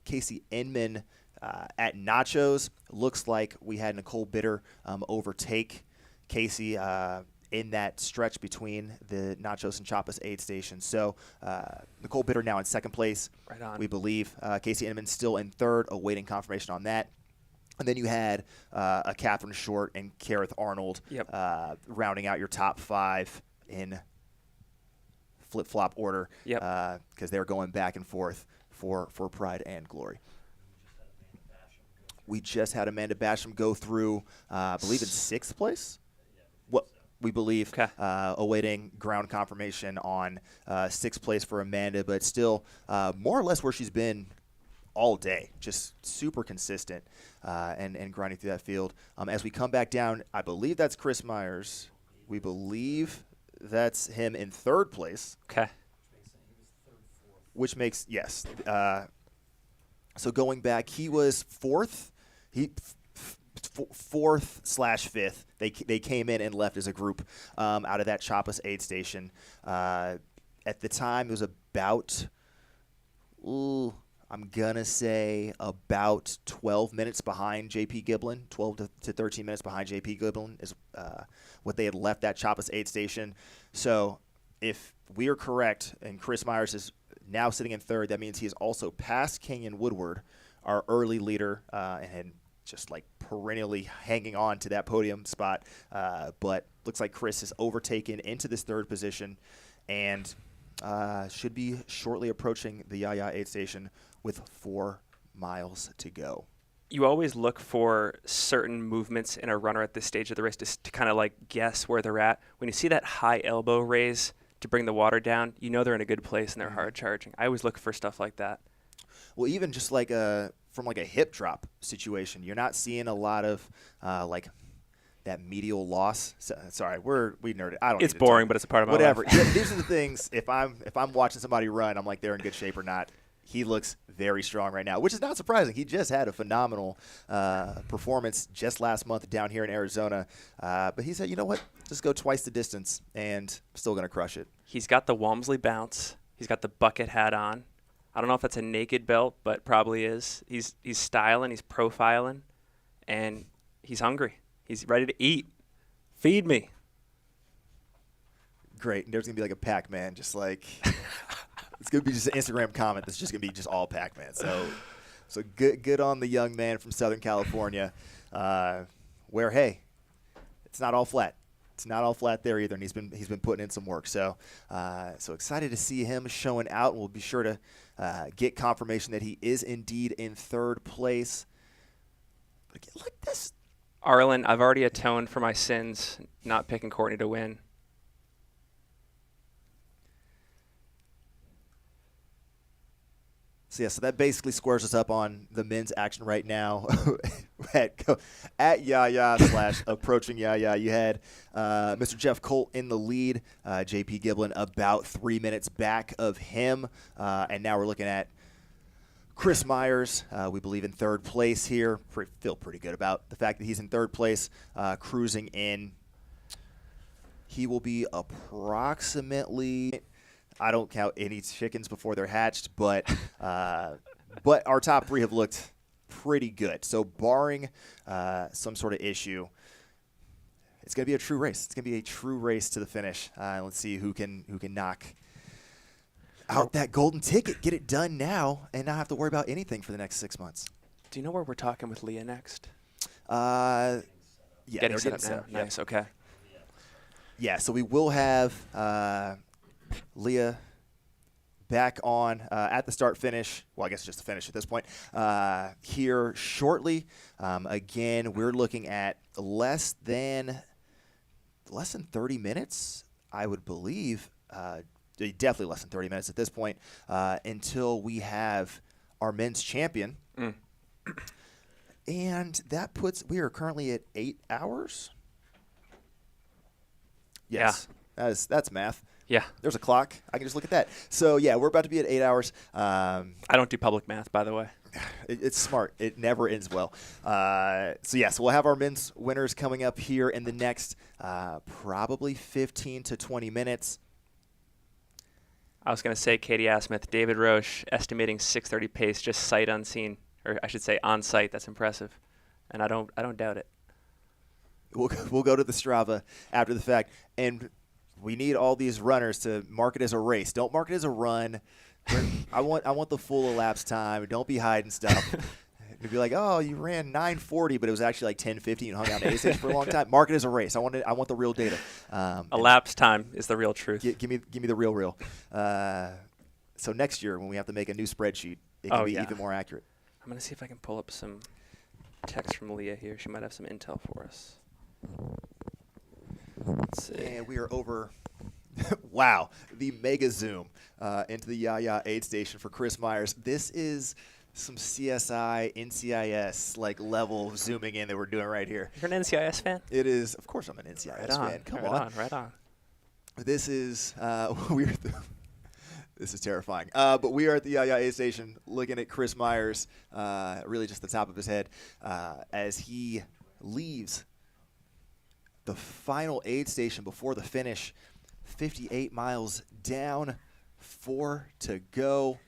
Casey Inman at Nachos. Looks like we had Nicole Bitter overtake Casey in that stretch between the Nachos and Chiapas aid station. So Nicole Bitter now in 2nd place, right on. We believe. Casey Inman still in 3rd, awaiting confirmation on that. And then you had a Catherine Short and Kareth Arnold rounding out your top 5 in flip-flop order, because they're going back and forth for pride and glory. We just had Amanda Basham go through, I believe, in 6th place. What we believe, awaiting ground confirmation on 6th place for Amanda, but still more or less where she's been all day, just super consistent and grinding through that field. As we come back down, I believe that's Chris Myers. We believe that's him in 3rd place. Okay. Which makes, yes. So going back, he was 4th. He 4th/5th. They came in and left as a group out of that Chiapas aid station. At the time, it was about, I'm going to say about 12 minutes behind J.P. Giblin. 12 to 13 minutes behind J.P. Giblin is what they had left that Chiapas aid station. So if we are correct and Chris Myers is now sitting in 3rd, that means he is also past Kenyon Woodward, our early leader, and just like perennially hanging on to that podium spot. But looks like Chris is overtaken into this 3rd position and should be shortly approaching the Yaya aid station with 4 miles to go. You always look for certain movements in a runner at this stage of the race to kind of like guess where they're at. When you see that high elbow raise to bring the water down, you know they're in a good place and they're hard charging. I always look for stuff like that. Well, even just like from like a hip drop situation, you're not seeing a lot of like that medial loss. Sorry, we nerded. I don't. It's need to boring, talk. but it's a part of my whatever. life. Yeah, these are the things. If I'm watching somebody run, I'm like they're in good shape or not. He looks very strong right now, which is not surprising. He just had a phenomenal performance just last month down here in Arizona. But he said, you know what? Just go twice the distance, and I'm still going to crush it. He's got the Walmsley bounce. He's got the bucket hat on. I don't know if that's a naked belt, but probably is. He's styling. He's profiling, and he's hungry. He's ready to eat. Feed me. Great. And there's going to be like a Pac-Man, just like it's going to be just an Instagram comment that's just going to be just all Pac-Man. So good on the young man from Southern California, where, hey, it's not all flat. It's not all flat there either, and he's been putting in some work. So excited to see him showing out. We'll be sure to get confirmation that he is indeed in third place. Look this. Arlen, I've already atoned for my sins not picking Courtney to win. So that basically squares us up on the men's action right now at Yaya / approaching Yaya. You had Mr. Jeff Colt in the lead, JP Giblin about 3 minutes back of him, and now we're looking at Chris Myers, we believe in third place here. Feel pretty good about the fact that he's in third place, cruising in. He will be approximately, I don't count any chickens before they're hatched, but our top three have looked pretty good. So barring some sort of issue, it's going to be a true race. It's going to be a true race to the finish. Let's see who can knock out that golden ticket, get it done now, and not have to worry about anything for the next 6 months. Do you know where we're talking with Leah next? Yeah, getting set up now. Yep. Nice, okay. Yeah, so we will have Leah back on at the start-finish. Well, I guess just the finish at this point. Here shortly. Again, we're looking at less than 30 minutes, I would believe. Definitely less than 30 minutes at this point until we have our men's champion. And that we are currently at 8 hours. Yes. Yeah. That's math. Yeah. There's a clock. I can just look at that. So, yeah, we're about to be at 8 hours. I don't do public math, by the way. It's smart. It never ends well. So we'll have our men's winners coming up here in the next probably 15 to 20 minutes. I was going to say Katie Asmith, David Roche, estimating 6:30 pace, just sight unseen, or I should say on site. That's impressive, and I don't doubt it. We'll go to the Strava after the fact, and we need all these runners to mark it as a race. Don't mark it as a run. I want the full elapsed time. Don't be hiding stuff. It'd be like, oh, you ran 9:40, but it was actually like 10:50 and hung out in A-Stage for a long time. Mark it as a race. I want the real data. Elapsed time is the real truth. Give me the real. So next year when we have to make a new spreadsheet, it can be even more accurate. I'm going to see if I can pull up some text from Leah here. She might have some intel for us. Let's see. And we are over. Wow, the mega zoom into the Yaya aid station for Chris Myers. This is some CSI, NCIS like level zooming in that we're doing right here. You're an NCIS fan? It is, of course, I'm an NCIS fan. Come on, right on. This is this is terrifying. But we are at the Yaya aid station looking at Chris Myers, really just the top of his head, as he leaves the final aid station before the finish. 58 miles down, 4 to go.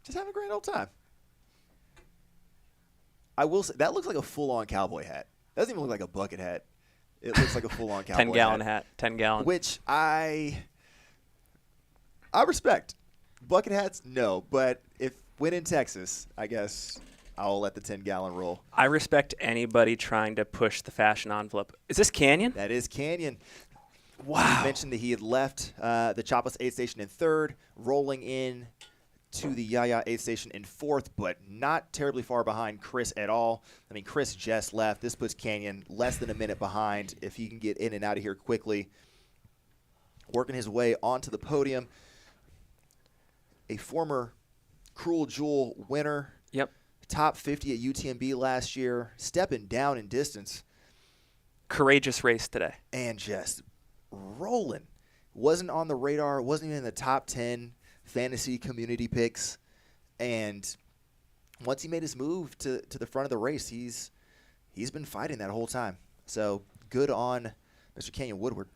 Just having a grand old time. I will say, that looks like a full-on cowboy hat. Doesn't even look like a bucket hat. It looks like a full-on cowboy 10-gallon hat. 10-gallon. Which I respect. Bucket hats, no. But if when in Texas, I guess I'll let the 10-gallon roll. I respect anybody trying to push the fashion envelope. Is this Canyon? That is Canyon. Wow. He mentioned that he had left the Chopless aid station in third, rolling in to the Yaya aid station in fourth, but not terribly far behind Chris at all. I mean, Chris just left. This puts Canyon less than a minute behind if he can get in and out of here quickly. Working his way onto the podium, a former Cruel Jewel winner. Yep. Top 50 at UTMB last year. Stepping down in distance. Courageous race today. And just rolling. Wasn't on the radar. Wasn't even in the top 10 fantasy community picks. And once he made his move to the front of the race, he's been fighting that whole time. So good on Mr. Canyon Woodward.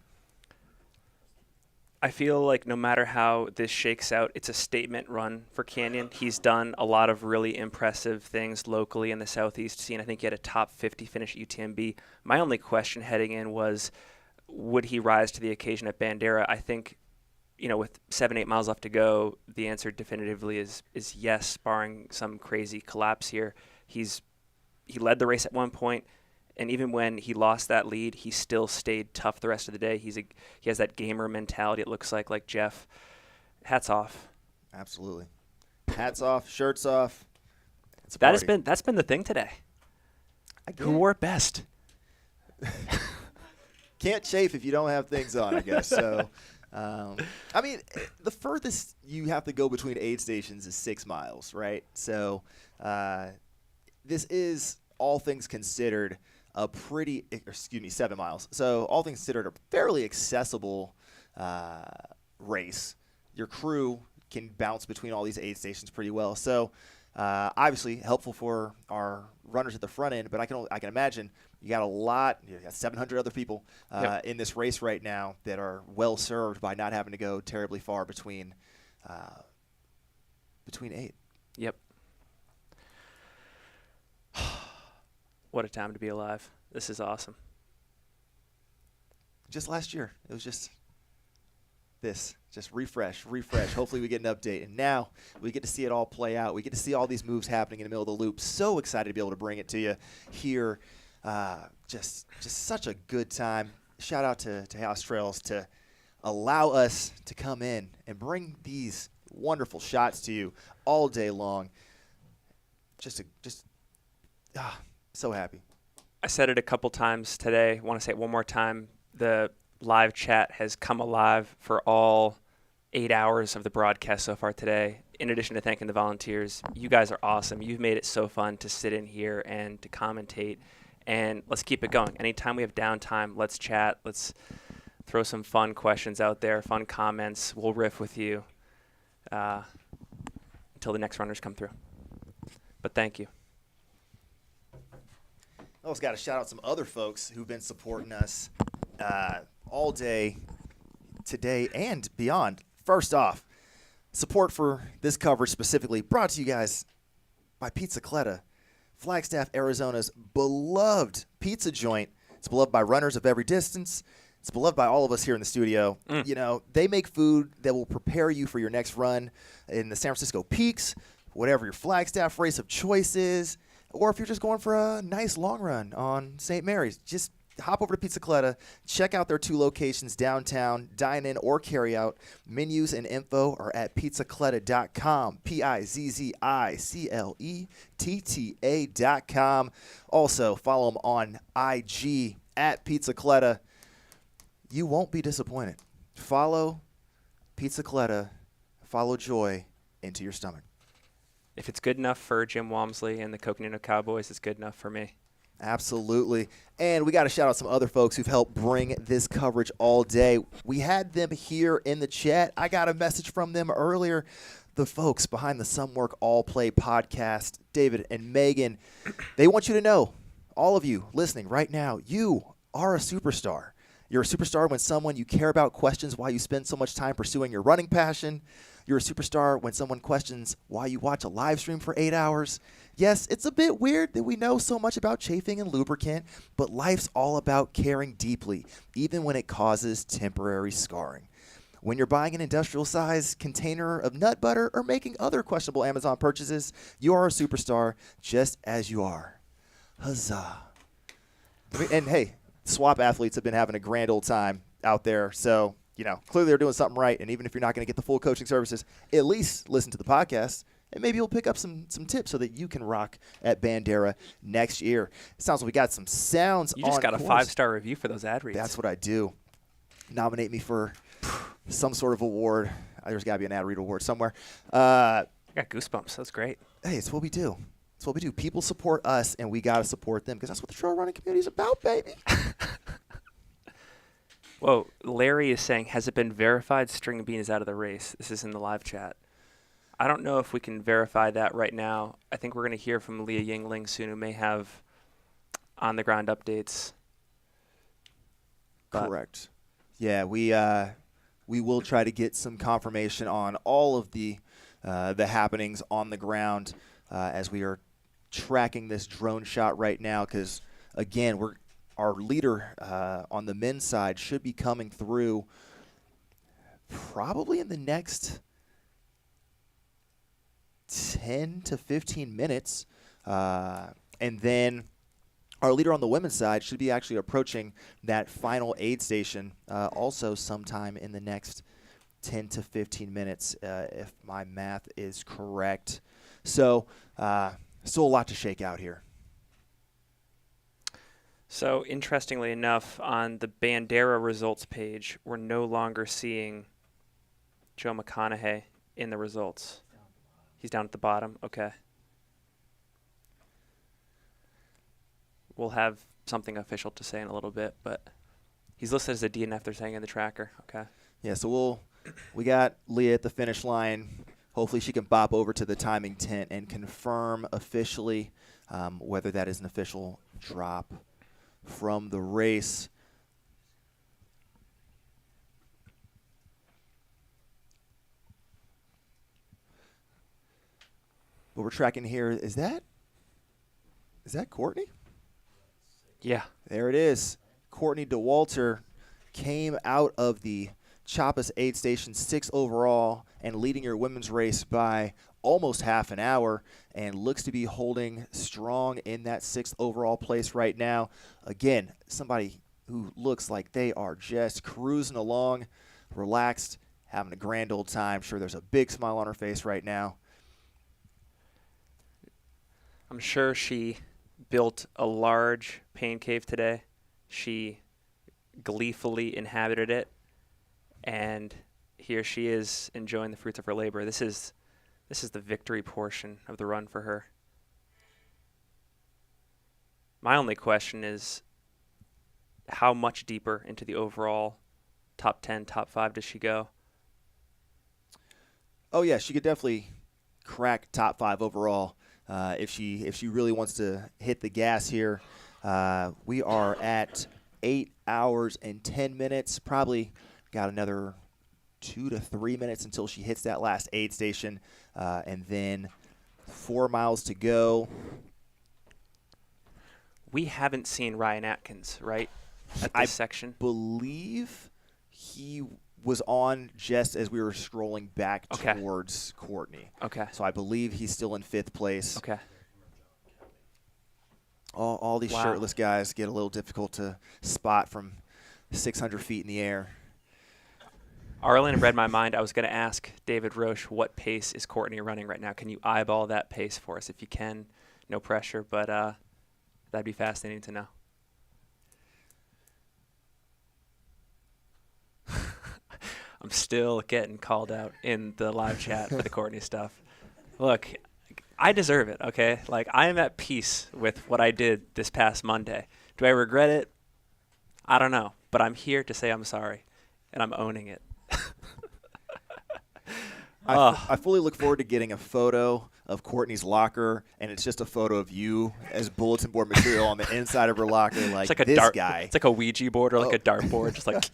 I feel like no matter how this shakes out, it's a statement run for Canyon. He's done a lot of really impressive things locally in the Southeast scene. I think he had a top 50 finish at UTMB. My only question heading in was, would he rise to the occasion at Bandera? I think, with 7-8 miles left to go, the answer definitively is yes, barring some crazy collapse here. He led the race at one point. And even when he lost that lead, he still stayed tough the rest of the day. He has that gamer mentality, it looks like Jeff. Hats off. Absolutely. Hats off, shirts off. That's been the thing today. Who wore it best? Can't chafe if you don't have things on, I guess. So, the furthest you have to go between aid stations is 6 miles, right? So, this is, all things considered, 7 miles. So all things considered, a fairly accessible race. Your crew can bounce between all these aid stations pretty well. So obviously helpful for our runners at the front end, but I can imagine you got 700 other people in this race right now that are well served by not having to go terribly far between aid. Yep. What a time to be alive. This is awesome. Just last year, it was just refresh. Hopefully we get an update. And now we get to see it all play out. We get to see all these moves happening in the middle of the loop. So excited to be able to bring it to you here. Just such a good time. Shout out to House Trails to allow us to come in and bring these wonderful shots to you all day long. So happy. I said it a couple times today. I want to say it one more time. The live chat has come alive for all 8 hours of the broadcast so far today. In addition to thanking the volunteers, you guys are awesome. You've made it so fun to sit in here and to commentate. And let's keep it going. Anytime we have downtime, let's chat. Let's throw some fun questions out there, fun comments. We'll riff with you until the next runners come through. But thank you. I also got to shout out some other folks who've been supporting us all day, today, and beyond. First off, support for this coverage specifically brought to you guys by Pizza Cletta, Flagstaff, Arizona's beloved pizza joint. It's beloved by runners of every distance. It's beloved by all of us here in the studio. They make food that will prepare you for your next run in the San Francisco Peaks, whatever your Flagstaff race of choice is. Or if you're just going for a nice long run on St. Mary's, just hop over to Pizza Cletta. Check out their 2 locations downtown, dine in or carry out. Menus and info are at pizzacletta.com, pizzicletta.com. Also, follow them on IG at Pizza Cletta. You won't be disappointed. Follow Pizza Cletta. Follow joy into your stomach. If it's good enough for Jim Walmsley and the Coconino Cowboys, it's good enough for me. Absolutely. And we got to shout out some other folks who've helped bring this coverage all day. We had them here in the chat. I got a message from them earlier. The folks behind the Some Work All Play podcast, David and Megan, they want you to know, all of you listening right now, you are a superstar. You're a superstar when someone you care about questions why you spend so much time pursuing your running passion. You're a superstar when someone questions why you watch a live stream for 8 hours. Yes, it's a bit weird that we know so much about chafing and lubricant, but life's all about caring deeply, even when it causes temporary scarring. When you're buying an industrial-sized container of nut butter or making other questionable Amazon purchases, you are a superstar just as you are. Huzzah. And hey, swap athletes have been having a grand old time out there, so clearly they're doing something right. And even if you're not going to get the full coaching services, at least listen to the podcast, and maybe you'll pick up some tips so that you can rock at Bandera next year. It sounds like we got some sounds on You just got a course. 5-star review for those ad reads. That's what I do. Nominate me for some sort of award. There's got to be an ad read award somewhere. I got goosebumps. That's great. Hey, it's what we do. It's what we do. People support us, and we got to support them because that's what the trail running community is about, baby. Whoa, Larry is saying, has it been verified String Bean is out of the race? This is in the live chat. I don't know if we can verify that right now. I think we're going to hear from Leah Yingling soon, who may have on-the-ground updates. But Correct. Yeah, we will try to get some confirmation on all of the happenings on the ground as we are tracking this drone shot right now. Because again, our leader on the men's side should be coming through probably in the next 10 to 15 minutes, and then our leader on the women's side should be actually approaching that final aid station also sometime in the next 10 to 15 minutes, if my math is correct. So still a lot to shake out here. So interestingly enough, on the Bandera results page, we're no longer seeing Joe McConaughey in the results. He's down at the bottom. Okay. We'll have something official to say in a little bit, but he's listed as a DNF, they're saying, in the tracker. Okay. Yeah, so we got Leah at the finish line. Hopefully she can bop over to the timing tent and confirm officially whether that is an official drop from the race. What we're tracking here, is that Courtney? Yeah. There it is. Courtney DeWalter came out of the Chappas aid station 6th overall and leading your women's race by almost half an hour and looks to be holding strong in that 6th overall place right now. Again, somebody who looks like they are just cruising along, relaxed, having a grand old time. Sure, there's a big smile on her face right now. I'm sure she built a large pain cave today. She gleefully inhabited it, and here she is enjoying the fruits of her labor. This is the victory portion of the run for her. My only question is, how much deeper into the overall top 10, top 5 does she go? Oh yeah, she could definitely crack top 5 overall. If she really wants to hit the gas here. We are at 8 hours and 10 minutes. Probably got another 2 to 3 minutes until she hits that last aid station, and then 4 miles to go. We haven't seen Ryan Atkins, right, at this section? I believe he was on just as we were scrolling back towards Courtney. Okay. So I believe he's still in 5th place. Okay. All these shirtless guys get a little difficult to spot from 600 feet in the air. Arlen read my mind. I was going to ask David Roche, what pace is Courtney running right now? Can you eyeball that pace for us? If you can, no pressure, but that'd be fascinating to know. I'm still getting called out in the live chat for the Courtney stuff. Look, I deserve it, okay? Like, I am at peace with what I did this past Monday. Do I regret it? I don't know, but I'm here to say I'm sorry, and I'm owning it. I fully look forward to getting a photo of Courtney's locker, and it's just a photo of you as bulletin board material on the inside of her locker, like, it's like this guy. It's like a Ouija board or like a dart board, just like...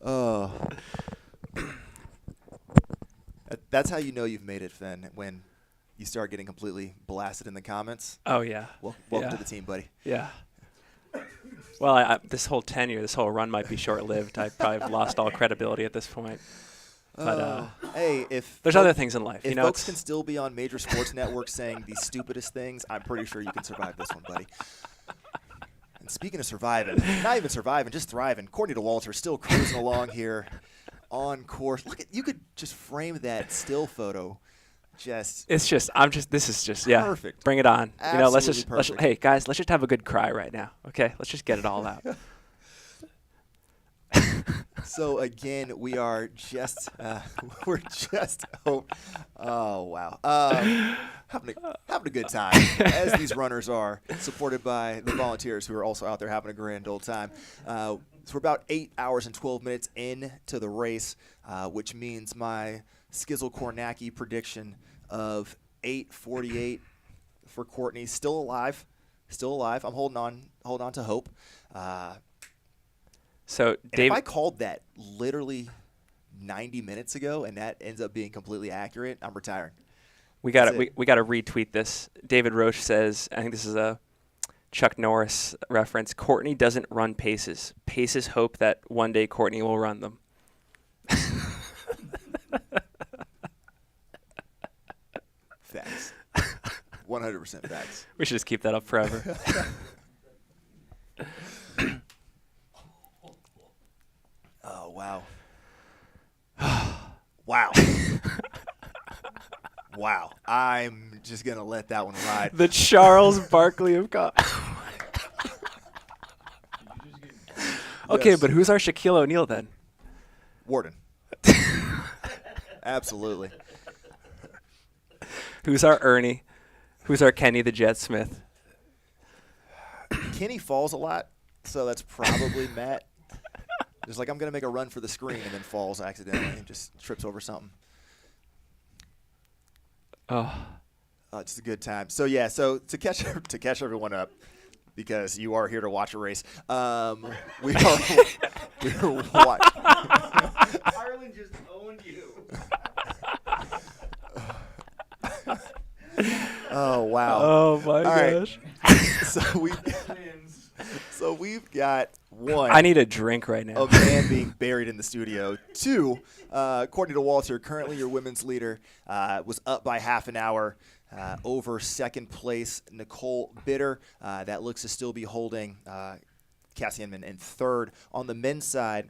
Oh. That's how you know you've made it, Finn, when you start getting completely blasted in the comments. Oh, yeah. Welcome to the team, buddy. Yeah. Well, this whole tenure, this whole run might be short-lived. I probably have lost all credibility at this point. But hey, if there's other things in life. If you know, folks can still be on major sports networks saying the stupidest things, I'm pretty sure you can survive this one, buddy. And speaking of surviving, not even surviving, just thriving, Courtney DeWalter still cruising along here on course. Look at, you could just frame that still photo. This is just perfect. Bring it on. Absolutely, you know, let's hey guys, let's just have a good cry right now. Okay, let's just get it all out. So again, we are just we're just oh wow having a good time as these runners are, supported by the volunteers who are also out there having a grand old time. So we're about 8 hours and 12 minutes into the race, which means my Skizzle Kornacki prediction of 8:48 for Courtney still alive. I'm holding on to hope. So, Dave, if I called that literally 90 minutes ago and that ends up being completely accurate, I'm retiring. We got to retweet this. David Roche says, I think this is a Chuck Norris reference. Courtney doesn't run paces. Paces hope that one day Courtney will run them. Facts. 100% facts. We should just keep that up forever. Oh, wow. Wow. Wow. I'm just going to let that one ride. The Charles Barkley of God. Okay, Yes. but who's our Shaquille O'Neal then? Warden. Absolutely. Who's our Ernie? Who's our Kenny the Jet Smith? Kenny falls a lot, so that's probably Matt. Just like, I'm going to make a run for the screen and then falls accidentally and just trips over something. It's a good time. So, yeah, to catch everyone up, because you are here to watch a race, we are watching. Ireland just owned you. Oh, wow. Oh, my gosh. Right. So we've got one. I need a drink right now. A man being buried in the studio. Two, Courtney DeWalter, currently your women's leader, was up by half an hour over second place Nicole Bitter. That looks to still be holding Cassie Inman in third. On the men's side,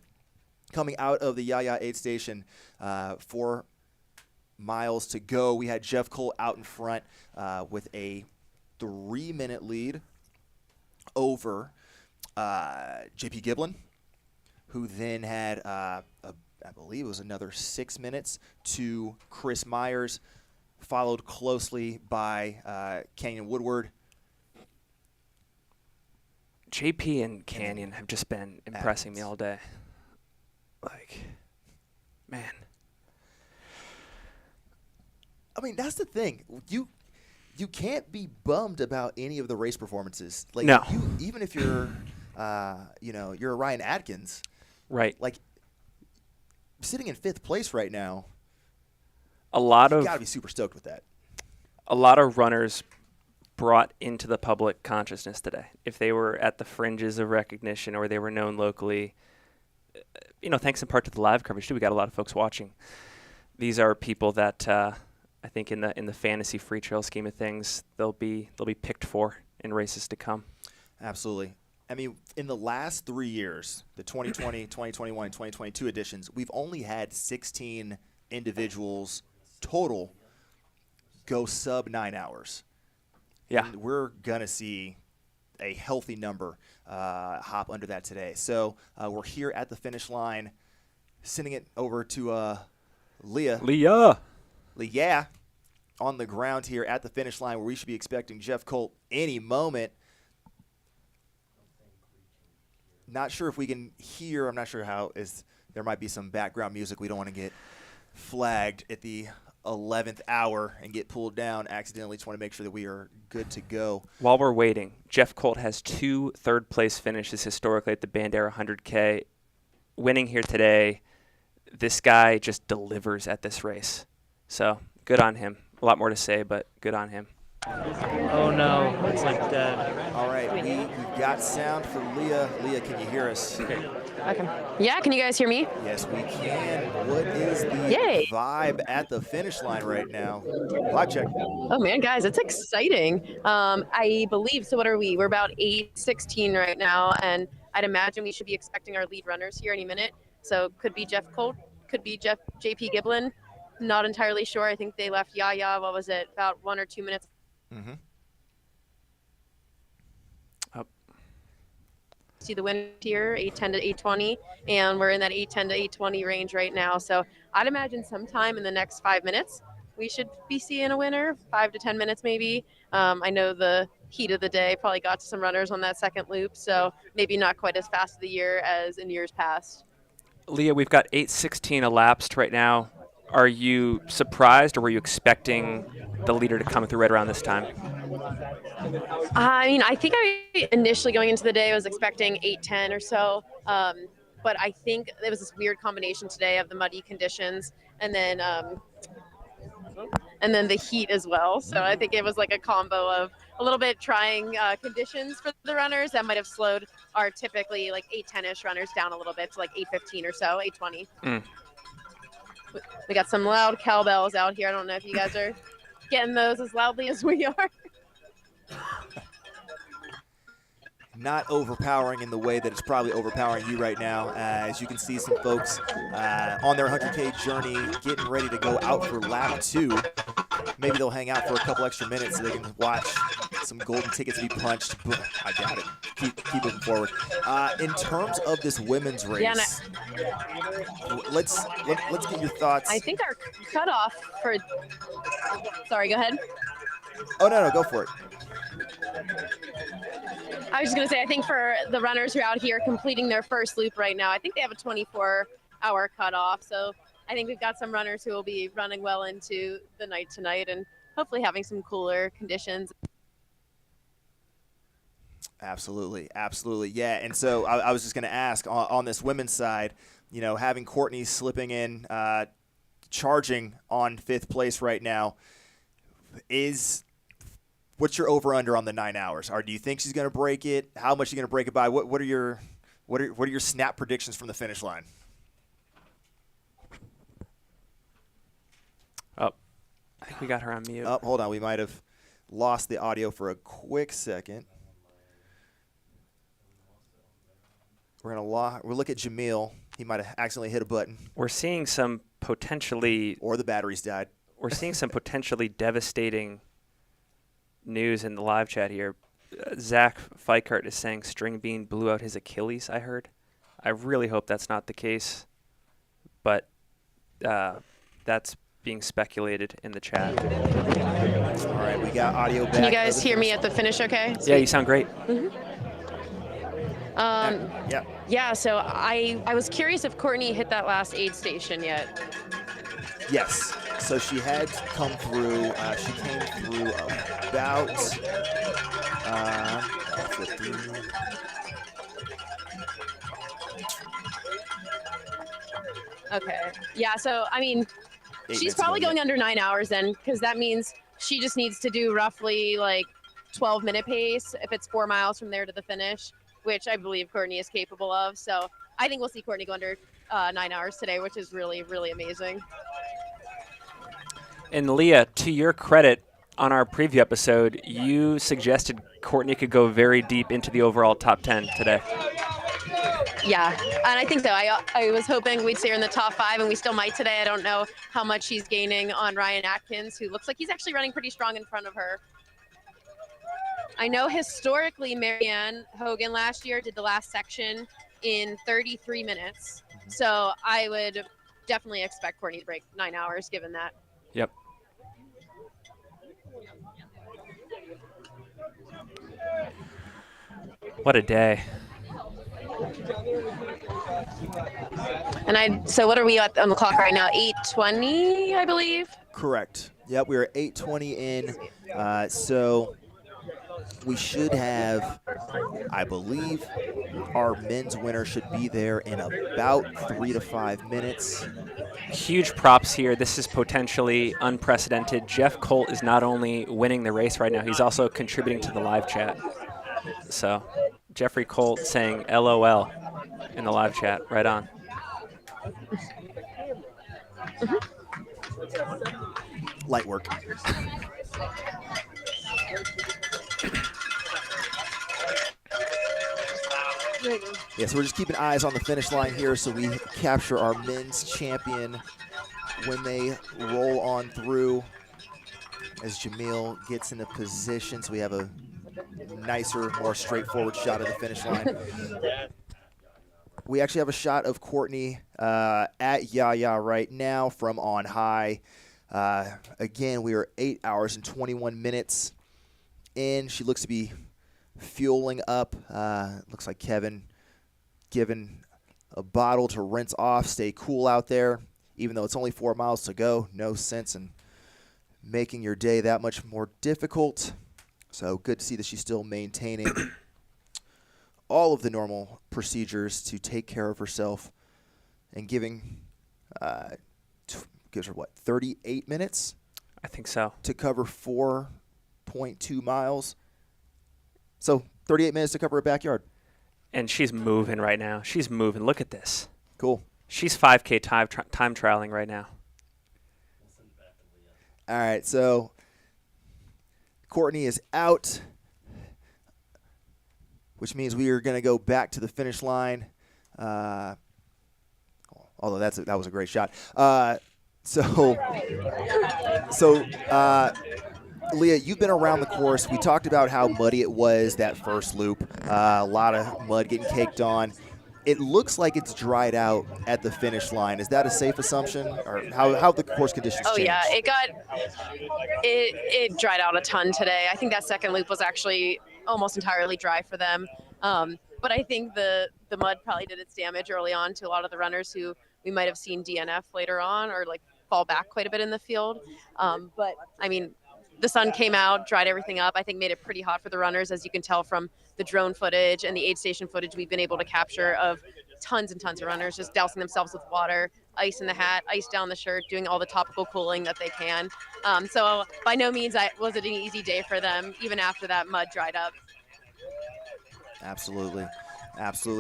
coming out of the Yaya aid station, 4 miles to go. We had Jeff Cole out in front with a 3-minute lead over JP Giblin, who then had, I believe it was another 6 minutes to Chris Myers, followed closely by Canyon Woodward. JP and Canyon have just been impressing me all day. Like, man. I mean, that's the thing. You can't be bummed about any of the race performances. Like, no. Even if you're, you're a Ryan Atkins. Right. Like, sitting in 5th place right now. You got to be super stoked with that. A lot of runners brought into the public consciousness today. If they were at the fringes of recognition or they were known locally, thanks in part to the live coverage too. We got a lot of folks watching. These are people that I think in the fantasy free trail scheme of things, they'll be picked for in races to come. Absolutely. I mean, in the last 3 years, the 2020, 2021, and 2022 editions, we've only had 16 individuals total go sub 9 hours. Yeah. And we're going to see a healthy number hop under that today. So we're here at the finish line, sending it over to Leah on the ground here at the finish line, where we should be expecting Jeff Colt any moment. Not sure if we can hear. I'm not sure how there might be some background music. We don't want to get flagged at the 11th hour and get pulled down accidentally. Just want to make sure that we are good to go. While we're waiting, Jeff Colt has 2 third-place finishes historically at the Bandera 100K. Winning here today, this guy just delivers at this race. So good on him. A lot more to say, but good on him. Oh no, it's like dead. All right, we've got sound for Leah. Leah, can you hear us? Okay. Yeah, can you guys hear me? Yes, we can. What is the Yay. vibe at the finish line right now? Vibe check. Oh man, guys, it's exciting. I believe, so what are we? We're about 8:16 right now, and I'd imagine we should be expecting our lead runners here any minute. So could be Jeff Colt, could be JP Giblin. Not entirely sure. I think they left Yaya, what was it, about 1 or 2 minutes. Mm-hmm. see the wind here, 810 to 820, and we're in that 810 to 820 range right now. So I'd imagine sometime in the next 5 minutes, we should be seeing a winner, 5 to 10 minutes maybe. I know the heat of the day probably got to some runners on that second loop, so maybe not quite as fast of the year as in years past. Leah, we've got 8:16 elapsed right now. Are you surprised, or were you expecting the leader to come through right around this time? I mean, I think I initially going into the day was expecting 8:10 or so, but I think it was this weird combination today of the muddy conditions and then the heat as well. So I think it was like a combo of a little bit trying conditions for the runners that might have slowed our typically like 8:10-ish runners down a little bit to like 8:15 or so, 8:20. We got some loud cowbells out here. I don't know if you guys are getting those as loudly as we are. Not overpowering in the way that it's probably overpowering you right now. As you can see some folks on their 100K journey getting ready to go out for lap 2. Maybe they'll hang out for a couple extra minutes so they can watch some golden tickets be punched. I doubt it. Keep moving forward. In terms of this women's race, let's get your thoughts. I think our cutoff for – sorry, go ahead. Oh, no, go for it. I was just going to say, I think for the runners who are out here completing their first loop right now, I think they have a 24-hour cutoff. So I think we've got some runners who will be running well into the night tonight and hopefully having some cooler conditions. Absolutely. Yeah, and so I was just going to ask on this women's side, having Courtney slipping in, charging on 5th place right now, what's your over/under on the 9 hours? Or do you think she's going to break it? How much are you going to break it by? What are your snap predictions from the finish line? Oh, I think we got her on mute. Oh, hold on. We might have lost the audio for a quick second. We'll look at Jamil. He might have accidentally hit a button. We're seeing some potentially... Or the batteries died. We're seeing some potentially devastating news in the live chat here. Zach Fikart is saying String Bean blew out his Achilles, I heard. I really hope that's not the case, but that's being speculated in the chat. All right, we got audio back. Can you guys hear me at the finish okay? Yeah, you sound great. Yeah, so I was curious if Courtney hit that last aid station yet. Yes. So she had come through. She came through about. Okay. Yeah. So I mean, she's probably going under 9 hours then, because that means she just needs to do roughly like 12-minute pace if it's 4 miles from there to the finish, which I believe Courtney is capable of. So I think we'll see Courtney go under 9 hours today, which is really, really amazing. And Leah, to your credit, on our preview episode, you suggested Courtney could go very deep into the overall top 10 today. Yeah, and I think so. I was hoping we'd see her in the top 5, and we still might today. I don't know how much she's gaining on Ryan Atkins, who looks like he's actually running pretty strong in front of her. I know historically Marianne Hogan last year did the last section in 33 minutes. So I would definitely expect Courtney to break 9 hours given that. Yep. What a day. And so what are we at on the clock right now? 8:20, I believe? Correct. Yep, we are 8:20 in. So we should have, I believe, our men's winner should be there in about 3 to 5 minutes. Huge props here. This is potentially unprecedented. Jeff Colt is not only winning the race right now, he's also contributing to the live chat. So Jeffrey Colt saying LOL in the live chat. Right on. Light work. Yeah, so we're just keeping eyes on the finish line here so we capture our men's champion when they roll on through as Jamil gets into position. So we have a nicer, more straightforward shot of the finish line. We actually have a shot of Courtney at Yaya right now from on high. Again, we are 8 hours and 21 minutes in. She looks to be fueling up. Looks like Kevin given a bottle to rinse off, stay cool out there. Even though it's only 4 miles to go, no sense in making your day that much more difficult. So good to see that she's still maintaining all of the normal procedures to take care of herself and giving, gives her what, 38 minutes? I think so. To cover 4.2 miles. So 38 minutes to cover a backyard. And she's moving right now. She's moving. Look at this. Cool. She's 5K time trialing right now. All right, so Courtney is out, which means we are going to go back to the finish line. Although that was a great shot. Leah, you've been around the course. We talked about how muddy it was that first loop. A lot of mud getting caked on. It looks like it's dried out at the finish line. Is that a safe assumption, or how the course conditions changed? Yeah, it dried out a ton today. I think that second loop was actually almost entirely dry for them. But I think the mud probably did its damage early on to a lot of the runners who we might have seen DNF later on or like fall back quite a bit in the field. But I mean, the sun came out, dried everything up. I think made it pretty hot for the runners, as you can tell from the drone footage and the aid station footage we've been able to capture of tons and tons of runners just dousing themselves with water, ice in the hat, ice down the shirt, doing all the topical cooling that they can. So by no means was it an easy day for them, even after that mud dried up. Absolutely.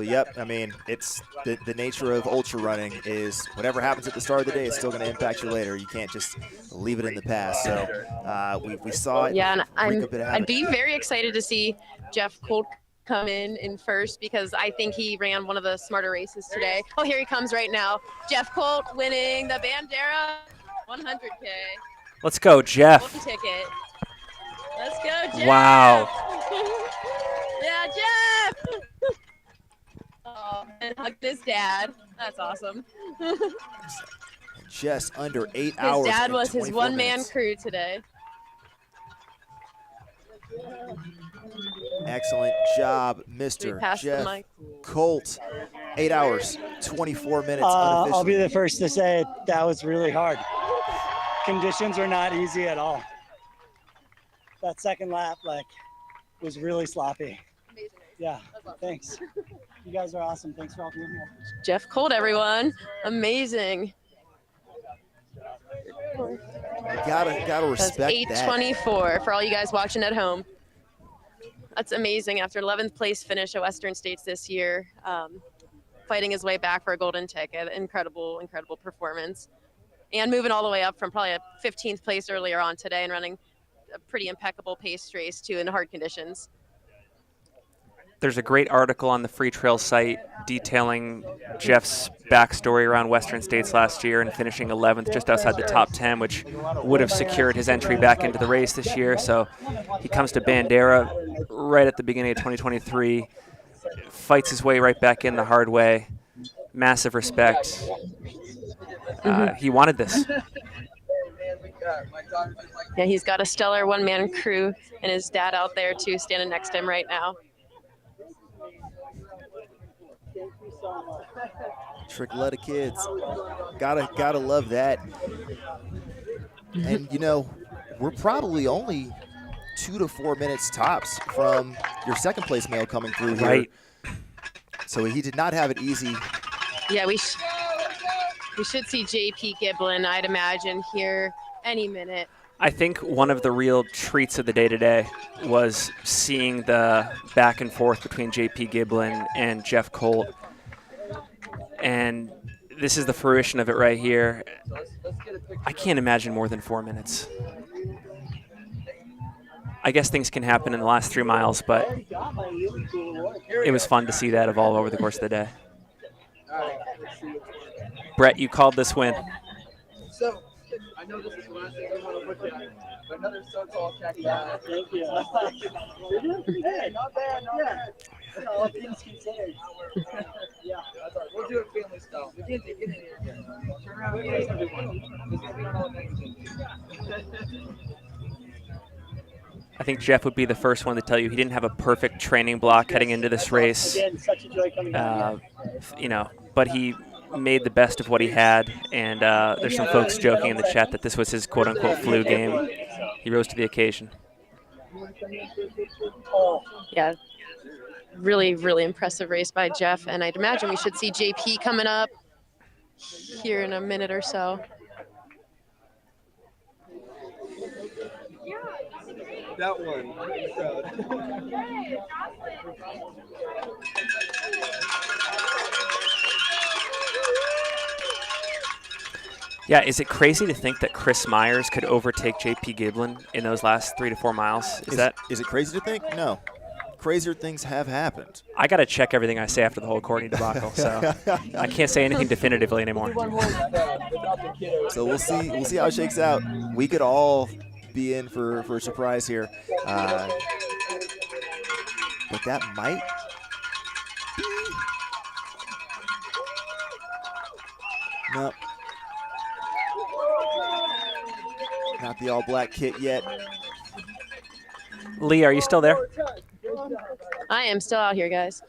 Yep. I mean, it's the nature of ultra running is whatever happens at the start of the day is still going to impact you later. You can't just leave it in the past. So we saw it. Yeah, and I'd be very excited to see Jeff Colt come in first, because I think he ran one of the smarter races today. Oh, here he comes right now. Jeff Colt winning the Bandera 100K. Let's go, Jeff. Golden ticket. Let's go, Jeff. Wow. Yeah, Jeff. Oh, and hugged his dad. That's awesome. Just under 8 hours. His dad was his 24 one-man minutes. crew today. Excellent job, Mr. pass the Jeff mic. Colt. 8 hours, 24 minutes I'll be unofficially. the first to say that was really hard. Conditions were not easy at all. That second lap, was really sloppy. Amazing. Yeah, thanks. You guys are awesome. Thanks for all being here. Jeff Colt, everyone. Amazing. Gotta respect that. 8:24 for all you guys watching at home. That's amazing. After 11th place finish at Western States this year, fighting his way back for a golden ticket. Incredible performance. And moving all the way up from probably a 15th place earlier on today and running a pretty impeccable paced race too in hard conditions. There's a great article on the Free Trail site detailing Jeff's backstory around Western States last year and finishing 11th just outside the top 10, which would have secured his entry back into the race this year. So he comes to Bandera right at the beginning of 2023, fights his way right back in the hard way. Massive respect. He wanted this. Yeah, he's got a stellar one-man crew and his dad out there too, standing next to him right now. Trickletta kids. Gotta love that. And we're probably only 2 to 4 minutes tops from your second place male coming through here. Right. So he did not have it easy. Yeah, we should see JP Giblin, I'd imagine, here any minute. I think one of the real treats of the day today was seeing the back and forth between JP Giblin and Jeff Colt. And this is the fruition of it right here. I can't imagine more than 4 minutes. I guess things can happen in the last 3 miles, but it was fun to see that evolve over the course of the day. Brett, you called this win. So, I know this is one thing I want to put down, but another so-called check. Yeah, thank you. Hey, not bad, not bad. All things considered. Yeah, that's all right. We'll do it family style. Get in here. Turn around. Yeah, he's gonna do one. He's gonna be on all things. I think Jeff would be the first one to tell you he didn't have a perfect training block heading into this race. Again, such a joy coming down. You know, but he made the best of what he had, and there's some folks joking in the chat that this was his quote-unquote flu game. He rose to the occasion. Yeah, really, really impressive race by Jeff, and I'd imagine we should see JP coming up here in a minute or so. That one. Yeah, is it crazy to think that Chris Myers could overtake JP Giblin in those last 3 to 4 miles? Is it crazy to think? No. Crazier things have happened. I got to check everything I say after the whole Courtney debacle, so I can't say anything definitively anymore. So we'll see how it shakes out. We could all be in for a surprise here. But that might be. Nope. Not the all-black kit yet. Lee, are you still there? I am still out here, guys.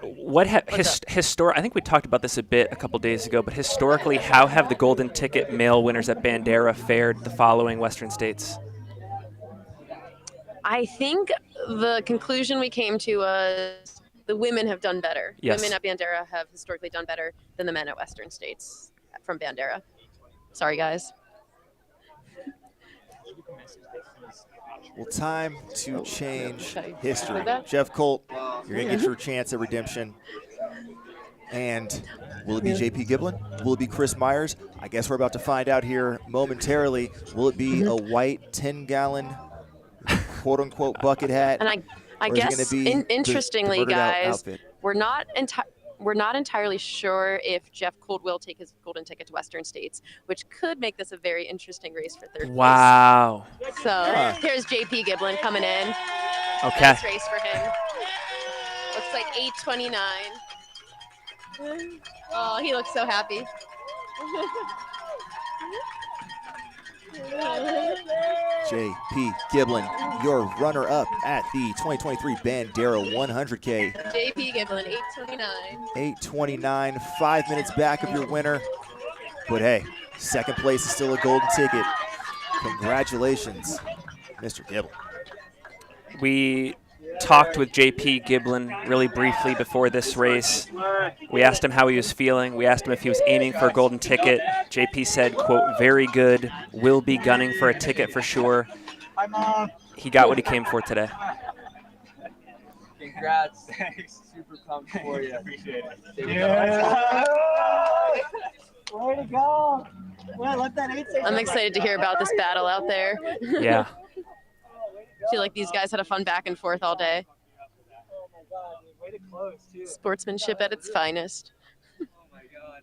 I think we talked about this a bit a couple days ago, but historically, how have the Golden Ticket male winners at Bandera fared the following Western states? I think the conclusion we came to was the women have done better. Yes. Women at Bandera have historically done better than the men at Western states from Bandera. Sorry, guys. Well, time to change history. that? Jeff Colt, you're going to get your chance at redemption. And will it be JP Giblin? Will it be Chris Myers? I guess we're about to find out here momentarily. Will it be a white 10-gallon, quote-unquote, bucket hat? And I guess, interestingly, guys, we're not entirely sure if Jeff Colt will take his golden ticket to Western States, which could make this a very interesting race for third Wow. place. So here's JP Giblin coming in. Okay. Nice race for him. Looks like 8:29. Oh, he looks so happy. JP Giblin, your runner-up at the 2023 Bandera 100K. JP Giblin, 8:29. 8:29, 5 minutes back of your winner. But hey, second place is still a golden ticket. Congratulations, Mr. Giblin. We talked with JP Giblin really briefly before this race. We asked him how he was feeling. We asked him if he was aiming for a golden ticket. JP said, quote, very good, will be gunning for a ticket for sure. He got what he came for today. Congrats. Thanks. Super pumped for you. Appreciate it. Yeah. Way to go. Well, let that 8 I'm excited to hear about this battle out there. Yeah. I feel like these guys had a fun back and forth all day. Oh my God, way to close too. Sportsmanship at its finest. Oh my God,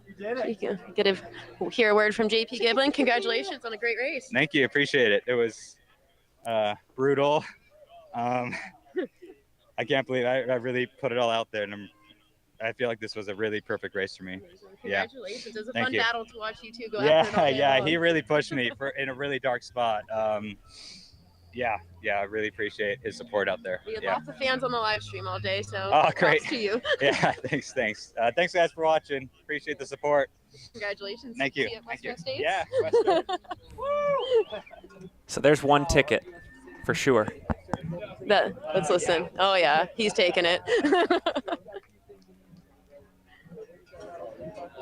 you did it. You get to hear a word from JP Giblin. Congratulations on a great race. Thank you, appreciate it. It was brutal. I can't believe I really put it all out there, and I feel like this was a really perfect race for me. Congratulations. It was a Thank fun you. battle to watch you two go after it all day long. He really pushed me in a really dark spot. I really appreciate his support out there. We had lots of fans on the live stream all day, so Oh, great. props to you. Yeah, thanks. Thanks, guys, for watching. Appreciate the support. Congratulations. Thank you. See you at Western States. Yeah, Western. So there's one ticket for sure. Let's listen. Oh, yeah, he's taking it.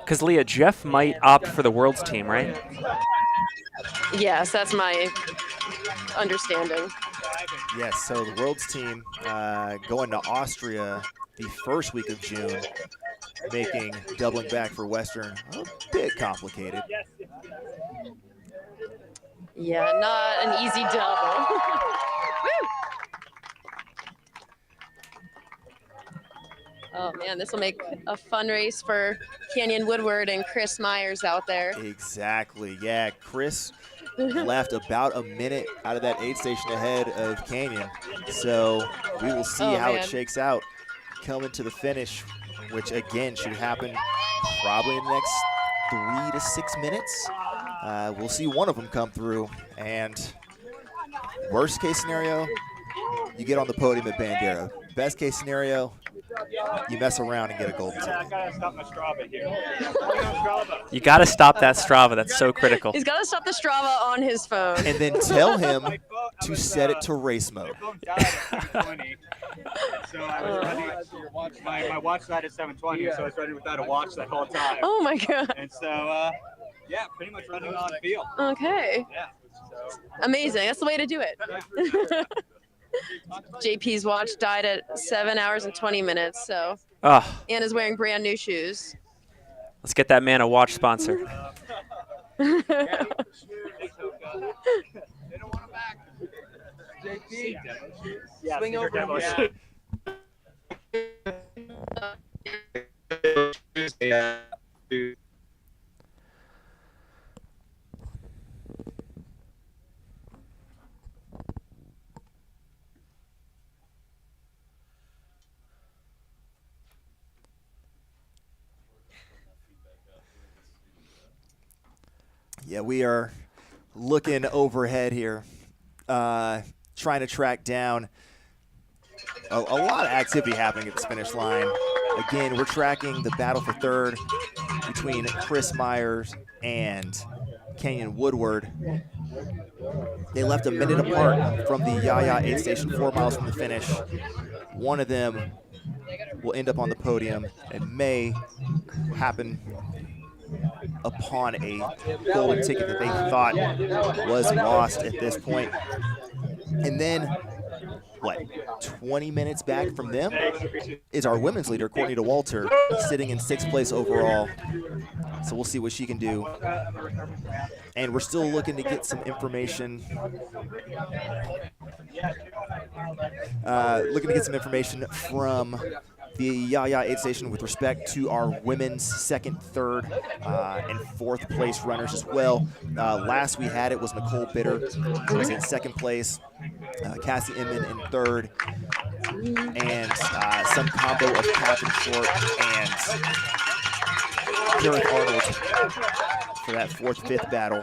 Because, Leah, Jeff might opt for the world's team, right? Yes, that's my understanding. Yes, so the world's team going to Austria the first week of June, making doubling back for Western a bit complicated. Yeah, not an easy double. Woo! Oh man, this will make a fun race for Canyon Woodward and Chris Myers out there. Exactly. Yeah, Chris left about a minute out of that aid station ahead of Canyon. So we will see how it shakes out coming to the finish, which again should happen probably in the next 3 to 6 minutes. We'll see one of them come through, and worst case scenario, you get on the podium at Bandera. Best case scenario, you mess around and get a golden ticket. I gotta stop my Strava here. You got to stop that Strava. That's so critical. He's got to stop the Strava on his phone. And then tell him to set it to race mode. So I was running, my watch died at 7:20, so I was running without a watch that whole time. Oh my god. And so, yeah, pretty much running on feel. Okay. Yeah. So. Amazing. That's the way to do it. JP's watch died at 7 hours and 20 minutes, so. Anna's wearing brand new shoes. Let's get that man a watch sponsor. JP, Yeah, swing over demos. here. Yeah, we are looking overhead here, trying to track down a lot of activity happening at this finish line. Again, we're tracking the battle for third between Chris Myers and Canyon Woodward. They left a minute apart from the Yaya aid station, 4 miles from the finish. One of them will end up on the podium. It may happen upon a golden ticket that they thought was lost at this point. And then, 20 minutes back from them is our women's leader, Courtney DeWalter, sitting in 6th place overall. So we'll see what she can do. And we're still looking to get some information. From the Yaya aid station with respect to our women's 2nd, 3rd, and 4th place runners as well. Last we had it was Nicole Bitter, who was in 2nd place, Cassie Inman in 3rd, and some combo of Catherine Short and Gareth Arnold for that 4th, 5th battle.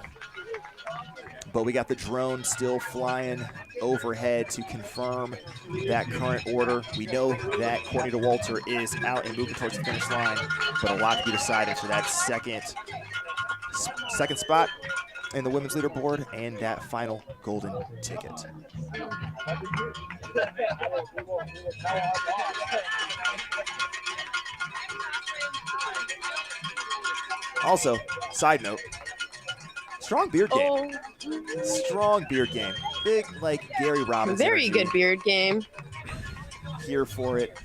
But we got the drone still flying overhead to confirm that current order. We know that Courtney DeWalter is out and moving towards the finish line, but a lot to be decided for that second spot in the women's leaderboard and that final golden ticket. Also, side note, strong beard game. Strong beard game. Big, like, Gary Robbins. Very energy. good beard game. Here for it.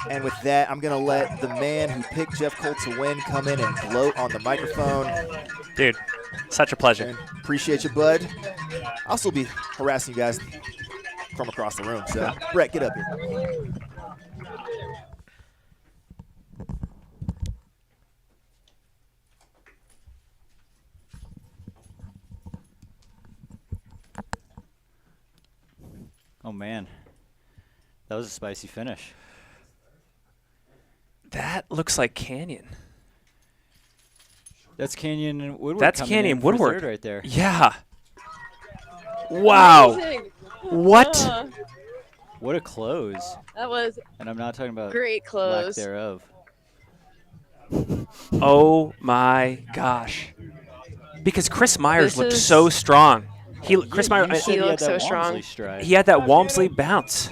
And with that, I'm going to let the man who picked Jeff Colt to win come in and gloat on the microphone. Dude, such a pleasure. And appreciate you, bud. I'll still be harassing you guys from across the room. So, Brett, get up here. Oh, man. That was a spicy finish. That looks like Canyon. That's Canyon Woodward. That's coming Canyon in for Woodward third right there. Yeah. Wow. Amazing. What? What a close. That was And I'm not talking about great close. lack thereof. Oh my gosh. Because Chris Myers This looked is- so strong. Chris Myers, you said He had looks that so strong. Walmsley stride. he had that Walmsley bounce.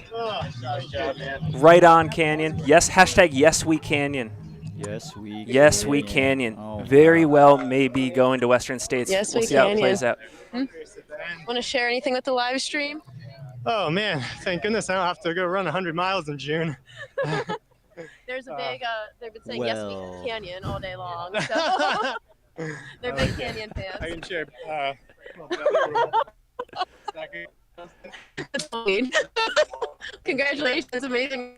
Right on, Canyon. Yes, hashtag yes we Canyon. Yes, we Yes, we Canyon. Oh, Very well may be going to Western States. Yes, we'll we see how it Canyon. plays out. Want to share anything with the live stream? Oh man, thank goodness I don't have to go run 100 miles in June. There's a big, they've been saying well. yes, we Canyon all day long. So they're big Canyon I fans. can share. That's funny. Congratulations, amazing.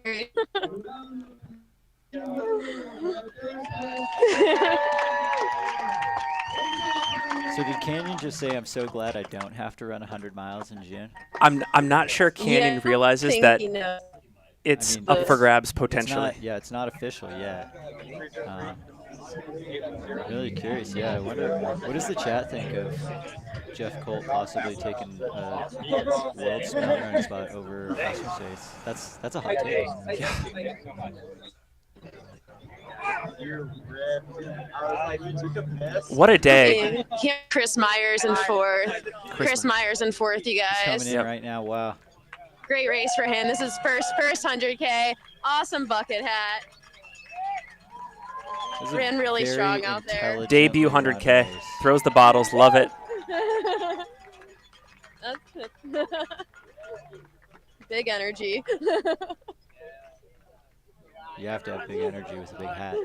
So did Canyon just say, "I'm so glad I don't have to run 100 miles in June"? I'm not sure Canyon Yeah, realizes think that he knows. it's I mean, up for grabs It's potentially. not, yeah, it's not official yet. Really curious. Yeah, I wonder what does the chat think of Jeff Colt possibly taking a world speed running spot over Western States? That's a hot take. What a day. Chris Myers in fourth. Chris Chris Myers in fourth, you He's guys. coming in right now. Wow. Great race for him. This is first 100K. Awesome bucket hat. This is a Ran really very strong out there. intelligently Debut run 100K. race. Throws the bottles. Love it. That's big energy. You have to have big energy with a big hat.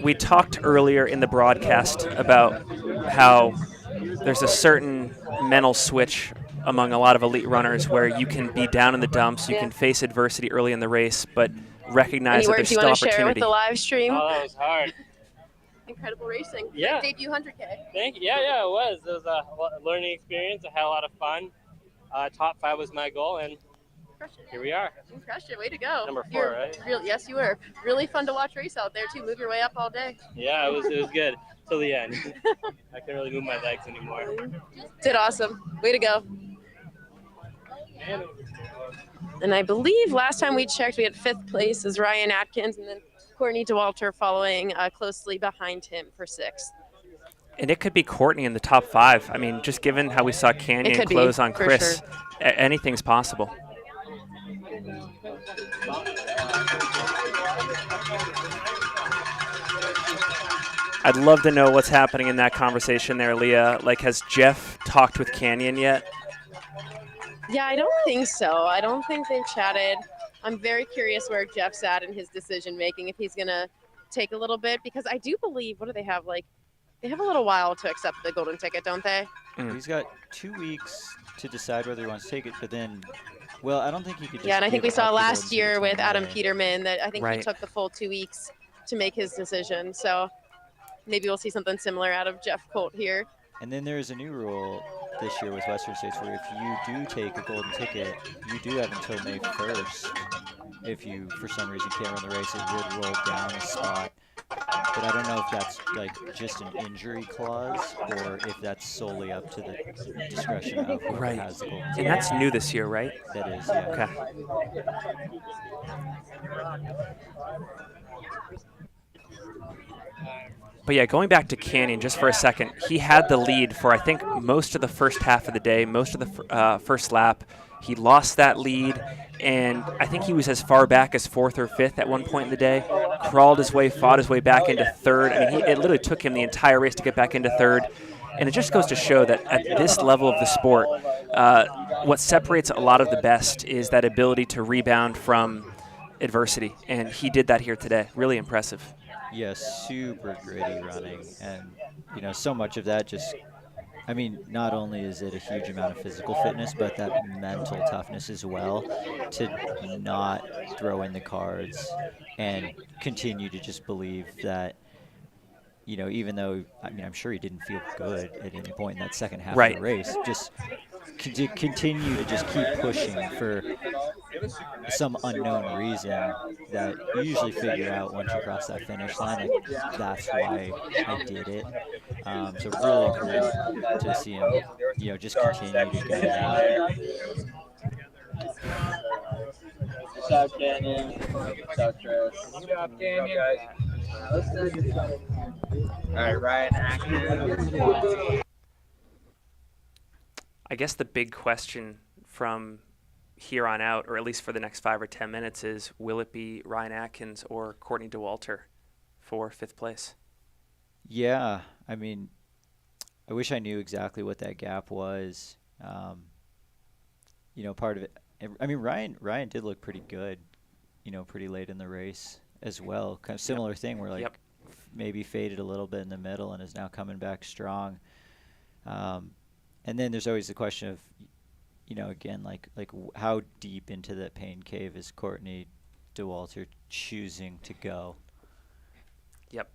We talked earlier in the broadcast about how there's a certain mental switch among a lot of elite runners where you can be down in the dumps, you can face adversity early in the race, but recognize Any that words there's you still want to share with opportunity. the live stream? Oh, that was hard. Incredible racing. Yeah. Debut 100K. Thank you. Yeah, it was. It was a learning experience. I had a lot of fun. Top 5 was my goal, and here we are. You crushed it. Way to go. Number 4, You're right? Yes, you were. Really fun to watch race out there, too. Move your way up all day. Yeah, it was good till the end. I couldn't really move my legs anymore. Did awesome. Way to go. And I believe last time we checked, we had 5th place is Ryan Atkins, and then Courtney DeWalter following closely behind him for 6th. And it could be Courtney in the top 5. I mean, just given how we saw Canyon could be, close on for Chris, sure. Anything's possible. I'd love to know what's happening in that conversation there, Leah. Like, has Jeff talked with Canyon yet? Yeah, I don't think so. I don't think they've chatted. I'm very curious where Jeff's at in his decision making, if he's going to take a little bit, because I do believe, what do they have? Like, they have a little while to accept the golden ticket, don't they? He's got 2 weeks to decide whether he wants to take it, but then, well, I don't think he could just Yeah, and I think give we saw up the last golden year ticket with to Adam another. Peterman that I think he Right. took the full 2 weeks to make his decision. So maybe we'll see something similar out of Jeff Colt here. And then there's a new rule this year with Western States where if you do take a golden ticket, you do have until May 1st. If you, for some reason, can't run the race, it would roll down a spot. But I don't know if that's like just an injury clause or if that's solely up to the discretion of whoever Right. has the golden And ticket. that's new this year, right? That is, yeah. Okay. But yeah, going back to Canyon just for a second, he had the lead for I think most of the first half of the day, most of the first lap. He lost that lead, and I think he was as far back as 4th or 5th at one point in the day. Crawled his way, fought his way back into 3rd. I mean, it literally took him the entire race to get back into 3rd. And it just goes to show that at this level of the sport, what separates a lot of the best is that ability to rebound from adversity. And he did that here today. Really impressive. Yeah, super gritty running. And, you know, so much of that just, I mean, not only is it a huge amount of physical fitness, but that mental toughness as well to not throw in the cards and continue to just believe that, you know, even though, I mean, I'm sure he didn't feel good at any point in that second half Right. of the race, just continue to just keep pushing for some unknown reason that you usually figure out once you cross that finish line. Like, that's why I did it. So really cool to see him, you know, just continue to gut it out. Good job, Canyon. Good job, Chris. Good job, Canyon. All right, Ryan Atkins. I guess the big question from here on out, or at least for the next 5 or 10 minutes, is will it be Ryan Atkins or Courtney DeWalter for 5th place? Yeah, I mean, I wish I knew exactly what that gap was. You know, part of it, I mean, Ryan did look pretty good, you know, pretty late in the race as well. Kind of similar thing where, like, maybe faded a little bit in the middle and is now coming back strong. And then there's always the question of, again, how deep into the pain cave is Courtney Dauwalter choosing to go? Yep.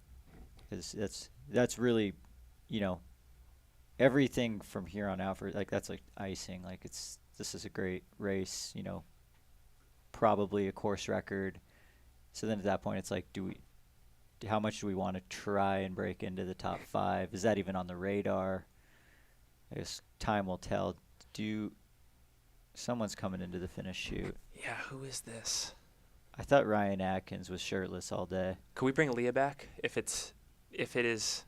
Because that's really, everything from here on out that's like icing. This is a great race, probably a course record. So then at that point, it's like, how much do we want to try and break into the top 5? Is that even on the radar? I guess time will tell. Someone's coming into the finish chute. Yeah, who is this? I thought Ryan Atkins was shirtless all day. Could we bring Leah back if it is?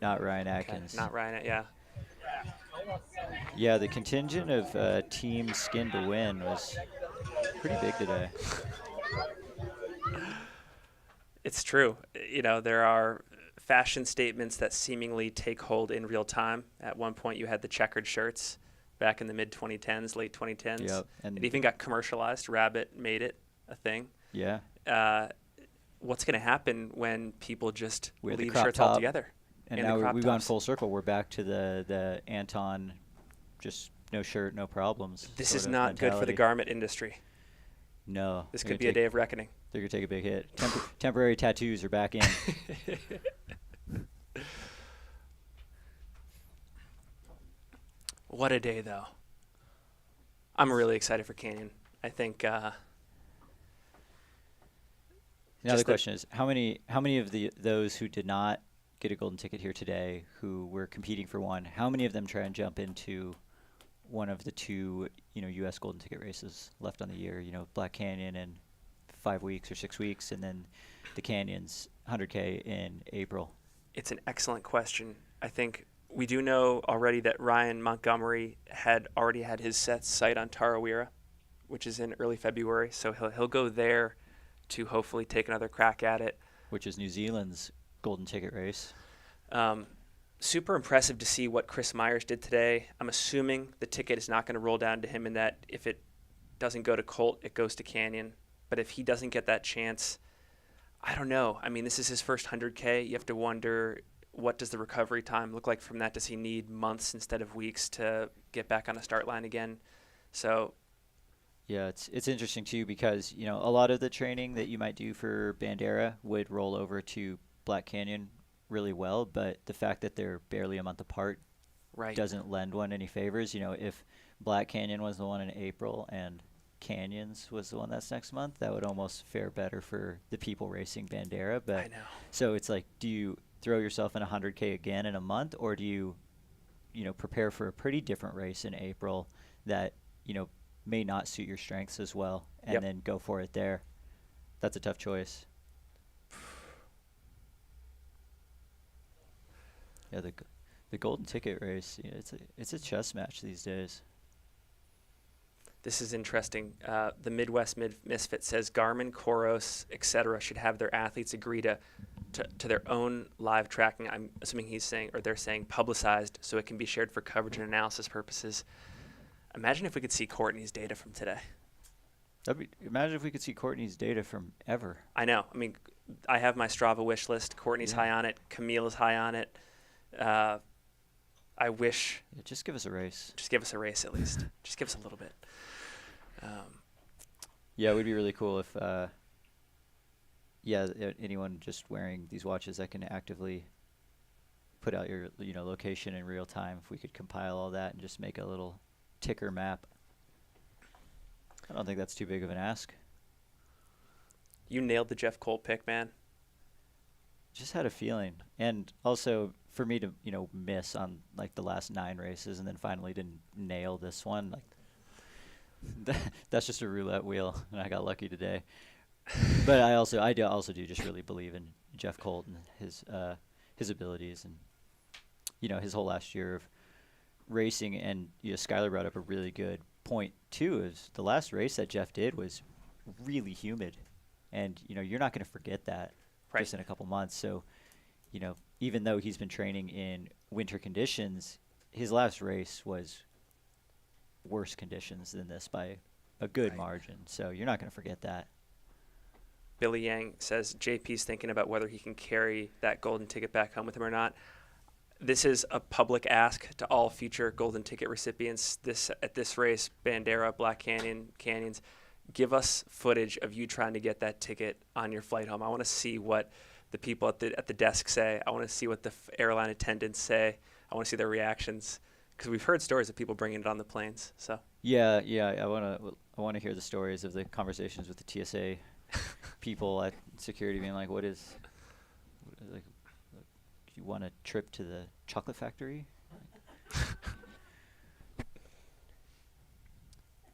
Not Ryan Atkins. Okay, not Ryan. Yeah. Yeah, the contingent of Team Skin to Win was pretty big today. It's true. There are fashion statements that seemingly take hold in real time. At one point, you had the checkered shirts back in the mid-2010s, late 2010s. Yep. And it even got commercialized. Rabbit made it a thing. Yeah. What's going to happen when people just leave crop shirts top, altogether? And now we've gone full circle. We're back to the Anton, just no shirt, no problems. This is not good for the garment industry. No. This could be a day of reckoning. They're going to take a big hit. Temporary tattoos are back in. What a day, though. I'm really excited for Canyon. I think. Now the question is, how many of those who did not get a golden ticket here today, who were competing for one, how many of them try and jump into one of the 2, U.S. golden ticket races left on the year? Black Canyon in 5 weeks or 6 weeks, and then the Canyons 100K in April. It's an excellent question. I think we do know already that Ryan Montgomery had already had his sight on Tarawera, which is in early February. So he'll go there to hopefully take another crack at it. Which is New Zealand's golden ticket race. Super impressive to see what Chris Myers did today. I'm assuming the ticket is not going to roll down to him, and that if it doesn't go to Colt, it goes to Canyon. But if he doesn't get that chance, I don't know. I mean, this is his first 100K. You have to wonder, what does the recovery time look like from that? Does he need months instead of weeks to get back on a start line again? So, yeah, it's interesting too, because a lot of the training that you might do for Bandera would roll over to Black Canyon really well, but the fact that they're barely a month apart doesn't lend one any favors. If Black Canyon was the one in April and Canyons was the one that's next month, that would almost fare better for the people racing Bandera. But I know. So it's like, do you throw yourself in 100K again in a month, or do you prepare for a pretty different race in April that may not suit your strengths as well, and then go for it there? That's a tough choice. Yeah, the golden ticket race, it's a chess match these days. This is interesting. The Midwest Misfit says Garmin, Coros, etc. should have their athletes agree to their own live tracking. I'm assuming they're saying publicized, so it can be shared for coverage and analysis purposes. Imagine if we could see Courtney's data from today. Imagine if we could see Courtney's data from ever. I know. I mean, I have my Strava wish list. Courtney's high on it. Camille is high on it. I wish. Yeah, just give us a race. Just give us a race at least. Just give us a little bit. Yeah, it would be really cool if, anyone just wearing these watches that can actively put out your location in real time. If we could compile all that and just make a little ticker map. I don't think that's too big of an ask. You nailed the Jeff Colt pick, man. Just had a feeling, and also for me to miss on like the last 9 races and then finally didn't nail this one, like that's just a roulette wheel, and I got lucky today. But I also do just really believe in Jeff Colt and his abilities, and his whole last year of racing. And Skylar brought up a really good point too. Is the last race that Jeff did was really humid, and you're not going to forget that just in a couple months. So even though he's been training in winter conditions, his last race was worse conditions than this by a good margin. So you're not going to forget that. Billy Yang says JP's thinking about whether he can carry that golden ticket back home with him or not. This is a public ask to all future golden ticket recipients. At this race, Bandera, Black Canyon, Canyons, give us footage of you trying to get that ticket on your flight home. I want to see what the people at the desk say. I want to see what the airline attendants say. I want to see their reactions, because we've heard stories of people bringing it on the planes. So Yeah, I want to hear the stories of the conversations with the TSA people at security being like, you want a trip to the chocolate factory?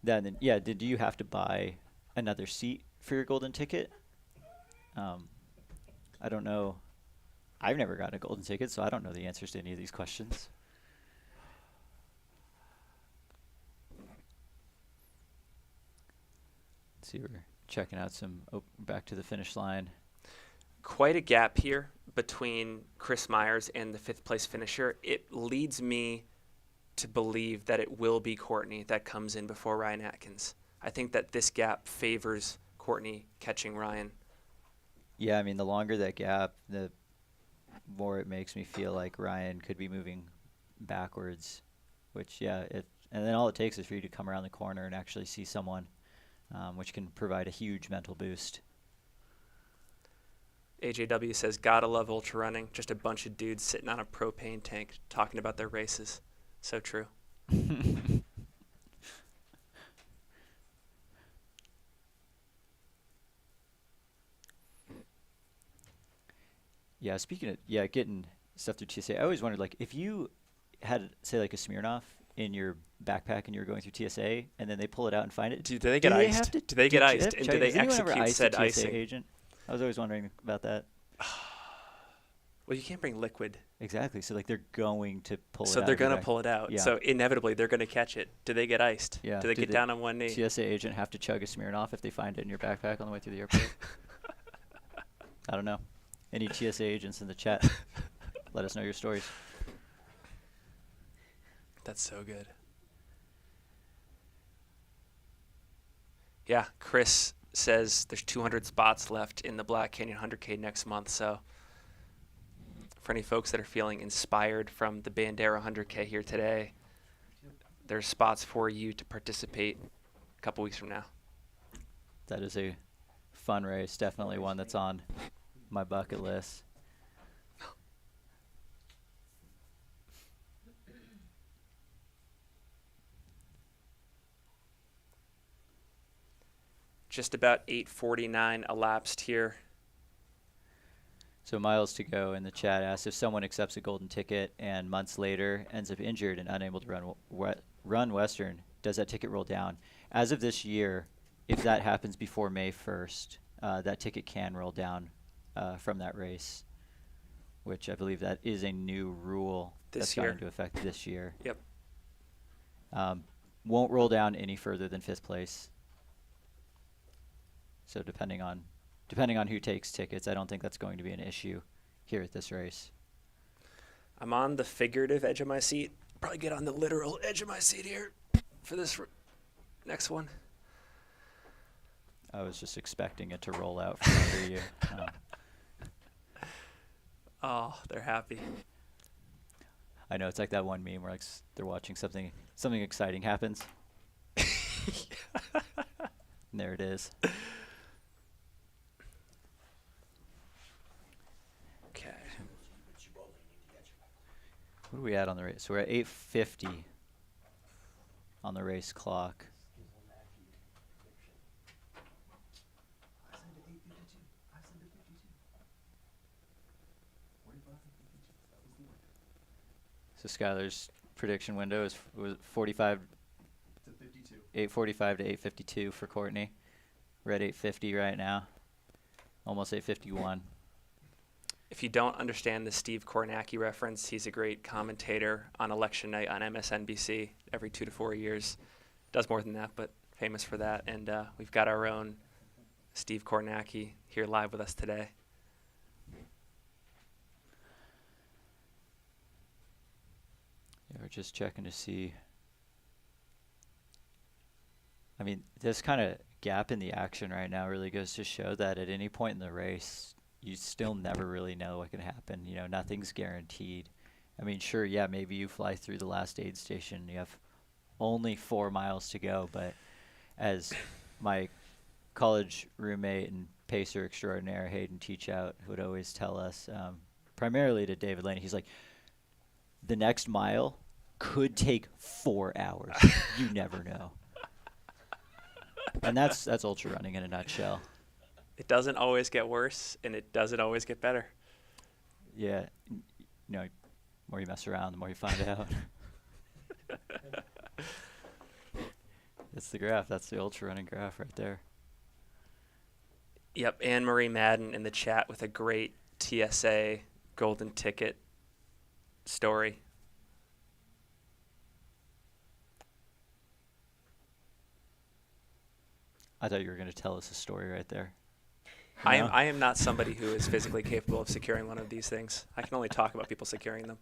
Then did you have to buy another seat for your golden ticket? I don't know. I've never gotten a golden ticket, so I don't know the answers to any of these questions. Let's see, we're checking out some back to the finish line. Quite a gap here between Chris Myers and the 5th place finisher. It leads me to believe that it will be Courtney that comes in before Ryan Atkins. I think that this gap favors Courtney catching Ryan. Yeah, I mean, the longer that gap, the more it makes me feel like Ryan could be moving backwards, which, and then all it takes is for you to come around the corner and actually see someone, which can provide a huge mental boost. AJW says, gotta love ultra running. Just a bunch of dudes sitting on a propane tank talking about their races. So true. Yeah, speaking of getting stuff through TSA, I always wondered, like, if you had, say, like a Smirnoff in your backpack and you were going through TSA, and then they pull it out and find it. Do they get iced? Do they get iced? And do they execute said icing? Agent? I was always wondering about that. Well, you can't bring liquid. Exactly. So, like, they're going to pull it out. So they're going to pull it out. Yeah. So inevitably, they're going to catch it. Do they get iced? Yeah. Do they get down on one knee? TSA agent have to chug a Smirnoff if they find it in your backpack on the way through the airport? I don't know. Any TSA agents in the chat, let us know your stories. That's so good. Yeah, Chris says there's 200 spots left in the Black Canyon 100K next month. So for any folks that are feeling inspired from the Bandera 100K here today, there's spots for you to participate a couple weeks from now. That is a fun race. Definitely one that's on my bucket list. Just about 8:49 elapsed here. So Miles to go in the chat asks, if someone accepts a golden ticket and months later ends up injured and unable to run Western, does that ticket roll down? As of this year, if that happens before May 1st, that ticket can roll down from that race, which I believe that is a new rule that's gone into effect this year. Yep. Won't roll down any further than 5th place. So depending on who takes tickets, I don't think that's going to be an issue here at this race. I'm on the figurative edge of my seat. Probably get on the literal edge of my seat here for this next one. I was just expecting it to roll out from under you. Oh, they're happy. I know, it's like that one meme where, like, they're watching something exciting happens. And there it is. Okay. What are we at on the race? So we're at 8:50 on the race clock. So Skylar's prediction window was 45 to 52. 8:45 to 8:52 for Courtney. We're at 8:50 right now. Almost 8:51. If you don't understand the Steve Kornacki reference, he's a great commentator on election night on MSNBC every 2 to 4 years. Does more than that, but famous for that. And we've got our own Steve Kornacki here live with us today. Yeah, we're just checking to see. I mean, this kind of gap in the action right now really goes to show that at any point in the race, you still never really know what can happen. You know, nothing's guaranteed. I mean, sure, yeah, maybe you fly through the last aid station. You have only 4 miles to go, but as my college roommate and pacer extraordinaire Hayden Teachout would always tell us, primarily to David Laney, he's like, the next mile could take 4 hours. You never know. And that's ultra running in a nutshell. It doesn't always get worse, and it doesn't always get better. Yeah, you know, the more you mess around, the more you find out. That's the graph. That's the ultra running graph right there. Yep, Anne-Marie Madden in the chat with a great TSA golden ticket story. I thought you were going to tell us a story right there. I am not somebody who is physically capable of securing one of these things. I can only talk about people securing them.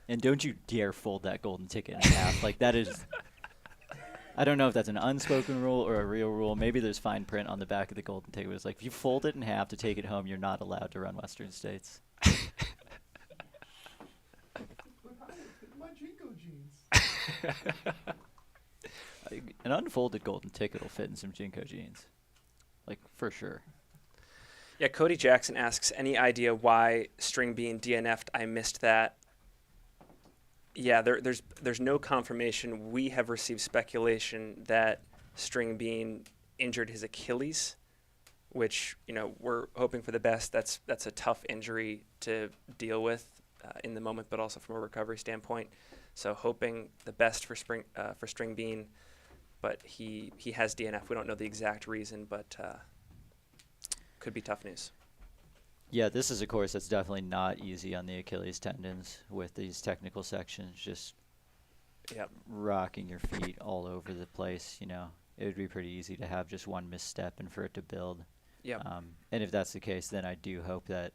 And don't you dare fold that golden ticket in half. Like, that is... I don't know if that's an unspoken rule or a real rule. Maybe there's fine print on the back of the golden ticket. It's like, if you fold it in half to take it home, you're not allowed to run Western States. My Jinko jeans. An unfolded golden ticket will fit in some Jinko jeans. Like, for sure. Yeah, Cody Jackson asks, any idea why String Bean DNF'd? I missed that. Yeah, there's no confirmation. We have received speculation that String Bean injured his Achilles, which, you know, we're hoping for the best. That's a tough injury to deal with in the moment, but also from a recovery standpoint. So hoping the best for String Bean, but he has DNF. We don't know the exact reason, but could be tough news. Yeah, this is a course that's definitely not easy on the Achilles tendons with these technical sections, just rocking your feet all over the place. You know, it would be pretty easy to have just one misstep and for it to build. Yep. And if that's the case, then I do hope that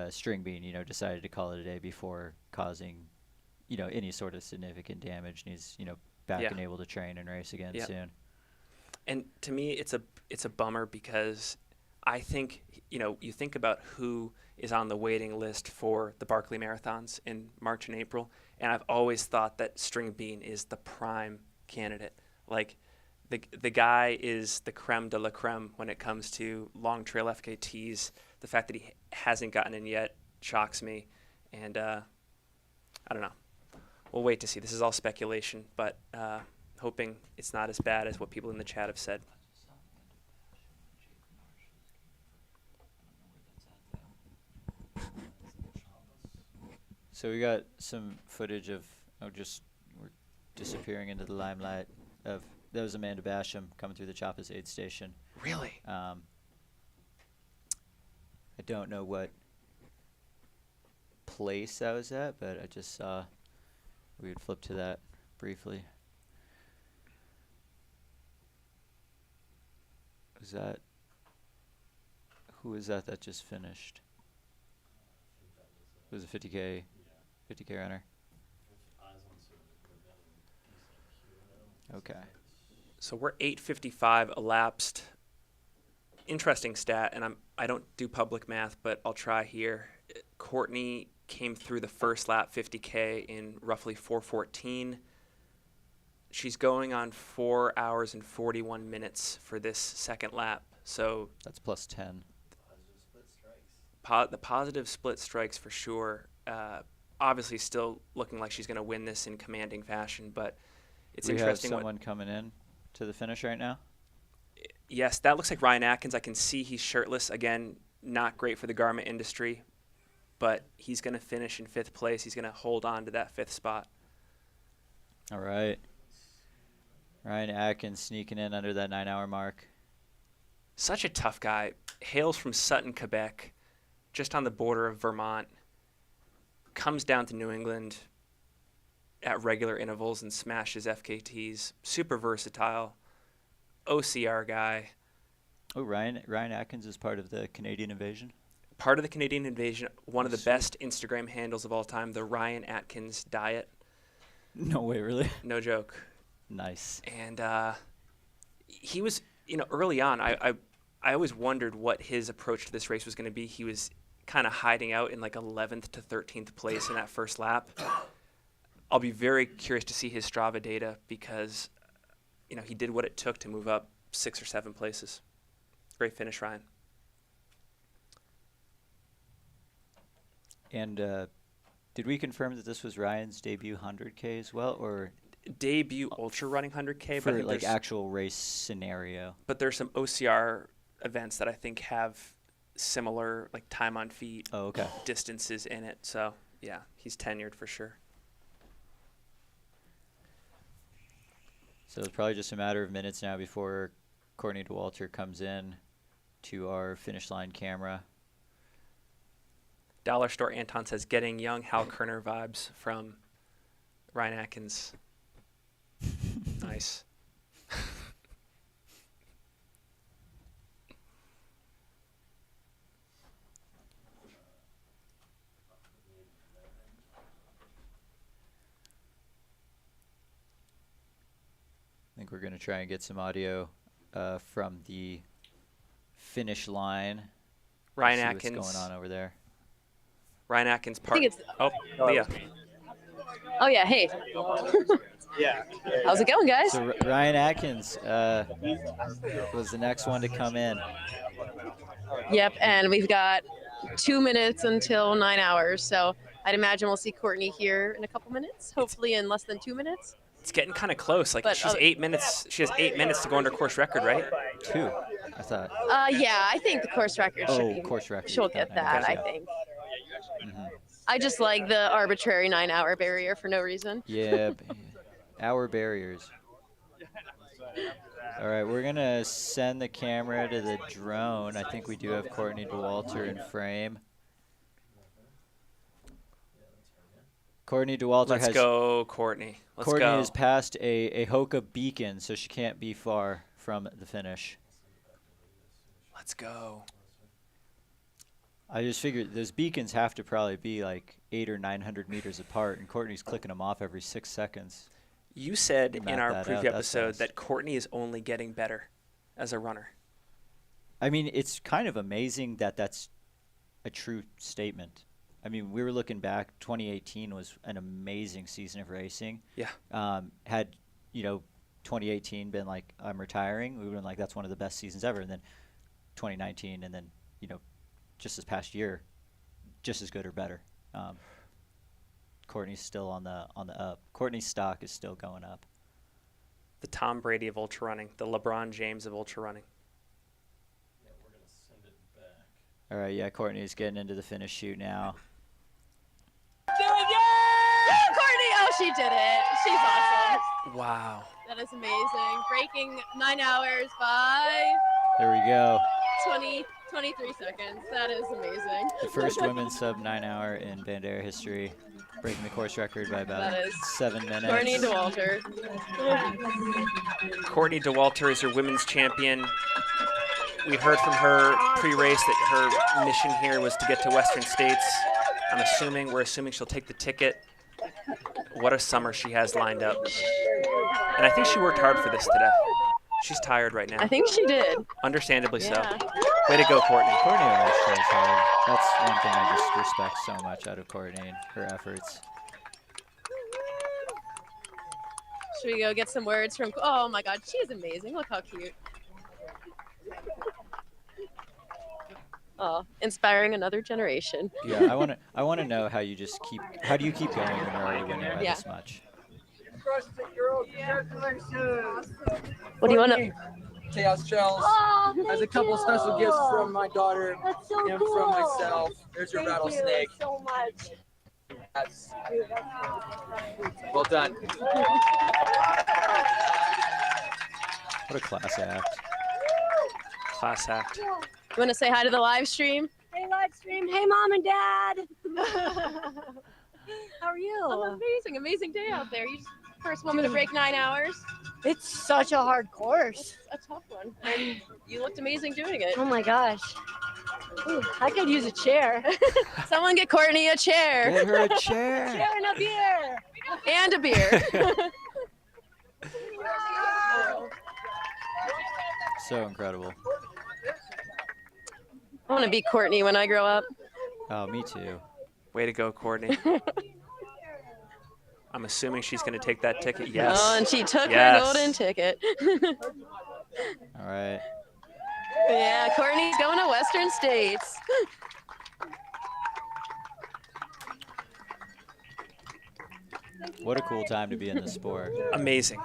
String Bean, you know, decided to call it a day before causing, you know, any sort of significant damage, and he's, you know, back and able to train and race again soon. And to me, it's a bummer because I think, you know, you think about who is on the waiting list for the Barkley Marathons in March and April, and I've always thought that String Bean is the prime candidate. Like, the guy is the creme de la creme when it comes to long trail FKTs. The fact that he hasn't gotten in yet shocks me, and I don't know. We'll wait to see. This is all speculation, but hoping it's not as bad as what people in the chat have said. So we got some footage of we're disappearing into the limelight of that was Amanda Basham coming through the Chappas aid station. Really? I don't know what place that was at, but I just saw we would flip to that briefly. Who was that just finished? It was a 50K runner. Okay. So we're 8:55 elapsed. Interesting stat, and I don't do public math, but I'll try here. Courtney came through the first lap 50K in roughly 4:14. She's going on 4 hours and 41 minutes for this second lap. So that's plus 10. The positive split strikes for sure. Obviously, still looking like she's going to win this in commanding fashion, but it's interesting. We have someone coming in to the finish right now? Yes, that looks like Ryan Atkins. I can see he's shirtless. Again, not great for the garment industry, but he's going to finish in 5th place. He's going to hold on to that 5th spot. All right. Ryan Atkins sneaking in under that 9-hour mark. Such a tough guy. Hails from Sutton, Quebec, just on the border of Vermont. Comes down to New England at regular intervals and smashes FKTs. Super versatile. OCR guy. Oh, Ryan Atkins is part of the Canadian invasion? part of the Canadian invasion, one of the best Instagram handles of all time, the Ryan Atkins diet. No way, really? No joke. Nice. And he was, early on, I always wondered what his approach to this race was going to be. He was kind of hiding out in like 11th to 13th place in that first lap. I'll be very curious to see his Strava data because, he did what it took to move up 6 or 7 places. Great finish, Ryan. And did we confirm that this was Ryan's debut 100K as well, or debut ultra running 100K? For but like actual race scenario? But there's some OCR events that I think have similar like time on feet distances in it. So yeah, he's tenured for sure. So it's probably just a matter of minutes now before Courtney Dauwalter comes in to our finish line camera. Dollar Store Anton says, getting young Hal Kerner vibes from Ryan Atkins. Nice. I think we're going to try and get some audio from the finish line. Ryan see Atkins. What's going on over there? Ryan Atkins part. think Oh, Leah. Oh yeah, hey. Yeah. How's it going, guys? So Ryan Atkins was the next one to come in. Yep, and we've got 2 minutes until 9 hours, so I'd imagine we'll see Courtney here in a couple minutes, hopefully in less than 2 minutes. It's getting kind of close. Like But, she's 8 minutes. She has 8 minutes to go under course record, right? 2, I thought. Yeah, I think the course record should be. Course record. She'll get that, I think. I just like the arbitrary 9-hour barrier for no reason. Yeah, hour barriers. All right, we're going to send the camera to the drone. I think we do have Courtney Dauwalter in frame. Courtney Dauwalter Let's go, Courtney. Let's Courtney go. has passed a Hoka beacon, so she can't be far from the finish. Let's go. I just figured those beacons have to probably be like 800 or 900 meters apart, and Courtney's clicking them off every 6 seconds. You said in Map our that preview out, that's episode fast. that Courtney is only getting better as a runner. I mean, it's kind of amazing that that's a true statement. I mean, we were looking back, 2018 was an amazing season of racing. Yeah. Had, 2018 been like, I'm retiring, we would have been like, that's one of the best seasons ever. And then 2019, and then, just this past year, just as good or better. Courtney's still on the up. Courtney's stock is still going up. The Tom Brady of ultra running, the LeBron James of ultra running. All right, yeah, Courtney's getting into the finish chute now. Courtney! Oh, she did it. She's awesome. Wow. That is amazing. Breaking 9 hours by There we go. 23 seconds. That is amazing. The first women's sub 9 hour in Bandera history, breaking the course record by about That is 7 minutes. Courtney Dauwalter. Courtney Dauwalter is your women's champion. We heard from her pre-race that her mission here was to get to Western States. We're assuming she'll take the ticket. What a summer she has lined up. And I think she worked hard for this today. She's tired right now. I think she did. Understandably Yeah. so. Way to go, Courtney. Courtney always tries hard. That's one thing I just respect so much out of Courtney and her efforts. Should we go get some words from? Oh my God, she's amazing. Look how cute. Oh, inspiring another generation. Yeah, I want to know how you how do you keep going when you're already winning by this much? What do you want to? Chaos Shells. As a couple special gifts from my daughter and from myself. There's your rattlesnake. so much. That's well done. What a class act. Class act. You want to say hi to the live stream? Hey, live stream. Hey, Mom and Dad. How are you? Oh, amazing day out there. You first woman to break 9 hours. It's such a hard course. It's a tough one, and you looked amazing doing it. Oh my gosh. Ooh, I could use a chair. Someone get Courtney a chair. Get her a chair. Chair and a beer. And a beer. So incredible. I want to be Courtney when I grow up. Oh, me too. Way to go, Courtney. I'm assuming she's going to take that ticket. Yes. Oh, and she took Yes. her golden ticket. All right. Yeah, Courtney's going to Western States. What a cool time to be in this sport. Amazing.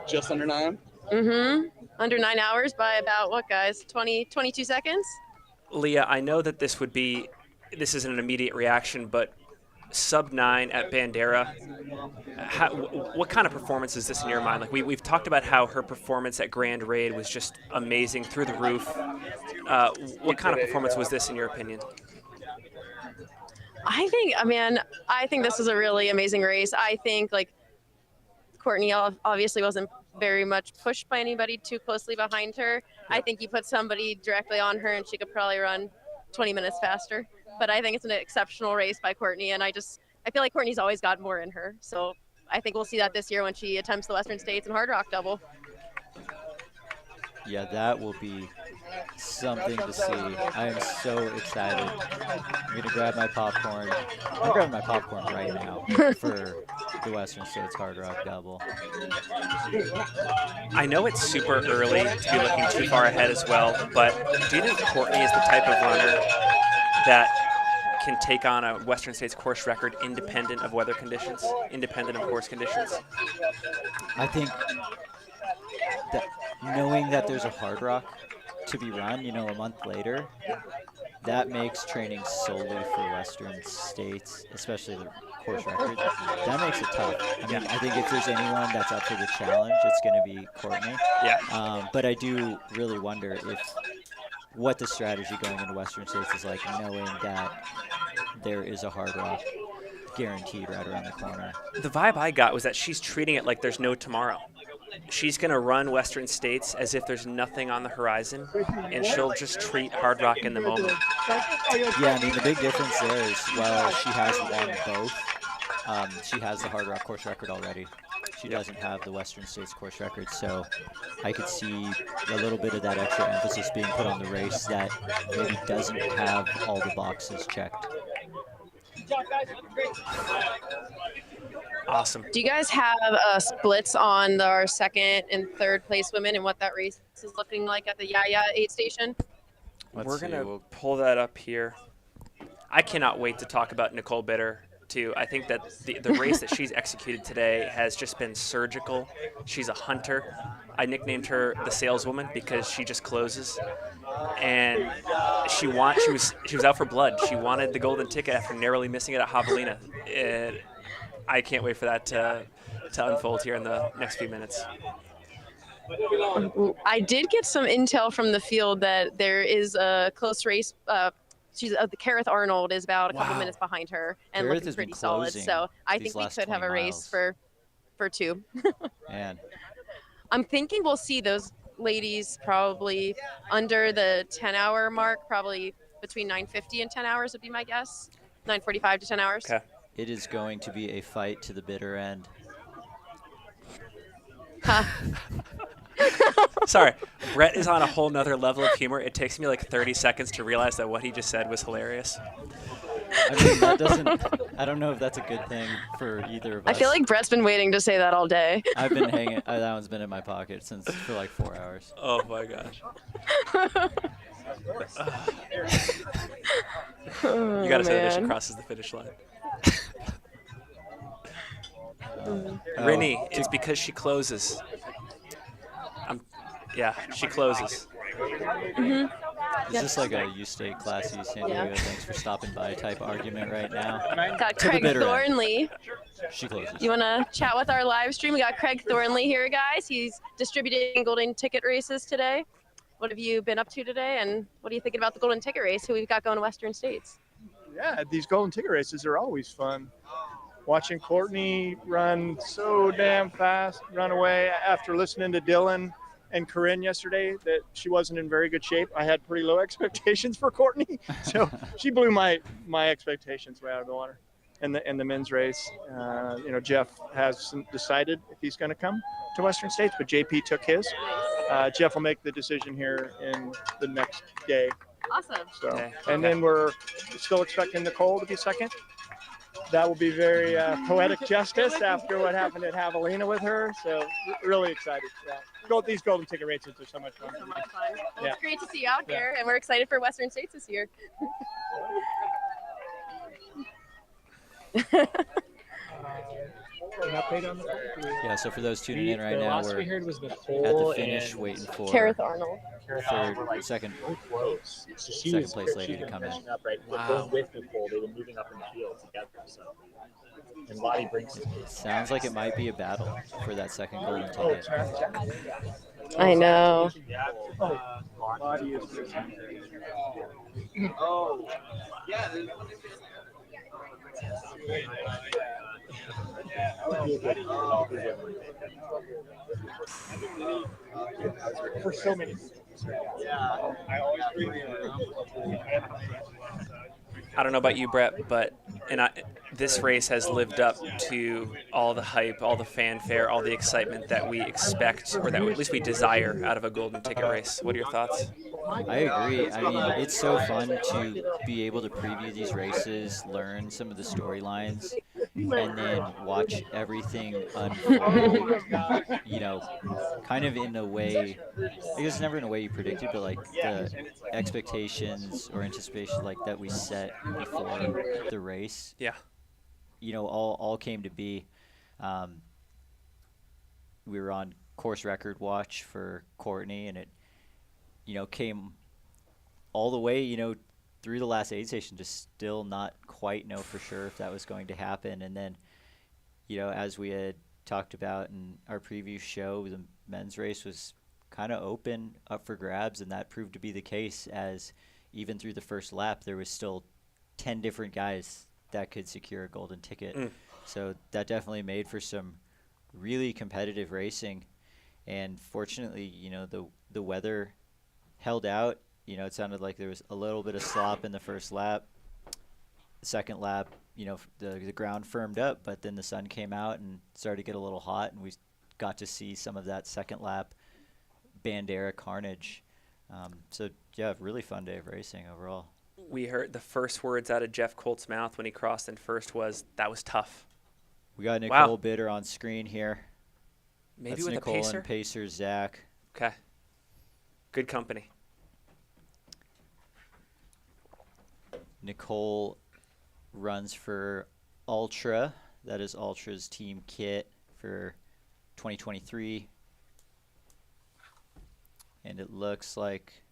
Just under 9? Mm-hmm. Under 9 hours by about what, guys? 22 seconds? Leah, I know that this isn't an immediate reaction, but sub 9 at Bandera, what kind of performance is this in your mind? Like we've talked about how her performance at Grand Raid was just amazing, through the roof. What kind of performance was this in your opinion? I think this is a really amazing race. I think like Courtney obviously wasn't very much pushed by anybody too closely behind her. I think you put somebody directly on her and she could probably run 20 minutes faster. But I think it's an exceptional race by Courtney, and I feel like Courtney's always got more in her. So I think we'll see that this year when she attempts the Western States and Hard Rock double. Yeah, that will be something to see. I am so excited. I'm going to grab my popcorn. I'm grabbing my popcorn right now for the Western States Hard Rock double. I know it's super early to be looking too far ahead as well, but do you think Courtney is the type of runner that can take on a Western States course record independent of weather conditions, independent of course conditions? I think that knowing that there's a Hard Rock to be run, a month later, that makes training solely for Western States, especially the course record, that makes it tough. I think if there's anyone that's up for the challenge, it's going to be Courtney. Yeah. But I do really wonder what the strategy going into Western States is like, knowing that there is a Hard Rock guaranteed right around the corner. The vibe I got was that she's treating it like there's no tomorrow. She's going to run Western States as if there's nothing on the horizon, and she'll just treat Hard Rock in the moment. Yeah, the big difference there is, well, she has won both. She has the Hard Rock course record already. She doesn't have the Western States course record, so I could see a little bit of that extra emphasis being put on the race that maybe doesn't have all the boxes checked. Awesome. Do you guys have splits on our second and third place women and what that race is looking like at the Yaya 8 station? We're going to pull that up here. I cannot wait to talk about Nicole Bitter, too. I think that the race that she's executed today has just been surgical. She's a hunter. I nicknamed her the saleswoman because she just closes. And she was out for blood. She wanted the golden ticket after narrowly missing it at Javelina. I can't wait for that to unfold here in the next few minutes. I did get some intel from the field that there is a close race. The Kareth Arnold is about a couple minutes behind her and Kareth looking has pretty been solid. So I these think we last could have a 20 race miles. for two. Man. I'm thinking we'll see those ladies probably under the 10-hour mark, probably between 9:50 and 10 hours would be my guess. 9:45 to 10 hours. Okay. It is going to be a fight to the bitter end. Sorry, Brett is on a whole nother level of humor. It takes me like 30 seconds to realize that what he just said was hilarious. I don't know if that's a good thing for either of us. I feel like Brett's been waiting to say that all day. I've been hanging. That one's been in my pocket for like 4 hours. Oh my gosh. You gotta say that she crosses the finish line. Rinny, it's because she closes. She closes. Mm-hmm. Is this like a U State Class E San Diego thanks for stopping by type argument right now? Got To the Craig bitter end. Thornley. She closes. You want to chat with our live stream? We got Craig Thornley here, guys. He's distributing golden ticket races today. What have you been up to today, and what are you thinking about the golden ticket race? Who we've got going to Western States? Yeah, these golden ticket races are always fun. watching Courtney run so damn fast, run away after listening to Dylan and Corinne yesterday that she wasn't in very good shape. I had pretty low expectations for Courtney, so she blew my expectations way out of the water. In the men's race, Jeff hasn't decided if he's going to come to Western States, but JP took his. Jeff will make the decision here in the next day. Awesome. So, and then we're still expecting Nicole to be second. That will be very poetic justice after what happened at Javelina with her. So really excited. Yeah. These golden ticket races are so much fun. So much fun. Well, Yeah. it's great to see you out here, and we're excited for Western States this year. Yeah, so for those tuning in right the now, last we're we heard was at the Nicole finish and waiting for Kareth Arnold. second close. So second place lady to come in. Up, right? Wow. With Nicole, they were moving up in the field together. So, and Lottie brings. Sounds like it might be a battle for that second golden ticket. I know. Oh, yeah. For so many. Yeah. I always bring I don't know about you, Brett, but this race has lived up to all the hype, all the fanfare, all the excitement that we expect, or that at least we desire out of a golden ticket race. What are your thoughts? I agree. I mean, it's so fun to be able to preview these races, learn some of the storylines, and then watch everything unfold, kind of in a way, I guess never in a way you predicted, but like the expectations or anticipation like that we set before the race. Yeah. All came to be. We were on course record watch for Courtney, and it, came all the way, through the last aid station to still not quite know for sure if that was going to happen. And then, as we had talked about in our preview show, the men's race was kind of open, up for grabs, and that proved to be the case, as even through the first lap, there was still 10 different guys that could secure a golden ticket. So that definitely made for some really competitive racing. And fortunately, the weather held out. It sounded like there was a little bit of slop in the first lap. The second lap, the ground firmed up, but then the sun came out and started to get a little hot, and we got to see some of that second lap Bandera carnage. So, yeah, really fun day of racing overall. We heard the first words out of Jeff Colt's mouth when he crossed in first was, "That was tough." We got Nicole Bitter on screen here. Maybe That's with Nicole a pacer? and pacer Zach. Okay. Good company. Nicole runs for Ultra. That is Ultra's team kit for 2023. And it looks like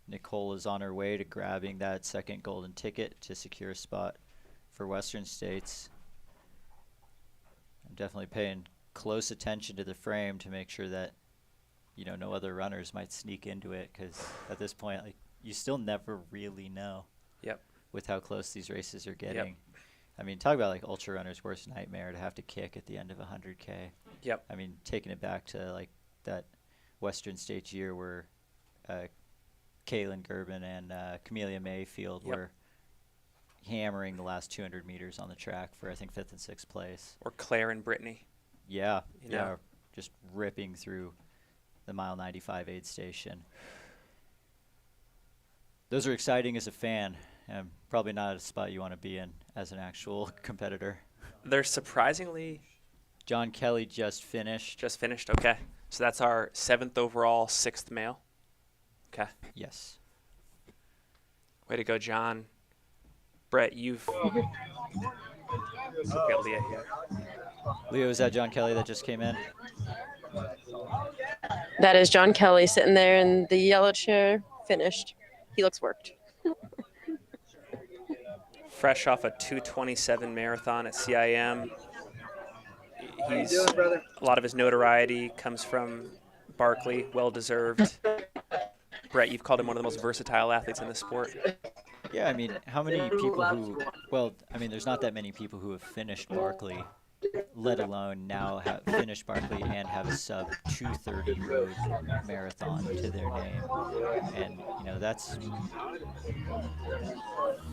Nicole is on her way to grabbing that second golden ticket to secure a spot for Western States. I'm definitely paying close attention to the frame to make sure that, no other runners might sneak into it, because at this point, you still never really know. Yep. With how close these races are getting. Yep. I mean, talk about ultra runners' worst nightmare to have to kick at the end of 100K. Yep. I mean, taking it back to that Western States year where Kaylin Gerben and Camelia Mayfield were hammering the last 200 meters on the track for, I think, 5th and 6th place. Or Claire and Brittany. Yeah. Just ripping through the mile 95 aid station. Those are exciting as a fan, and probably not a spot you want to be in as an actual competitor. They're surprisingly... John Kelly just finished. Just finished, okay. So that's our 7th overall, 6th male. Okay. Yes. Way to go, John. Brett, you've... Got Leah here. Leo, is that John Kelly that just came in? That is John Kelly sitting there in the yellow chair, finished. He looks worked. Fresh off a 2:27 marathon at CIM. A lot of his notoriety comes from Barkley, well-deserved. Brett, you've called him one of the most versatile athletes in the sport. Yeah, I mean, how many people who Well, I mean, there's not that many people who have finished Barkley, let alone now have finished Barkley and have a sub 2:30 road marathon to their name. And, you know, that's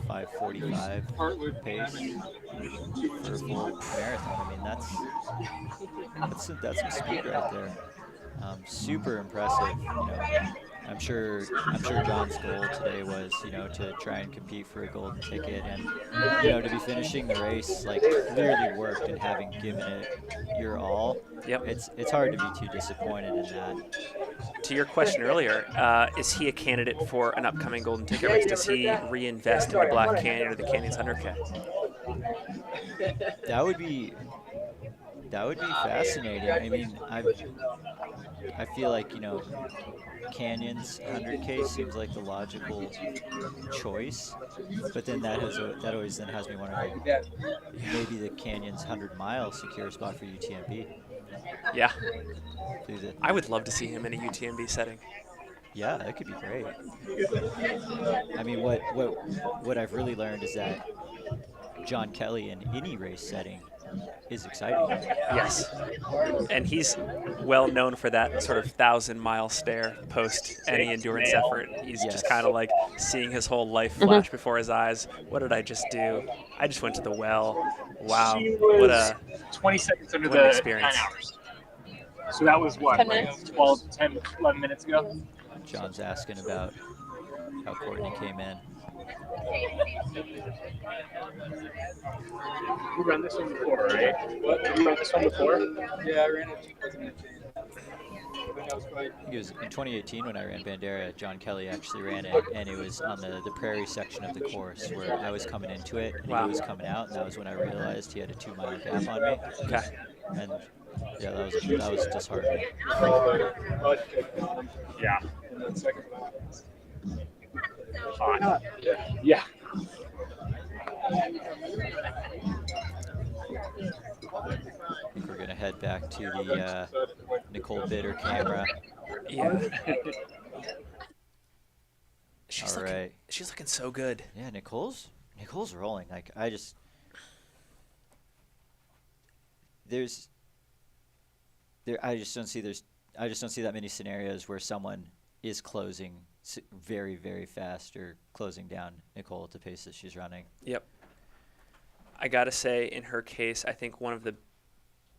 5:45 pace for a full marathon. I mean, that's some speed right there. Super impressive. You know, I'm sure John's goal today was, you know, to try and compete for a golden ticket, and, you know, to be finishing the race like clearly worked and having given it your all. Yep. It's hard to be too disappointed in that. To your question earlier, is he a candidate for an upcoming golden ticket race? Does he reinvest in the Black Canyon or the Canyons 100K? That would be fascinating. I mean, I feel like, you know, Canyons 100K seems like the logical choice, but then that always then has me wondering, maybe the Canyons 100-mile secure a spot for UTMB. Yeah. I would love to see him in a UTMB setting. Yeah, that could be great. I mean, what I've really learned is that John Kelly in any race setting is exciting. Yes. And he's well known for that sort of 1,000-mile stare post any endurance effort. He's just kind of like seeing his whole life flash before his eyes. What did I just do? I just went to the well. Wow. What a 20 seconds under what an the experience. 9 hours. So that was what, 10 like minutes? 11 minutes ago? John's asking about how Courtney came in. We ran this one before, right? What? Did you run this one before? Yeah, I ran it. I think it was in 2018 when I ran Bandera. John Kelly actually ran it, and it was on the prairie section of the course where I was coming into it and he was coming out, and that was when I realized he had a 2-mile gap on me. Okay. And yeah, that was disheartening. Yeah. And then second hot. Yeah. I think we're gonna head back to the Nicole Bitter camera. Yeah. All right. She's looking so good. Yeah, Nicole's rolling. Like I just don't see that many scenarios where someone is closing very, very fast or closing down Nicole at the pace that she's running. Yep. I gotta say, in her case, I think one of the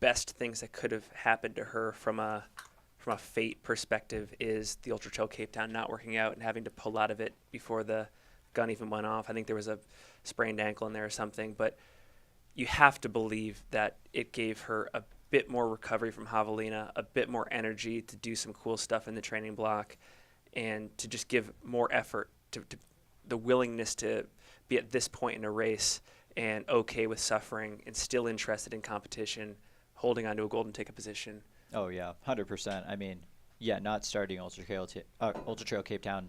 best things that could have happened to her from a fate perspective is the Ultra Trail Cape Town not working out and having to pull out of it before the gun even went off. I think there was a sprained ankle in there or something, but you have to believe that it gave her a bit more recovery from Javelina, a bit more energy to do some cool stuff in the training block, and to just give more effort to the willingness to be at this point in a race and okay with suffering and still interested in competition, holding on to a golden ticket position. Oh yeah, 100%. I mean, yeah, not starting Ultra Trail Cape Town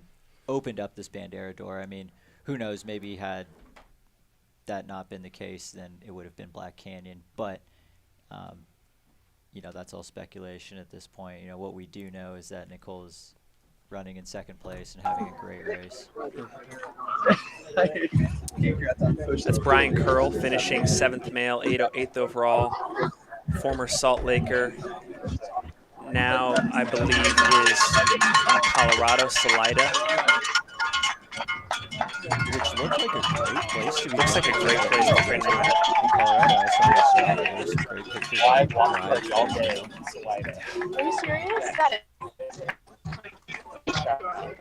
opened up this Bandera door. I mean, who knows? Maybe had that not been the case, then it would have been Black Canyon. But you know, that's all speculation at this point. You know, what we do know is that Nicole is running in second place and having a great race. That's Brian Curl finishing 7th male, 8th overall, former Salt Laker. Now, I believe, is in Colorado, Salida. Which looked like a great place to be. Looks like a great place to train. In Colorado, I saw this stuff. There's some great pictures. all day in Salida. Are you serious?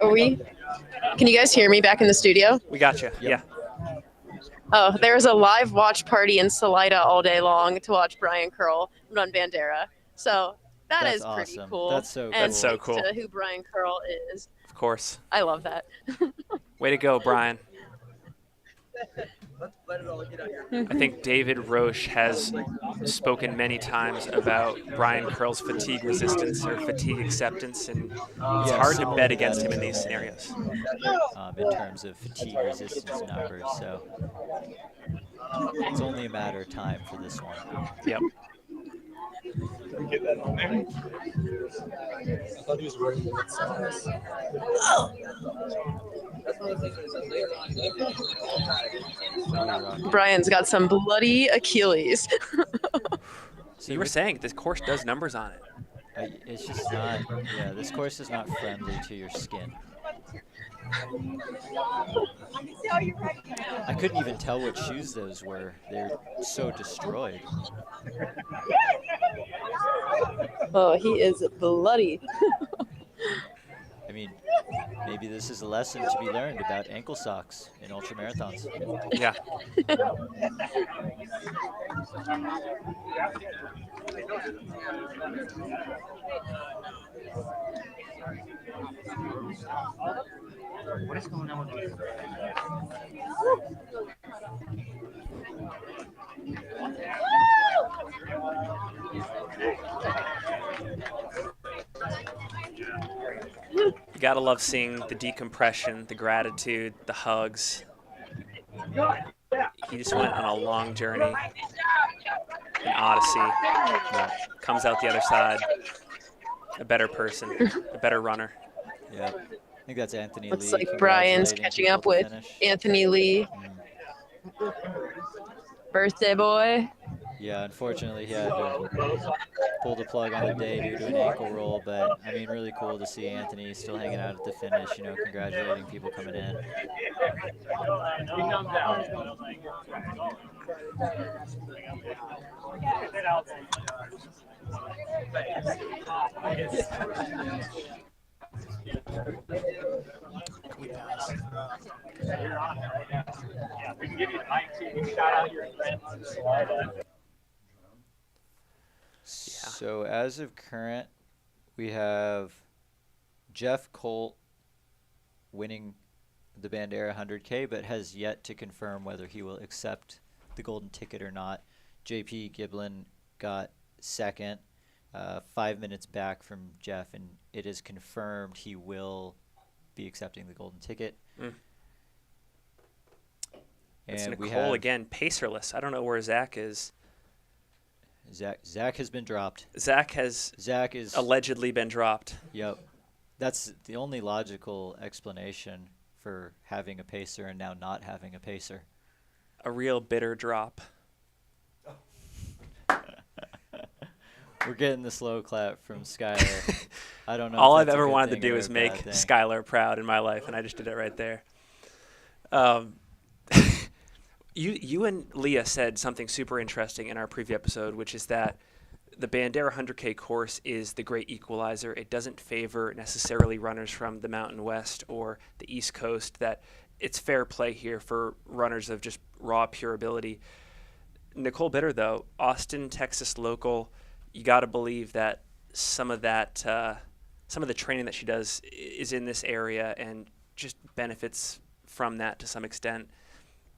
Are we? Can you guys hear me back in the studio? We got you. Yeah. Oh, there's a live watch party in Salida all day long to watch Brian Curl run Bandera. So That's is pretty awesome. cool. That's so cool. And That's so thanks cool. to who Brian Curl is. Of course. I love that. Way to go, Brian. I think David Roche has spoken many times about Brian Curl's fatigue resistance or fatigue acceptance, and it's hard to bet against him in these scenarios. In terms of fatigue resistance numbers, so it's only a matter of time for this one. Yep. Did we get that on there? I thought he was wearing the socks. Brian's got some bloody Achilles. You were saying this course does numbers on it. It's just not. Yeah, this course is not friendly to your skin. I couldn't even tell what shoes those were. They're so destroyed. Oh, he is bloody. I mean, maybe this is a lesson to be learned about ankle socks in ultramarathons. Yeah. What is going on with you? You gotta love seeing the decompression, the gratitude, the hugs. He just went on a long journey, an odyssey. Comes out the other side, a better person, a better runner. Yeah, I think that's Anthony Looks Lee. like Brian's catching up with Anthony Lee. Birthday boy. Yeah, unfortunately, he had to pull the plug on the day due to an ankle roll, but I mean, really cool to see Anthony still hanging out at the finish, you know, congratulating people coming in. Can we pass? You're on there right now. Yeah, we can give you the mic too. You can shout out your friends. So as of current, we have Jeff Colt winning the Bandera 100K, but has yet to confirm whether he will accept the golden ticket or not. JP Giblin got second, 5 minutes back from Jeff, and it is confirmed he will be accepting the golden ticket. It's And we Nicole have again, pacerless. I don't know where Zach is. Zach has been dropped. Zach is allegedly been dropped. Yep. That's the only logical explanation for having a pacer and now not having a pacer. A real bitter drop. We're getting the slow clap from Skylar. I don't know. All if I've that's a ever good wanted to thing do or is a make bad thing. Skylar proud in my life, and I just did it right there. You and Leah said something super interesting in our preview episode, which is that the Bandera 100K course is the great equalizer. It doesn't favor necessarily runners from the Mountain West or the East Coast, that it's fair play here for runners of just raw, pure ability. Nicole Bitter, though, Austin, Texas local, you got to believe that some of the training that she does is in this area and just benefits from that to some extent.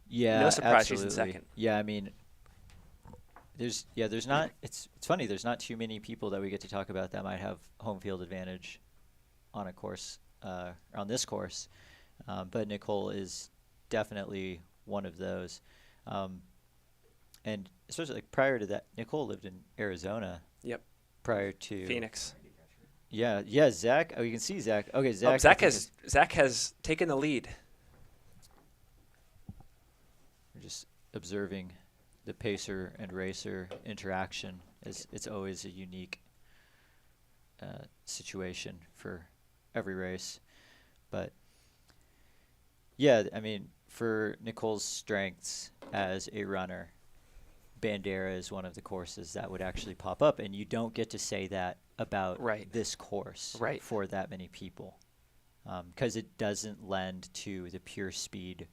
Yeah, no surprise absolutely. she's in second. Yeah, I mean, there's not. It's funny. There's not too many people that we get to talk about that might have home field advantage on a course, on this course, but Nicole is definitely one of those. And especially like prior to that, Nicole lived in Arizona. Yep. Prior to Phoenix. Yeah, Zach. Oh, you can see Zach. Okay, Zach. Zach has taken the lead. We're just observing the pacer and racer interaction. It's always a unique situation for every race, but yeah, I mean, for Nicole's strengths as a runner, Bandera is one of the courses that would actually pop up, and you don't get to say that about this course for that many people, because it doesn't lend to the pure speed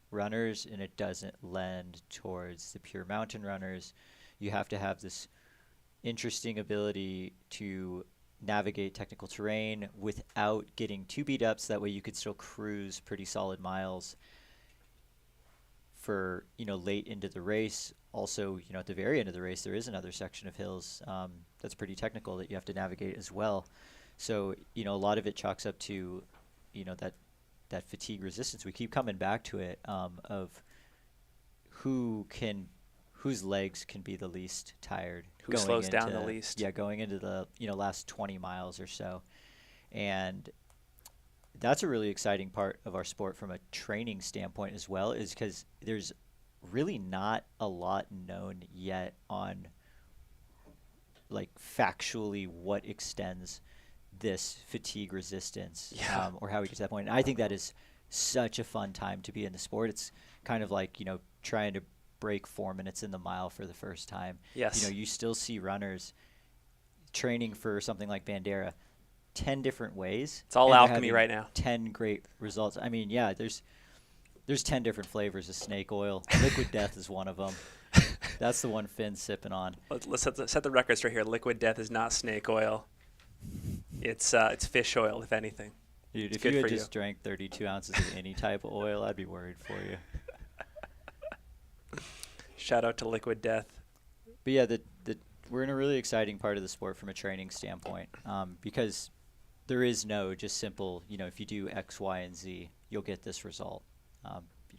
runners, and it doesn't lend towards the pure mountain runners. You have to have this interesting ability to navigate technical terrain without getting too beat up, so that way you could still cruise pretty solid miles for, late into the race. Also, at the very end of the race, there is another section of hills that's pretty technical that you have to navigate as well. So, a lot of it chalks up to, that fatigue resistance. We keep coming back to it, of who can whose legs can be the least tired. Who going slows down into- the least. Yeah, going into the last 20 miles or so. And that's a really exciting part of our sport from a training standpoint as well, is because there's really not a lot known yet on like factually what extends this fatigue resistance, or how we get to that point. And I think that is such a fun time to be in the sport. It's kind of like, trying to break 4 minutes in the mile for the first time. Yes. You still see runners training for something like Bandera 10 different ways. It's all and they're alchemy having right now. 10 great results. I mean, yeah, there's 10 different flavors of snake oil. Liquid Death is one of them. That's the one Finn's sipping on. Let's set the record straight here. Liquid Death is not snake oil. It's fish oil, if anything. Dude, It's if good you had for just drank 32 ounces of any type of oil, I'd be worried for you. Shout out to Liquid Death. But yeah, we're in a really exciting part of the sport from a training standpoint, because there is no just simple, if you do X, Y, and Z, you'll get this result.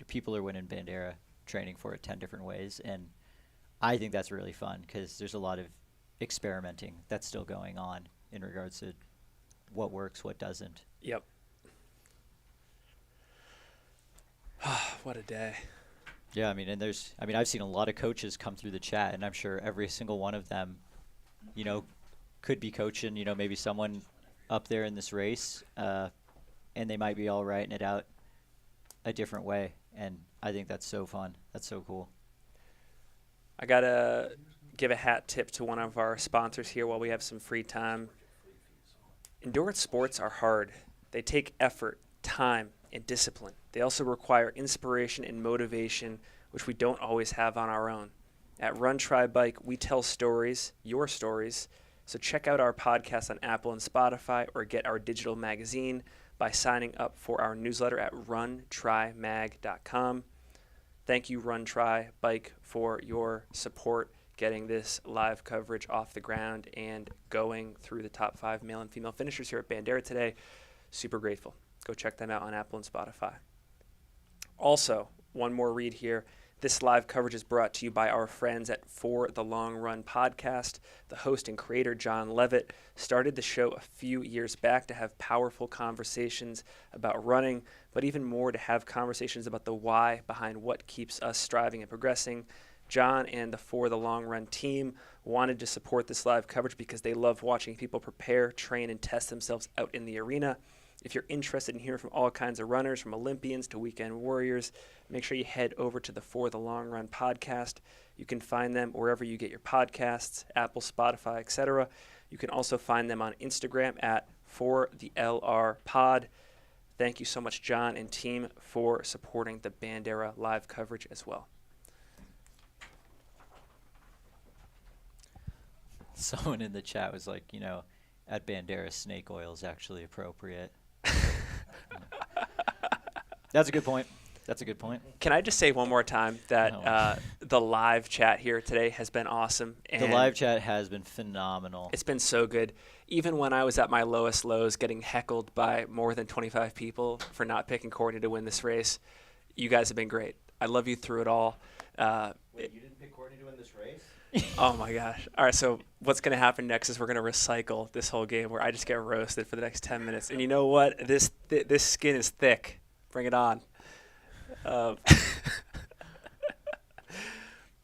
People are winning Bandera training for it 10 different ways, and I think that's really fun because there's a lot of experimenting that's still going on in regards to what works, what doesn't. Yep. What a day. Yeah, I've seen a lot of coaches come through the chat, and I'm sure every single one of them, could be coaching, maybe someone up there in this race, and they might be all writing it out a different way. And I think that's so fun. That's so cool. I got to give a hat tip to one of our sponsors here while we have some free time. Endurance sports are hard. They take effort, time, and discipline. They also require inspiration and motivation, which we don't always have on our own. At Run, Try, Bike, we tell stories, your stories. So check out our podcast on Apple and Spotify, or get our digital magazine by signing up for our newsletter at runtrymag.com. Thank you, Run, Try, Bike, for your support getting this live coverage off the ground and going through the top 5 male and female finishers here at Bandera today. Super grateful. Go check them out on Apple and Spotify. Also, one more read here. This live coverage is brought to you by our friends at For the Long Run podcast. The host and creator, John Levitt, started the show a few years back to have powerful conversations about running, but even more to have conversations about the why behind what keeps us striving and progressing. John and the For the Long Run team wanted to support this live coverage because they love watching people prepare, train, and test themselves out in the arena. If you're interested in hearing from all kinds of runners, from Olympians to weekend warriors, make sure you head over to the For the Long Run podcast. You can find them wherever you get your podcasts, Apple, Spotify, etc. You can also find them on Instagram at ForTheLRPod. Thank you so much, John and team, for supporting the Bandera live coverage as well. Someone in the chat was like, at Bandera, snake oil is actually appropriate. That's a good point. Can I just say one more time that the live chat here today has been awesome. And the live chat has been phenomenal. It's been so good. Even when I was at my lowest lows getting heckled by more than 25 people for not picking Courtney to win this race, you guys have been great. I love you through it all. Wait, you didn't pick Courtney to win this race? Oh my gosh. All right, so what's going to happen next is we're going to recycle this whole game where I just get roasted for the next 10 minutes. And you know what? This skin is thick. Bring it on.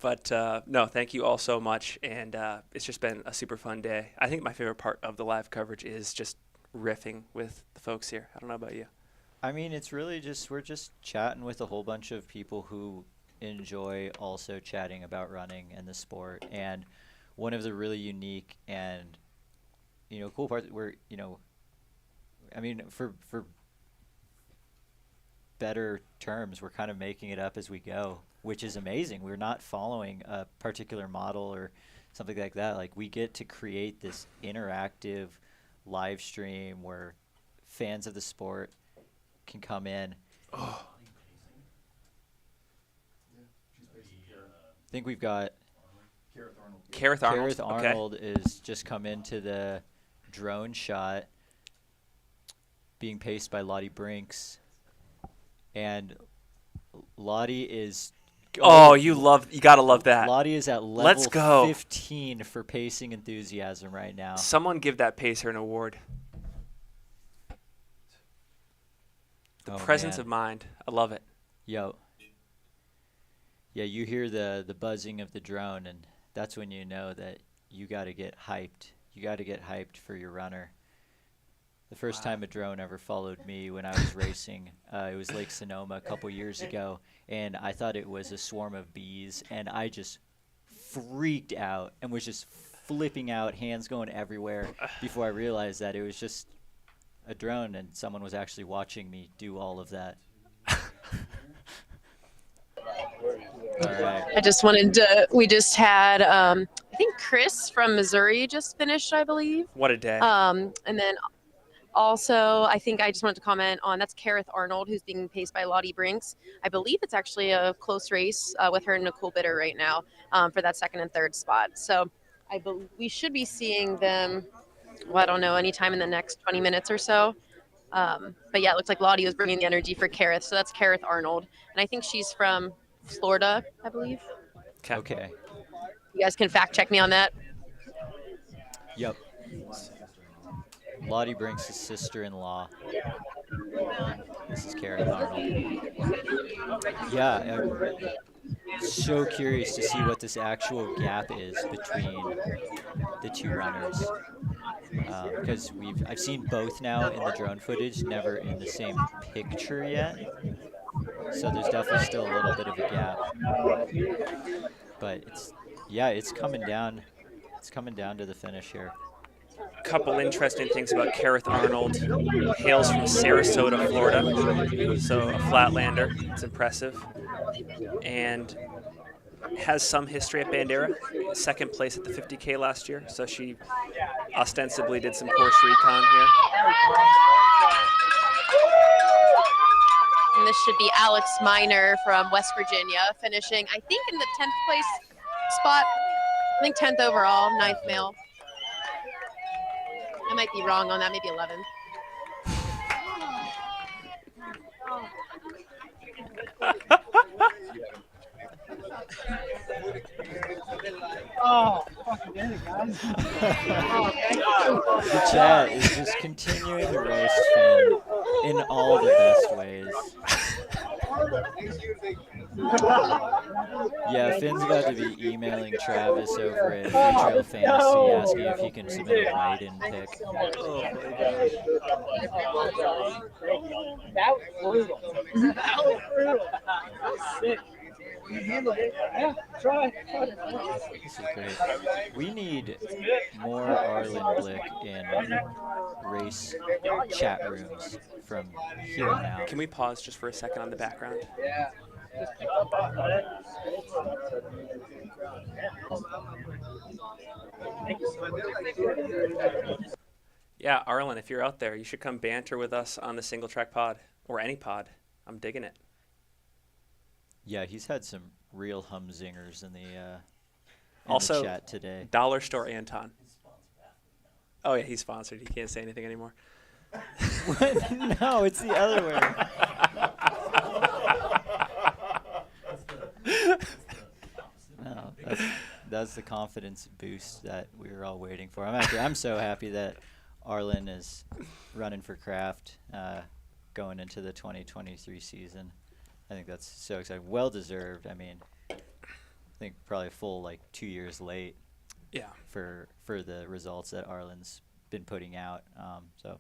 But no, thank you all so much. And it's just been a super fun day. I think my favorite part of the live coverage is just riffing with the folks here. I don't know about you. I mean, it's really we're just chatting with a whole bunch of people who enjoy also chatting about running and the sport. And one of the really unique and cool parts where for better terms, we're kind of making it up as we go, which is amazing. We're not following a particular model or something like that. Like, we get to create this interactive live stream where fans of the sport can come in. I think we've got Kareth Arnold. Kareth Arnold is just come into the drone shot, being paced by Lottie Brinks. And Lottie is Oh, you gotta love that. Lottie is at level Let's go. 15 for pacing enthusiasm right now. Someone give that pacer an award. The presence of mind. I love it. Yo. Yeah, you hear the buzzing of the drone, and that's when you know that you got to get hyped. You got to get hyped for your runner. The first time a drone ever followed me when I was racing, it was Lake Sonoma a couple years ago, and I thought it was a swarm of bees, and I just freaked out and was just flipping out, hands going everywhere, before I realized that it was just a drone and someone was actually watching me do all of that. All right. I just wanted to. We just had, I think Chris from Missouri just finished, I believe. What a day. And then also, I think I just wanted to comment on that's Kareth Arnold, who's being paced by Lottie Brinks. I believe it's actually a close race with her and Nicole Bitter right now for that second and third spot. So we should be seeing them, well, I don't know, anytime in the next 20 minutes or so. But yeah, it looks like Lottie was bringing the energy for Kareth. So that's Kareth Arnold. And I think she's from Florida, I believe. Okay. You guys can fact check me on that. Yep. Lottie Brinks' sister-in-law. This is Kareth Arnold. Yeah, I'm so curious to see what this actual gap is between the two runners. Because I've seen both now in the drone footage, never in the same picture yet. So there's definitely still a little bit of a gap. But it's coming down. It's coming down to the finish here. Couple interesting things about Kareth Arnold. Hails from Sarasota, Florida, so a flatlander. It's impressive. And has some history at Bandera. Second place at the 50K last year, so she ostensibly did some course recon here. And this should be Alex Miner from West Virginia, finishing, I think, in the 10th place spot. I think 10th overall, 9th male. I might be wrong on that, maybe 11th. Oh, fucking did it, guys. The chat is just continuing to roast Finn in all the best ways. Yeah, Finn's about to be emailing Travis over at Free Trail Fantasy asking if he can submit a write-in pick. Oh my gosh. That was brutal. That was brutal. That was sick. You handled it. Yeah, try. This is great. We need more Arlen Blick in race chat rooms from here on out. Can we pause just for a second on the background? Yeah. Yeah, Arlen, if you're out there, you should come banter with us on the single track pod or any pod. I'm digging it. Yeah, he's had some real humzingers in the Also, chat today. Dollar Store Anton. Oh yeah, he's sponsored. He can't say anything anymore. No, it's the other way. No, that's the confidence boost that we were all waiting for. I'm so happy that Arlen is running for Kraft going into the 2023 season. I think that's so exciting. Well deserved. I mean, I think probably a full 2 years late. Yeah. For the results that Arlen's been putting out. So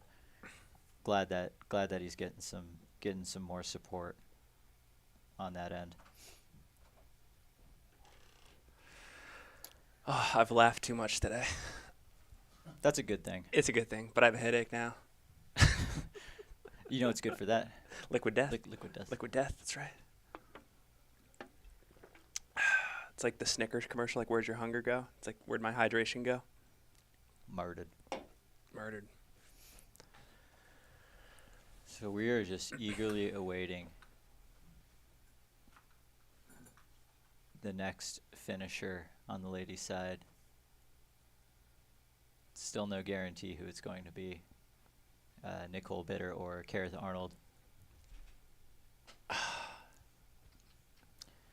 glad that he's getting some more support on that end. Oh, I've laughed too much today. That's a good thing. It's a good thing, but I have a headache now. You know what's good for that? Liquid death. Liquid death. Liquid death, that's right. It's like the Snickers commercial, like, where'd your hunger go? It's like, where'd my hydration go? Murdered. So we are just eagerly awaiting the next finisher on the ladies' side. Still no guarantee who it's going to be. Nicole Bitter or Kareth Arnold.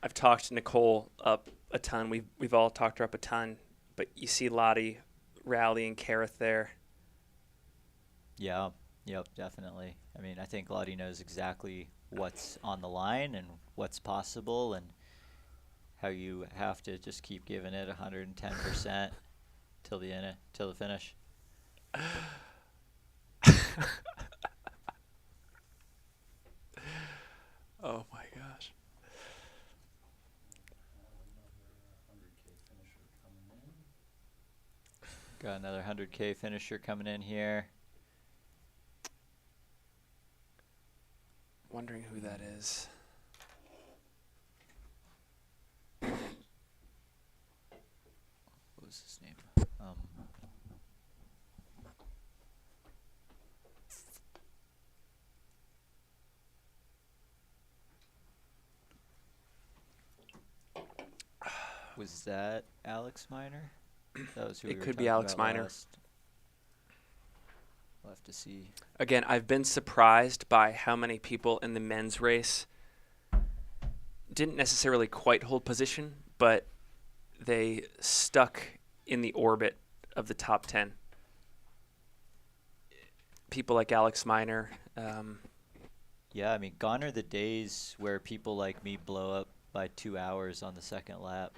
I've talked Nicole up a ton. We've all talked her up a ton, but you see Lottie rallying Kareth there. Yeah, yep, definitely. I mean, I think Lottie knows exactly what's on the line and what's possible, and how you have to just keep giving it 110% till the end, till the finish. Oh my gosh. Got another 100K finisher coming in here. Wondering who that is. What was his name? Was that Alex Miner? That was who It we were could be talking Alex about Miner. last. We'll have to see. Again, I've been surprised by how many people in the men's race didn't necessarily quite hold position, but they stuck in the orbit of the top 10. People like Alex Miner. Yeah, I mean, gone are the days where people like me blow up by 2 hours on the second lap.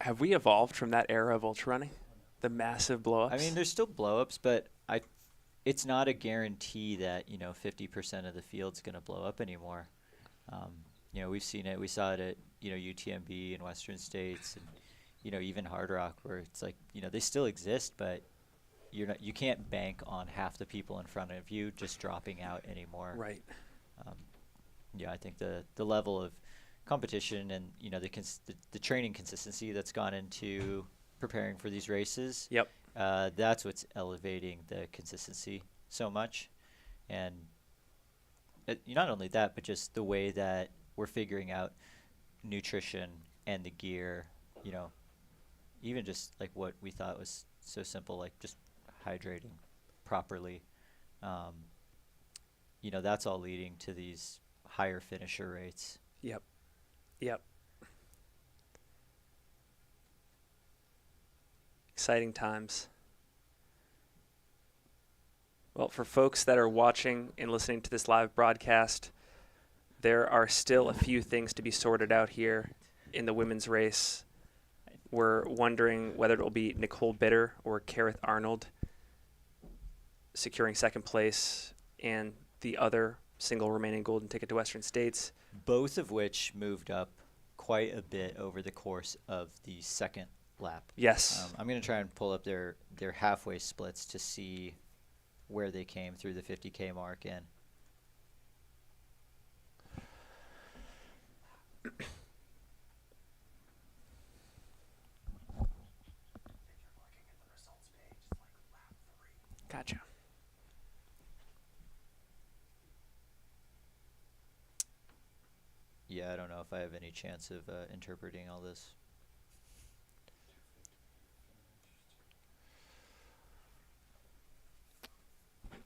Have we evolved from that era of ultra running? The massive blow-ups? I mean, there's still blow-ups, but it's not a guarantee that, 50% of the field's going to blow up anymore. We've seen it. We saw it at, UTMB and Western States and, even Hard Rock, where it's like, they still exist, but you can't bank on half the people in front of you just dropping out anymore. Right. I think the level of competition and, the training consistency that's gone into preparing for these races. Yep. That's what's elevating the consistency so much. And not only that, but just the way that we're figuring out nutrition and the gear, even just like what we thought was so simple, like just hydrating properly. That's all leading to these higher finisher rates. Yep. Exciting times. Well, for folks that are watching and listening to this live broadcast, there are still a few things to be sorted out here in the women's race. We're wondering whether it will be Nicole Bitter or Kareth Arnold securing second place and the other single remaining golden ticket to Western States. Both of which moved up quite a bit over the course of the second lap. Yes. I'm going to try and pull up their halfway splits to see where they came through the 50K mark in. Gotcha. Yeah, I don't know if I have any chance of interpreting all this.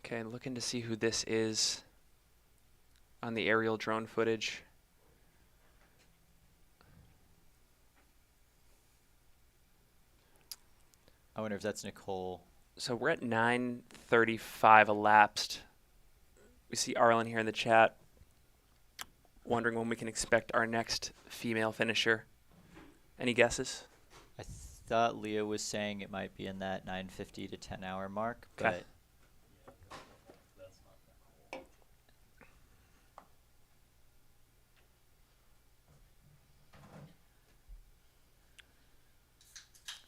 Okay, looking to see who this is on the aerial drone footage. I wonder if that's Nicole. So we're at 9:35 elapsed. We see Arlen here in the chat wondering when we can expect our next female finisher. Any guesses? I thought Leah was saying it might be in that 9:50 to 10 hour mark, Okay. but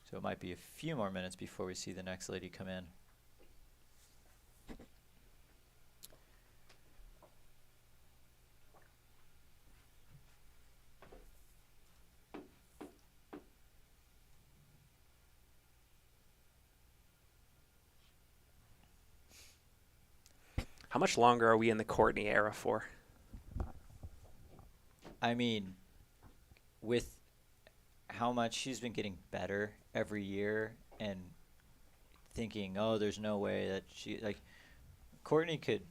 so it might be a few more minutes before we see the next lady come in. How much longer are we in the Courtney era for? I mean, with how much she's been getting better every year and thinking, oh, there's no way that she, like, Courtney could,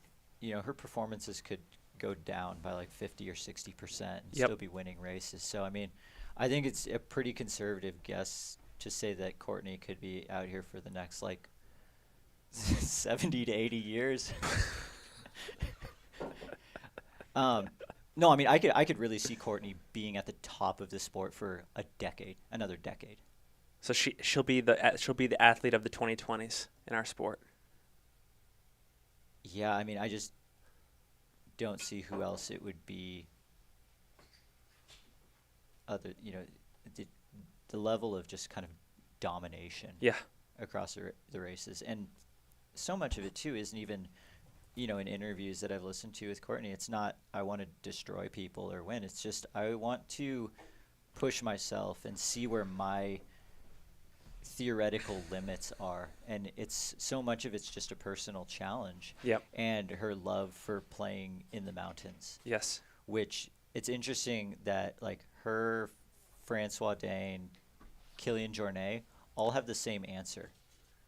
her performances could go down by like 50 or 60% and Yep. still be winning races. So I mean, I think it's a pretty conservative guess to say that Courtney could be out here for the next like 70 to 80 years. No, I mean, I could really see Courtney being at the top of the sport for a decade, another decade. So she'll be the athlete of the 2020s in our sport. Yeah, I mean, I just don't see who else it would be. Other, the level of just kind of domination. Yeah. Across the races, and so much of it too isn't even, in interviews that I've listened to with Courtney, it's not I want to destroy people or win. It's just I want to push myself and see where my theoretical limits are, and it's so much of it's just a personal challenge. Yep. And her love for playing in the mountains. Yes. Which it's interesting that like her, Francois Dane, Kilian Jornet all have the same answer.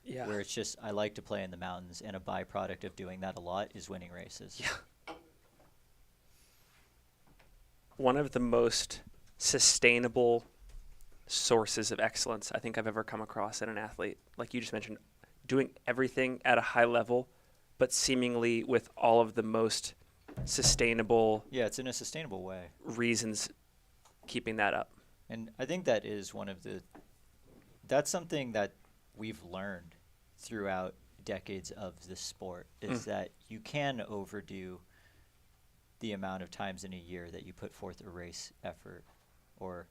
Yeah. Where it's just I like to play in the mountains, and a byproduct of doing that a lot is winning races. Yeah. One of the most sustainable sources of excellence I think I've ever come across in an athlete, like you just mentioned, doing everything at a high level, but seemingly with all of the most sustainable. Yeah, it's in a sustainable way. Reasons keeping that up. And I think that is that's something that we've learned throughout decades of this sport, is that you can overdo the amount of times in a year that you put forth a race effort, or,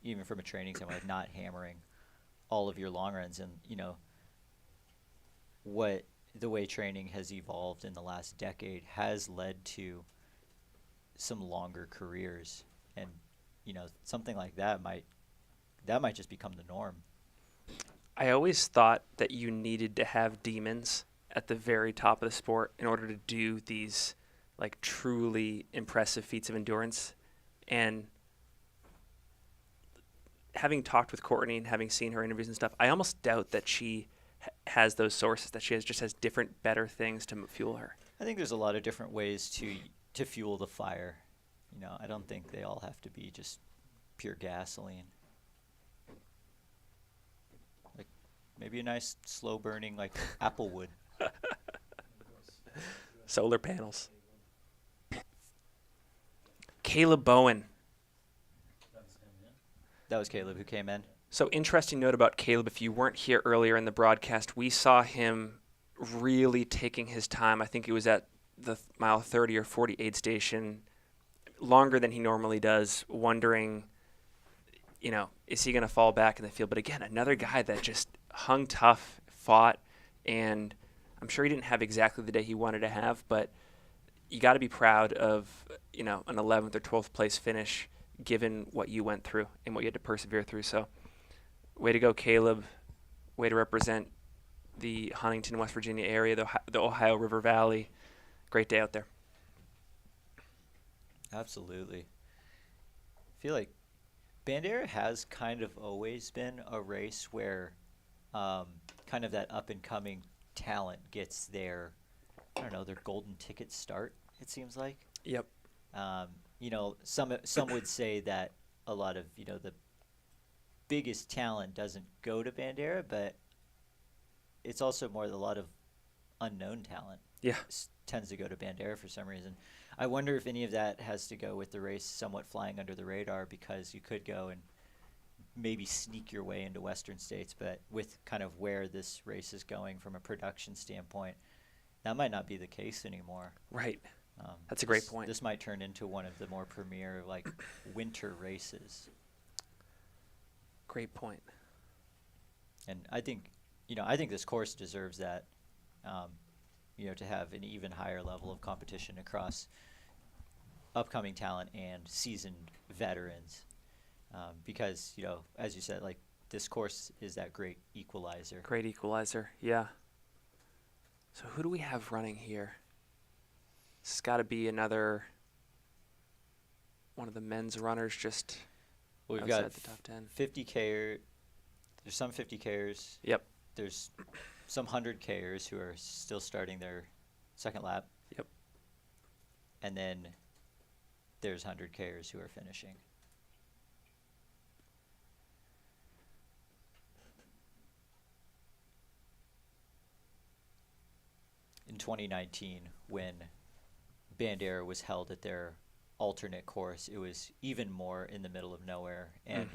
even from a training standpoint, not hammering all of your long runs. And, the way training has evolved in the last decade has led to some longer careers. And, something like that might just become the norm. I always thought that you needed to have demons at the very top of the sport in order to do these like truly impressive feats of endurance. And having talked with Courtney and having seen her interviews and stuff, I almost doubt that she has those sources, that she just has different, better things to fuel her. I think there's a lot of different ways to fuel the fire. I don't think they all have to be just pure gasoline. Like maybe a nice slow burning like apple wood. Solar panels. Caleb Bowen. That was Caleb who came in. So interesting note about Caleb, if you weren't here earlier in the broadcast, we saw him really taking his time. I think it was at the mile 30 or 40 aid station, longer than he normally does, wondering, is he going to fall back in the field? But again, another guy that just hung tough, fought, and I'm sure he didn't have exactly the day he wanted to have, but you got to be proud of, an 11th or 12th place finish, given what you went through and what you had to persevere through. So way to go, Caleb. Way to represent the Huntington, West Virginia area, the Ohio River Valley. Great day out there. Absolutely. I feel like Bandera has kind of always been a race where kind of that up-and-coming talent gets their golden ticket start, it seems like. Yep. Some would say that a lot of, the biggest talent doesn't go to Bandera, but it's also more a lot of unknown talent. Yeah. Tends to go to Bandera for some reason. I wonder if any of that has to go with the race somewhat flying under the radar, because you could go and maybe sneak your way into Western States, but with kind of where this race is going from a production standpoint, that might not be the case anymore. Right. That's a great point. This might turn into one of the more premier winter races. Great point. And I think this course deserves that. To have an even higher level of competition across upcoming talent and seasoned veterans, because as you said, this course is that great equalizer. Great equalizer, yeah. So who do we have running here? This has got to be another one of the men's runners just We've outside got the top 10. 50K. There's some 50Kers. Yep. There's some 100Kers who are still starting their second lap. Yep. and then there's 100Kers who are finishing. In 2019, when Bandera was held at their alternate course, it was even more in the middle of nowhere, and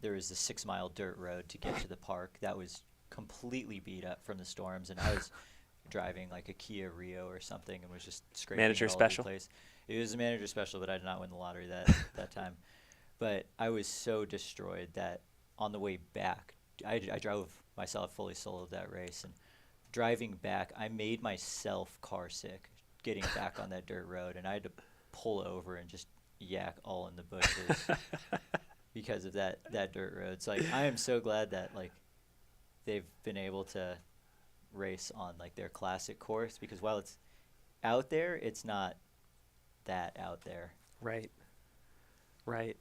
there was a 6-mile dirt road to get to the park that was completely beat up from the storms, and I was driving like a Kia Rio or something and was just scraping Manager all over special? the place. It was a manager special, but I did not win the lottery that time. But I was so destroyed that on the way back, I drove myself fully solo that race, and driving back, I made myself car sick getting back on that dirt road, and I had to pull over and just yak all in the bushes because of that dirt road. So like, I am so glad that like they've been able to race on like their classic course, because while it's out there, it's not that out there. Right. Right.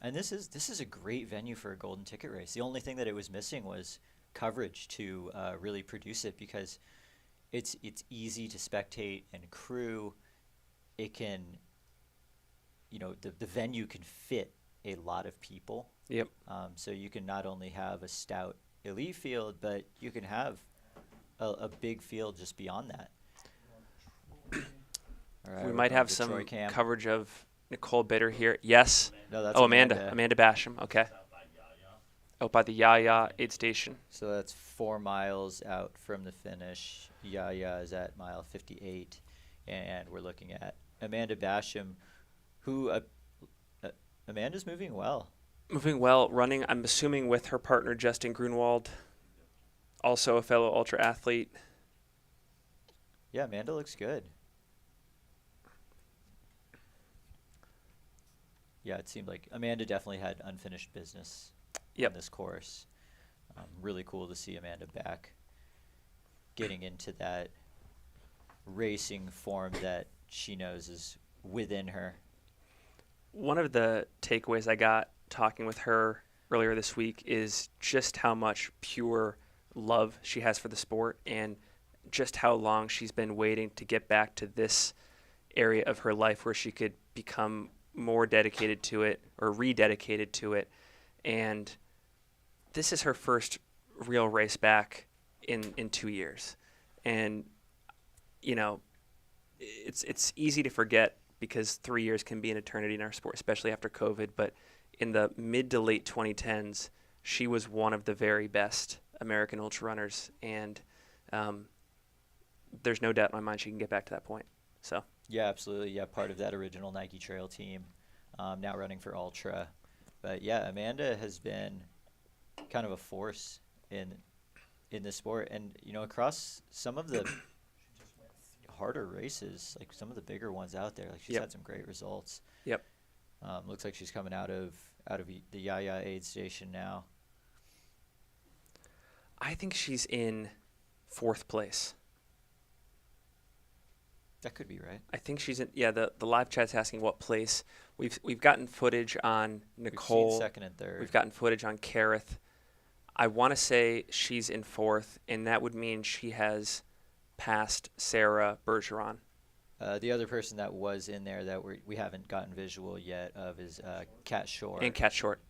And this is a great venue for a golden ticket race. The only thing that it was missing was coverage to really produce it, because it's easy to spectate and crew. It can, the venue can fit a lot of people. Yep. So you can not only have a stout elite field, but you can have a big field just beyond that. All right, We we're might going have to some Troy Camp. coverage of Nicole Bitter here. Yes. No, that's Amanda Basham. Okay. Out by the Yaya aid station. So that's 4 miles out from the finish. Yaya is at mile 58, and we're looking at Amanda Basham, who Amanda's moving well. Moving well, running, I'm assuming, with her partner Justin Grunwald, also a fellow ultra athlete. Yeah, Amanda looks good. Yeah, it seemed like Amanda definitely had unfinished business in this course. Really cool to see Amanda back, getting into that racing form that she knows is within her. One of the takeaways I got talking with her earlier this week is just how much pure love she has for the sport, and just how long she's been waiting to get back to this area of her life where she could become more dedicated to it or rededicated to it. And this is her first real race back in 2 years. And, it's easy to forget because 3 years can be an eternity in our sport, especially after COVID. But in the mid to late 2010s, she was one of the very best American ultra runners. And there's no doubt in my mind she can get back to that point. So. Yeah, absolutely. Yeah, part of that original Nike Trail team, now running for Ultra. But yeah, Amanda has been kind of a force in this sport, and across some of the harder races, like some of the bigger ones out there, like she's had some great results. Yep. Looks like she's coming out of the Yaya aid station now. I think she's in 4th place. That could be right. I think she's in. Yeah, the live chat's asking what place. We've gotten footage on Nicole. We've seen 2nd and 3rd. We've gotten footage on Kareth. I want to say she's in 4th, and that would mean she has passed Sarah Bergeron. The other person that was in there that we haven't gotten visual yet of is Kat Shore. And Kat Short.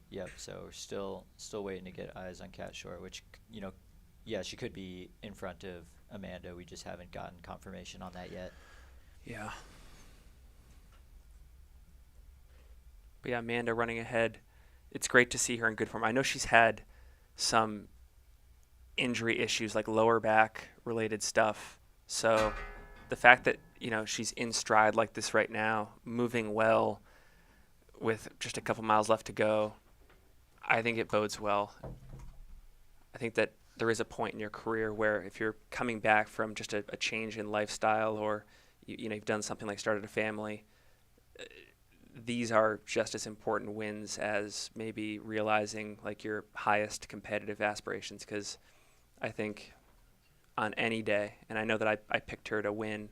Yep. So we're still waiting to get eyes on Kat Shore, which yeah, she could be in front of Amanda. We just haven't gotten confirmation on that yet. Yeah. But yeah, Amanda running ahead. It's great to see her in good form. I know she's had some injury issues, like lower back related stuff. So the fact that, she's in stride like this right now, moving well with just a couple miles left to go, I think it bodes well. I think that there is a point in your career where if you're coming back from just a change in lifestyle, or you've done something like started a family, these are just as important wins as maybe realizing like your highest competitive aspirations. Because I think on any day, and I know that I picked her to win,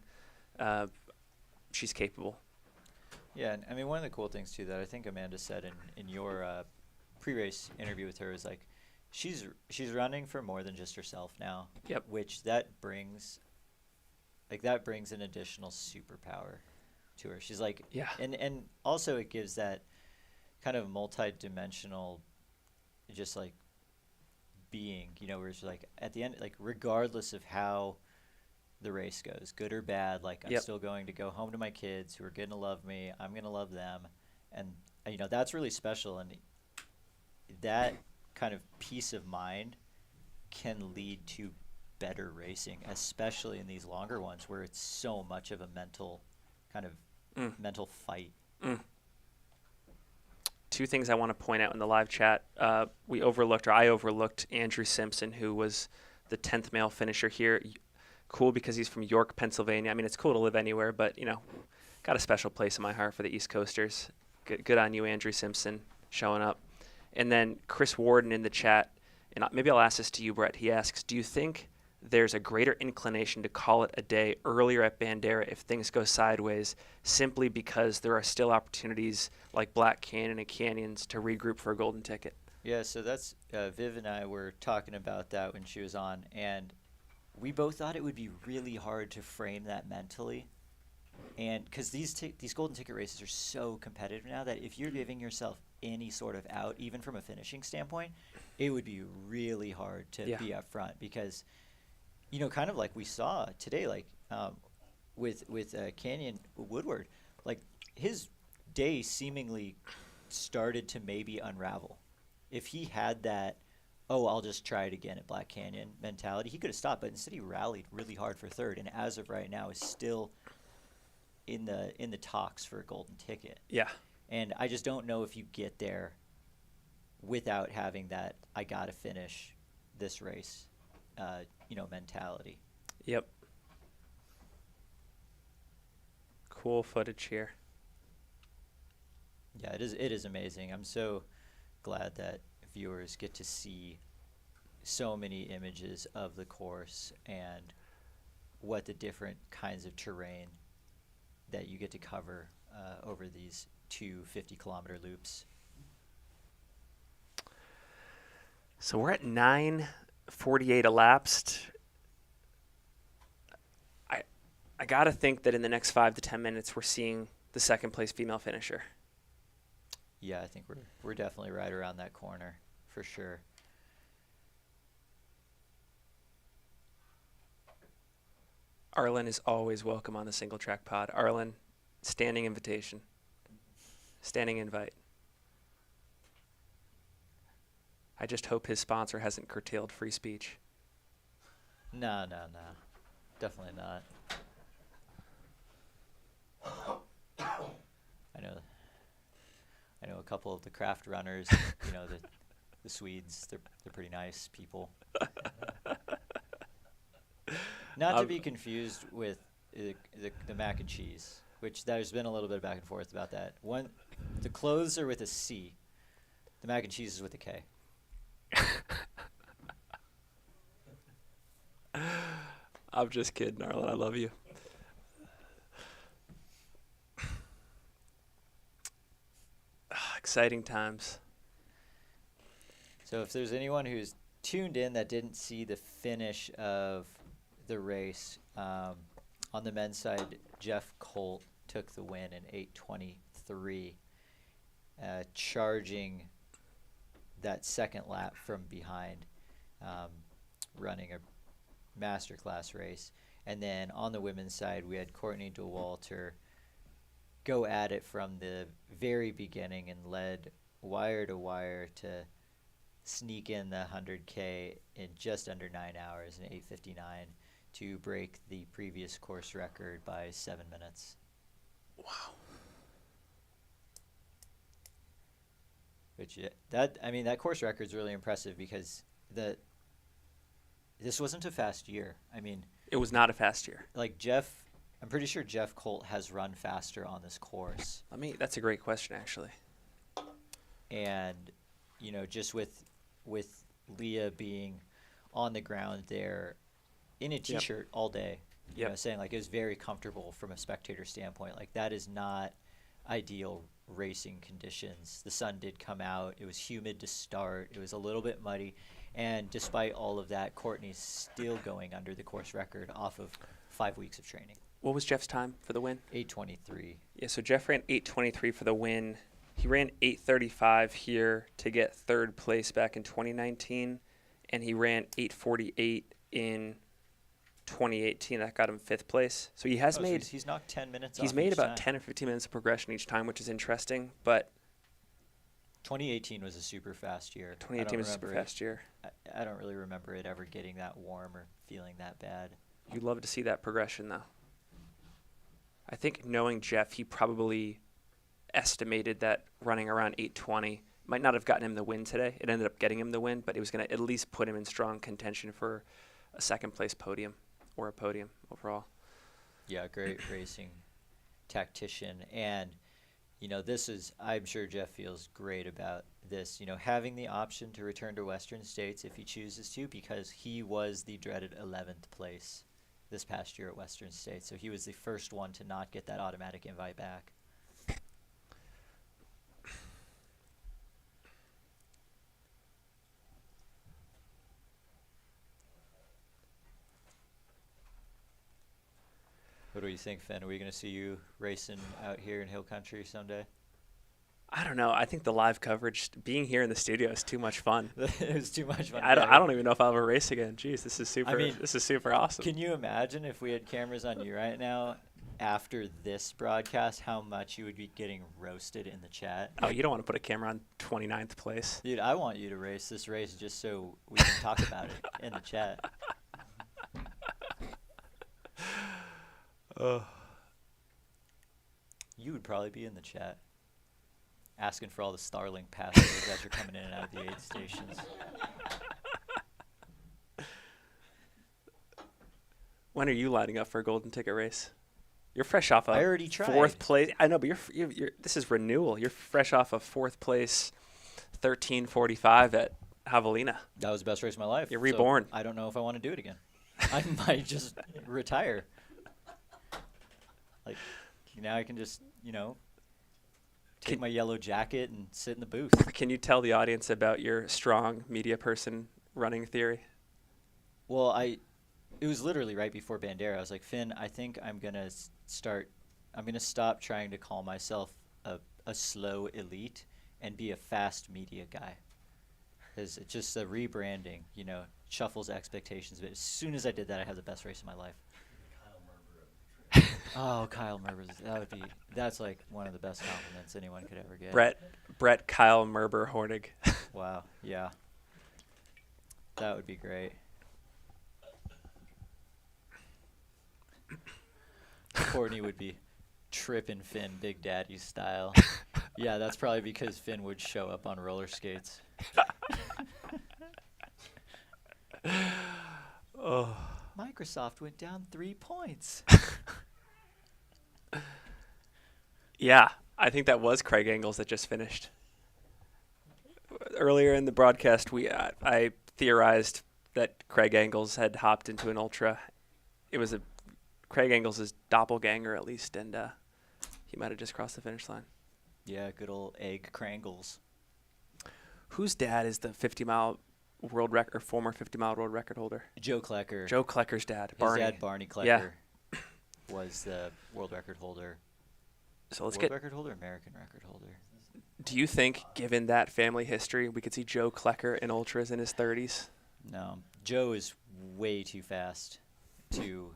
she's capable. Yeah, and I mean, one of the cool things too that I think Amanda said in your pre-race interview with her is like, she's running for more than just herself now. Yep. Which that brings like that brings an additional superpower to her. She's like, Yeah. and also it gives that kind of multi-dimensional, just like being, you know, where it's like at the end, like regardless of how the race goes, good or bad, like I'm Yep. still going to go home to my kids who are going to love me. I'm going to love them. And, you know, that's really special. And that kind of peace of mind can lead to better racing, especially in these longer ones where it's so much of a mental kind of mental fight. Two things I want to point out in the live chat. I overlooked Andrew Simpson, who was the 10th male finisher here. Cool because he's from York, Pennsylvania. I mean, it's cool to live anywhere, but, you know, got a special place in my heart for the East Coasters. Good on you, Andrew Simpson, showing up. And then Chris Warden in the chat, and maybe I'll ask this to you, Brett. He asks, do you think there's a greater inclination to call it a day earlier at Bandera if things go sideways, simply because there are still opportunities like Black Canyon and Canyons to regroup for a golden ticket? Yeah, so that's Viv and I were talking about that when she was on, and we both thought it would be really hard to frame that mentally. And because these golden ticket races are so competitive now that if you're giving yourself any sort of out, even from a finishing standpoint, it would be really hard to be up front because, you know, kind of like we saw today, like with Canyon Woodward, like his day seemingly started to maybe unravel. If he had that, oh, I'll just try it again at Black Canyon mentality, he could have stopped, but instead he rallied really hard for third, and as of right now is still in the talks for a golden ticket. Yeah. And I just don't know if you get there without having that I gotta finish this race, mentality. Yep. Cool footage here. Yeah, it is amazing. I'm so glad that viewers get to see so many images of the course and what the different kinds of terrain that you get to cover over these 2 50-kilometer loops. So we're at 9:48 elapsed. I gotta think that in the next 5 to 10 minutes we're seeing the second place female finisher. Yeah, I think we're definitely right around that corner for sure. Arlen is always welcome on the single track pod. Arlen, standing invitation. Standing invite. I just hope his sponsor hasn't curtailed free speech. No. Definitely not. I know a couple of the craft runners, the Swedes, they're pretty nice people. Not to be confused with the mac and cheese, which there's been a little bit of back and forth about that. The clothes are with a C. The mac and cheese is with a K. I'm just kidding, Arlen. I love you. Exciting times. So if there's anyone who's tuned in that didn't see the finish of the race, on the men's side, Jeff Colt took the win in 8:23, charging that second lap from behind, running a masterclass race. And then on the women's side, we had Courtney DeWalter go at it from the very beginning and led wire to wire to sneak in the 100K in just under 9 hours in 8:59 to break the previous course record by 7 minutes. Wow. Which that course record is really impressive because this wasn't a fast year. I mean, it was not a fast year. Like I'm pretty sure Jeff Colt has run faster on this course. That's a great question, actually. And, just with Leah being on the ground there in a t-shirt all day, saying like it was very comfortable from a spectator standpoint. Like that is not ideal racing conditions. The sun did come out. It was humid to start. It was a little bit muddy. And despite all of that, Courtney's still going under the course record off of 5 weeks of training. What was Jeff's time for the win? 8:23. Yeah, so Jeff ran 8:23 for the win. He ran 8:35 here to get third place back in 2019, and he ran 8:48 in 2018. That got him fifth place. So he has made. He's knocked 10 minutes. He's off made each about time. 10 or 15 minutes of progression each time, which is interesting. But 2018 was a super fast year. 2018 was a super fast year. I don't really remember it ever getting that warm or feeling that bad. You'd love to see that progression, though. I think knowing Jeff, he probably estimated that running around 8:20 might not have gotten him the win today. It ended up getting him the win, but it was going to at least put him in strong contention for a second place podium or a podium overall. Yeah, great racing tactician. And, I'm sure Jeff feels great about this, having the option to return to Western States if he chooses to, because he was the dreaded 11th place this past year at Western States. So he was the first one to not get that automatic invite back. What do you think, Finn? Are we going to see you racing out here in Hill Country someday? I don't know. I think the live coverage, being here in the studio, is too much fun. It was too much fun. I don't even know if I'll ever race again. Jeez, this is super. This is super awesome. Can you imagine if we had cameras on you right now after this broadcast, how much you would be getting roasted in the chat? Oh, you don't want to put a camera on 29th place. Dude, I want you to race this race just so we can talk about it in the chat. You would probably be in the chat asking for all the Starlink passwords as you're coming in and out of the aid stations. When are you lining up for a golden ticket race? You're fresh off I already tried. fourth place. I know, but you're this is renewal. You're fresh off of fourth place, 13:45 at Javelina. That was the best race of my life. You're reborn. So I don't know if I want to do it again. I might just retire. Like, now I can just, take my yellow jacket and sit in the booth. Can you tell the audience about your strong media person running theory? Well, it was literally right before Bandera. I was like, Finn, I think I'm going to stop trying to call myself a slow elite and be a fast media guy. Because it's just the rebranding, shuffles expectations. But as soon as I did that, I had the best race of my life. Oh, Kyle Merber. That's like one of the best compliments anyone could ever get. Brett Kyle Merber Hornig. Wow, yeah. That would be great. Courtney would be tripping Finn Big Daddy style. Yeah, that's probably because Finn would show up on roller skates. Oh. Microsoft went down 3 points. Yeah, I think that was Craig Engels that just finished. Earlier in the broadcast, I theorized that Craig Engels had hopped into an ultra. It was Craig Engels' doppelganger, at least, and he might have just crossed the finish line. Yeah, good old Egg Krangles. Whose dad is the 50-mile world record, or former 50-mile world record holder? Joe Klecker. Joe Klecker's dad, His Barney. dad, Barney Klecker, was the world record holder. So let's World record holder, American record holder. Do you think, given that family history, we could see Joe Klecker in ultras in his 30s? No, Joe is way too fast to.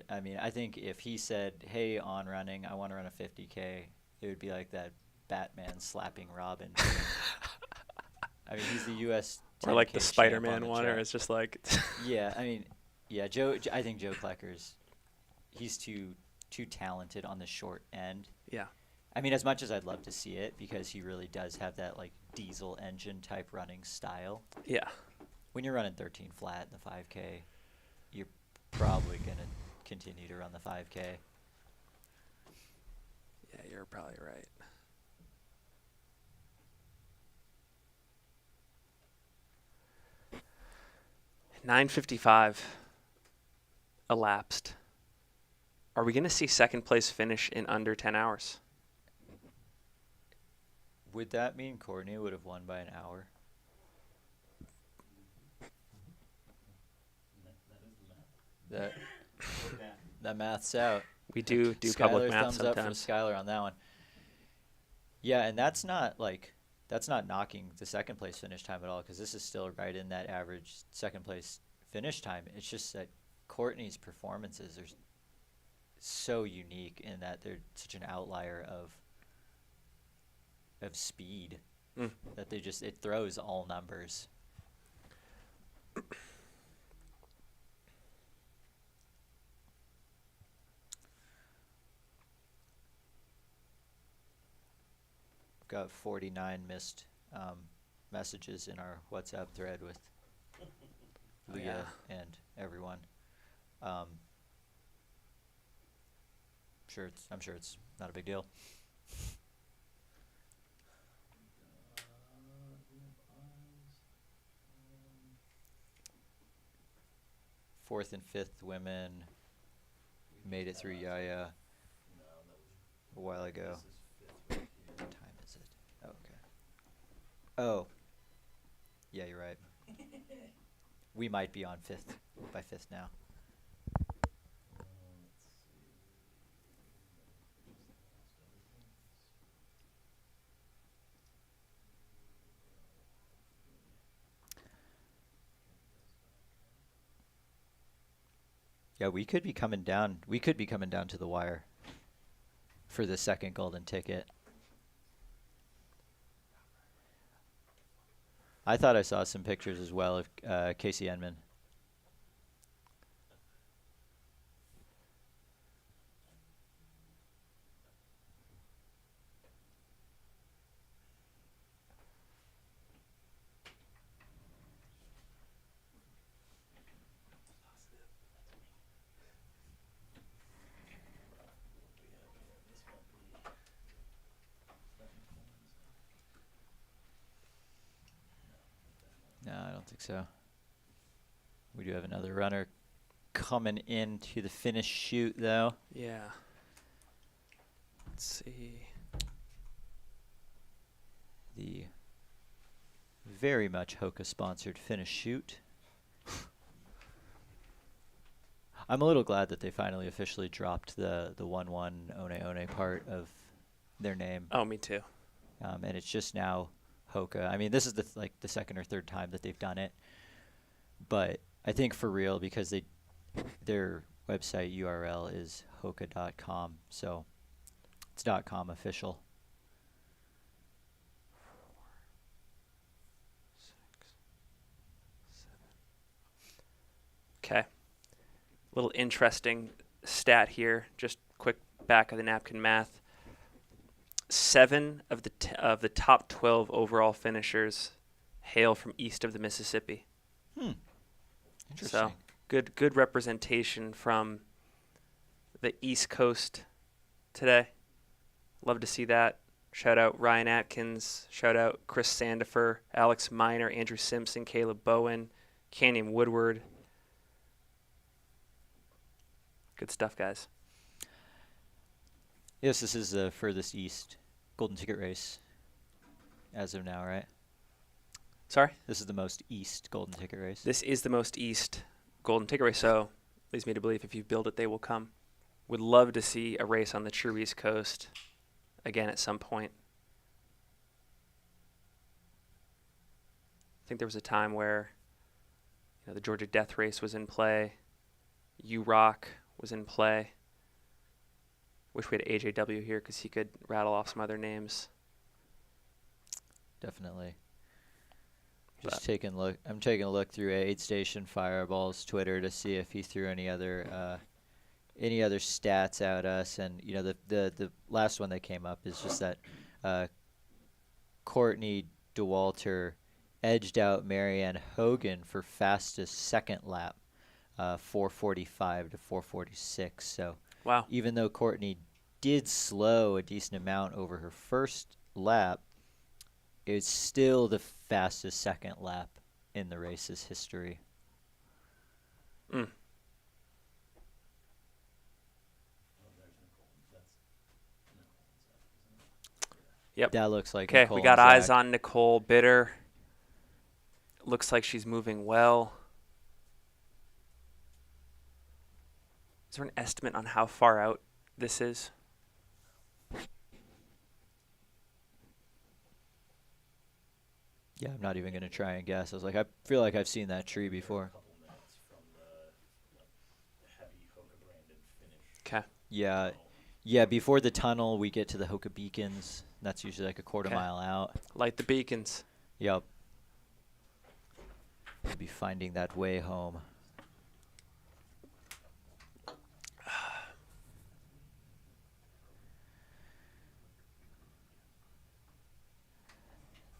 I mean, I think if he said, "Hey, on running, I want to run a 50K," it would be like that Batman slapping Robin. I mean, he's the U.S. Or like 10K the champ Spider-Man on the one, or track. it's just like. Yeah, I mean, yeah, I think Joe Klecker's, he's too talented on the short end. Yeah. I mean, as much as I'd love to see it, because he really does have that like diesel engine type running style. Yeah. When you're running 13 flat in the 5K, you're probably gonna continue to run the 5K. Yeah, you're probably right. $9:55 elapsed. Are we going to see second place finish in under 10 hours? Would that mean Courtney would have won by an hour? That math's out. We do Skylar, public math thumbs up sometimes. for Skylar on that one. Yeah, and that's not knocking the second place finish time at all, because this is still right in that average second place finish time. It's just that Courtney's performances are so unique in that they're such an outlier of speed that it throws all numbers. Got 49 missed messages in our WhatsApp thread with Leah and everyone. I'm sure it's not a big deal. Fourth and fifth women made it through Yaya a while ago. What time is it? Oh, okay. Oh. Yeah, you're right. We might be on fifth now. Yeah, we could be coming down. We could be coming down to the wire for the second golden ticket. I thought I saw some pictures as well of Casey Enman. No, I don't think so. We do have another runner coming into the finish chute, though. Yeah. Let's see. The very much Hoka-sponsored finish chute. I'm a little glad that they finally officially dropped the 1-1 One part of their name. Oh, me too. And it's just now Hoka. I mean, this is the second or third time that they've done it, but I think for real, because their website URL is hoka.com, so it's .com official. 'Kay. Little interesting stat here, just quick back of the napkin math. 7 of the top 12 overall finishers hail from east of the Mississippi. Interesting. So good representation from the East Coast today. Love to see that. Shout out Ryan Atkins. Shout out Chris Sandifer, Alex Miner, Andrew Simpson, Caleb Bowen, Canyon Woodward. Good stuff, guys. Yes, this is the furthest east golden ticket race as of now, right? Sorry? This is the most east golden ticket race. This is the most east golden ticket race, so leads me to believe if you build it, they will come. Would love to see a race on the true East Coast again at some point. I think there was a time where the Georgia Death Race was in play. U-Rock was in play. Wish we had AJW here because he could rattle off some other names. Definitely. Just taking a look. I'm taking a look through Aid Station Fireball's Twitter to see if he threw any other stats at us. And the last one that came up is just that Courtney DeWalter edged out Marianne Hogan for fastest second lap, 4:45 to 4:46. So wow. Even though Courtney did slow a decent amount over her first lap, it's still the fastest second lap in the race's history. Yep. That looks like okay. Nicole We got and eyes Zach. on Nicole Bitter. Looks like she's moving well. Is there an estimate on how far out this is? Yeah, I'm not even going to try and guess. I was like, I feel like I've seen that tree before. Okay. Yeah. Yeah, before the tunnel, we get to the Hoka Beacons. That's usually like a quarter Okay. mile out. Light the beacons. Yep. We'll be finding that way home.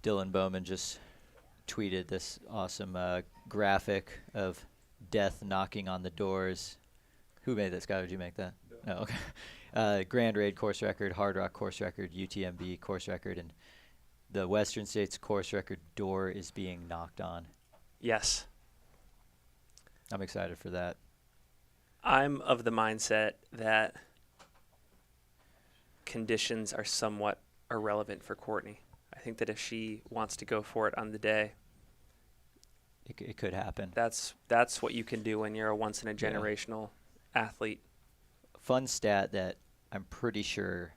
Dylan Bowman just tweeted this awesome graphic of death knocking on the doors. Who made this? Guy, did you make that? No, okay. Grand Raid course record, Hard Rock course record, UTMB course record, and the Western States course record door is being knocked on. Yes. I'm excited for that. I'm of the mindset that conditions are somewhat irrelevant for Courtney. I think that if she wants to go for it on the day, it could happen. That's what you can do when you're a once-in-a-generational athlete. Fun stat that I'm pretty sure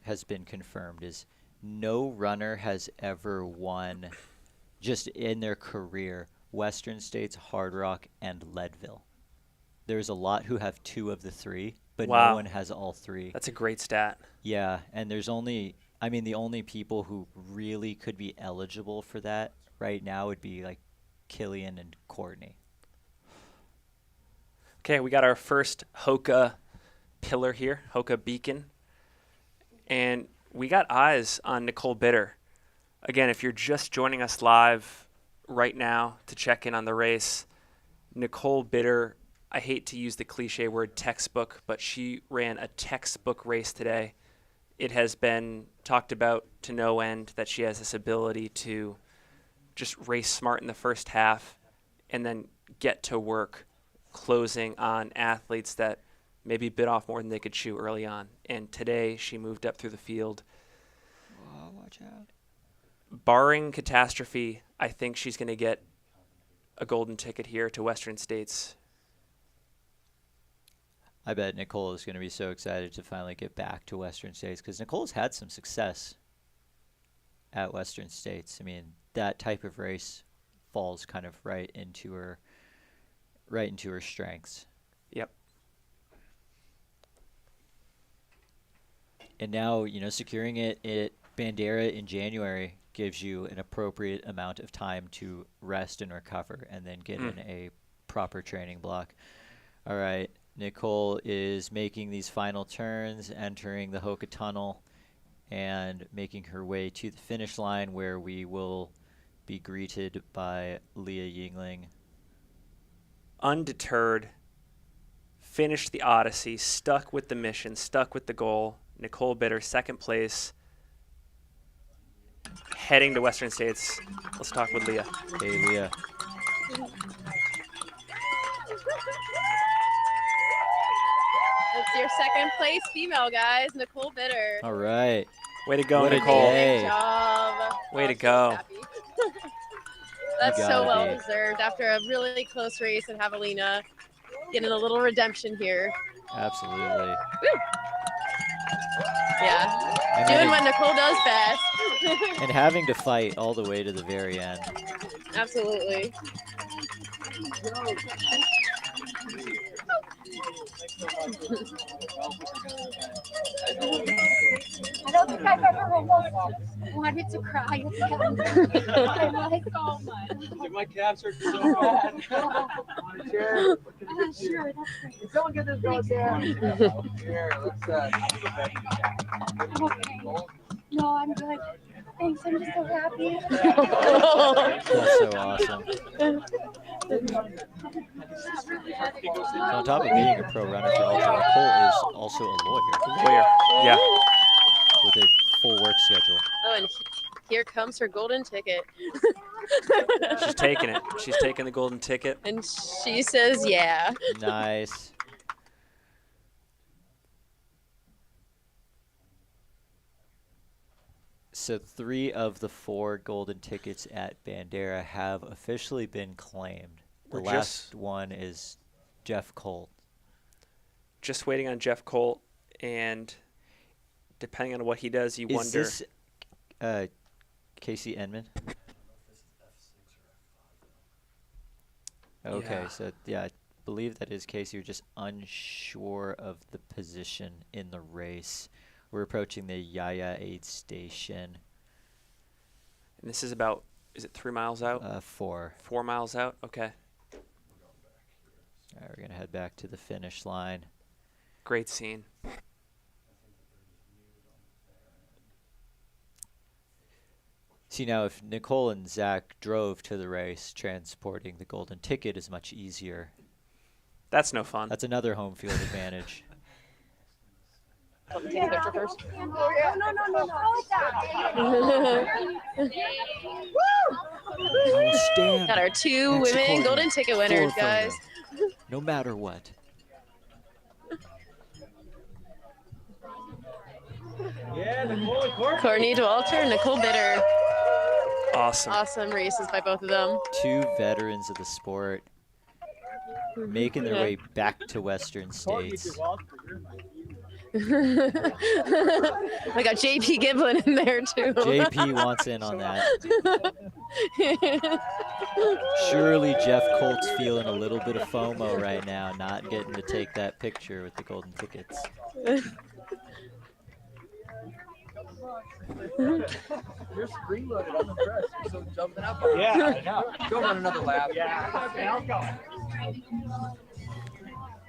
has been confirmed is no runner has ever won, just in their career, Western States, Hard Rock, and Leadville. There's a lot who have 2 of the 3, but Wow. no one has all 3. That's a great stat. Yeah, and there's only, I mean, the only people who really could be eligible for that right now would be like Killian and Courtney. Okay, we got our first Hoka pillar here, Hoka beacon. And we got eyes on Nicole Bitter. Again, if you're just joining us live right now to check in on the race, Nicole Bitter, I hate to use the cliche word textbook, but she ran a textbook race today. It has been talked about to no end that she has this ability to just race smart in the first half and then get to work closing on athletes that maybe bit off more than they could chew early on. And today she moved up through the field. Oh, watch out. Barring catastrophe, I think she's going to get a golden ticket here to Western States. I bet Nicole is going to be so excited to finally get back to Western States because Nicole's had some success at Western States. I mean, that type of race falls kind of right into her strengths. Yep. And now, securing it at Bandera in January gives you an appropriate amount of time to rest and recover and then get in a proper training block. All right. Nicole is making these final turns, entering the Hoka Tunnel, and making her way to the finish line where we will be greeted by Leah Yingling. Undeterred, finished the Odyssey, stuck with the mission, stuck with the goal. Nicole Bitter, second place, heading to Western States. Let's talk with Leah. Hey, Leah. It's your second place female, guys. Nicole Bitter. All right. Way to go, What a Nicole. day. Good job. Way to go. That's so gotta well be. deserved after a really close race in Javelina. Getting a little redemption here. Absolutely. Yeah. And Doing then- what Nicole does best. And having to fight all the way to the very end. Absolutely. I don't think I've ever almost wanted to cry again. I'm like, oh my. My calves hurt so bad. Sure. Sure, that's great. Someone get this girl down. Here, let's I'm okay. No, I'm good. Thanks, I'm just so happy. That's so awesome. So on top of being a pro runner for Ultra, Nicole is also a lawyer. Lawyer, yeah. With a full work schedule. Oh, and here comes her golden ticket. She's taking it. She's taking the golden ticket. And she says, yeah. Nice. So 3 of the 4 golden tickets at Bandera have officially been claimed. The We're last one is Jeff Colt. just waiting on Jeff Colt, and depending on what he does, you wonder. Is this Casey Enman? Okay, Yeah. so yeah, I believe that is Casey. You're just unsure of the position in the race. We're approaching the Yaya aid station. And this is about, is it 3 miles out? 4. 4 miles out? Okay. All right, we're going to head back to the finish line. Great scene. See, now if Nicole and Zach drove to the race, transporting the golden ticket is much easier. That's no fun. That's another home field advantage. Take a picture first. Got our 2 women golden ticket winners, guys. No matter what. Yeah, Nicole and Courtney. Courtney Dwalter and Nicole Bitter. Awesome. Awesome races by both of them. 2 veterans of the sport making their way back to Western states. We got JP Giblin in there too. JP wants in on that. Surely Jeff Colt's feeling a little bit of FOMO right now, not getting to take that picture with the golden tickets. You're spring-loaded. I'm impressed. You're so jumping up. Yeah, I know. Go run another lap. Yeah. Okay, I'll go.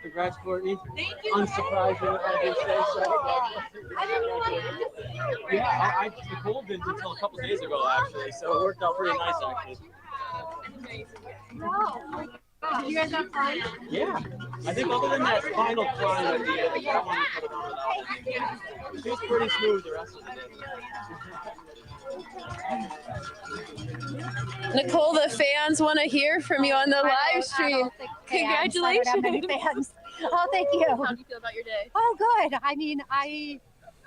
Congrats, Courtney. Thank you. Unsurprising, I do say so. Yeah, Nicole didn't until a couple days ago, actually, so it worked out pretty nice, actually. Did you guys have fun? Yeah, I think other than that final climb at the end, that one we could have done without. She was pretty smooth the rest of the day. Nicole, the fans want to hear from you on the live stream. Congratulations. I don't have many fans. Oh, thank you. How do you feel about your day? Oh, good. I mean,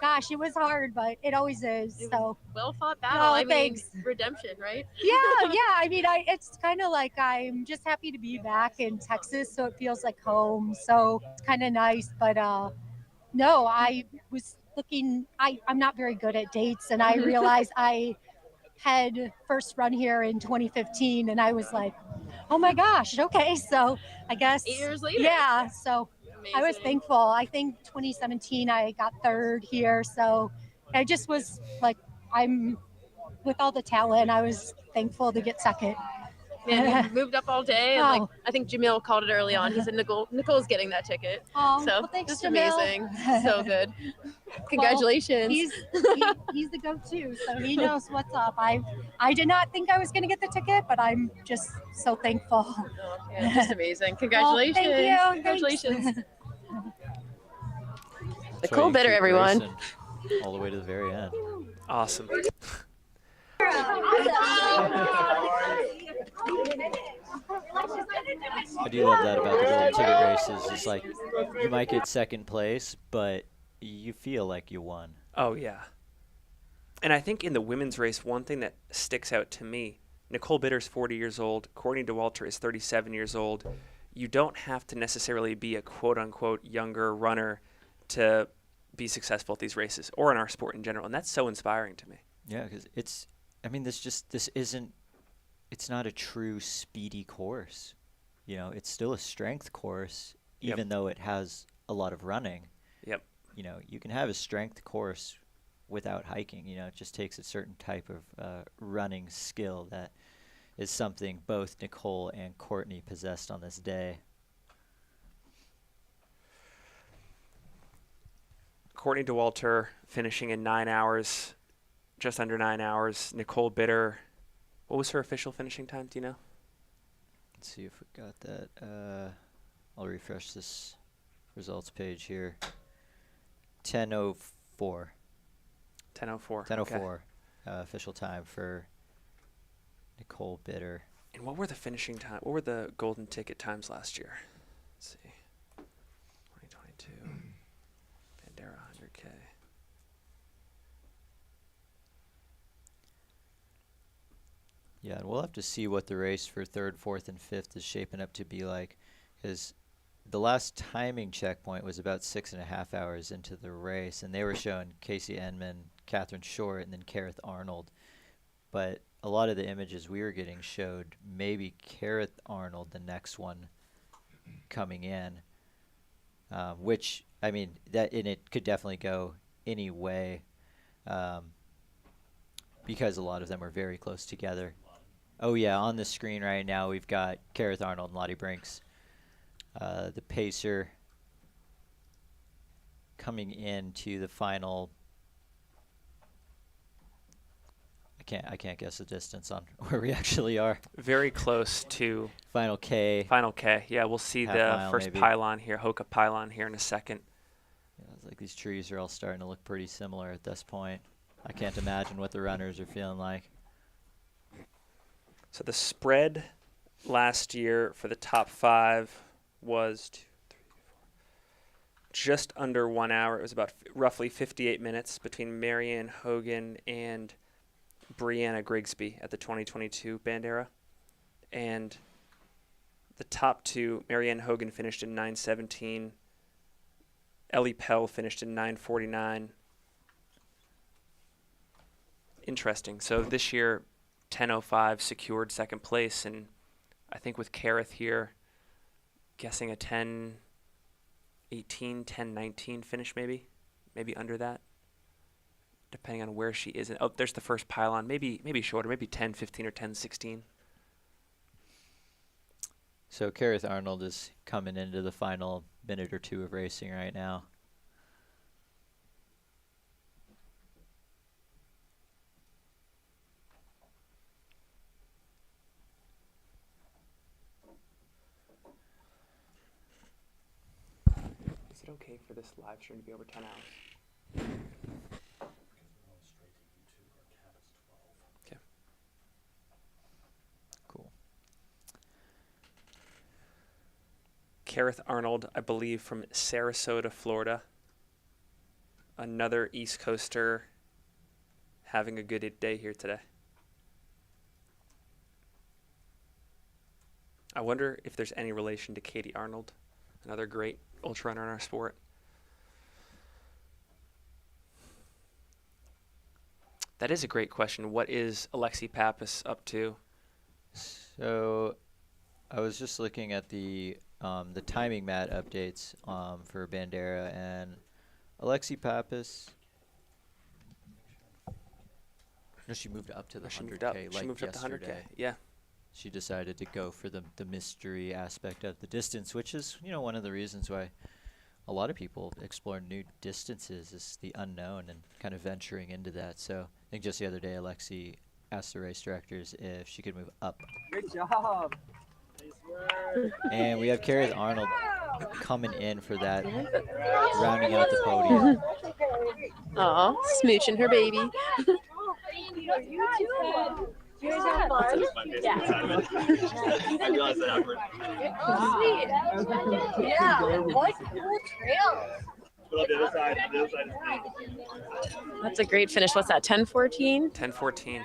gosh, it was hard, but it always is. So Well fought battle. Oh, I mean, thanks. redemption, right? yeah. I mean, it's kind of like I'm just happy to be back in Texas, so it feels like home. So it's kind of nice. But no, I was looking. I'm not very good at dates, and I realized I had first run here in 2015, and I was like, oh my gosh, okay. So I guess 8 years later. Yeah. So I was Amazing. thankful. I think 2017 I got 3rd here. So I just was like, I'm with all the talent. I was thankful to get 2nd. Man, you moved up all day, and like Oh. I think Jamil called it early on. He said Nicole's getting that ticket. Oh, So well, thanks, just Jamil. amazing, so good. Congratulations. Well, he's the go-to, so he knows what's up. I did not think I was going to get the ticket, but I'm just so thankful. Yeah, just amazing. Congratulations. Well, thank you. Congratulations. That's why Nicole you Bitter, keep everyone. racing all the way to the very end. Awesome. I do love that about the golden ticket races. It's like you might get 2nd place, but you feel like you won. Oh, yeah. And I think in the women's race, one thing that sticks out to me, Nicole Bitter's 40 years old, Courtney Dauwalter is 37 years old. You don't have to necessarily be a quote-unquote younger runner to be successful at these races or in our sport in general, and that's so inspiring to me. Yeah, because it's not a true speedy course. You know, it's still a strength course, Yep. even though it has a lot of running. Yep. You know, you can have a strength course without hiking. You know, it just takes a certain type of running skill that is something both Nicole and Courtney possessed on this day. Courtney Dauwalter finishing in 9 hours, just under 9 hours. Nicole Bitter, what was her official finishing time? Do you know? Let's see if we got that. I'll refresh this results page here. 10:04. 10:04. 10:04. Official time for Nicole Bitter. And what were the finishing time? What were the golden ticket times last year? Let's see. 2022. Bandera 100K. Yeah, and we'll have to see what the race for 3rd, 4th, and 5th is shaping up to be like, because the last timing checkpoint was about 6.5 hours into the race, and they were showing Casey Enman, Catherine Short, and then Kareth Arnold. But a lot of the images we were getting showed maybe Kareth Arnold, the next one coming in, which, I mean, and it could definitely go any way, because a lot of them are very close together. Oh yeah, on the screen right now we've got Kareth Arnold and Lottie Brinks, the pacer, coming into the final. I can't guess the distance on where we actually are. Very close to Final K. Final K. Yeah, we'll see Half the mile first maybe. pylon here, Hoka pylon here in a second. Yeah, it's like these trees are all starting to look pretty similar at this point. I can't imagine what the runners are feeling like. So the spread last year for the top 5 was just under 1 hour. It was about roughly 58 minutes between Marianne Hogan and Brianna Grigsby at the 2022 Bandera. And the top 2, Marianne Hogan finished in 9:17. Ellie Pell finished in 9:49. Interesting. So this year, 10:05 secured second place, and I think with Kareth here, guessing a 10:18, 10:19 finish maybe under that, depending on where she is. Oh, there's the first pylon, maybe shorter, maybe 10:15 or 10:16. So Kareth Arnold is coming into the final minute or two of racing right now. Is it okay for this live stream to be over 10 hours? Okay. Cool. Kareth Arnold, I believe, from Sarasota, Florida. Another East Coaster having a good day here today. I wonder if there's any relation to Katie Arnold, another great ultra runner in our sport. That is a great question. What is Alexi Pappas up to? So I was just looking at the timing mat updates for Bandera, and Alexi Pappas. No, she moved up to the 100K. She moved up to 100K. Yeah. She decided to go for the mystery aspect of the distance, which is, one of the reasons why a lot of people explore new distances, is the unknown and kind of venturing into that. So I think just the other day, Alexi asked the race directors if she could move up. Good job. And we have Kareth Arnold coming in for that, rounding out the podium. Aw, smooching her baby. Yours have fun? Yeah. I realized that afterward. Sweet. Yeah. What cool trails. But on the other side is me. That's a great finish. What's that, 10:14? 10:14.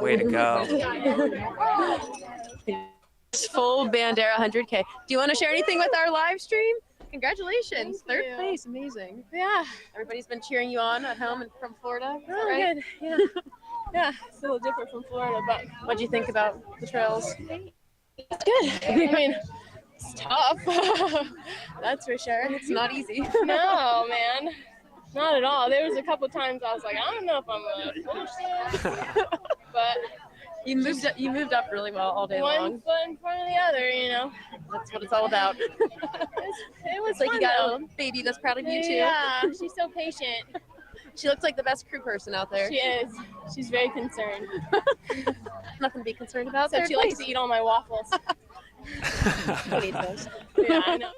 Way to go. Full Bandera 100K. Do you want to share anything with our live stream? Congratulations. Third place. Amazing. Yeah. Everybody's been cheering you on at home and from Florida. Is that Oh, right? good. Yeah. Yeah, it's a little different from Florida, but What do you think about the trails? it's good. I mean, it's tough. That's for sure. It's not easy. No, man. Not at all. There was a couple times I was like, I don't know if I'm gonna finish this, but You moved up really well all day one long. foot in front of the other, That's what it's all about. It was It's like fun, you got though. a baby that's proud of you too. Yeah, she's so patient. She looks like the best crew person out there. She is. She's very concerned. Nothing to be concerned about. Except Third she likes place. to eat all my waffles. Who needs those? Yeah, I know.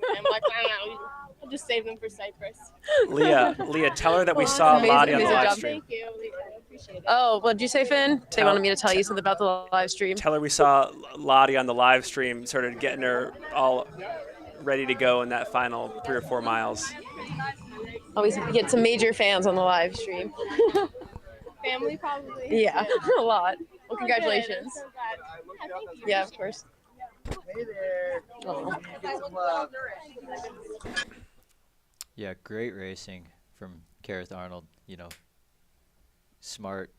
I'm like, I don't know. I'll just save them for Cyprus. Leah, tell her that we saw amazing. Lottie on the Amazing live job. stream. Thank you. I appreciate it. Oh, what did you say, Finn? They Tell- wanted me to tell you something about the live stream. Tell her we saw Lottie on the live stream, sort of getting her all ready to go in that final 3 or 4 miles. Always get some major fans on the live stream. Family, probably. Yeah, a lot. Well, Oh, good. congratulations. I'm so glad. Yeah, of course. Hey there. Oh. Get some love. Yeah, great racing from Kareth Arnold. You know, smart,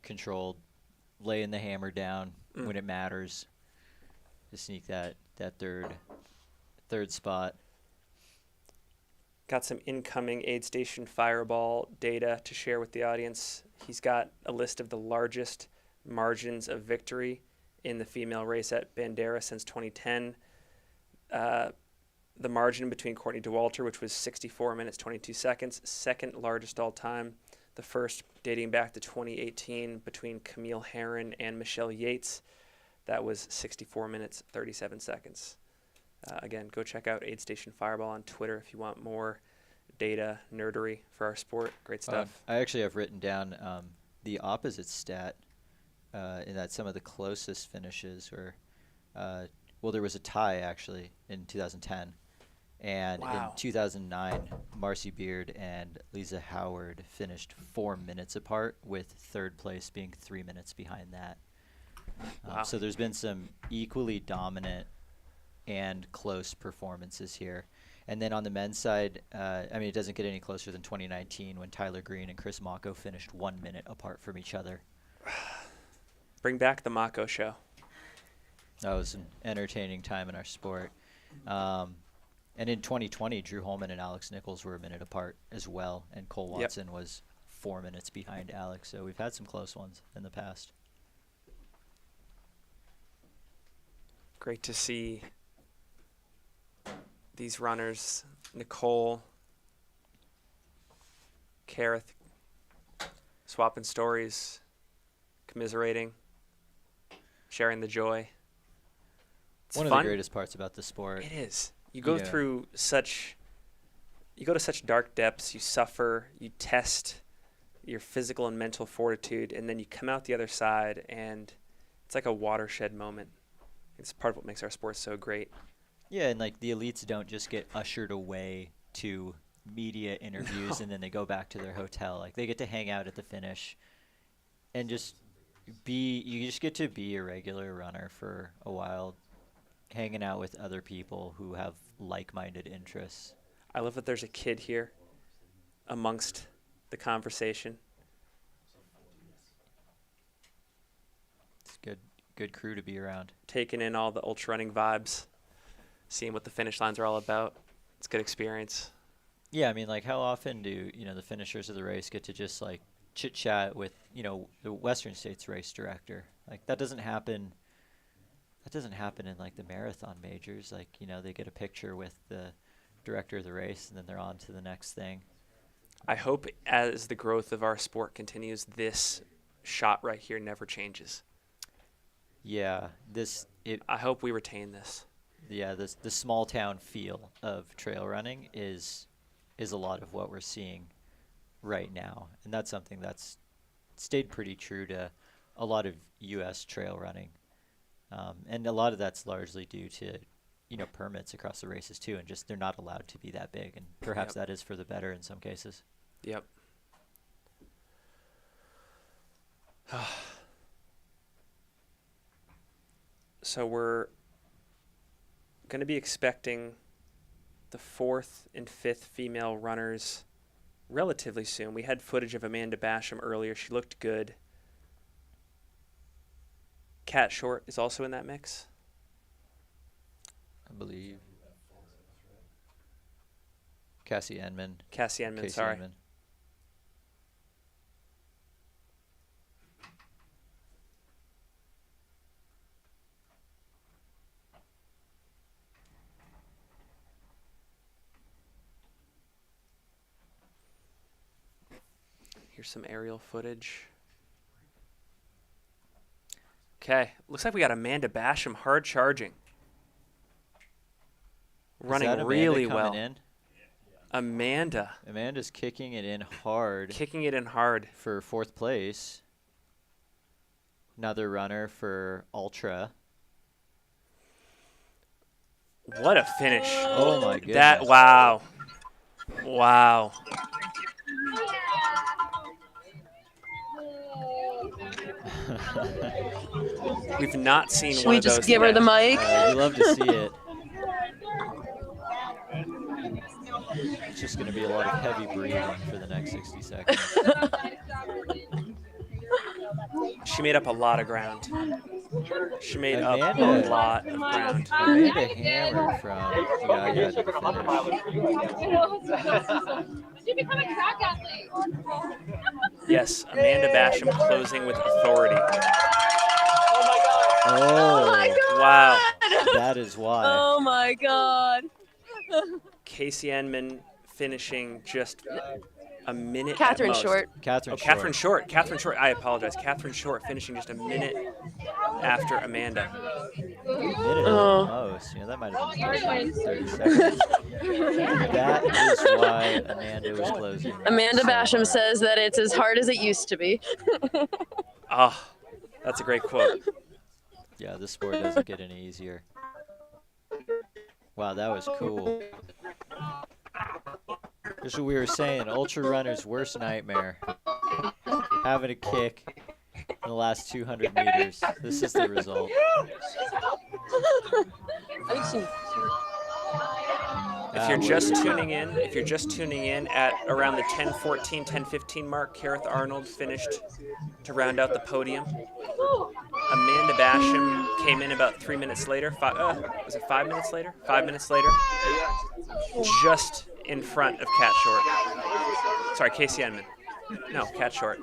controlled, laying the hammer down when it matters to sneak that third spot. Got some incoming aid station fireball data to share with the audience. He's got a list of the largest margins of victory in the female race at Bandera since 2010. The margin between Courtney Dauwalter, which was 64 minutes, 22 seconds, second largest all time. The first dating back to 2018 between Camille Herron and Michelle Yates. That was 64 minutes, 37 seconds. Again, go check out Aid Station Fireball on Twitter if you want more data nerdery for our sport. Great stuff. I actually have written down the opposite stat in that some of the closest finishes were, well, there was a tie actually in 2010. And Wow. in 2009, Marcy Beard and Lisa Howard finished 4 minutes apart, with third place being 3 minutes behind that. Wow. So there's been some equally dominant and close performances here. And then on the men's side, I mean, it doesn't get any closer than 2019 when Tyler Green and Chris Mocco finished 1 minute apart from each other. Bring back the Mako show. That was an entertaining time in our sport. And in 2020, Drew Holman and Alex Nichols were a minute apart as well, and Cole Yep. Watson was 4 minutes behind Alex. So we've had some close ones in the past. Great to see these runners, Nicole, Kareth, swapping stories, commiserating, sharing the joy. It's One fun. of the greatest parts about the sport. It is. You go through you go to such dark depths, you suffer, you test your physical and mental fortitude, and then you come out the other side, and it's like a watershed moment. It's part of what makes our sport so great. Yeah, and like the elites don't just get ushered away to media interviews and then they go back to their hotel. Like they get to hang out at the finish and just you just get to be a regular runner for a while, hanging out with other people who have like-minded interests. I love that there's a kid here amongst the conversation. It's good crew to be around. Taking in all the ultra running vibes, seeing what the finish lines are all about. It's a good experience. Yeah, I mean, like how often do, the finishers of the race get to just like chit chat with, the Western States race director? Like that doesn't happen in like the marathon majors. Like, they get a picture with the director of the race and then they're on to the next thing. I hope as the growth of our sport continues, this shot right here never changes. Yeah, I hope we retain this. Yeah, the small town feel of trail running is a lot of what we're seeing right now, and that's something that's stayed pretty true to a lot of U.S. trail running, and a lot of that's largely due to permits across the races too, and just they're not allowed to be that big, and perhaps that is for the better in some cases. Yep. So we're going to be expecting the 4th and 5th female runners relatively soon. We had footage of Amanda Basham earlier. She looked good. Kat Short is also in that mix. I believe. Cassie Enman, Casey Casey sorry. Enman. Here's some aerial footage. Okay, looks like we got Amanda Basham hard charging. Running Is that Amanda really coming well. in? Amanda's kicking it in hard. Kicking it in hard. For 4th place. Another runner for Ultra. What a finish. Oh my goodness. Wow. Wow. We've not seen Should one we of those just give her yet. the mic? You love to see it. It's just going to be a lot of heavy breathing for the next 60 seconds. She made up a lot of ground. She made up a Amanda- lot of ground. Amanda hammered from yeah to the finish. You become a track athlete. Yes, Amanda Basham closing with authority. Oh, my God. Wow. That is why. Oh my God. Casey Enman finishing just a minute Catherine at most. Short. Catherine Catherine Short. Catherine Short. I apologize. Catherine Short finishing just a minute after Amanda. A minute at the most. You know, that might have been 30 seconds. That is why Amanda was closing. Amanda so Basham hard. says that it's as hard as it used to be. Ah, that's a great quote. Yeah, this sport doesn't get any easier. Wow, that was cool. This is what we were saying, ultra runner's worst nightmare. Having a kick in the last 200 meters. This is the result. If you're just tuning in at around the 10:14, 10:15 mark, Kareth Arnold finished to round out the podium. Amanda Basham came in about 3 minutes later. Was it 5 minutes later? 5 minutes later. Just in front of Cat Short. Sorry, Casey Enman. No, Cat Short.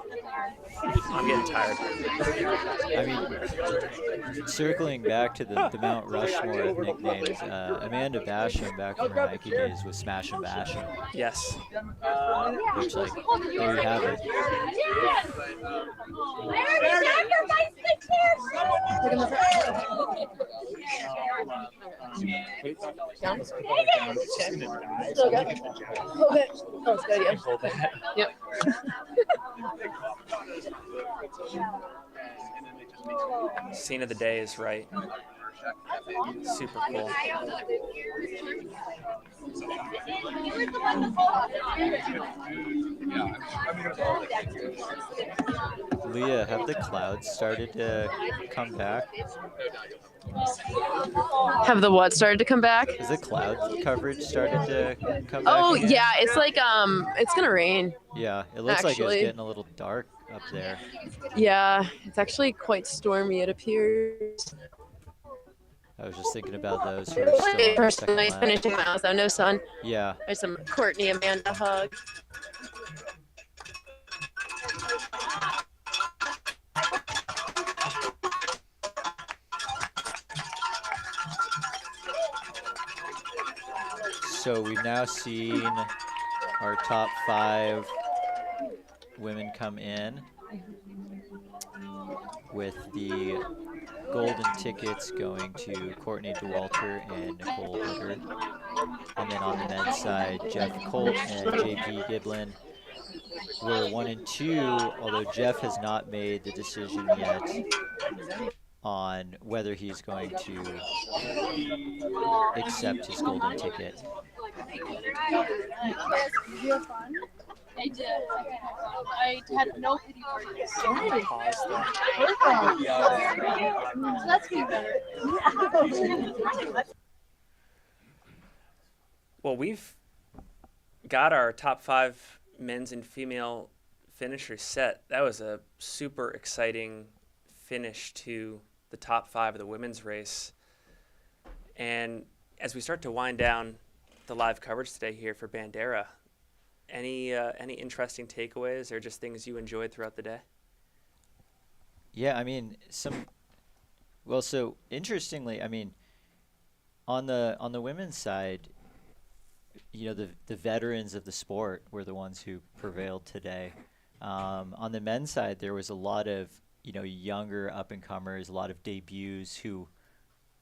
I'm getting tired. I mean, circling back to the Mount Rushmore of nicknames, Amanda Basham back from her Nike days was Smash and Basham. Yes. Which, like, there you have it. Yep. Scene of the day is right. Super cool. Leah, have the clouds started to come back? Have the what started to come back? Has the cloud coverage started to come back? Oh again? yeah, it's like it's gonna rain. Yeah, it looks like actually. it's getting a little dark up there. Yeah, it's actually quite stormy, it appears. I was just thinking about those who are still on the First second nice lap. finishing miles though, no sun. Yeah. There's some Courtney Amanda hug. So we've now seen our top 5 women come in with the golden tickets going to Courtney DeWalter and Nicole Hooker. And then on the men's side, Jeff Colt and JP Giblin were 1 and 2, although Jeff has not made the decision yet on whether he's going to accept his golden ticket. Did you have fun? I did. I had no pity parties. That's getting better. Well, we've got our top 5 men's and female finishers set. That was a super exciting finish to the top 5 of the women's race. And as we start to wind down the live coverage today here for Bandera, any interesting takeaways or just things you enjoyed throughout the day? Yeah, I mean, so interestingly, I mean, on the women's side, you know, the veterans of the sport were the ones who prevailed today. On the men's side, there was a lot of, you know, younger up-and-comers, a lot of debuts who,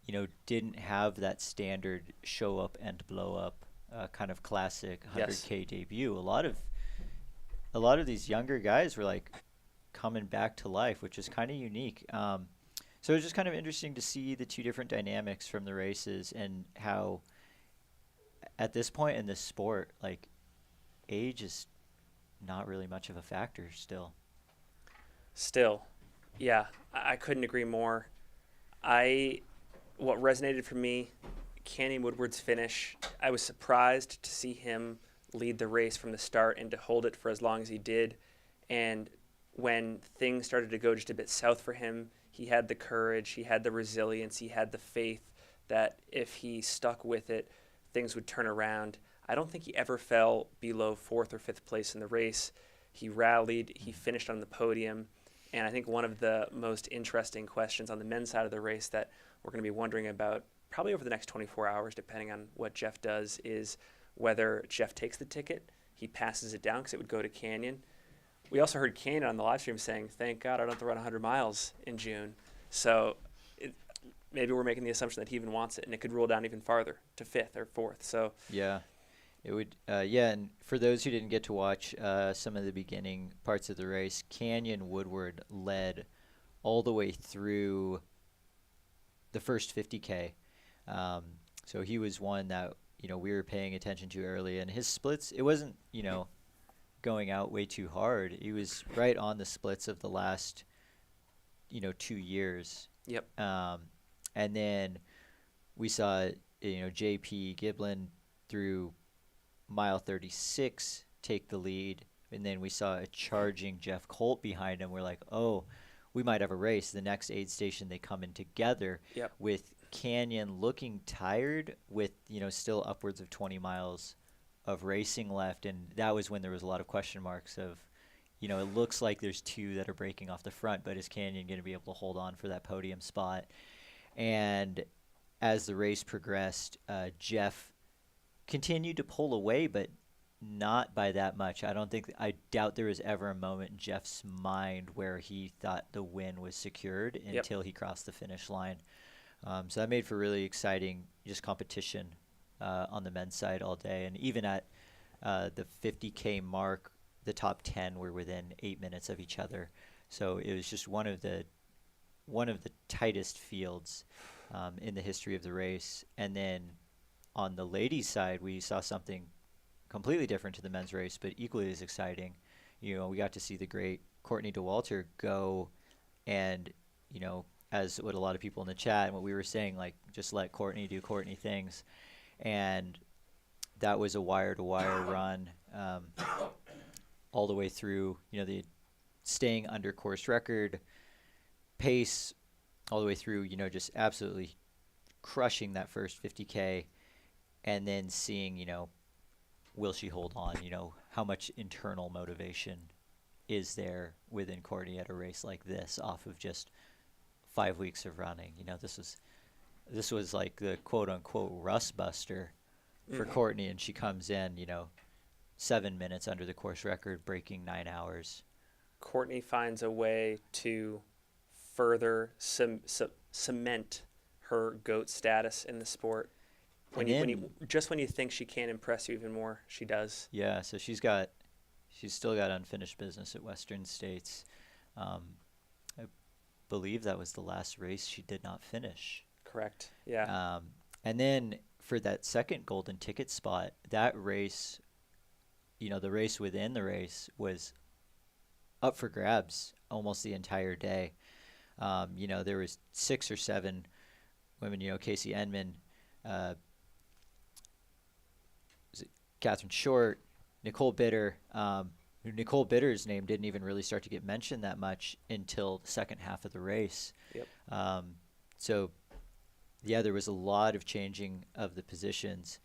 you know, didn't have that standard show up and blow up kind of classic 100K debut. A lot of these younger guys were like coming back to life, which is kind of unique. So it was just kind of interesting to see the two different dynamics from the races and how at this point in this sport, like, age is not really much of a factor still. Yeah, I couldn't agree more. What resonated for me, Canyon Woodward's finish, I was surprised to see him lead the race from the start and to hold it for as long as he did. And when things started to go just a bit south for him, he had the courage, he had the resilience, he had the faith that if he stuck with it, things would turn around. I don't think he ever fell below 4th or 5th place in the race. He rallied, he finished on the podium. And I think one of the most interesting questions on the men's side of the race that we're going to be wondering about probably over the next 24 hours, depending on what Jeff does, is whether Jeff takes the ticket, he passes it down because it would go to Canyon. We also heard Canyon on the live stream saying, thank God I don't have to run 100 miles in June. So maybe we're making the assumption that he even wants it, and it could roll down even farther to 5th or 4th. So yeah, it would. Yeah, and for those who didn't get to watch some of the beginning parts of the race, Canyon Woodward led all the way through the first 50K. So he was one that, we were paying attention to early, and his splits, it wasn't, going out way too hard. He was right on the splits of the last, 2 years. Yep. And then we saw, JP Giblin through mile 36 take the lead, and then we saw a charging Jeff Colt behind him. We're like, oh, we might have a race. The next aid station, they come in together. Yep. With Canyon looking tired with, still upwards of 20 miles of racing left. And that was when there was a lot of question marks of, it looks like there's 2 that are breaking off the front, but is Canyon going to be able to hold on for that podium spot? And as the race progressed, Jeff continued to pull away, but not by that much. I doubt there was ever a moment in Jeff's mind where he thought the win was secured until he crossed the finish line. So that made for really exciting just competition on the men's side all day. And even at the 50K mark, the top 10 were within 8 minutes of each other. So it was just one of the tightest fields in the history of the race. And then on the ladies' side, we saw something completely different to the men's race, but equally as exciting. We got to see the great Courtney Dauwalter go, and as what a lot of people in the chat and what we were saying, like, just let Courtney do Courtney things. And that was a wire-to-wire run all the way through, the staying under course record pace all the way through, just absolutely crushing that first 50K, and then seeing, will she hold on? How much internal motivation is there within Courtney at a race like this off of just 5 weeks of running? This was like the quote unquote rust buster for Courtney, and she comes in, 7 minutes under the course record, breaking 9 hours. Courtney finds a way to further cement her GOAT status in the sport. When you think she can't impress you even more, she does. Yeah, so she's still got unfinished business at Western States. I believe that was the last race she did not finish. Correct. Yeah. And then for that second golden ticket spot, that race, the race within the race was up for grabs almost the entire day. There was 6 or 7 women, Casey Enman, Catherine Short, Nicole Bitter. Nicole Bitter's name didn't even really start to get mentioned that much until the second half of the race. Yep. So, yeah, there was a lot of changing of the positions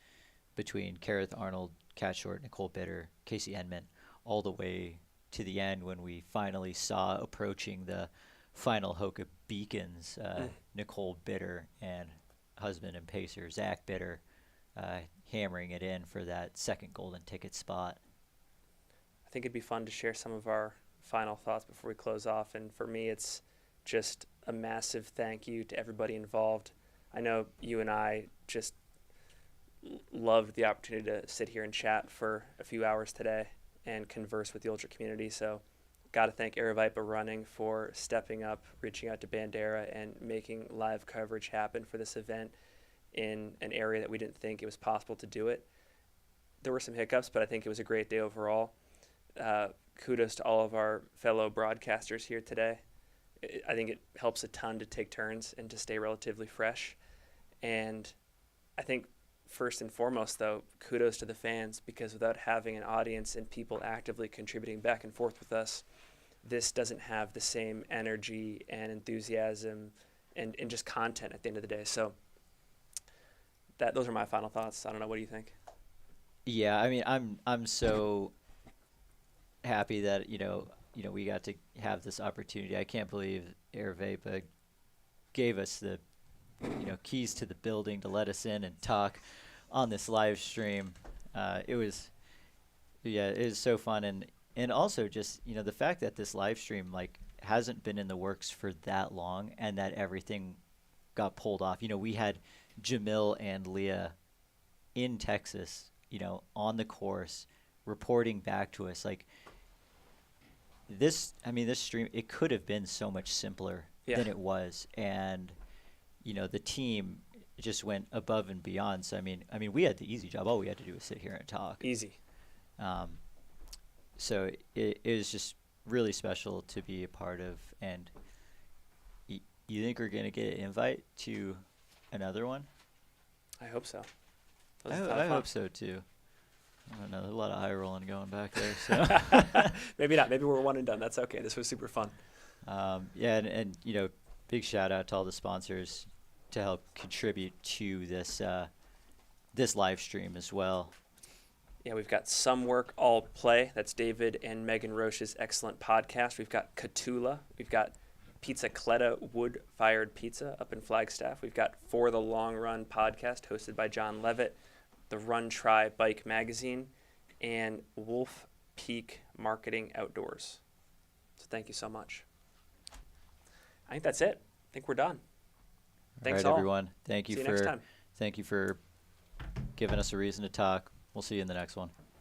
between Kareth Arnold, Cat Short, Nicole Bitter, Casey Enman, all the way to the end when we finally saw approaching the final Hoka Beacons, Nicole Bitter and husband and pacer Zach Bitter hammering it in for that second golden ticket spot. I think it'd be fun to share some of our final thoughts before we close off. And for me, it's just a massive thank you to everybody involved. I know you and I just loved the opportunity to sit here and chat for a few hours today and converse with the ultra community. So got to thank Aravaipa Running for stepping up, reaching out to Bandera, and making live coverage happen for this event in an area that we didn't think it was possible to do it. There were some hiccups, but I think it was a great day overall. Kudos to all of our fellow broadcasters here today. I think it helps a ton to take turns and to stay relatively fresh. And I think first and foremost, though, kudos to the fans, because without having an audience and people actively contributing back and forth with us, this doesn't have the same energy and enthusiasm and just content at the end of the day. So those are my final thoughts. I don't know. What do you think? Yeah, I mean, I'm so happy that we got to have this opportunity. I can't believe Aravaipa gave us the keys to the building to let us in and talk on this live stream. It was so fun, and also just the fact that this live stream hasn't been in the works for that long, and that everything got pulled off. We had Jamil and Leah in Texas, on the course, reporting back to us. This stream, it could have been so much simpler than it was, and the team just went above and beyond. So I mean, we had the easy job. All we had to do was sit here and talk. Easy. So it was just really special to be a part of. And you think we're gonna get an invite to another one? I hope so. I hope so too. I don't know. There's a lot of eye rolling going back there. So maybe not. Maybe we're one and done. That's okay. This was super fun. And big shout out to all the sponsors to help contribute to this this live stream as well. Yeah, we've got Some Work, All Play. That's David and Megan Roche's excellent podcast. We've got Catula. We've got Pizza Cletta wood-fired pizza up in Flagstaff. We've got For the Long Run podcast hosted by John Levitt, the Run Try Bike magazine, and Wolf Peak Marketing Outdoors. So thank you so much. I think that's it. I think we're done. Thanks all right, all. Everyone. Thank you See you next time. Thank you for giving us a reason to talk. We'll see you in the next one.